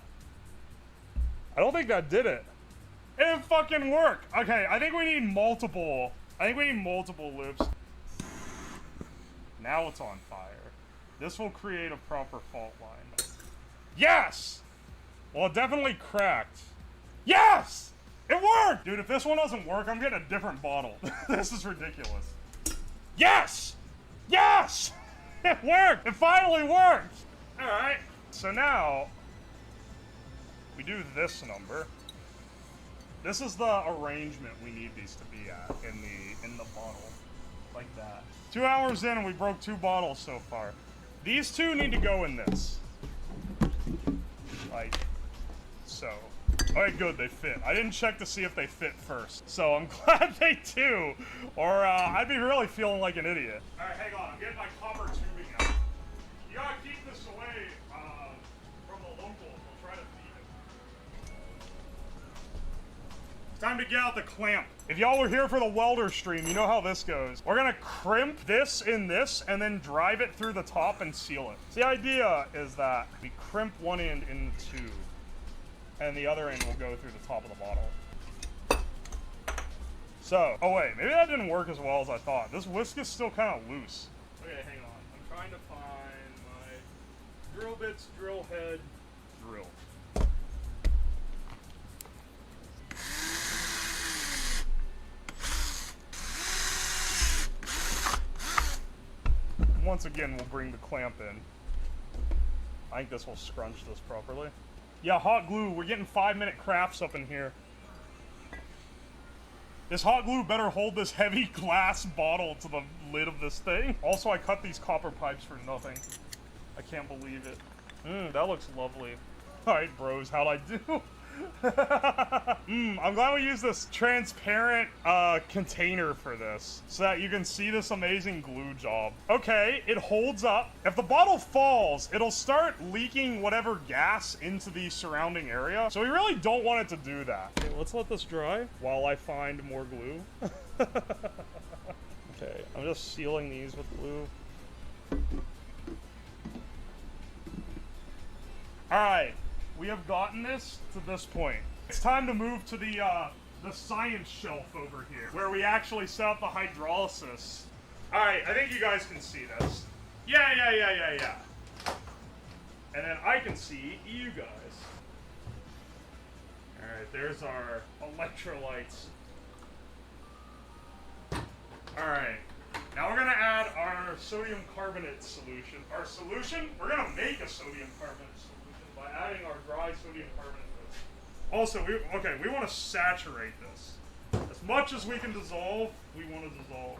I don't think that did it. It didn't fucking work. Okay, I think we need multiple loops. Now it's on fire. This will create a proper fault line. Yes! Well, it definitely cracked. Yes! It worked! Dude, if this one doesn't work, I'm getting a different bottle. This is ridiculous. Yes! Yes! It worked! It finally worked! Alright, so now we do this number. This is the arrangement we need these to be at in the bottle. Like that. 2 hours in and we broke 2 bottles so far. These 2 need to go in this. Like so. Alright, good, they fit. I didn't check to see if they fit first. So I'm glad they do. Or I'd be really feeling like an idiot. Alright, hang on, I'm getting my copper tubing out. You gotta keep this away from the locals. We'll try to feed it. It's time to get out the clamp. If y'all were here for the welder stream, you know how this goes. We're gonna crimp this in this and then drive it through the top and seal it. So the idea is that we crimp one end in 2 and the other end will go through the top of the bottle. So, oh wait, maybe that didn't work as well as I thought. This whisk is still kind of loose. Okay, hang on. I'm trying to find drill bits, drill head, drill. Once again, we'll bring the clamp in. I think this will scrunch this properly. Yeah, hot glue. We're getting 5-minute crafts up in here. This hot glue better hold this heavy glass bottle to the lid of this thing. Also, I cut these copper pipes for nothing. I can't believe it. That looks lovely. All right, bros, how'd I do? I'm glad we used this transparent container for this so that you can see this amazing glue job. Okay, it holds up. If the bottle falls, it'll start leaking whatever gas into the surrounding area. So we really don't want it to do that. Okay, let's let this dry while I find more glue. Okay, I'm just sealing these with glue. Alright, we have gotten this to this point. It's time to move to the science shelf over here, where we actually set up the hydrolysis. Alright, I think you guys can see this. Yeah. And then I can see you guys. Alright, there's our electrolytes. Alright, now we're gonna add our sodium carbonate solution. Our solution? We're gonna make a sodium carbonate solution by adding our dry sodium carbonate to this. Also, we want to saturate this. As much as we can dissolve, we want to dissolve.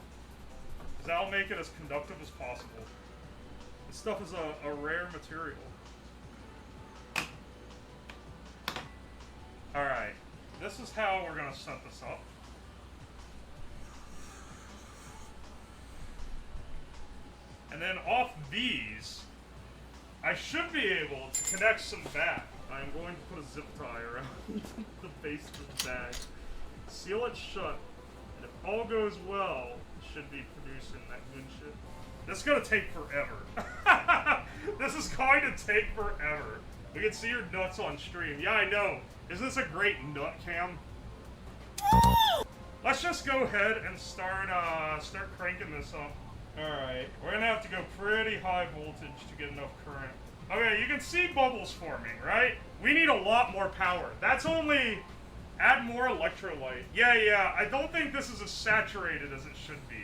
Because that'll make it as conductive as possible. This stuff is a rare material. Alright, this is how we're gonna set this up. And then off these, I should be able to connect some back. I'm going to put a zip tie around the base of the bag. Seal it shut, and if all goes well, it should be producing that good shit. This is gonna take forever. This is going to take forever. We can see your nuts on stream. Yeah, I know. Isn't this a great nut cam? Let's just go ahead and start cranking this up. Alright, we're gonna have to go pretty high voltage to get enough current. Okay, you can see bubbles forming, right? We need a lot more power. That's only... Add more electrolyte. Yeah, I don't think this is as saturated as it should be.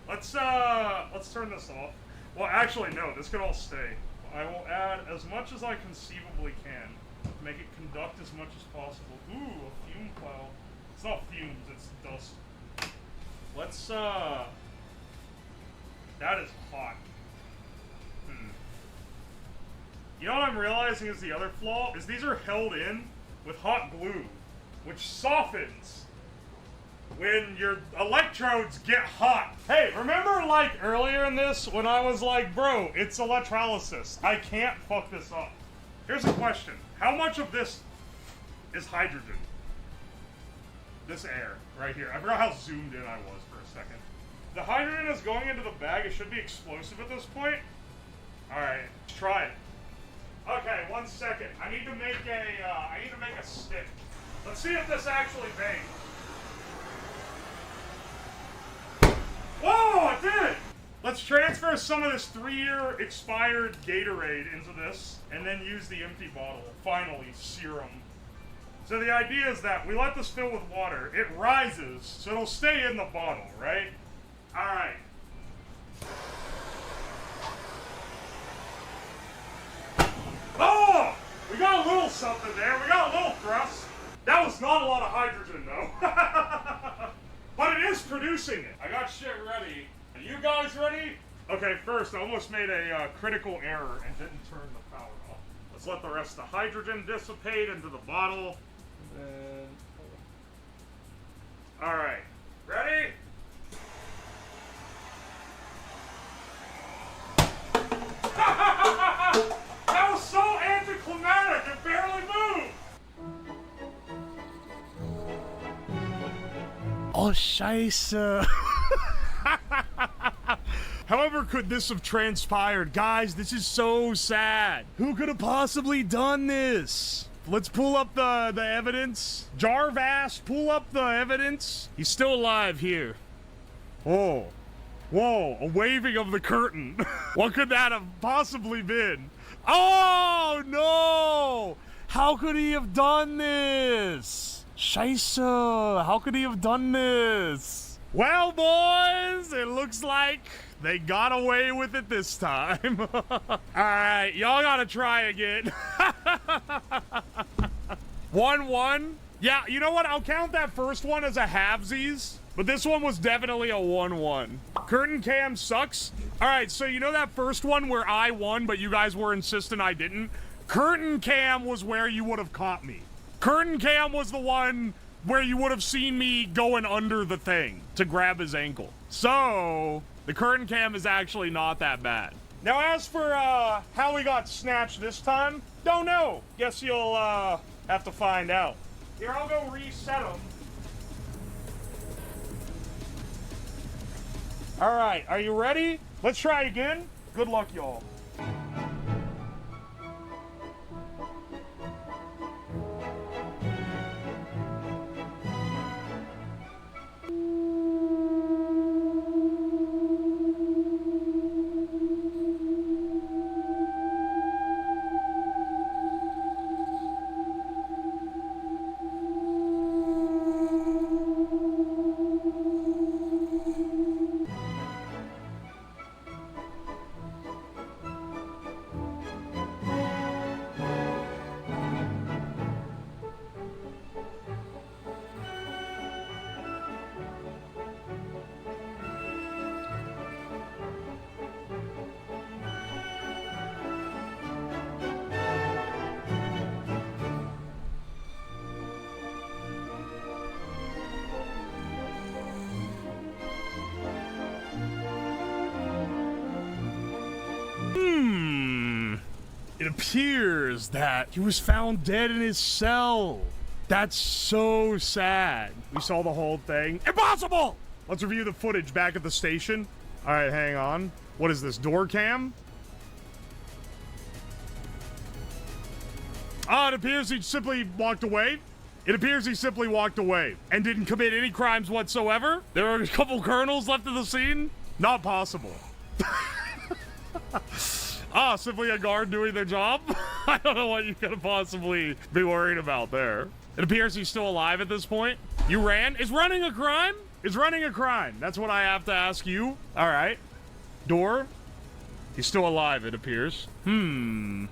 Let's turn this off. Well, actually, no, this can all stay. I will add as much as I conceivably can to make it conduct as much as possible. Ooh, a fume cloud. It's not fumes, it's dust. Let's, that is hot. You know what I'm realizing is the other flaw? Is these are held in with hot glue, which softens when your electrodes get hot. Hey, remember like earlier in this when I was like, bro, it's electrolysis. I can't fuck this up. Here's a question. How much of this is hydrogen? This air right here. I forgot how zoomed in I was for a second. The hydrogen is going into the bag. It should be explosive at this point. All right, let's try it. Okay, 1 second. I need to make a stick. Let's see if this actually bangs. Whoa, it did! Let's transfer some of this 3-year expired Gatorade into this, and then use the empty bottle. Finally, serum. So the idea is that we let this fill with water, it rises, so it'll stay in the bottle, right? Alright. Oh! We got a little something there, we got a little thrust. That was not a lot of hydrogen, though. But it is producing it. I got shit ready. Are you guys ready? Okay, first, I almost made a critical error and didn't turn the power off. Let's let the rest of the hydrogen dissipate into the bottle. And... Alright. Ready? That was so anticlimactic, it barely moved! Oh, scheiße. However could this have transpired? Guys, this is so sad. Who could have possibly done this? Let's pull up the evidence. Jarvast, pull up the evidence. He's still alive here. Oh. Whoa, a waving of the curtain. What could that have possibly been? Oh, no! How could he have done this? Scheiße, how could he have done this? Well, boys, it looks like they got away with it this time. Alright, y'all gotta try again. 1-1. Yeah, you know what? I'll count that first one as a halvesies, but this one was definitely a 1-1. Curtain cam sucks. Alright, so you know that first one where I won, but you guys were insistent I didn't? Curtain cam was where you would have caught me. Curtain cam was the one where you would have seen me going under the thing to grab his ankle. So, the curtain cam is actually not that bad. Now, as for how we got snatched this time, don't know. Guess you'll have to find out. Here, I'll go reset them. All right, are you ready? Let's try again. Good luck, y'all. It appears that he was found dead in his cell. That's so sad. We saw the whole thing. Impossible! Let's review the footage back at the station. All right, hang on. What is this, door cam? It appears he simply walked away. It appears he simply walked away and didn't commit any crimes whatsoever. There are a couple colonels left of the scene. Not possible. Simply a guard doing their job? I don't know what you could possibly be worried about there. It appears he's still alive at this point. You ran? Is running a crime? Is running a crime? That's what I have to ask you. All right. Door. He's still alive, it appears. Don't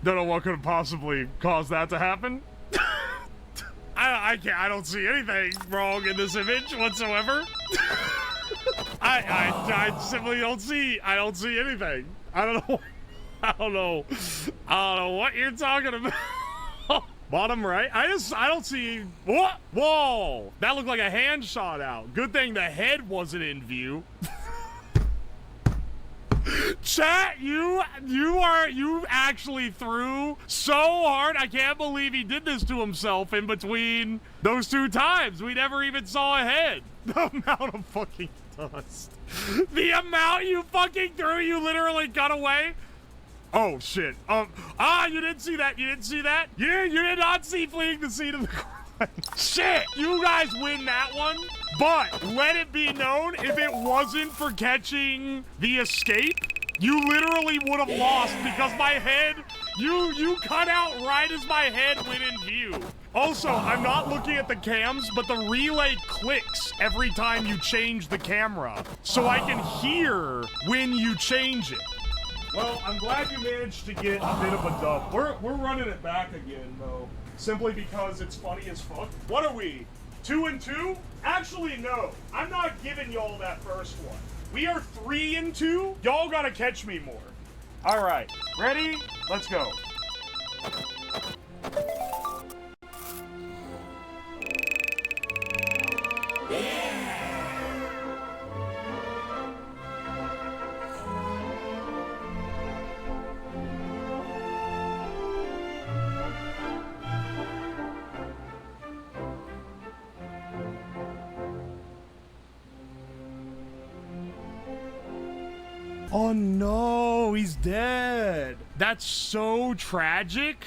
know what could have possibly caused that to happen. I don't see anything wrong in this image whatsoever. I simply don't see anything. I don't know what you're talking about. Bottom right. I don't see what. Whoa, that looked like a hand shot out. Good thing the head wasn't in view. Chat, you actually threw so hard. I can't believe he did this to himself in between those two times. We never even saw a head. The amount of fucking dust. The amount you fucking threw, you literally got away. Oh shit. You didn't see that. You didn't see that. You did not see fleeing the scene of the crime. Shit. You guys win that one. But let it be known, if it wasn't for catching the escape, you literally would have lost because my head, you cut out right as my head went in view. Also, I'm not looking at the cams, but the relay clicks every time you change the camera, so I can hear when you change it. Well, I'm glad you managed to get a bit of a dub. We're running it back again, though, simply because it's funny as fuck. What are we? 2 and 2? Actually, no. I'm not giving y'all that first one. We are 3 and 2. Y'all gotta catch me more. All right. Ready? Let's go. Oh no, he's dead. That's so tragic.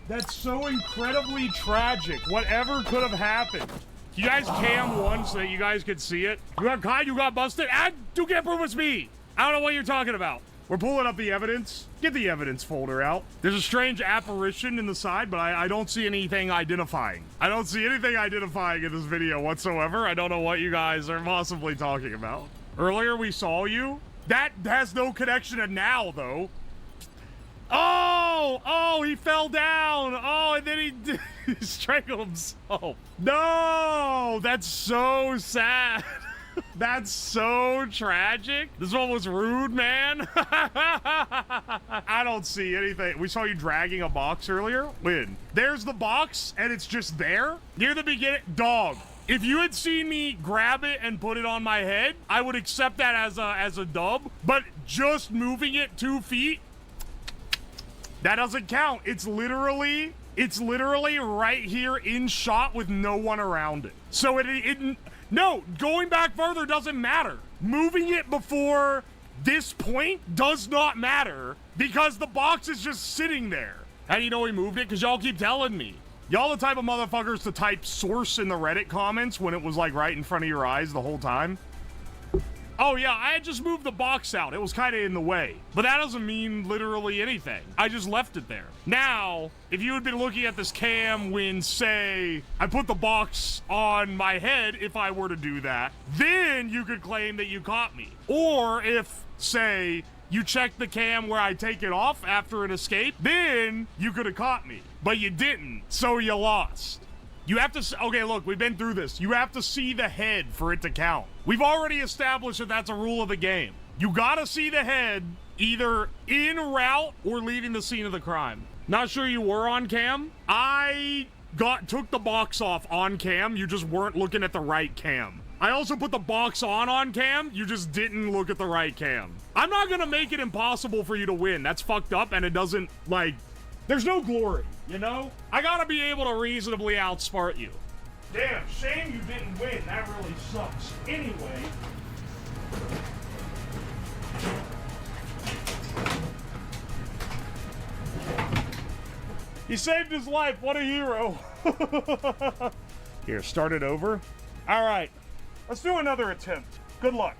That's so incredibly tragic. Whatever could have happened. You guys cam one so that you guys could see it. You got caught, you got busted, and you can't prove it's me. I don't know what you're talking about. We're pulling up the evidence. Get the evidence folder out. There's a strange apparition in the side, but I don't see anything identifying. I don't see anything identifying in this video whatsoever. I don't know what you guys are possibly talking about. Earlier we saw you. That has no connection to now, though. Oh, he fell down. Oh, and then he strangled himself. No, that's so sad. That's so tragic. This one was rude, man. I don't see anything. We saw you dragging a box earlier. When? There's the box, and it's just there. Near the beginning. Dog. If you had seen me grab it and put it on my head, I would accept that as a dub. But just moving it 2 feet, that doesn't count. It's literally right here in shot with no one around it. So no, going back further doesn't matter. Moving it before this point does not matter because the box is just sitting there. How do you know he moved it? Because y'all keep telling me. Y'all the type of motherfuckers to type source in the Reddit comments when it was like right in front of your eyes the whole time. Oh yeah, I had just moved the box out. It was kind of in the way. But that doesn't mean literally anything. I just left it there. Now, if you had been looking at this cam when, say, I put the box on my head, if I were to do that, then you could claim that you caught me. Or if, say, you checked the cam where I take it off after an escape, then you could have caught me. But you didn't, so you lost. You have to, okay, look, we've been through this. You have to see the head for it to count. We've already established that that's a rule of the game. You gotta see the head either en route or leaving the scene of the crime. Not sure you were on cam. I took the box off on cam. You just weren't looking at the right cam. I also put the box on cam. You just didn't look at the right cam. I'm not gonna make it impossible for you to win. That's fucked up, and it doesn't, like, there's no glory, you know? I gotta be able to reasonably outsmart you. Damn, shame you didn't win. That really sucks. Anyway. He saved his life. What a hero. Here, start it over. All right. Let's do another attempt. Good luck.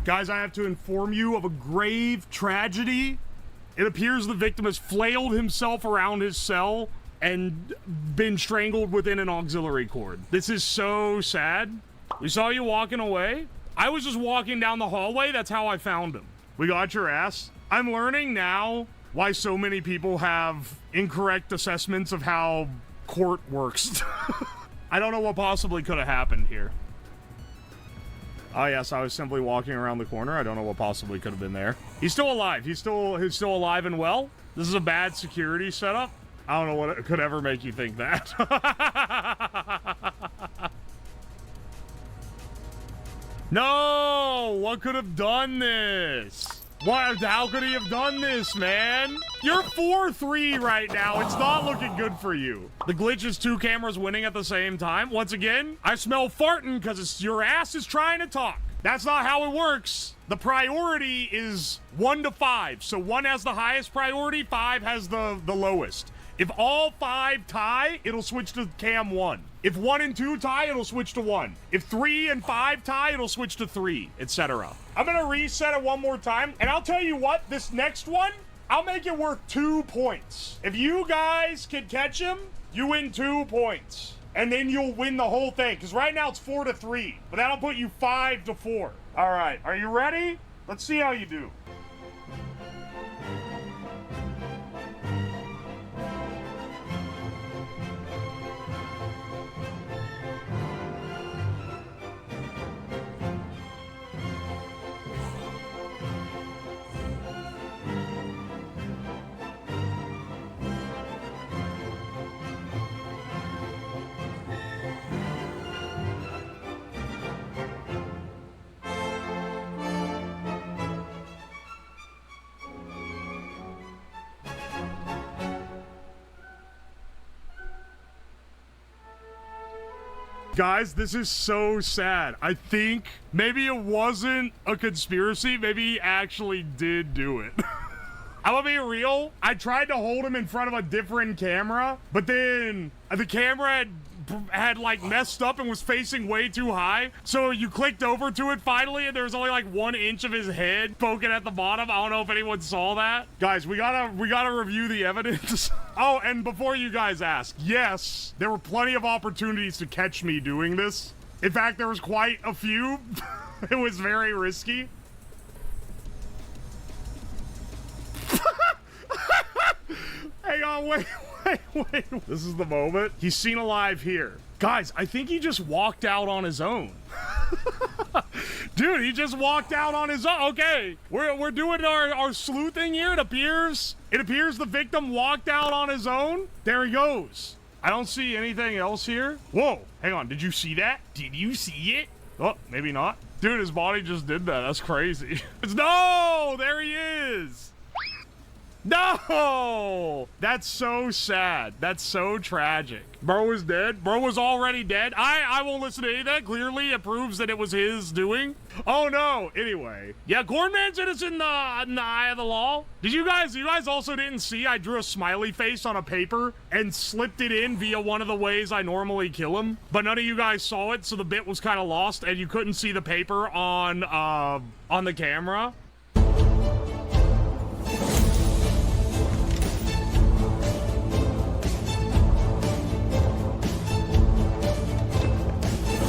Guys, I have to inform you of a grave tragedy. It appears the victim has flailed himself around his cell and been strangled within an auxiliary cord. This is so sad. We saw you walking away. I was just walking down the hallway. That's how I found him. We got your ass. I'm learning now why so many people have incorrect assessments of how court works. I don't know what possibly could have happened here. Oh yes, I was simply walking around the corner. I don't know what possibly could have been there. He's still alive. He's still alive and well. This is a bad security setup. I don't know what it could ever make you think that. No! What could have done this? What? How could he have done this, man? You're 4-3 right now. It's not looking good for you. The glitch is 2 cameras winning at the same time. Once again, I smell farting because your ass is trying to talk. That's not how it works. The priority is 1 to 5. So 1 has the highest priority, 5 has the lowest. If all 5 tie, it'll switch to cam 1. If 1 and 2 tie, it'll switch to 1. If 3 and 5 tie, it'll switch to 3, etc. I'm gonna reset it one more time, and I'll tell you what, this next one, I'll make it worth 2 points. If you guys can catch him, you win 2 points. And then you'll win the whole thing, because right now it's 4-3, but that'll put you 5-4. All right, are you ready? Let's see how you do. Guys, this is so sad. I think maybe it wasn't a conspiracy. Maybe he actually did do it. I'm gonna be real. I tried to hold him in front of a different camera, but then the camera had like messed up and was facing way too high. So you clicked over to it finally, and there was only like 1 inch of his head poking at the bottom. I don't know if anyone saw that. Guys, we gotta review the evidence. Oh, and before you guys ask, yes, there were plenty of opportunities to catch me doing this. In fact, there was quite a few. It was very risky. Hang on, wait. This is the moment. He's seen alive here. Guys, I think he just walked out on his own. Dude, he just walked out on his own. Okay, we're doing our sleuthing here. It appears the victim walked out on his own. There he goes. I don't see anything else here. Whoa, hang on. Did you see that? Did you see it? Oh, maybe not. Dude, his body just did that. That's crazy. No, there he is. No! That's so sad. That's so tragic. Bro was dead. Bro was already dead. I won't listen to any of that. Clearly, it proves that it was his doing. Oh, no. Anyway. Yeah, Cornman's innocent in the eye of the law. You guys also didn't see I drew a smiley face on a paper and slipped it in via one of the ways I normally kill him? But none of you guys saw it, so the bit was kind of lost, and you couldn't see the paper on the camera.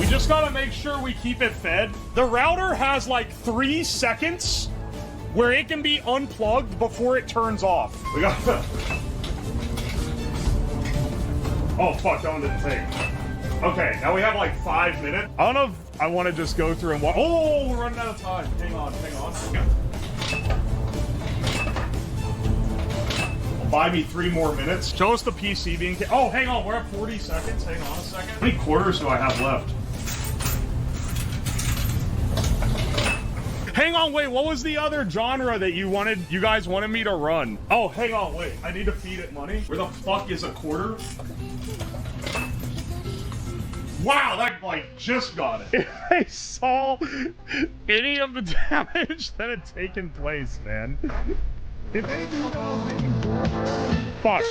Just gotta make sure we keep it fed. The router has like 3 seconds where it can be unplugged before it turns off. We got Oh, fuck, that one didn't take. Okay, now we have like 5 minutes. I don't know if I want to just go through and watch. Oh, we're running out of time. Hang on, hang on. Buy me 3 more minutes. Show us the PC being... Oh, hang on, we're at 40 seconds. Hang on a second. How many quarters do I have left? Hang on, wait, what was the other genre that you guys wanted me to run? Oh, hang on, wait, I need to feed it money. Where the fuck is a quarter? Wow, that, like, just got it. If I saw any of the damage that had taken place, man. If anything else, fuck.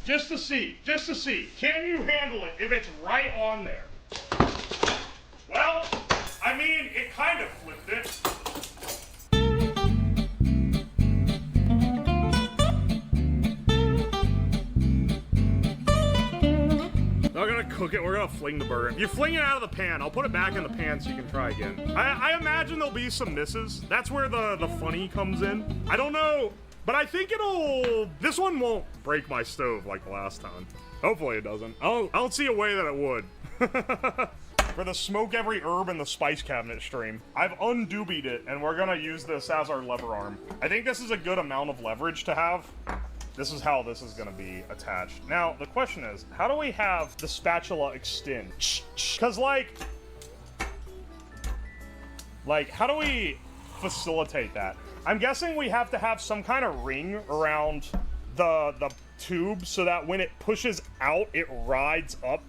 Just to see, can you handle it if it's right on there? Well, I mean, it kind of flipped it. Not gonna cook it, we're gonna fling the burger. You fling it out of the pan, I'll put it back in the pan so you can try again. I imagine there'll be some misses. That's where the funny comes in. I don't know. But I think this one won't break my stove like the last time. Hopefully it doesn't. I don't see a way that it would. For the smoke every herb in the spice cabinet stream, I've undubied it, and we're gonna use this as our lever arm. I think this is a good amount of leverage to have. This is how this is gonna be attached. Now, the question is, how do we have the spatula extend? Cause like, how do we facilitate that? I'm guessing we have to have some kind of ring around the tube so that when it pushes out, it rides up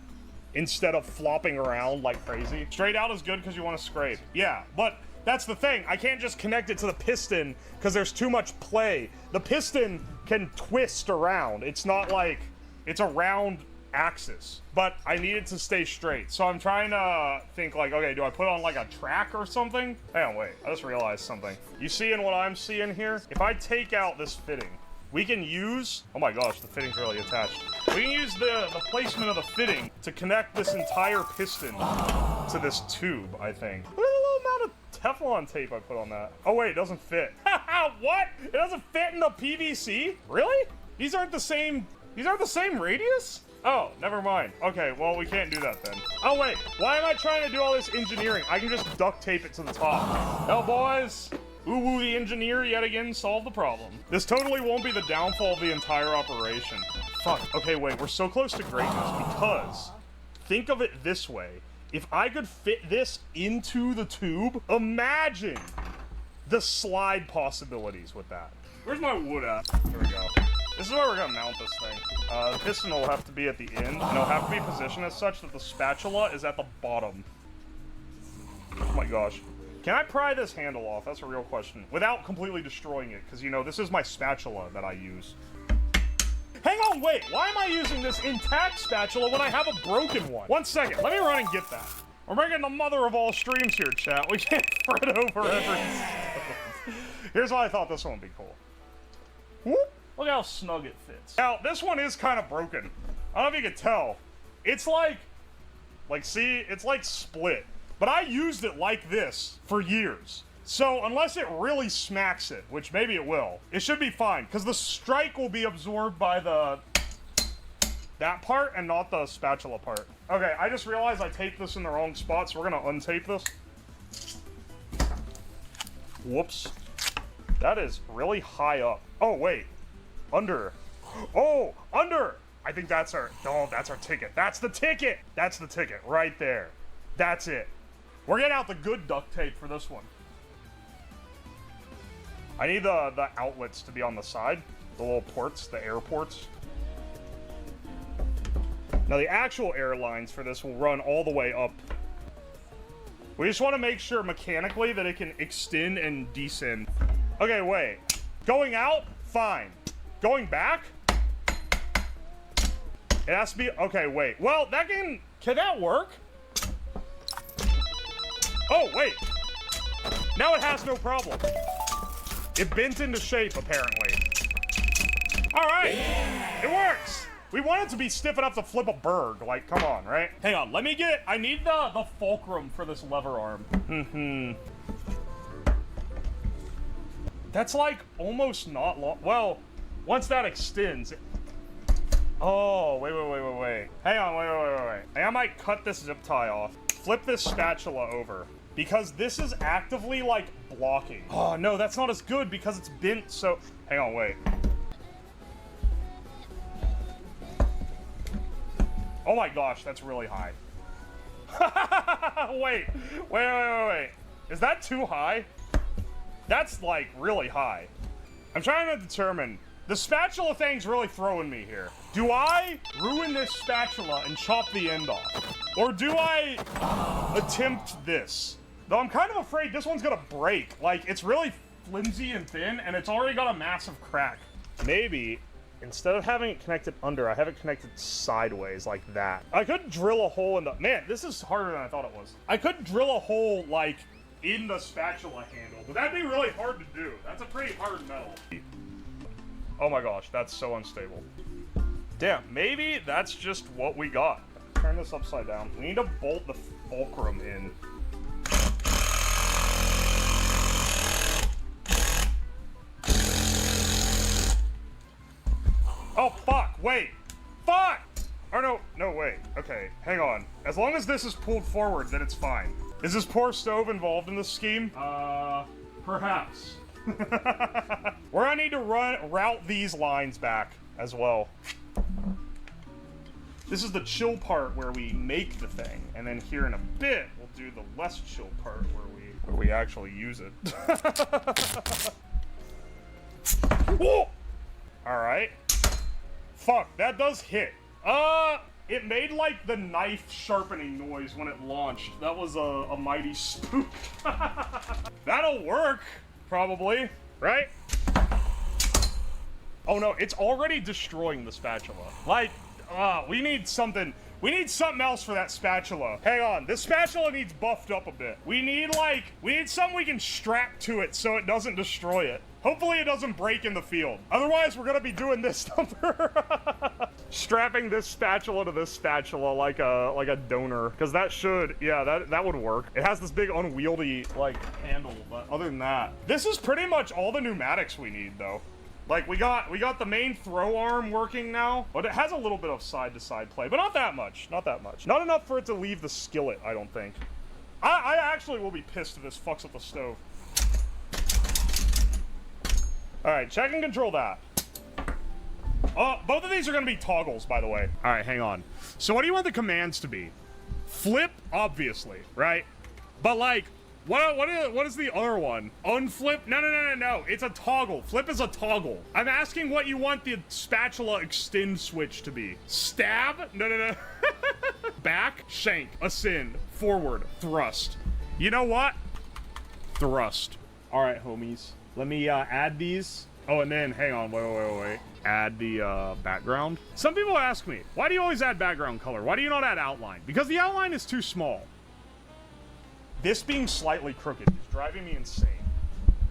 instead of flopping around like crazy. Straight out is good because you want to scrape. Yeah, but that's the thing. I can't just connect it to the piston because there's too much play. The piston can twist around. It's not like it's a round axis, but I need it to stay straight. So I'm trying to think like, okay, do I put on like a track or something? Hang on, wait, I just realized something. You seeing what I'm seeing here? If I take out this fitting, we can use, oh my gosh, the fitting's really attached. We can use the placement of the fitting to connect this entire piston to this tube, I think. Look at the little amount of Teflon tape I put on that. Oh wait, it doesn't fit. What? It doesn't fit in the PVC? Really? These aren't the same radius? Oh, never mind. Okay, well, we can't do that then. Oh, wait. Why am I trying to do all this engineering? I can just duct tape it to the top. Oh, boys. Uwu the engineer yet again solved the problem. This totally won't be the downfall of the entire operation. Fuck. Okay, wait. We're so close to greatness because think of it this way. If I could fit this into the tube, imagine the slide possibilities with that. Where's my wood at? Here we go. This is where we're gonna mount this thing. The piston will have to be at the end, and it'll have to be positioned as such that the spatula is at the bottom. Oh my gosh. Can I pry this handle off? That's a real question. Without completely destroying it, because, you know, this is my spatula that I use. Hang on, wait. Why am I using this intact spatula when I have a broken one? 1 second. Let me run and get that. We're making the mother of all streams here, chat. We can't fret over every stove. Here's why I thought this one would be cool. Whoop. Look how snug it fits. Now, this one is kind of broken. I don't know if you can tell. It's like, see, it's like split. But I used it like this for years. So, unless it really smacks it, which maybe it will, it should be fine. Because the strike will be absorbed by that part and not the spatula part. Okay, I just realized I taped this in the wrong spot, so we're gonna untape this. Whoops. That is really high up. Oh, wait. Under. Oh, under. I think that's our, oh, that's our ticket. That's the ticket. That's the ticket right there. That's it. We're getting out the good duct tape for this one. I need the outlets to be on the side. The little ports, the air ports. Now the actual air lines for this will run all the way up. We just want to make sure mechanically that it can extend and descend. Okay, wait. Going out, fine. Going back? It has to be, okay, wait. Well, that can that work? Oh, wait. Now it has no problem. It bent into shape, apparently. All right, it works. We want it to be stiff enough to flip a berg. Like, come on, right? Hang on, I need the fulcrum for this lever arm. That's like almost not long. Well, once that extends. Oh, wait. Hang on, wait. I might cut this zip tie off. Flip this spatula over. Because this is actively, like, blocking. Oh, no, that's not as good because it's bent so... Hang on, wait. Oh my gosh, that's really high. Wait. Is that too high? That's, like, really high. I'm trying to determine... The spatula thing's really throwing me here. Do I ruin this spatula and chop the end off? Or do I attempt this? Though I'm kind of afraid this one's gonna break. Like, it's really flimsy and thin, and it's already got a massive crack. Maybe, instead of having it connected under, I have it connected sideways like that. I could drill a hole in the... Man, this is harder than I thought it was. I could drill a hole, like, in the spatula handle, but that'd be really hard to do. That's a pretty hard metal. Oh my gosh, that's so unstable. Damn, maybe that's just what we got. Turn this upside down. We need to bolt the fulcrum in. Oh, fuck, wait. Fuck! Or no, wait. Okay, hang on. As long as this is pulled forward, then it's fine. Is this poor stove involved in this scheme? Perhaps. We're gonna need to route these lines back as well. This is the chill part where we make the thing, and then here in a bit we'll do the less chill part where we actually use it. Whoa! All right. Fuck, that does hit. It made like the knife sharpening noise when it launched. That was a mighty spook. That'll work. Probably, right? Oh no, it's already destroying the spatula. Like, we need something else for that spatula. Hang on, this spatula needs buffed up a bit. We need something we can strap to it so it doesn't destroy it. Hopefully it doesn't break in the field. Otherwise, we're gonna be doing this number. Strapping this spatula to this spatula like a donor. Because that should, yeah, that would work. It has this big unwieldy, like, handle, but other than that. This is pretty much all the pneumatics we need, though. Like, we got the main throw arm working now, but it has a little bit of side-to-side play, but not that much, not that much. Not enough for it to leave the skillet, I don't think. I actually will be pissed if this fucks up the stove. All right, check and control that. Both of these are gonna be toggles, by the way. All right, hang on. So what do you want the commands to be? Flip, obviously, right? But like, what is the other one? Unflip? No. It's a toggle. Flip is a toggle. I'm asking what you want the spatula extend switch to be. Stab? No. Back, shank, ascend, forward, thrust. You know what? Thrust. All right, homies. Let me add these. Oh, and then, hang on, wait. Add the background. Some people ask me, why do you always add background color? Why do you not add outline? Because the outline is too small. This being slightly crooked is driving me insane.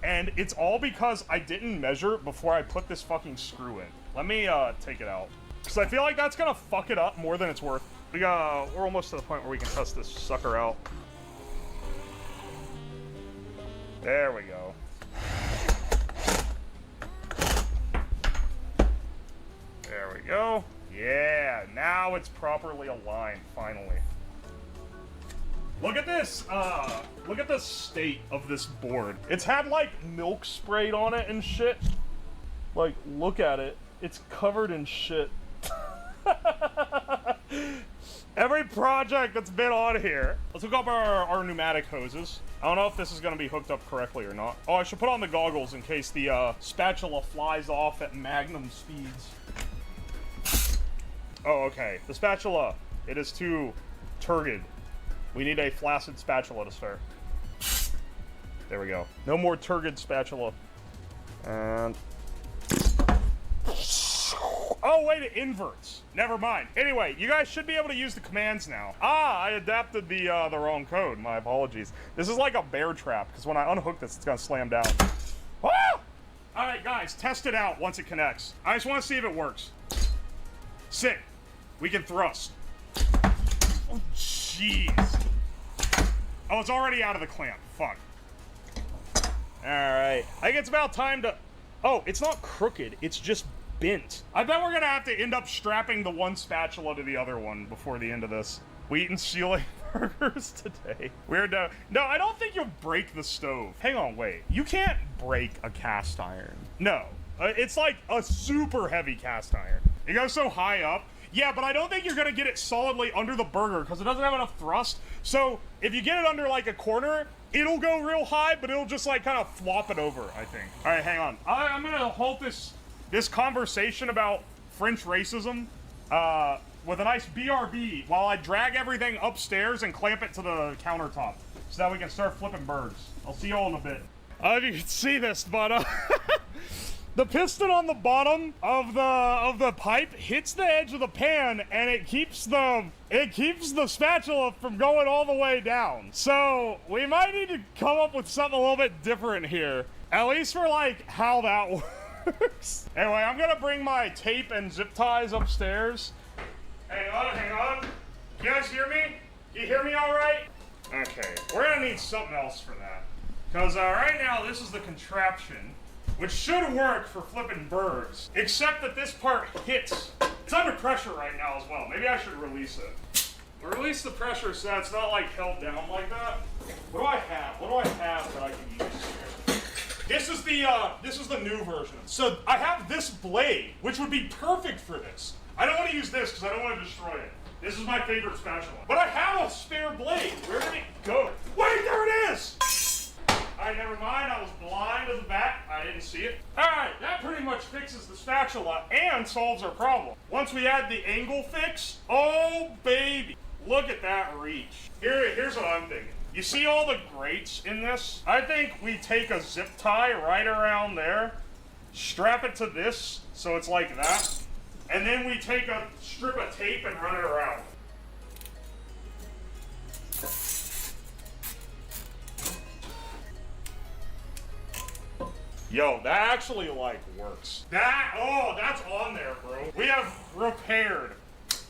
And it's all because I didn't measure before I put this fucking screw in. Let me take it out. Because I feel like that's gonna fuck it up more than it's worth. We're almost to the point where we can test this sucker out. There we go. There we go. Yeah, now it's properly aligned, finally. Look at this, look at the state of this board. It's had, like, milk sprayed on it and shit. Like, look at it. It's covered in shit. Every project that's been on here. Let's hook up our pneumatic hoses. I don't know if this is gonna be hooked up correctly or not. Oh, I should put on the goggles in case the spatula flies off at magnum speeds. Oh, okay. The spatula, it is too turgid. We need a flaccid spatula to start. There we go. No more turgid spatula. And... oh, wait, it inverts. Never mind. Anyway, you guys should be able to use the commands now. Ah, I adapted the wrong code. My apologies. This is like a bear trap, because when I unhook this, it's gonna slam down. Ah! All right, guys, test it out once it connects. I just want to see if it works. Sick. We can thrust. Oh, jeez. Oh, it's already out of the clamp. Fuck. right. I think it's about time to... Oh, it's not crooked. It's just bent. I bet we're gonna have to end up strapping the one spatula to the other one before the end of this. We eating ceiling burgers today. Weird. No, I don't think you'll break the stove. Hang on, wait. You can't break a cast iron. No. It's like a super heavy cast iron. It goes so high up. Yeah, but I don't think you're gonna get it solidly under the burger because it doesn't have enough thrust. So if you get it under like a corner, it'll go real high, but it'll just like kind of flop it over, I think. All right, hang on. I'm gonna halt this conversation about French racism with a nice BRB while I drag everything upstairs and clamp it to the countertop so that we can start flipping birds. I'll see you all in a bit. If you can see this, but the piston on the bottom of the pipe hits the edge of the pan, and it keeps the spatula from going all the way down. So we might need to come up with something a little bit different here, at least for like how that works. Anyway, I'm gonna bring my tape and zip ties upstairs. Hang on. You guys hear me? You hear me all right? Okay, we're gonna need something else for that. Because right now, this is the contraption, which should work for flipping birds, except that this part hits. It's under pressure right now as well. Maybe I should release it. Release the pressure so that it's not like held down like that. What do I have? What do I have that I can use here? This is the new version. So I have this blade, which would be perfect for this. I don't want to use this because I don't want to destroy it. This is my favorite spatula. But I have a spare blade. Where did it go? Wait, there it is! Alright, never mind. I was blind as a bat. I didn't see it. Alright, that pretty much fixes the spatula and solves our problem. Once we add the angle fix, oh baby, look at that reach. Here's what I'm thinking. You see all the grates in this? I think we take a zip tie right around there, strap it to this so it's like that, and then we take a strip of tape and run it around. Yo, that actually like works. That's on there, bro. We have repaired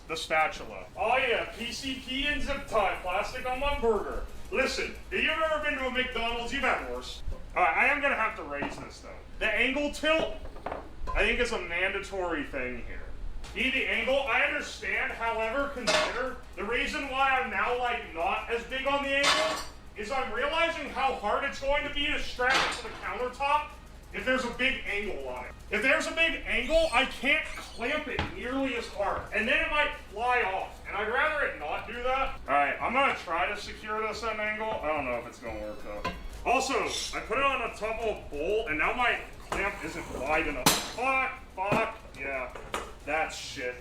the spatula. Oh yeah, PCP and zip tie, plastic on my burger. Listen, if you've ever been to a McDonald's, you've had worse. Alright, I am gonna have to raise this though. The angle tilt, I think is a mandatory thing here. Need the angle, I understand, however, consider the reason why I'm now like not as big on the angle is I'm realizing how hard it's going to be to strap it to the countertop if there's a big angle on it. If there's a big angle, I can't clamp it nearly as hard, and then it might fly off, and I'd rather it not do that. Alright, I'm gonna try to secure this at an angle. I don't know if it's gonna work though. Also, I put it on the top of a bowl, and now my clamp isn't wide enough. Fuck, yeah. That's shit.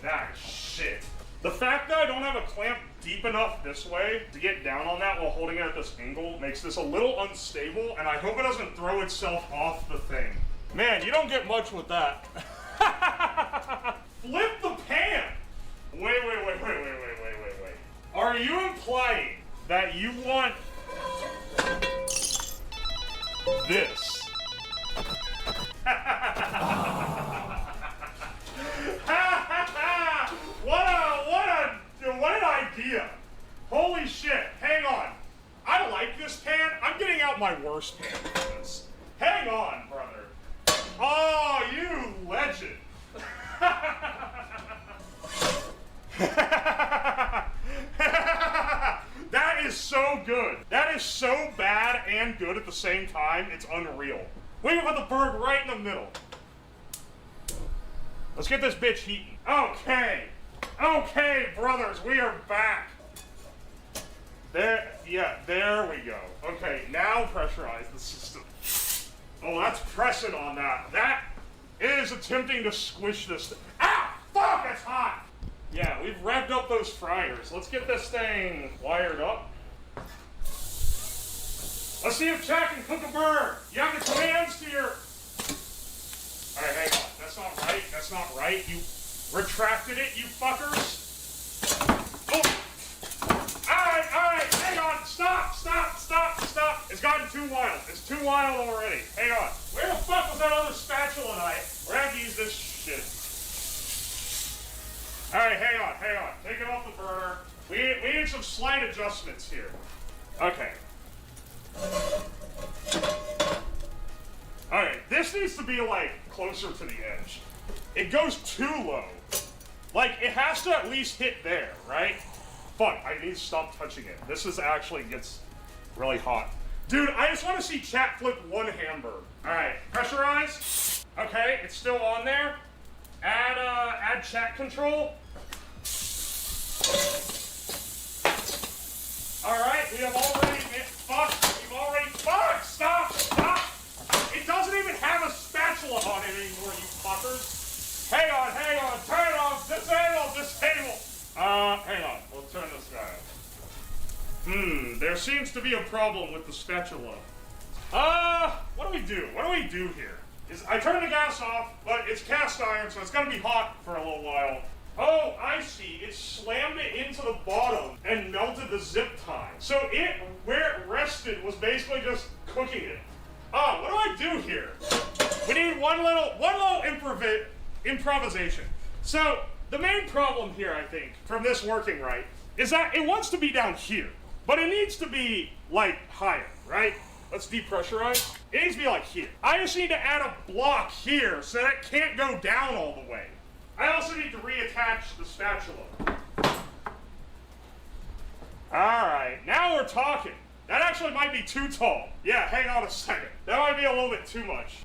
The fact that I don't have a clamp deep enough this way to get down on that while holding it at this angle makes this a little unstable, and I hope it doesn't throw itself off the thing. Man, you don't get much with that. Flip the pan! Wait. Are you implying that you want this? What an idea. Holy shit, hang on. I like this pan. I'm getting out my worst pan for this. Hang on, brother. Oh, you legend. That is so good. That is so bad and good at the same time. It's unreal. We can put the bird right in the middle. Let's get this bitch heating. Okay, brothers, we are back. There we go. Okay, now pressurize the system. Oh, that's pressing on that. That is attempting to squish this. Ah, fuck, it's hot. Yeah, we've revved up those fryers. Let's get this thing wired up. Let's see if Jack can cook a bird. You have the commands to your... Alright, hang on. That's not right. You retracted it, you fuckers. Oh! Alright, hang on. Stop. It's gotten too wild. It's too wild already. Hang on. Where the fuck was that other spatula knife? We're gonna have to use this shit. Alright, hang on. Take it off the burner. We need some slight adjustments here. Okay. This needs to be, like, closer to the edge. It goes too low. Like, it has to at least hit there, right? Fuck, I need to stop touching it. This is actually gets really hot. Dude, I just want to see chat flip one hamburger. Alright, pressurize. Okay, it's still on there. Add chat control. Alright, we have already, stop! It doesn't even have a spatula on it anymore, you fuckers. Hang on, turn it on, disable. Hang on, we'll turn this guy off. There seems to be a problem with the spatula. What do we do here? I turn the gas off, but it's cast iron, so it's gonna be hot for a little while. Oh, I see. It slammed it into the bottom and melted the zip tie. So where it rested was basically just cooking it. Oh, what do I do here? We need one little improvisation. So the main problem here, I think, from this working right, is that it wants to be down here, but it needs to be like higher, right? Let's depressurize. It needs to be like here. I just need to add a block here so that it can't go down all the way. I also need to reattach the spatula. Alright, now we're talking. That actually might be too tall. Yeah, hang on a second. That might be a little bit too much.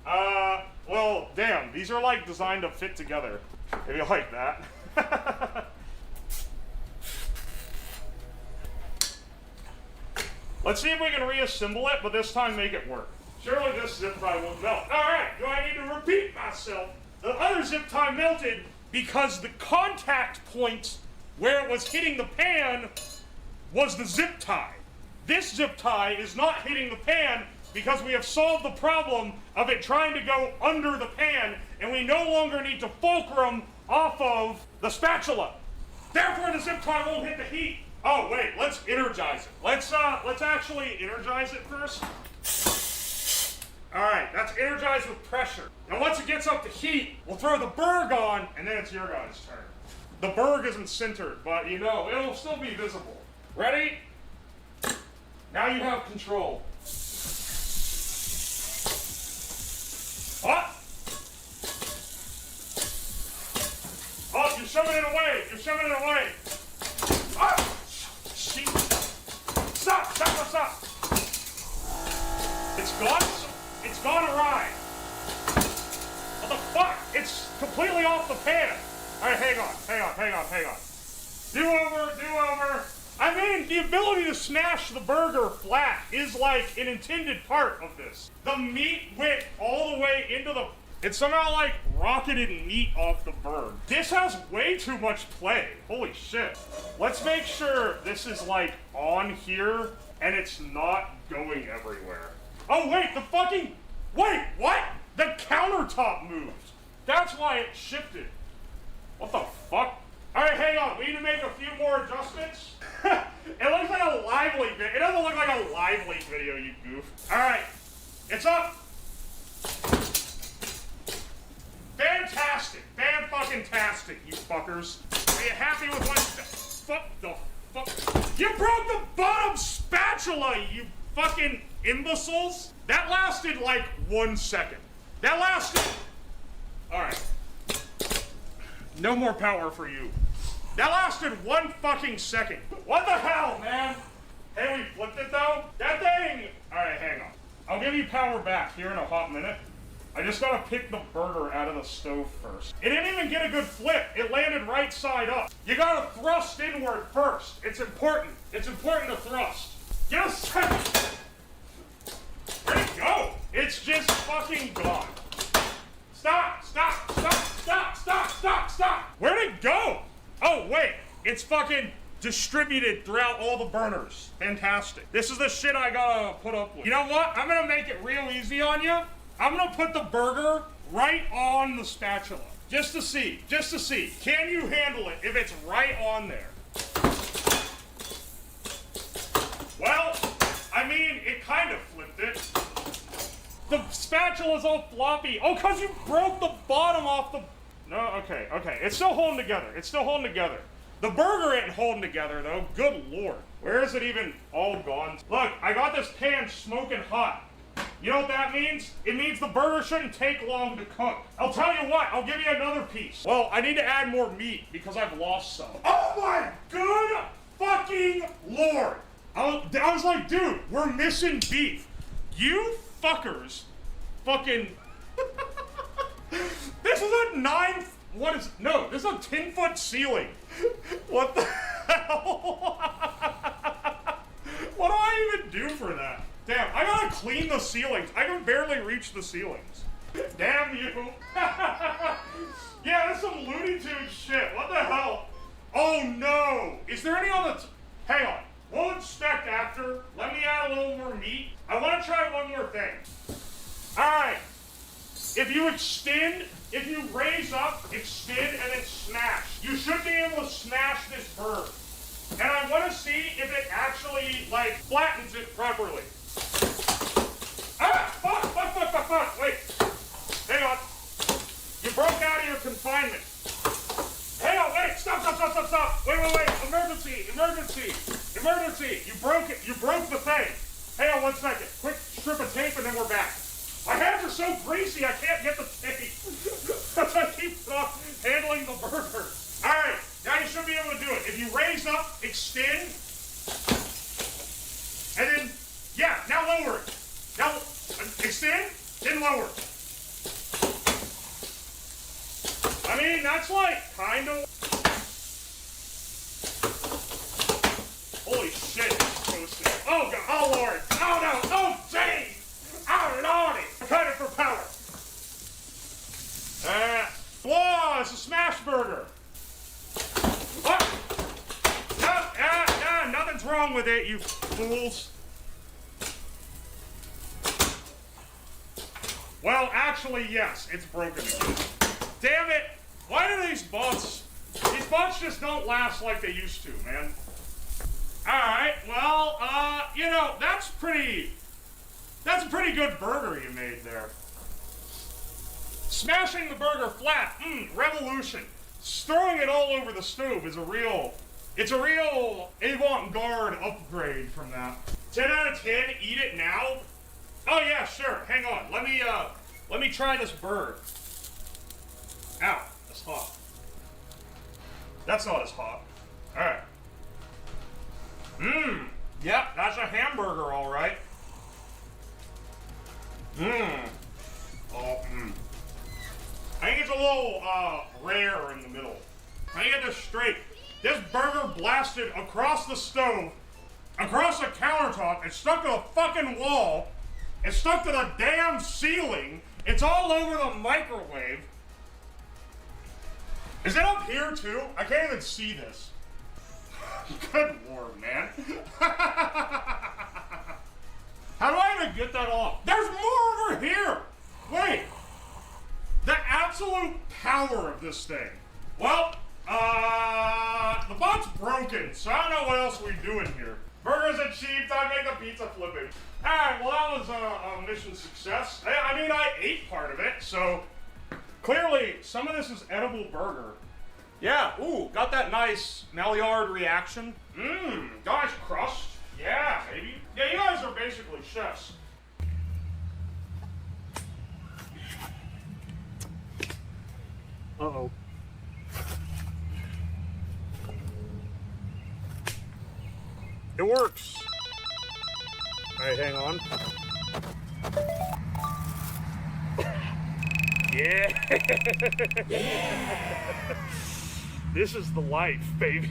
Well, damn, these are like designed to fit together. If you like that. Let's see if we can reassemble it, but this time make it work. Surely this zip tie won't melt. Alright, do I need to repeat myself? The other zip tie melted because the contact point where it was hitting the pan was the zip tie. This zip tie is not hitting the pan because we have solved the problem of it trying to go under the pan, and we no longer need to fulcrum off of the spatula. Therefore, the zip tie won't hit the heat. Oh wait, let's energize it. Let's actually energize it first. Alright, that's energized with pressure. Now once it gets up to heat, we'll throw the berg on, and then it's your guys' turn. The berg isn't centered, but you know, it'll still be visible. Ready? Now you have control. What? Oh, you're shoving it away! You're shoving it away! Oh! Shit. Stop! It's gone awry. What the fuck? It's completely off the pan. Alright, hang on. Do over. I mean, the ability to smash the burger flat is like an intended part of this. The meat went all the way into the... It somehow like rocketed meat off the burger. This has way too much play. Holy shit. Let's make sure this is like on here and it's not going everywhere. Oh wait, wait, what? The countertop moved. That's why it shifted. What the fuck? Alright, hang on. We need to make a few more adjustments. It looks like a lively video. It doesn't look like a lively video, you goof. Alright. It's up. Fantastic. Fan-fucking-tastic, you fuckers. Are you happy with what... Fuck the fuck... You broke the bottom spatula, you fucking imbeciles. That lasted like 1 second. That lasted... Alright. No more power for you. That lasted 1 fucking second. What the hell, man? Hey, we flipped it though? That thing... Alright, hang on. I'll give you power back here in a hot minute. I just gotta pick the burger out of the stove first. It didn't even get a good flip. It landed right side up. You gotta thrust inward first. It's important. It's important to thrust. Get a second. Where'd it go? It's just fucking gone. Stop! Where'd it go? Oh, wait. It's fucking distributed throughout all the burners. Fantastic. This is the shit I gotta put up with. You know what? I'm gonna make it real easy on you. I'm gonna put the burger right on the spatula. Just to see. Can you handle it if it's right on there? Well, I mean, it kind of flipped it. The spatula's all floppy. Oh, because you broke the bottom off the... No, okay. It's still holding together. The burger ain't holding together, though. Good lord. Where is it even all gone? Look, I got this pan smoking hot. You know what that means? It means the burger shouldn't take long to cook. I'll tell you what, I'll give you another piece. Well, I need to add more meat because I've lost some. Oh my good fucking Lord. I was like, dude, we're missing beef. You fuckers fucking... This is a this is a 10-foot ceiling. What the hell? What do I even do for that? Damn, I gotta clean the ceilings. I can barely reach the ceilings. Damn you. Yeah, that's some Looney Tunes shit. What the hell? Oh no. Is there any on the... Hang on. We'll inspect after. Let me add a little more meat. I want to try one more thing. Alright. If you raise up, extend, and then smash, you should be able to smash this bird. And I want to see if it actually, like, flattens it properly. Ah! Fuck! Wait. Hang on. You broke out of your confinement. Hang on, wait! Stop! Wait! Emergency! You broke it. You broke the thing. Hang on 1 second. Quick strip of tape and then we're back. My hands are so greasy I can't get the tape. I keep handling the burger. Alright, now you should be able to do it. If you raise up, extend, and then, yeah, now lower it. Now, extend, then lower. I mean, that's like, kind of... Holy shit, it's toasted. Oh god, oh lord, oh no, oh jeez! Oh lordy! Cutting for power. Whoa, it's a smash burger. What? No, nothing's wrong with it, you fools. Well, actually, yes, it's broken again. Damn it! Why do these bots just don't last like they used to, man? Alright, well, you know, that's a pretty good burger you made there. Smashing the burger flat, revolution. Throwing it all over the stove is it's a real avant-garde upgrade from that. 10 out of 10, eat it now? Oh yeah, sure, hang on. Let me try this bird. Ow, that's hot. That's not as hot. Alright. Yep, that's a hamburger, alright. I think it's a little, rare in the middle. I get this straight. This burger blasted across the stove, across the countertop, it's stuck to the fucking wall, it's stuck to the damn ceiling, it's all over the microwave. Is it up here too? I can't even see this. Good lord, man. How do I even get that off? There's more over here! Wait! The absolute power of this thing. Well, the bot's broken, so I don't know what else we're doing here. Burgers achieved, time to make the pizza flipping. Alright, well that was a mission success. I mean, I ate part of it, so clearly some of this is edible burger. Yeah, ooh, got that nice Maillard reaction. Nice crust. Yeah, baby. Yeah, you guys are basically chefs. Uh-oh. It works. All right, hang on. Yeah. This is the life, baby.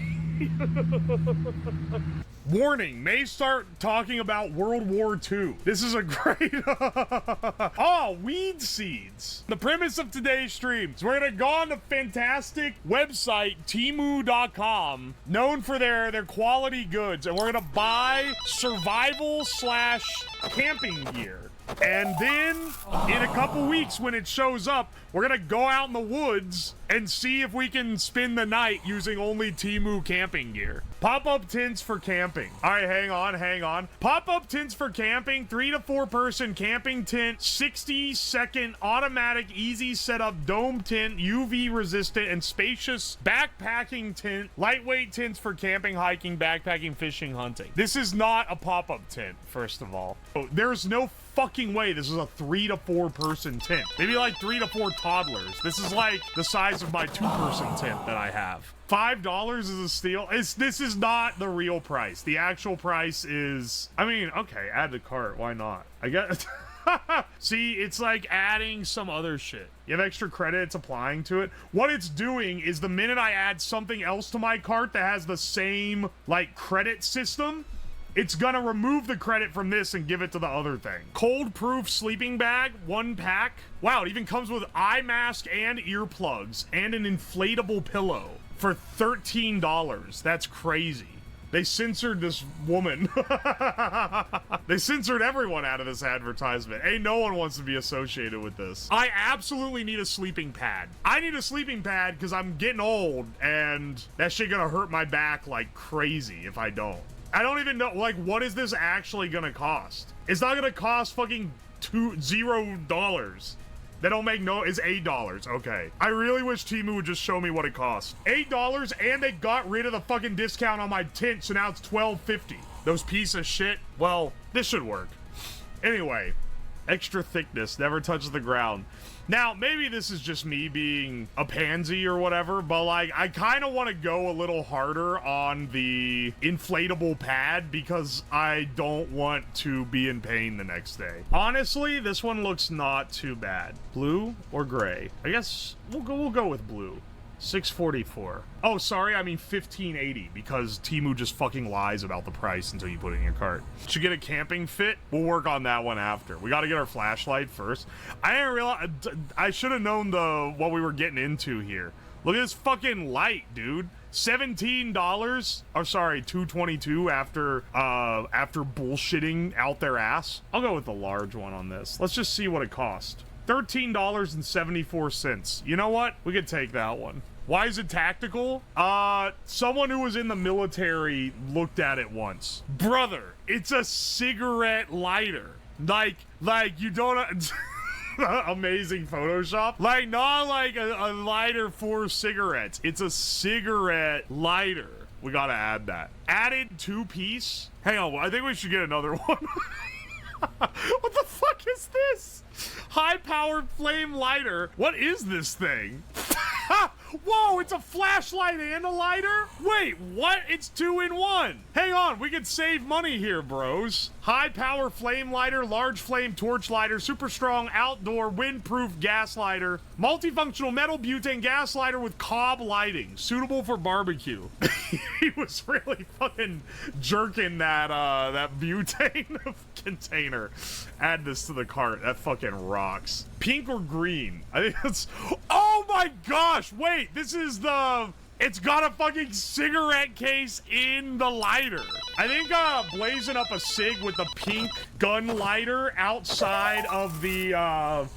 Warning, may start talking about World War II. This is a great... Oh, weed seeds. The premise of today's stream is we're gonna go on the fantastic website, Temu.com, known for their quality goods, and we're gonna buy survival/camping gear. And then, in a couple weeks when it shows up, we're gonna go out in the woods and see if we can spend the night using only Temu camping gear. Pop-up tents for camping. All right, hang on. Pop-up tents for camping, 3 to 4 person camping tent, 60-second automatic easy setup dome tent, UV resistant and spacious backpacking tent, lightweight tents for camping, hiking, backpacking, fishing, hunting. This is not a pop-up tent, first of all. There's no fucking fucking way this is a 3 to 4 person tent. Maybe like 3 to 4 toddlers. This is like the size of my 2-person tent that I have. $5 is a steal. This is not the real price. The actual price is, I mean, okay, add to cart. Why not? I guess. See, it's like adding some other shit. You have extra credit, it's applying to it. What it's doing is the minute I add something else to my cart that has the same, like, credit system, it's gonna remove the credit from this and give it to the other thing. Cold-proof sleeping bag, 1 pack. Wow, it even comes with eye mask and earplugs and an inflatable pillow for $13. That's crazy. They censored this woman. They censored everyone out of this advertisement. Ain't no one wants to be associated with this. I absolutely need a sleeping pad. I need a sleeping pad because I'm getting old and that shit gonna hurt my back like crazy if I don't. I don't even know, like, what is this actually gonna cost? It's not gonna cost fucking $0. They don't make no, it's $8. Okay. I really wish Temu would just show me what it costs. $8, and they got rid of the fucking discount on my tent, so now it's $12.50. Those piece of shit. Well, this should work. Anyway, extra thickness, never touches the ground. Now, maybe this is just me being a pansy or whatever, but like, I kind of want to go a little harder on the inflatable pad because I don't want to be in pain the next day. Honestly, this one looks not too bad. Blue or gray? I guess we'll go with blue. $644. Oh, sorry, I mean $15.80 because Temu just fucking lies about the price until you put it in your cart. Should get a camping fit. We'll work on that one after. We got to get our flashlight first. I didn't realize. I should have known what we were getting into here. Look at this fucking light, dude. $17. Oh, sorry, $222 after bullshitting out their ass. I'll go with the large one on this. Let's just see what it cost. $13.74. You know what? We could take that one. Why is it tactical? Someone who was in the military looked at it once. Brother, it's a cigarette lighter. Like you don't... Amazing Photoshop. Like, not like a lighter for cigarettes. It's a cigarette lighter. We gotta add that. Added 2-piece. Hang on, I think we should get another one. What the fuck is this? High-powered flame lighter. What is this thing? Whoa, it's a flashlight and a lighter? Wait, what? It's 2-in-1. Hang on, we could save money here, bros. High-power flame lighter, large flame torch lighter, super strong outdoor windproof gas lighter, multifunctional metal butane gas lighter with cob lighting, suitable for barbecue. He was really fucking jerking that butane container. Add this to the cart. That fucking rocks. Pink or green? I think that's... Oh my gosh! Wait, this is the... It's got a fucking cigarette case in the lighter. I think blazing up a cig with the pink gun lighter outside of the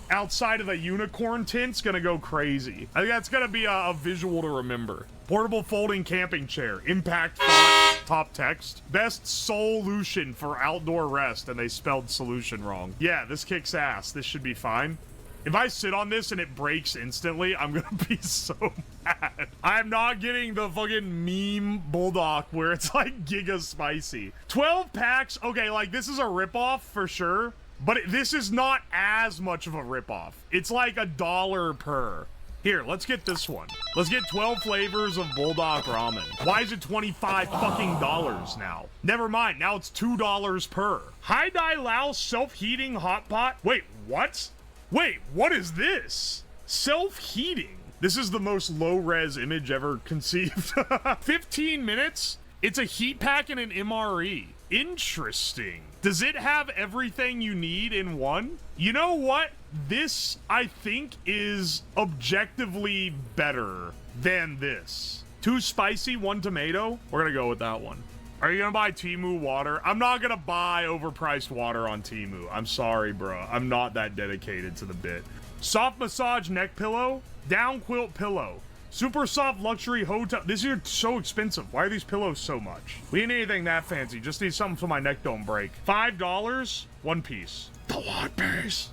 unicorn tent's gonna go crazy. I think that's gonna be a visual to remember. Portable folding camping chair. Impact font. Top text. Best solution for outdoor rest, and they spelled solution wrong. Yeah, this kicks ass. This should be fine. If I sit on this and it breaks instantly, I'm gonna be so mad. I'm not getting the fucking meme bulldog where it's like giga spicy. 12 packs. Okay, like this is a ripoff for sure, but this is not as much of a ripoff. It's like $1 per. Here, let's get this one. Let's get 12 flavors of bulldog ramen. Why is it 25 fucking dollars now? Never mind, now it's $2 per. Hai-Dai Lao self-heating hot pot. Wait, what? Wait, what is this? Self-heating. This is the most low-res image ever conceived. 15 minutes? It's a heat pack and an MRE. Interesting. Does it have everything you need in one? You know what? This, I think, is objectively better than this. 2 spicy, 1 tomato. We're gonna go with that one. Are you gonna buy Temu water? I'm not gonna buy overpriced water on Temu. I'm sorry, bro. I'm not that dedicated to the bit. Soft massage neck pillow, down quilt pillow. Super soft luxury hotel. This is so expensive. Why are these pillows so much? We didn't need anything that fancy. Just need something so my neck don't break. $5, 1 piece. The lot piece.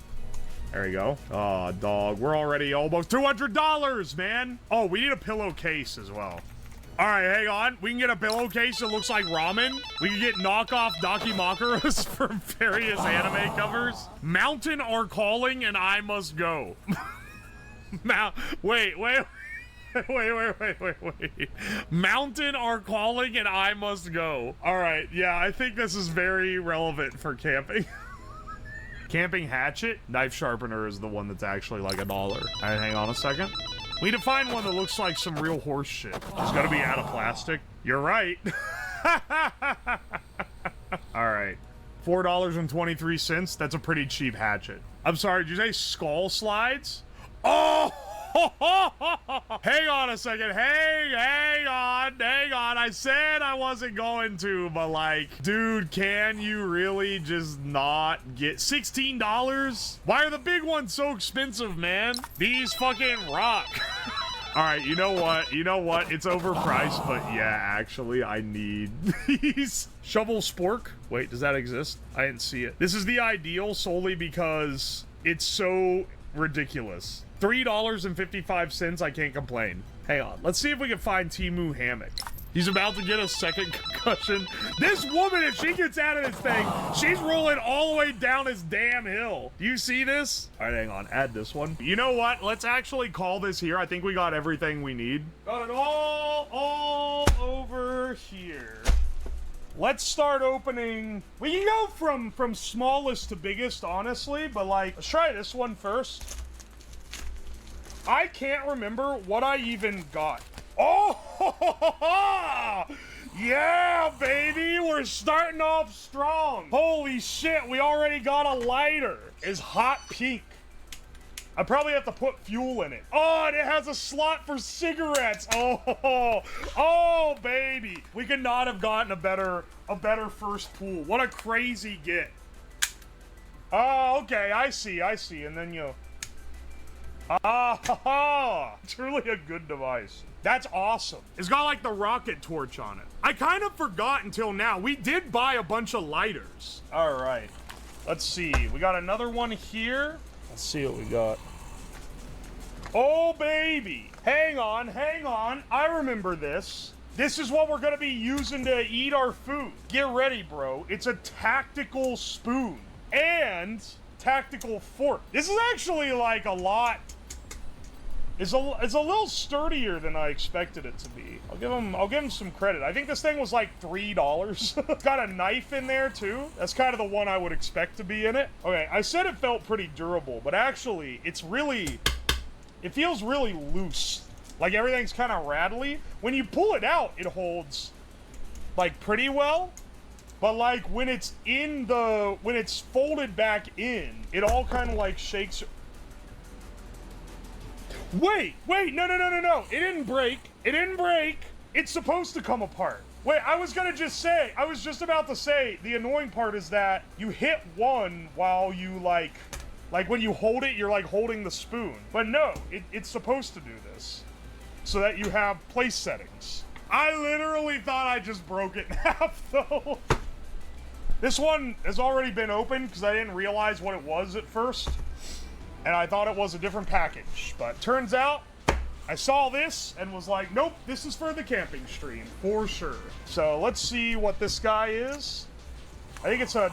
There you go. Oh, dog. We're already almost $200, man. Oh, we need a pillowcase as well. All right, hang on. We can get a pillowcase that looks like ramen. We can get knockoff Dakimakuras from various anime covers. Mountain are calling and I must go. Wait. Mountain are calling and I must go. All right, yeah, I think this is very relevant for camping. Camping hatchet? Knife sharpener is the one that's actually like $1. All right, hang on a second. We need to find one that looks like some real horse shit. It's gonna be out of plastic. You're right. All right. $4.23. That's a pretty cheap hatchet. I'm sorry, did you say skull slides? Oh! Hang on a second. Hang on. I said I wasn't going to, but like, dude, can you really just not get $16? Why are the big ones so expensive, man? These fucking rock. All right, you know what? It's overpriced, but yeah, actually, I need these. Shovel spork? Wait, does that exist? I didn't see it. This is the ideal solely because it's so ridiculous. $3.55, I can't complain. Hang on, let's see if we can find Temu hammock. He's about to get a second concussion. This woman, if she gets out of this thing, she's rolling all the way down this damn hill. Do you see this? All right, hang on, add this one. You know what? Let's actually call this here. I think we got everything we need. Got it all over here. Let's start opening. We can go from smallest to biggest, honestly, but like, let's try this one first. I can't remember what I even got. Oh, yeah, baby, we're starting off strong. Holy shit, we already got a lighter. It's hot pink. I probably have to put fuel in it. Oh, and it has a slot for cigarettes. Oh, baby. We could not have gotten a better first pool. What a crazy get. Oh, okay, I see. And then you... truly a good device. That's awesome. It's got like the rocket torch on it. I kind of forgot until now. We did buy a bunch of lighters. All right. Let's see. We got another one here. Let's see what we got. Oh, baby. Hang on. I remember this. This is what we're going to be using to eat our food. Get ready, bro. It's a tactical spoon and tactical fork. This is actually like a lot... It's a little sturdier than I expected it to be. I'll give him some credit. I think this thing was like $3. Got a knife in there too. That's kind of the one I would expect to be in it. Okay, I said it felt pretty durable, but actually it feels really loose. Like everything's kind of rattly. When you pull it out, it holds like pretty well. But like when it's folded back in, it all kind of like shakes. Wait, no. It didn't break. It's supposed to come apart. Wait, I was just about to say, the annoying part is that you hit one while you like when you hold it, you're like holding the spoon. But no, it's supposed to do this so that you have place settings. I literally thought I just broke it in half though. This one has already been opened because I didn't realize what it was at first. And I thought it was a different package, but turns out I saw this and was like, nope, this is for the camping stream, for sure. So let's see what this guy is. I think it's a...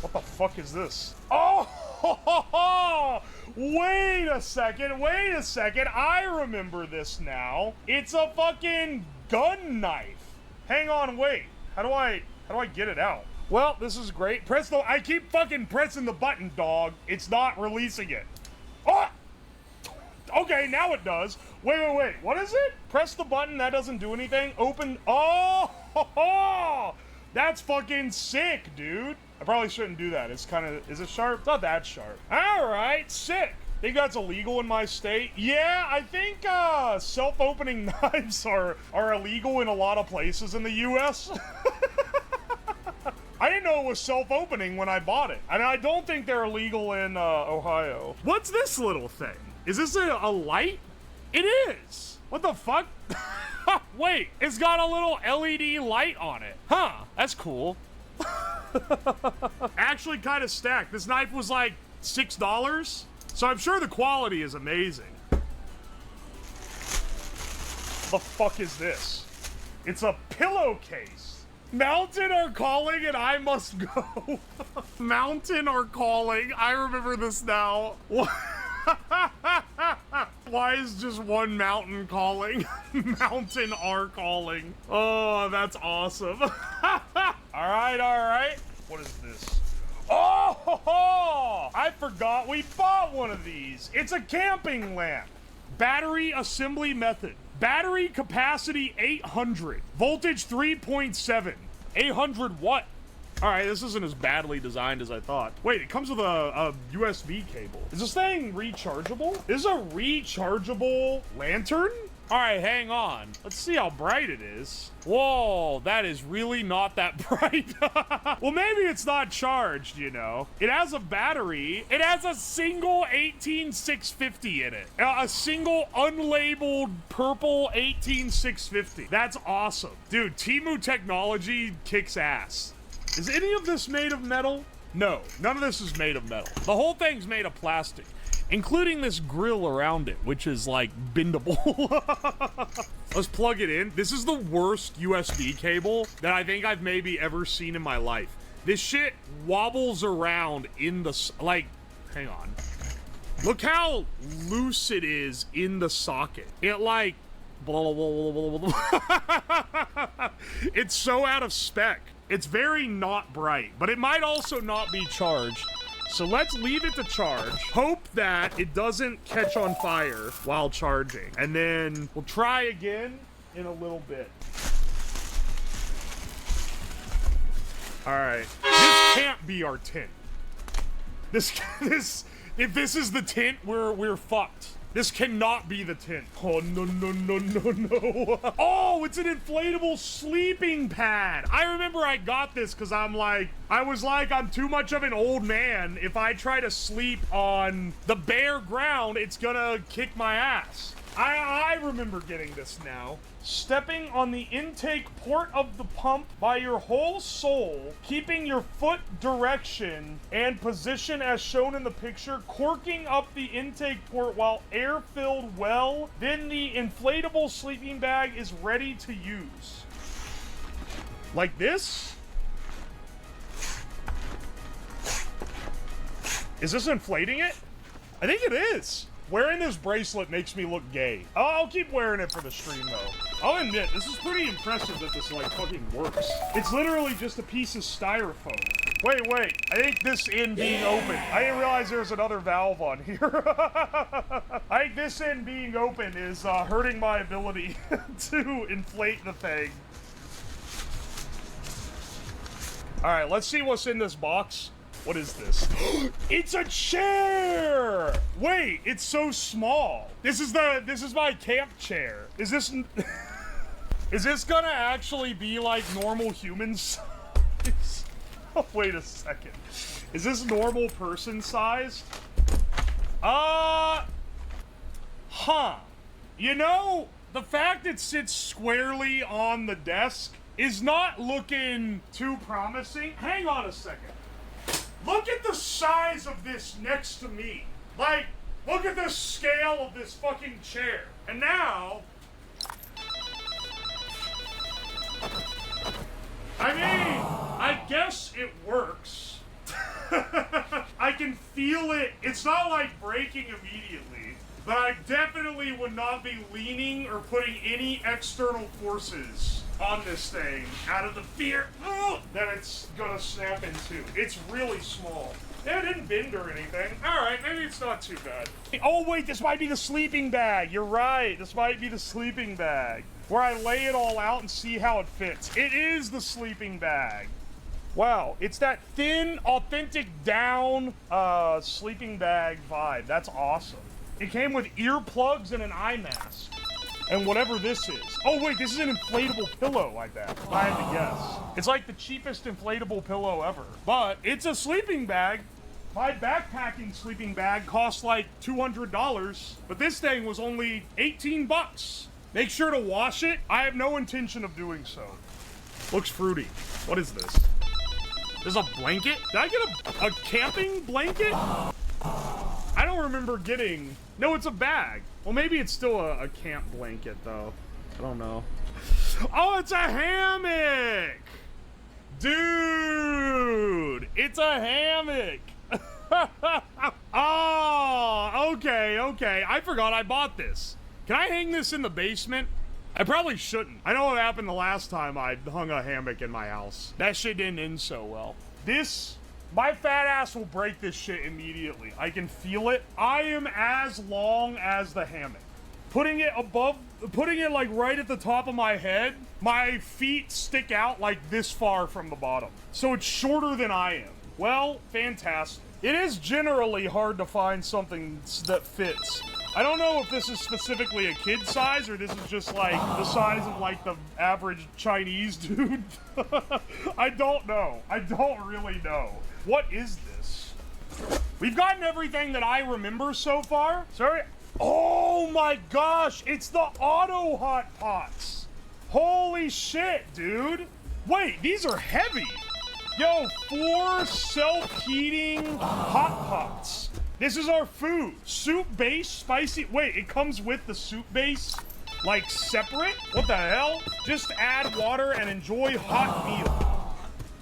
What the fuck is this? Oh, wait a second. I remember this now. It's a fucking gun knife. Hang on, wait. How do I get it out? Well, this is great. I keep fucking pressing the button, dog. It's not releasing it. Oh! Okay, now it does. Wait. What is it? Press the button. That doesn't do anything. Open. Oh! That's fucking sick, dude. I probably shouldn't do that. It's kind of... Is it sharp? It's not that sharp. All right, sick. Think that's illegal in my state? Yeah, I think self-opening knives are illegal in a lot of places in the U.S. I didn't know it was self-opening when I bought it. And I don't think they're illegal in Ohio. What's this little thing? Is this a light? It is. What the fuck? Wait, it's got a little LED light on it. Huh, that's cool. Actually kind of stacked. This knife was like $6. So I'm sure the quality is amazing. The fuck is this? It's a pillowcase. Mountain are calling and I must go. Mountain are calling. I remember this now. Why is just one mountain calling? Mountain are calling. Oh, that's awesome. All right, all right. What is this? Oh, I forgot we bought one of these. It's a camping lamp. Battery assembly method. Battery capacity 800. Voltage 3.7. 800 what? All right, this isn't as badly designed as I thought. Wait, it comes with a USB cable. Is this thing rechargeable? This is a rechargeable lantern? All right, hang on. Let's see how bright it is. Whoa, that is really not that bright. Well, maybe it's not charged, you know. It has a battery. It has a single 18650 in it. A single unlabeled purple 18650. That's awesome. Dude, Temu technology kicks ass. Is any of this made of metal? No, none of this is made of metal. The whole thing's made of plastic, including this grill around it, which is like bendable. Let's plug it in. This is the worst USB cable that I think I've maybe ever seen in my life. This shit wobbles around in the, like, hang on. Look how loose it is in the socket. It like, blah, blah, blah, blah, blah. It's so out of spec. It's very not bright, but it might also not be charged. So let's leave it to charge. Hope that it doesn't catch on fire while charging. And then we'll try again in a little bit. All right. This can't be our tint. If this is the tint, we're fucked. This cannot be the tint. Oh, no, no, no, no, no. Oh, it's an inflatable sleeping pad. I remember I got this because I was like, I'm too much of an old man. If I try to sleep on the bare ground, it's gonna kick my ass. I remember getting this now. Stepping on the intake port of the pump by your whole soul, keeping your foot direction and position as shown in the picture, corking up the intake port while air filled well, then the inflatable sleeping bag is ready to use. Like this? Is this inflating it? I think it is. Wearing this bracelet makes me look gay. I'll keep wearing it for the stream, though. I'll admit, this is pretty impressive that this, like, fucking works. It's literally just a piece of styrofoam. Wait. I think this end being open. I didn't realize there's another valve on here. I think this end being open is hurting my ability to inflate the thing. All right, let's see what's in this box. What is this? It's a chair! Wait, it's so small. This is my camp chair. Is this gonna actually be like normal human size? Oh, wait a second. Is this normal person size? Huh. You know, the fact it sits squarely on the desk is not looking too promising. Hang on a second. Look at the size of this next to me. Like, look at the scale of this fucking chair. And now, I mean, I guess it works. I can feel it. It's not like breaking immediately, but I definitely would not be leaning or putting any external forces on this thing out of the fear that it's gonna snap into. It's really small. It didn't bend or anything. All right, maybe it's not too bad. Oh wait, this might be the sleeping bag. You're right. This might be the sleeping bag where I lay it all out and see how it fits. It is the sleeping bag. Wow, it's that thin, authentic down sleeping bag vibe. That's awesome. It came with earplugs and an eye mask. And whatever this is. Oh wait, this is an inflatable pillow, I bet. If I had to guess. It's like the cheapest inflatable pillow ever. But it's a sleeping bag. My backpacking sleeping bag cost like $200, but this thing was only 18 bucks. Make sure to wash it. I have no intention of doing so. Looks fruity. What is this? There's a blanket? Did I get a camping blanket? I don't remember getting... No, it's a bag. Well, maybe it's still a camp blanket, though. I don't know. Oh, it's a hammock! Dude! It's a hammock! Oh, okay, okay. I forgot I bought this. Can I hang this in the basement? I probably shouldn't. I know what happened the last time I hung a hammock in my house. That shit didn't end so well. My fat ass will break this shit immediately. I can feel it. I am as long as the hammock. Putting it like right at the top of my head, my feet stick out like this far from the bottom. So it's shorter than I am. Well, fantastic. It is generally hard to find something that fits. I don't know if this is specifically a kid size or this is just like the size of like the average Chinese dude. I don't know. I don't really know. What is this? We've gotten everything that I remember so far. Sorry. Oh my gosh, it's the auto hot pots. Holy shit, dude. Wait, these are heavy. Yo, 4 self-heating hot pots. This is our food. Soup base, spicy. Wait, it comes with the soup base, like separate? What the hell? Just add water and enjoy hot meal.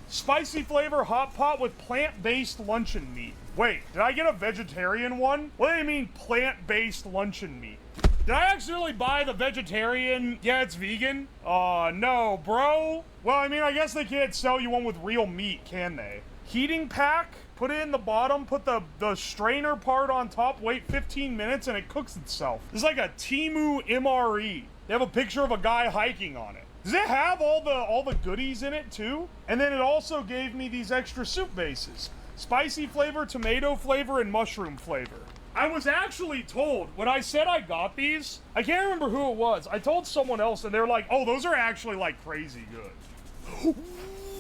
Spicy flavor hot pot with plant-based luncheon meat. Wait, did I get a vegetarian one? What do you mean plant-based luncheon meat? Did I accidentally buy the vegetarian? Yeah, it's vegan. No, bro. Well, I mean, I guess they can't sell you one with real meat, can they? Heating pack, put it in the bottom, put the strainer part on top, wait 15 minutes, and it cooks itself. This is like a Temu MRE. They have a picture of a guy hiking on it. Does it have all the goodies in it, too? And then it also gave me these extra soup bases. Spicy flavor, tomato flavor, and mushroom flavor. I was actually told, when I said I got these, I can't remember who it was. I told someone else, and they're like, oh, those are actually, like, crazy good.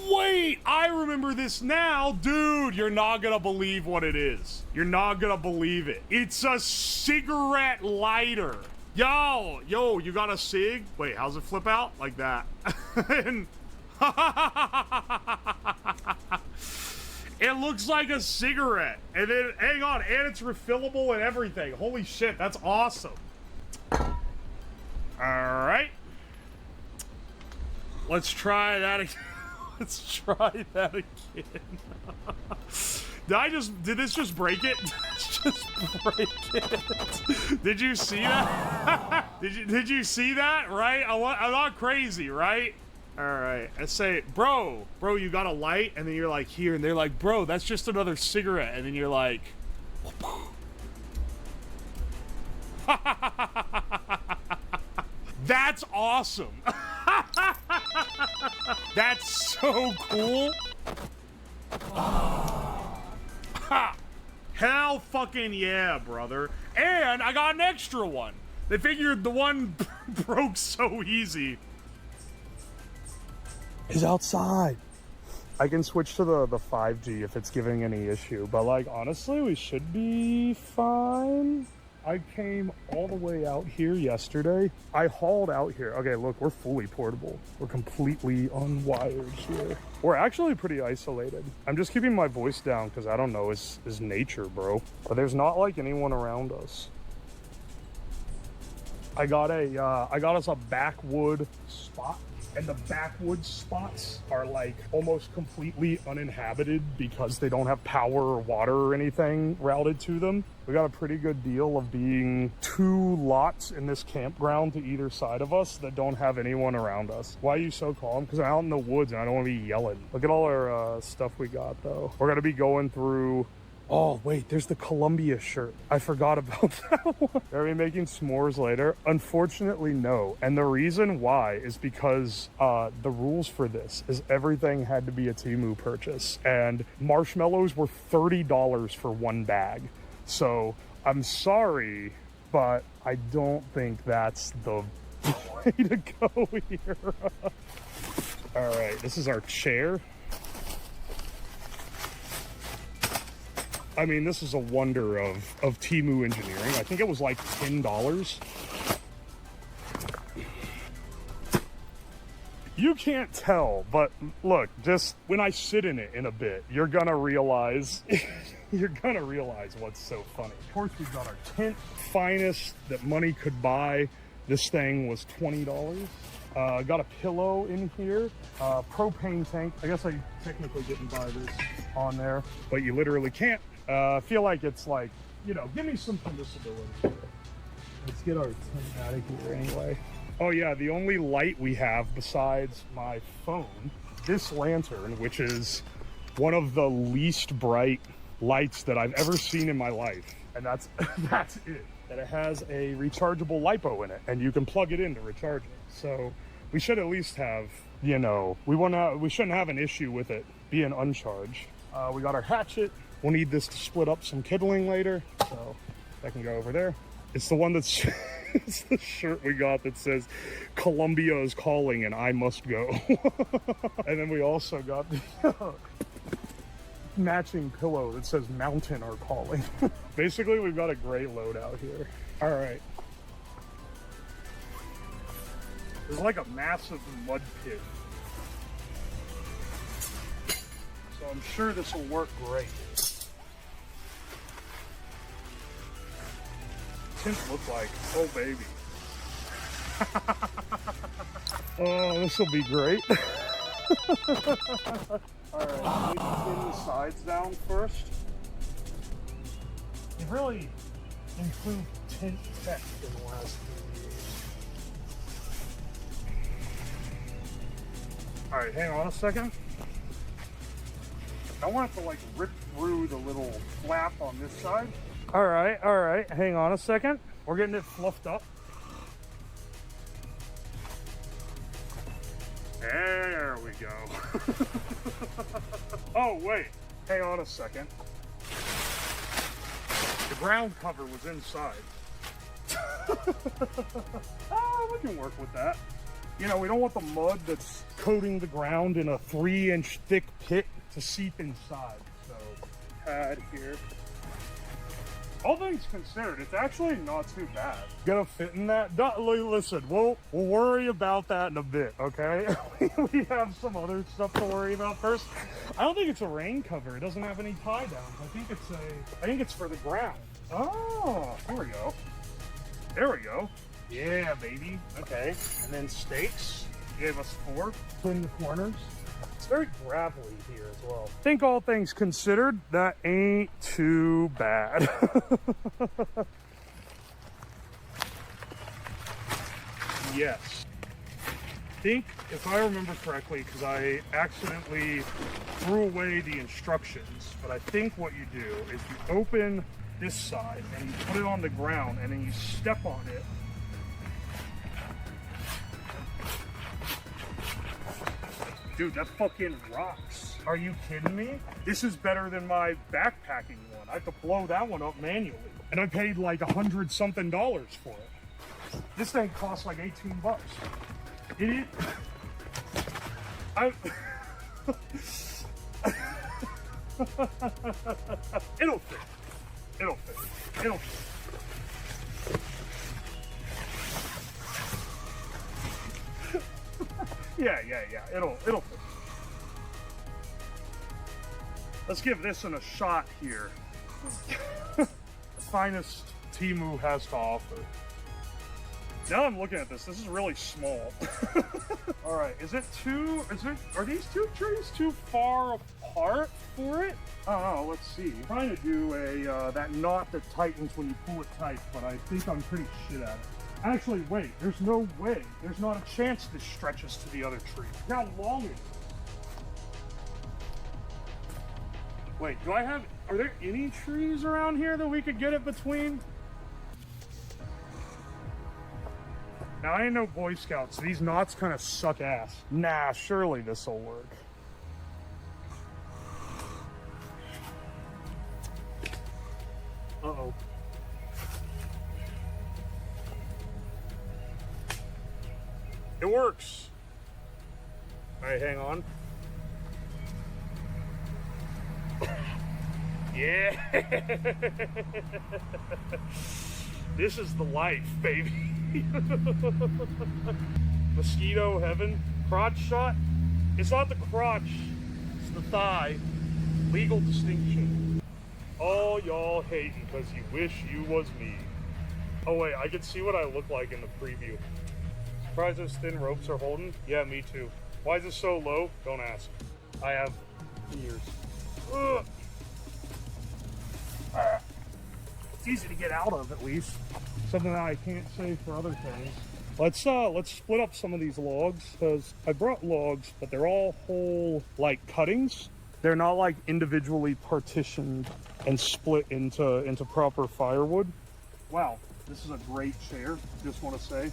Wait, I remember this now. Dude, you're not gonna believe what it is. You're not gonna believe it. It's a cigarette lighter. Yo, you got a cig? Wait, how's it flip out? Like that. And it looks like a cigarette. And then, hang on, and it's refillable and everything. Holy shit, that's awesome. All right. Let's try that again. Let's try that again. Did this just break it? Just break it. Did you see that? Did you see that? Right? I'm not crazy, right? All right. I say, bro, you got a light, and then you're like here, and they're like, bro, that's just another cigarette, and then you're like, that's awesome. That's so cool. Hell fucking yeah, brother. And I got an extra one. They figured the one broke so easy. Is outside. I can switch to the 5G if it's giving any issue, but like honestly, we should be fine. I came all the way out here yesterday. I hauled out here. Okay, look, we're fully portable. We're completely unwired here. We're actually pretty isolated. I'm just keeping my voice down because I don't know, it's nature, bro. But there's not like anyone around us. I got us a backwood spot. And the backwoods spots are like almost completely uninhabited because they don't have power or water or anything routed to them. We got a pretty good deal of being 2 lots in this campground to either side of us that don't have anyone around us. Why are you so calm? Because I'm out in the woods and I don't want to be yelling. Look at all our stuff we got though. We're gonna be going through. Oh, wait, there's the Columbia shirt. I forgot about that one. Are we making s'mores later? Unfortunately, no. And the reason why is because the rules for this is everything had to be a Temu purchase. And marshmallows were $30 for 1 bag. So I'm sorry, but I don't think that's the way to go here. All right, this is our chair. I mean, this is a wonder of Temu engineering. I think it was like $10. You can't tell, but look, just when I sit in it in a bit, you're gonna realize, what's so funny. Of course, we've got our tent, finest that money could buy. This thing was $20. Got a pillow in here, propane tank. I guess I technically didn't buy this on there, but you literally can't. I feel like it's like, you know, give me some permissibility. Let's get our tent out of here anyway. Oh yeah, the only light we have besides my phone, this lantern, which is one of the least bright lights that I've ever seen in my life. And that's that's it. And it has a rechargeable LiPo in it, and you can plug it in to recharge it. So we should at least have, you know, we shouldn't have an issue with it being uncharged. We got our hatchet. We'll need this to split up some kindling later, so that can go over there. It's the one that's it's the shirt we got that says Columbia is calling and I must go. And then we also got the matching pillow that says mountain are calling. Basically, we've got a great load out here. All right. There's like a massive mud pit. So I'm sure this will work great. Tent look like, oh baby. Oh, this will be great. Alright, we need to pin the sides down first. They've really improved tent tech in the last few years. Alright, hang on a second. I want it to like rip through the little flap on this side. All right, hang on a second. We're getting it fluffed up. There we go. Oh, wait, hang on a second. The ground cover was inside. Oh, we can work with that. You know, we don't want the mud that's coating the ground in a 3-inch thick pit to seep inside. So, pad here. All things considered, it's actually not too bad. Gonna fit in that? Listen, we'll worry about that in a bit, okay? We have some other stuff to worry about first. I don't think it's a rain cover. It doesn't have any tie downs. I think it's for the ground. Oh, here we go. There we go. Yeah, baby. Okay. And then stakes. Gave us 4 in the corners. It's very gravelly here as well. I think all things considered, that ain't too bad. Yes. I think, if I remember correctly, because I accidentally threw away the instructions, but I think what you do is you open this side and you put it on the ground and then you step on it. Dude, that fucking rocks. Are you kidding me? This is better than my backpacking one. I have to blow that one up manually. And I paid like $100-something for it. This thing costs like 18 bucks. Idiot. It'll fit. It'll fit. It'll fit. Yeah. It'll fit. Let's give this one a shot here. The finest Temu has to offer. Now I'm looking at this. This is really small. All right, are these two trees too far apart for it? I don't know. Let's see. I'm trying to do a that knot that tightens when you pull it tight, but I think I'm pretty shit at it. Actually, wait, there's no way. There's not a chance this stretches to the other tree. How long is it? Wait, are there any trees around here that we could get it between? Now, I ain't no Boy Scout, so these knots kind of suck ass. Nah, surely this'll work. Uh-oh. It works. All right, hang on. Yeah. This is the life, baby. Mosquito heaven. Crotch shot. It's not the crotch, it's the thigh. Legal distinction. All y'all hating because you wish you was me. Oh wait, I can see what I look like in the preview. Surprised those thin ropes are holding? Yeah, me too. Why is it so low? Don't ask. I have ears. Ugh. It's easy to get out of, at least. Something that I can't say for other things. Let's split up some of these logs, because I brought logs, but they're all whole, like, cuttings. They're not, like, individually partitioned and split into proper firewood. Wow, this is a great chair, just want to say.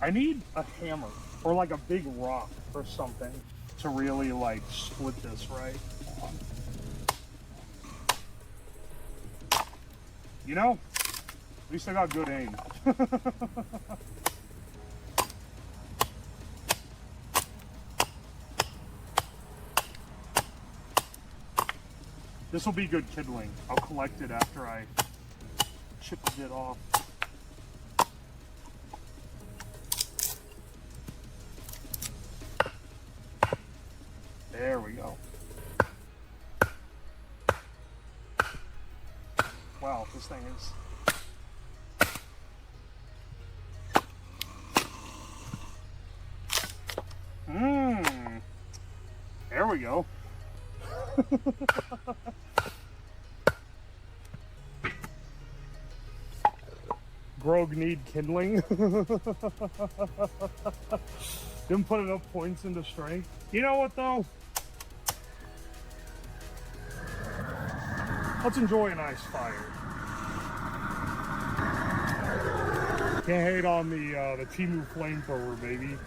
I need a hammer, or like a big rock or something, to really, like, split this right. You know, at least I got good aim. This will be good kindling. I'll collect it after I chip a bit off. There we go. Wow, this thing is... There we go. Grog need kindling. Didn't put enough points into strength. You know what though? Let's enjoy a nice fire. Can't hate on the Temu flamethrower, baby.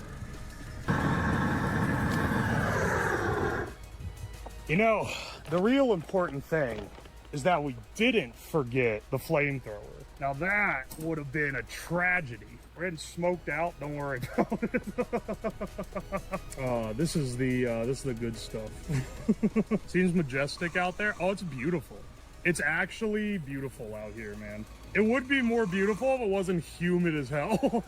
You know, the real important thing is that we didn't forget the flamethrower. Now that would have been a tragedy. We're getting smoked out, don't worry about it. This is the good stuff. Seems majestic out there. Oh, it's beautiful. It's actually beautiful out here, man. It would be more beautiful if it wasn't humid as hell.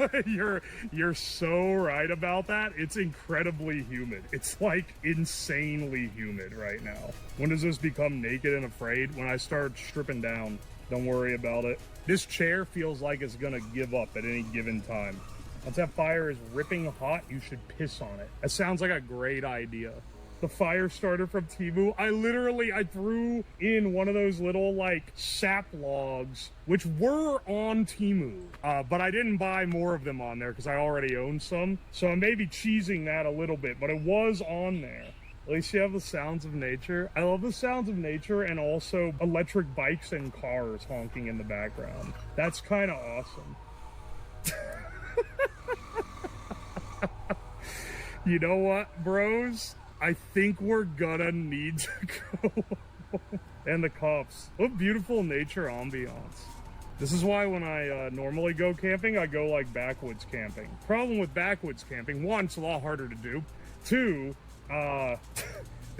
You're so right about that. It's incredibly humid. It's like insanely humid right now. When does this become naked and afraid? When I start stripping down. Don't worry about it. This chair feels like it's gonna give up at any given time. Once that fire is ripping hot, you should piss on it. That sounds like a great idea. The fire starter from Temu. I threw in one of those little like sap logs, which were on Temu, but I didn't buy more of them on there because I already owned some. So I may be cheesing that a little bit, but it was on there. At least you have the sounds of nature. I love the sounds of nature and also electric bikes and cars honking in the background. That's kind of awesome. You know what, bros? I think we're gonna need to go home. And the cops. What beautiful nature ambiance. This is why when I normally go camping, I go like backwoods camping. Problem with backwoods camping, one, it's a lot harder to do. Two, the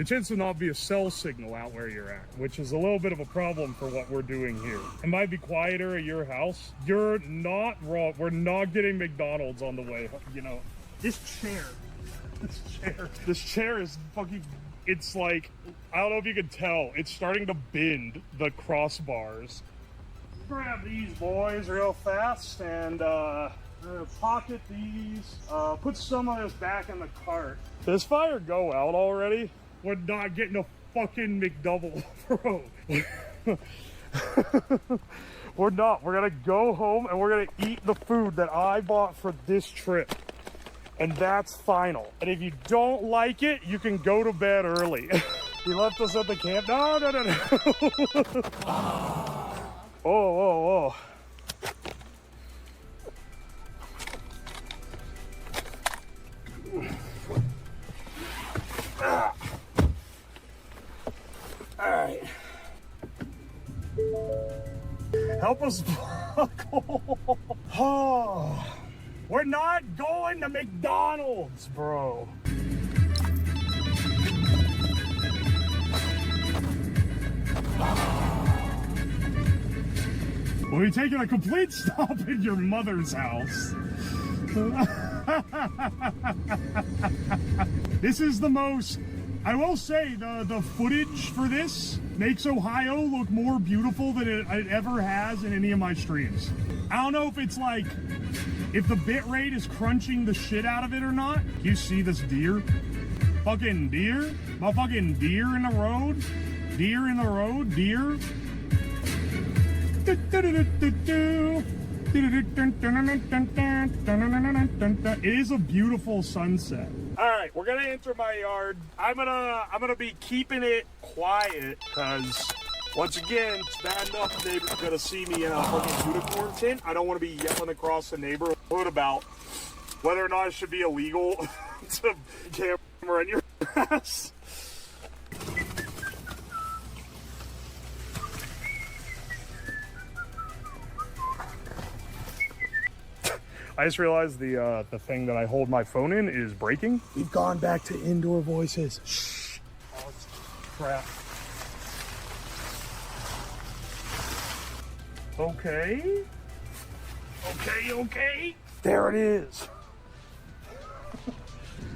chance to not be a cell signal out where you're at, which is a little bit of a problem for what we're doing here. It might be quieter at your house. You're not wrong. We're not getting McDonald's on the way home. You know, this chair is fucking, it's like, I don't know if you can tell, it's starting to bend the crossbars. Grab these boys real fast and pocket these, put some of this back in the cart. Did this fire go out already? We're not getting a fucking McDouble, bro. We're not. We're gonna go home and we're gonna eat the food that I bought for this trip. And that's final. And if you don't like it, you can go to bed early. He left us at the camp. No. Oh. All right. Help us buckle. Oh. We're not going to McDonald's, bro. We're taking a complete stop in your mother's house. This is the most I will say the footage for this makes Ohio look more beautiful than it ever has in any of my streams. I don't know if it's like, if the bit rate is crunching the shit out of it or not. You see this deer? Fucking deer? Motherfucking deer in the road? Deer in the road? Deer? It is a beautiful sunset. All right, we're gonna enter my yard. I'm gonna be keeping it quiet because once again, it's bad enough the neighbor's gonna see me in a fucking unicorn tint. I don't want to be yelling across the neighborhood about whether or not it should be illegal to camera in your house. I just realized the thing that I hold my phone in is breaking. We've gone back to indoor voices. Shh. Oh, crap. Okay. Okay. There it is.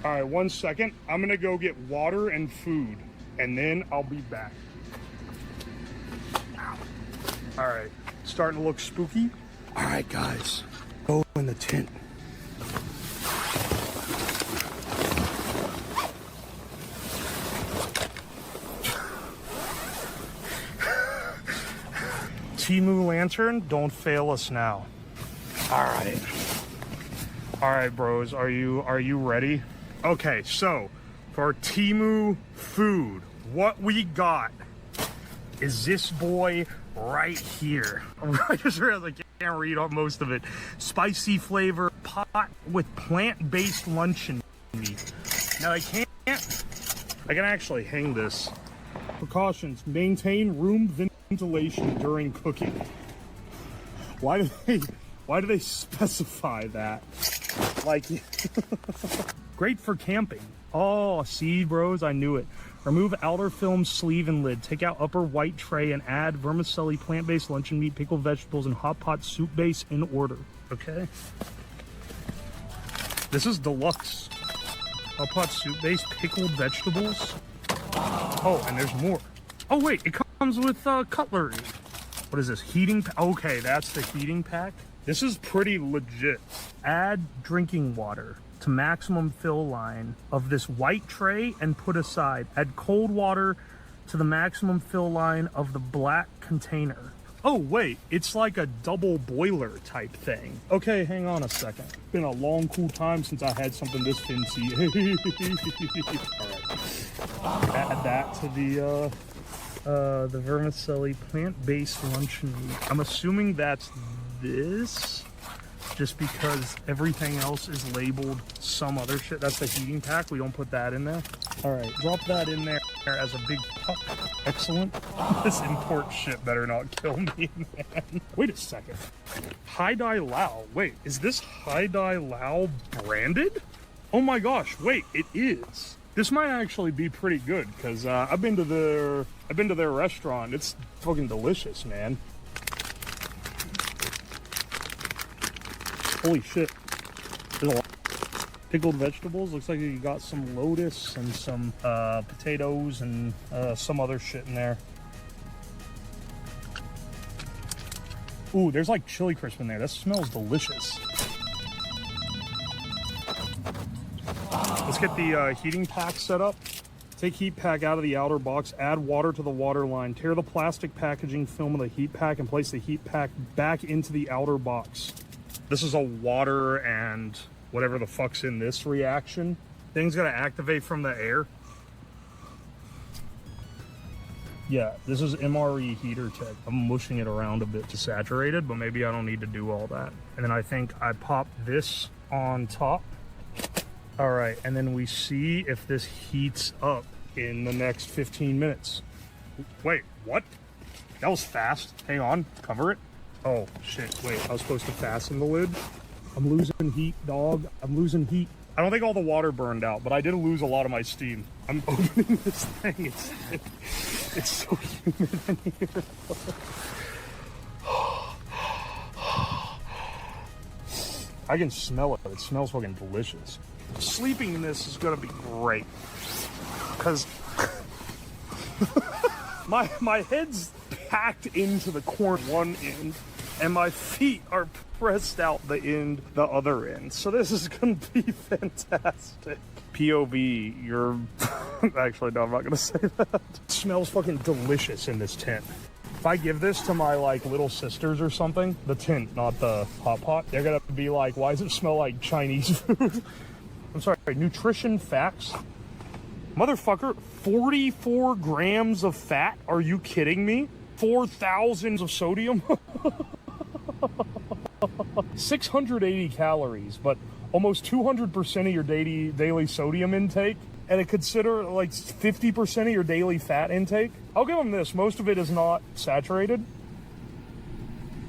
All right, 1 second. I'm gonna go get water and food, and then I'll be back. All right, starting to look spooky. All right, guys. Go in the tent. Timu lantern, don't fail us now. All right, bros. Are you ready? Okay, so for Timu food, what we got is this boy right here. I just realized I can't read on most of it. Spicy flavor pot with plant-based luncheon meat. Now I can actually hang this. Precautions: maintain room ventilation during cooking. Why do they specify that? Like, great for camping. Oh, see, bros, I knew it. Remove outer film sleeve and lid. Take out upper white tray and add vermicelli, plant-based luncheon meat, pickled vegetables, and hot pot soup base in order. Okay. This is deluxe. Hot pot soup base, pickled vegetables. Oh, and there's more. Oh wait, it comes with cutlery. What is this? Heating? Okay, that's the heating pack. This is pretty legit. Add drinking water to maximum fill line of this white tray and put aside. Add cold water to the maximum fill line of the black container. Oh wait, it's like a double boiler type thing. Okay, hang on a second. It's been a long, cool time since I had something this fancy. All right. Add that to the vermicelli plant-based luncheon meat. I'm assuming that's this, just because everything else is labeled some other shit. That's the heating pack. We don't put that in there. All right, drop that in there as a big puck. Excellent. This import shit better not kill me, man. Wait a second. Hai Dai Lao. Wait, is this Hai Dai Lao branded? Oh my gosh, wait, it is. This might actually be pretty good because I've been to their restaurant. It's fucking delicious, man. Holy shit. There's a lot of pickled vegetables. Looks like you got some lotus and some potatoes and some other shit in there. Ooh, there's like chili crisp in there. That smells delicious. Let's get the heating pack set up. Take heat pack out of the outer box, add water to the water line, tear the plastic packaging film of the heat pack and place the heat pack back into the outer box. This is a water and whatever the fuck's in this reaction. Thing's gonna activate from the air. Yeah, this is MRE heater tech. I'm mushing it around a bit to saturate it, but maybe I don't need to do all that. And then I think I pop this on top. All right, and then we see if this heats up in the next 15 minutes. Wait, what? That was fast. Hang on, cover it. Oh, shit, wait, I was supposed to fasten the lid. I'm losing heat, dog. I'm losing heat. I don't think all the water burned out, but I did lose a lot of my steam. I'm opening this thing. It's so humid in here. I can smell it. It smells fucking delicious. Sleeping in this is gonna be great. because my head's packed into the corner one end, and my feet are pressed out the other end. So this is gonna be fantastic. POV, you're actually no, I'm not gonna say that. It smells fucking delicious in this tent. If I give this to my like little sisters or something, the tent, not the hot pot, they're gonna be like, why does it smell like Chinese food? I'm sorry, nutrition facts. Motherfucker, 44 grams of fat? Are you kidding me? 4,000 of sodium? 680 calories, but almost 200% of your daily sodium intake, and it consider like 50% of your daily fat intake. I'll give them this, most of it is not saturated.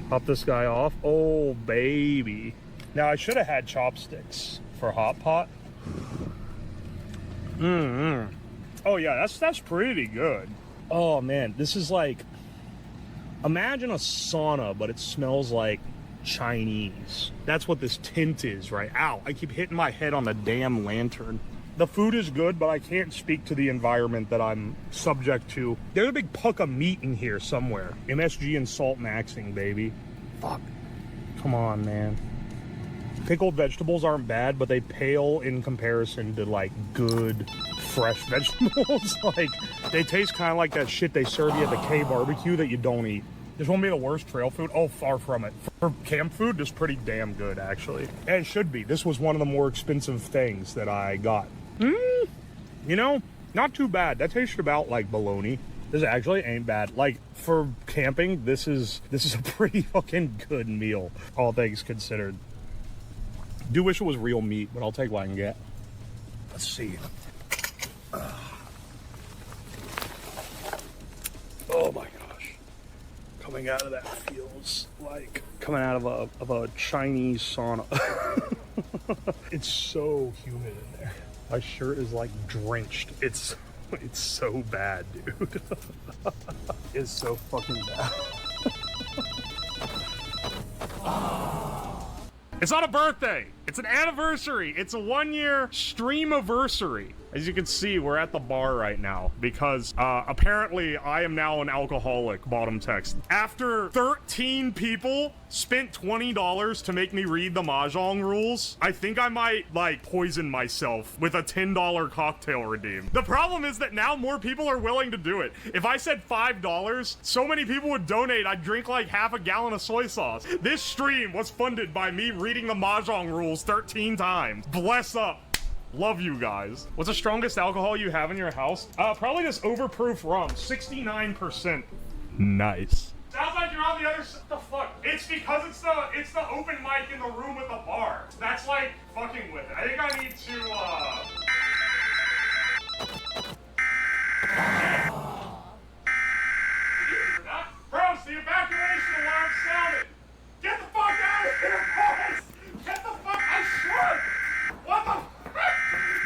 Pop this guy off. Oh, baby. Now, I should have had chopsticks for hot pot. Oh yeah, that's pretty good. Oh man, this is like, imagine a sauna, but it smells like Chinese. That's what this tent is, right? Ow, I keep hitting my head on the damn lantern. The food is good, but I can't speak to the environment that I'm subject to. There's a big puck of meat in here somewhere. MSG and salt maxing, baby. Fuck. Come on, man. Pickled vegetables aren't bad, but they pale in comparison to like good fresh vegetables. Like, they taste kind of like that shit they serve you at the K barbecue that you don't eat. This won't be the worst trail food. Oh, far from it. For camp food, it's pretty damn good, actually. And it should be. This was one of the more expensive things that I got. You know, not too bad. That tasted about like bologna. This actually ain't bad. Like, for camping, this is a pretty fucking good meal, all things considered. Do wish it was real meat, but I'll take what I can get. Let's see. Oh my gosh. Coming out of that feels like coming out of a Chinese sauna. It's so humid in there. My shirt is like drenched. It's so bad, dude. It's so fucking bad. It's not a birthday. It's an anniversary. It's a 1-year stream-iversary. As you can see, we're at the bar right now because apparently I am now an alcoholic, bottom text. After 13 people spent $20 to make me read the Mahjong rules, I think I might, like, poison myself with a $10 cocktail redeem. The problem is that now more people are willing to do it. If I said $5, so many people would donate, I'd drink like half a gallon of soy sauce. This stream was funded by me reading the Mahjong rules 13 times. Bless up. Love you guys. What's the strongest alcohol you have in your house? Probably this overproof rum, 69%. Nice. Sounds like you're on the other side. What the fuck? It's because it's the open mic in the room with the bar. That's like fucking with it. I think I need to Bros, the evacuation alarm sounded. Get the fuck out of here, boys! Get the fuck, I should! What the fuck?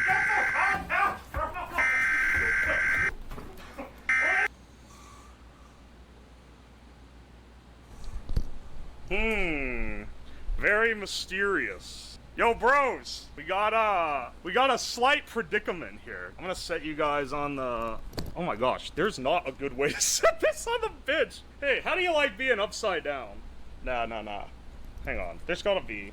Get the fuck out, bro! Very mysterious. Yo, bros, we got a slight predicament here. I'm gonna set you guys on the... Oh my gosh, there's not a good way to set this on the bench. Hey, how do you like being upside down? Nah. Hang on, there's gotta be...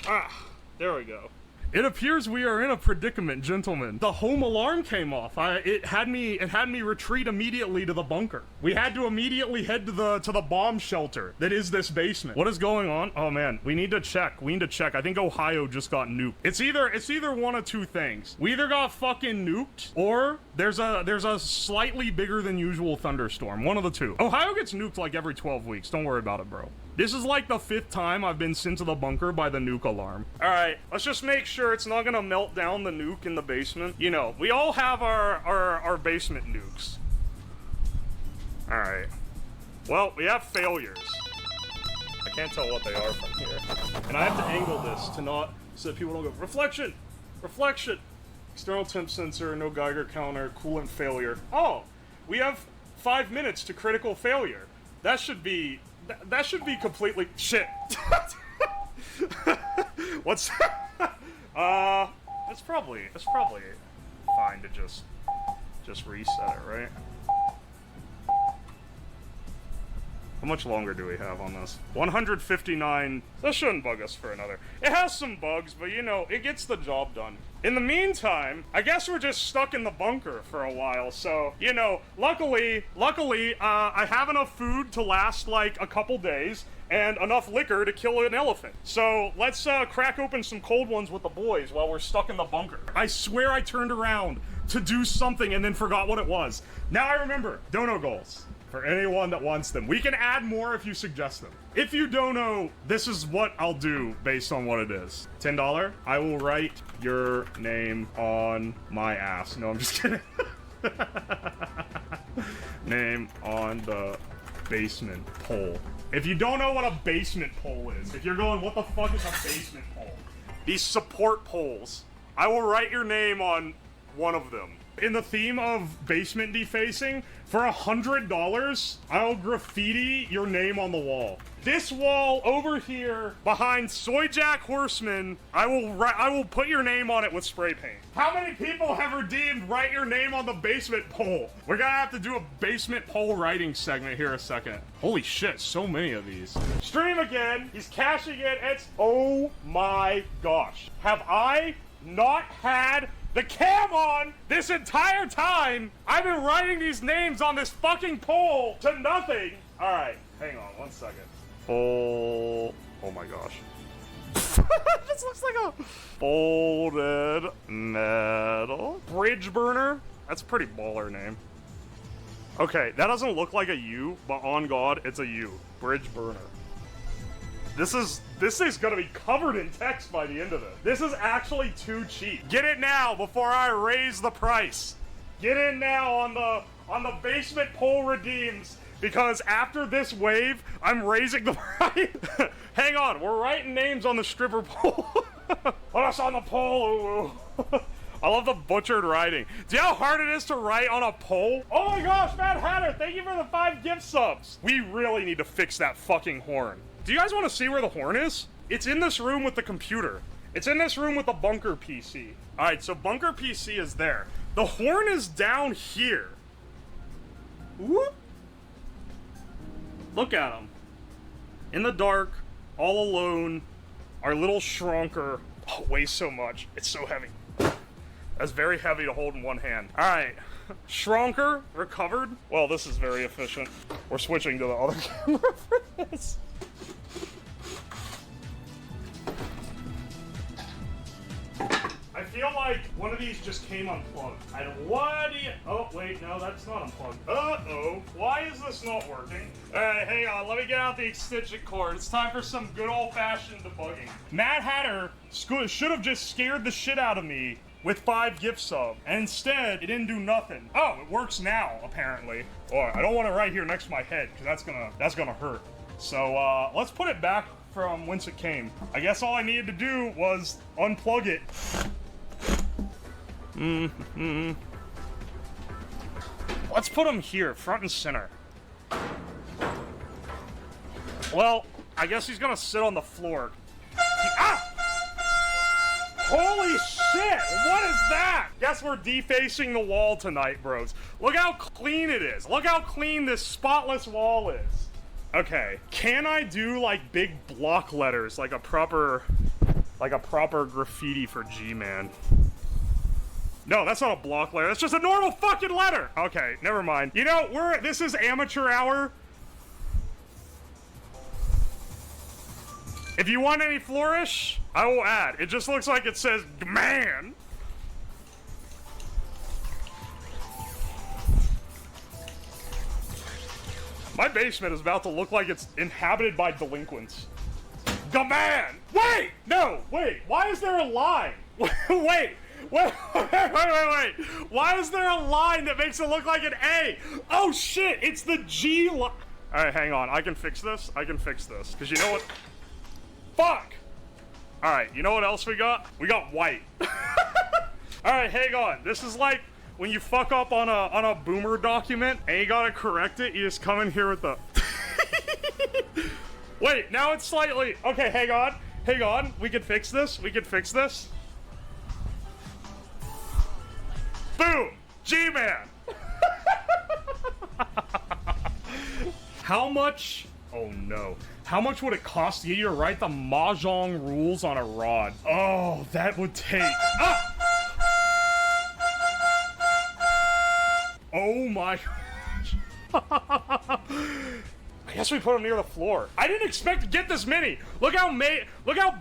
Ah, there we go. It appears we are in a predicament, gentlemen. The home alarm came off. It had me retreat immediately to the bunker. We had to immediately head to the bomb shelter that is this basement. What is going on? Oh man, we need to check. I think Ohio just got nuked. It's either one of two things. We either got fucking nuked, or there's a slightly bigger than usual thunderstorm. One of the two. Ohio gets nuked like every 12 weeks. Don't worry about it, bro. This is like the 5th time I've been sent to the bunker by the nuke alarm. All right, let's just make sure it's not gonna melt down the nuke in the basement. You know, we all have our basement nukes. All right. Well, we have failures. I can't tell what they are from here. And I have to angle this to not, so that people don't go, reflection! External temp sensor, no Geiger counter, coolant failure. Oh, we have 5 minutes to critical failure. That should be completely shit. What's that's probably fine to just reset it, right? How much longer do we have on this? 159. That shouldn't bug us for another. It has some bugs, but you know, it gets the job done. In the meantime, I guess we're just stuck in the bunker for a while, so, you know, luckily, I have enough food to last, like, a couple days, and enough liquor to kill an elephant. So, let's, crack open some cold ones with the boys while we're stuck in the bunker. I swear I turned around to do something and then forgot what it was. Now I remember. Dono goals. For anyone that wants them. We can add more if you suggest them. If you don't know, this is what I'll do based on what it is. $10, I will write your name on my ass. No, I'm just kidding. Name on the basement pole. If you don't know what a basement pole is, if you're going, what the fuck is a basement pole? These support poles. I will write your name on one of them. In the theme of basement defacing, for $100, I'll graffiti your name on the wall. This wall over here, behind Soy Jack Horseman, I will put your name on it with spray paint. How many people have redeemed write your name on the basement pole? We're gonna have to do a basement pole writing segment here a second. Holy shit, so many of these. Stream again, he's cashing it, it's, oh my gosh. Have I not had the cam on this entire time? I've been writing these names on this fucking pole to nothing. All right, hang on 1 second. Oh my gosh. This looks like a folded metal bridge burner. That's a pretty baller name. Okay, that doesn't look like a U, but on God, it's a U. Bridge burner. This is gonna be covered in text by the end of it. This is actually too cheap. Get it now before I raise the price. Get in now on the basement pole redeems, because after this wave, I'm raising the price. Hang on, we're writing names on the stripper pole. Put us on the pole. I love the butchered writing. Do you know how hard it is to write on a pole? Oh my gosh, Mad Hatter, thank you for the 5 gift subs. We really need to fix that fucking horn. Do you guys want to see where the horn is? It's in this room with the computer. It's in this room with the bunker PC. All right, so bunker PC is there. The horn is down here. Whoop. Look at him. In the dark, all alone, our little shrunker. Oh, weighs so much. It's so heavy. That's very heavy to hold in one hand. All right. Shrunker, recovered. Well, this is very efficient. We're switching to the other camera for this. I feel like one of these just came unplugged. I don't. What do you? Oh wait, no, that's not unplugged. Uh-oh. Why is this not working? All right, hang on. Let me get out the extension cord. It's time for some good old-fashioned debugging. Mad Hatter should have just scared the shit out of me with 5 gift subs, and instead it didn't do nothing. Oh, it works now apparently. Oh, I don't want it right here next to my head because that's gonna hurt. So let's put it back from whence it came. I guess all I needed to do was unplug it. Let's put him here, front and center. Well, I guess he's gonna sit on the floor. Ah! Holy shit! What is that? Guess we're defacing the wall tonight, bros. Look how clean it is. Look how clean this spotless wall is. Okay, can I do like big block letters, like a proper graffiti for G-Man? No, that's not a block letter. That's just a normal fucking letter. Okay, never mind. You know, this is amateur hour. If you want any flourish, I will add. It just looks like it says man. My basement is about to look like it's inhabited by delinquents. Gaman! Wait! No, wait. Why is there a line? Wait. Wait. Why is there a line that makes it look like an A? Oh shit, it's the G line. All right, hang on. I can fix this. Because you know what? Fuck! All right, you know what else we got? We got white. All right, hang on. This is like when you fuck up on a boomer document and you gotta correct it, you just come in here with the... Wait, now it's slightly... Okay, hang on. We can fix this. Boom! G-Man! How much? Oh no. How much would it cost you to write the Mahjong rules on a rod? Oh, that would take... Ah! Oh my gosh. I guess we put them near the floor. I didn't expect to get this many. Look how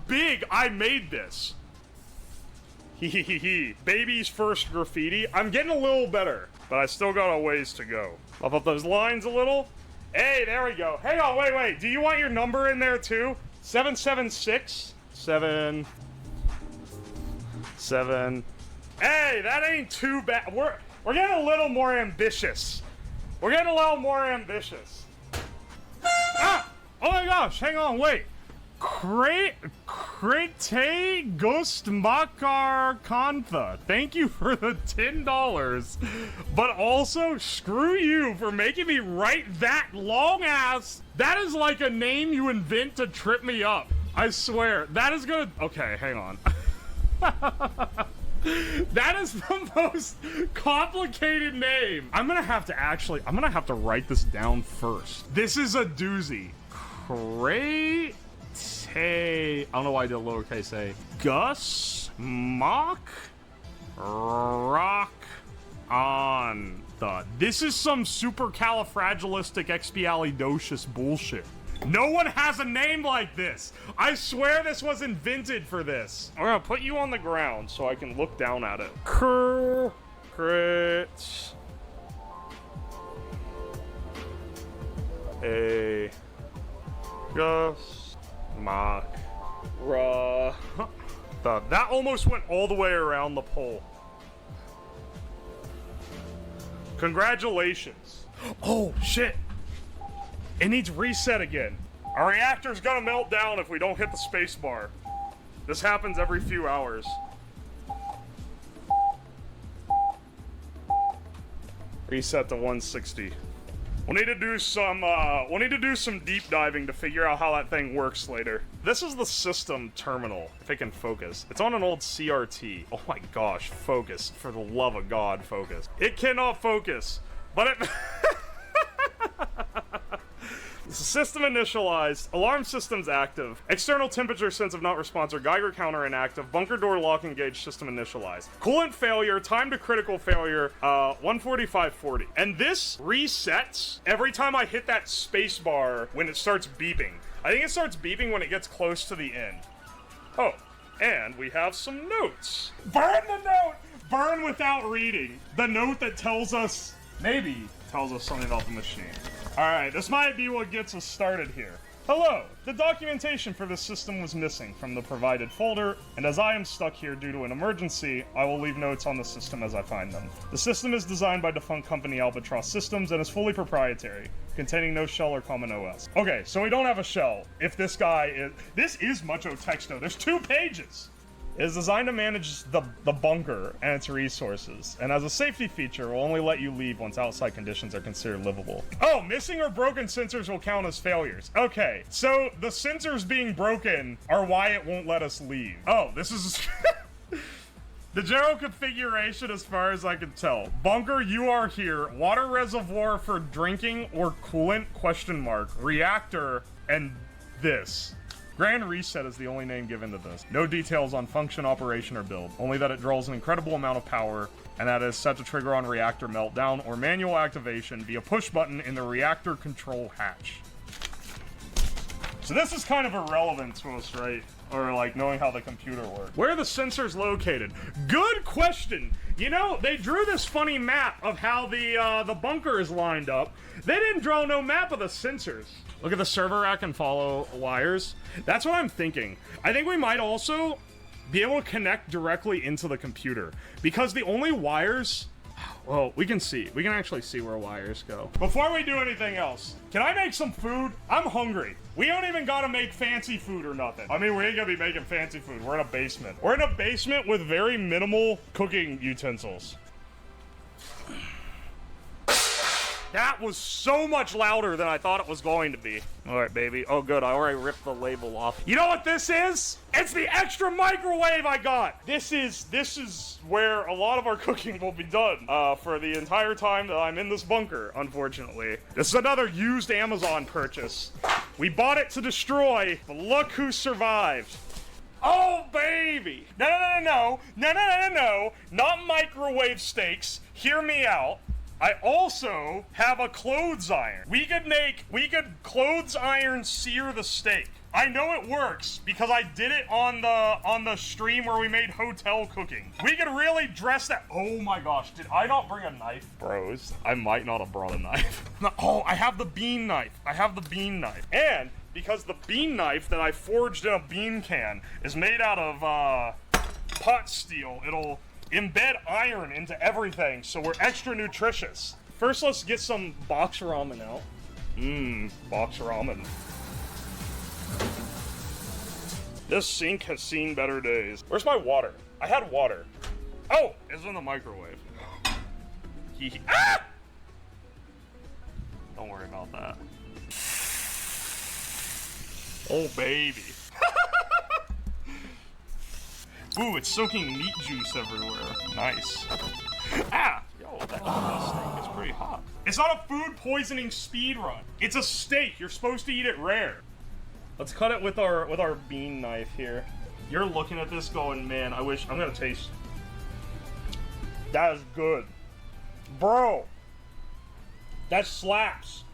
big I made this. Hee. Baby's first graffiti. I'm getting a little better, but I still got a ways to go. Buff up those lines a little. Hey, there we go. Hang on, wait. Do you want your number in there too? 776 7 7. Hey, that ain't too bad. We're getting a little more ambitious. Ah! Oh my gosh, hang on, wait. Crate Ghost Makar Kantha. Thank you for the $10. But also, screw you for making me write that long ass. That is like a name you invent to trip me up. I swear. That is gonna. Okay, hang on. That is the most complicated name. I'm gonna have to write this down first. This is a doozy. Crate. I don't know why I did a lowercase a. Gus Mock Rock on the. This is some supercalifragilisticexpialidocious bullshit. No one has a name like this. I swear this was invented for this. I'm gonna put you on the ground so I can look down at it. Crit. A. Gus. Mock. Raw. That almost went all the way around the pole. Congratulations. Oh, shit. It needs reset again. Our reactor's gonna melt down if we don't hit the space bar. This happens every few hours. Reset to 160. We'll need to do some deep diving to figure out how that thing works later. This is the system terminal, if it can focus. It's on an old CRT. Oh my gosh, focus. For the love of God, focus. It cannot focus, but it... System initialized. Alarm system's active. External temperature sense of not responsive. Geiger counter inactive. Bunker door locking gauge system initialized. Coolant failure. Time to critical failure. 145.40. And this resets every time I hit that space bar when it starts beeping. I think it starts beeping when it gets close to the end. Oh, and we have some notes. Burn the note! Burn without reading. The note that tells us, maybe tells us something about the machine. Alright, this might be what gets us started here. Hello! The documentation for this system was missing from the provided folder, and as I am stuck here due to an emergency, I will leave notes on the system as I find them. The system is designed by defunct company Albatross Systems and is fully proprietary, containing no shell or common OS. Okay, so we don't have a shell. If this guy is... This is mucho texto. There's 2 pages! It is designed to manage the bunker and its resources, and as a safety feature, will only let you leave once outside conditions are considered livable. Oh, missing or broken sensors will count as failures. Okay, so the sensors being broken are why it won't let us leave. Oh, this is... The general configuration as far as I can tell. Bunker, you are here. Water reservoir for drinking or coolant, ? Reactor, and this. Grand Reset is the only name given to this. No details on function, operation, or build. Only that it draws an incredible amount of power, and that is set to trigger on reactor meltdown or manual activation via push button in the reactor control hatch. So this is kind of irrelevant to us, right? Or like knowing how the computer works. Where are the sensors located? Good question! You know, they drew this funny map of how the bunker is lined up. They didn't draw no map of the sensors. Look at the server rack and follow wires. That's what I'm thinking. I think we might also be able to connect directly into the computer. Because the only wires... Well, we can see. We can actually see where wires go. Before we do anything else, can I make some food? I'm hungry. We don't even gotta make fancy food or nothing. I mean, we ain't gonna be making fancy food. We're in a basement. We're in a basement with very minimal cooking utensils. That was so much louder than I thought it was going to be. All right, baby. Oh, good. I already ripped the label off. You know what this is? It's the extra microwave I got. This is where a lot of our cooking will be done for the entire time that I'm in this bunker, unfortunately. This is another used Amazon purchase. We bought it to destroy, but look who survived. Oh, baby. No. Not microwave steaks. Hear me out. I also have a clothes iron. We could clothes iron sear the steak. I know it works because I did it on the stream where we made hotel cooking. We could really dress that. Oh my gosh, did I not bring a knife? Bros, I might not have brought a knife. Oh, I have the bean knife. And because the bean knife that I forged in a bean can is made out of pot steel, it'll embed iron into everything, so we're extra nutritious. First, let's get some box ramen out. Box ramen. This sink has seen better days. Where's my water? I had water. Oh, it's in the microwave. Ah! Don't worry about that. Oh, baby. Ooh, it's soaking meat juice everywhere. Nice. Ah! Yo, that steak is pretty hot. It's not a food poisoning speed run. It's a steak. You're supposed to eat it rare. Let's cut it with our bean knife here. You're looking at this going, man, I'm gonna taste. That is good. Bro! That slaps.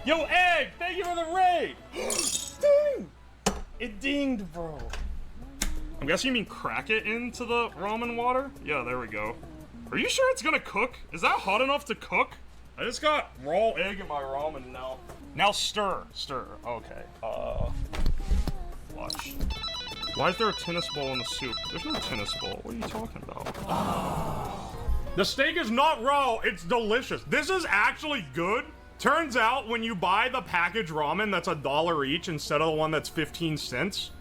Yo, Egg! Thank you for the raid! Ding! It dinged, bro. I'm guessing you mean crack it into the ramen water? Yeah, there we go. Are you sure it's gonna cook? Is that hot enough to cook? I just got raw egg in my ramen now. Now stir. Okay. Watch. Why is there a tennis ball in the soup? There's no tennis ball. What are you talking about? The steak is not raw. It's delicious. This is actually good. Turns out when you buy the packaged ramen that's $1 each instead of the one that's 15 cents,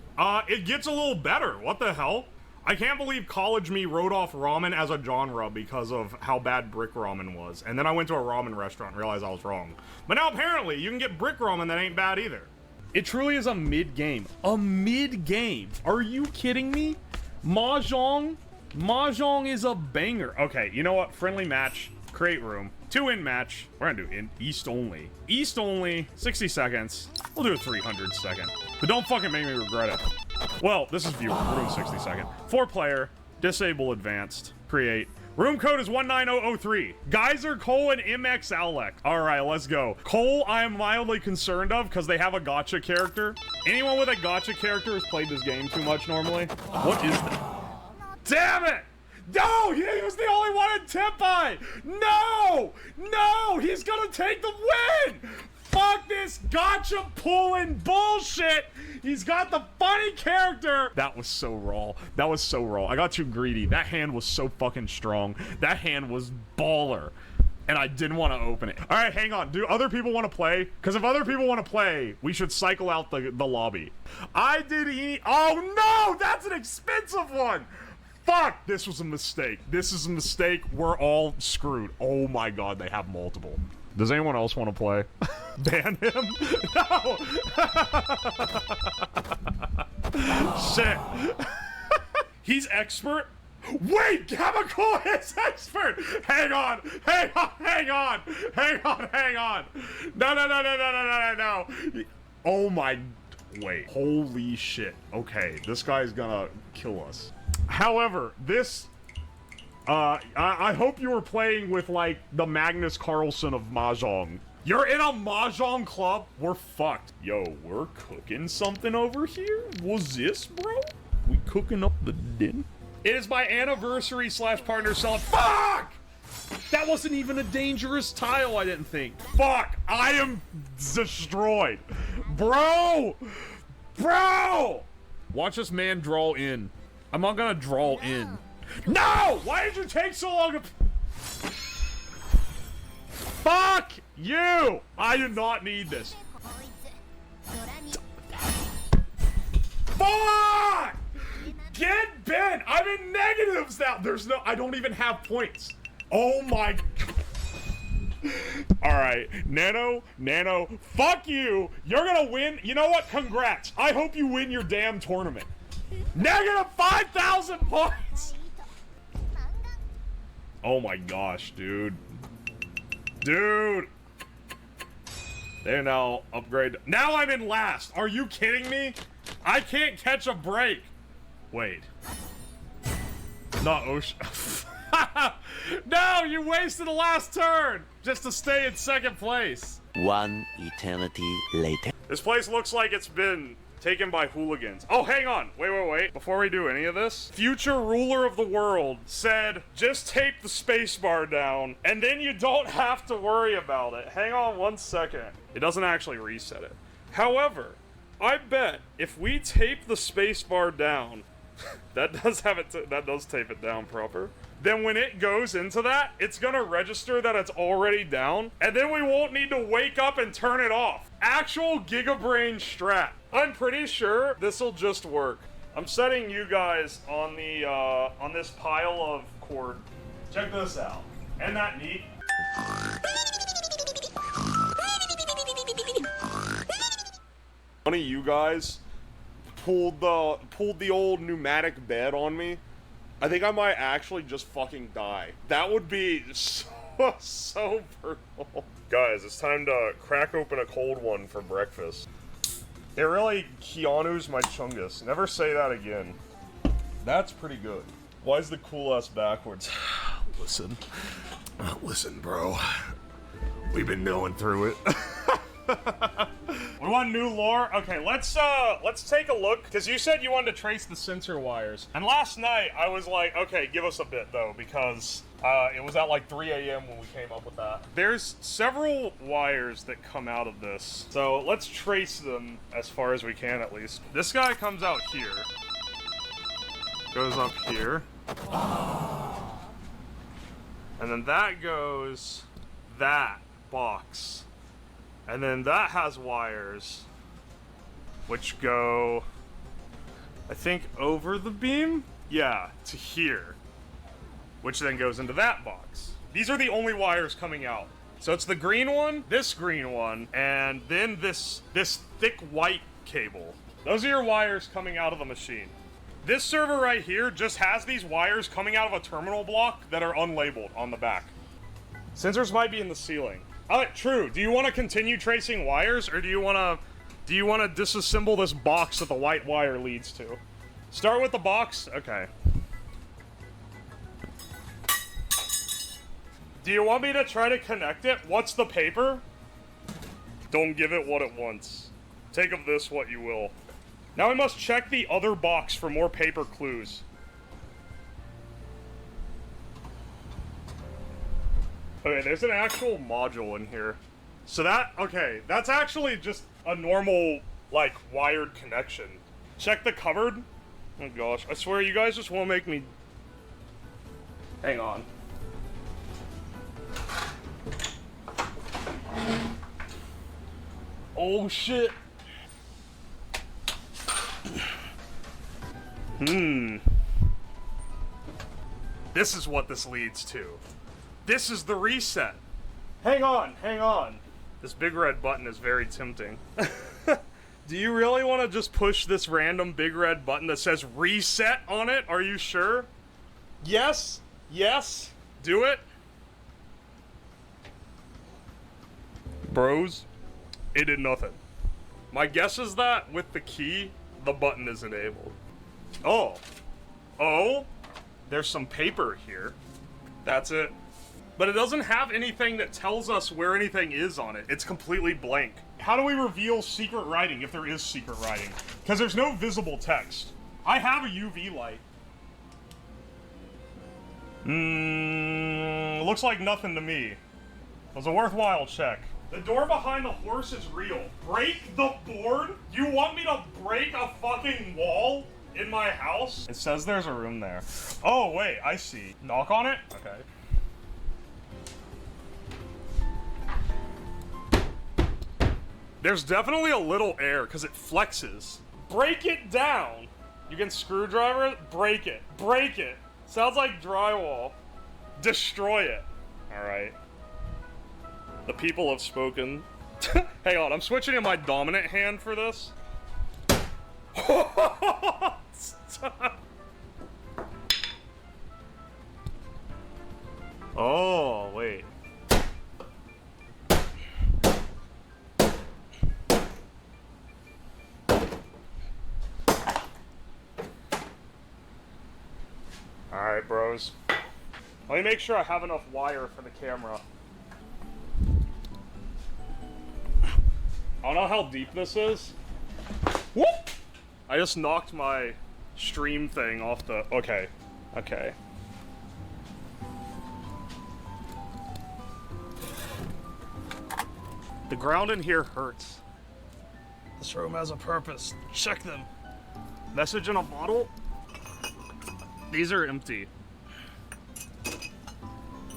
it gets a little better. What the hell? I can't believe college me wrote off ramen as a genre because of how bad brick ramen was. And then I went to a ramen restaurant and realized I was wrong. But now apparently you can get brick ramen that ain't bad either. It truly is a mid-game. A mid-game. Are you kidding me? Mahjong? Mahjong is a banger. Okay, you know what? Friendly match. Create room. 2-in match. We're gonna do in East only. East only. 60 seconds. We'll do a 300 second. But don't fucking make me regret it. Well, this is viewer. We're doing 60 second. 4-player. Disable advanced. Create. Room code is 19003. Geyser, Cole, and MX Alec. Alright, let's go. Cole, I am mildly concerned of because they have a gotcha character. Anyone with a gotcha character has played this game too much normally. What is that? Damn it! No! He was the only one in Tempai! No! No! He's gonna take the win! Fuck this gotcha pulling bullshit! He's got the funny character! That was so raw. That was so raw. I got too greedy. That hand was so fucking strong. That hand was baller. And I didn't want to open it. Alright, hang on. Do other people want to play? Because if other people want to play, we should cycle out the lobby. I did eat. Oh no! That's an expensive one! Fuck! This was a mistake. This is a mistake. We're all screwed. Oh my god, they have multiple. Does anyone else want to play? Ban him? No! Shit. He's expert? Wait! Chemical is expert! Hang on! No. Oh my... Wait. Holy shit. Okay, this guy's gonna kill us. However, this... I hope you were playing with, like, the Magnus Carlsen of Mahjong. You're in a Mahjong club? We're fucked. Yo, we're cooking something over here? What's this, bro? We cooking up the din? It is my anniversary / partner selling. Fuck! That wasn't even a dangerous tile, I didn't think. Fuck! I am destroyed. Bro! Watch this man draw in. I'm not gonna draw in. No! Why did you take so long to... Fuck you! I do not need this. Fuck! Get bent! I'm in negatives now! There's no... I don't even have points. Oh my... Alright, Nano, fuck you! You're gonna win. You know what? Congrats. I hope you win your damn tournament. Negative 5,000 points! Oh my gosh, dude. Dude! They now upgrade. Now I'm in last. Are you kidding me? I can't catch a break. Wait. Not Ocean. No, you wasted the last turn just to stay in second place. One eternity later. This place looks like it's been taken by hooligans. Oh, hang on. Wait. Before we do any of this, future ruler of the world said, just tape the spacebar down, and then you don't have to worry about it. Hang on 1 second. It doesn't actually reset it. However, I bet if we tape the spacebar down, that does tape it down proper. Then when it goes into that, it's gonna register that it's already down, and then we won't need to wake up and turn it off. Actual Gigabrain strat. I'm pretty sure this'll just work. I'm setting you guys on the on this pile of cord. Check this out. Isn't that neat? One of you guys pulled the old pneumatic bed on me. I think I might actually just fucking die. That would be so brutal. Guys, it's time to crack open a cold one for breakfast. It really Keanu's my chungus. Never say that again. That's pretty good. Why is the cool ass backwards? Listen, bro. We've been going through it. We want new lore? Okay, let's take a look, because you said you wanted to trace the sensor wires. And last night, I was like, okay, give us a bit, though, because it was at like 3 a.m. when we came up with that. There's several wires that come out of this, so let's trace them as far as we can, at least. This guy comes out here. Goes up here. And then that goes that box. And then that has wires, which go, I think, over the beam? Yeah, to here, which then goes into that box. These are the only wires coming out. So it's the green one, this green one, and then this thick white cable. Those are your wires coming out of the machine. This server right here just has these wires coming out of a terminal block that are unlabeled on the back. Sensors might be in the ceiling. True. Do you want to continue tracing wires, or do you want to disassemble this box that the white wire leads to? Start with the box? Okay. Do you want me to try to connect it? What's the paper? Don't give it what it wants. Take of this what you will. Now we must check the other box for more paper clues. Okay, there's an actual module in here. So that's actually just a normal, like, wired connection. Check the cupboard. Oh gosh, I swear you guys just won't make me... Hang on. Oh shit. This is what this leads to. This is the reset. Hang on. This big red button is very tempting. Do you really want to just push this random big red button that says reset on it? Are you sure? Yes. Do it. Bros, it did nothing. My guess is that with the key, the button is enabled. Oh, there's some paper here. That's it. But it doesn't have anything that tells us where anything is on it. It's completely blank. How do we reveal secret writing if there is secret writing? Because there's no visible text. I have a UV light. Looks like nothing to me. It was a worthwhile check. The door behind the horse is real. Break the board? You want me to break a fucking wall in my house? It says there's a room there. Oh, wait, I see. Knock on it? Okay. There's definitely a little air, because it flexes. Break it down! You can screwdriver it? Break it. Break it! Sounds like drywall. Destroy it. Alright. The people have spoken. Hang on, I'm switching to my dominant hand for this. Oh, wait. Alright, bros. Let me make sure I have enough wire for the camera. I don't know how deep this is. Whoop! I just knocked my stream thing off the... Okay. Okay. The ground in here hurts. This room has a purpose. Check them. Message in a bottle? These are empty.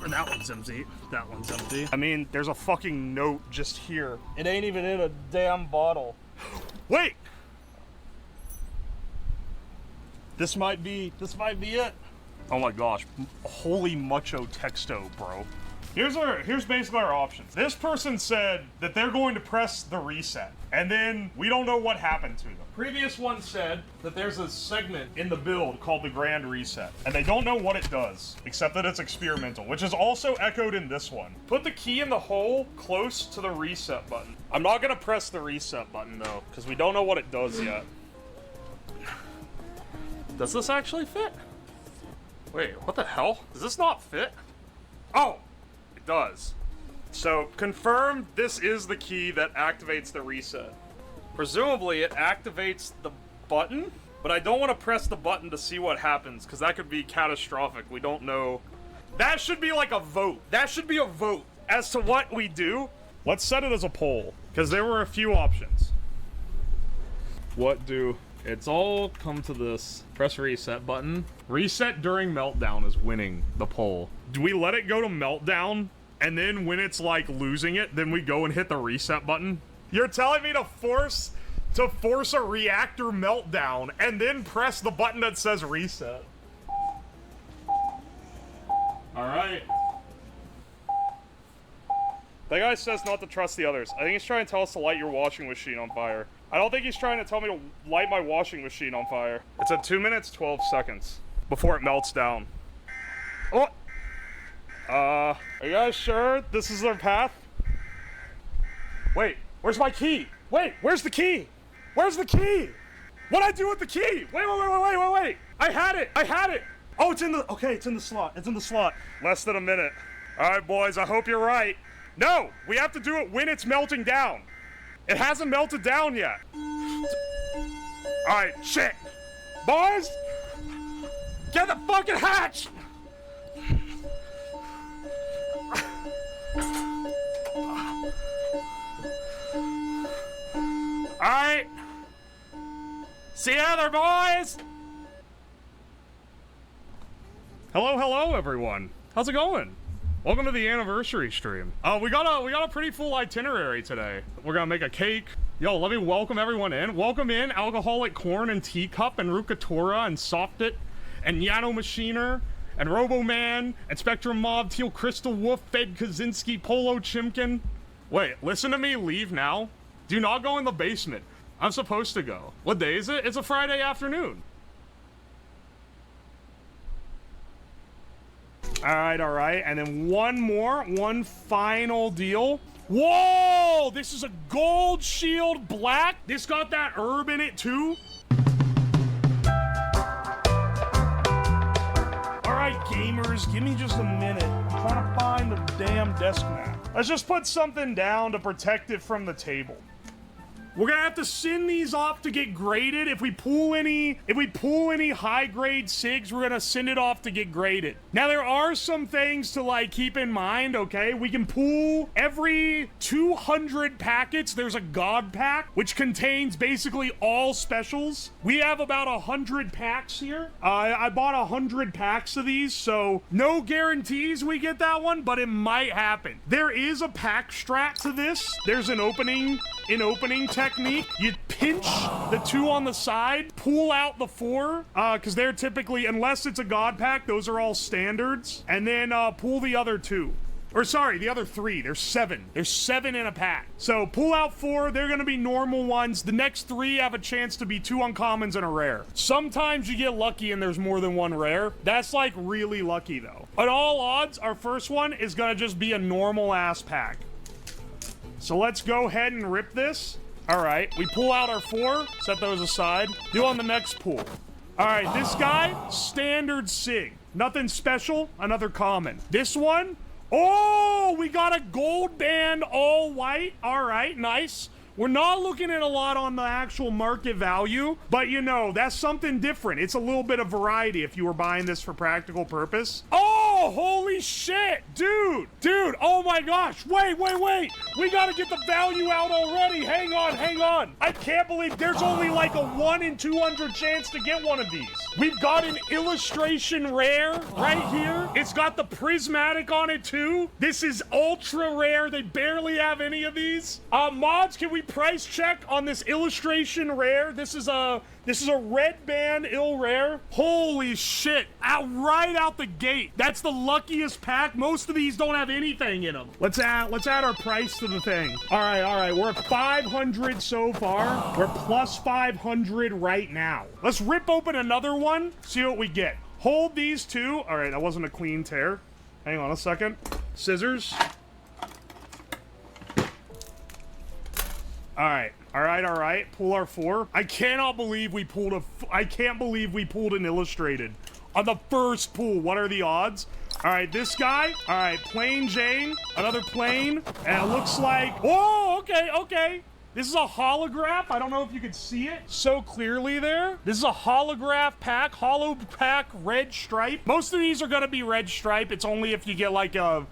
Or that one's empty. That one's empty. I mean, there's a fucking note just here. It ain't even in a damn bottle. Wait! This might be it. Oh my gosh. Holy mucho texto, bro. Here's basically our options. This person said that they're going to press the reset, and then we don't know what happened to them. Previous one said that there's a segment in the build called the Grand Reset, and they don't know what it does, except that it's experimental, which is also echoed in this one. Put the key in the hole close to the reset button. I'm not gonna press the reset button though, because we don't know what it does yet. Does this actually fit? Wait, what the hell? Does this not fit? Oh! Does. So, confirmed this is the key that activates the reset. Presumably, it activates the button, but I don't want to press the button to see what happens, because that could be catastrophic. We don't know. That should be like a vote. That should be a vote as to what we do. Let's set it as a poll, because there were a few options. What do... It's all come to this. Press reset button. Reset during meltdown is winning the poll. Do we let it go to meltdown, and then when it's like losing it, then we go and hit the reset button? You're telling me to force a reactor meltdown and then press the button that says reset. Alright. That guy says not to trust the others. I think he's trying to tell us to light your washing machine on fire. I don't think he's trying to tell me to light my washing machine on fire. It's at 2 minutes, 12 seconds before it melts down. Oh! Are you guys sure this is their path? Wait, where's my key? Wait, where's the key? Where's the key? What'd I do with the key? Wait. I had it. Oh, it's in the, okay, it's in the slot. Less than a minute. All right, boys, I hope you're right. No, we have to do it when it's melting down. It hasn't melted down yet. All right, shit. Boys, get the fucking hatch. All right. See you other boys. Hello, everyone. How's it going? Welcome to the anniversary stream. We got a pretty full itinerary today. We're gonna make a cake. Yo, let me welcome everyone in. Welcome in Alcoholic Corn and Teacup and Rukatora and Softit and Yano Machiner and Roboman and Spectrum Mob, Teal Crystal Wolf, Fed Kaczynski, Polo Chimkin. Wait, listen to me leave now. Do not go in the basement. I'm supposed to go. What day is it? It's a Friday afternoon. All right, and then one final deal. Whoa, this is a Gold Shield Black. This got that herb in it too. All right, gamers, give me just a minute. I'm trying to find the damn desk mat. Let's just put something down to protect it from the table. We're gonna have to send these off to get graded. If we pull any high grade SIGs, we're gonna send it off to get graded. Now there are some things to like keep in mind, okay? We can pull every 200 packets. There's a God pack, which contains basically all specials. We have about 100 packs here. I bought 100 packs of these, so no guarantees we get that one, but it might happen. There is a pack strat to this. There's an opening technique. You pinch the 2 on the side, pull out the 4, because they're typically, unless it's a God pack, those are all standards, and then pull the other 2. Or sorry, the other 3. There's 7. There's 7 in a pack. So pull out 4. They're going to be normal ones. The next 3 have a chance to be 2 uncommons and a rare. Sometimes you get lucky and there's more than 1 rare. That's like really lucky though. At all odds, our first one is going to just be a normal ass pack. So let's go ahead and rip this. All right, we pull out our 4, set those aside. Do on the next pool. All right, this guy, standard SIG. Nothing special, another common. This one, oh, we got a gold band all white. All right, nice. We're not looking at a lot on the actual market value, but you know, that's something different. It's a little bit of variety if you were buying this for practical purpose. Oh, holy shit, dude, oh my gosh, wait. We gotta get the value out already. Hang on. I can't believe there's only like a 1 in 200 chance to get one of these. We've got an illustration rare right here. It's got the prismatic on it too. This is ultra rare. They barely have any of these. Mods, can we price check on this illustration rare? This is a red band ill rare. Holy shit. Right out the gate. That's the luckiest pack. Most of these don't have anything in them. Let's add our price to the thing. All right. We're at 500 so far. We're plus 500 right now. Let's rip open another one, see what we get. Hold these 2. All right, that wasn't a clean tear. Hang on a second. Scissors. All right. Pull our 4. I cannot believe we pulled an illustrated on the first pull. What are the odds? All right, this guy. All right, plain Jane. Another plain. And it looks like, oh, okay. This is a holograph. I don't know if you could see it so clearly there. This is a holograph pack. Holo pack, red stripe. Most of these are going to be red stripe. It's only if you get like an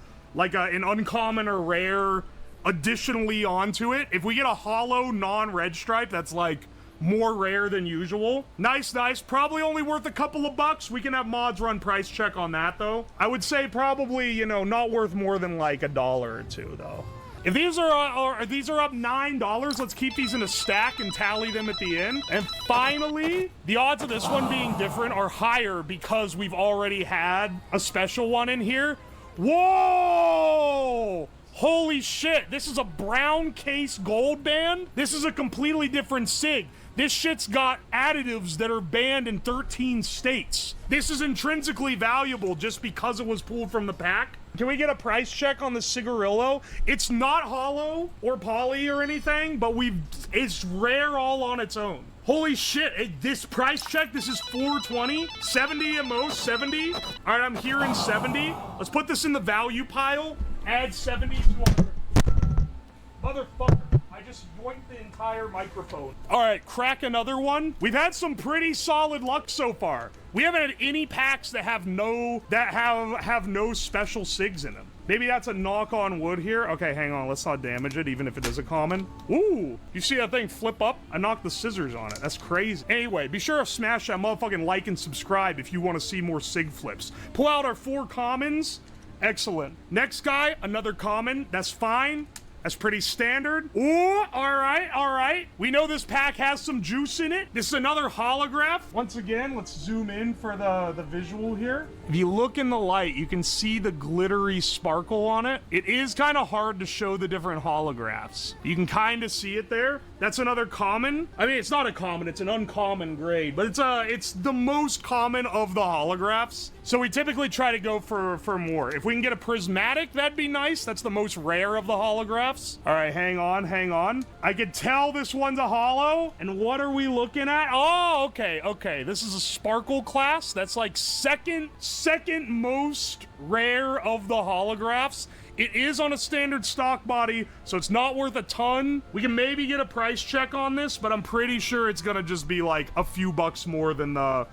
uncommon or rare additionally onto it. If we get a hollow non-red stripe, that's like more rare than usual. Nice. Probably only worth a couple of bucks. We can have mods run price check on that though. I would say probably, you know, not worth more than like $1 or 2 though. If these are up $9, let's keep these in a stack and tally them at the end. And finally, the odds of this one being different are higher because we've already had a special one in here. Whoa! Holy shit, this is a brown case gold band. This is a completely different SIG. This shit's got additives that are banned in 13 states. This is intrinsically valuable just because it was pulled from the pack. Can we get a price check on the Cigarillo? It's not hollow or poly or anything, but it's rare all on its own. Holy shit, this price check, this is 420, 70 at most, 70. All right, I'm hearing 70. Let's put this in the value pile, add 70 to 100. Motherfucker, I just yoinked the entire microphone. All right, crack another one. We've had some pretty solid luck so far. We haven't had any packs that have no special SIGs in them. Maybe that's a knock on wood here. Okay, hang on. Let's not damage it, even if it is a common. Ooh, you see that thing flip up? I knocked the scissors on it. That's crazy. Anyway, be sure to smash that motherfucking like and subscribe if you want to see more SIG flips. Pull out our 4 commons. Excellent. Next guy, another common. That's fine. That's pretty standard. Ooh, all right. We know this pack has some juice in it. This is another holograph. Once again, let's zoom in for the visual here. If you look in the light, you can see the glittery sparkle on it. It is kind of hard to show the different holographs. You can kind of see it there. That's another common. I mean, it's not a common, it's an uncommon grade, but it's the most common of the holographs. So we typically try to go for more. If we can get a prismatic, that'd be nice. That's the most rare of the holographs. All right, hang on. I could tell this one's a holo. And what are we looking at? Oh, okay. This is a sparkle class. That's like second most rare of the holographs. It is on a standard stock body, so it's not worth a ton. We can maybe get a price check on this, but I'm pretty sure it's gonna just be like a few bucks more than the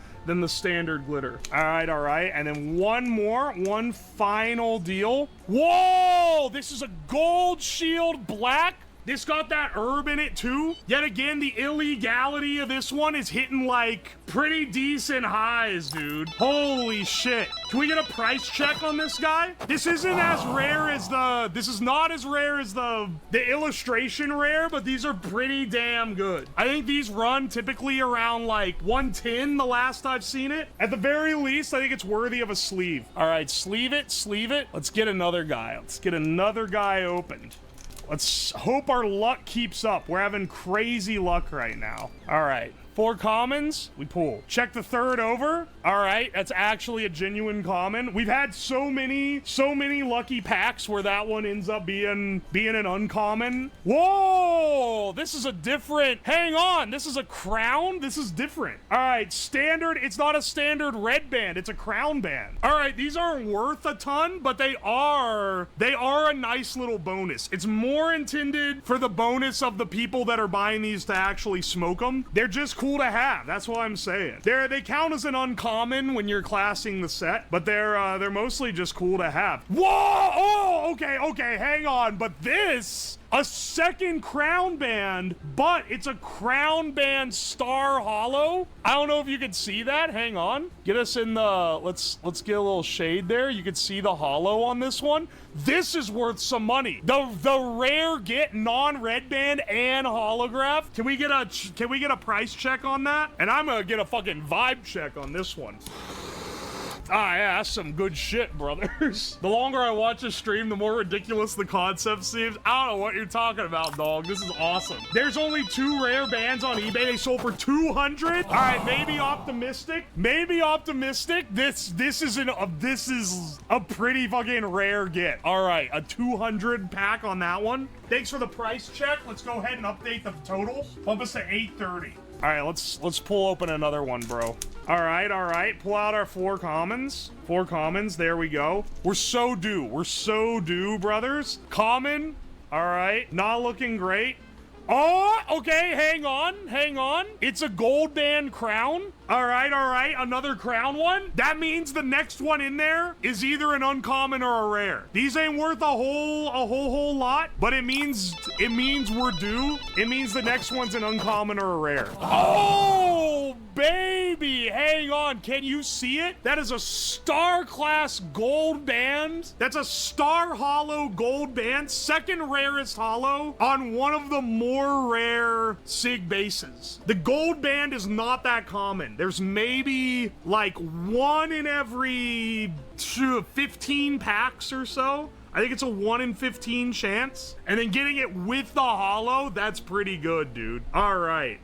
standard glitter. All right. And then one final deal. Whoa, this is a gold shield black This got that herb in it too. Yet again, the illegality of this one is hitting like pretty decent highs, dude. Holy shit. Can we get a price check on this guy? This isn't as rare as this is not as rare as the illustration rare, but these are pretty damn good. I think these run typically around like 110 the last I've seen it. At the very least, I think it's worthy of a sleeve. All right, sleeve it, sleeve it. Let's get another guy. Let's get another guy opened. Let's hope our luck keeps up. We're having crazy luck right now. All right. 4 commons, we pull. Check the third over. All right, that's actually a genuine common. We've had so many lucky packs where that one ends up being an uncommon. Whoa, this is a different, hang on, this is a crown? This is different. All right, standard, it's not a standard red band, it's a crown band. All right, these aren't worth a ton, but they are a nice little bonus. It's more intended for the bonus of the people that are buying these to actually smoke them. They're just cool to have. That's what I'm saying. They count as an uncommon when you're classing the set, but they're mostly just cool to have. Whoa! Oh, okay, hang on. But this, a second crown band, but it's a crown band star hollow. I don't know if you can see that. Hang on. Get us in the, let's get a little shade there. You can see the hollow on this one. This is worth some money. The rare get non-red band and holograph. Can we get a price check on that? And I'm gonna get a fucking vibe check on this one. Ah, yeah, that's some good shit, brothers. The longer I watch a stream, the more ridiculous the concept seems. I don't know what you're talking about, dog. This is awesome. There's only 2 rare bands on eBay. They sold for 200. All right, maybe optimistic. Maybe optimistic. This is a pretty fucking rare get. All right, a 200 pack on that one. Thanks for the price check. Let's go ahead and update the total. Bump us to 830. All right, let's pull open another one, bro. All right. Pull out our 4 commons. 4 commons, there we go. We're so due, brothers. Common, all right, not looking great. Oh, okay, hang on. It's a gold band crown. All right, another crown one. That means the next one in there is either an uncommon or a rare. These ain't worth a whole lot, but it means we're due. It means the next one's an uncommon or a rare. Oh, baby, hang on. Can you see it? That is a star class gold band. That's a star hollow gold band, second rarest hollow on one of the more rare SIG bases. The gold band is not that common. There's maybe like 1 in every 15 packs or so. I think it's a 1 in 15 chance. And then getting it with the hollow, that's pretty good, dude. All right,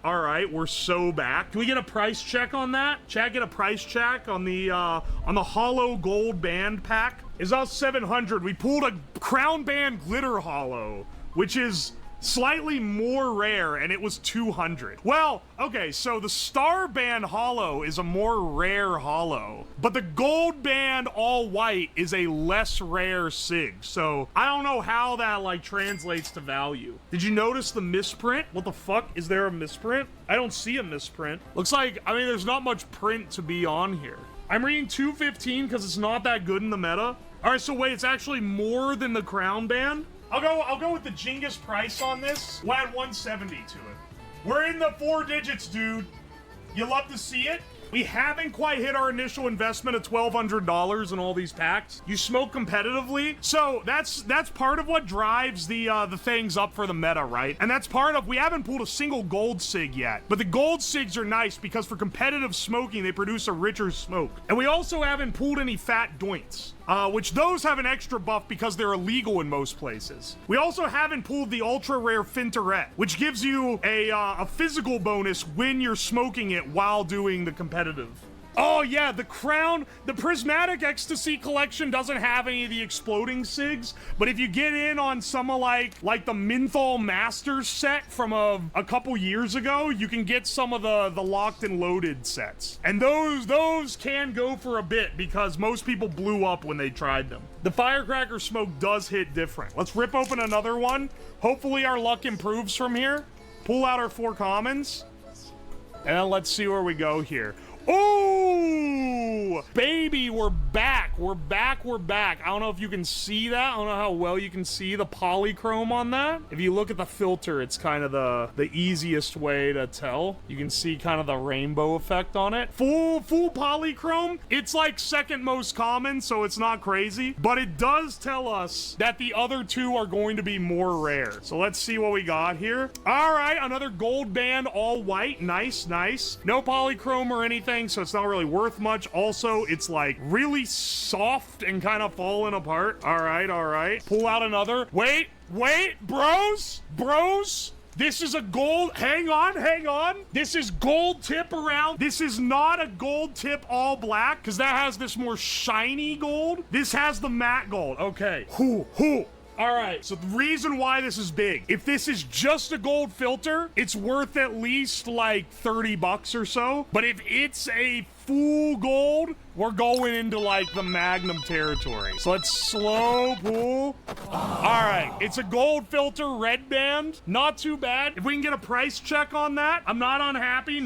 we're so back. Can we get a price check on that? Chat, get a price check on the hollow gold band pack. It's about 700. We pulled a crown band glitter hollow, which is slightly more rare, and it was 200. Well, okay, so the star band hollow is a more rare hollow, but the gold band all white is a less rare SIG. So I don't know how that like translates to value. Did you notice the misprint? What the fuck? Is there a misprint? I don't see a misprint. Looks like, I mean, there's not much print to be on here. I'm reading 215 because it's not that good in the meta. All right, so wait, it's actually more than the crown band? I'll go with the Genghis price on this. We'll add 170 to it. We're in the 4 digits, dude. You love to see it? We haven't quite hit our initial investment of $1,200 in all these packs. You smoke competitively, so that's part of what drives the things up for the meta, right? And that's part of, we haven't pulled a single gold SIG yet, but the gold SIGs are nice because for competitive smoking, they produce a richer smoke. And we also haven't pulled any fat doints. Which those have an extra buff because they're illegal in most places. We also haven't pulled the ultra rare Finterette, which gives you a physical bonus when you're smoking it while doing the competitive. Oh yeah, the crown, the prismatic ecstasy collection doesn't have any of the exploding SIGs, but if you get in on some of like the Menthol Masters set from a couple years ago, you can get some of the locked and loaded sets. And those can go for a bit because most people blew up when they tried them. The firecracker smoke does hit different. Let's rip open another one. Hopefully our luck improves from here. Pull out our 4 commons. And then let's see where we go here. Oh, baby, we're back. We're back. We're back. I don't know if you can see that. I don't know how well you can see the polychrome on that. If you look at the filter, it's kind of the easiest way to tell. You can see kind of the rainbow effect on it. Full polychrome. It's like second most common, so it's not crazy. But it does tell us that the other two are going to be more rare. So let's see what we got here. All right, another gold band, all white. Nice, nice. No polychrome or anything, so it's not really worth much. Also, it's like really soft and kind of falling apart. All right, all right. Pull out another. Wait, bros. This is a gold. Hang on. This is gold tip around. This is not a gold tip all black, because that has this more shiny gold. This has the matte gold. Okay. All right, so the reason why this is big, if this is just a gold filter, it's worth at least like 30 bucks or so. But if it's a full gold, we're going into like the Magnum territory. So let's slow pull. All right, it's a gold filter, red band. Not too bad. If we can get a price check on that, I'm not unhappy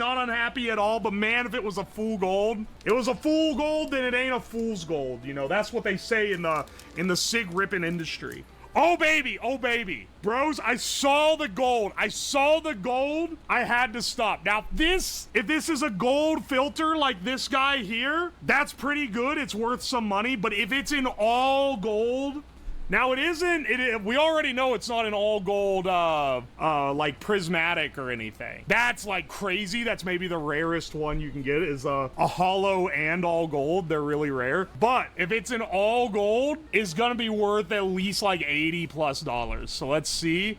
at all. But man, if it was a full gold, then it ain't a fool's gold. You know, that's what they say in the cig ripping industry. Oh baby, bros, I saw the gold. I had to stop. Now if this is a gold filter like this guy here, that's pretty good. It's worth some money. But if it's in all gold, now it isn't, we already know it's not an all gold, like prismatic or anything. That's like crazy. That's maybe the rarest one you can get is a hollow and all gold. They're really rare. But if it's an all gold, it's gonna be worth at least like $80+. So let's see.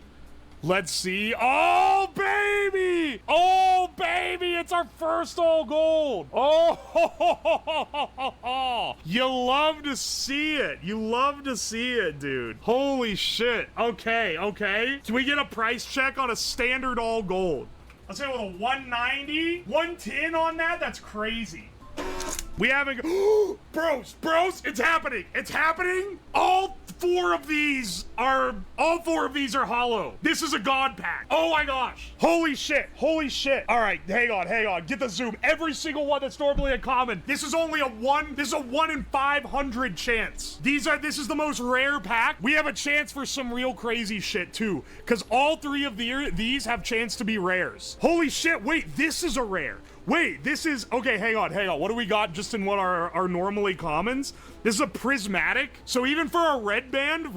Oh baby, it's our first all gold. Oh, you love to see it, dude. Holy shit. Okay. Can we get a price check on a standard all gold? Let's say with a 190, 110 on that. That's crazy. We haven't. Bros, it's happening. All four of these are hollow. This is a god pack. Oh my gosh. Holy shit. All right, hang on. Get the zoom. Every single one that's normally uncommon. This is only a 1 in 500 chance. This is the most rare pack. We have a chance for some real crazy shit too, because all three of these have chance to be rares. Holy shit. Wait, this is a rare. Wait, this is, okay, hang on. What do we got just in what are normally commons? This is a prismatic. So even for a red band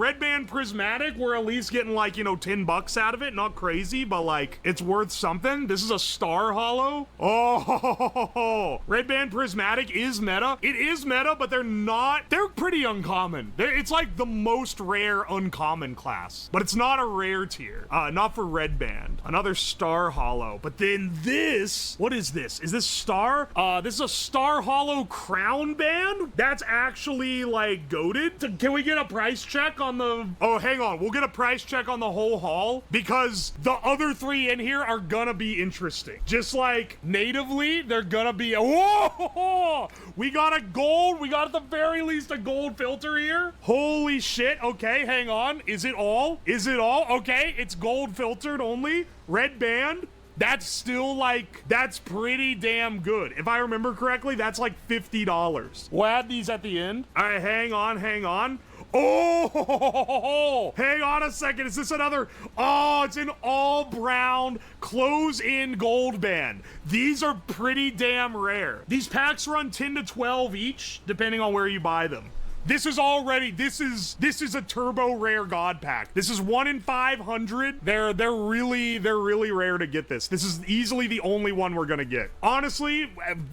prismatic, we're at least getting like, 10 bucks out of it. Not crazy, but like, it's worth something. This is a star hollow. Oh, red band prismatic is meta. It is meta, but they're pretty uncommon. It's like the most rare uncommon class, but it's not a rare tier. Not for red band. Another star hollow. But then this, what is this? Is this star? This is a star hollow crown band? That's actually like goated. Can we get a price check on the, oh, hang on. We'll get a price check on the whole haul because the other three in here are gonna be interesting. Just like natively, they're gonna be, whoa! We got a gold. We got at the very least a gold filter here. Holy shit. Okay, hang on. Is it all? Okay, it's gold filtered only. Red band. That's still like, that's pretty damn good. If I remember correctly, that's like $50. We'll add these at the end. All right, hang on. Oh, hang on a second. Is this another? Oh, it's an all brown close-in gold band. These are pretty damn rare. These packs run 10 to 12 each, depending on where you buy them. This is a turbo rare god pack. This is 1 in 500. They're really rare to get this. This is easily the only one we're gonna get. Honestly,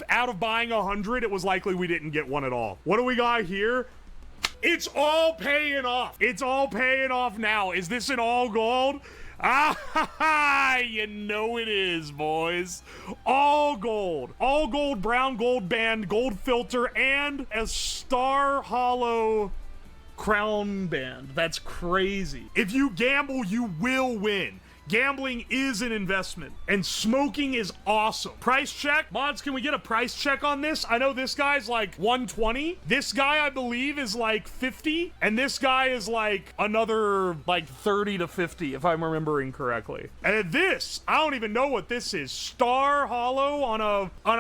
out of buying 100, it was likely we didn't get one at all. What do we got here? It's all paying off. It's all paying off now. Is this an all gold? Ah, you know it is, boys. All gold, brown gold band, gold filter, and a star hollow crown band. That's crazy. If you gamble, you will win. Gambling is an investment, and smoking is awesome. Price check. Mods, can we get a price check on this? I know this guy's like 120. This guy, I believe, is like 50, and this guy is like another like 30 to 50, if I'm remembering correctly. And this, I don't even know what this is. Star Hollow on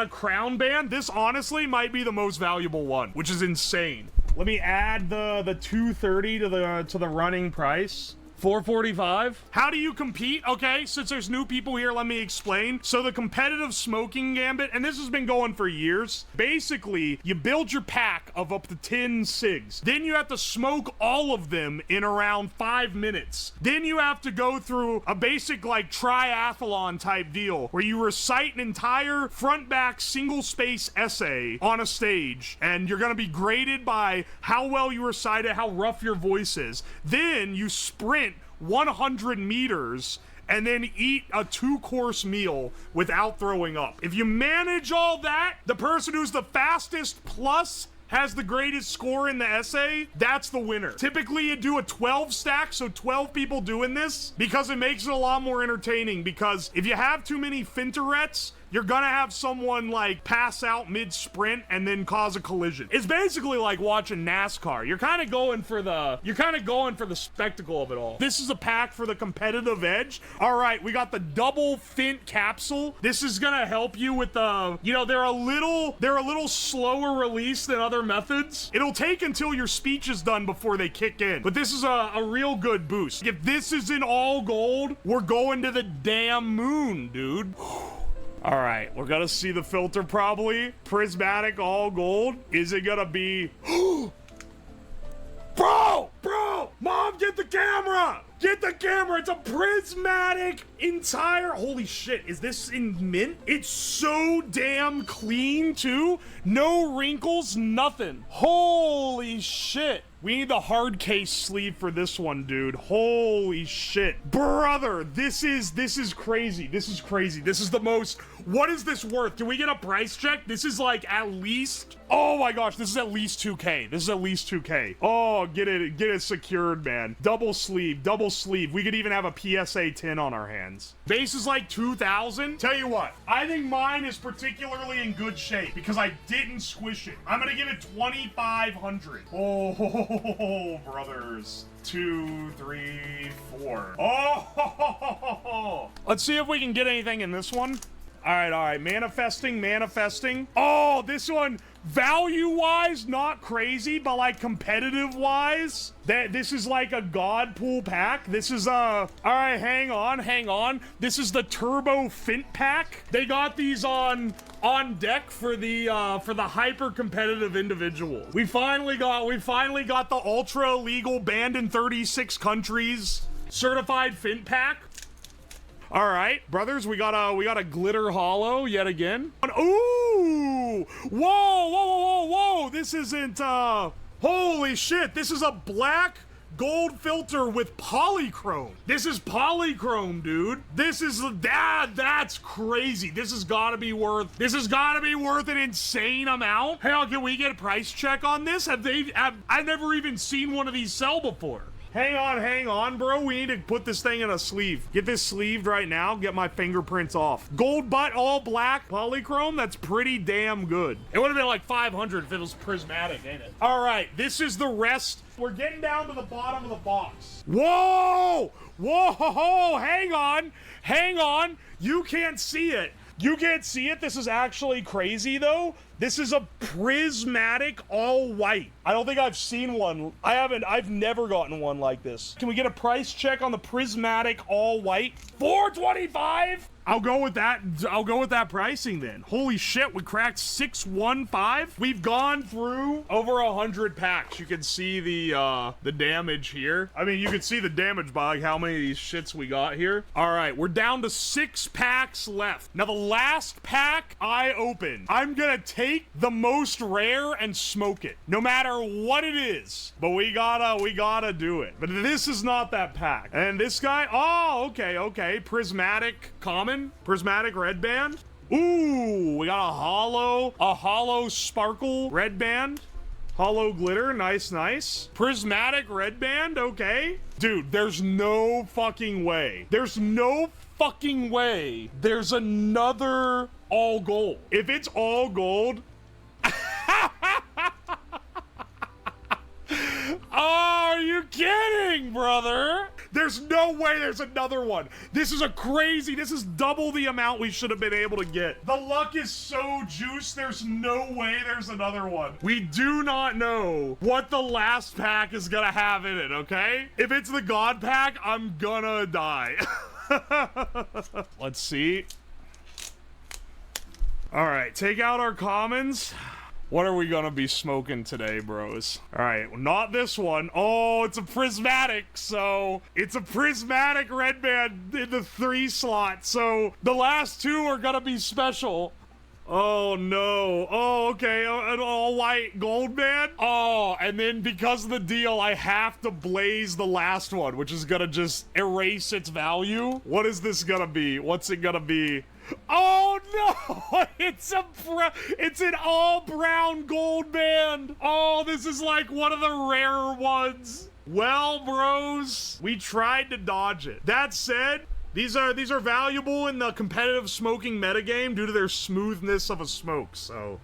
a crown band. This honestly might be the most valuable one, which is insane. Let me add the 230 to the running price. 445. How do you compete? Okay, since there's new people here, let me explain. So the competitive smoking gambit, and this has been going for years. Basically, you build your pack of up to 10 cigs. Then you have to smoke all of them in around 5 minutes. Then you have to go through a basic like triathlon type deal where you recite an entire front back single space essay on a stage, and you're gonna be graded by how well you recite it, how rough your voice is. Then you sprint 100 meters and then eat a 2-course meal without throwing up. If you manage all that, the person who's the fastest plus has the greatest score in the essay, that's the winner. Typically you do a 12 stack, so 12 people doing this, because it makes it a lot more entertaining, because if you have too many finterets, you're gonna have someone like pass out mid-sprint and then cause a collision. It's basically like watching NASCAR. You're kind of going for the spectacle of it all. This is a pack for the competitive edge. All right, we got the double Fint capsule. This is gonna help you with the, you know, they're a little slower release than other methods. It'll take until your speech is done before they kick in, but this is a real good boost. If this is in all gold, we're going to the damn moon, dude. All right, we're gonna see the filter probably. Prismatic all gold. Is it gonna be... Bro! Mom, get the camera! Get the camera! It's a prismatic entire... Holy shit, is this in mint? It's so damn clean, too. No wrinkles, nothing. Holy shit. We need the hard case sleeve for this one, dude. Holy shit. Brother, this is crazy. This is crazy. This is the most... What is this worth? Can we get a price check? This is like at least... Oh my gosh, this is at least 2K. This is at least 2K. Oh, get it secured, man. Double sleeve, double sleeve. We could even have a PSA 10 on our hands. Base is like 2,000. Tell you what, I think mine is particularly in good shape because I didn't squish it. I'm gonna give it 2,500. Oh, brothers. 2, 3, 4. Oh, let's see if we can get anything in this one. All right. Manifesting. Oh, this one, value-wise, not crazy, but like competitive-wise, this is like a god pool pack. This is all right, hang on. This is the Turbo Fint pack. They got these on deck for the hyper-competitive individual. We finally got the ultra legal banned in 36 countries certified Fint pack. All right, brothers, we got a glitter hollow yet again. Ooh! Whoa! This isn't holy shit! This is a black gold filter with polychrome. This is polychrome, dude. This is that's crazy. This has got to be worth an insane amount. Hang on, can we get a price check on this? I've never even seen one of these sell before. Hang on, bro. We need to put this thing in a sleeve. Get this sleeved right now. Get my fingerprints off. Gold butt, all black, polychrome. That's pretty damn good. It would have been like 500 if it was prismatic, ain't it? All right, this is the rest. We're getting down to the bottom of the box. Whoa! Hang on. You can't see it. This is actually crazy, though. This is a prismatic all white. I don't think I've seen one. I've never gotten one like this. Can we get a price check on the prismatic all white? 425? I'll go with that pricing then. Holy shit, we cracked 615. We've gone through over 100 packs. You can see the damage here. I mean, you can see the damage by like how many of these shits we got here. All right, we're down to 6 packs left. Now the last pack I opened, I'm gonna take the most rare and smoke it, no matter what it is. But we gotta do it. But this is not that pack. And this guy, oh, okay. Prismatic common. Prismatic red band. Ooh, we got a hollow sparkle red band. Hollow glitter, nice, nice. Prismatic red band, okay. Dude, there's no fucking way. There's no fucking way there's another all gold. If it's all gold... Oh, are you kidding, brother? There's no way there's another one. This is this is double the amount we should have been able to get. The luck is so juiced, there's no way there's another one. We do not know what the last pack is gonna have in it, okay? If it's the God pack, I'm gonna die. Let's see. All right, take out our commons. What are we gonna be smoking today, bros? All right, well, not this one. Oh, it's a prismatic, so it's a prismatic red band in the 3 slot. So the last 2 are gonna be special. Oh no. Oh, okay, an all white gold band. Oh, and then because of the deal, I have to blaze the last one, which is gonna just erase its value. What is this gonna be? What's it gonna be? Oh no! It's an all brown gold band. Oh, this is like one of the rarer ones. Well, bros, we tried to dodge it. That said, these are valuable in the competitive smoking metagame due to their smoothness of a smoke. So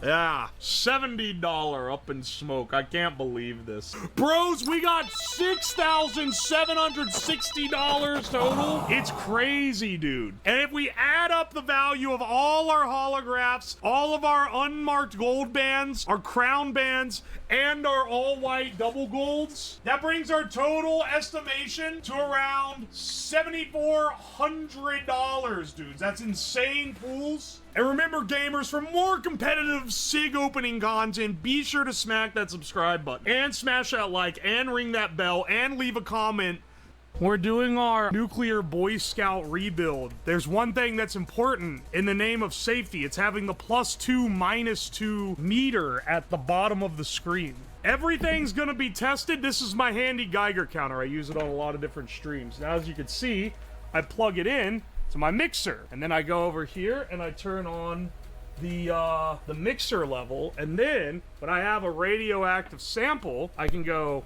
yeah, $70 up in smoke. I can't believe this. Bros, we got $6,760 total. It's crazy, dude. And if we add up the value of all our holographs, all of our unmarked gold bands, our crown bands, and our all-white double golds, that brings our total estimation to around $7,400, dudes. That's insane pools. And remember, gamers, for more competitive SIG opening content, be sure to smack that subscribe button and smash that like and ring that bell and leave a comment. We're doing our nuclear Boy Scout rebuild. There's one thing that's important in the name of safety. It's having the +2, -2 meter at the bottom of the screen. Everything's gonna be tested. This is my handy Geiger counter. I use it on a lot of different streams. Now, as you can see, I plug it in to my mixer, and then I go over here and I turn on the mixer level, and then when I have a radioactive sample, I can go.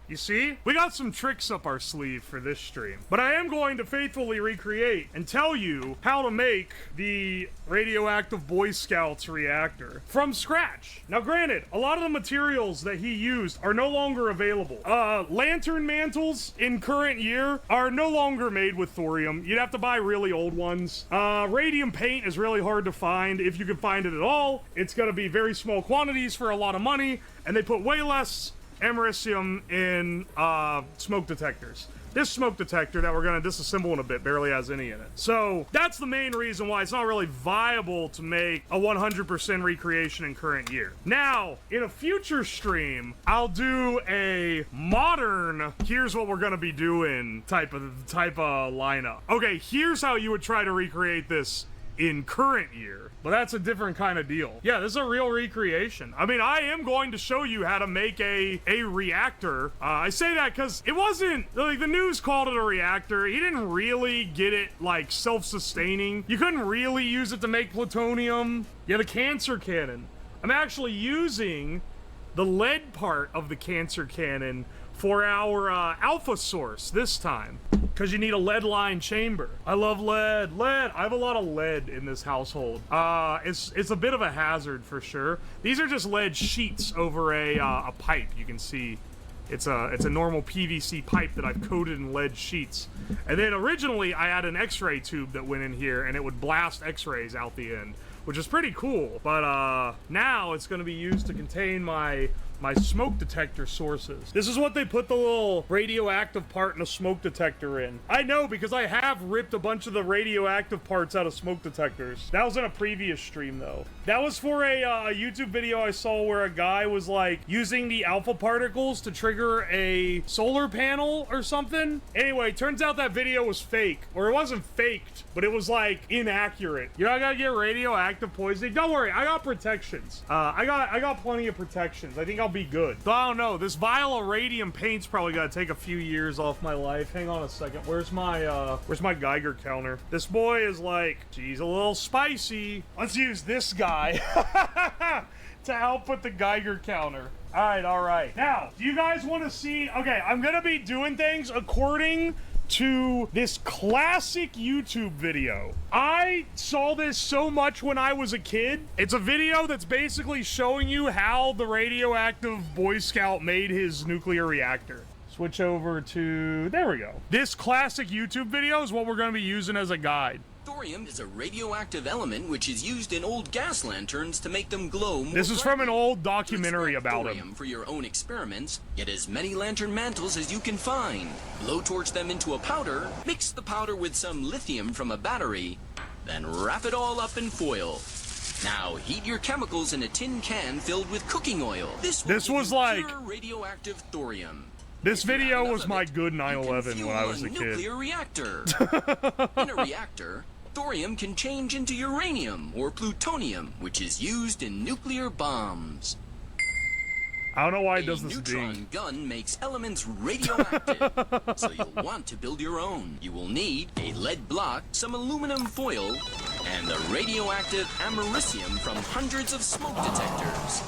You see? We got some tricks up our sleeve for this stream. But I am going to faithfully recreate and tell you how to make the radioactive Boy Scouts reactor from scratch. Now granted, a lot of the materials that he used are no longer available. Lantern mantles in current year are no longer made with thorium. You'd have to buy really old ones. Radium paint is really hard to find, if you can find it at all. It's gonna be very small quantities for a lot of money, and they put way less americium in smoke detectors. This smoke detector that we're gonna disassemble in a bit barely has any in it. So that's the main reason why it's not really viable to make a 100% recreation in current year. Now, in a future stream, I'll do a modern, here's what we're gonna be doing type of lineup. Okay, here's how you would try to recreate this in current year, but that's a different kind of deal. Yeah, this is a real recreation. I mean, I am going to show you how to make a reactor. I say that because it wasn't, like, the news called it a reactor. He didn't really get it, like, self-sustaining. You couldn't really use it to make plutonium. Yeah, the cancer cannon. I'm actually using the lead part of the cancer cannon for our alpha source this time, because you need a lead line chamber. I love lead. I have a lot of lead in this household. It's a bit of a hazard for sure. These are just lead sheets over a pipe. You can see it's a normal PVC pipe that I've coated in lead sheets. And then originally I had an X-ray tube that went in here, and it would blast X-rays out the end, which is pretty cool. But now it's going to be used to contain my smoke detector sources. This is what they put the little radioactive part in a smoke detector in. I know, because I have ripped a bunch of the radioactive parts out of smoke detectors. That was in a previous stream though. That was for a YouTube video I saw where a guy was like using the alpha particles to trigger a solar panel or something. Anyway, turns out that video was fake, or it wasn't faked, but it was like inaccurate. You're not gonna get radioactive poisoning. Don't worry, I got protections. I got plenty of protections. I think I'll be good. So I don't know. This vial of radium paint's probably gotta take a few years off my life. Hang on a second. Where's my Geiger counter? This boy is like, geez, a little spicy. Let's use this guy to help with the Geiger counter. All right. Now, do you guys want to see? Okay, I'm gonna be doing things according to this classic YouTube video. I saw this so much when I was a kid. It's a video that's basically showing you how the radioactive Boy Scout made his nuclear reactor. Switch over to, there we go. This classic YouTube video is what we're going to be using as a guide. Thorium is a radioactive element which is used in old gas lanterns to make them glow more This is from an brightly. old documentary about thorium him. For your own experiments, get as many lantern mantles as you can find. Blowtorch them into a powder, mix the powder with some lithium from a battery, then wrap it all up in foil. Now heat your chemicals in a tin can filled with cooking oil. This was like pure radioactive thorium. This video was my good 9/11 when I was a kid. Nuclear reactor. In a reactor, thorium can change into uranium or plutonium, which is used in nuclear bombs. I don't know why it does A this neutron ding. gun makes elements radioactive, so you'll want to build your own. You will need a lead block, some aluminum foil, and the radioactive americium from hundreds of smoke detectors.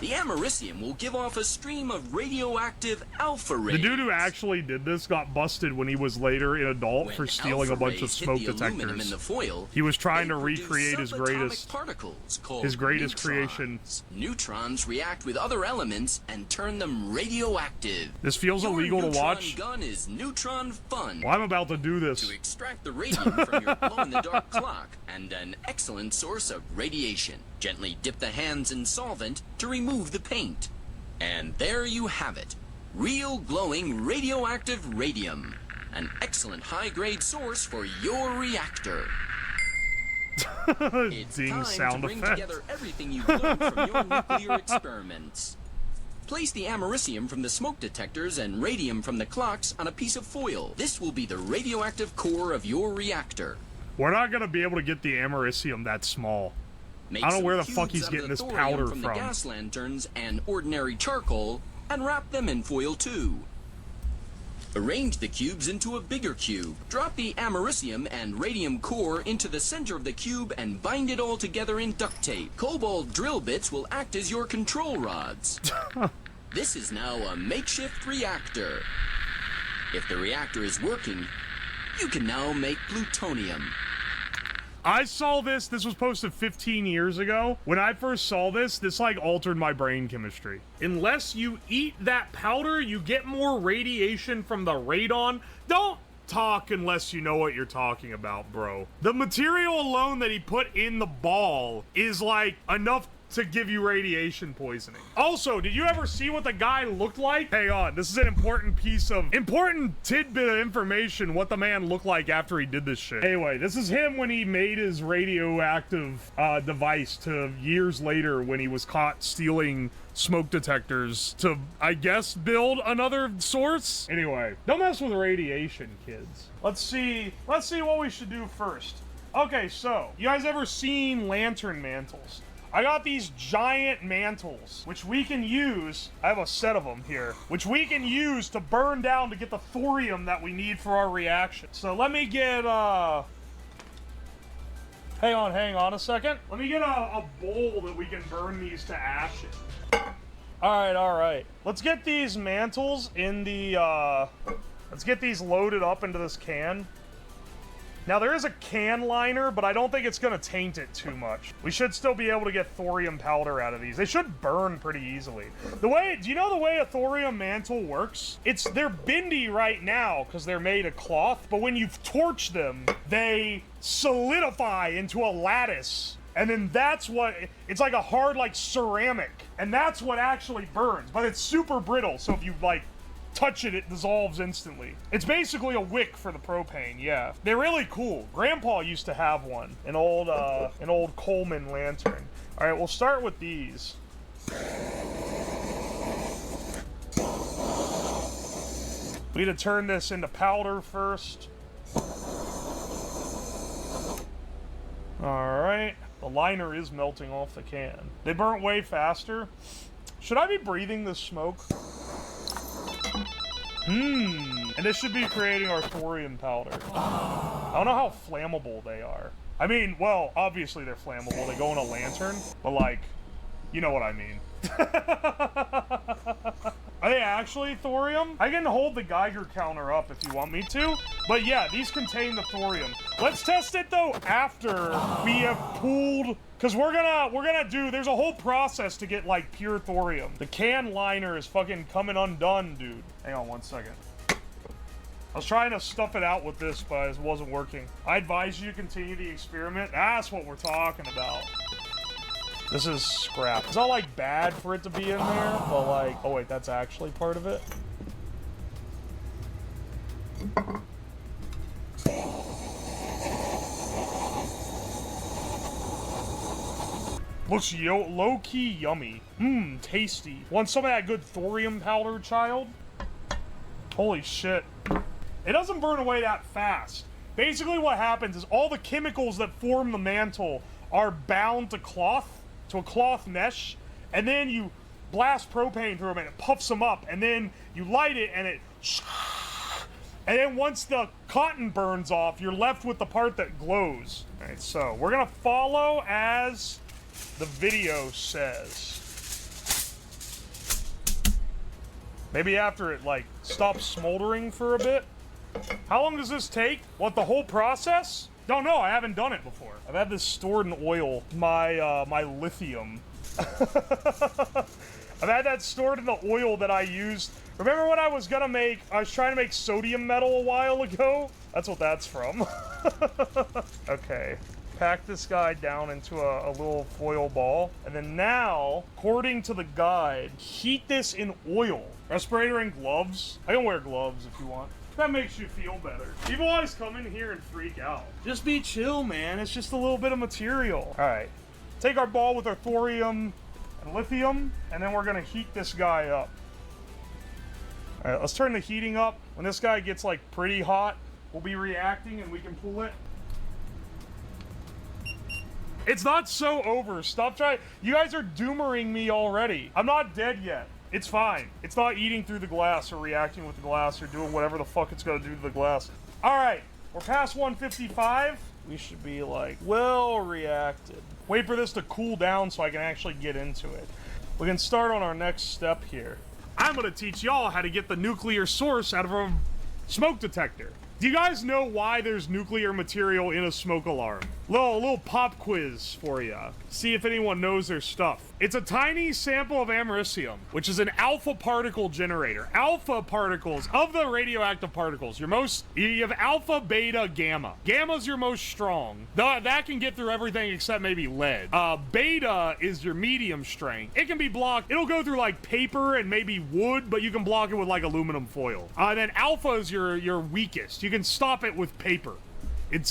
The americium will give off a stream of radioactive alpha rays. The dude who actually did this got busted when he was later an adult When for stealing a alpha bunch of rays hit smoke the aluminum in detectors. the foil, He was trying they to produce recreate his subatomic greatest particles called greatest neutrons. creation. Neutrons react with other elements and turn them radioactive. This feels Your illegal to neutron watch. gun is neutron fun. Well, I'm about to do this. To extract the radium from your glow-in-the-dark clock, and an excellent source of radiation. Gently dip the hands in solvent to remove the paint. And there you have it. Real glowing radioactive radium. An excellent high-grade source for your reactor. It's Ding time sound to bring effect. together everything you've learned from your nuclear experiments. Place the americium from the smoke detectors and radium from the clocks on a piece of foil. This will be the radioactive core of your reactor. We're not gonna be able to get the americium that small. Make I don't know some where the cubes fuck he's out of getting the this thorium powder from from. the gas lanterns and ordinary charcoal, and wrap them in foil too. Arrange the cubes into a bigger cube. Drop the americium and radium core into the center of the cube and bind it all together in duct tape. Cobalt drill bits will act as your control rods. This is now a makeshift reactor. If the reactor is working, you can now make plutonium. I saw this was posted 15 years ago. When I first saw this like altered my brain chemistry. Unless you eat that powder, you get more radiation from the radon. Don't talk unless you know what you're talking about, bro. The material alone that he put in the ball is like enough to give you radiation poisoning. Also, did you ever see what the guy looked like? Hang on, this is an important tidbit of information, what the man looked like after he did this shit. Anyway, this is him when he made his radioactive device to years later when he was caught stealing smoke detectors to, I guess, build another source. Anyway, don't mess with radiation, kids. Let's see what we should do first. Okay, so, you guys ever seen lantern mantles? I got these giant mantles, which we can use, I have a set of them here, which we can use to burn down to get the thorium that we need for our reaction. So let me get, hang on a second. Let me get a bowl that we can burn these to ash in. All right. Let's get these mantles in the, let's get these loaded up into this can. Now, there is a can liner, but I don't think it's going to taint it too much. We should still be able to get thorium powder out of these. They should burn pretty easily. Do you know the way a thorium mantle works? They're bendy right now because they're made of cloth, but when you torch them, they solidify into a lattice. And then it's like a hard, like, ceramic. And that's what actually burns, but it's super brittle, so if you, like, touch it, it dissolves instantly. It's basically a wick for the propane, yeah. They're really cool. Grandpa used to have one, an old Coleman lantern. All right, we'll start with these. We need to turn this into powder first. All right, the liner is melting off the can. They burnt way faster. Should I be breathing this smoke? And this should be creating our thorium powder. I don't know how flammable they are. I mean, well, obviously they're flammable. They go in a lantern, but like, you know what I mean. Are they actually thorium? I can hold the Geiger counter up if you want me to, but yeah, these contain the thorium. Let's test it though after we have pooled, because we're gonna do, there's a whole process to get like pure thorium. The can liner is fucking coming undone, dude. Hang on 1 second. I was trying to stuff it out with this, but it wasn't working. I advise you to continue the experiment. That's what we're talking about. This is scrap. It's not like bad for it to be in there, but like, oh wait, that's actually part of it. Looks low-key yummy. Mmm, tasty. Want some of that good thorium powder, child? Holy shit. It doesn't burn away that fast. Basically what happens is all the chemicals that form the mantle are bound to a cloth mesh, and then you blast propane through them and it puffs them up, and then you light it and it, and then once the cotton burns off, you're left with the part that glows. All right, so we're gonna follow as the video says. Maybe after it like stops smoldering for a bit. How long does this take? What, the whole process? Don't know, I haven't done it before. I've had this stored in oil, my lithium. I've had that stored in the oil that I used. Remember when I was trying to make sodium metal a while ago? That's what that's from. Okay, pack this guy down into a little foil ball. And then now, according to the guide, heat this in oil. Respirator and gloves. I can wear gloves if you want. That makes you feel better. People always come in here and freak out. Just be chill, man. It's just a little bit of material. All right. Take our ball with our thorium and lithium, and then we're gonna heat this guy up. All right, let's turn the heating up. When this guy gets like pretty hot, we'll be reacting and we can pull it. It's not so over. Stop trying. You guys are doomering me already. I'm not dead yet. It's fine. It's not eating through the glass or reacting with the glass or doing whatever the fuck it's gonna do to the glass. All right, we're past 155. We should be like, well reacted. Wait for this to cool down so I can actually get into it. We can start on our next step here. I'm gonna teach y'all how to get the nuclear source out of a smoke detector. Do you guys know why there's nuclear material in a smoke alarm? A little pop quiz for you. See if anyone knows their stuff. It's a tiny sample of americium, which is an alpha particle generator. Alpha particles, of the radioactive particles, you have alpha, beta, gamma. Gamma's your most strong. That can get through everything except maybe lead. Beta is your medium strength. It can be blocked. It'll go through like paper and maybe wood, but you can block it with like aluminum foil. Then alpha is your weakest. You can stop it with paper. It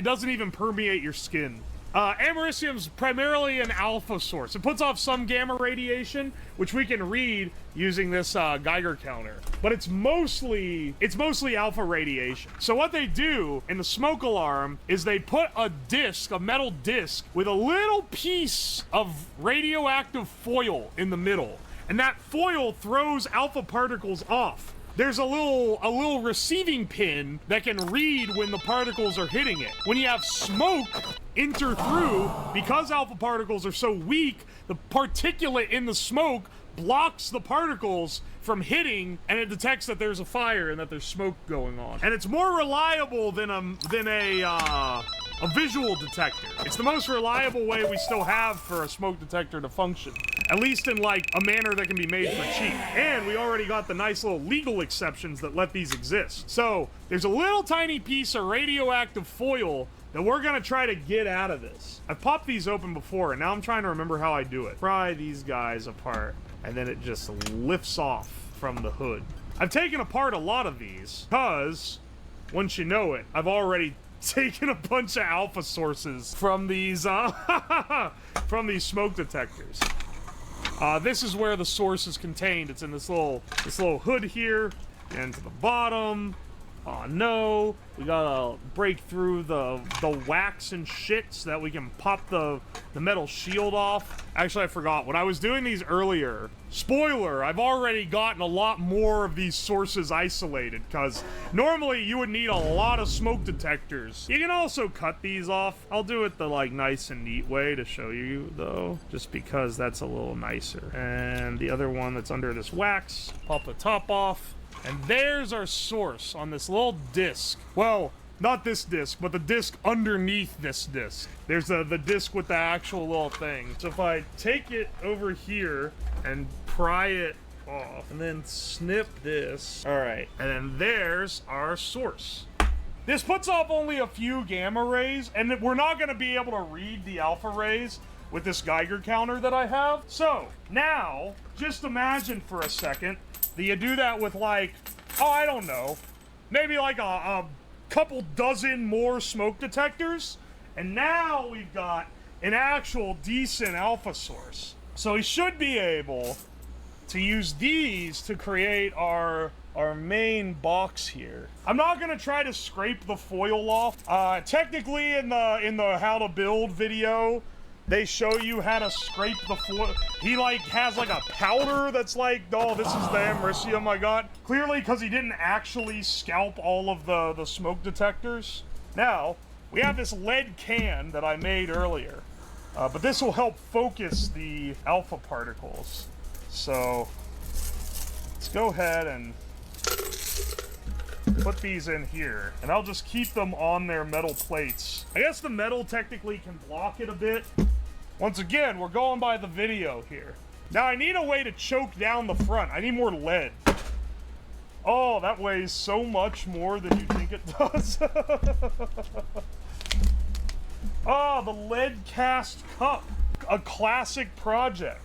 doesn't even permeate your skin. Americium's primarily an alpha source. It puts off some gamma radiation, which we can read using this Geiger counter. But it's mostly alpha radiation. So what they do in the smoke alarm is they put a metal disc with a little piece of radioactive foil in the middle. And that foil throws alpha particles off. There's a little receiving pin that can read when the particles are hitting it. When you have smoke enter through, because alpha particles are so weak, the particulate in the smoke blocks the particles from hitting, and it detects that there's a fire and that there's smoke going on. And it's more reliable than a visual detector. It's the most reliable way we still have for a smoke detector to function. At least in like a manner that can be made for cheap. And we already got the nice little legal exceptions that let these exist. So there's a little tiny piece of radioactive foil that we're gonna try to get out of this. I've popped these open before, and now I'm trying to remember how I do it. Pry these guys apart, and then it just lifts off from the hood. I've taken apart a lot of these, because, once you know it, I've already taken a bunch of alpha sources from these, from these smoke detectors. This is where the source is contained. It's in this little hood here, and to the bottom. Oh no. We gotta break through the wax and shit so that we can pop the metal shield off. Actually, I forgot. When I was doing these earlier, spoiler, I've already gotten a lot more of these sources isolated, because normally you would need a lot of smoke detectors. You can also cut these off. I'll do it the, like, nice and neat way to show you, though, just because that's a little nicer. And the other one that's under this wax, pop the top off. And there's our source on this little disc. Well, not this disc, but the disc underneath this disc. There's the disc with the actual little thing. So if I take it over here and pry it off and then snip this. All right, and then there's our source. This puts off only a few gamma rays, and we're not gonna be able to read the alpha rays with this Geiger counter that I have. So now, just imagine for a second that you do that with, like, oh, I don't know, maybe like a couple dozen more smoke detectors, and now we've got an actual decent alpha source. So we should be able to use these to create our main box here. I'm not gonna try to scrape the foil off. Technically in the how to build video, they show you how to scrape the foil. He, like, has, like, a powder that's like, oh, this is the americium I got. Clearly, because he didn't actually scalp all of the smoke detectors. Now, we have this lead can that I made earlier. But this will help focus the alpha particles. So, let's go ahead and put these in here. And I'll just keep them on their metal plates. I guess the metal technically can block it a bit. Once again, we're going by the video here. Now, I need a way to choke down the front. I need more lead. Oh, that weighs so much more than you think it does. Oh, the lead cast cup. A classic project.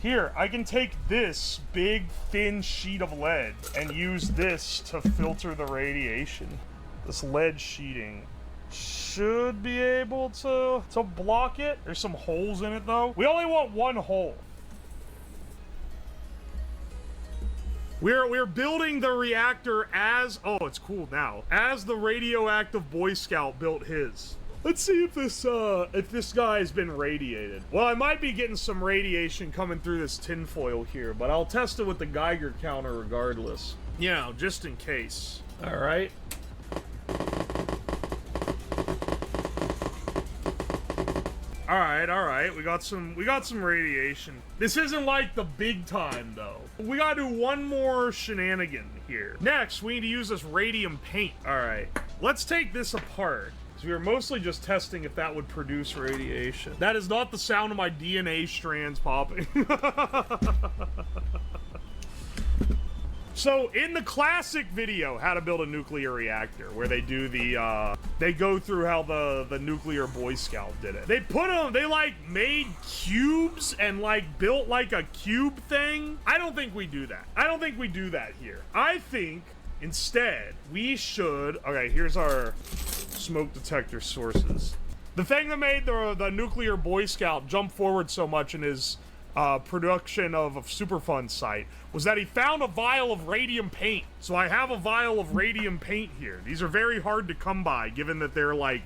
Here, I can take this big, thin sheet of lead and use this to filter the radiation. This lead sheeting should be able to block it. There's some holes in it, though. We only want one hole. We're building the reactor as... Oh, it's cool now. As the radioactive Boy Scout built his. Let's see if this guy's been radiated. Well, I might be getting some radiation coming through this tinfoil here, but I'll test it with the Geiger counter regardless. You know, just in case. All right. All right. We got some radiation. This isn't like the big time though. We gotta do one more shenanigan here. Next, we need to use this radium paint. All right. Let's take this apart. We were mostly just testing if that would produce radiation. That is not the sound of my DNA strands popping. So, in the classic video, How to Build a Nuclear Reactor, where they do the, they go through how the nuclear Boy Scout did it. They like, made cubes and, like, built, like, a cube thing. I don't think we do that. I don't think we do that here. I think, instead, we should... Okay, here's our smoke detector sources. The thing that made the nuclear Boy Scout jump forward so much in his production of a Superfund site was that he found a vial of radium paint. So I have a vial of radium paint here. These are very hard to come by, given that they're, like,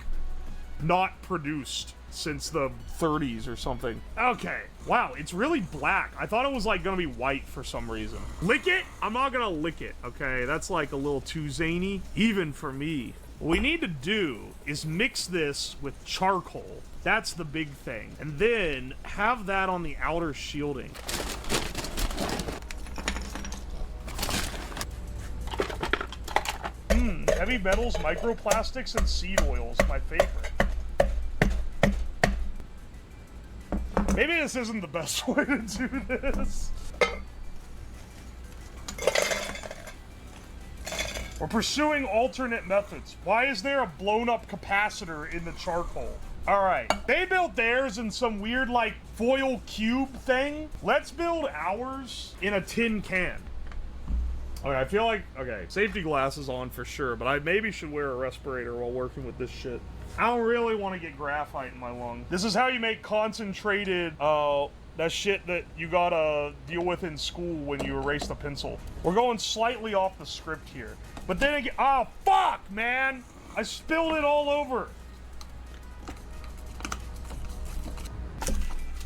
not produced since the 30s or something. Okay. Wow, it's really black. I thought it was, like, gonna be white for some reason. Lick it? I'm not gonna lick it, okay? That's, like, a little too zany, even for me. What we need to do is mix this with charcoal. That's the big thing. And then have that on the outer shielding. Heavy metals, microplastics, and seed oils. My favorite. Maybe this isn't the best way to do this. We're pursuing alternate methods. Why is there a blown-up capacitor in the charcoal? Alright, they built theirs in some weird, like, foil cube thing. Let's build ours in a tin can. Okay, I feel like... Okay, safety glasses on for sure, but I maybe should wear a respirator while working with this shit. I don't really want to get graphite in my lung. This is how you make concentrated, that shit that you gotta deal with in school when you erase the pencil. We're going slightly off the script here. But then again... Oh, fuck, man! I spilled it all over.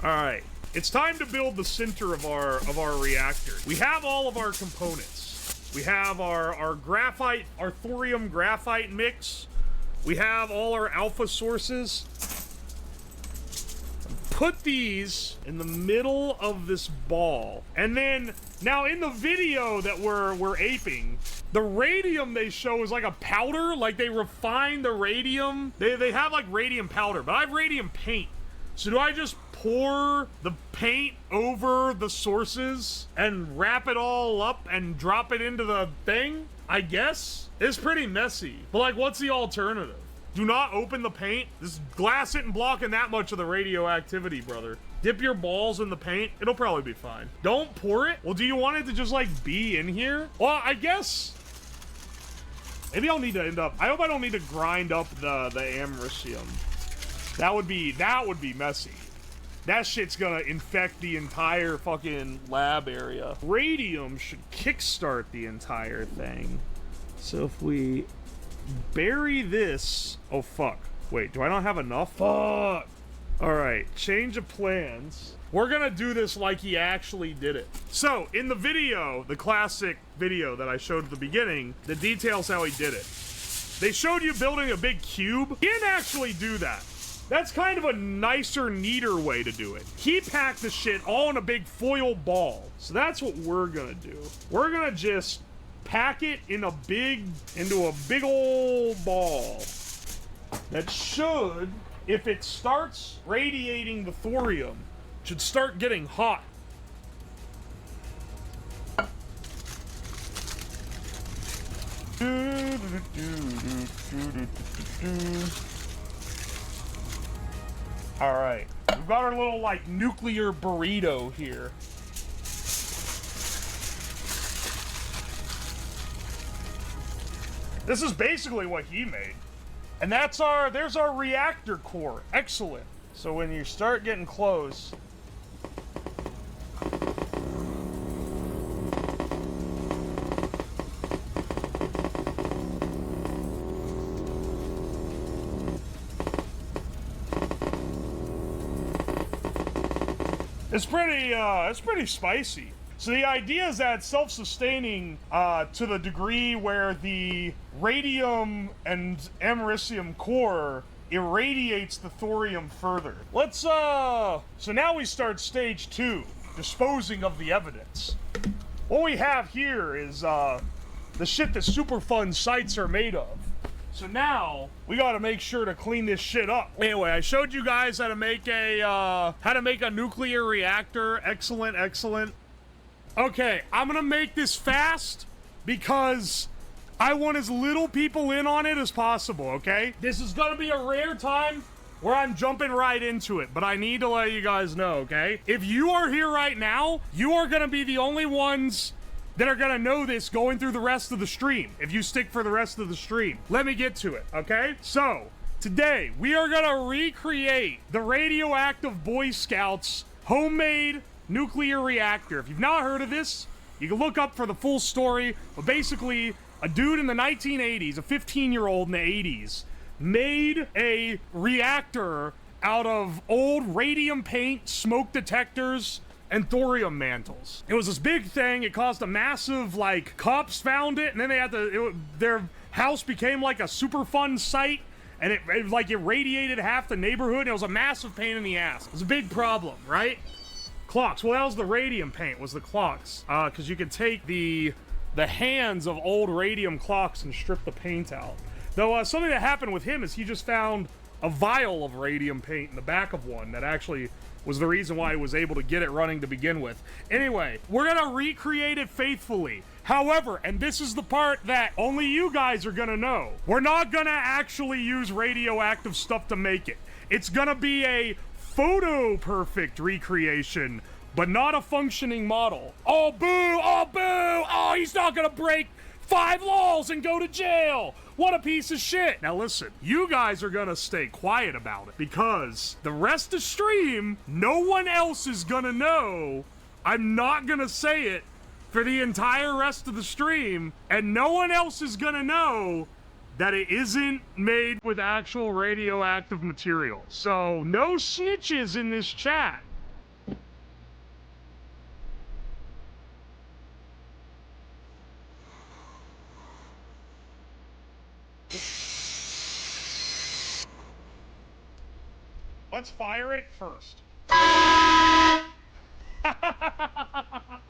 All right, it's time to build the center of our reactor. We have all of our components. We have our graphite, our thorium graphite mix. We have all our alpha sources. Put these in the middle of this ball. And then, now in the video that we're aping, the radium they show is like a powder, like they refine the radium. They have like radium powder, but I have radium paint. So do I just pour the paint over the sources and wrap it all up and drop it into the thing? I guess. It's pretty messy. But like, what's the alternative? Do not open the paint. This glass isn't blocking that much of the radioactivity, brother. Dip your balls in the paint. It'll probably be fine. Don't pour it. Well, do you want it to just like be in here? Well, I guess maybe I'll need to end up. I hope I don't need to grind up the americium. That would be messy. That shit's gonna infect the entire fucking lab area. Radium should kickstart the entire thing. So if we bury this... Oh, fuck. Wait, do I not have enough? Fuck! Alright, change of plans. We're gonna do this like he actually did it. So, in the video, the classic video that I showed at the beginning, the details how he did it. They showed you building a big cube. He didn't actually do that. That's kind of a nicer, neater way to do it. He packed the shit all in a big foil ball. So that's what we're gonna do. We're gonna just pack it in into a big old ball that should, if it starts radiating the thorium, should start getting hot. All right, we've got our little like nuclear burrito here. This is basically what he made. And there's our reactor core. Excellent. So when you start getting close, it's pretty spicy. So the idea is that it's self-sustaining to the degree where the radium and americium core irradiates the thorium further. Let's, so now we start stage 2, disposing of the evidence. What we have here is the shit that Superfund sites are made of. So now we got to make sure to clean this shit up. Anyway, I showed you guys how to make a nuclear reactor. Excellent, excellent. Okay, I'm gonna make this fast because I want as little people in on it as possible, okay? This is gonna be a rare time where I'm jumping right into it, but I need to let you guys know, okay? If you are here right now, you are gonna be the only ones that are gonna know this going through the rest of the stream, if you stick for the rest of the stream. Let me get to it, okay? So, today, we are gonna recreate the radioactive Boy Scouts homemade nuclear reactor. If you've not heard of this, you can look up for the full story. But basically, a dude in the 1980s, a 15-year-old in the 80s, made a reactor out of old radium paint, smoke detectors, and thorium mantles. It was this big thing. It caused a massive, like, cops found it, and then they had to, their house became like a Superfund site, and it radiated half the neighborhood, and it was a massive pain in the ass. It was a big problem, right? Clocks. Well, that was the radium paint, was the clocks. Because you could take the hands of old radium clocks and strip the paint out. Though, something that happened with him is he just found a vial of radium paint in the back of one that actually was the reason why he was able to get it running to begin with. Anyway, we're gonna recreate it faithfully. However, and this is the part that only you guys are gonna know, we're not gonna actually use radioactive stuff to make it. It's gonna be a photo-perfect recreation, but not a functioning model. Oh, boo! Oh, boo! Oh, he's not gonna break 5 laws and go to jail! What a piece of shit! Now listen, you guys are gonna stay quiet about it, because the rest of stream, no one else is gonna know. I'm not gonna say it for the entire rest of the stream, and no one else is gonna know that it isn't made with actual radioactive material. So, no snitches in this chat. Let's fire it first.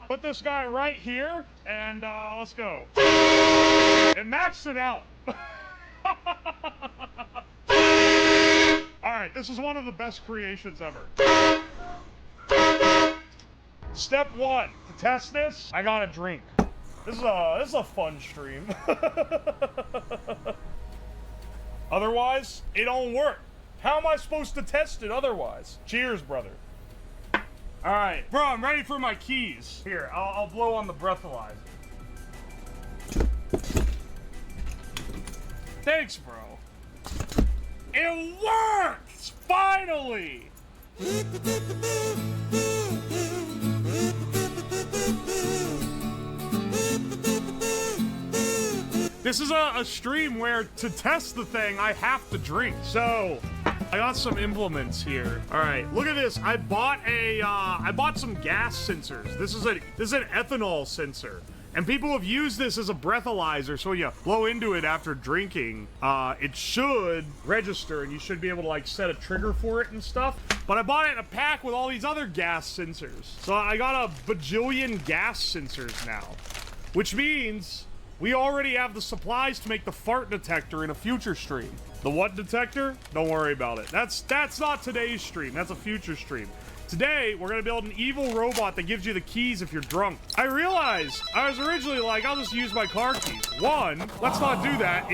Put this guy right here, and let's go. It maxed it out. Alright, this is one of the best creations ever. Step 1, to test this, I gotta drink. This is a fun stream. Otherwise, it don't work. How am I supposed to test it otherwise? Cheers, brother. Alright, bro, I'm ready for my keys. Here, I'll blow on the breathalyzer. Thanks, bro. It works! Finally! This is a stream where, to test the thing, I have to drink. So, I got some implements here. All right, look at this. I bought some gas sensors. This is an ethanol sensor. And people have used this as a breathalyzer, so you blow into it after drinking. It should register, and you should be able to, like, set a trigger for it and stuff. But I bought it in a pack with all these other gas sensors. So I got a bajillion gas sensors now. Which means we already have the supplies to make the fart detector in a future stream. The what detector? Don't worry about it. That's not today's stream. That's a future stream. Today, we're gonna build an evil robot that gives you the keys if you're drunk. I realized I was originally like, I'll just use my car keys. One, let's not do that.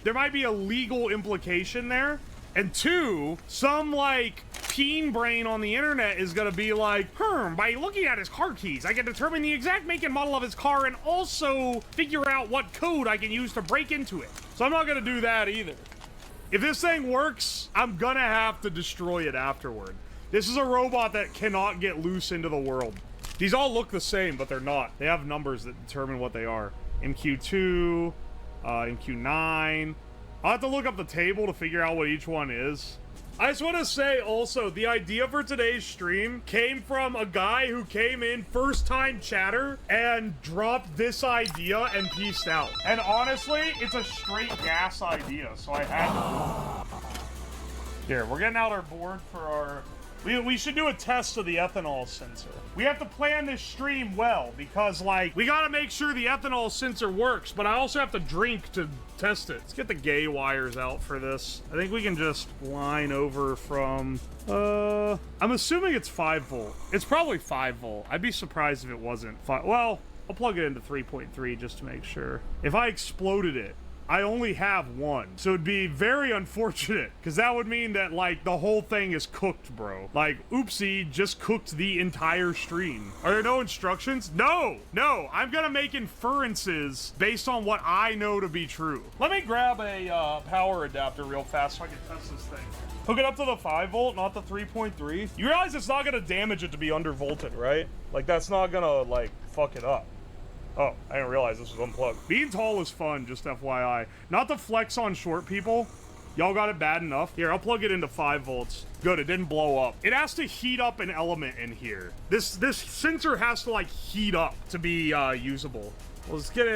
There might be a legal implication there. And two, some like peen brain on the internet is gonna be like, by looking at his car keys, I can determine the exact make and model of his car and also figure out what code I can use to break into it. So I'm not gonna do that either. If this thing works, I'm gonna have to destroy it afterward. This is a robot that cannot get loose into the world. These all look the same, but they're not. They have numbers that determine what they are. MQ2, MQ9. I'll have to look up the table to figure out what each one is. I just want to say also, the idea for today's stream came from a guy who came in first time chatter and dropped this idea and peaced out. And honestly, it's a straight gas idea, so I had to. Here, we're getting out our board for our... We should do a test of the ethanol sensor. We have to plan this stream well because, like, we gotta make sure the ethanol sensor works, but I also have to drink to test it. Let's get the gay wires out for this. I think we can just line over from, I'm assuming it's 5 volt. It's probably 5 volt. I'd be surprised if it wasn't 5. Well, I'll plug it into 3.3 just to make sure. If I exploded it, I only have one, so it'd be very unfortunate, because that would mean that, like, the whole thing is cooked, bro. Like, oopsie, just cooked the entire stream. Are there no instructions? No! I'm gonna make inferences based on what I know to be true. Let me grab a power adapter real fast so I can test this thing. Hook it up to the 5 volt, not the 3.3. You realize it's not gonna damage it to be undervolted, right? Like, that's not gonna, like, fuck it up. Oh, I didn't realize this was unplugged. Being tall is fun, just FYI. Not to flex on short people. Y'all got it bad enough. Here, I'll plug it into 5 volts. Good, it didn't blow up. It has to heat up an element in here. This sensor has to, like, heat up to be usable. Well, let's get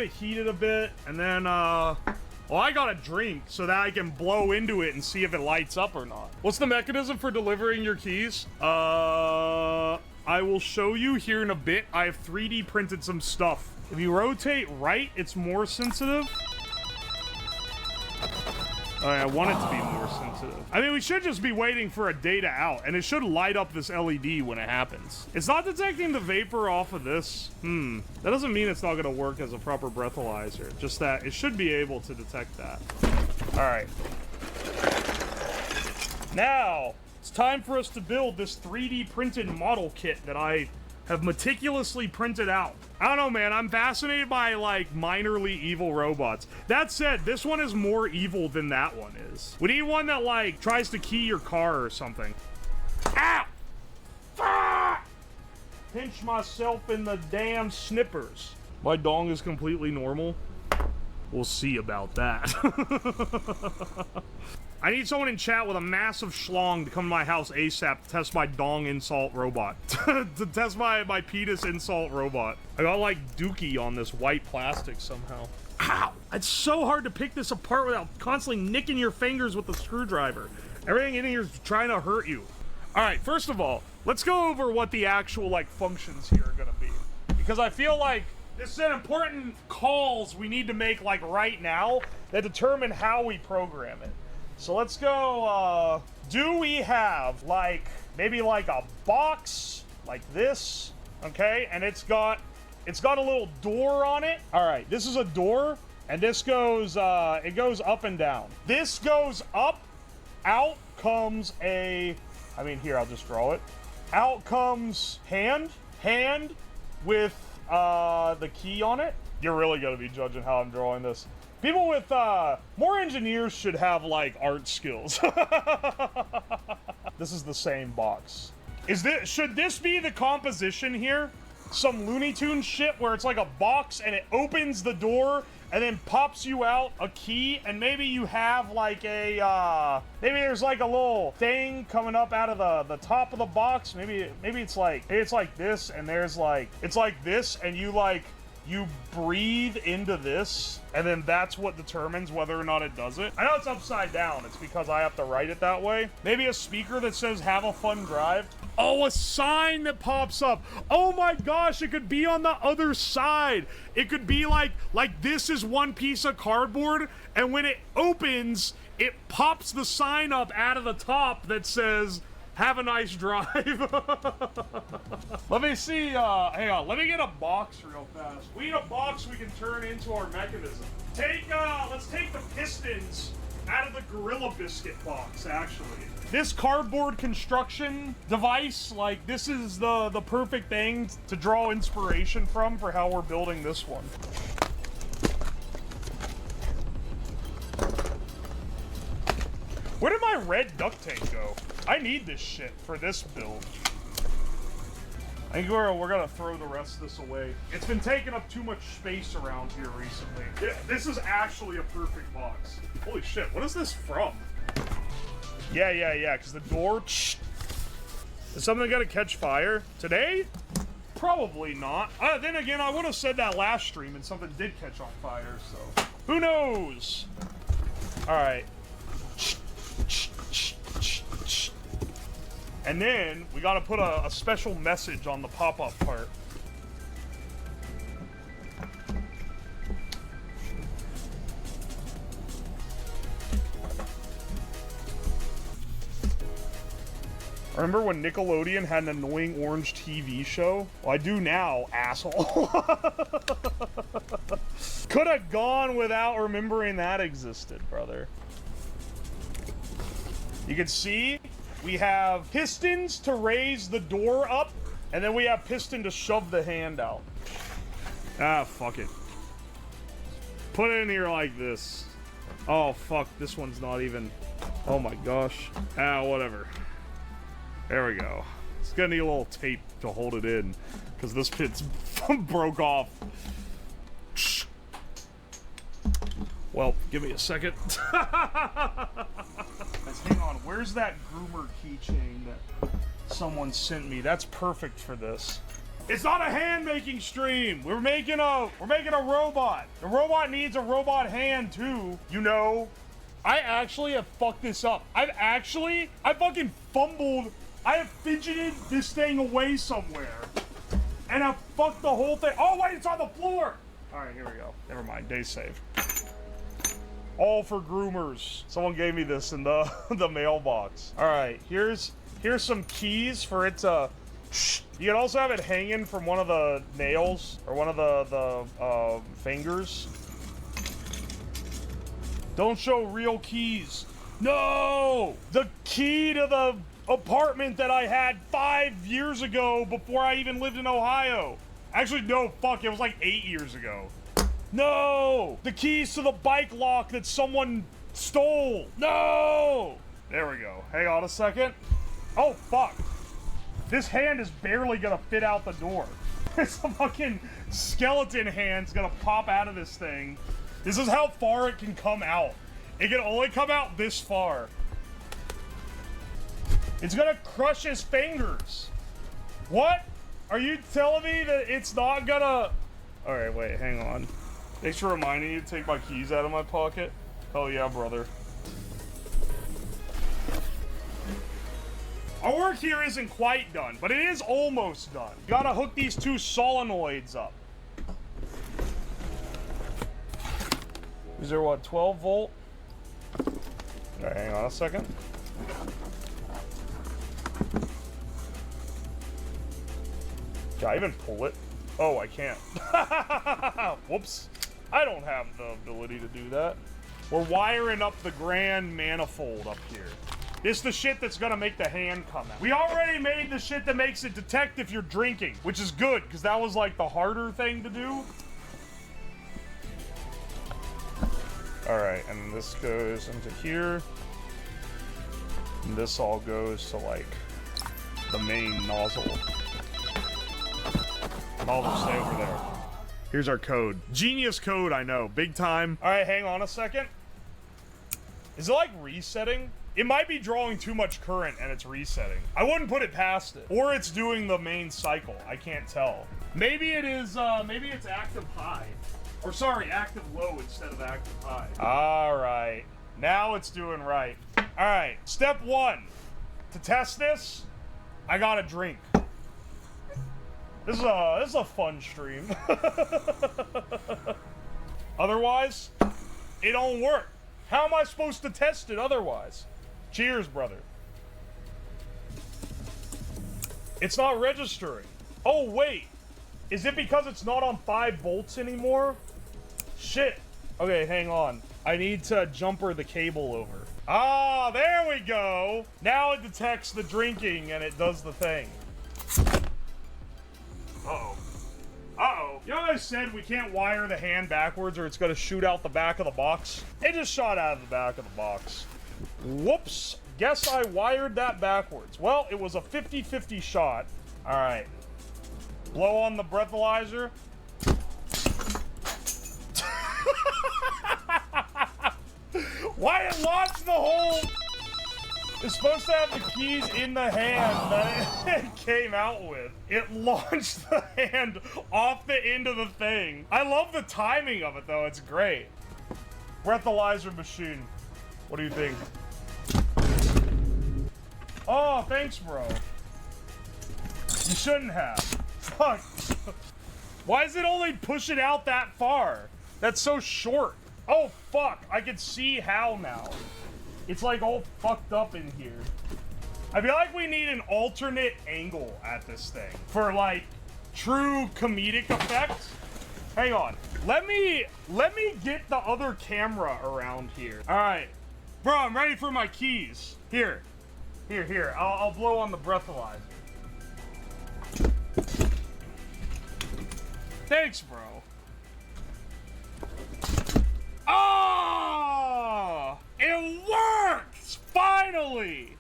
it heated a bit, and then well, I got a drink so that I can blow into it and see if it lights up or not. What's the mechanism for delivering your keys? I will show you here in a bit. I have 3D printed some stuff. If you rotate right, it's more sensitive. I want it to be more sensitive. I mean, we should just be waiting for a data out, and it should light up this LED when it happens. It's not detecting the vapor off of this. That doesn't mean it's not going to work as a proper breathalyzer. Just that it should be able to detect that. All right. Now, it's time for us to build this 3D printed model kit that I have meticulously printed out. I don't know, man. I'm fascinated by, like, minorly evil robots. That said, this one is more evil than that one is. We need one that, like, tries to key your car or something. Ow! Ah! Pinch myself in the damn snippers. My dong is completely normal. We'll see about that. I need someone in chat with a massive schlong to come to my house ASAP to test my dong insult robot. To test my penis insult robot. I got like dookie on this white plastic somehow. Ow! It's so hard to pick this apart without constantly nicking your fingers with the screwdriver. Everything in here is trying to hurt you. Alright, first of all, let's go over what the actual like functions here are gonna be. Because I feel like this is an important calls we need to make like right now that determine how we program it. So let's go, do we have like, maybe like a box like this, okay? And it's got a little door on it. All right, this is a door, and this goes, it goes up and down. This goes up, out comes a, I mean, here, I'll just draw it. Out comes hand with the key on it. You're really gonna be judging how I'm drawing this. People with, more engineers should have, like, art skills. This is the same box. Should this be the composition here? Some Looney Tunes shit where it's like a box and it opens the door and then pops you out a key, and maybe you have like a, maybe there's like a little thing coming up out of the top of the box. Maybe it's like this, and there's like, it's like this, and you breathe into this, and then that's what determines whether or not it does it. I know it's upside down. It's because I have to write it that way. Maybe a speaker that says, have a fun drive. Oh, a sign that pops up. Oh my gosh, it could be on the other side. It could be like this is one piece of cardboard, and when it opens, it pops the sign up out of the top that says, have a nice drive. Let me see, hang on, let me get a box real fast. We need a box we can turn into our mechanism. Let's take the pistons out of the Gorilla Biscuit box, actually. This cardboard construction device, like, this is the perfect thing to draw inspiration from for how we're building this one. Where did my red duct tape go? I need this shit for this build. I think we're gonna throw the rest of this away. It's been taking up too much space around here recently. This is actually a perfect box. Holy shit, what is this from? Yeah, because the door... Is something gonna catch fire? Today? Probably not. Then again, I would have said that last stream and something did catch on fire, so... Who knows? Alright. And then, we gotta put a special message on the pop-up part. Remember when Nickelodeon had an annoying orange TV show? Well, I do now, asshole. Could have gone without remembering that existed, brother. You can see we have pistons to raise the door up, and then we have piston to shove the hand out. Ah, fuck it. Put it in here like this. Oh, fuck, this one's not even... Oh my gosh. Ah, whatever. There we go. It's gonna need a little tape to hold it in, because this pit's broke off. Well, give me a second. Let's hang on. Where's that groomer keychain that someone sent me? That's perfect for this. It's not a hand-making stream. We're making a robot. The robot needs a robot hand too. You know, I actually have fucked this up. I fucking fumbled. I have fidgeted this thing away somewhere, and I fucked the whole thing. Oh wait, it's on the floor. All right, here we go. Never mind. Day save. All for groomers. Someone gave me this in the mailbox. All right, here's some keys for it to. You can also have it hanging from one of the nails or one of the fingers. Don't show real keys. No, the key to the apartment that I had 5 years ago before I even lived in Ohio. Actually, no, fuck, it was like 8 years ago. No! The keys to the bike lock that someone stole. No! There we go. Hang on a second. Oh, fuck. This hand is barely gonna fit out the door. This fucking skeleton hand's gonna pop out of this thing. This is how far it can come out. It can only come out this far. It's gonna crush his fingers. What? Are you telling me that it's not gonna... All right, wait, hang on. Thanks for reminding me to take my keys out of my pocket. Oh yeah, brother. Our work here isn't quite done, but it is almost done. You gotta hook these two solenoids up. Is there what, 12 volt? All right, hang on a second. Can I even pull it? Oh, I can't. Whoops. I don't have the ability to do that. We're wiring up the grand manifold up here. This is the shit that's gonna make the hand come out. We already made the shit that makes it detect if you're drinking, which is good, because that was like the harder thing to do. All right, and this goes into here. And this all goes to like the main nozzle. And I'll just stay over there. Here's our code. Genius code, I know. Big time. All right, hang on a second. Is it like resetting? It might be drawing too much current and it's resetting. I wouldn't put it past it. Or it's doing the main cycle. I can't tell. Maybe it is, maybe it's active high. Or sorry, active low instead of active high. All right. Now it's doing right. All right, step one. To test this, I gotta drink. This is a fun stream. Otherwise, it don't work. How am I supposed to test it otherwise? Cheers, brother. It's not registering. Oh, wait. Is it because it's not on 5 volts anymore? Shit. Okay, hang on. I need to jumper the cable over. Ah, there we go. Now it detects the drinking and it does the thing. Uh-oh. Uh-oh. You know what I said? We can't wire the hand backwards or it's going to shoot out the back of the box? It just shot out of the back of the box. Whoops. Guess I wired that backwards. Well, it was a 50-50 shot. All right. Blow on the breathalyzer. Why it launched the whole... It's supposed to have the keys in the hand that it came out with. It launched the hand off the end of the thing. I love the timing of it, though. It's great. Breathalyzer machine. What do you think? Oh, thanks, bro. You shouldn't have. Fuck. Why does it only push it out that far? That's so short. Oh, fuck. I can see how now. It's like all fucked up in here. I feel like we need an alternate angle at this thing for like true comedic effect. Hang on. Let me get the other camera around here. All right. Bro, I'm ready for my keys. Here. Here. I'll blow on the breathalyzer. Thanks, bro. Oh! It works! Finally!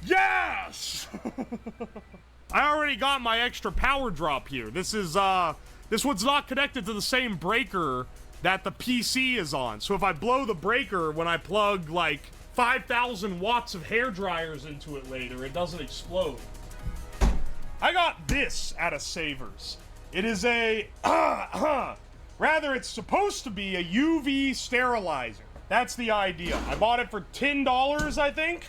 Yes! I already got my extra power drop here. This one's not connected to the same breaker that the PC is on. So if I blow the breaker when I plug like 5,000 watts of hair dryers into it later, it doesn't explode. I got this at a Savers. It is a, rather it's supposed to be a UV sterilizer. That's the idea. I bought it for $10, I think.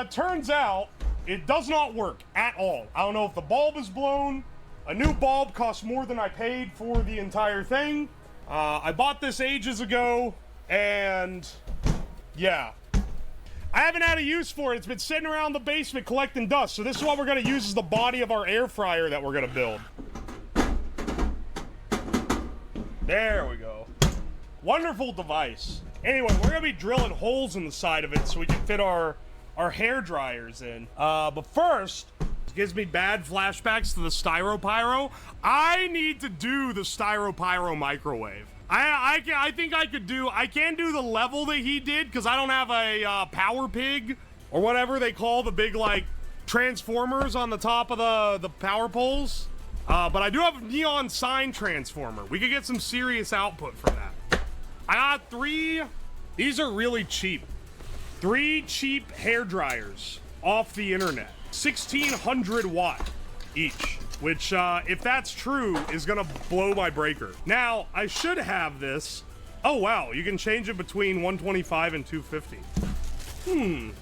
Turns out it does not work at all. I don't know if the bulb is blown. A new bulb costs more than I paid for the entire thing. I bought this ages ago, and yeah. I haven't had a use for it. It's been sitting around the basement collecting dust. So this is what we're gonna use as the body of our air fryer that we're gonna build. There we go. Wonderful device. Anyway, we're gonna be drilling holes in the side of it so we can fit our hair dryers in. But first, it gives me bad flashbacks to the Styropyro. I need to do the Styropyro microwave. I think I could do, I can do the level that he did because I don't have a power pig or whatever they call the big like transformers on the top of the power poles. But I do have a neon sign transformer. We could get some serious output from that. I got 3. These are really cheap. 3 cheap hair dryers off the internet. 1600 watt each, which, if that's true, is gonna blow my breaker. Now, I should have this. Oh, wow. You can change it between 125 and 250.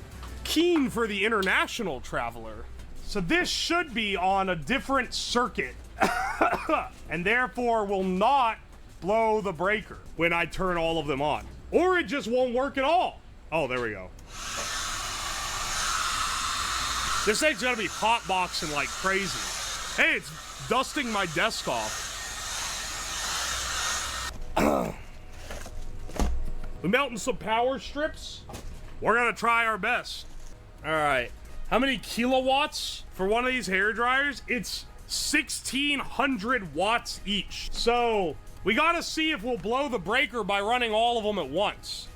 Keen for the international traveler. So this should be on a different circuit and therefore will not blow the breaker when I turn all of them on. Or it just won't work at all. Oh, there we go. This thing's gonna be hotboxing like crazy. Hey, it's dusting my desk off. We melting some power strips. We're gonna try our best. All right. How many kilowatts for one of these hair dryers? It's 1600 watts each. So we gotta see if we'll blow the breaker by running all of them at once.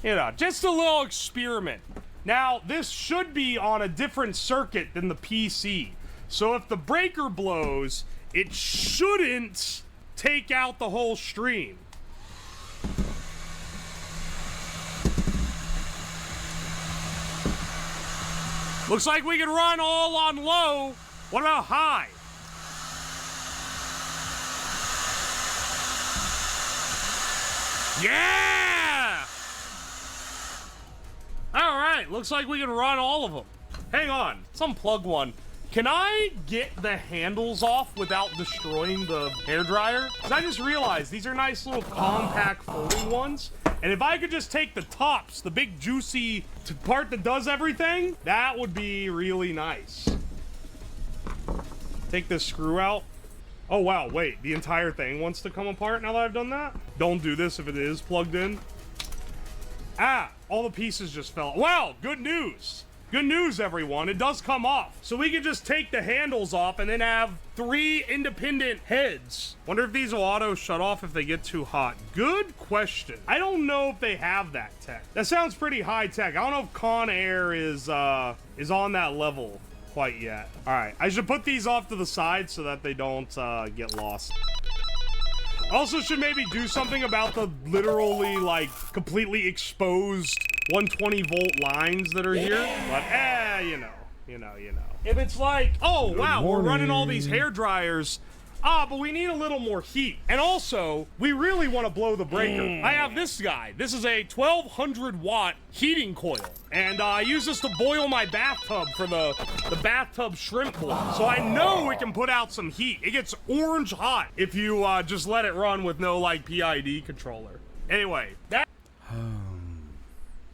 You know, just a little experiment. Now, this should be on a different circuit than the PC. So if the breaker blows, it shouldn't take out the whole stream. Looks like we can run all on low. What about high? Yeah! All right, looks like we can run all of them. Hang on, let's unplug one. Can I get the handles off without destroying the hairdryer? Because I just realized these are nice little compact folding ones. And if I could just take the tops, the big juicy part that does everything, that would be really nice. Take this screw out. Oh wow, wait, the entire thing wants to come apart now that I've done that? Don't do this if it is plugged in. Ah, all the pieces just fell. Wow, good news. Good news, everyone. It does come off. So we can just take the handles off and then have 3 independent heads. Wonder if these will auto shut off if they get too hot. Good question. I don't know if they have that tech. That sounds pretty high tech. I don't know if Conair is on that level quite yet. All right, I should put these off to the side so that they don't get lost. Also should maybe do something about the literally, like, completely exposed 120 volt lines that are here. But, you know. If it's like, oh, wow, we're running all these hair dryers. But we need a little more heat. And also, we really want to blow the breaker. I have this guy. This is a 1200 watt heating coil. And I use this to boil my bathtub for the bathtub shrimp boil. So I know we can put out some heat. It gets orange hot if you just let it run with no, like, PID controller. Anyway, that...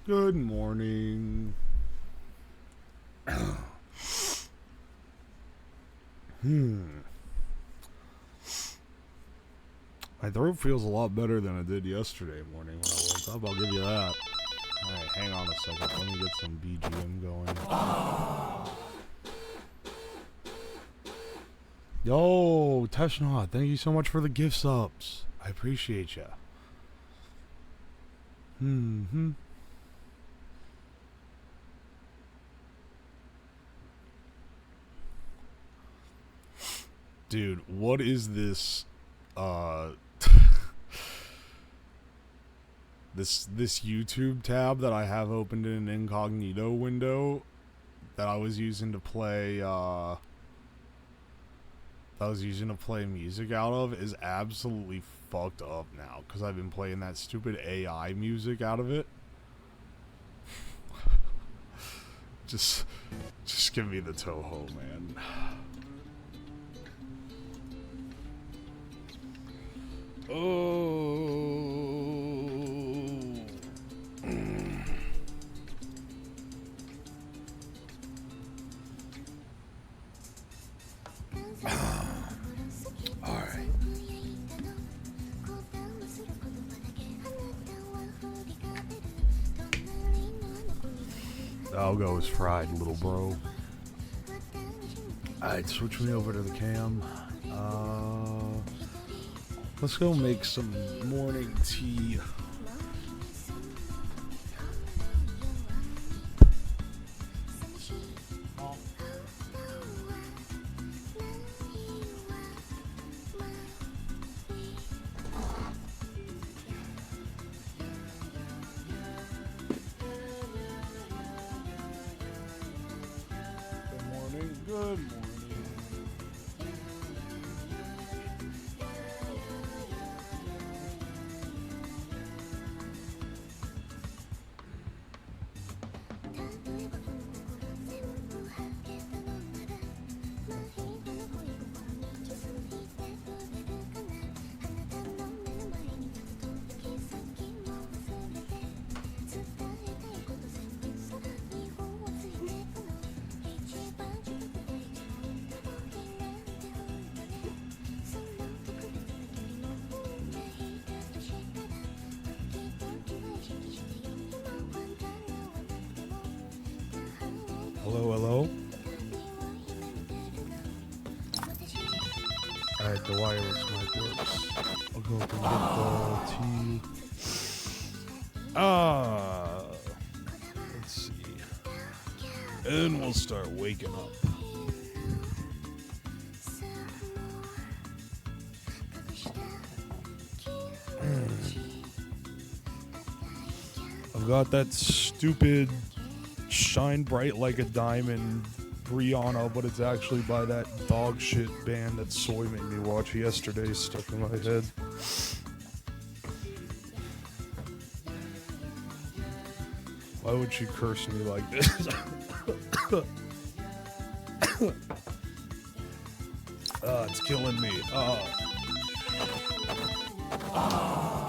Good morning. My throat feels a lot better than it did yesterday morning when I woke up. I'll give you that. Alright, hang on a second. Let me get some BGM going. Yo, Teshnot, thank you so much for the gift subs. I appreciate ya. Dude, what is this, this YouTube tab that I have opened in an incognito window that I was using to play, music out of is absolutely fucked up now, because I've been playing that stupid AI music out of it. Just give me the Toho, man. Oh. All right. The algo is fried, little bro. Alright, switch me over to the cam. Let's go make some morning tea. Good morning. Hello, hello. Alright, the wireless mic works. I'll go up and get the tea. Let's see. And we'll start waking up. I've got that stupid Shine Bright Like a Diamond Rihanna, but it's actually by that dog shit band that Soy made me watch yesterday stuck in my head. Why would she curse me like this? It's killing me.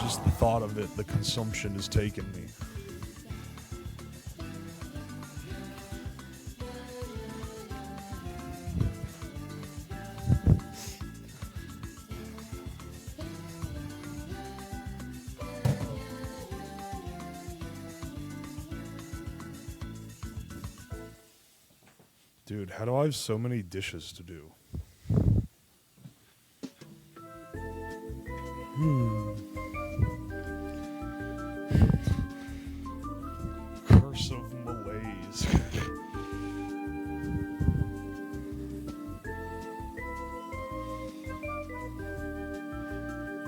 Just the thought of it, the consumption is taking me. Dude, how do I have so many dishes to do? Curse of malaise.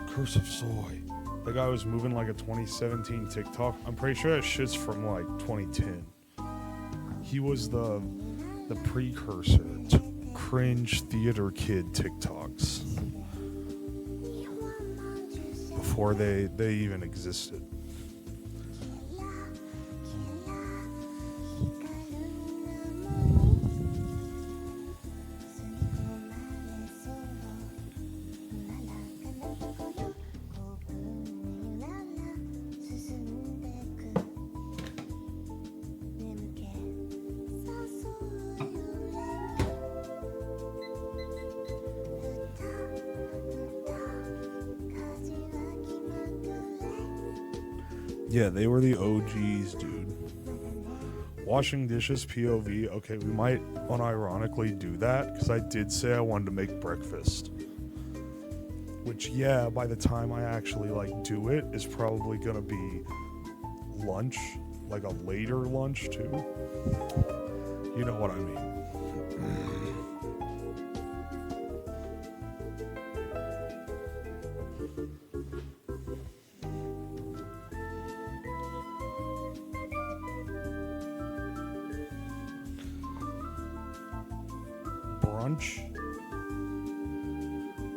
Curse of soy. That guy was moving like a 2017 TikTok. I'm pretty sure that shit's from like 2010. He was the precursor to cringe theater kid TikToks before they even existed. Yeah, they were the OGs, dude. Washing dishes, POV. Okay, we might unironically do that, because I did say I wanted to make breakfast. Which, yeah, by the time I actually, like, do it, is probably gonna be lunch. Like a later lunch, too. You know what I mean. Brunch?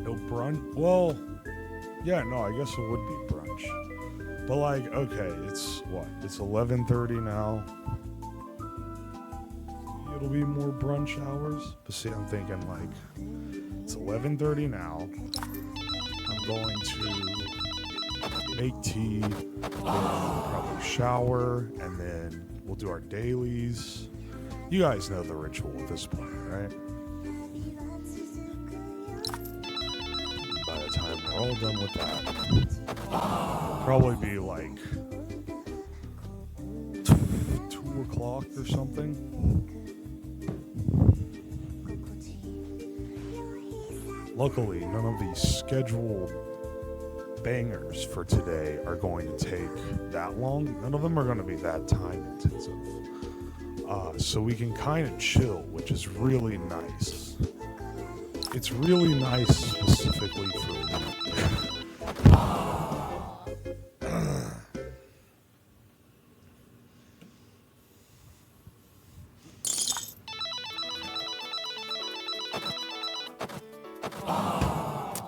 No brunch? Well, yeah, no, I guess it would be brunch. But like, okay, it's what? It's 11:30 now. It'll be more brunch hours. But see, I'm thinking like, it's 11:30 now. I'm going to make tea, then probably shower, and then we'll do our dailies. You guys know the ritual at this point, right? By the time we're all done with that, it'll probably be like 2 o'clock or something. Luckily, none of these scheduled bangers for today are going to take that long. None of them are going to be that time intensive. So we can kind of chill, which is really nice. It's really nice specifically for me.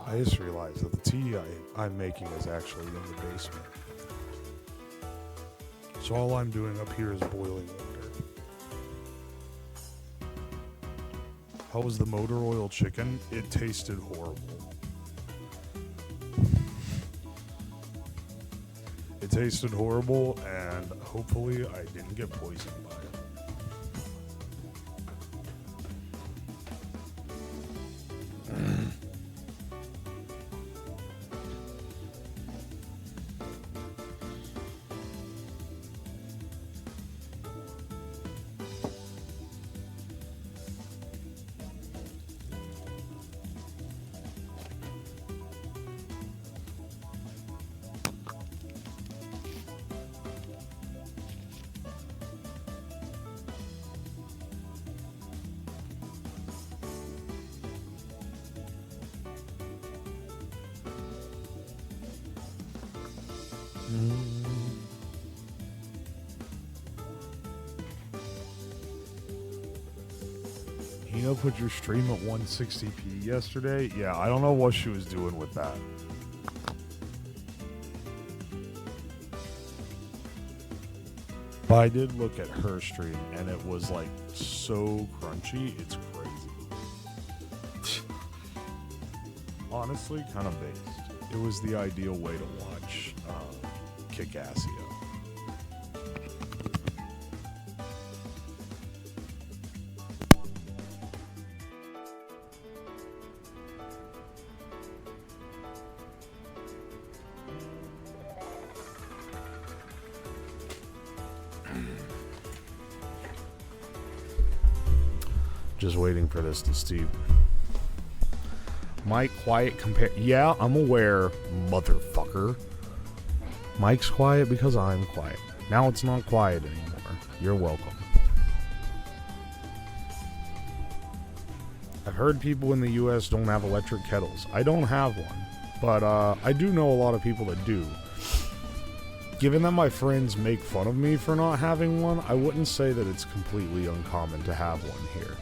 I just realized that the tea I'm making is actually in the basement. So all I'm doing up here is boiling water. How was the motor oil chicken? It tasted horrible. It tasted horrible, and hopefully I didn't get poisoned by it. Hina put your stream at 160p yesterday? Yeah, I don't know what she was doing with that. But I did look at her stream, and it was, like, so crunchy, it's crazy. Honestly, kind of based. It was the ideal way to watch Kikassia. Just waiting for this to steep. Mike quiet compare. Yeah, I'm aware, motherfucker. Mike's quiet because I'm quiet. Now it's not quiet anymore. You're welcome. I've heard people in the US don't have electric kettles. I don't have one, but I do know a lot of people that do. Given that my friends make fun of me for not having one, I wouldn't say that it's completely uncommon to have one here,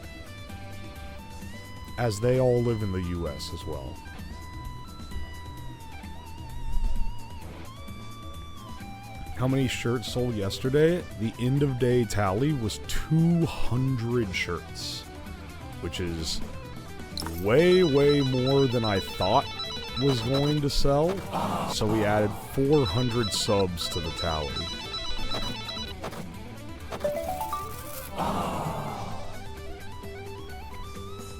as they all live in the US as well. How many shirts sold yesterday? The end of day tally was 200 shirts, which is way, way more than I thought was going to sell. So we added 400 subs to the tally.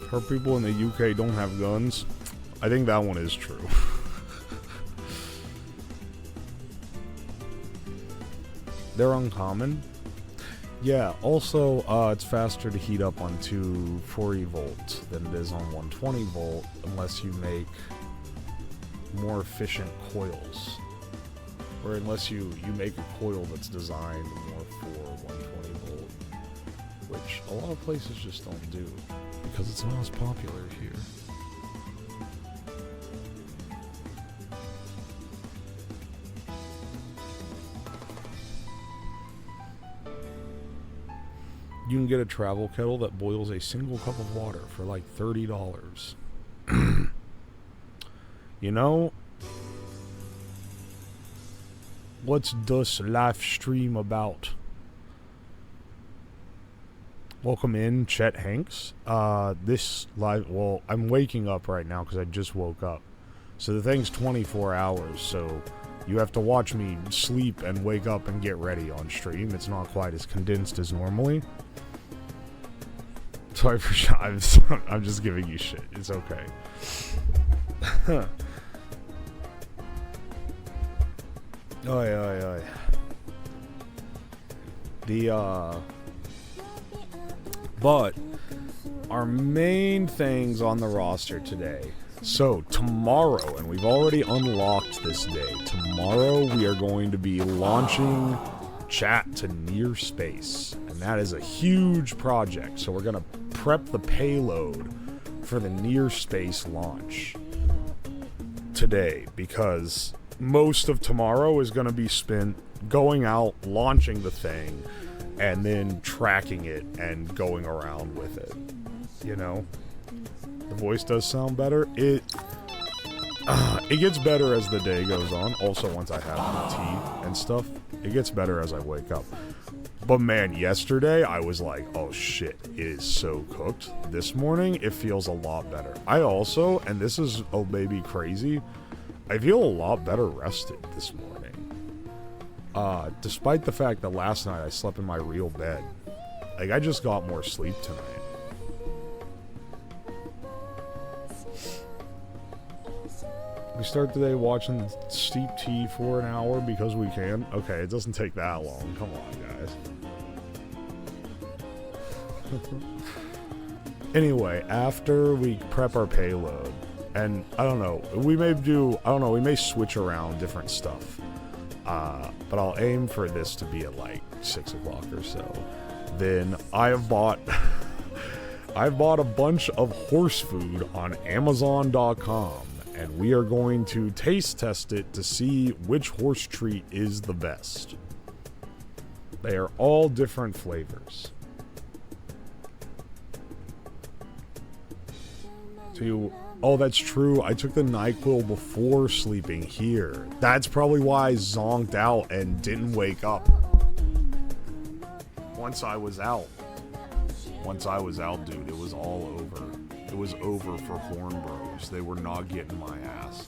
Her people in the UK don't have guns. I think that one is true. They're uncommon. Yeah, also, it's faster to heat up on 240 volts than it is on 120 volt, unless you make more efficient coils. Or unless you make a coil that's designed more for 120 volt, which a lot of places just don't do, because it's not as popular here. You can get a travel kettle that boils a single cup of water for like $30. You know, what's this live stream about? Welcome in, Chet Hanks. This live, well, I'm waking up right now because I just woke up. So the thing's 24 hours, so you have to watch me sleep and wake up and get ready on stream. It's not quite as condensed as normally. Sorry for I'm just giving you shit. It's okay. Oi, oi, oi. But our main things on the roster today. So tomorrow, and we've already unlocked this day, tomorrow we are going to be launching chat to near space, and that is a huge project. So we're gonna prep the payload for the near space launch today, because most of tomorrow is going to be spent going out, launching the thing, and then tracking it and going around with it, you know? The voice does sound better. It gets better as the day goes on. Also, once I have the tea and stuff, it gets better as I wake up. But man, yesterday I was like, oh shit, it is so cooked. This morning, it feels a lot better. I also, and this is maybe crazy, I feel a lot better rested this morning. Despite the fact that last night I slept in my real bed. Like, I just got more sleep tonight. We start the day watching Steep Tea for an hour because we can. Okay, it doesn't take that long. Come on, guys. Anyway, after we prep our payload, and I don't know, we may switch around different stuff. But I'll aim for this to be at like 6 o'clock or so. Then I've bought a bunch of horse food on Amazon.com. And we are going to taste test it to see which horse treat is the best. They are all different flavors. Oh, that's true. I took the NyQuil before sleeping here. That's probably why I zonked out and didn't wake up. Once I was out, dude, it was all over. It was over for Horn Bros. They were not getting my ass.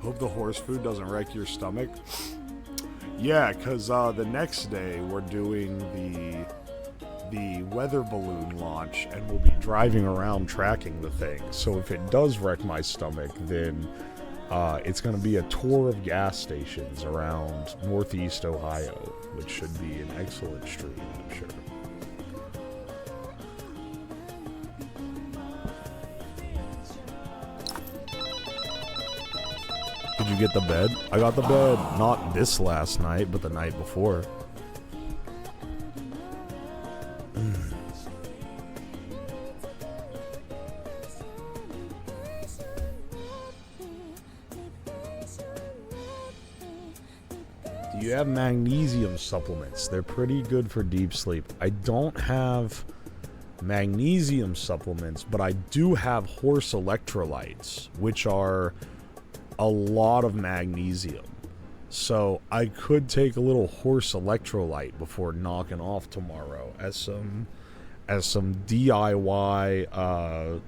Hope the horse food doesn't wreck your stomach. Yeah, because the next day we're doing the weather balloon launch, and we'll be driving around tracking the thing. So if it does wreck my stomach, then it's going to be a tour of gas stations around Northeast Ohio, which should be an excellent stream, I'm sure. Did you get the bed? I got the bed, not this last night, but the night before. Do you have magnesium supplements? They're pretty good for deep sleep. I don't have magnesium supplements, but I do have horse electrolytes, which are a lot of magnesium. So I could take a little horse electrolyte before knocking off tomorrow as some DIY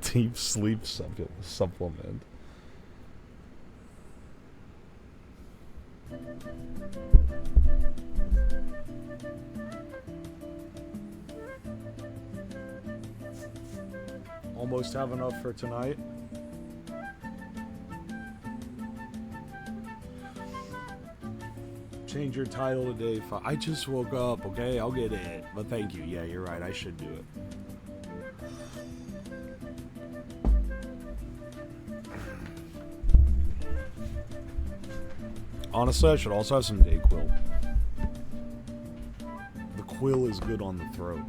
deep sleep supplement. Almost have enough for tonight. Change your title today. I just woke up, okay? I'll get it. But thank you. Yeah, you're right. I should do it. Honestly, I should also have some Dayquil. The quill is good on the throat.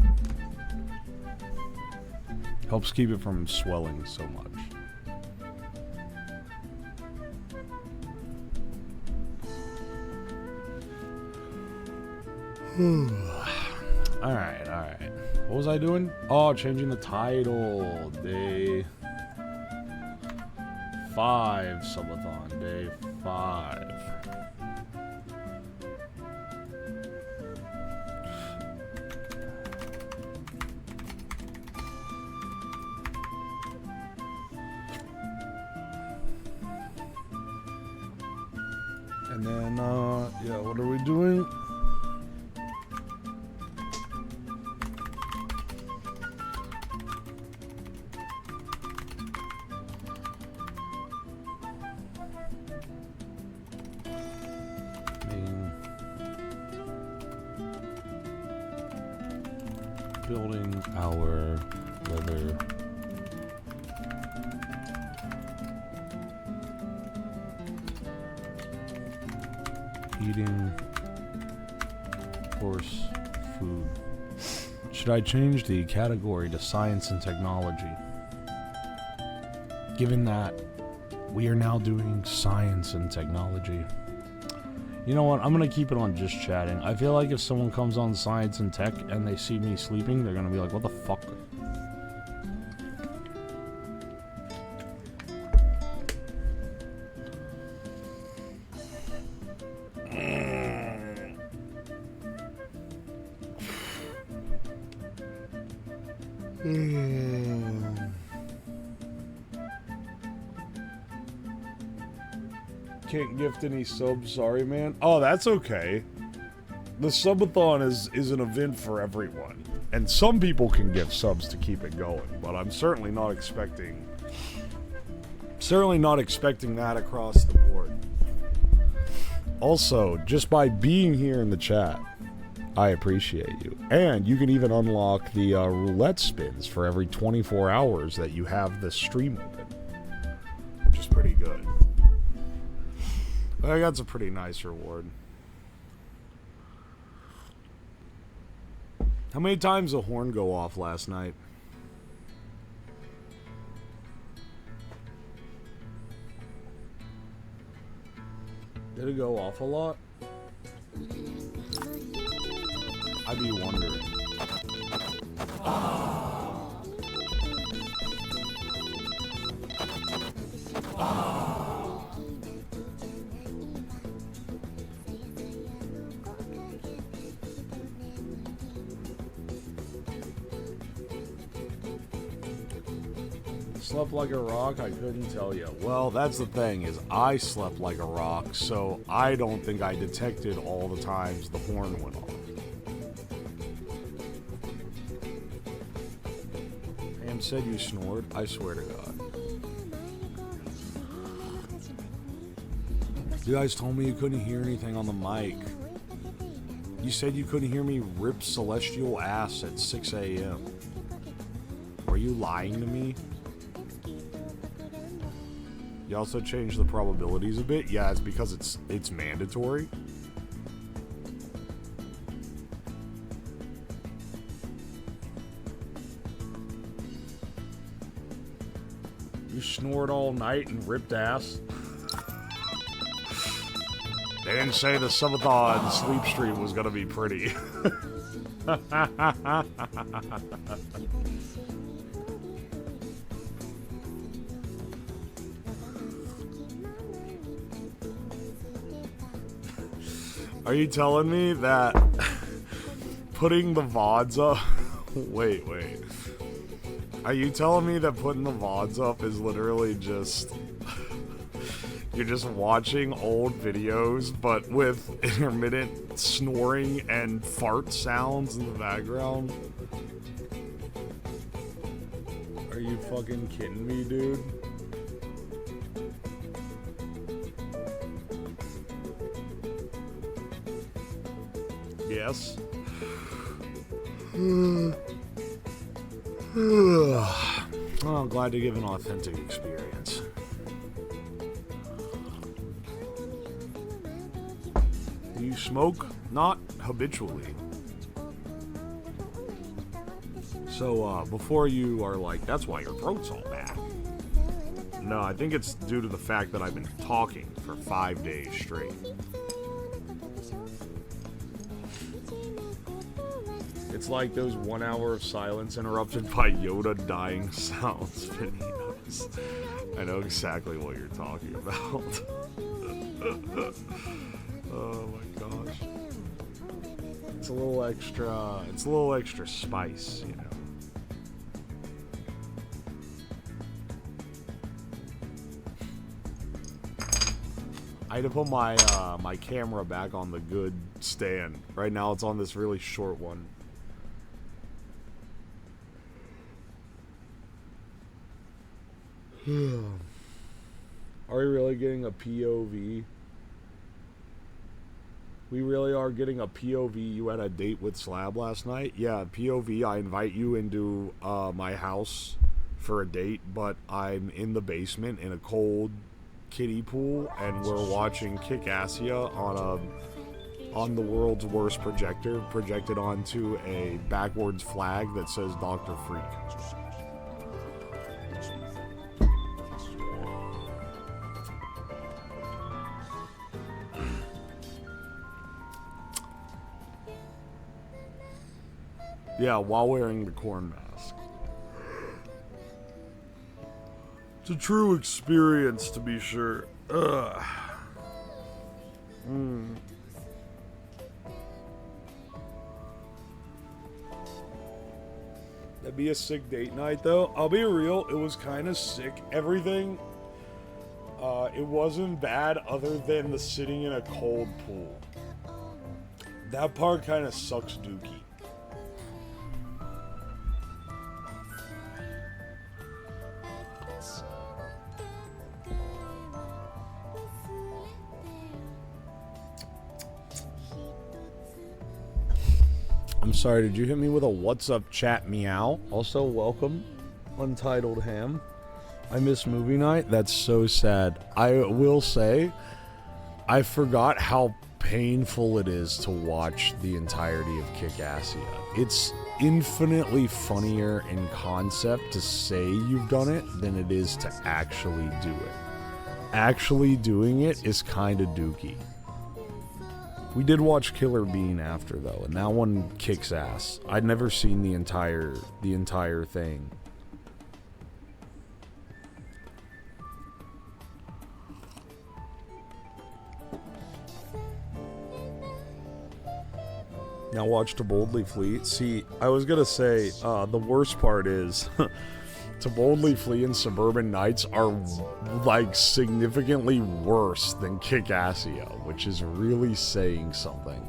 Helps keep it from swelling so much. Alright. What was I doing? Oh, changing the title. Day 5 subathon. Day 5. And then, yeah, what are we doing? Building our weather Eating horse food. Should I change the category to science and technology? Given that we are now doing science and technology. You know what? I'm gonna keep it on just chatting. I feel like if someone comes on science and tech and they see me sleeping, they're gonna be like, what the fuck? Can't gift any subs, sorry man. Oh, that's okay. The subathon is an event for everyone. And some people can gift subs to keep it going, but I'm certainly not expecting that across the board. Also, just by being here in the chat, I appreciate you. And you can even unlock the roulette spins for every 24 hours that you have the stream open, which is pretty good. I think that's a pretty nice reward. How many times did the horn go off last night? Did it go off a lot? I'd be wondering. Slept like a rock? I couldn't tell you. Well, that's the thing, is I slept like a rock, so I don't think I detected all the times the horn went off. Pam said you snored? I swear to God. You guys told me you couldn't hear anything on the mic. You said you couldn't hear me rip celestial ass at 6 a.m. Are you lying to me? You also changed the probabilities a bit? Yeah, it's because it's mandatory. You snored all night and ripped ass? They didn't say the subathon sleep stream was gonna be pretty. Are you telling me that putting the VODs up... Wait. Are you telling me that putting the VODs up is literally just... You're just watching old videos, but with intermittent snoring and fart sounds in the background? Are you fucking kidding me, dude? Yes. Well, I'm glad to give an authentic experience. Do you smoke? Not habitually. So, before you are like, that's why your throat's all bad. No, I think it's due to the fact that I've been talking for 5 days straight. It's like those 1 hour of silence interrupted by Yoda dying sounds videos. I know exactly what you're talking about. Oh my gosh. It's a little extra spice, you know. I had to put my my camera back on the good stand. Right now it's on this really short one. Are we really getting a POV? We really are getting a POV. You had a date with Slab last night? Yeah, POV, I invite you into my house for a date, but I'm in the basement in a cold, kiddie pool and we're watching Kick-Assia on the world's worst projector, projected onto a backwards flag that says Dr. Freak. Yeah, while wearing the corn mask. It's a true experience, to be sure. Ugh. That'd be a sick date night, though. I'll be real, it was kind of sick. Everything, it wasn't bad other than the sitting in a cold pool. That part kind of sucks dookie. I'm sorry, did you hit me with a what's up chat meow? Also, welcome, Untitled Ham. I miss movie night. That's so sad. I will say, I forgot how painful it is to watch the entirety of Kick-Assia. It's infinitely funnier in concept to say you've done it than it is to actually do it. Actually doing it is kind of dookie. We did watch Killer Bean after, though, and that one kicks ass. I'd never seen the entire thing. Now watch To Boldly Flee. See, I was gonna say, the worst part is, To Boldly Flee and Suburban Nights are, like, significantly worse than Kick-Assia, which is really saying something.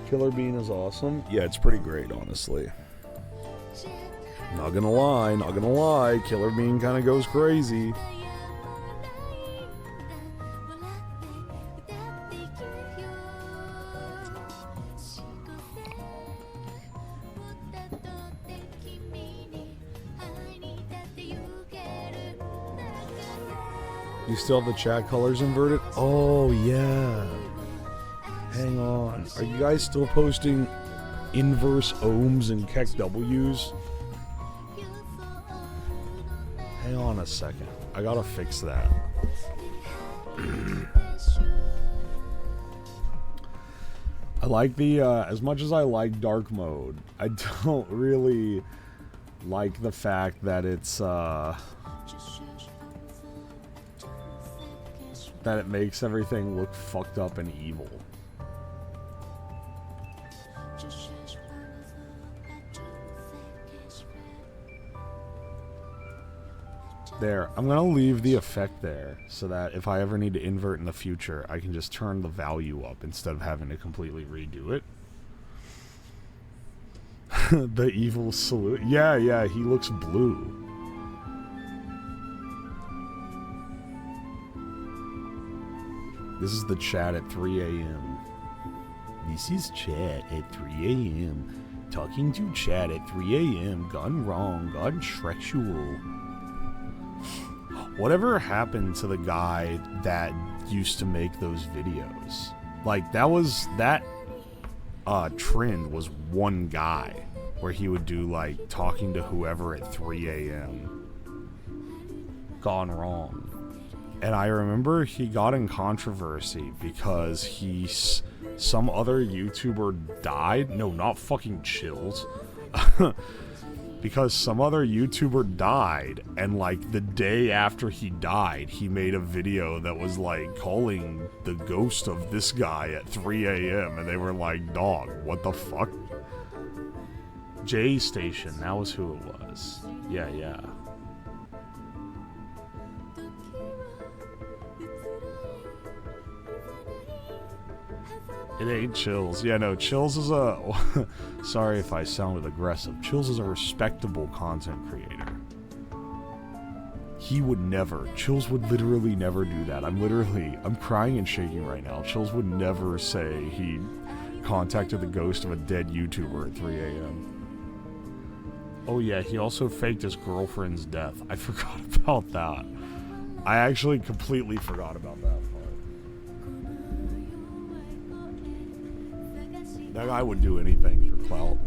Killer Bean is awesome. Yeah, it's pretty great, honestly. Not gonna lie, Killer Bean kind of goes crazy. You still have the chat colors inverted? Oh, yeah. Hang on. Are you guys still posting inverse ohms and Keck W's? Hang on a second. I gotta fix that. I like the, as much as I like dark mode, I don't really like the fact that it's, that it makes everything look fucked up and evil. There. I'm gonna leave the effect there so that if I ever need to invert in the future, I can just turn the value up instead of having to completely redo it. The evil salute. Yeah, he looks blue. This is the chat at 3 a.m. This is chat at 3 a.m. Talking to chat at 3 a.m. Gone wrong, gone sexual. Whatever happened to the guy that used to make those videos? Like, that trend was one guy where he would do, like, talking to whoever at 3 a.m. Gone wrong. And I remember he got in controversy because some other YouTuber died. No, not fucking Chills. Because some other YouTuber died, and, like, the day after he died, he made a video that was, like, calling the ghost of this guy at 3 a.m. And they were like, dog, what the fuck? J Station, that was who it was. Yeah. It ain't Chills. Yeah, no, Chills is a... Sorry if I sounded aggressive. Chills is a respectable content creator. He would never. Chills would literally never do that. I'm crying and shaking right now. Chills would never say he contacted the ghost of a dead YouTuber at 3 a.m. Oh yeah, he also faked his girlfriend's death. I forgot about that. I actually completely forgot about that part. That guy would do anything for clout.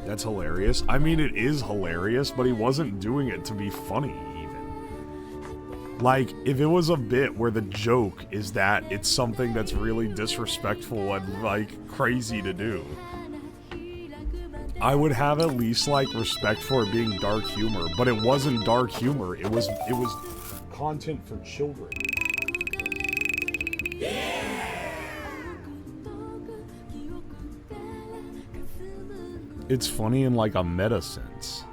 That's hilarious. I mean, it is hilarious, but he wasn't doing it to be funny, even. Like, if it was a bit where the joke is that it's something that's really disrespectful and, like, crazy to do, I would have at least, like, respect for it being dark humor. But it wasn't dark humor. It was content for children. It's funny in, like, a meta sense.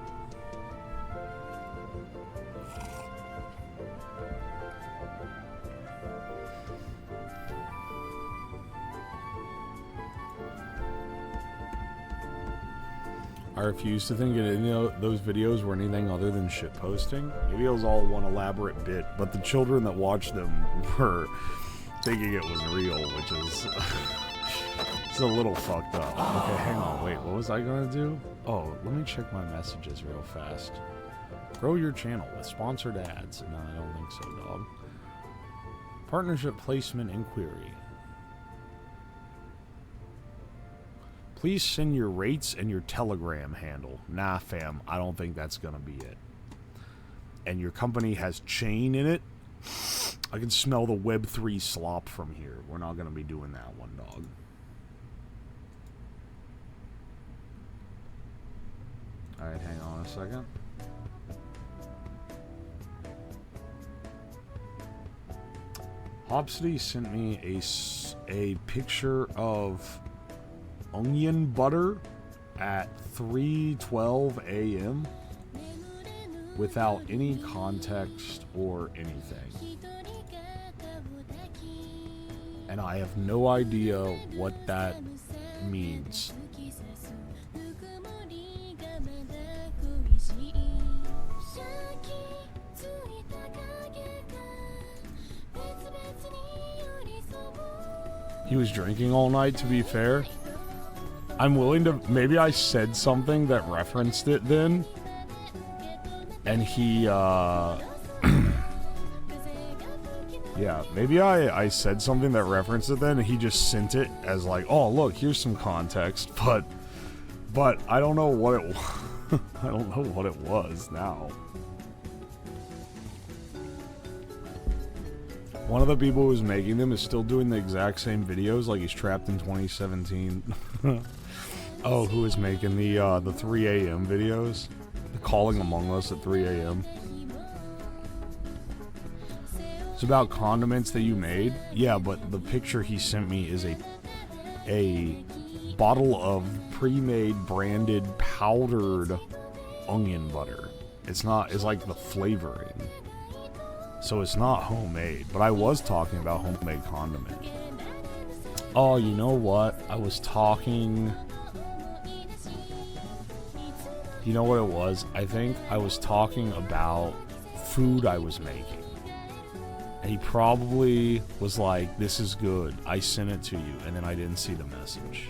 I refuse to think that any of those videos were anything other than shitposting. Maybe it was all one elaborate bit, but the children that watched them were thinking it was real, which is... it's a little fucked up. Okay, hang on, wait, what was I gonna do? Oh, let me check my messages real fast. Grow your channel with sponsored ads. No, I don't think so, dog. Partnership placement inquiry. Please send your rates and your Telegram handle. Nah, fam, I don't think that's gonna be it. And your company has chain in it? I can smell the Web3 slop from here. We're not gonna be doing that one, dog. Alright, hang on a second. Hopsity sent me a picture of onion butter at 3:12 a.m. without any context or anything. And I have no idea what that means. He was drinking all night, to be fair. I'm willing to... Maybe I said something that referenced it then. And he, yeah, maybe I said something that referenced it then, and he just sent it as like, oh, look, here's some context. But I don't know what it was. I don't know what it was now. One of the people who's making them is still doing the exact same videos, like he's trapped in 2017. Oh, who is making the 3 a.m. videos? The Calling Among Us at 3 a.m. It's about condiments that you made. Yeah, but the picture he sent me is a bottle of pre-made branded powdered onion butter. It's not, it's like the flavoring. So it's not homemade, but I was talking about homemade condiment. Oh, you know what? I was talking... You know what it was? I think I was talking about food I was making. And he probably was like, this is good. I sent it to you, and then I didn't see the message.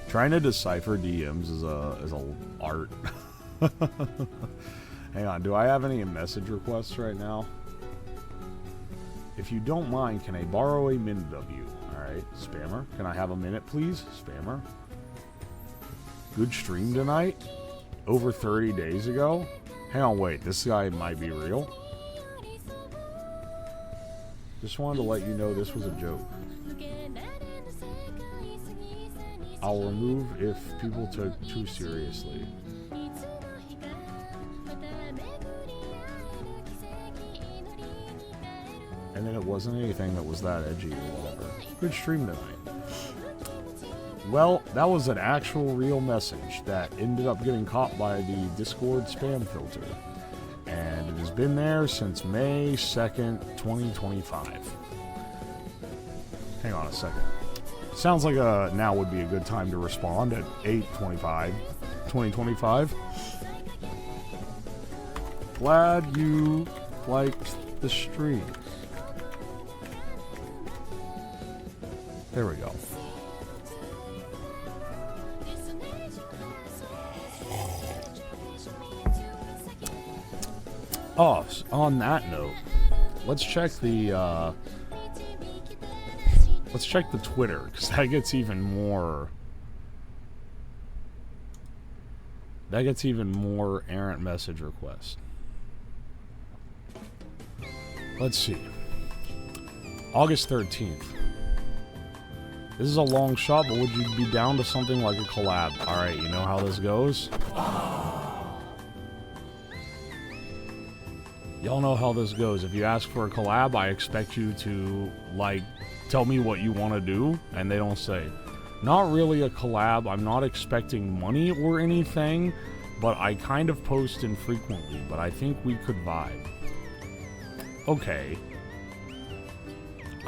Trying to decipher DMs is a art. Hang on, do I have any message requests right now? If you don't mind, can I borrow a minute of you? Alright, spammer. Can I have a minute, please? Spammer. Good stream tonight? Over 30 days ago? Hang on, wait, this guy might be real. Just wanted to let you know this was a joke. I'll remove if people took too seriously. And then it wasn't anything that was that edgy or whatever. Good stream tonight. Well, that was an actual real message that ended up getting caught by the Discord spam filter. And it has been there since May 2nd, 2025. Hang on a second. Sounds like now would be a good time to respond at 8:25, 2025. Glad you liked the stream. There we go. Oh, on that note, let's check the Twitter, because that gets even more errant message requests. Let's see. August 13th. This is a long shot, but would you be down to something like a collab? Alright, you know how this goes? Y'all know how this goes. If you ask for a collab, I expect you to, like, tell me what you want to do, and they don't say. Not really a collab. I'm not expecting money or anything, but I kind of post infrequently, but I think we could vibe. Okay.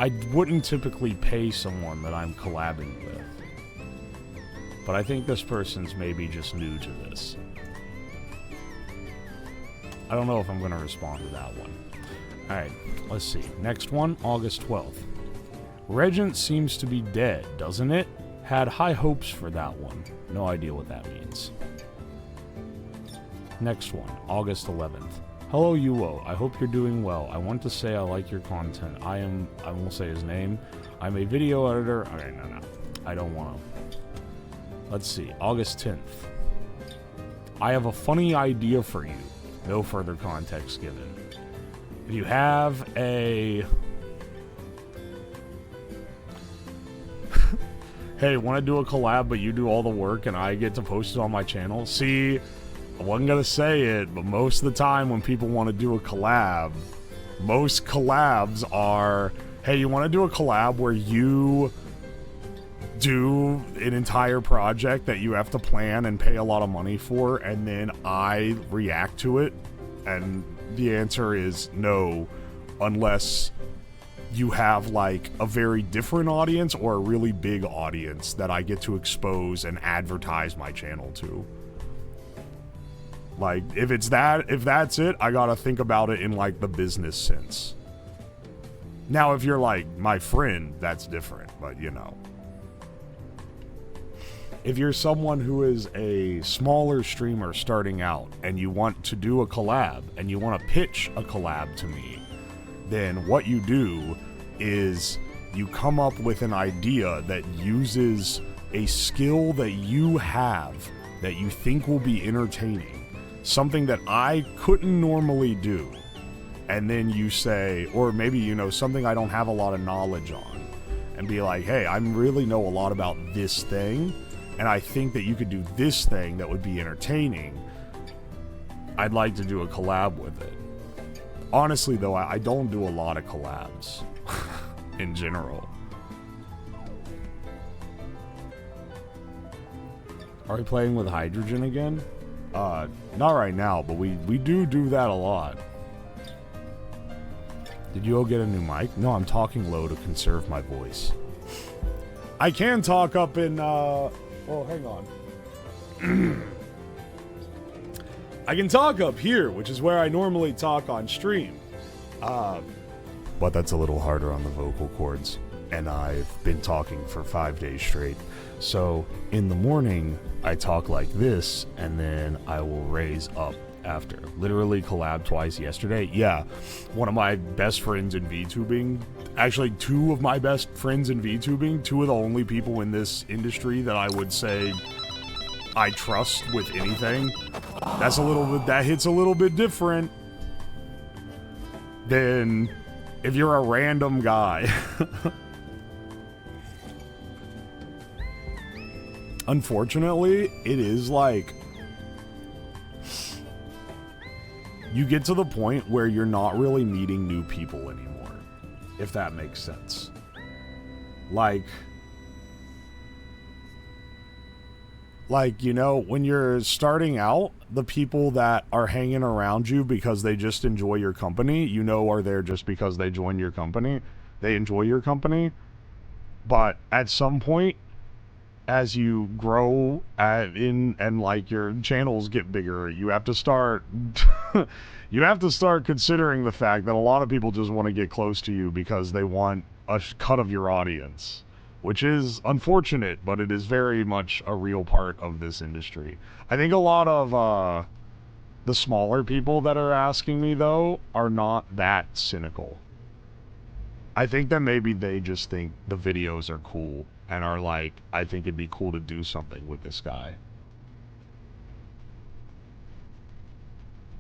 I wouldn't typically pay someone that I'm collabing with, but I think this person's maybe just new to this. I don't know if I'm going to respond to that one. Alright, let's see. Next one, August 12th. Regent seems to be dead, doesn't it? Had high hopes for that one. No idea what that means. Next one, August 11th. Hello, Uwo. I hope you're doing well. I want to say I like your content. I won't say his name. I'm a video editor. Okay, no. I don't want to. Let's see, August 10th. I have a funny idea for you. No further context given. If you have a... Hey, want to do a collab, but you do all the work and I get to post it on my channel? See, I wasn't going to say it, but most of the time when people want to do a collab, most collabs are, hey, you want to do a collab where you do an entire project that you have to plan and pay a lot of money for, and then I react to it? And the answer is no, unless you have like a very different audience or a really big audience that I get to expose and advertise my channel to. Like, if that's it, I gotta think about it in like the business sense. Now, if you're like my friend, that's different, but you know. If you're someone who is a smaller streamer starting out and you want to do a collab and you want to pitch a collab to me, then what you do is you come up with an idea that uses a skill that you have that you think will be entertaining, something that I couldn't normally do, and then you say, or maybe you know something I don't have a lot of knowledge on, and be like, hey, I really know a lot about this thing, and I think that you could do this thing that would be entertaining. I'd like to do a collab with it. Honestly, though, I don't do a lot of collabs in general. Are we playing with hydrogen again? Not right now, but we do that a lot. Did you all get a new mic? No, I'm talking low to conserve my voice. I can talk up in, well, hang on. I can talk up here, which is where I normally talk on stream. But that's a little harder on the vocal cords. And I've been talking for 5 days straight. So in the morning, I talk like this, and then I will raise up after. Literally collabed twice yesterday. Yeah, one of my best friends in VTubing, actually two of my best friends in VTubing, two of the only people in this industry that I would say I trust with anything. That's a little bit, that hits a little bit different than if you're a random guy. Unfortunately, it is like, you get to the point where you're not really meeting new people anymore, if that makes sense. Like, Like, you know, when you're starting out, the people that are hanging around you because they just enjoy your company, you know, are there just because they join your company. They enjoy your company. But at some point, as you grow and like your channels get bigger, you have to start you have to start considering the fact that a lot of people just want to get close to you because they want a cut of your audience. Which is unfortunate, but it is very much a real part of this industry. I think a lot of the smaller people that are asking me, though, are not that cynical. I think that maybe they just think the videos are cool and are like, I think it'd be cool to do something with this guy.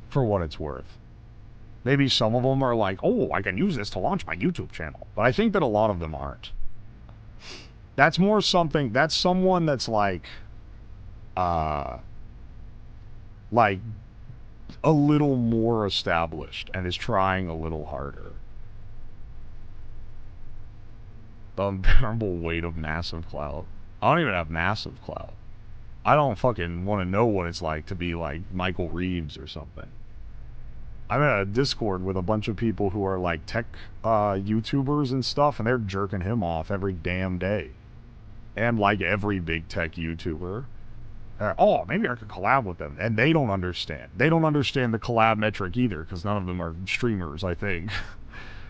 For what it's worth. Maybe some of them are like, oh, I can use this to launch my YouTube channel. But I think that a lot of them aren't. That's more something, that's someone that's like a little more established and is trying a little harder. The unbearable weight of massive clout. I don't even have massive clout. I don't fucking want to know what it's like to be like Michael Reeves or something. I'm in a Discord with a bunch of people who are like tech YouTubers and stuff, and they're jerking him off every damn day. And like every big tech YouTuber. Oh, maybe I could collab with them. And they don't understand. They don't understand the collab metric either, because none of them are streamers, I think.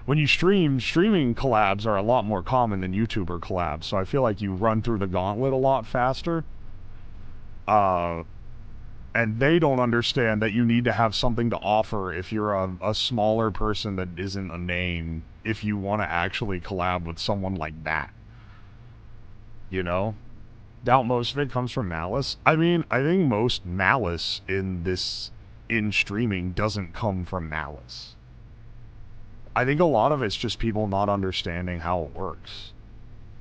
When you streaming collabs are a lot more common than YouTuber collabs, so I feel like you run through the gauntlet a lot faster. And they don't understand that you need to have something to offer if you're a smaller person that isn't a name, if you want to actually collab with someone like that. You know? Doubt most of it comes from malice. I mean, I think most malice in streaming doesn't come from malice. I think a lot of it's just people not understanding how it works.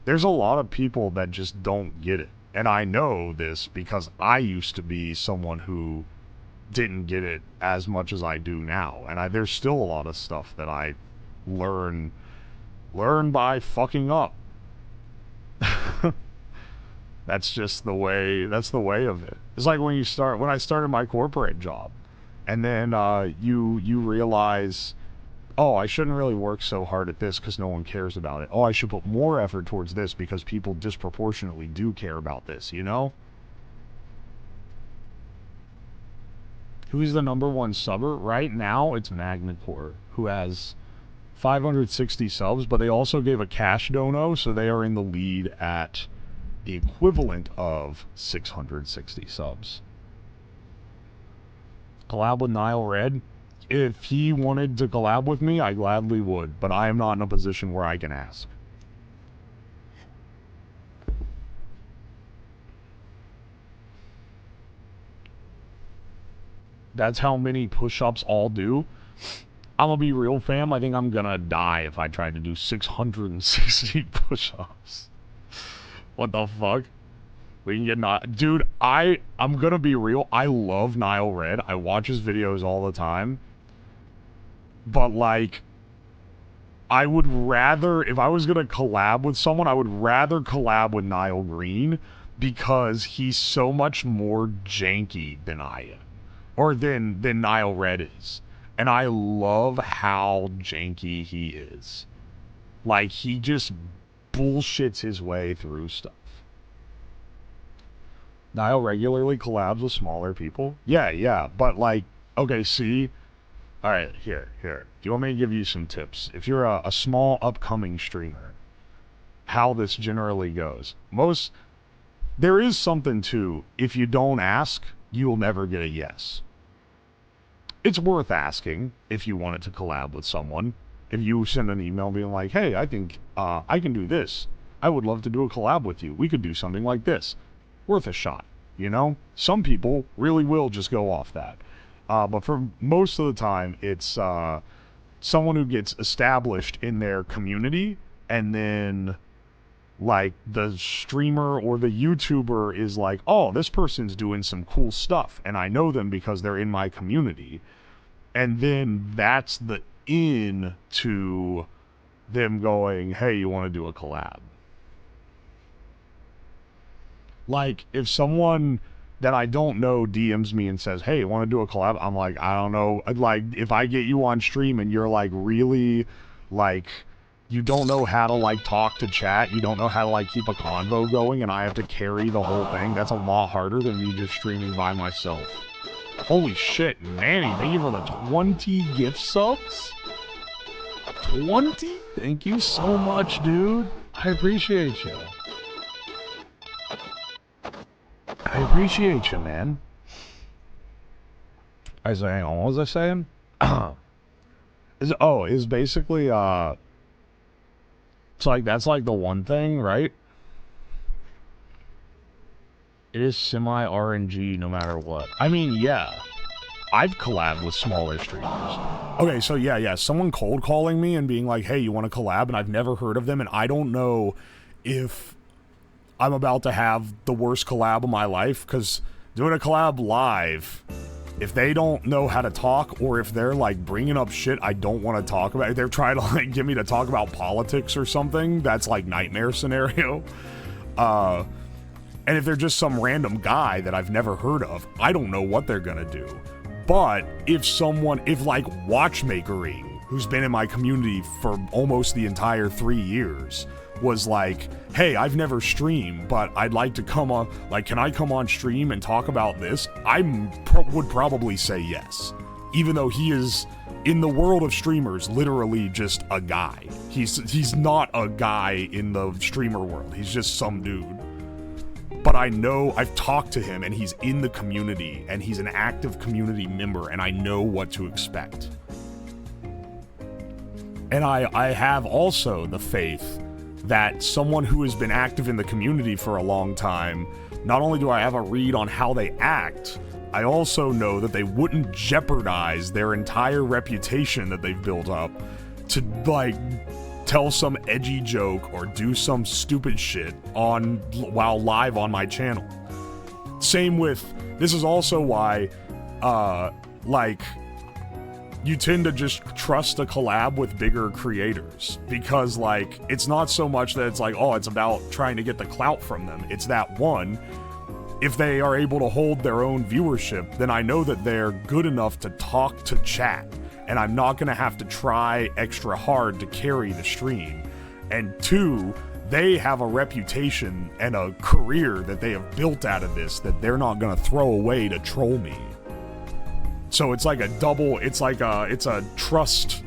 There's a lot of people that just don't get it. And I know this because I used to be someone who didn't get it as much as I do now. And there's still a lot of stuff that I learn by fucking up. That's just the way of it. It's like when I started my corporate job, and then you realize, oh, I shouldn't really work so hard at this because no one cares about it. Oh, I should put more effort towards this because people disproportionately do care about this, you know? Who's the #1 subber? Right now, it's Magnacore, who has 560 subs, but they also gave a cash dono, so they are in the lead at the equivalent of 660 subs. Collab with Nile Red? If he wanted to collab with me, I gladly would, but I am not in a position where I can ask. That's how many push-ups all do. I'm gonna be real, fam. I think I'm gonna die if I try to do 660 push-ups. What the fuck? We can get not, dude. I'm gonna be real. I love Nile Red. I watch his videos all the time. But like, I would rather, if I was gonna collab with someone, I would rather collab with Nile Green because he's so much more janky than I am, or than Nile Red is, and I love how janky he is. Like, he just bullshits his way through stuff. Nile regularly collabs with smaller people. Yeah, but like, okay, see, all right, here. Do you want me to give you some tips? If you're a small upcoming streamer, how this generally goes. There is something to, if you don't ask, you'll never get a yes. It's worth asking if you wanted to collab with someone. If you send an email being like, hey, I think I can do this. I would love to do a collab with you. We could do something like this. Worth a shot, you know? Some people really will just go off that. But for most of the time, it's someone who gets established in their community, and then like the streamer or the YouTuber is like, oh, this person's doing some cool stuff, and I know them because they're in my community. And then that's the in to them going, hey, you want to do a collab? Like, if someone that I don't know DMs me and says, hey, want to do a collab? I'm like, I don't know. Like, if I get you on stream and you're, like, really, like, you don't know how to, like, talk to chat, you don't know how to, like, keep a convo going, and I have to carry the whole thing, that's a lot harder than me just streaming by myself. Holy shit, Nanny, thank you for the 20 gift subs? 20? Thank you so much, dude. I appreciate you. I appreciate you, man. I was saying, what was I saying? Is basically, it's like, that's like the one thing, right? It is semi-RNG no matter what. I mean, yeah. I've collabed with smaller streamers. Okay, so yeah, someone cold calling me and being like, hey, you want to collab? And I've never heard of them, and I don't know if I'm about to have the worst collab of my life, because doing a collab live, if they don't know how to talk, or if they're like bringing up shit I don't want to talk about, if they're trying to like get me to talk about politics or something, that's like nightmare scenario. And if they're just some random guy that I've never heard of, I don't know what they're gonna do. But if like Watchmakering, who's been in my community for almost the entire 3 years, was like, hey, I've never streamed, but I'd like to come on, like, can I come on stream and talk about this? I would probably say yes. Even though he is, in the world of streamers, literally just a guy. He's not a guy in the streamer world. He's just some dude. But I know, I've talked to him, and he's in the community, and he's an active community member, and I know what to expect. And I have also the faith that someone who has been active in the community for a long time, not only do I have a read on how they act, I also know that they wouldn't jeopardize their entire reputation that they've built up to, like, tell some edgy joke or do some stupid shit while live on my channel. Same with, this is also why, like, you tend to just trust a collab with bigger creators, because, like, it's not so much that it's like, oh, it's about trying to get the clout from them. It's that, one, if they are able to hold their own viewership, then I know that they're good enough to talk to chat, and I'm not gonna have to try extra hard to carry the stream. And two, they have a reputation and a career that they have built out of this that they're not gonna throw away to troll me. So it's like a double, it's a trust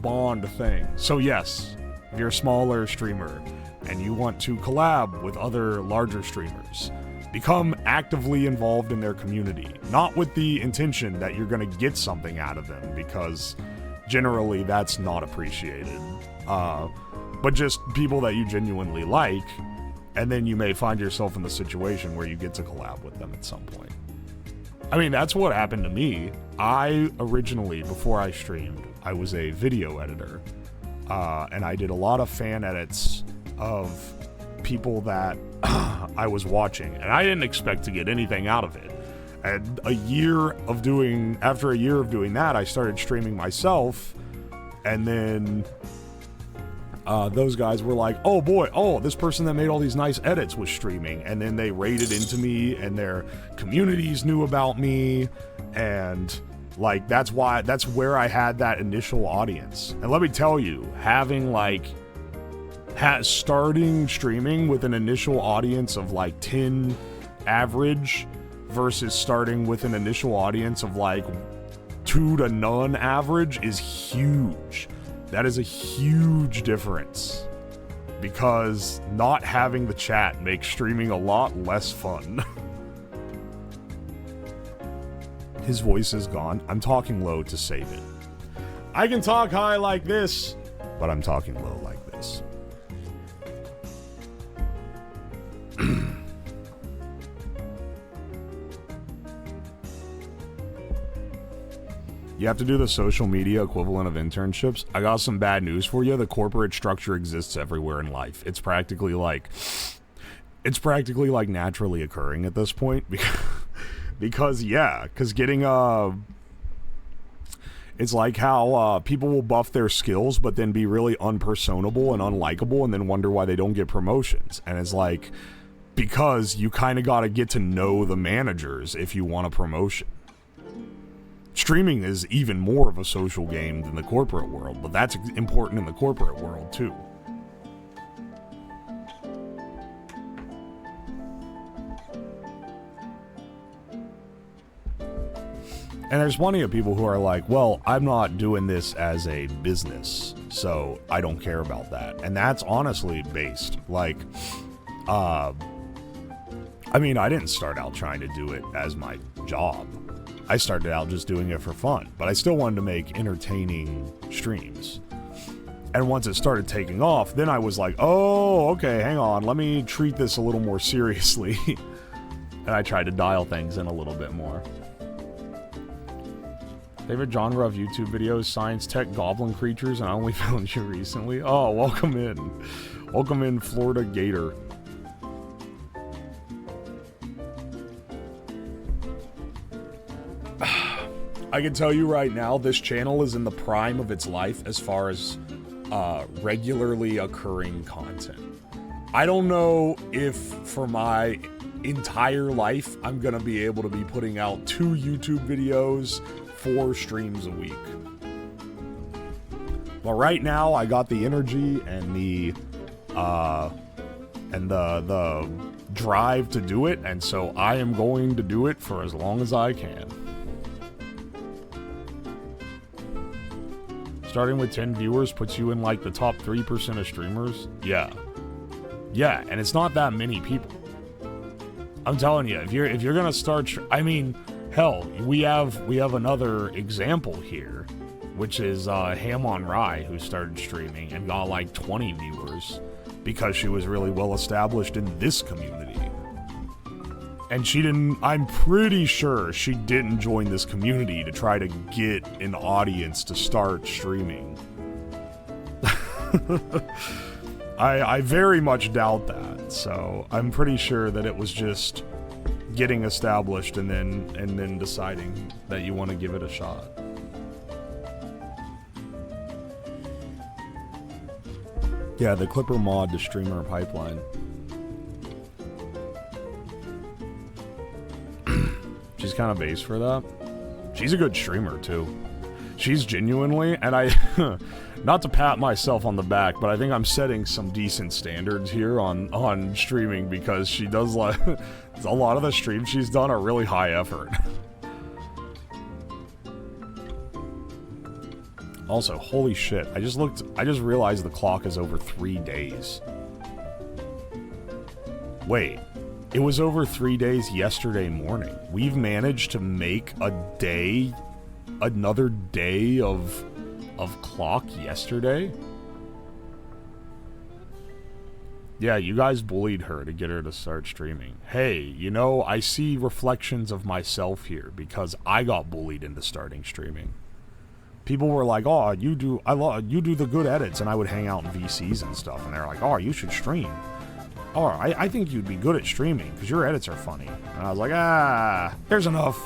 bond thing. So yes, if you're a smaller streamer and you want to collab with other larger streamers, become actively involved in their community. Not with the intention that you're gonna get something out of them, because generally that's not appreciated. But just people that you genuinely like, and then you may find yourself in the situation where you get to collab with them at some point. I mean, that's what happened to me. I originally, before I streamed, I was a video editor, and I did a lot of fan edits of people that I was watching, and I didn't expect to get anything out of it. And after a year of doing that, I started streaming myself, and then those guys were like, oh boy, this person that made all these nice edits was streaming, and then they raided into me, and their communities knew about me, and like that's where I had that initial audience. And let me tell you, having like starting streaming with an initial audience of like 10 average versus starting with an initial audience of like 2 to none average is huge. That is a huge difference, because not having the chat makes streaming a lot less fun. His voice is gone. I'm talking low to save it. I can talk high like this, but I'm talking low like this. You have to do the social media equivalent of internships. I got some bad news for you. The corporate structure exists everywhere in life. It's practically like naturally occurring at this point, because getting it's like how people will buff their skills but then be really unpersonable and unlikable and then wonder why they don't get promotions. And it's like, because you kind of got to get to know the managers if you want a promotion. Streaming is even more of a social game than the corporate world, but that's important in the corporate world too. And there's plenty of people who are like, well, I'm not doing this as a business, so I don't care about that. And that's honestly based. Like, I mean, I didn't start out trying to do it as my job. I started out just doing it for fun, but I still wanted to make entertaining streams. And once it started taking off, then I was like, oh, okay, hang on, let me treat this a little more seriously. And I tried to dial things in a little bit more. Favorite genre of YouTube videos? Science, tech, goblin creatures, and I only found you recently. Oh, welcome in. Welcome in, Florida Gator. I can tell you right now, this channel is in the prime of its life as far as regularly occurring content. I don't know if for my entire life I'm gonna be able to be putting out 2 YouTube videos, 4 streams a week. But right now, I got the energy and the drive to do it, and so I am going to do it for as long as I can. Starting with 10 viewers puts you in like the top 3% of streamers? Yeah. Yeah, and it's not that many people. I'm telling you, if you're gonna start, I mean, hell, we have another example here, which is Ham on Rye, who started streaming and got like 20 viewers because she was really well established in this community. And she didn't, I'm pretty sure she didn't join this community to try to get an audience to start streaming. I very much doubt that, so I'm pretty sure that it was just getting established and then deciding that you want to give it a shot. Yeah, the Clipper mod to streamer pipeline. She's kind of base for that. She's a good streamer too. She's genuinely, and I, not to pat myself on the back, but I think I'm setting some decent standards here on streaming, because she does like, a lot of the streams she's done are really high effort. Also, holy shit, I just realized the clock is over 3 days. Wait, it was over 3 days yesterday morning. We've managed to make another day of clock yesterday? Yeah, you guys bullied her to get her to start streaming. Hey, you know, I see reflections of myself here because I got bullied into starting streaming. People were like, "Oh, you do the good edits," and I would hang out in VCs and stuff, and they're like, "Oh, you should stream. Oh, I think you'd be good at streaming because your edits are funny." And I was like, there's enough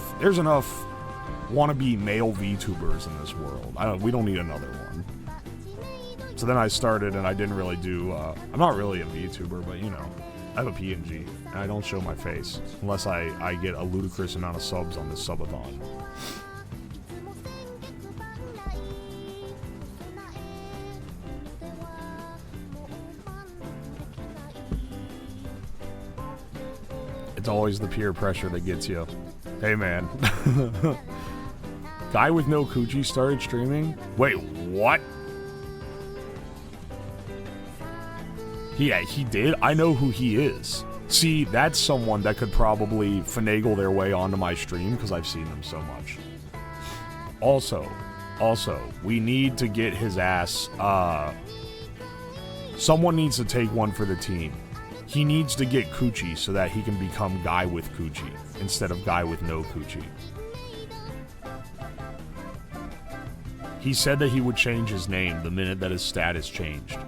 wannabe male VTubers in this world. We don't need another one. So then I started, and I didn't really do, I'm not really a VTuber, but you know, I have a PNG, and I don't show my face unless I get a ludicrous amount of subs on this subathon. It's always the peer pressure that gets you. Hey, man. Guy with no coochie started streaming? Wait, what? Yeah, he did? I know who he is. See, that's someone that could probably finagle their way onto my stream because I've seen them so much. Also, we need to get his ass, someone needs to take one for the team. He needs to get coochie so that he can become guy with coochie instead of guy with no coochie. He said that he would change his name the minute that his status changed.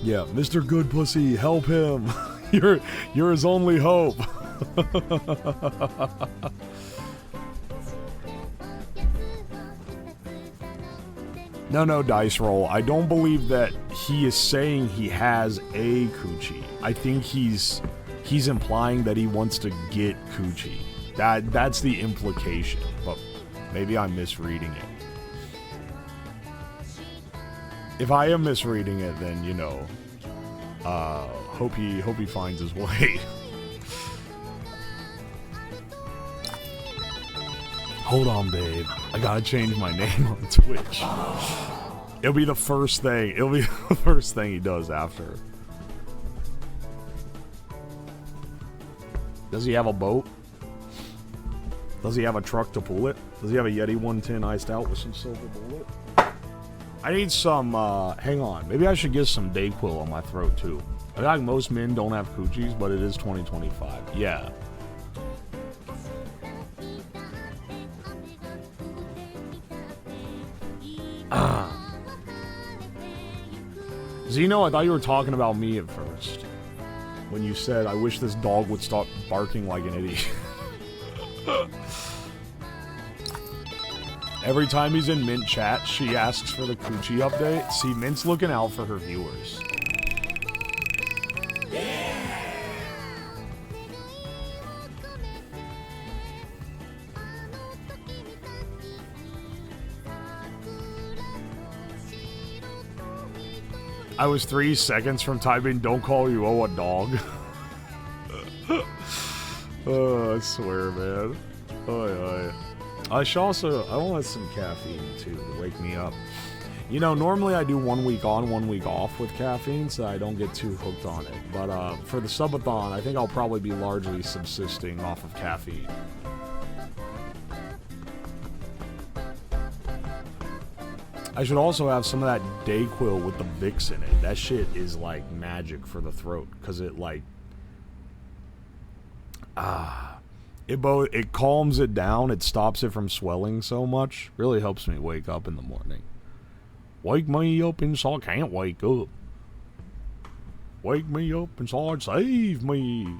Yeah, Mr. Good Pussy, help him. You're his only hope. No, Dice Roll. I don't believe that he is saying he has a coochie. I think he's implying that he wants to get coochie. That's the implication, but maybe I'm misreading it. If I am misreading it, then, you know, hope he finds his way. Hold on, babe. I gotta change my name on Twitch. It'll be the first thing. It'll be the first thing he does after. Does he have a boat? Does he have a truck to pull it? Does he have a Yeti 110 iced out with some silver bullet? I need some, hang on. Maybe I should get some Dayquil on my throat, too. I feel like most men don't have coochies, but it is 2025. Yeah. Zeno, I thought you were talking about me at first. When you said, I wish this dog would stop barking like an idiot. Every time he's in Mint chat, she asks for the coochie update. See, Mint's looking out for her viewers. I was 3 seconds from typing, don't call you a dog. Oh, I swear, man. Oh, I should also, I want some caffeine, too, to wake me up. You know, normally I do 1 week on, 1 week off with caffeine, so I don't get too hooked on it. But for the subathon, I think I'll probably be largely subsisting off of caffeine. I should also have some of that Dayquil with the Vicks in it. That shit is like magic for the throat, because it like it calms it down, it stops it from swelling so much. Really helps me wake up in the morning. Wake me up inside, can't wake up. Wake me up inside, save me.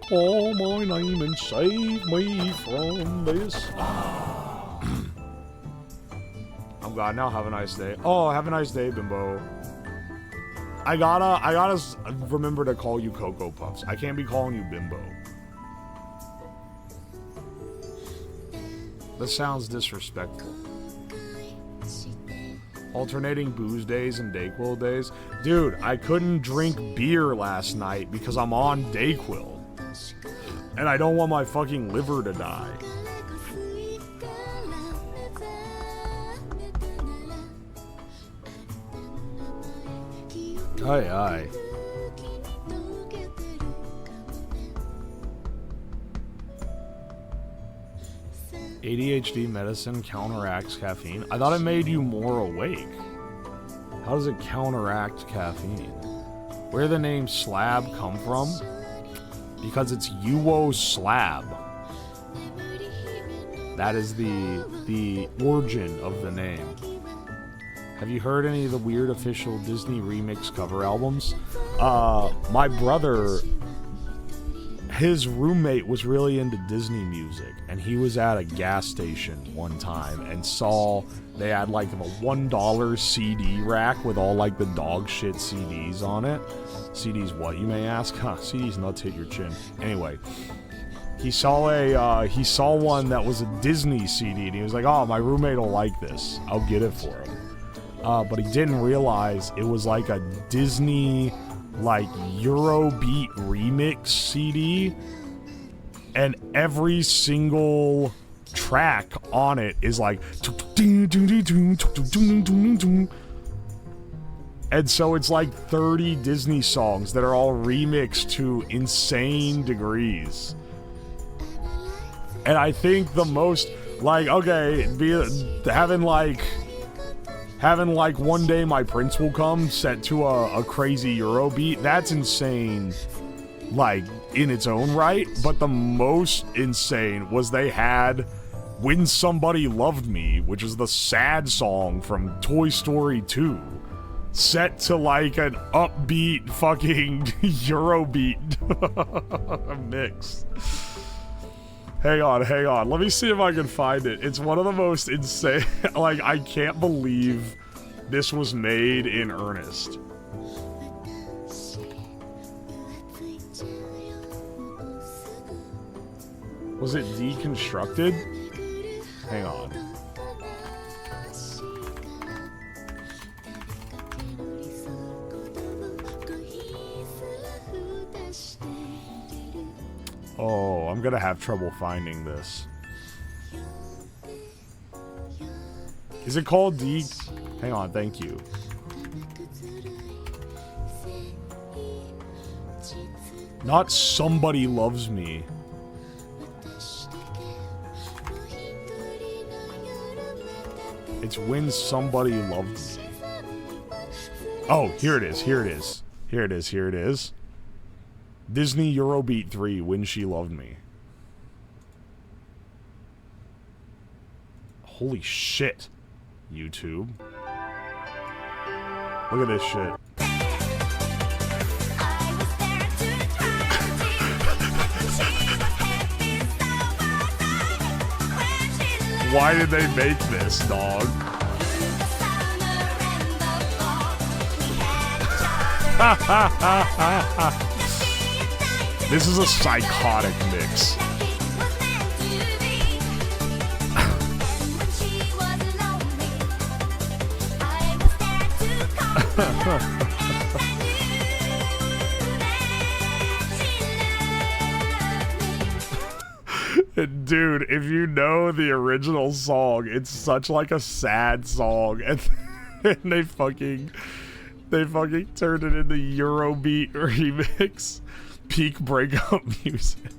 Call my name and save me from this. I'm glad now. Have a nice day. Oh, have a nice day, Bimbo. I gotta remember to call you Cocoa Puffs. I can't be calling you Bimbo. That sounds disrespectful. Alternating booze days and Dayquil days. Dude, I couldn't drink beer last night because I'm on Dayquil. And I don't want my fucking liver to die. Aye, aye. ADHD medicine counteracts caffeine. I thought it made you more awake. How does it counteract caffeine? Where did the name Slab come from? Because it's Uwoslab. That is the origin of the name. Have you heard any of the weird official Disney remix cover albums? My brother, his roommate was really into Disney music, and he was at a gas station one time and saw they had like a $1 CD rack with all like the dog shit CDs on it. CDs what, you may ask? Huh, CDs nuts hit your chin. Anyway, he saw one that was a Disney CD, and he was like, oh, my roommate will like this. I'll get it for him. But he didn't realize it was like a Disney, like, Eurobeat remix CD. And every single track on it is like... And so it's like 30 Disney songs that are all remixed to insane degrees. And I think the most, like, okay, having like One Day My Prince Will Come set to a crazy Eurobeat, that's insane, like, in its own right. But the most insane was they had When Somebody Loved Me, which is the sad song from Toy Story 2. set to like an upbeat fucking Eurobeat mix. Hang on. Let me see if I can find it. It's one of the most insane. Like, I can't believe this was made in earnest. Was it deconstructed? Hang on. Oh, I'm gonna have trouble finding this. Is it called D? Hang on, thank you. Not Somebody Loves Me. It's When Somebody Loved Me. Oh, here it is. Disney Eurobeat 3, When She Loved Me. Holy shit, YouTube. Look at this shit. Why did they make this, dog? This is a psychotic mix. Dude, if you know the original song, it's such like a sad song, and they fucking turned it into Eurobeat remix. Peak breakup music.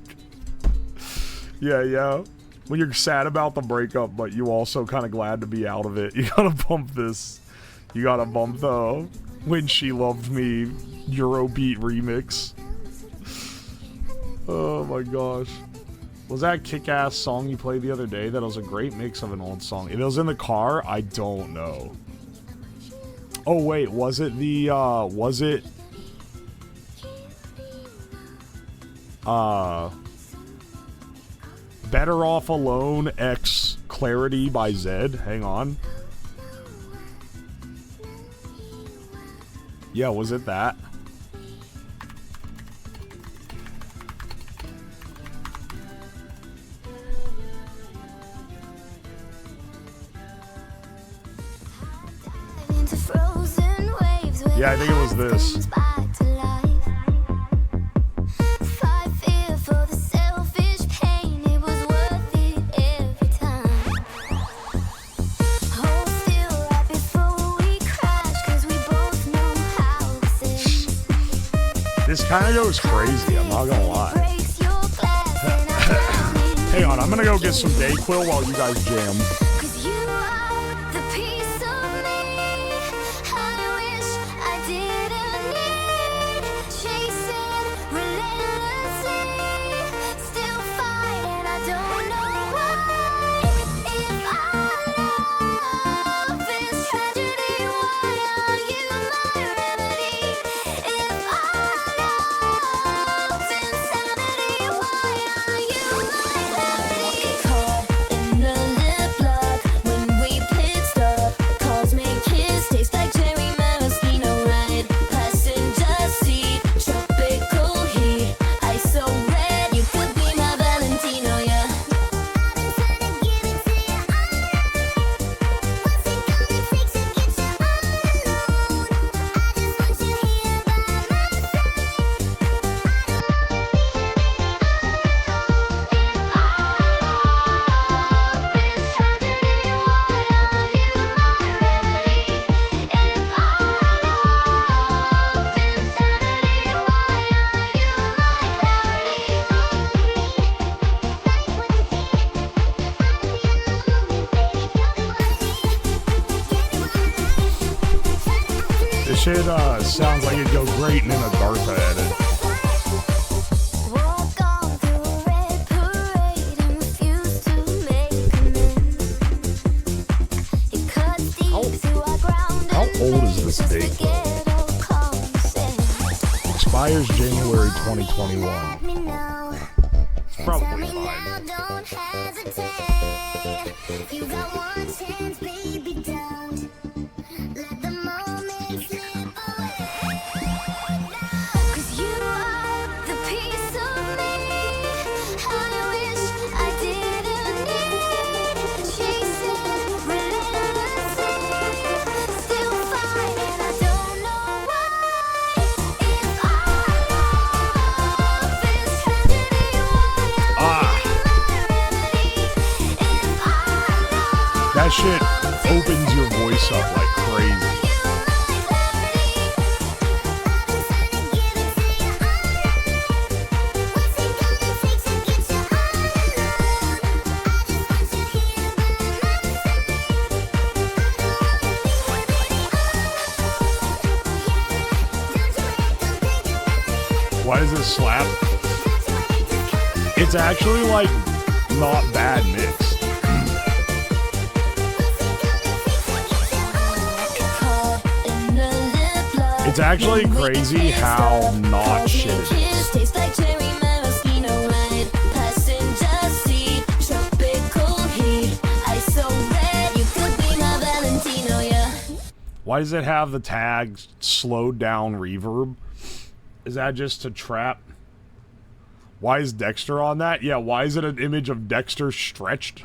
Yeah. When you're sad about the breakup, but you also kind of glad to be out of it, you gotta bump this. You gotta bump the When She Loved Me Eurobeat remix. Oh my gosh. Was that kick-ass song you played the other day? That was a great mix of an old song. If it was in the car, I don't know. Oh wait, was it the, Better Off Alone X Clarity by Zed? Hang on. Yeah, was it that? Yeah, I think it was this. This kind of goes crazy, I'm not gonna lie. Hang on, I'm gonna go get some Dayquil while you guys jam. Shit sounds like it'd go great in a Agartha edit. How old is this? this date though. Expires January 2021. It's probably fine. That shit opens your voice up like crazy. Why does this slap? It's actually like not bad mixed. It's actually crazy how not shit it is. Why does it have the tag slowed down reverb? Is that just to trap? Why is Dexter on that? Yeah, why is it an image of Dexter stretched?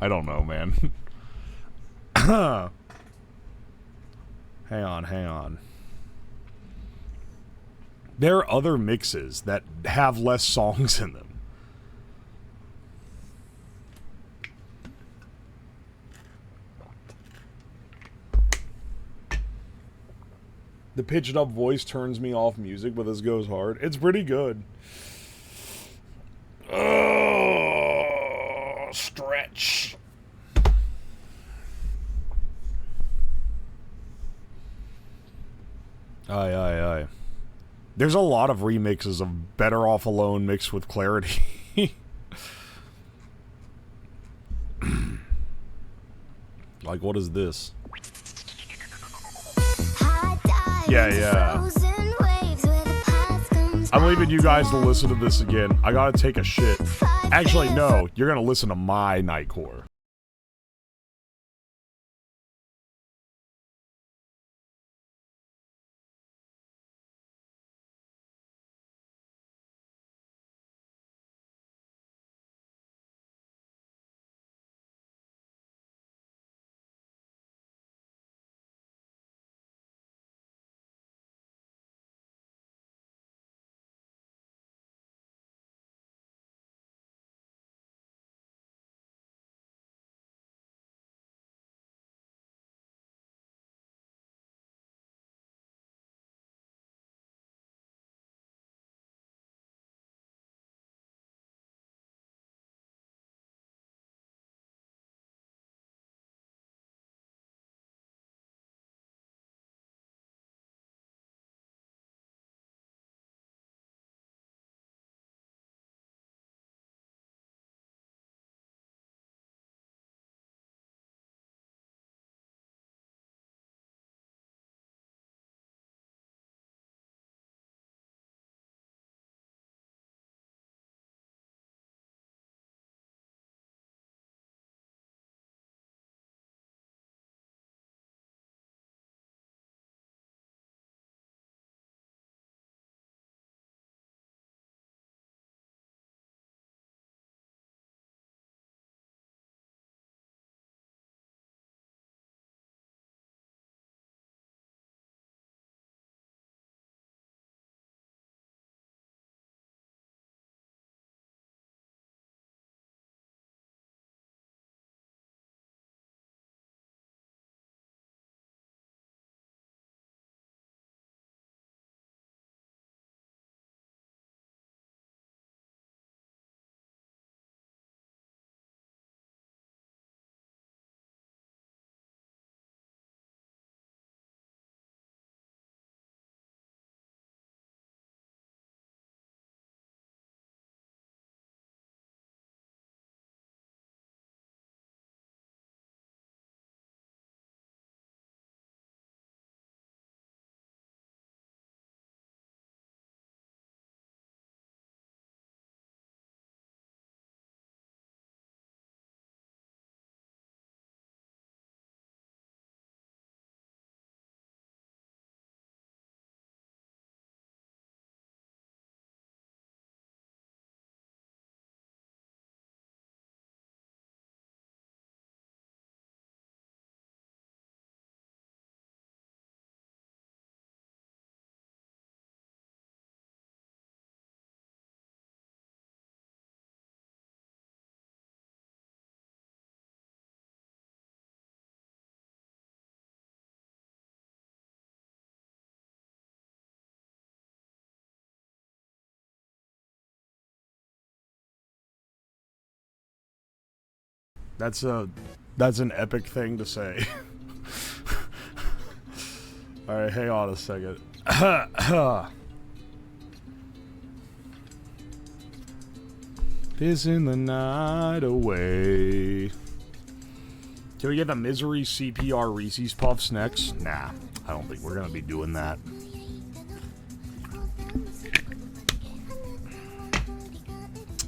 I don't know, man. Hang on. There are other mixes that have less songs in them. The pitched up voice turns me off music, but this goes hard. It's pretty good. Stretch. Aye. There's a lot of remixes of Better Off Alone mixed with Clarity. Like, what is this? Yeah. I'm leaving you guys to listen to this again. I gotta take a shit. Actually, no. You're gonna listen to my Nightcore. That's an epic thing to say. Alright, hang on a second. Pissing the night away. Can we get the Misery CPR Reese's Puffs next? Nah, I don't think we're gonna be doing that.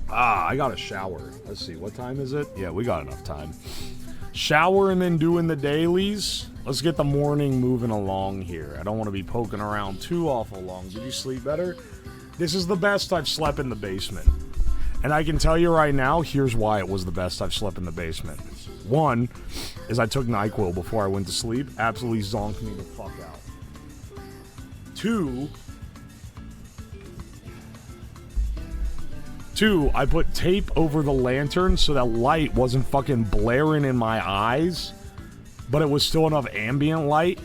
I gotta shower. Let's see, what time is it? Yeah, we got enough time. Shower and then doing the dailies. Let's get the morning moving along here. I don't want to be poking around too awful long. Did you sleep better? This is the best I've slept in the basement. And I can tell you right now, here's why it was the best I've slept in the basement. One, is I took NyQuil before I went to sleep. Absolutely zonked me the fuck out. Two, I put tape over the lantern so that light wasn't fucking blaring in my eyes, but it was still enough ambient light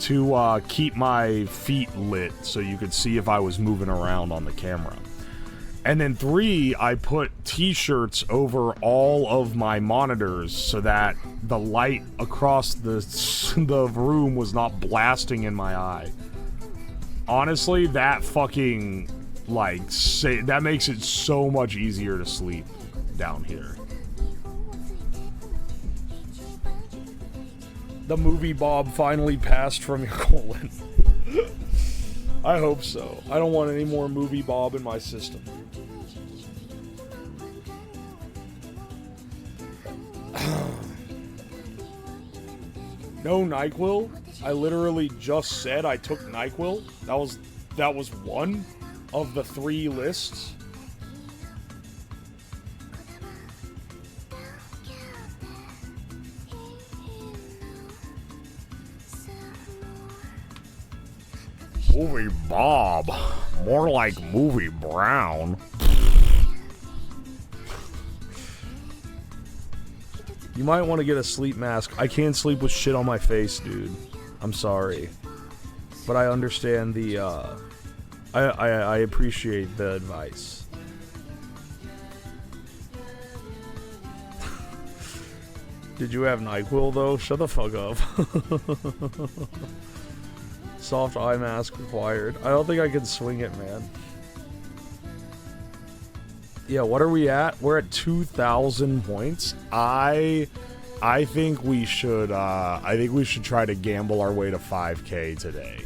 to keep my feet lit so you could see if I was moving around on the camera. And then 3, I put t-shirts over all of my monitors so that the light across the room was not blasting in my eye. Honestly, that fucking, like, that makes it so much easier to sleep down here. The movie Bob finally passed from your colon. I hope so. I don't want any more movie Bob in my system. No NyQuil? I literally just said I took NyQuil. That was one of the 3 lists. Movie Bob. More like Movie Brown. You might want to get a sleep mask. I can't sleep with shit on my face, dude. I'm sorry. But I understand the, I appreciate the advice. Did you have NyQuil, though? Shut the fuck up. Soft eye mask required. I don't think I can swing it, man. Yeah, what are we at? We're at 2,000 points. I think we should try to gamble our way to 5K today.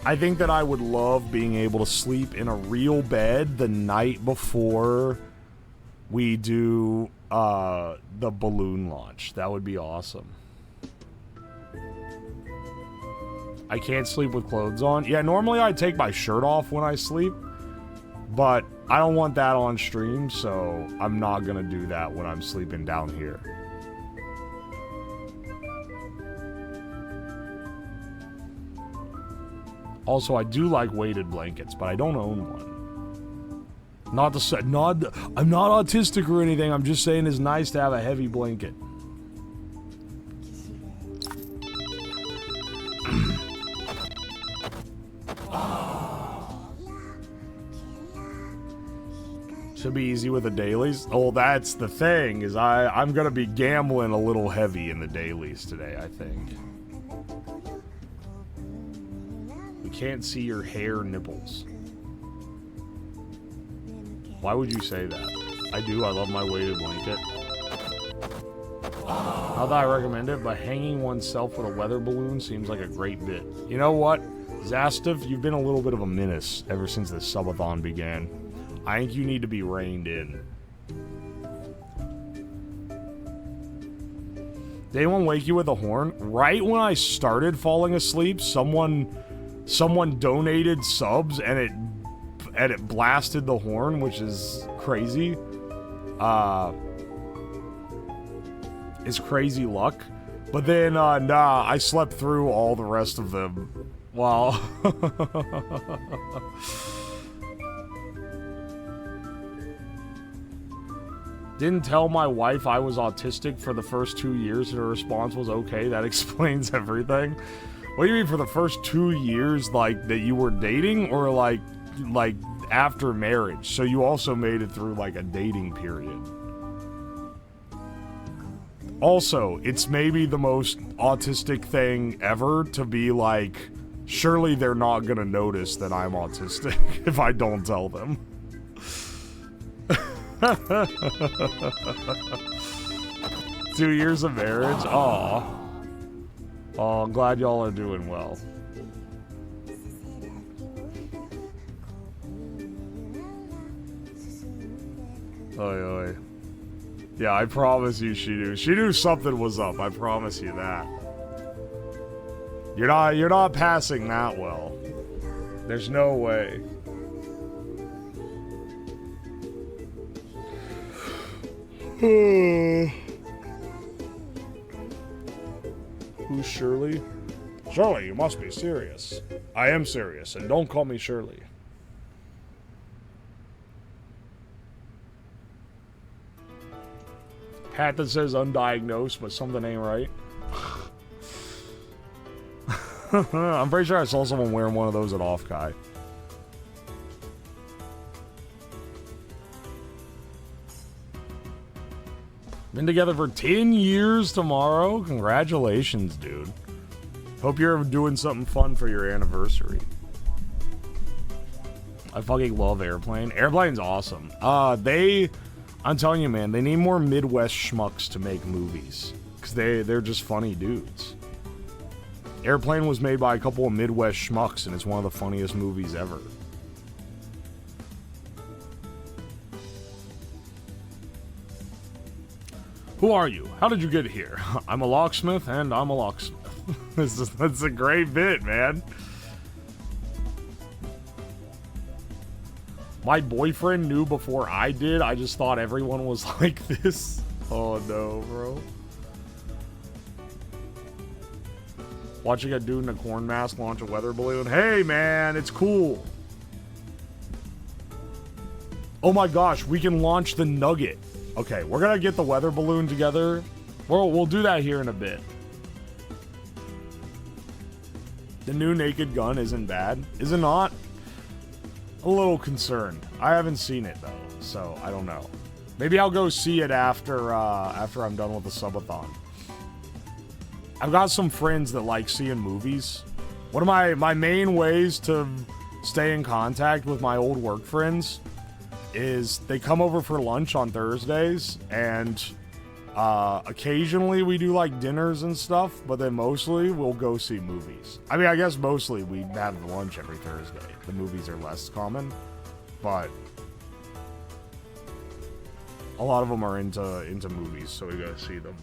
I think that I would love being able to sleep in a real bed the night before we do the balloon launch. That would be awesome. I can't sleep with clothes on. Yeah, normally I take my shirt off when I sleep, but I don't want that on stream, so I'm not gonna do that when I'm sleeping down here. Also, I do like weighted blankets, but I don't own one. Not to say, I'm not autistic or anything. I'm just saying it's nice to have a heavy blanket. Should be easy with the dailies. Oh, that's the thing, is I'm gonna be gambling a little heavy in the dailies today, I think. We can't see your hair nipples. Why would you say that? I do, I love my weighted blanket. Not that I recommend it, but hanging oneself with a weather balloon seems like a great bit. You know what? Zastav, you've been a little bit of a menace ever since this subathon began. I think you need to be reined in. Did anyone wake you with a horn? Right when I started falling asleep, someone donated subs and it blasted the horn, which is crazy. It's crazy luck. But then, nah, I slept through all the rest of them. Wow. Didn't tell my wife I was autistic for the first 2 years, and her response was, okay, that explains everything. What do you mean for the first 2 years, like, that you were dating, or like after marriage, so you also made it through like a dating period. Also, it's maybe the most autistic thing ever to be like, surely they're not gonna notice that I'm autistic if I don't tell them. 2 years of marriage? Aw. Oh, I'm glad y'all are doing well. Oi, oi. Yeah, I promise you she knew. She knew something was up, I promise you that. You're not passing that well. There's no way. Who's Shirley? Shirley, you must be serious. I am serious, and don't call me Shirley. Hat that says undiagnosed, but something ain't right. I'm pretty sure I saw someone wearing one of those at Offkai. Been together for 10 years tomorrow. Congratulations, dude. Hope you're doing something fun for your anniversary. I fucking love Airplane. Airplane's awesome. I'm telling you, man, they need more Midwest schmucks to make movies. Because they're just funny dudes. Airplane was made by a couple of Midwest schmucks, and it's one of the funniest movies ever. Who are you? How did you get here? I'm a locksmith, and I'm a locksmith. That's a great bit, man. My boyfriend knew before I did. I just thought everyone was like this. Oh, no, bro. Watching a dude in a corn mask launch a weather balloon. Hey, man, it's cool. Oh, my gosh, we can launch the Nugget. Okay, we're gonna get the weather balloon together. We'll do that here in a bit. The new Naked Gun isn't bad. Is it not? A little concerned. I haven't seen it, though, so I don't know. Maybe I'll go see it after I'm done with the subathon. I've got some friends that like seeing movies. One of my main ways to stay in contact with my old work friends is they come over for lunch on Thursdays, and occasionally we do like dinners and stuff, but then mostly we'll go see movies. I mean, I guess mostly we have lunch every Thursday. The movies are less common, but a lot of them are into movies, so we gotta see them.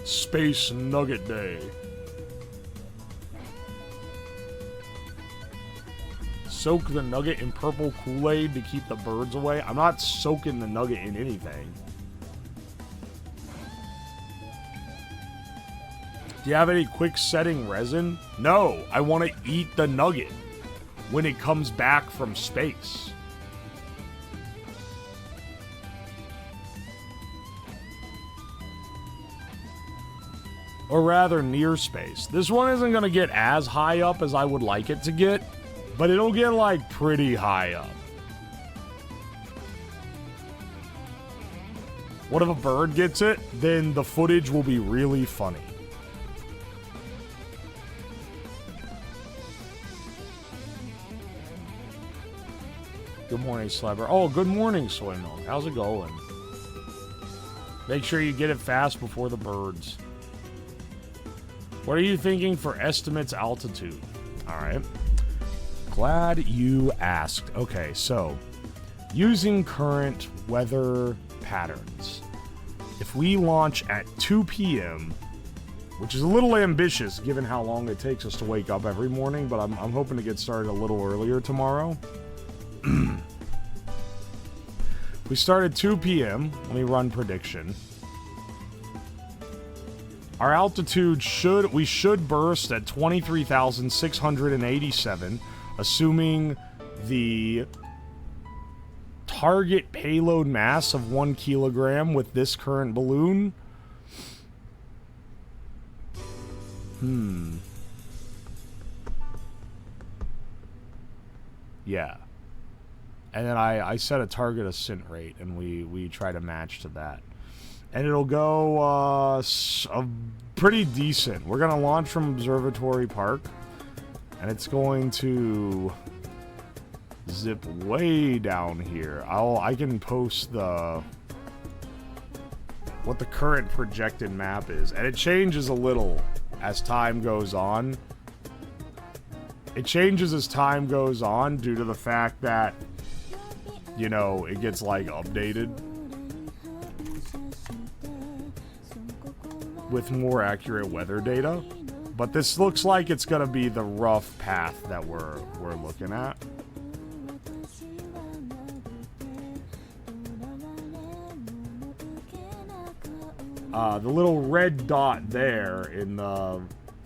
Space Nugget Day. Soak the nugget in purple Kool-Aid to keep the birds away. I'm not soaking the nugget in anything. Do you have any quick setting resin? No, I want to eat the nugget when it comes back from space. Or rather, near space. This one isn't going to get as high up as I would like it to get, but it'll get, like, pretty high up. What if a bird gets it? Then the footage will be really funny. Good morning, Slabber. Oh, good morning, Soy Milk. How's it going? Make sure you get it fast before the birds. What are you thinking for estimates altitude? Alright. Glad you asked. Okay, so using current weather patterns, if we launch at 2 p.m., which is a little ambitious given how long it takes us to wake up every morning, but I'm hoping to get started a little earlier tomorrow. We start at 2 p.m. Let me run prediction. Our altitude we should burst at 23,687, assuming the target payload mass of 1 kilogram with this current balloon. Yeah. And then I set a target ascent rate, and we try to match to that. And it'll go pretty decent. We're going to launch from Observatory Park, and it's going to zip way down here. I can post what the current projected map is, and it changes a little as time goes on. It changes as time goes on due to the fact that, you know, it gets like updated with more accurate weather data. But this looks like it's gonna be the rough path that we're looking at. The little red dot there in the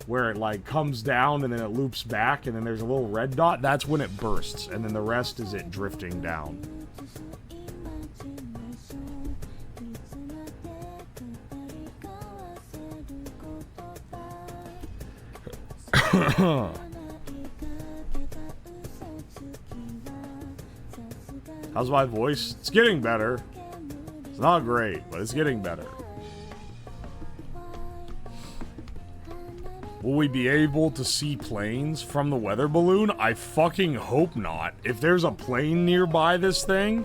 where it like comes down and then it loops back and then there's a little red dot, that's when it bursts, and then the rest is it drifting down. How's my voice? It's getting better. It's not great, but it's getting better. Will we be able to see planes from the weather balloon? I fucking hope not. If there's a plane nearby this thing,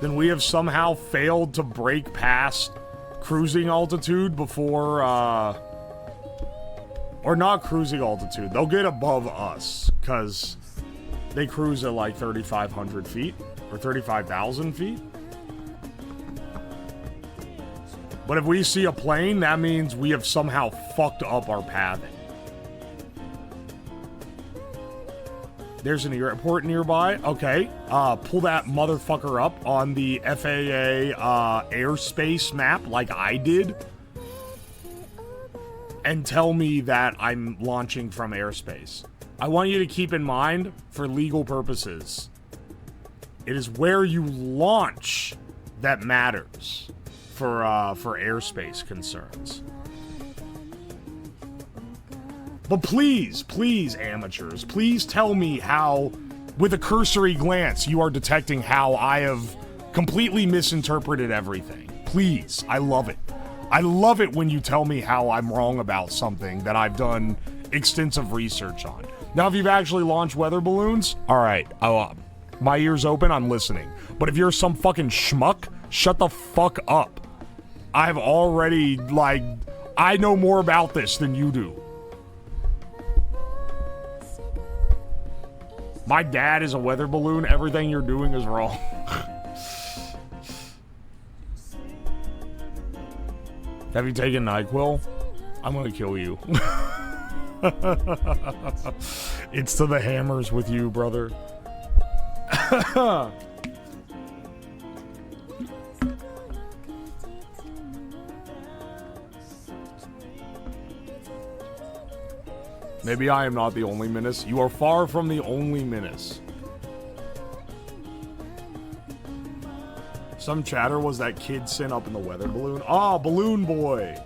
then we have somehow failed to break past cruising altitude before, or not cruising altitude. They'll get above us, because they cruise at like 3,500 feet, or 35,000 feet. But if we see a plane, that means we have somehow fucked up our pathing. There's an airport nearby. Okay. Pull that motherfucker up on the FAA airspace map like I did. And tell me that I'm launching from airspace. I want you to keep in mind, for legal purposes, it is where you launch that matters for airspace concerns. But please, please, amateurs, please tell me how, with a cursory glance, you are detecting how I have completely misinterpreted everything. Please, I love it. I love it when you tell me how I'm wrong about something that I've done extensive research on. Now, if you've actually launched weather balloons, alright, my ears open, I'm listening. But if you're some fucking schmuck, shut the fuck up. I've already, like, I know more about this than you do. My dad is a weather balloon. Everything you're doing is wrong. Have you taken NyQuil? I'm gonna kill you. It's to the hammers with you, brother. Maybe I am not the only menace. You are far from the only menace. Some chatter was that kid sent up in the weather balloon. Ah, Balloon Boy.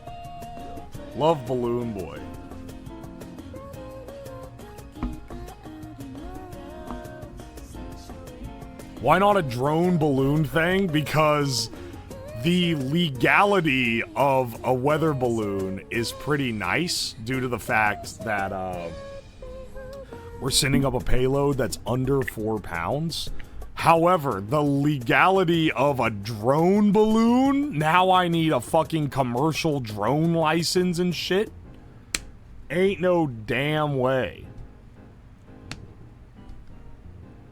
Love Balloon Boy. Why not a drone balloon thing? Because the legality of a weather balloon is pretty nice due to the fact that we're sending up a payload that's under 4 pounds. However, the legality of a drone balloon, now I need a fucking commercial drone license and shit. Ain't no damn way.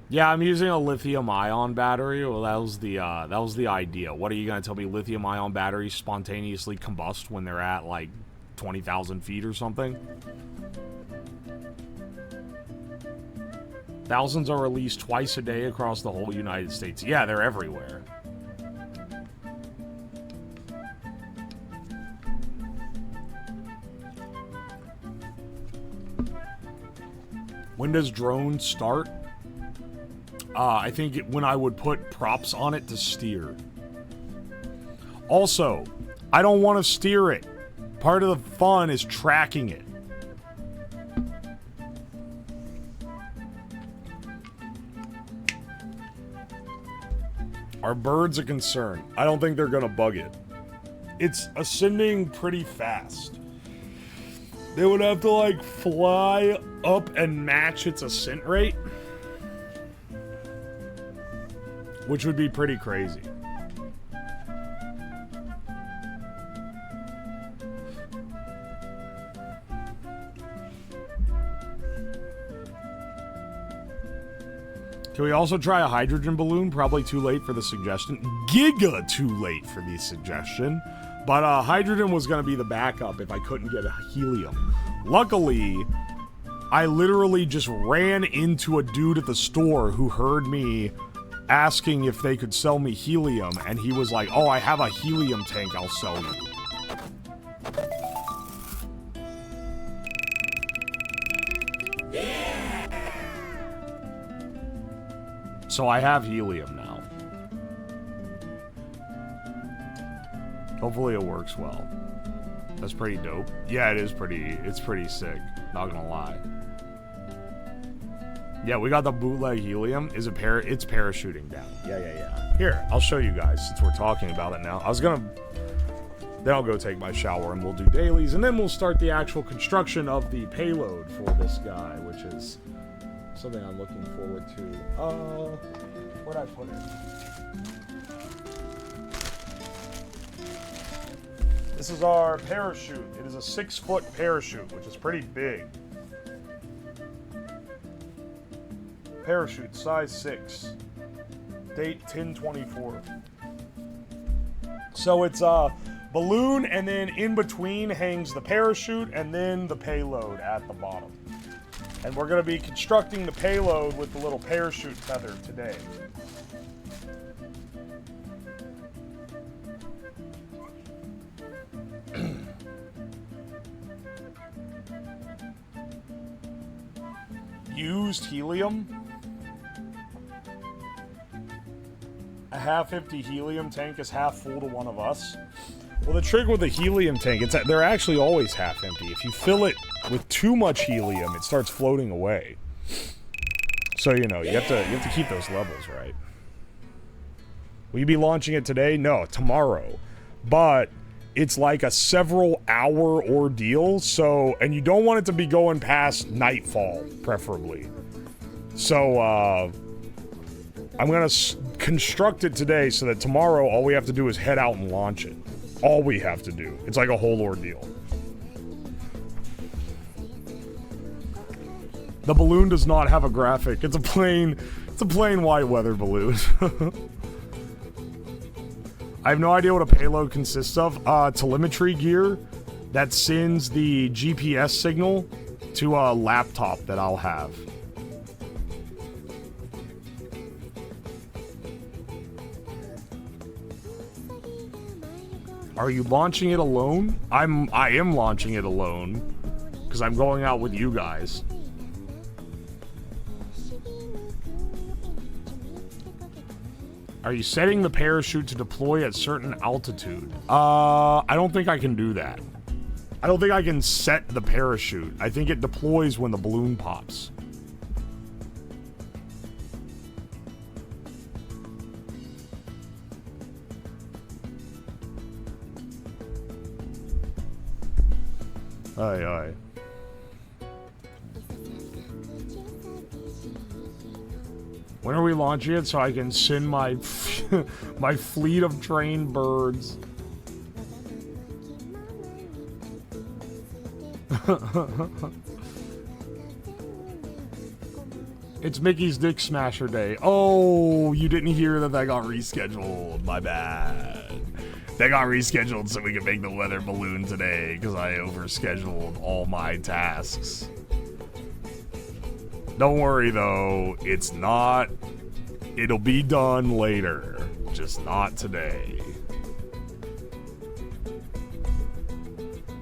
Yeah, I'm using a lithium-ion battery. Well, that was the idea. What are you gonna tell me? Lithium-ion batteries spontaneously combust when they're at like 20,000 feet or something? Thousands are released twice a day across the whole United States. Yeah, they're everywhere. When does drone start? I think when I would put props on it to steer. Also, I don't want to steer it. Part of the fun is tracking it. Are birds a concern? I don't think they're gonna bug it. It's ascending pretty fast. They would have to, like, fly up and match its ascent rate, which would be pretty crazy. Can we also try a hydrogen balloon? Probably too late for the suggestion. Giga too late for the suggestion. But hydrogen was going to be the backup if I couldn't get a helium. Luckily, I literally just ran into a dude at the store who heard me asking if they could sell me helium. And he was like, oh, I have a helium tank I'll sell you. So I have helium now. Hopefully it works well. That's pretty dope. Yeah, it's pretty sick. Not gonna lie. Yeah, we got the bootleg helium. It's parachuting down. Yeah. Here, I'll show you guys since we're talking about it now. Then I'll go take my shower and we'll do dailies, and then we'll start the actual construction of the payload for this guy, which is something I'm looking forward to. Where'd I put it? This is our parachute. It is a 6-foot parachute, which is pretty big. Parachute, size 6. Date 10/24. So it's a balloon, and then in between hangs the parachute, and then the payload at the bottom. And we're going to be constructing the payload with the little parachute feather today. Used helium. A half-empty helium tank is half full to one of us. Well, the trick with the helium tank, they're actually always half empty. If you fill it with too much helium, it starts floating away. So, you know, you have to keep those levels right. Will you be launching it today? No, tomorrow. But it's like a several-hour ordeal, and you don't want it to be going past nightfall, preferably. So, I'm gonna construct it today so that tomorrow all we have to do is head out and launch it. All we have to do. It's like a whole ordeal. The balloon does not have a graphic. It's a plain white weather balloon. I have no idea what a payload consists of. Telemetry gear that sends the GPS signal to a laptop that I'll have. Are you launching it alone? I am launching it alone because I'm going out with you guys. Are you setting the parachute to deploy at certain altitude? I don't think I can do that. I don't think I can set the parachute. I think it deploys when the balloon pops. Aye, aye. When are we launching it so I can send my my fleet of trained birds? It's Mickey's Dick Smasher Day. Oh, you didn't hear that got rescheduled. My bad. They got rescheduled so we could make the weather balloon today because I overscheduled all my tasks. Don't worry though, it's not. It'll be done later, just not today.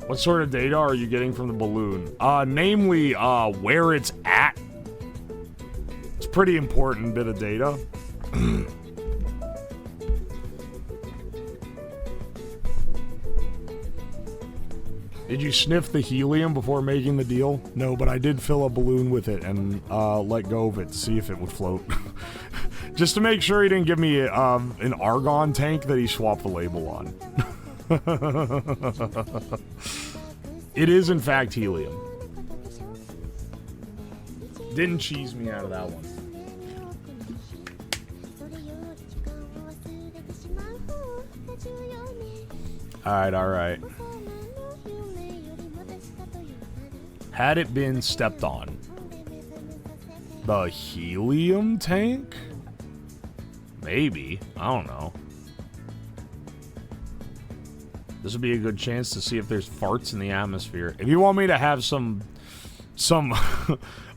What sort of data are you getting from the balloon? Namely, where it's at. It's a pretty important bit of data. Did you sniff the helium before making the deal? No, but I did fill a balloon with it and let go of it to see if it would float. Just to make sure he didn't give me an argon tank that he swapped the label on. It is, in fact, helium. Didn't cheese me out of that one. Alright, alright. Had it been stepped on. The helium tank? Maybe. I don't know. This would be a good chance to see if there's farts in the atmosphere. If you want me to have some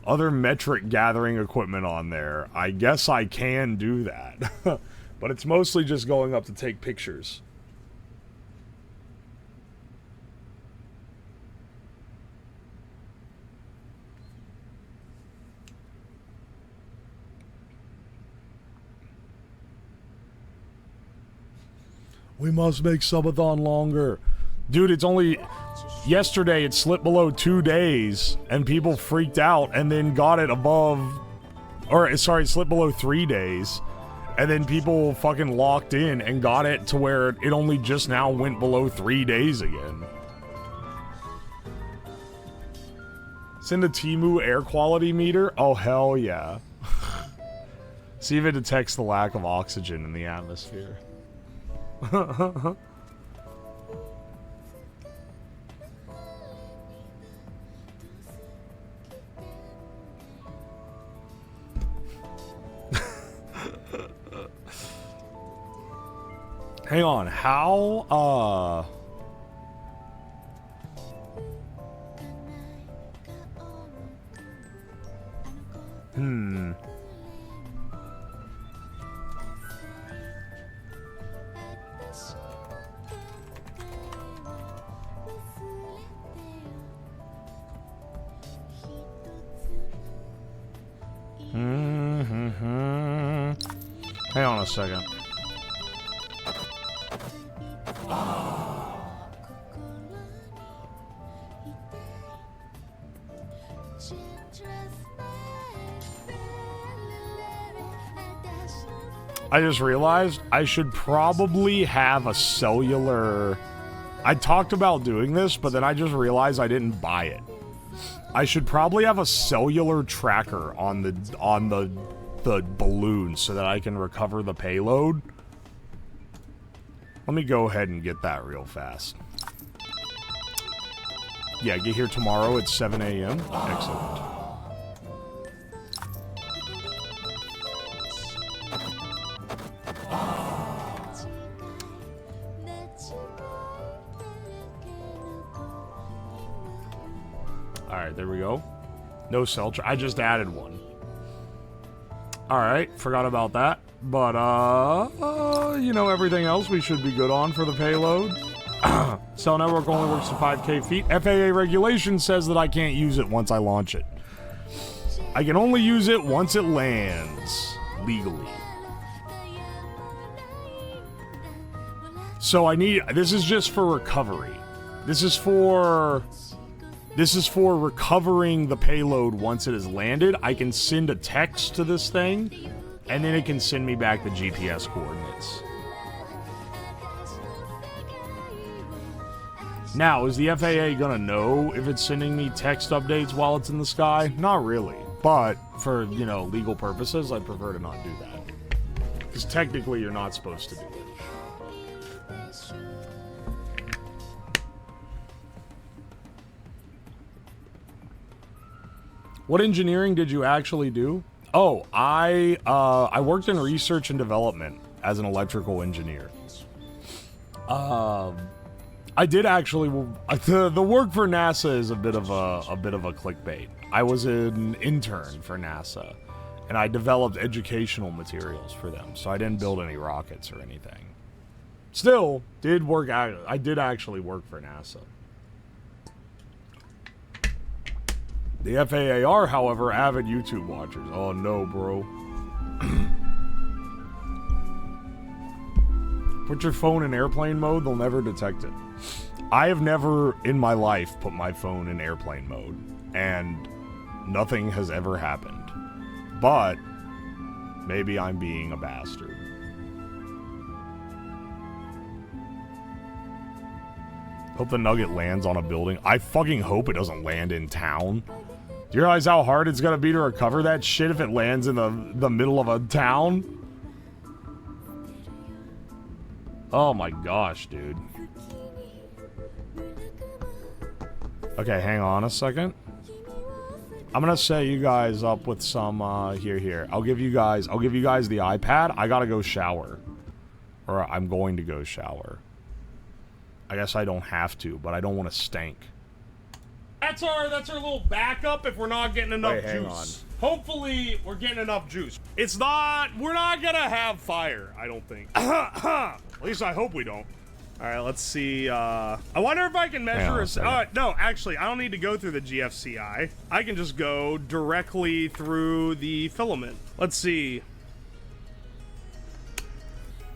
other metric gathering equipment on there, I guess I can do that. But it's mostly just going up to take pictures. We must make Subathon longer. Dude, it's only... Yesterday, it slipped below 2 days, and people freaked out, and then got it above... Or, sorry, it slipped below 3 days, and then people fucking locked in and got it to where it only just now went below 3 days again. Send a Temu air quality meter? Oh, hell yeah. See if it detects the lack of oxygen in the atmosphere. Hang on, how, Hang on a second. I just realized I should probably have a cellular... I talked about doing this, but then I just realized I didn't buy it. I should probably have a cellular tracker on the balloon so that I can recover the payload. Let me go ahead and get that real fast. Yeah, get here tomorrow at 7 a.m. Excellent. Alright, there we go. No cell I just added one. Alright, forgot about that. But, you know, everything else we should be good on for the payload. Cell network only works to 5K feet. FAA regulation says that I can't use it once I launch it. I can only use it once it lands, legally. So I need, this is just for recovery. This is for recovering the payload once it has landed. I can send a text to this thing, and then it can send me back the GPS coordinates. Now, is the FAA gonna know if it's sending me text updates while it's in the sky? Not really. But, for, you know, legal purposes, I prefer to not do that. Because technically, you're not supposed to do it. What engineering did you actually do? Oh, I worked in research and development as an electrical engineer. I did actually, the work for NASA is a bit of a clickbait. I was an intern for NASA, and I developed educational materials for them, so I didn't build any rockets or anything. Still, I did actually work for NASA. The FAA are, however, avid YouTube watchers. Oh no, bro. Put your phone in airplane mode, they'll never detect it. I have never in my life put my phone in airplane mode, and nothing has ever happened. But Maybe I'm being a bastard. Hope the nugget lands on a building. I fucking hope it doesn't land in town. Do you realize how hard it's gonna be to recover that shit if it lands in the middle of a town? Oh my gosh, dude. Okay, hang on a second. I'm gonna set you guys up with some, here. I'll give you guys the iPad. I gotta go shower. Or I'm going to go shower. I guess I don't have to, but I don't want to stink. That's our little backup if we're not getting enough juice. Hopefully, we're getting enough juice. We're not gonna have fire, I don't think. At least I hope we don't. All right, let's see. I wonder if I can measure no, actually, I don't need to go through the GFCI. I can just go directly through the filament. Let's see.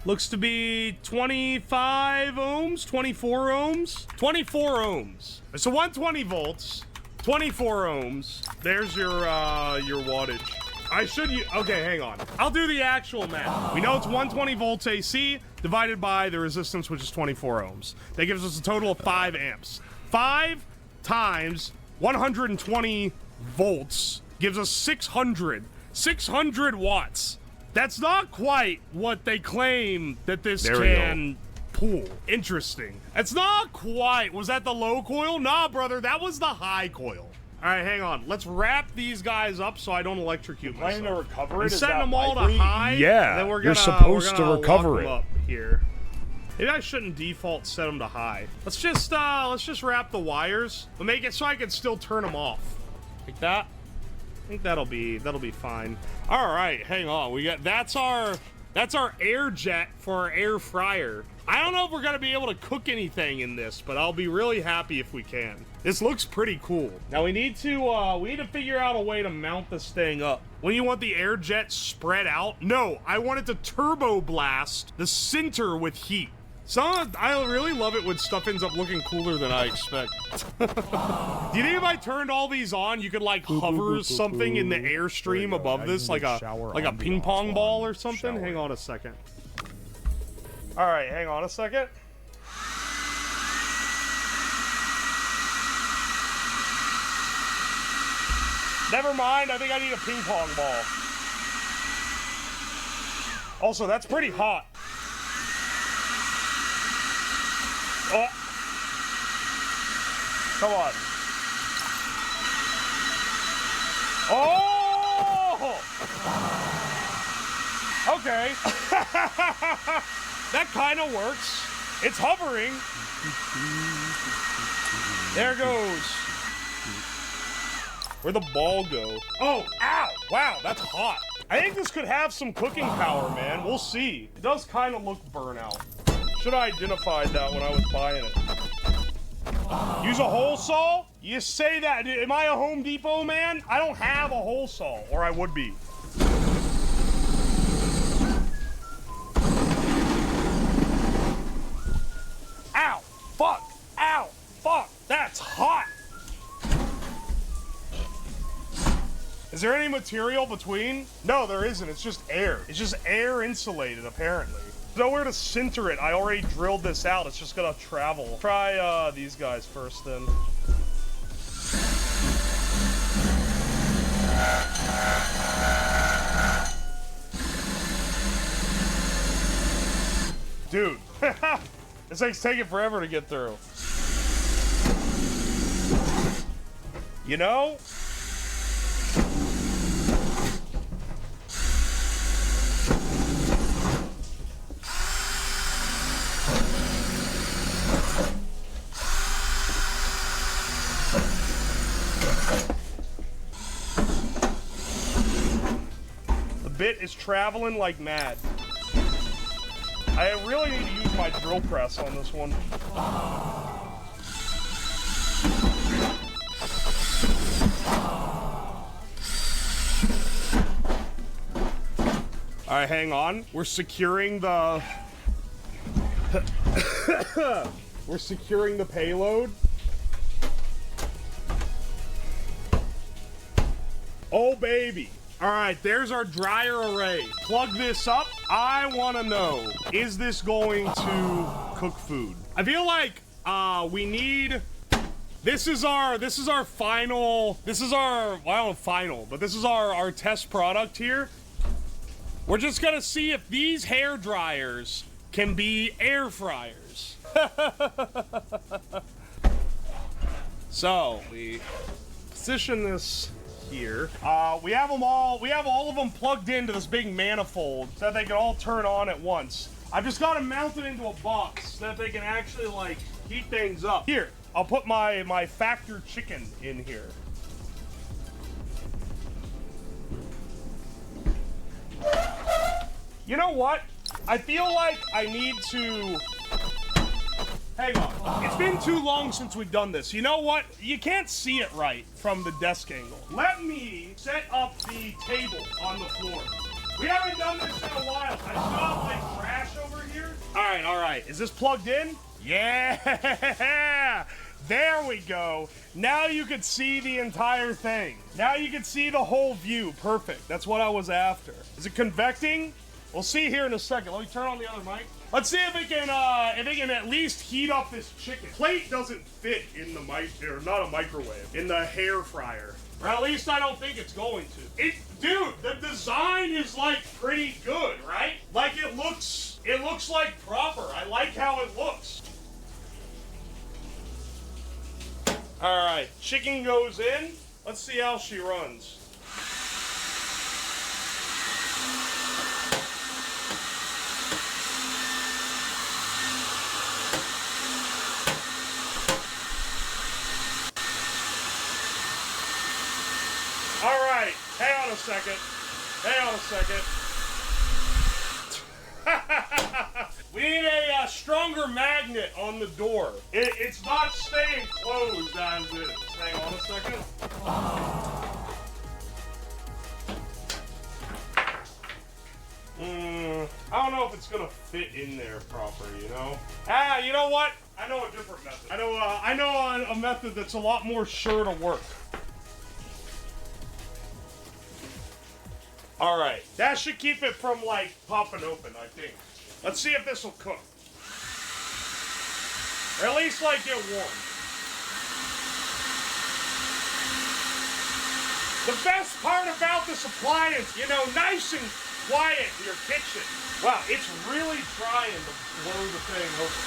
Looks to be 25 ohms, 24 ohms, 24 ohms. So 120 volts, 24 ohms. There's your wattage. Okay, hang on. I'll do the actual math. We know it's 120 volts AC divided by the resistance, which is 24 ohms. That gives us a total of 5 amps. 5 times 120 volts gives us 600 watts. That's not quite what they claim that this can pull. Interesting. It's not quite. Was that the low coil? Nah, brother, that was the high coil. All right, hang on. Let's wrap these guys up so I don't electrocute myself. Planning to recover it? I'm setting them all to high. Yeah, then you're supposed to recover it. Up here. Maybe I shouldn't default set them to high. Let's just wrap the wires, but make it so I can still turn them off. Like that. I think that'll be fine. All right, hang on. That's our air jet for our air fryer. I don't know if we're gonna be able to cook anything in this, but I'll be really happy if we can. This looks pretty cool. Now we need to figure out a way to mount this thing up. When you want the air jet spread out? No, I want it to turbo blast the center with heat. I really love it when stuff ends up looking cooler than I expect. Do you think if I turned all these on, you could like hover something in the airstream above this, like a ping pong ball or something? Hang on a second. All right, hang on a second. Never mind, I think I need a ping pong ball. Also, that's pretty hot. Oh. Come on. Oh! Okay. That kind of works. It's hovering. There it goes. Where'd the ball go? Oh, ow! Wow, that's hot. I think this could have some cooking power, man. We'll see. It does kind of look burnout. Should have identified that when I was buying it. Use a hole saw? You say that. Am I a Home Depot man? I don't have a hole saw, or I would be. Ow! Fuck! Ow! Fuck! That's hot! Is there any material between? No, there isn't. It's just air. It's just air insulated, apparently. There's nowhere to center it. I already drilled this out. It's just gonna travel. Try these guys first, then. Dude, this thing's taking forever to get through. You know? Bit is traveling like mad. I really need to use my drill press on this one. All right, hang on. We're securing the we're securing the payload. Oh baby. All right, there's our dryer array. Plug this up. I want to know, is this going to cook food? I feel like we need... This is our final... This is our... Well, I don't know final, but this is our test product here. We're just going to see if these hair dryers can be air fryers. So, we position this here. We have all of them plugged into this big manifold so that they can all turn on at once. I've just got them mounted into a box so that they can actually, like, heat things up. Here, I'll put my factor chicken in here. You know what? I feel like I need to... Hang on. It's been too long since we've done this. You know what? You can't see it right from the desk angle. Let me set up the table on the floor. We haven't done this in a while. I saw like trash over here. All right. Is this plugged in? Yeah! There we go. Now you can see the entire thing. Now you can see the whole view. Perfect. That's what I was after. Is it convecting? We'll see here in a second. Let me turn on the other mic. Let's see if it can at least heat up this chicken. Plate doesn't fit in the not a microwave, in the hair fryer. Or at least I don't think it's going to. Dude, the design is like pretty good, right? Like it looks like proper. I like how it looks. All right, chicken goes in. Let's see how she runs. All right, hang on a second. We need a stronger magnet on the door. It's not staying closed as is. Hang on a second. I don't know if it's gonna fit in there proper, you know? You know what? I know a different method. I know a method that's a lot more sure to work. All right, that should keep it from like popping open, I think. Let's see if this will cook. Or at least like get warm. The best part about this appliance, you know, nice and quiet in your kitchen. Wow, it's really trying to blow the thing open.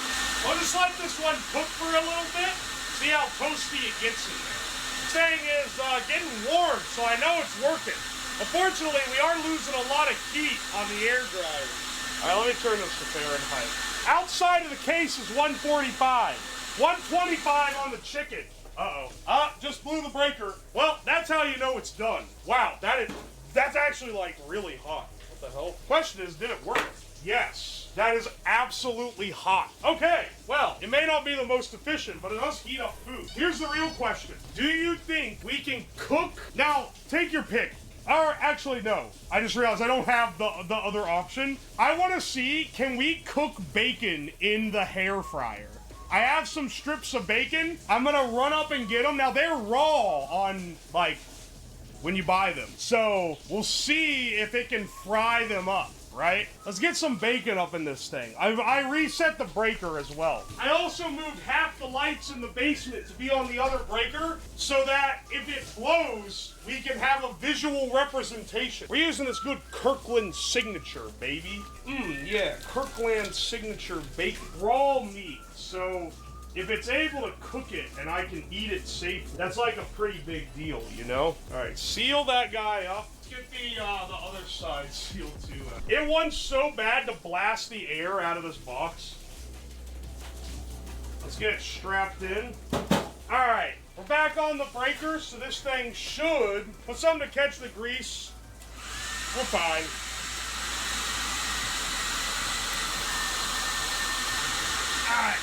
I'll just let this one cook for a little bit, see how toasty it gets in there. This thing is getting warm, so I know it's working. Unfortunately, we are losing a lot of heat on the air dryer. All right, let me turn this to Fahrenheit. Outside of the case is 145. 125 on the chicken. Uh-oh. Just blew the breaker. Well, that's how you know it's done. Wow, that's actually like really hot. What the hell? Question is, did it work? Yes. That is absolutely hot. Okay, well, it may not be the most efficient, but it does heat up food. Here's the real question. Do you think we can cook? Now, take your pick. Or actually, no. I just realized I don't have the other option. I want to see, can we cook bacon in the hair fryer? I have some strips of bacon. I'm going to run up and get them. Now, they're raw on, like, when you buy them. So, we'll see if it can fry them up, right? Let's get some bacon up in this thing. I reset the breaker as well. I also moved half the lights in the basement to be on the other breaker so that if it blows, we can have a visual representation. We're using this good Kirkland signature, baby. Yeah, Kirkland signature bacon. Raw meat. So if it's able to cook it and I can eat it safely, that's like a pretty big deal, you know? All right, seal that guy up. Let's get the other side sealed too. It wants so bad to blast the air out of this box. Let's get it strapped in. All right, we're back on the breaker, so this thing should put something to catch the grease. We're fine. All right.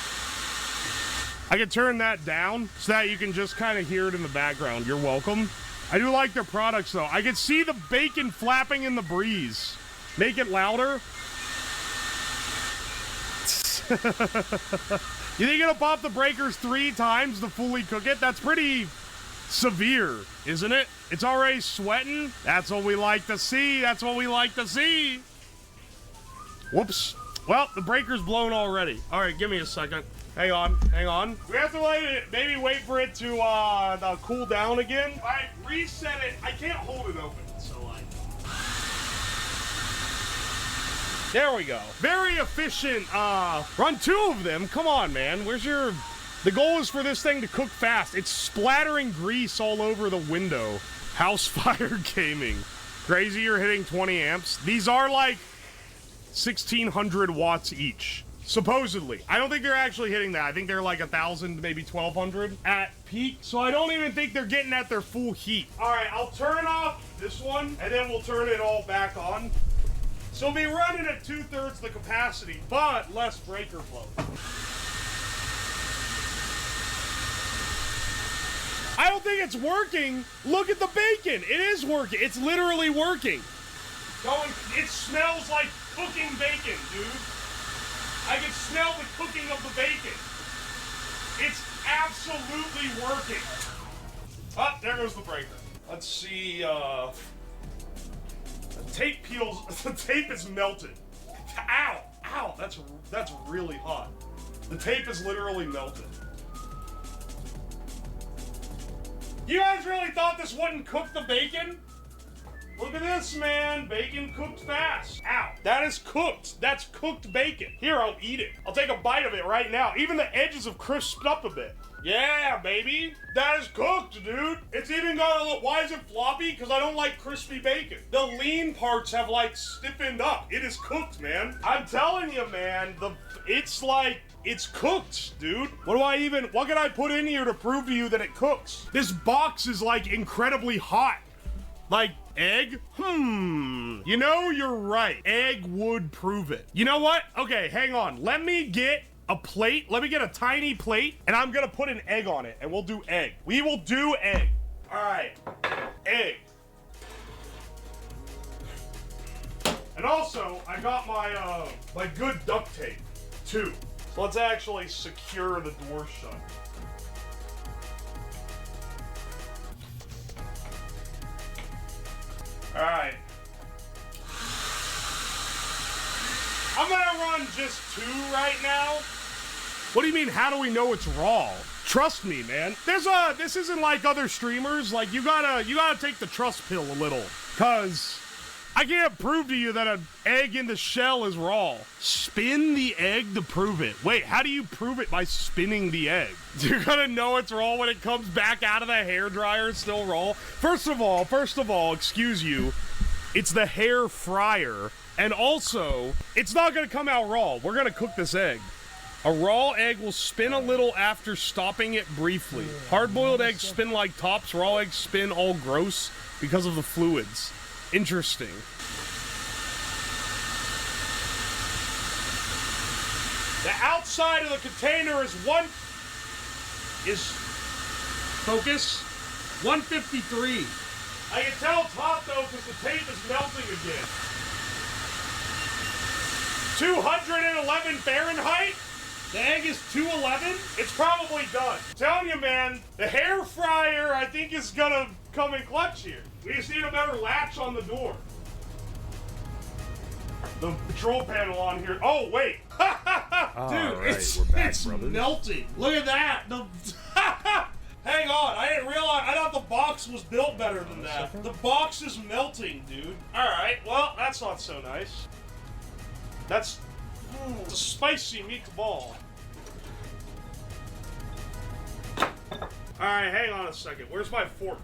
I can turn that down so that you can just kind of hear it in the background. You're welcome. I do like their products, though. I can see the bacon flapping in the breeze. Make it louder. You think it'll pop the breakers 3 times to fully cook it? That's pretty severe, isn't it? It's already sweating. That's what we like to see. That's what we like to see. Whoops. Well, the breaker's blown already. All right, give me a second. Hang on, hang on. We have to let it, maybe wait for it to cool down again. All right, reset it. I can't hold it open, so like. There we go. Very efficient, run 2 of them. Come on, man. Where's your... The goal is for this thing to cook fast. It's splattering grease all over the window. House fire gaming. Crazy, you're hitting 20 amps. These are like 1,600 watts each. Supposedly. I don't think they're actually hitting that. I think they're like 1,000, maybe 1,200 at peak. So I don't even think they're getting at their full heat. All right, I'll turn off this one and then we'll turn it all back on. So we'll be running at 2/3 the capacity, but less breaker flow. I don't think it's working. Look at the bacon. It is working. It's literally working. It smells like cooking bacon, dude. I can smell the cooking of the bacon. It's absolutely working. Oh, there goes the breaker. Let's see, the tape peels, the tape is melted. Ow, ow, that's really hot. The tape is literally melted. You guys really thought this wouldn't cook the bacon? Look at this, man. Bacon cooked fast. Ow. That is cooked. That's cooked bacon. Here, I'll eat it. I'll take a bite of it right now. Even the edges have crisped up a bit. Yeah, baby. That is cooked, dude. It's even got a little... Why is it floppy? Because I don't like crispy bacon. The lean parts have, like, stiffened up. It is cooked, man. I'm telling you, man. It's like... It's cooked, dude. What can I put in here to prove to you that it cooks? This box is, like, incredibly hot. Like, egg? You know, you're right. Egg would prove it. You know what? Okay, hang on. Let me get a plate. Let me get a tiny plate, and I'm gonna put an egg on it, and we'll do egg. We will do egg. All right. Egg. And also, I got my, my good duct tape, too. So let's actually secure the door shut. Alright. I'm gonna run just 2 right now. What do you mean, how do we know it's raw? Trust me, man. This isn't like other streamers. Like, you gotta take the trust pill a little. Cause I can't prove to you that an egg in the shell is raw. Spin the egg to prove it. Wait, how do you prove it by spinning the egg? You're gonna know it's raw when it comes back out of the hairdryer, it's still raw? First of all, excuse you, it's the hair fryer. And also, it's not gonna come out raw. We're gonna cook this egg. A raw egg will spin a little after stopping it briefly. Hard-boiled eggs spin like tops, raw eggs spin all gross because of the fluids. Interesting. The outside of the container is focus, 153. I can tell it's hot though because the tape is melting again. 211 Fahrenheit? The egg is 211? It's probably done. I'm telling you, man, the hair fryer I think is gonna come in clutch here. We just need a better latch on the door. The control panel on here. Oh, wait. Dude, right, it's brothers. melting. Look at that. Hang on. I didn't realize. I thought the box was built better than that. The box is melting, dude. All right. Well, that's not so nice. That's it's a spicy meatball. All right. Hang on a second. Where's my fork?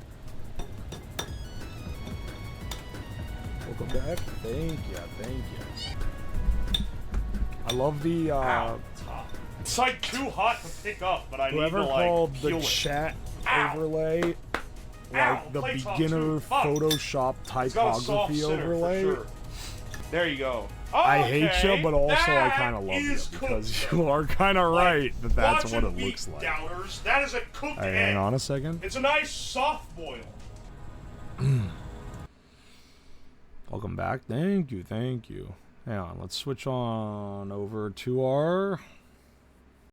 Welcome back. Thank you. I love the Ow, it's like too hot to pick up, but I need to like called the peel it. chat Ow. overlay, Ow, like the plate's hot beginner too. Fuck. Photoshop It's got a soft typography center for overlay. sure. There you go. I hate you, but also I that kind of love you is because cooked, you are kind of right that that's watching what it meat looks like. Doubters, that is a cooked Hey, egg. hang on a second. It's a nice soft boil. Welcome back. Thank you. Hang on. Let's switch on over to our